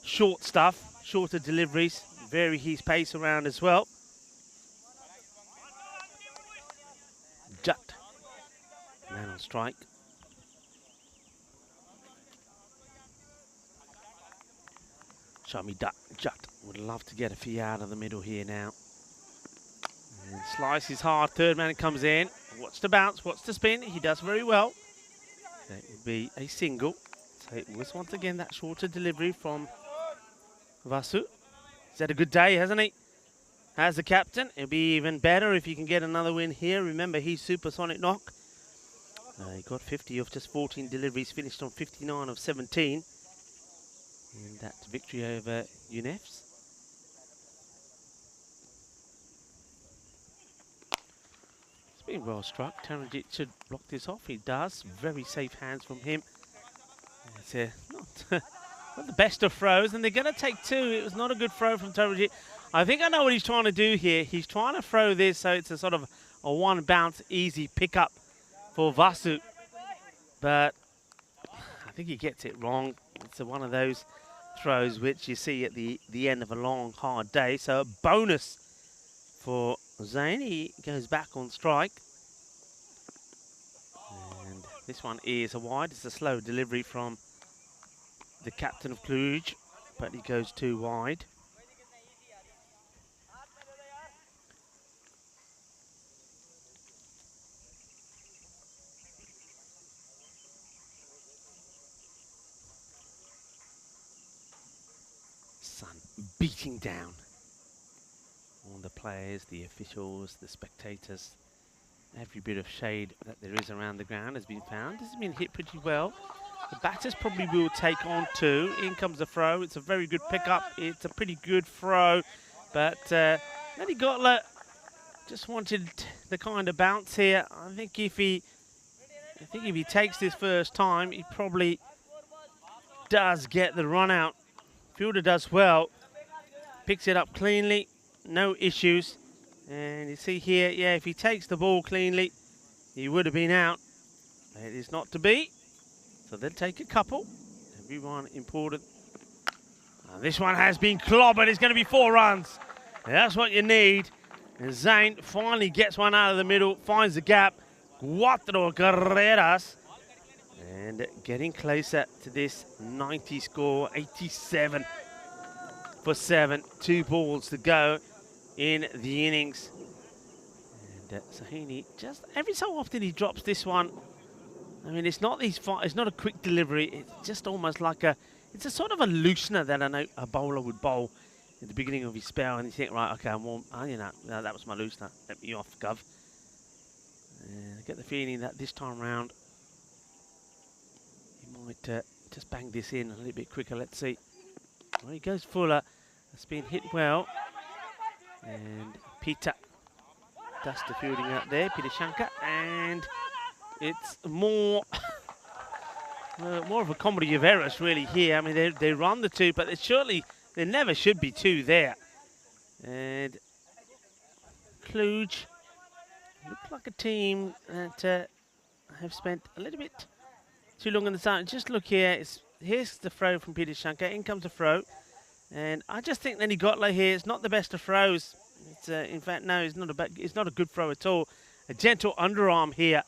short stuff, shorter deliveries, vary his pace around as well. Jut, man on strike. Shami Jut would love to get a few out of the middle here now. And slice is hard, third man comes in. Watch the bounce, watch the spin, he does very well. That would be a single. So it was once again that shorter delivery from Vasu. He's had a good day, hasn't he? As the captain, it'll be even better if he can get another win here. Remember, he's supersonic knock. He got 50 of just 14 deliveries, finished on 59 of 17. And that victory over UNEFs. It's been well struck. Taranjit should block this off. He does. Very safe hands from him. It's not the best of throws, and they're going to take 2. It was not a good throw from Taranjit. I think I know what he's trying to do here. He's trying to throw this so it's a sort of a 1 bounce easy pickup for Vasu. But I think he gets it wrong. It's one of those throws which you see at the end of a long, hard day. So a bonus for Zain. He goes back on strike. And this one is a wide. It's a slow delivery from the captain of Kluge, but he goes too wide. Sun beating down on the players, the officials, the spectators. Every bit of shade that there is around the ground has been found. This has been hit pretty well. The batters probably will take on 2. In comes the throw. It's a very good pickup. It's a pretty good throw. But Nadi Gotla just wanted the kind of bounce here. I think if he takes this first time, he probably does get the run out. Fielder does well. Picks it up cleanly. No issues. And you see here, yeah, if he takes the ball cleanly, he would have been out. It is not to be. So they'll take a couple. Everyone important. And this one has been clobbered. It's going to be 4 runs. That's what you need. And Zane finally gets one out of the middle, finds the gap. Cuatro carreras. And getting closer to this 90 score, 87 for 7. 2 balls to go in the innings. And Sahini, just every so often he drops this one. I mean, it's not a quick delivery. It's just almost like it's a sort of a loosener that a bowler would bowl at the beginning of his spell, and you think, right, okay, I'm warm. Oh, you know, no, that was my loosener. Let me off, Gov. And I get the feeling that this time round he might just bang this in a little bit quicker. Let's see. Well, he goes Fuller. That's been hit well. And Peter does the fielding out there, Peter Shankar, and it's more more of a comedy of errors really here. I mean, they run the 2, but there never should be 2 there. And Kluge look like a team that have spent a little bit too long on the side. Just look here. Here's the throw from Peter Shankar. In comes the throw. And I just think Lenny Gotler here is not the best of throws. It's, in fact, no, it's not a good throw at all. A gentle underarm here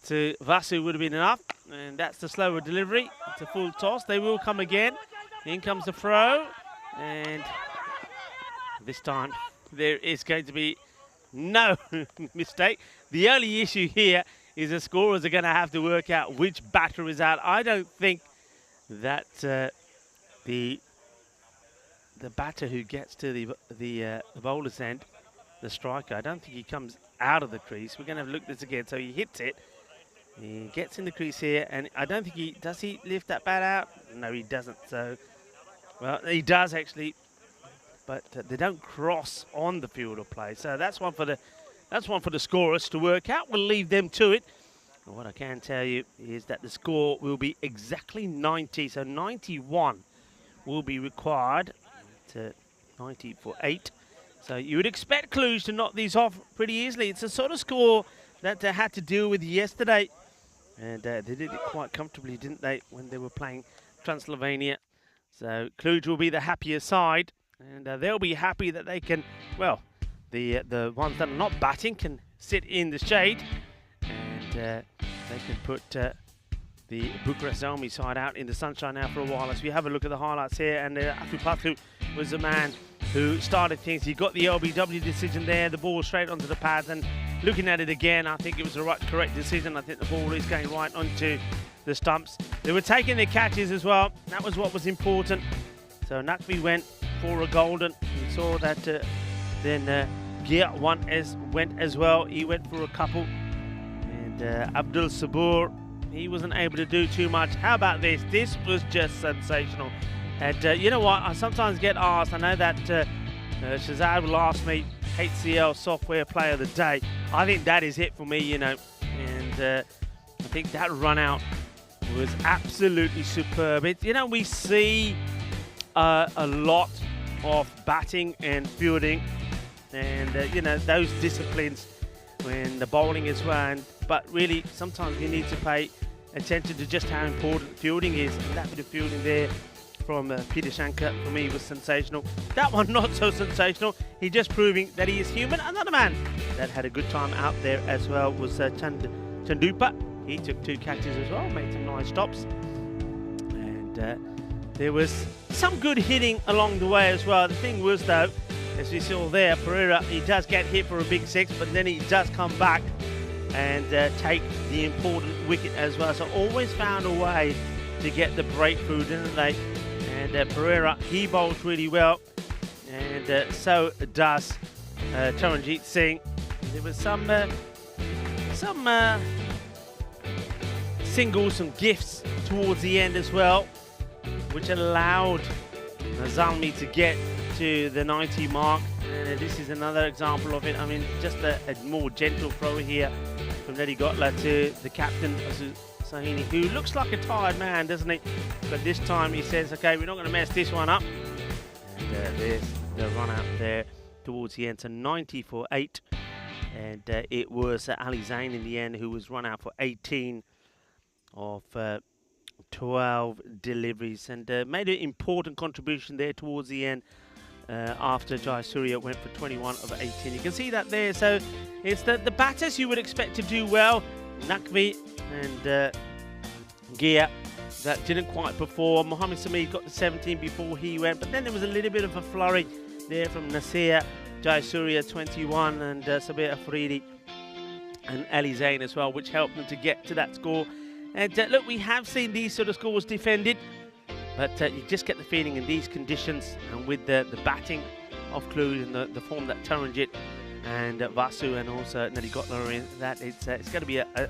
to Vasu would have been enough. And that's the slower delivery. It's a full toss. They will come again. In comes the throw. And this time there is going to be no mistake. The only issue here is the scorers are going to have to work out which batter is out. I don't think that the batter who gets to the bowler's end, the striker, I don't think he comes out of the crease. We're going to have a look at this again. So he hits it. He gets in the crease here, and I don't think does he lift that bat out? No, he doesn't. So, well, he does actually, but they don't cross on the field of play. So that's one for the scorers to work out. We'll leave them to it. And what I can tell you is that the score will be exactly 90. So 91 will be required to 90 for 8. So you would expect Cluj to knock these off pretty easily. It's a sort of score that they had to deal with yesterday. And they did it quite comfortably, didn't they, when they were playing Transylvania. So Cluj will be the happier side. And they'll be happy that they can, well, the ones that are not batting can sit in the shade. And they can put the Bucharest Army side out in the sunshine now for a while. As we have a look at the highlights here, and Afupatu was the man who started things. He got the LBW decision there, the ball straight onto the pads, and looking at it again, I think it was the correct decision. I think the ball is going right onto the stumps. They were taking their catches as well. That was what was important. So Nakvi went for a golden. We saw that then Gia went as well. He went for a couple. And Abdul Sabur, he wasn't able to do too much. How about this? This was just sensational. And you know what? I sometimes get asked, I know that Shazad will ask me, HCL Software Player of the Day. I think that is it for me, you know. And I think that run out was absolutely superb. You know, we see a lot of batting and fielding, and you know, those disciplines when the bowling is run. But really, sometimes you need to pay attention to just how important fielding is. And that bit of fielding there from Peter Shankar, for me, was sensational. That one, not so sensational. He just proving that he is human. Another man that had a good time out there as well was Chandupa. He took 2 catches as well, made some nice stops. And there was some good hitting along the way as well. The thing was, though, as we saw there, Pereira, he does get hit for a big 6, but then he does come back and take the important wicket as well. So always found a way to get the breakthrough, didn't they? And Pereira, he bowls really well, and so does Charanjit Singh. There was some singles, some gifts towards the end as well, which allowed Zalmi to get to the 90 mark. And this is another example of it. I mean, just a more gentle throw here from Neddy Gotla to the captain, Sahini, who looks like a tired man, doesn't he? But this time he says, okay, we're not going to mess this one up. And there's the run out there towards the end to 90 for 8. And it was Ali Zain in the end who was run out for 18 of 12 deliveries and made an important contribution there towards the end after Jayasuriya went for 21 of 18. You can see that there. So it's the batters you would expect to do well. Naqvi and Gia that didn't quite perform. Mohammed Sameed got the 17 before he went, but then there was a little bit of a flurry there from Nasir, Jayasuriya 21 and Sabir Afridi and Ali Zain as well, which helped them to get to that score. And look, we have seen these sort of scores defended, but you just get the feeling in these conditions and with the batting of Cluj and the form that Taranjit and Vasu and also Nadi Gotler are in, that it's going to be a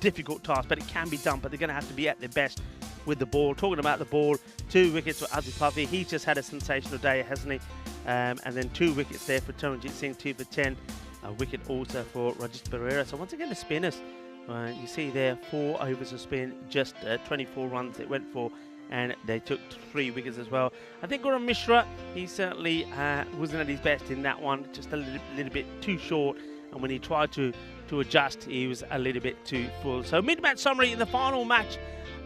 difficult task, but it can be done. But they're going to have to be at their best with the ball. Talking about the ball, 2 wickets for Azim Pafi. He's just had a sensational day, hasn't he? And then 2 wickets there for Taranjit Singh, 2 for 10. A wicket also for Rajat Pereira. So once again, the spinners, you see there, 4 overs of spin, just 24 runs it went for, and they took 3 wickets as well. I think Gautam Mishra, he certainly wasn't at his best in that one, just a little bit too short, and when he tried to adjust, he was a little bit too full. So mid-match summary in the final match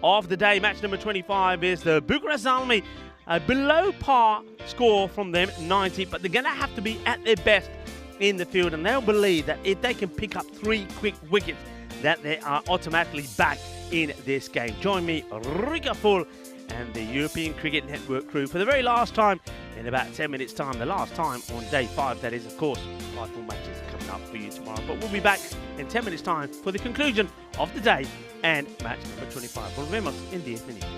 of the day, match number 25, is the Bucharest Zalmi, a below par score from them, 90, but they're going to have to be at their best in the field, and they'll believe that if they can pick up 3 quick wickets, that they are automatically back in this game. Join me, Riga Full, and the European Cricket Network crew for the very last time in about 10 minutes' time. The last time on day 5, that is, of course. 5 more matches coming up for you tomorrow. But we'll be back in 10 minutes' time for the conclusion of the day and match number 25. Volvemos en 10 minutos.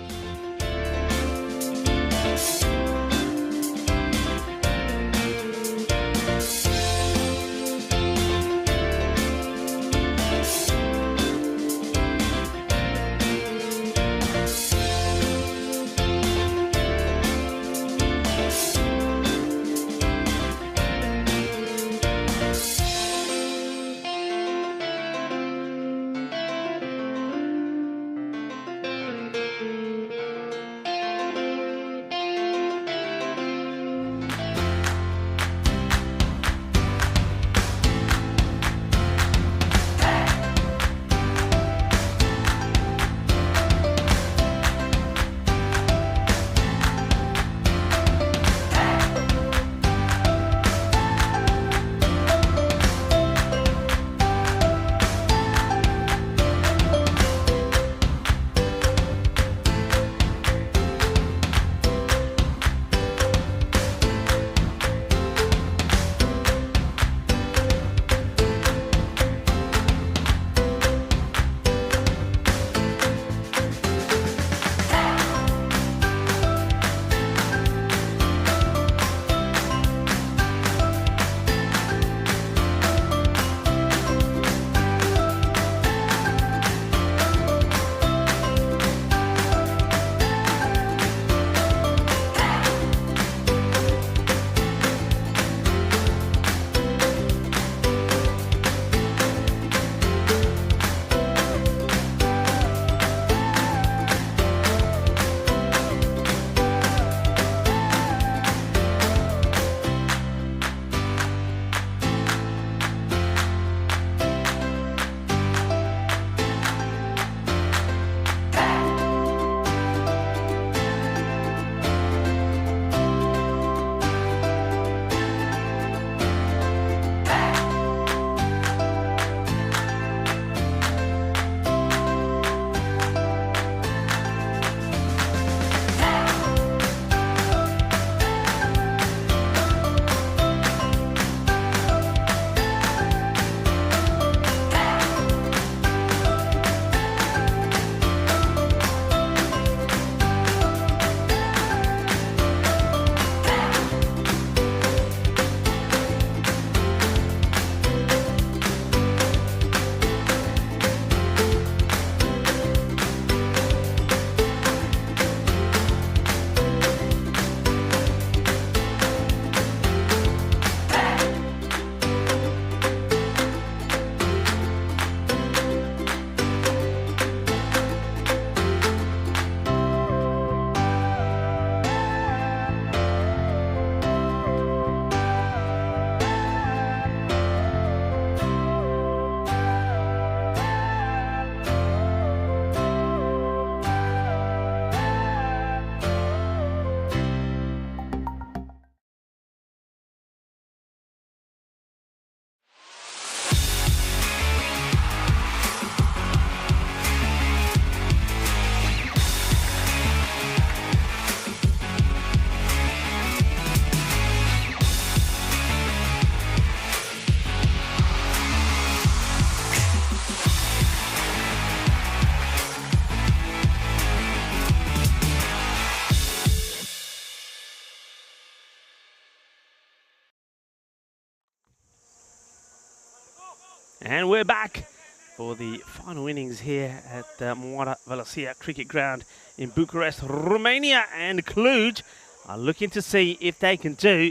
And we're back for the final innings here at Moara Valencia Cricket Ground in Bucharest, Romania. And Cluj are looking to see if they can do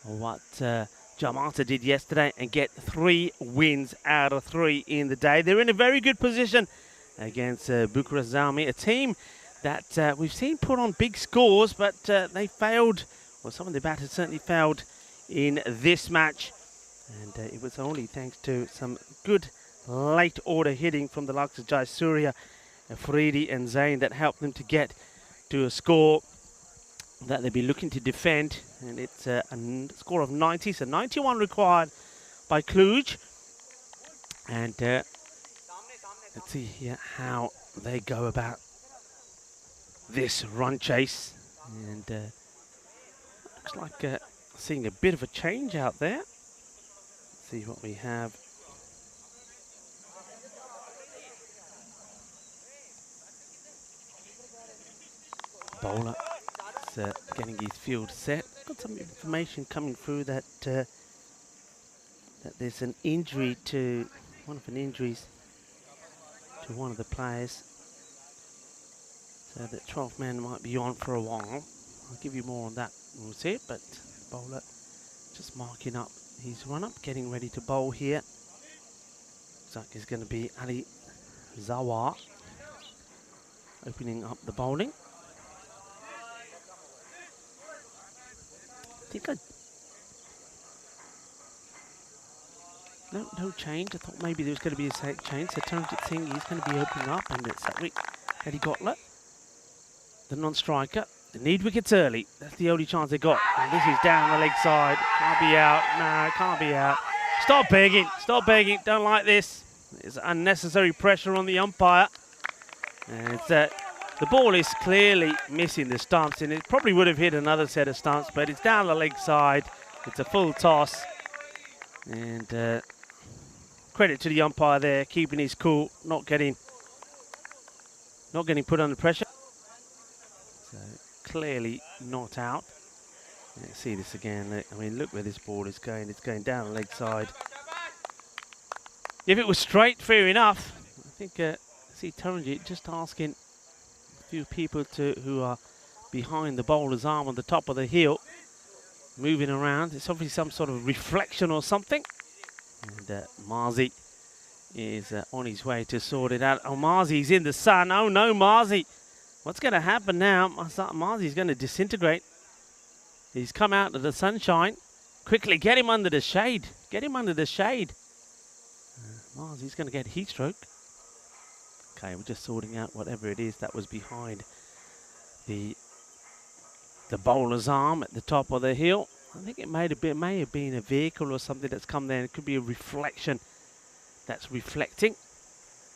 what Jamaica did yesterday and get 3 wins out of 3 in the day. They're in a very good position against Bucharest Zalmi, a team that we've seen put on big scores, but they failed, well, some of the batters certainly failed in this match. And it was only thanks to some good late order hitting from the likes of Jai Surya, Afridi and Zain that helped them to get to a score that they'll be looking to defend. And it's a score of 90, so 91 required by Cluj. And let's see here how they go about this run chase. And looks like seeing a bit of a change out there. Let's see what we have. Bowler is getting his field set. Got some information coming through that that there's an injury to one of the players. So that 12th man might be on for a while. I'll give you more on that when we see it, but bowler just marking up his run up, getting ready to bowl here. Looks like it's going to be Ali Zawar opening up the bowling. No change. I thought maybe there was going to be a change. So Taranjit Singh is going to be opening up, and it's Satwik Hedigotler, the non-striker. They need wickets early. That's the only chance they got. And this is down the leg side. Can't be out. No, can't be out. Stop begging. Stop begging. Don't like this. There's unnecessary pressure on the umpire. And it's the ball is clearly missing the stumps, and it probably would have hit another set of stumps, but it's down the leg side. It's a full toss. And credit to the umpire there, keeping his cool, not getting put under pressure. So clearly not out. Let's see this again. I mean, look where this ball is going. It's going down the leg side. If it was straight, fair enough. I think see Taranjit just asking a few people who are behind the bowler's arm on the top of the heel, moving around. It's obviously some sort of reflection or something. And Marzi is on his way to sort it out. Oh, Marzi's in the sun. Oh no, Marzi. What's going to happen now? Marzi's going to disintegrate. He's come out of the sunshine. Quickly, get him under the shade. Get him under the shade. Marzi's going to get heat stroke. Okay, we're just sorting out whatever it is that was behind the bowler's arm at the top of the heel. I think it may have been a vehicle or something that's come there. It could be a reflection that's reflecting.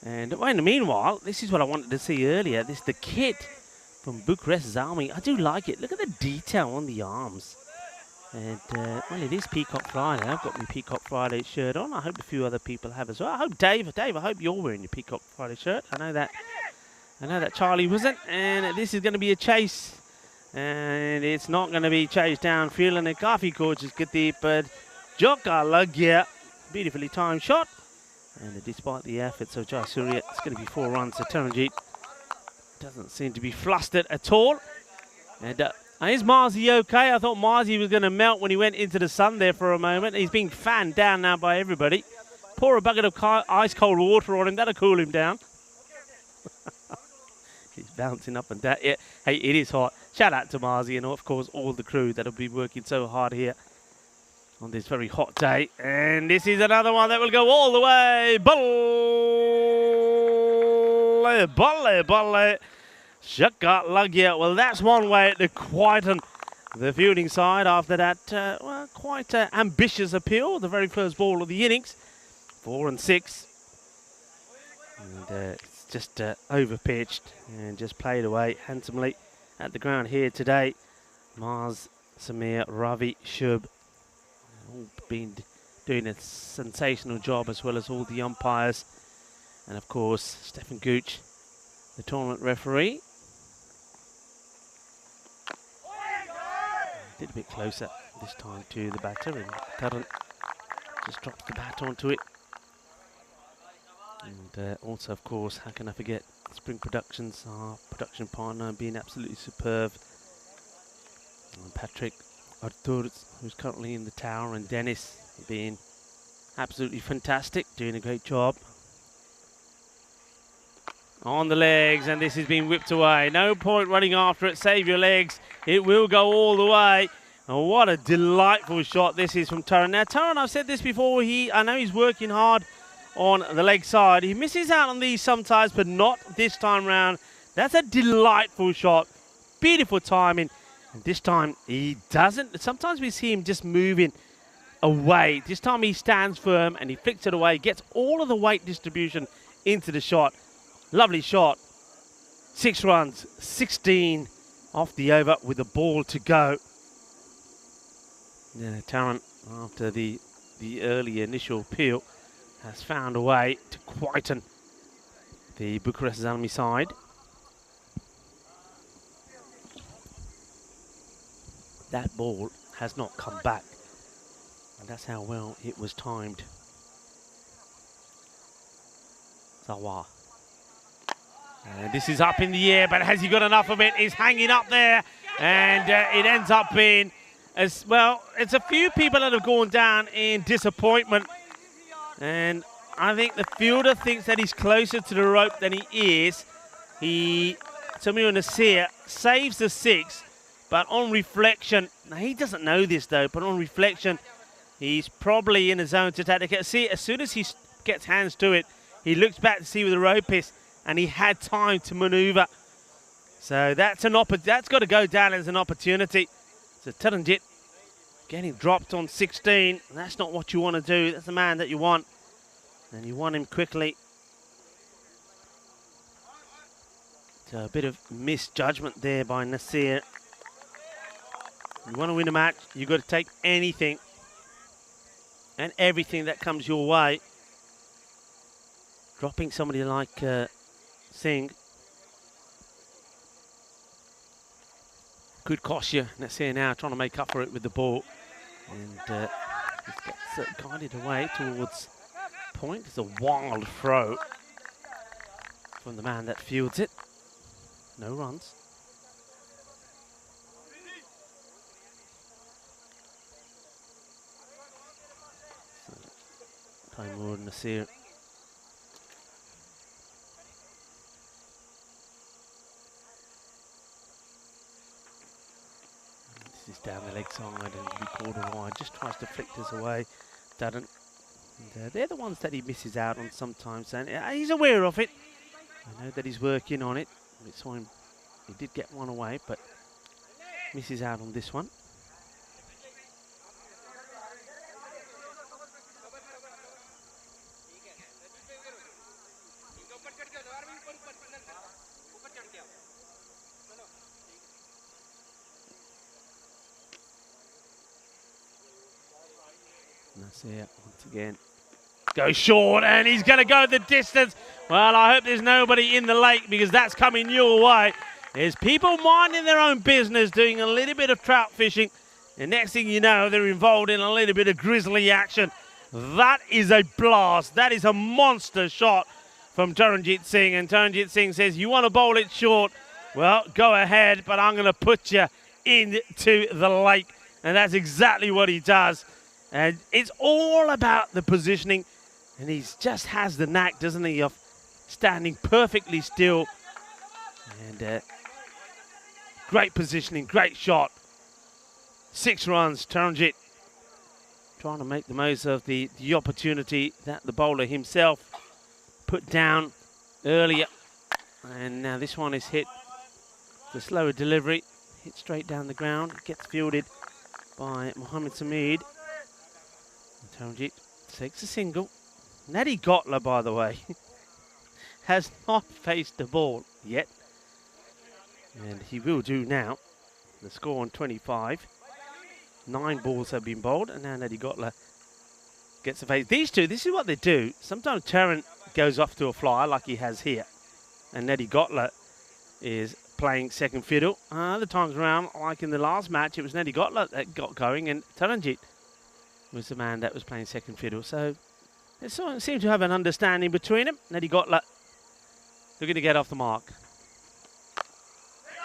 And in the meanwhile, this is what I wanted to see earlier. This is the kit from Bucharest Zalmi. I do like it. Look at the detail on the arms. And, well, it is Peacock Friday. I've got my Peacock Friday shirt on. I hope a few other people have as well. I hope Dave, I hope you're wearing your Peacock Friday shirt. I know that Charlie wasn't. And this is going to be a chase. And it's not going to be chased down. Feeling a coffee coach is good deep, but Joka Lagya, beautifully timed shot. And despite the efforts of Jai Surya, it's going to be 4 runs. So Taranjit doesn't seem to be flustered at all. And is Marzi okay? I thought Marzi was going to melt when he went into the sun there for a moment. He's being fanned down now by everybody. Pour a bucket of ice cold water on him. That'll cool him down. He's bouncing up and down. Yeah, hey, it is hot. Shout out to Marzi and, of course, all the crew that have been working so hard here on this very hot day. And this is another one that will go all the way. Balle. Shakat Lagya. Well, that's one way to quieten the fielding side after that quite ambitious appeal. The very first ball of the innings. 4 and 6. And it's just over-pitched and just played away handsomely at the ground here today. Mars, Samir, Ravi, Shub, all been doing a sensational job, as well as all the umpires. And of course, Stefan Gooch, the tournament referee. Did a bit closer this time to the batter, and Taran just drops the bat onto it. And also, of course, how can I forget Spring Productions, our production partner, being absolutely superb. And Patrick Artur, who's currently in the tower, and Dennis being absolutely fantastic, doing a great job. On the legs, and this is being whipped away. No point running after it. Save your legs. It will go all the way. And what a delightful shot this is from Turan. Now, Turan, I've said this before, I know he's working hard on the leg side. He misses out on these sometimes, but not this time round. That's a delightful shot. Beautiful timing. And this time, he doesn't. Sometimes we see him just moving away. This time he stands firm and he flicks it away, gets all of the weight distribution into the shot. Lovely shot. 6 runs, 16 off the over with the ball to go. Yeah, Tarrant, after the early initial peel, has found a way to quieten the Bucharest Zalmi side. That ball has not come back. And that's how well it was timed. Zawar. And this is up in the air, but has he got enough of it? It's hanging up there, and it ends up being, as well, it's a few people that have gone down in disappointment. And I think the fielder thinks that he's closer to the rope than he is. Samir Nasir saves the 6, but on reflection, now he doesn't know this though, but on reflection, he's probably in a zone to attack. See, as soon as he gets hands to it, he looks back to see where the rope is, and he had time to manoeuvre. So that's got to go down as an opportunity. So Taranjit getting dropped on 16. That's not what you want to do. That's the man that you want. And you want him quickly. So a bit of misjudgment there by Nasir. You want to win a match, you've got to take anything and everything that comes your way. Dropping somebody like Singh could cost you. Nasir now trying to make up for it with the ball. And he gets guided away towards point. It's a wild throw from the man that fields it. No runs. So, Taimur Nasir. This is down the leg side and we called wide. Just tries to flick this away. Doesn't. And, they're the ones that he misses out on sometimes, and he's aware of it. I know that he's working on it. We saw him, he did get one away, but misses out on this one. Nasir once again. Go short, and he's going to go the distance. Well, I hope there's nobody in the lake, because that's coming your way. There's people minding their own business, doing a little bit of trout fishing. And next thing you know, they're involved in a little bit of grizzly action. That is a blast. That is a monster shot from Taranjit Singh. And Taranjit Singh says, you want to bowl it short? Well, go ahead, but I'm going to put you into the lake. And that's exactly what he does. And it's all about the positioning. And he just has the knack, doesn't he, of standing perfectly still. And great positioning, great shot. 6 runs, Taranjit trying to make the most of the opportunity that the bowler himself put down earlier. And now this one is hit. The slower delivery, hit straight down the ground. Gets fielded by Mohammed Sameed. Taranjit takes a single. Nadi Gotla, by the way, has not faced the ball yet. And he will do now. The score on 25. 9 balls have been bowled, and now Nadi Gotla gets a face. These two, this is what they do. Sometimes Tarrant goes off to a flyer like he has here. And Nadi Gotla is playing second fiddle. Other times around, like in the last match, it was Nadi Gotla that got going, and Taranjit was the man that was playing second fiddle. So They seem to have an understanding between them. Nadi Gotla looking to get off the mark.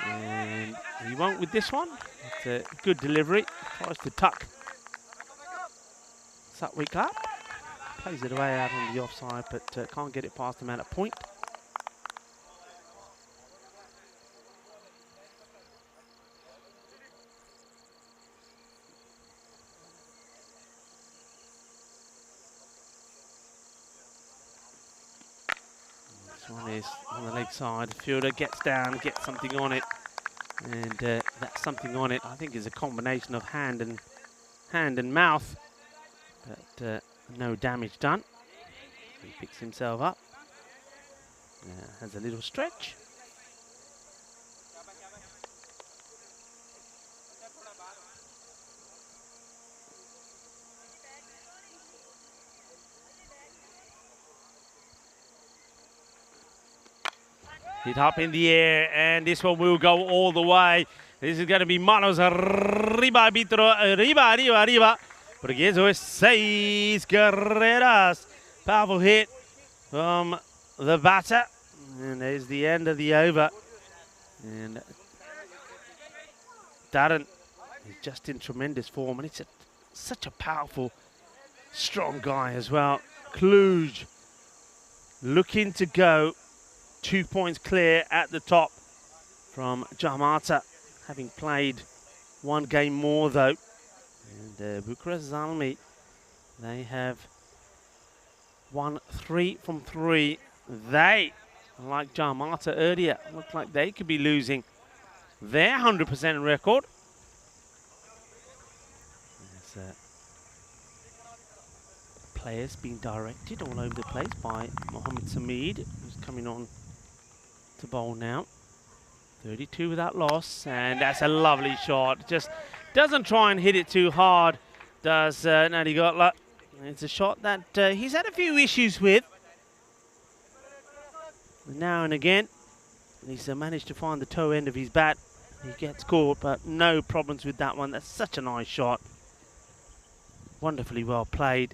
And he won't with this one. It's a good delivery. Tries to tuck Sutwick up. Plays it away out on the offside, but can't get it past the man at point. This one is on the leg side. Fielder gets down, gets something on it. And that something on it, I think, is a combination of hand and mouth. But no damage done. He picks himself up. Has a little stretch. Hit up in the air, and this one will go all the way. This is going to be manos arriba, arbitro, arriba. Porque eso es 6 carreras. Powerful hit from the batter. And there's the end of the over. And Darren is just in tremendous form. And it's such a powerful, strong guy as well. Cluj looking to go 2 points clear at the top from Jakarta, having played one game more though. And Bucharest Zalmi, they have won 3 from 3. They, like Jakarta earlier, look like they could be losing their 100% record. There's players being directed all over the place by Mohammed Samid, who's coming on to bowl now. 32 without loss, and that's a lovely shot. Just doesn't try and hit it too hard, does Nadi Gotla. It's a shot that he's had a few issues with. Now and again, he's managed to find the toe end of his bat. He gets caught, but no problems with that one. That's such a nice shot. Wonderfully well played.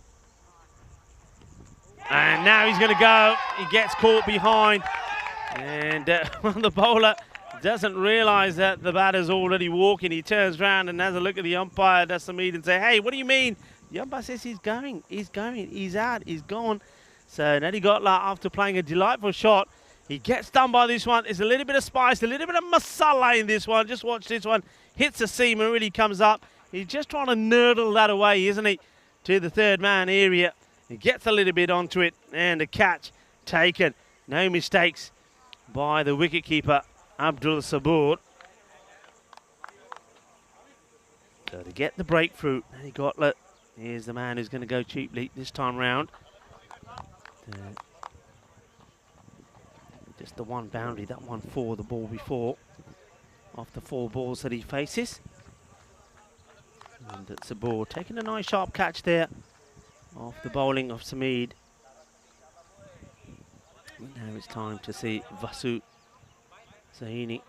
And now he's going to go. He gets caught behind. And the bowler doesn't realise that the batter's already walking. He turns around and has a look at the umpire, does some meet and say, hey, what do you mean? The umpire says he's going, he's out, he's gone. So Nadi Gotla, after playing a delightful shot, he gets done by this one. There's a little bit of spice, a little bit of masala in this one. Just watch this one. Hits the seam and really comes up. He's just trying to nurdle that away, isn't he, to the third man area. He gets a little bit onto it, and a catch taken. No mistakes by the wicketkeeper, Abdul Sabur. So to get the breakthrough, Nadi Gotla, here's the man who's going to go cheaply this time round. Just the one boundary, that one for the ball before, after 4 balls that he faces. And Sabur taking a nice sharp catch there off the bowling of Samid. Now it's time to see Vasu Sahini.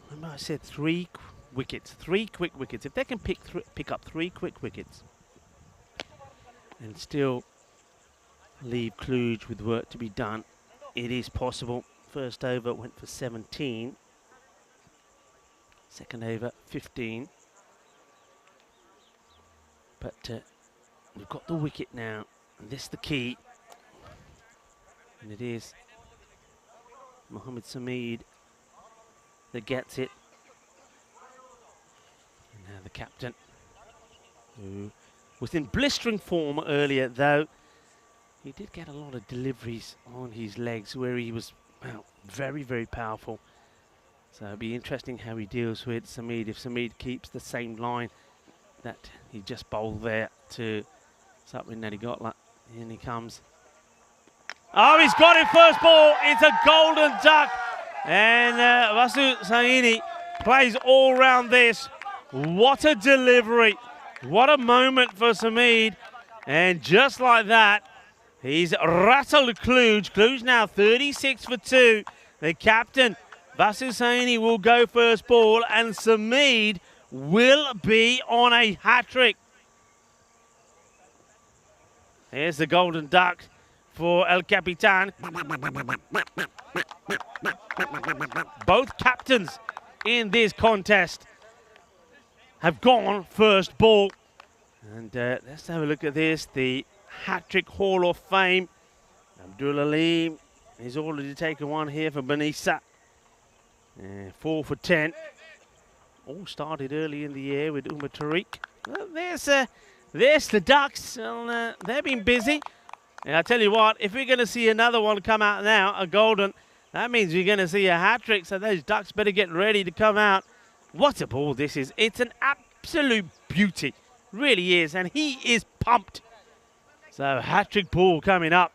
Remember I said 3 wickets, 3 quick wickets. If they can pick up 3 quick wickets and still leave Cluj with work to be done, it is possible. First over went for 17. Second over, 15. But we've got the wicket now, and this is the key. And it is Mohammed Samid that gets it. And now the captain, who was in blistering form earlier, though. He did get a lot of deliveries on his legs where he was, well, very, very powerful. So it'll be interesting how he deals with Samid. If Samid keeps the same line that he just bowled there to Satwin Nadi Gotla. In he comes. Oh, he's got it first ball. It's a golden duck. And Vasu Sahini plays all round this. What a delivery. What a moment for Samid. And just like that, he's rattled Cluj. Cluj now 36 for 2. The captain, Vasu Sahini, will go first ball, and Samid will be on a hat-trick. Here's the golden duck for El Capitan. Both captains in this contest have gone first ball. And let's have a look at this. The hat-trick Hall of Fame. Abdul Alim has already taken one here for Benissa. 4 for 10. All started early in the year with Umar Tariq. Well, there's the Ducks. Well, they've been busy. And I tell you what, if we're going to see another one come out now, a golden, that means we're going to see a hat-trick. So those Ducks better get ready to come out. What a ball this is. It's an absolute beauty. Really is. And he is pumped. So hat-trick ball coming up.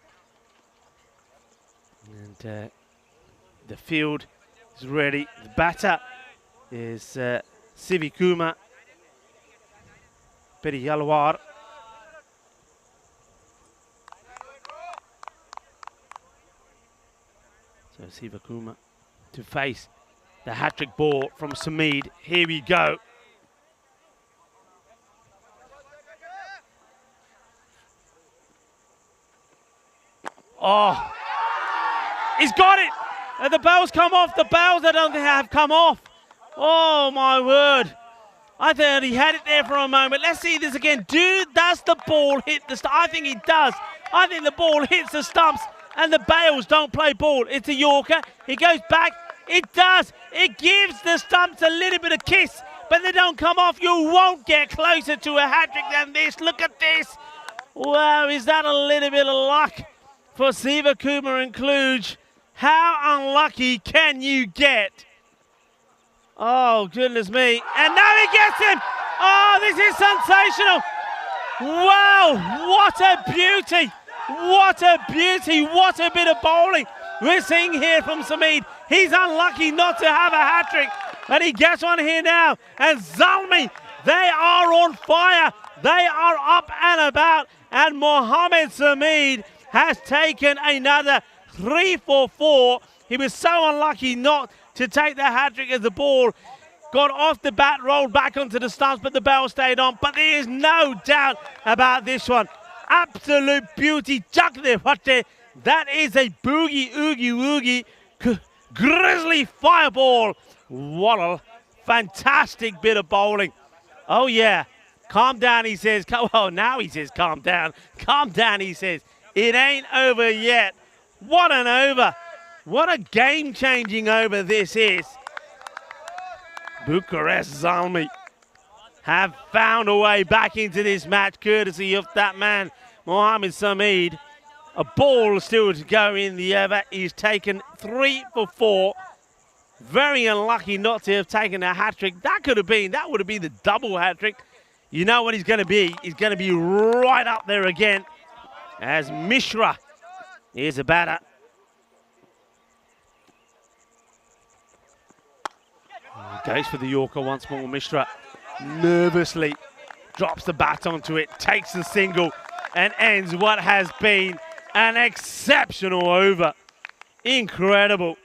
And the field is ready. The batter is Sivikuma Periyalwar. So Sivikuma to face the hat-trick ball from Samid. Here we go. Oh, he's got it. The bells come off. The bells I don't think have come off. Oh my word. I thought he had it there for a moment. Let's see this again. Does the ball hit the stumps? I think it does. I think the ball hits the stumps and the bails don't play ball. It's a Yorker. He goes back. It does. It gives the stumps a little bit of kiss, but they don't come off. You won't get closer to a hat-trick than this. Look at this. Wow, is that a little bit of luck for Sivikuma and Kluge? How unlucky can you get? Oh, goodness me. And now he gets him. Oh, this is sensational. Wow, what a beauty. What a beauty. What a bit of bowling we're seeing here from Samid. He's unlucky not to have a hat-trick, and he gets one here now. And Zalmi, they are on fire. They are up and about. And Mohammed Samid has taken another 3 for 4. He was so unlucky not to take the hat-trick as the ball got off the bat, rolled back onto the stumps, but the bell stayed on. But there is no doubt about this one. Absolute beauty. That is a boogie, oogie, woogie, grizzly fireball. What a fantastic bit of bowling. Oh, yeah. Calm down, he says. Well, now he says calm down. Calm down, he says. It ain't over yet. What an over. What a game-changing over this is. Bucharest Zalmi have found a way back into this match courtesy of that man, Mohammed Samid. A ball still to go in the over. He's taken 3 for 4. Very unlucky not to have taken a hat-trick. That would have been the double hat-trick. You know what he's going to be? He's going to be right up there again as Mishra is a batter. Goes for the Yorker once more. Mishra nervously drops the bat onto it, takes the single, and ends what has been an exceptional over. Incredible.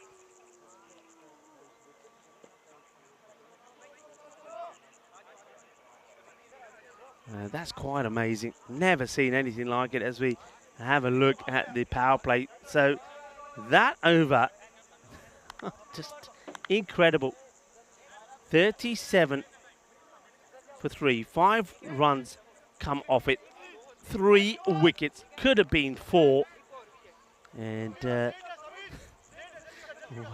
That's quite amazing. Never seen anything like it as we have a look at the power play. So that over, just incredible. 37 for 3. 5 runs come off it. 3 wickets. Could have been 4. And,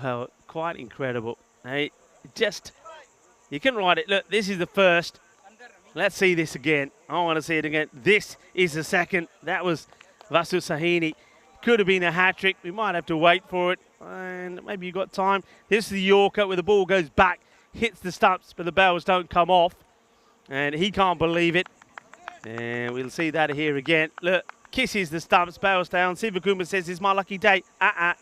well, quite incredible. Hey, just, you can write it. Look, this is the first. Let's see this again. I want to see it again. This is the second. That was Vasu Sahini. Could have been a hat-trick. We might have to wait for it. And maybe you got time. This is the Yorker where the ball goes back, hits the stumps, but the bells don't come off. And he can't believe it. And we'll see that here again. Look, kisses the stumps, bells down. Sivikuma says, it's my lucky day.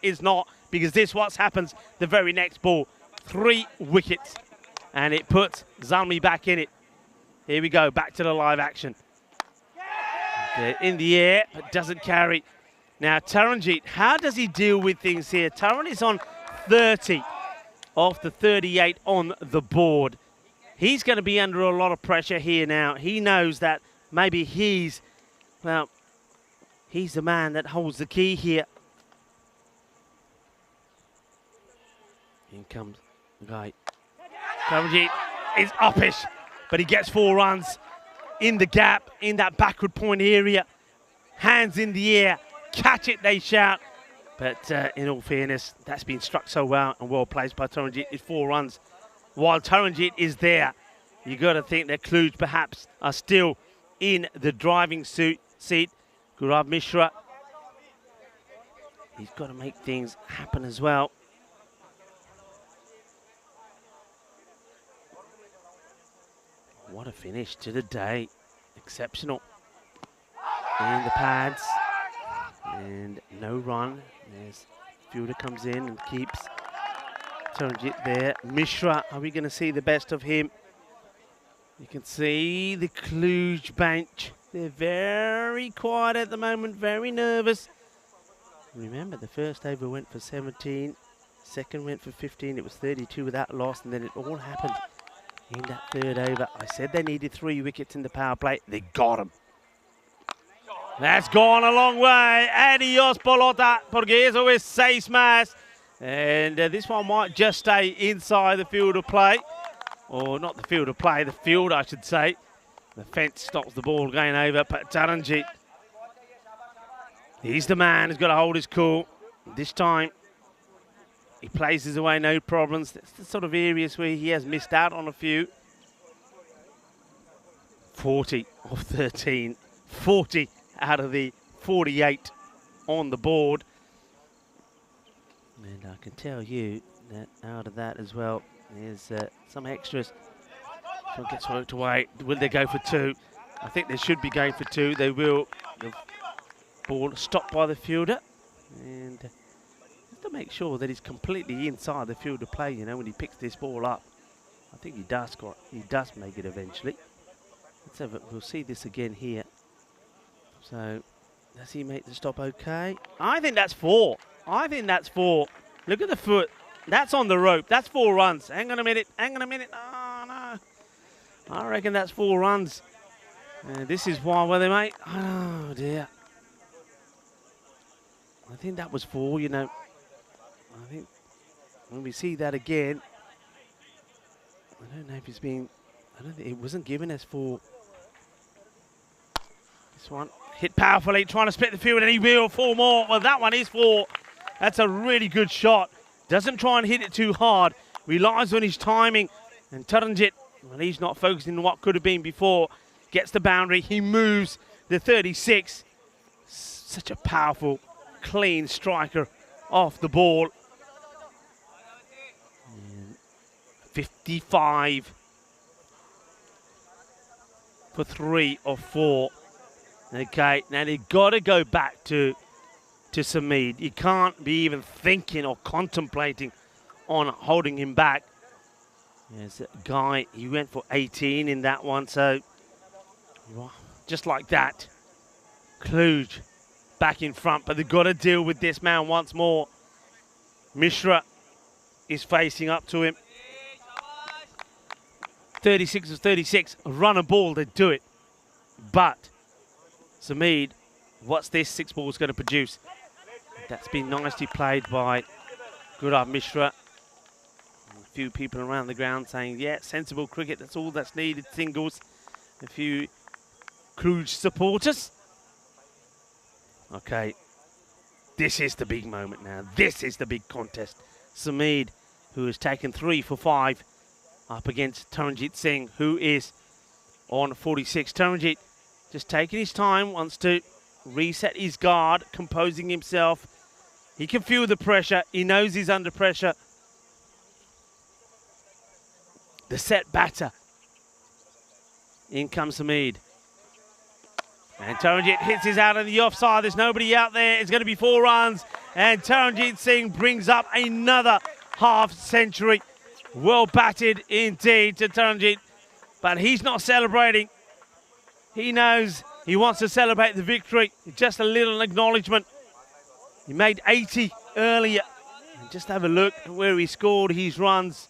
It's not, because this what happens the very next ball. 3 wickets. And it puts Zalmi back in it. Here we go, back to the live action. In the air, but doesn't carry. Now, Taranjeet, how does he deal with things here? Taran is on 30 off the 38 on the board. He's going to be under a lot of pressure here now. He knows that maybe he's, well, He's the man that holds the key here. In comes the guy. Taranjit is uppish, but he gets 4 runs in the gap, in that backward point area. Hands in the air, catch it, they shout. But in all fairness, that's been struck so well and well placed by Taranjit. It's 4 runs. While Taranjit is there, you got to think that Cluj perhaps are still in the driving seat. Gaurav Mishra, he's got to make things happen as well. What a finish to the day. Exceptional. In the pads. And no run. There's fielder comes in and keeps Taranjit there. Mishra, are we going to see the best of him? You can see the Cluj bench. They're very quiet at the moment, very nervous. Remember, the first over went for 17. Second went for 15. It was 32 without loss, and then it all happened in that third over. I said they needed 3 wickets in the power play. They got them. That's gone a long way. Adios, pelota, porque eso es 6 más. And this one might just stay inside the field of play. Or not the field of play, the field, I should say. The fence stops the ball going over, but Taranjit, he's the man who's got to hold his cool. This time, he plays his away, no problems. That's the sort of areas where he has missed out on a few. 40 of 13. 40 out of the 48 on the board. And I can tell you that out of that as well, there's some extras. So it gets worked away. Will they go for 2? I think they should be going for 2. They will. The ball stopped by the fielder. And just to make sure that he's completely inside the field of play, you know, when he picks this ball up. I think he does make it eventually. Let's have it. We'll see this again here. So, does he make the stop okay? I think that's 4. I think that's 4. Look at the foot. That's on the rope. That's 4 runs. Hang on a minute. Hang on a minute. Oh, no. I reckon that's 4 runs. This is why, were they, mate? Oh, dear. I think that was 4, you know. I think when we see that again, I don't know if it's been, I don't think it wasn't given as 4. This one hit powerfully, trying to split the field, and he will 4 more. Well, that one is 4. That's a really good shot. Doesn't try and hit it too hard. Relies on his timing. And Taranjit, well, he's not focusing on what could have been before. Gets the boundary. He moves the 36. Such a powerful, clean striker off the ball. And 55 for 3 of 4. Okay, now they've got to go back to Sameed. You can't be even thinking or contemplating on holding him back. There's a guy, he went for 18 in that one, so just like that, Cluj back in front, but they've got to deal with this man once more. Mishra is facing up to him. 36 of 36, run a ball, they do it. But Sameed, what's this 6 balls going to produce? That's been nicely played by Gaurav Mishra. A few people around the ground saying, yeah, sensible cricket, that's all that's needed, singles. A few Cluj supporters. Okay, this is the big moment now. This is the big contest. Sameed, who has taken 3 for 5, up against Taranjit Singh, who is on 46. Taranjit just taking his time, wants to reset his guard, composing himself. He can feel the pressure. He knows he's under pressure. The set batter. In comes Sameed. And Taranjit hits his out on the offside. There's nobody out there. It's going to be 4 runs. And Taranjit Singh brings up another half century. Well batted indeed to Taranjit. But he's not celebrating. He knows he wants to celebrate the victory. Just a little acknowledgement. He made 80 earlier. And just have a look at where he scored his runs.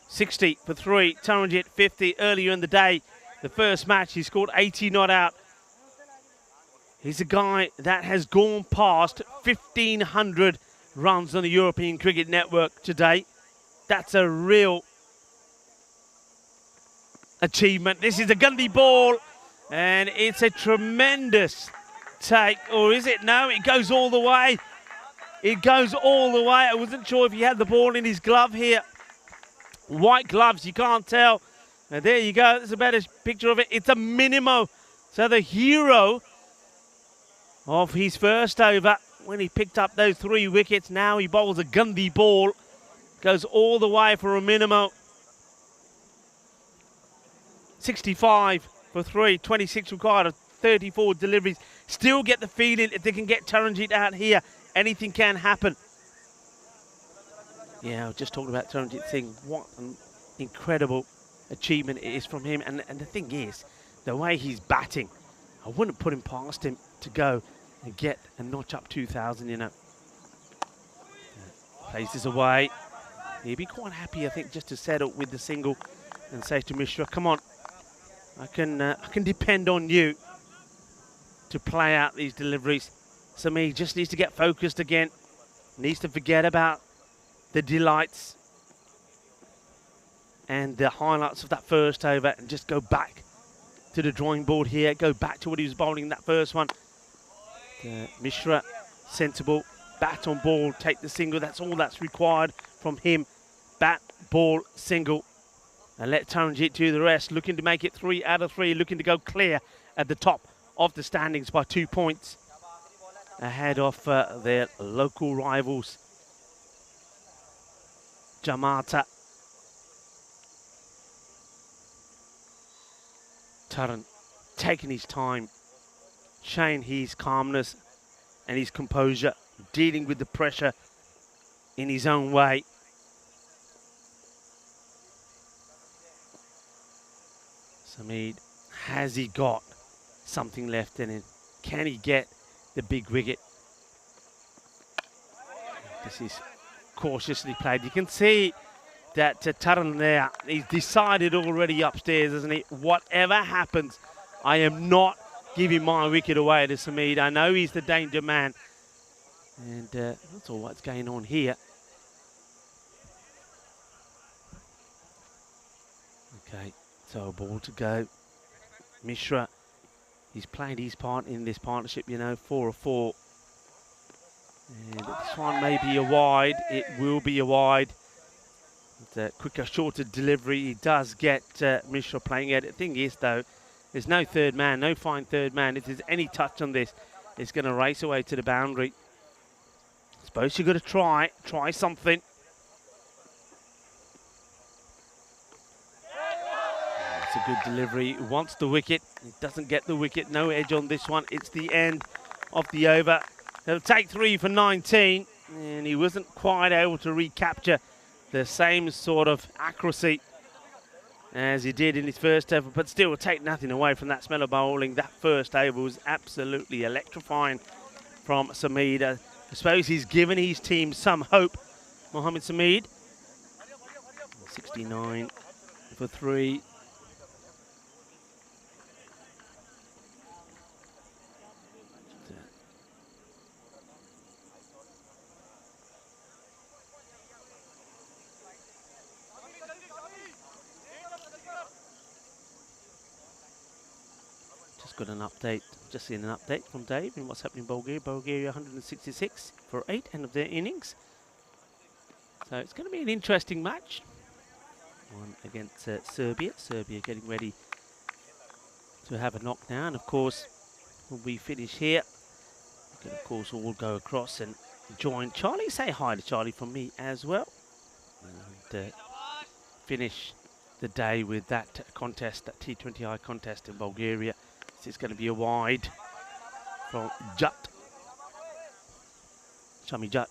60 for 3. Taranjit 50 earlier in the day. The first match, he scored 80 not out. He's a guy that has gone past 1,500 runs on the European Cricket Network today. That's a real achievement. This is a Gundy ball, and it's a tremendous take. Or is it? No, it goes all the way. It goes all the way. I wasn't sure if he had the ball in his glove here. White gloves, you can't tell. And there you go. There's a better picture of it. It's a minimo. So the hero of his first over, when he picked up those 3 wickets, now he bowls a Gundy ball. Goes all the way for a minimo. 65 for 3, 26 required, 34 deliveries. Still get the feeling if they can get Taranjit out here, anything can happen. Yeah, I was just talking about Taranjit Singh. What an incredible achievement it is from him. And the thing is, the way he's batting, I wouldn't put him past him to go and get a notch up 2,000, you know. Plays this away. He'd be quite happy, I think, just to settle with the single and say to Mishra, come on, I can depend on you to play out these deliveries. So he just needs to get focused again. Needs to forget about the delights and the highlights of that first over and just go back to the drawing board here. Go back to what he was bowling in that first one. Mishra, sensible, bat on ball, take the single. That's all that's required from him. Bat, ball, single. And let Taranjit do the rest. Looking to make it 3 out of 3. Looking to go clear at the top of the standings by 2 points. Ahead of their local rivals. Jamata. Taran taking his time. Showing his calmness and his composure. Dealing with the pressure in his own way. Sameed, has he got something left in him? Can he get the big wicket? This is cautiously played. You can see that Taran there, he's decided already upstairs, isn't he? Whatever happens, I am not giving my wicket away to Sameed. I know he's the danger man. And that's all what's going on here. Okay. So a ball to go. Mishra, he's played his part in this partnership, you know, 4 of 4. And this one may be a wide. It will be a wide. With a quicker, shorter delivery. He does get Mishra playing it. The thing is, though, there's no third man, no fine third man. If there's any touch on this, it's going to race away to the boundary. I suppose you've got to try something. A good delivery, wants the wicket, he doesn't get the wicket, no edge on this one. It's the end of the over. He'll take 3 for 19, and he wasn't quite able to recapture the same sort of accuracy as he did in his first over, but still will take nothing away from that smell of bowling. That first over was absolutely electrifying from Sameed. I suppose he's given his team some hope. Mohammed Sameed, 69 for 3. Got an update, just seen an update from Dave in what's happening in Bulgaria. Bulgaria 166 for 8, end of their innings. So it's going to be an interesting match. One against Serbia. Serbia getting ready to have a knock now. And of course, when we finish here, we can of course all go across and join Charlie. Say hi to Charlie from me as well. And finish the day with that contest, that T20I contest in Bulgaria. It's going to be a wide from Jut. Shami Jut.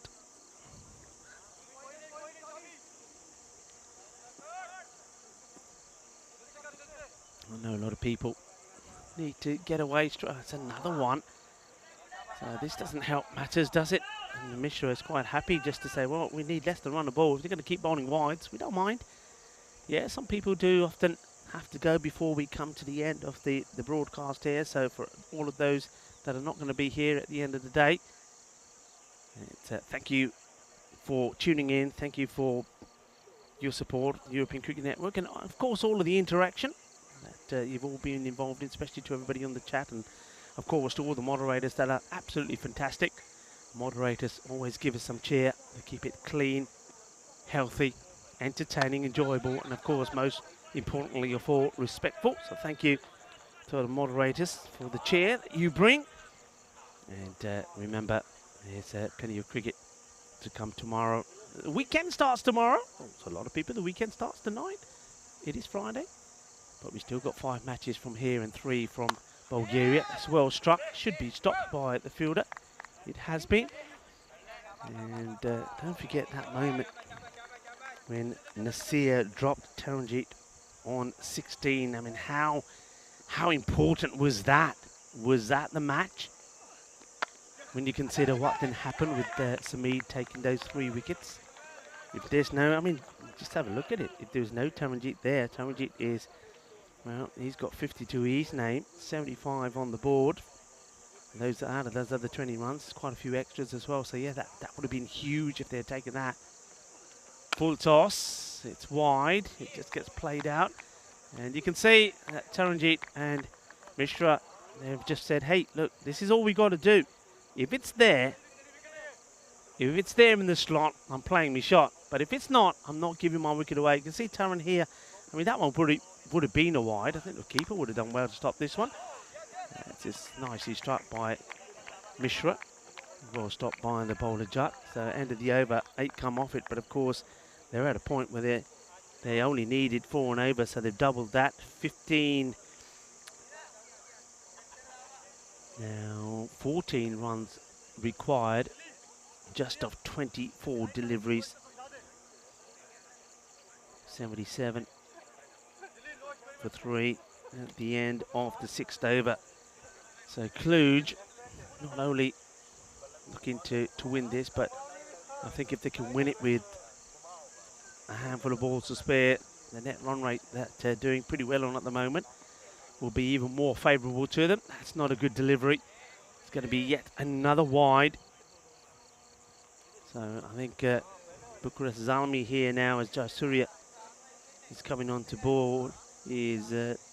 I know a lot of people need to get away. It's another one. So this doesn't help matters, does it? And Mishra is quite happy just to say, well, we need less than run the ball. If you're going to keep bowling wides, we don't mind. Yeah, some people do often have to go before we come to the end of the broadcast here. So for all of those that are not going to be here at the end of the day. And, thank you for tuning in. Thank you for your support, the European Cricket Network, and of course all of the interaction that you've all been involved in, especially to everybody on the chat, and of course to all the moderators that are absolutely fantastic. Moderators always give us some cheer. They keep it clean, healthy, entertaining, enjoyable, and of course most importantly of all, respectful. So thank you to the moderators for the cheer that you bring. And remember, there's plenty of cricket to come tomorrow. The weekend starts tomorrow. So a lot of people, the weekend starts tonight. It is Friday. But we still got 5 matches from here and 3 from Bulgaria. That's well struck. Should be stopped by the fielder. It has been. And don't forget that moment when Nasir dropped Taranjit on 16. I mean, how important was that? Was that the match? When you consider what then happened with Samid taking those 3 wickets. If there's no, I mean, just have a look at it. If there's no Taranjit there, Taranjit is, well, he's got 52 his name, 75 on the board. And those out of those other 20 runs, there's quite a few extras as well. So yeah, that would have been huge if they had taken that. Full toss, it's wide, it just gets played out. And you can see that Taranjit and Mishra, they've just said, hey, look, this is all we got to do. If it's there in the slot, I'm playing my shot. But if it's not, I'm not giving my wicket away. You can see Taran here. I mean, that one would have been a wide. I think the keeper would have done well to stop this one. It's just nicely struck by Mishra. Well stopped by the bowler Jut. So end of the over, 8 come off it. But of course, they're at a point where they only needed 4 and over, so they've doubled that. 15. Now 14 runs required, just off 24 deliveries. 77 for 3 at the end of the 6th over. So Kluge not only looking to win this, but I think if they can win it with a handful of balls to spare, the net run rate that they're doing pretty well on at the moment will be even more favourable to them. That's not a good delivery. It's going to be yet another wide. So I think Bucharest Zalmi here now as Jayasuriya is coming onto board, is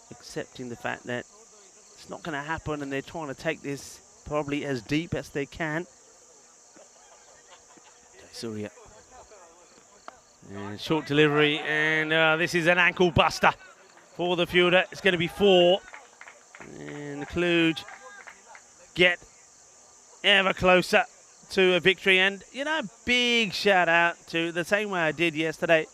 accepting the fact that it's not going to happen and they're trying to take this probably as deep as they can. Jayasuriya. And short delivery, and this is an ankle buster for the fielder. It's going to be 4. And Kluge get ever closer to a victory. And, you know, big shout out to, the same way I did yesterday,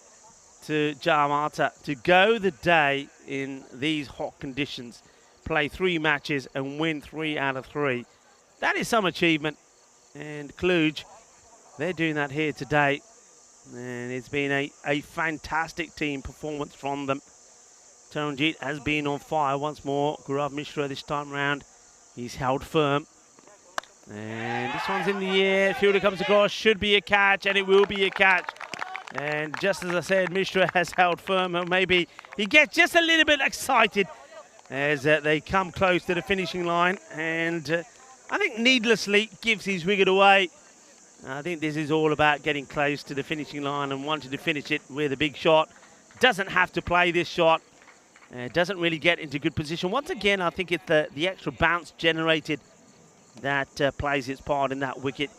to Jamarta to go the day in these hot conditions, play 3 matches and win 3 out of 3. That is some achievement. And Kluge, they're doing that here today. And it's been a fantastic team performance from them. Taranjit has been on fire once more. Gaurav Mishra this time round, he's held firm. And this one's in the air. Fielder comes across, should be a catch, and it will be a catch. And just as I said, Mishra has held firm, and maybe he gets just a little bit excited as they come close to the finishing line. And I think needlessly gives his wicket away. I think this is all about getting close to the finishing line and wanting to finish it with a big shot. Doesn't have to play this shot. Doesn't really get into good position. Once again, I think it's the extra bounce generated that plays its part in that wicket.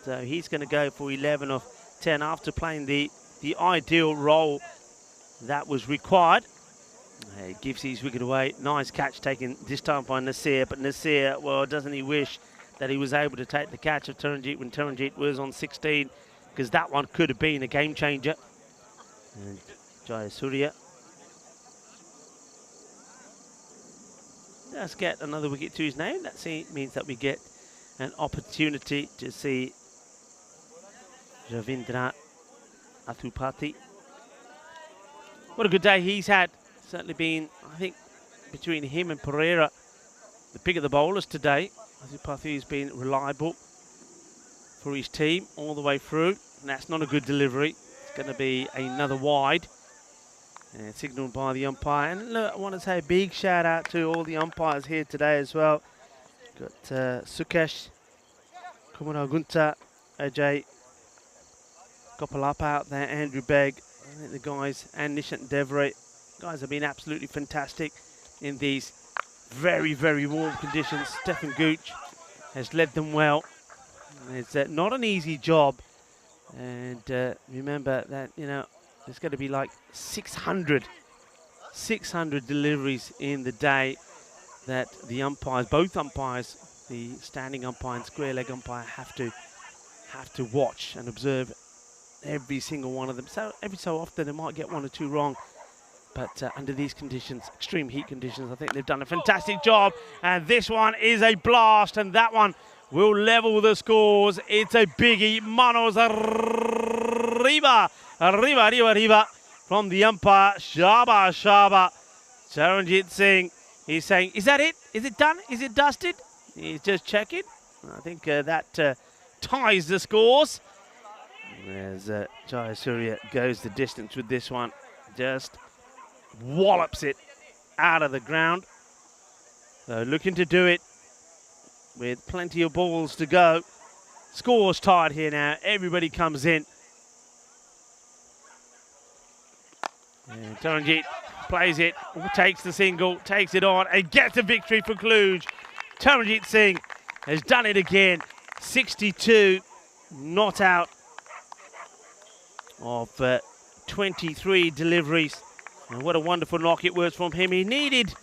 So he's going to go for 11 of 10 after playing the ideal role that was required. He gives his wicket away. Nice catch taken this time by Nasir. But Nasir, well, doesn't he wish that he was able to take the catch of Taranjit when Taranjit was on 16, because that one could have been a game changer. And Jayasuriya does get another wicket to his name. That means that we get an opportunity to see Ravindra Athupati. What a good day he's had. Certainly been, I think, between him and Pereira, the pick of the bowlers today. Athupati has been reliable for his team all the way through. And that's not a good delivery. It's going to be another wide. And signalled by the umpire. And look, I want to say a big shout out to all the umpires here today as well. Got Sukesh, Kumara Gunta, Ajay, Gopalapa out there, Andrew Begg. I think the guys, and Nishant Devre, guys have been absolutely fantastic in these very, very warm conditions. Stefan Gooch has led them well. It's not an easy job. And remember that, you know, there's going to be like 600 deliveries in the day that the umpires, both umpires, the standing umpire and square leg umpire, have to watch and observe every single one of them. So every so often they might get one or two wrong, but under these conditions, extreme heat conditions, I think they've done a fantastic job. And this one is a blast, and that one will level the scores. It's a biggie. Manos arriba from the umpire. Shaba. Charanjit Singh, he's saying, is that it? Is it done? Is it dusted? He's just checking. I think that ties the scores. As Jayasuriya goes the distance with this one, just wallops it out of the ground. So looking to do it with plenty of balls to go. Scores tied here now. Everybody comes in. And Taranjit plays it, takes the single, takes it on, and gets a victory for Cluj. Taranjit Singh has done it again. 62 not out of 23 deliveries. And what a wonderful knock it was from him. He needed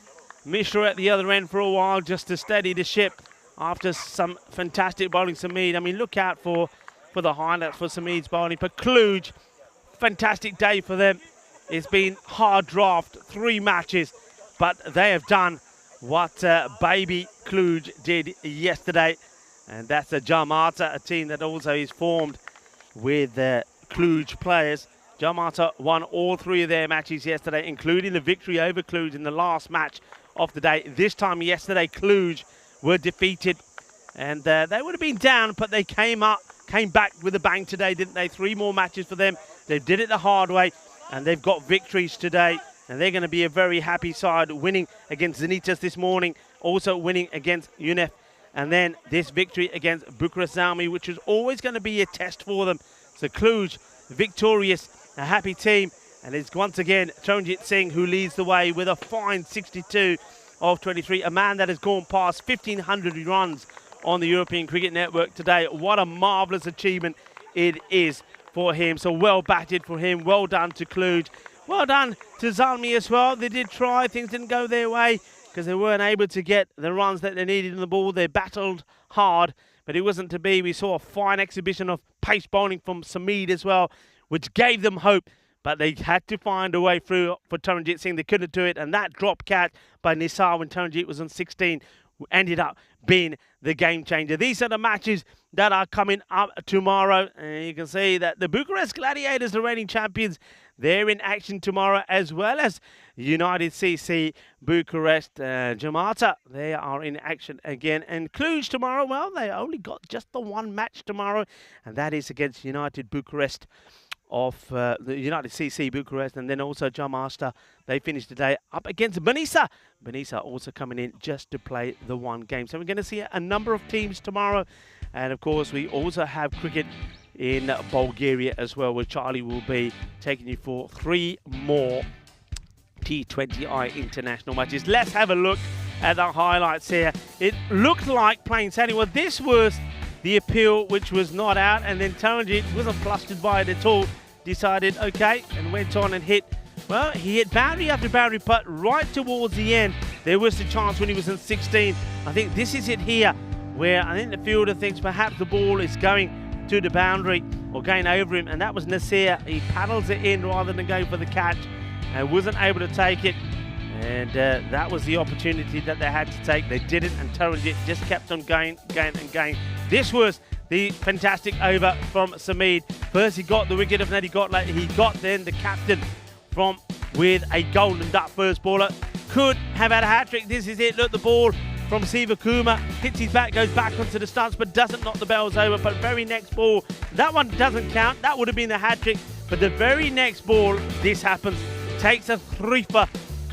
Mishra at the other end for a while just to steady the ship after some fantastic bowling. Sameed, I mean, look out for the highlights for Sameed's bowling. But Cluj, fantastic day for them. It's been hard draft, 3 matches, but they have done what baby Cluj did yesterday. And that's a Jamata, a team that also is formed with Cluj players. Jamata won all 3 of their matches yesterday, including the victory over Cluj in the last match of the day. This time yesterday, Cluj were defeated, and they would have been down, but they came back with a bang today, didn't they? 3 more matches for them. They did it the hard way, and they've got victories today, and they're going to be a very happy side, winning against Zenitas this morning, also winning against UNEF, and then this victory against Bucharest Zalmi, which is always going to be a test for them. So Cluj, victorious, a happy team, and it's once again Taranjit Singh who leads the way with a fine 62 of 23, a man that has gone past 1,500 runs on the European Cricket Network today. What a marvellous achievement it is for him. So well batted for him. Well done to Cluj. Well done to Zalmi as well. They did try. Things didn't go their way because they weren't able to get the runs that they needed in the ball. They battled hard, but it wasn't to be. We saw a fine exhibition of pace bowling from Sameed as well, which gave them hope. But they had to find a way through for Taranjit Singh. They couldn't do it. And that drop catch by Nisar when Taranjit was on 16 ended up being the game changer. These are the matches that are coming up tomorrow. And you can see that the Bucharest Gladiators, the reigning champions, they're in action tomorrow, as well as United CC Bucharest Jamata. They are in action again. And Cluj tomorrow, well, they only got just the 1 match tomorrow, and that is against United Bucharest of the United CC Bucharest, and then also Jamasta. They finished today up against Banisa. Banisa also coming in just to play the 1 game. So we're going to see a number of teams tomorrow. And of course, we also have cricket in Bulgaria as well, where Charlie will be taking you for 3 more T20I international matches. Let's have a look at the highlights here. It looked like plain sailing. Well, this was the appeal, which was not out, and then Taranjit wasn't flustered by it at all. Decided, okay, and went on and hit. Well, he hit boundary after boundary, but right towards the end, there was a chance when he was in 16. I think this is it here, where I think the fielder thinks perhaps the ball is going to the boundary or going over him, and that was Nasir. He paddles it in rather than going for the catch, and wasn't able to take it. And that was the opportunity that they had to take. They didn't, and Taranjit just kept on going. This was the fantastic over from Sameed. First he got the wicket, and then he got then the captain from with a golden duck first bowler. Could have had a hat-trick. This is it. Look, the ball from Siva Kumar hits his bat, goes back onto the stumps, but doesn't knock the bells over. But very next ball, that one doesn't count. That would have been the hat-trick. But the very next ball, this happens. Takes a 3 for.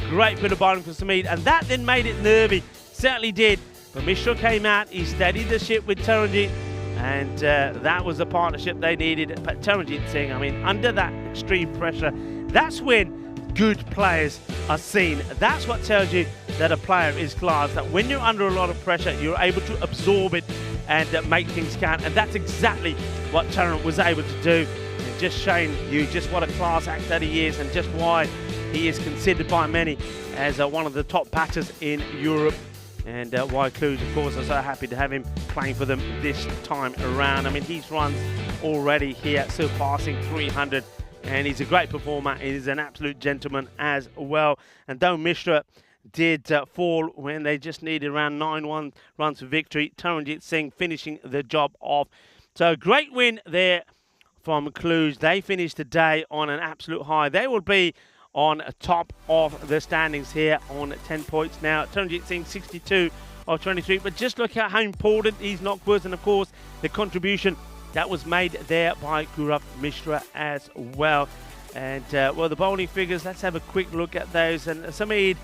Great bit of bowling for Sameed, and that then made it nervy. Certainly did. But Mishra came out, he steadied the ship with Taranjit, and that was the partnership they needed. But Taranjit Singh, I mean, under that extreme pressure, that's when good players are seen. That's what tells you that a player is class, that when you're under a lot of pressure, you're able to absorb it and make things count. And that's exactly what Taran was able to do. And just showing you just what a class act that he is, and just why he is considered by many as one of the top batters in Europe. And why Cluj, of course, are so happy to have him playing for them this time around. I mean, he's runs already here, surpassing 300. And he's a great performer. He's an absolute gentleman as well. And though Mishra did fall when they just needed around 9 runs for victory, Taranjit Singh finishing the job off. So great win there from Cluj. They finished the day on an absolute high. They will be on top of the standings here on 10 points now. Taranjit Singh 62 of 23. But just look at how important these knocks was, and of course the contribution that was made there by Gaurav Mishra as well. And well, the bowling figures, let's have a quick look at those. And Sameed,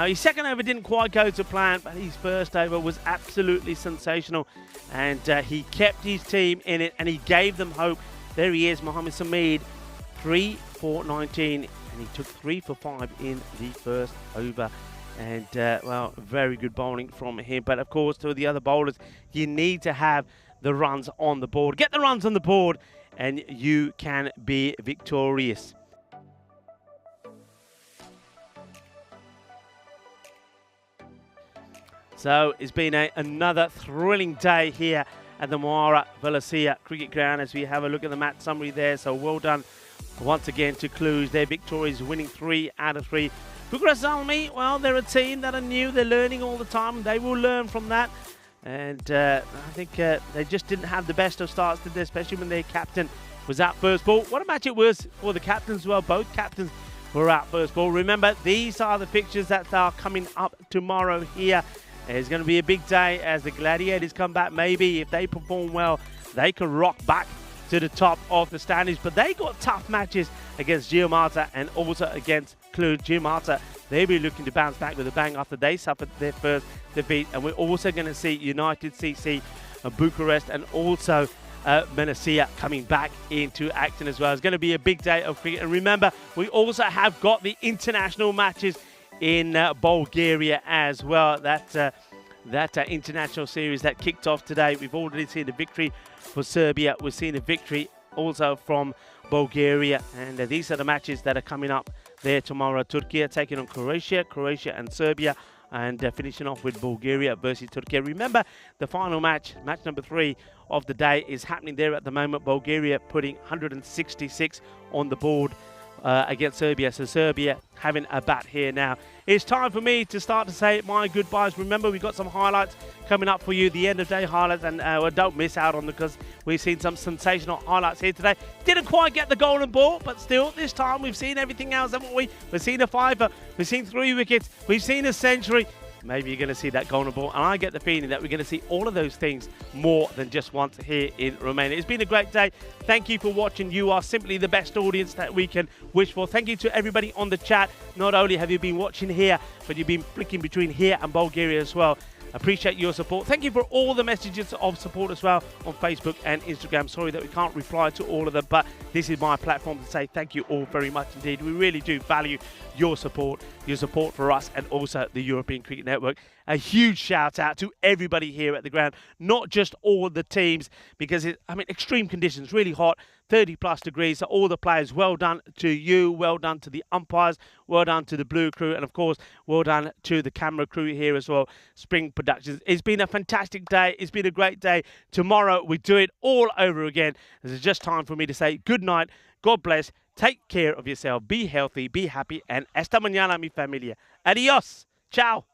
his second over didn't quite go to plan, but his first over was absolutely sensational. And he kept his team in it, and he gave them hope. There he is, Mohammad Sameed, 3 for 19, and he took 3 for 5 in the first over. And well, very good bowling from him. But of course, to the other bowlers, you need to have the runs on the board. Get the runs on the board and you can be victorious. So it's been another thrilling day here at the Moara Valencia Cricket Ground as we have a look at the match summary there. So well done once again to Cluj. Their victory is winning 3 out of 3. Bucharest Zalmi, well, they're a team that are new. They're learning all the time. They will learn from that. And I think they just didn't have the best of starts, did they? Especially when their captain was out first ball. What a match it was for the captains as well. Both captains were out first ball. Remember, these are the fixtures that are coming up tomorrow here. It's going to be a big day as the Gladiators come back. Maybe if they perform well, they can rock back to the top of the standings. But they got tough matches against Giamata and also against Cluj. Giamata, they'll be looking to bounce back with a bang after they suffered their first defeat. And we're also going to see United CC Bucharest and also Menasia coming back into action as well. It's going to be a big day of cricket. And remember, we also have got the international matches in Bulgaria as well. That international series that kicked off today. We've already seen a victory for Serbia. We've seen a victory also from Bulgaria. And these are the matches that are coming up there tomorrow. Turkey taking on Croatia and Serbia, and finishing off with Bulgaria versus Turkey. Remember, the final match, match number 3 of the day, is happening there at the moment. Bulgaria putting 166 on the board against Serbia. So Serbia having a bat here now. It's time for me to start to say my goodbyes. Remember, we've got some highlights coming up for you, the end of day highlights, and don't miss out on them because we've seen some sensational highlights here today. Didn't quite get the golden ball, but still, this time we've seen everything else, haven't we? We've seen a fiver, we've seen 3 wickets, we've seen a century. Maybe you're going to see that golden ball, and I get the feeling that we're going to see all of those things more than just once here in Romania. It's been a great day. Thank you for watching. You are simply the best audience that we can wish for. Thank you to everybody on the chat. Not only have you been watching here, but you've been flicking between here and Bulgaria as well. Appreciate your support. Thank you for all the messages of support as well on Facebook and Instagram. Sorry that we can't reply to all of them, but this is my platform to say thank you all very much indeed. We really do value your support for us and also the European Cricket Network. A huge shout out to everybody here at the ground, not just all the teams, because extreme conditions, really hot, 30 plus degrees. So all the players, well done to you, well done to the umpires, well done to the blue crew, and of course, well done to the camera crew here as well, Spring Productions. It's been a fantastic day. It's been a great day. Tomorrow we do it all over again. This is just time for me to say good night, God bless, take care of yourself, be healthy, be happy, and esta mañana mi familia. Adios, ciao.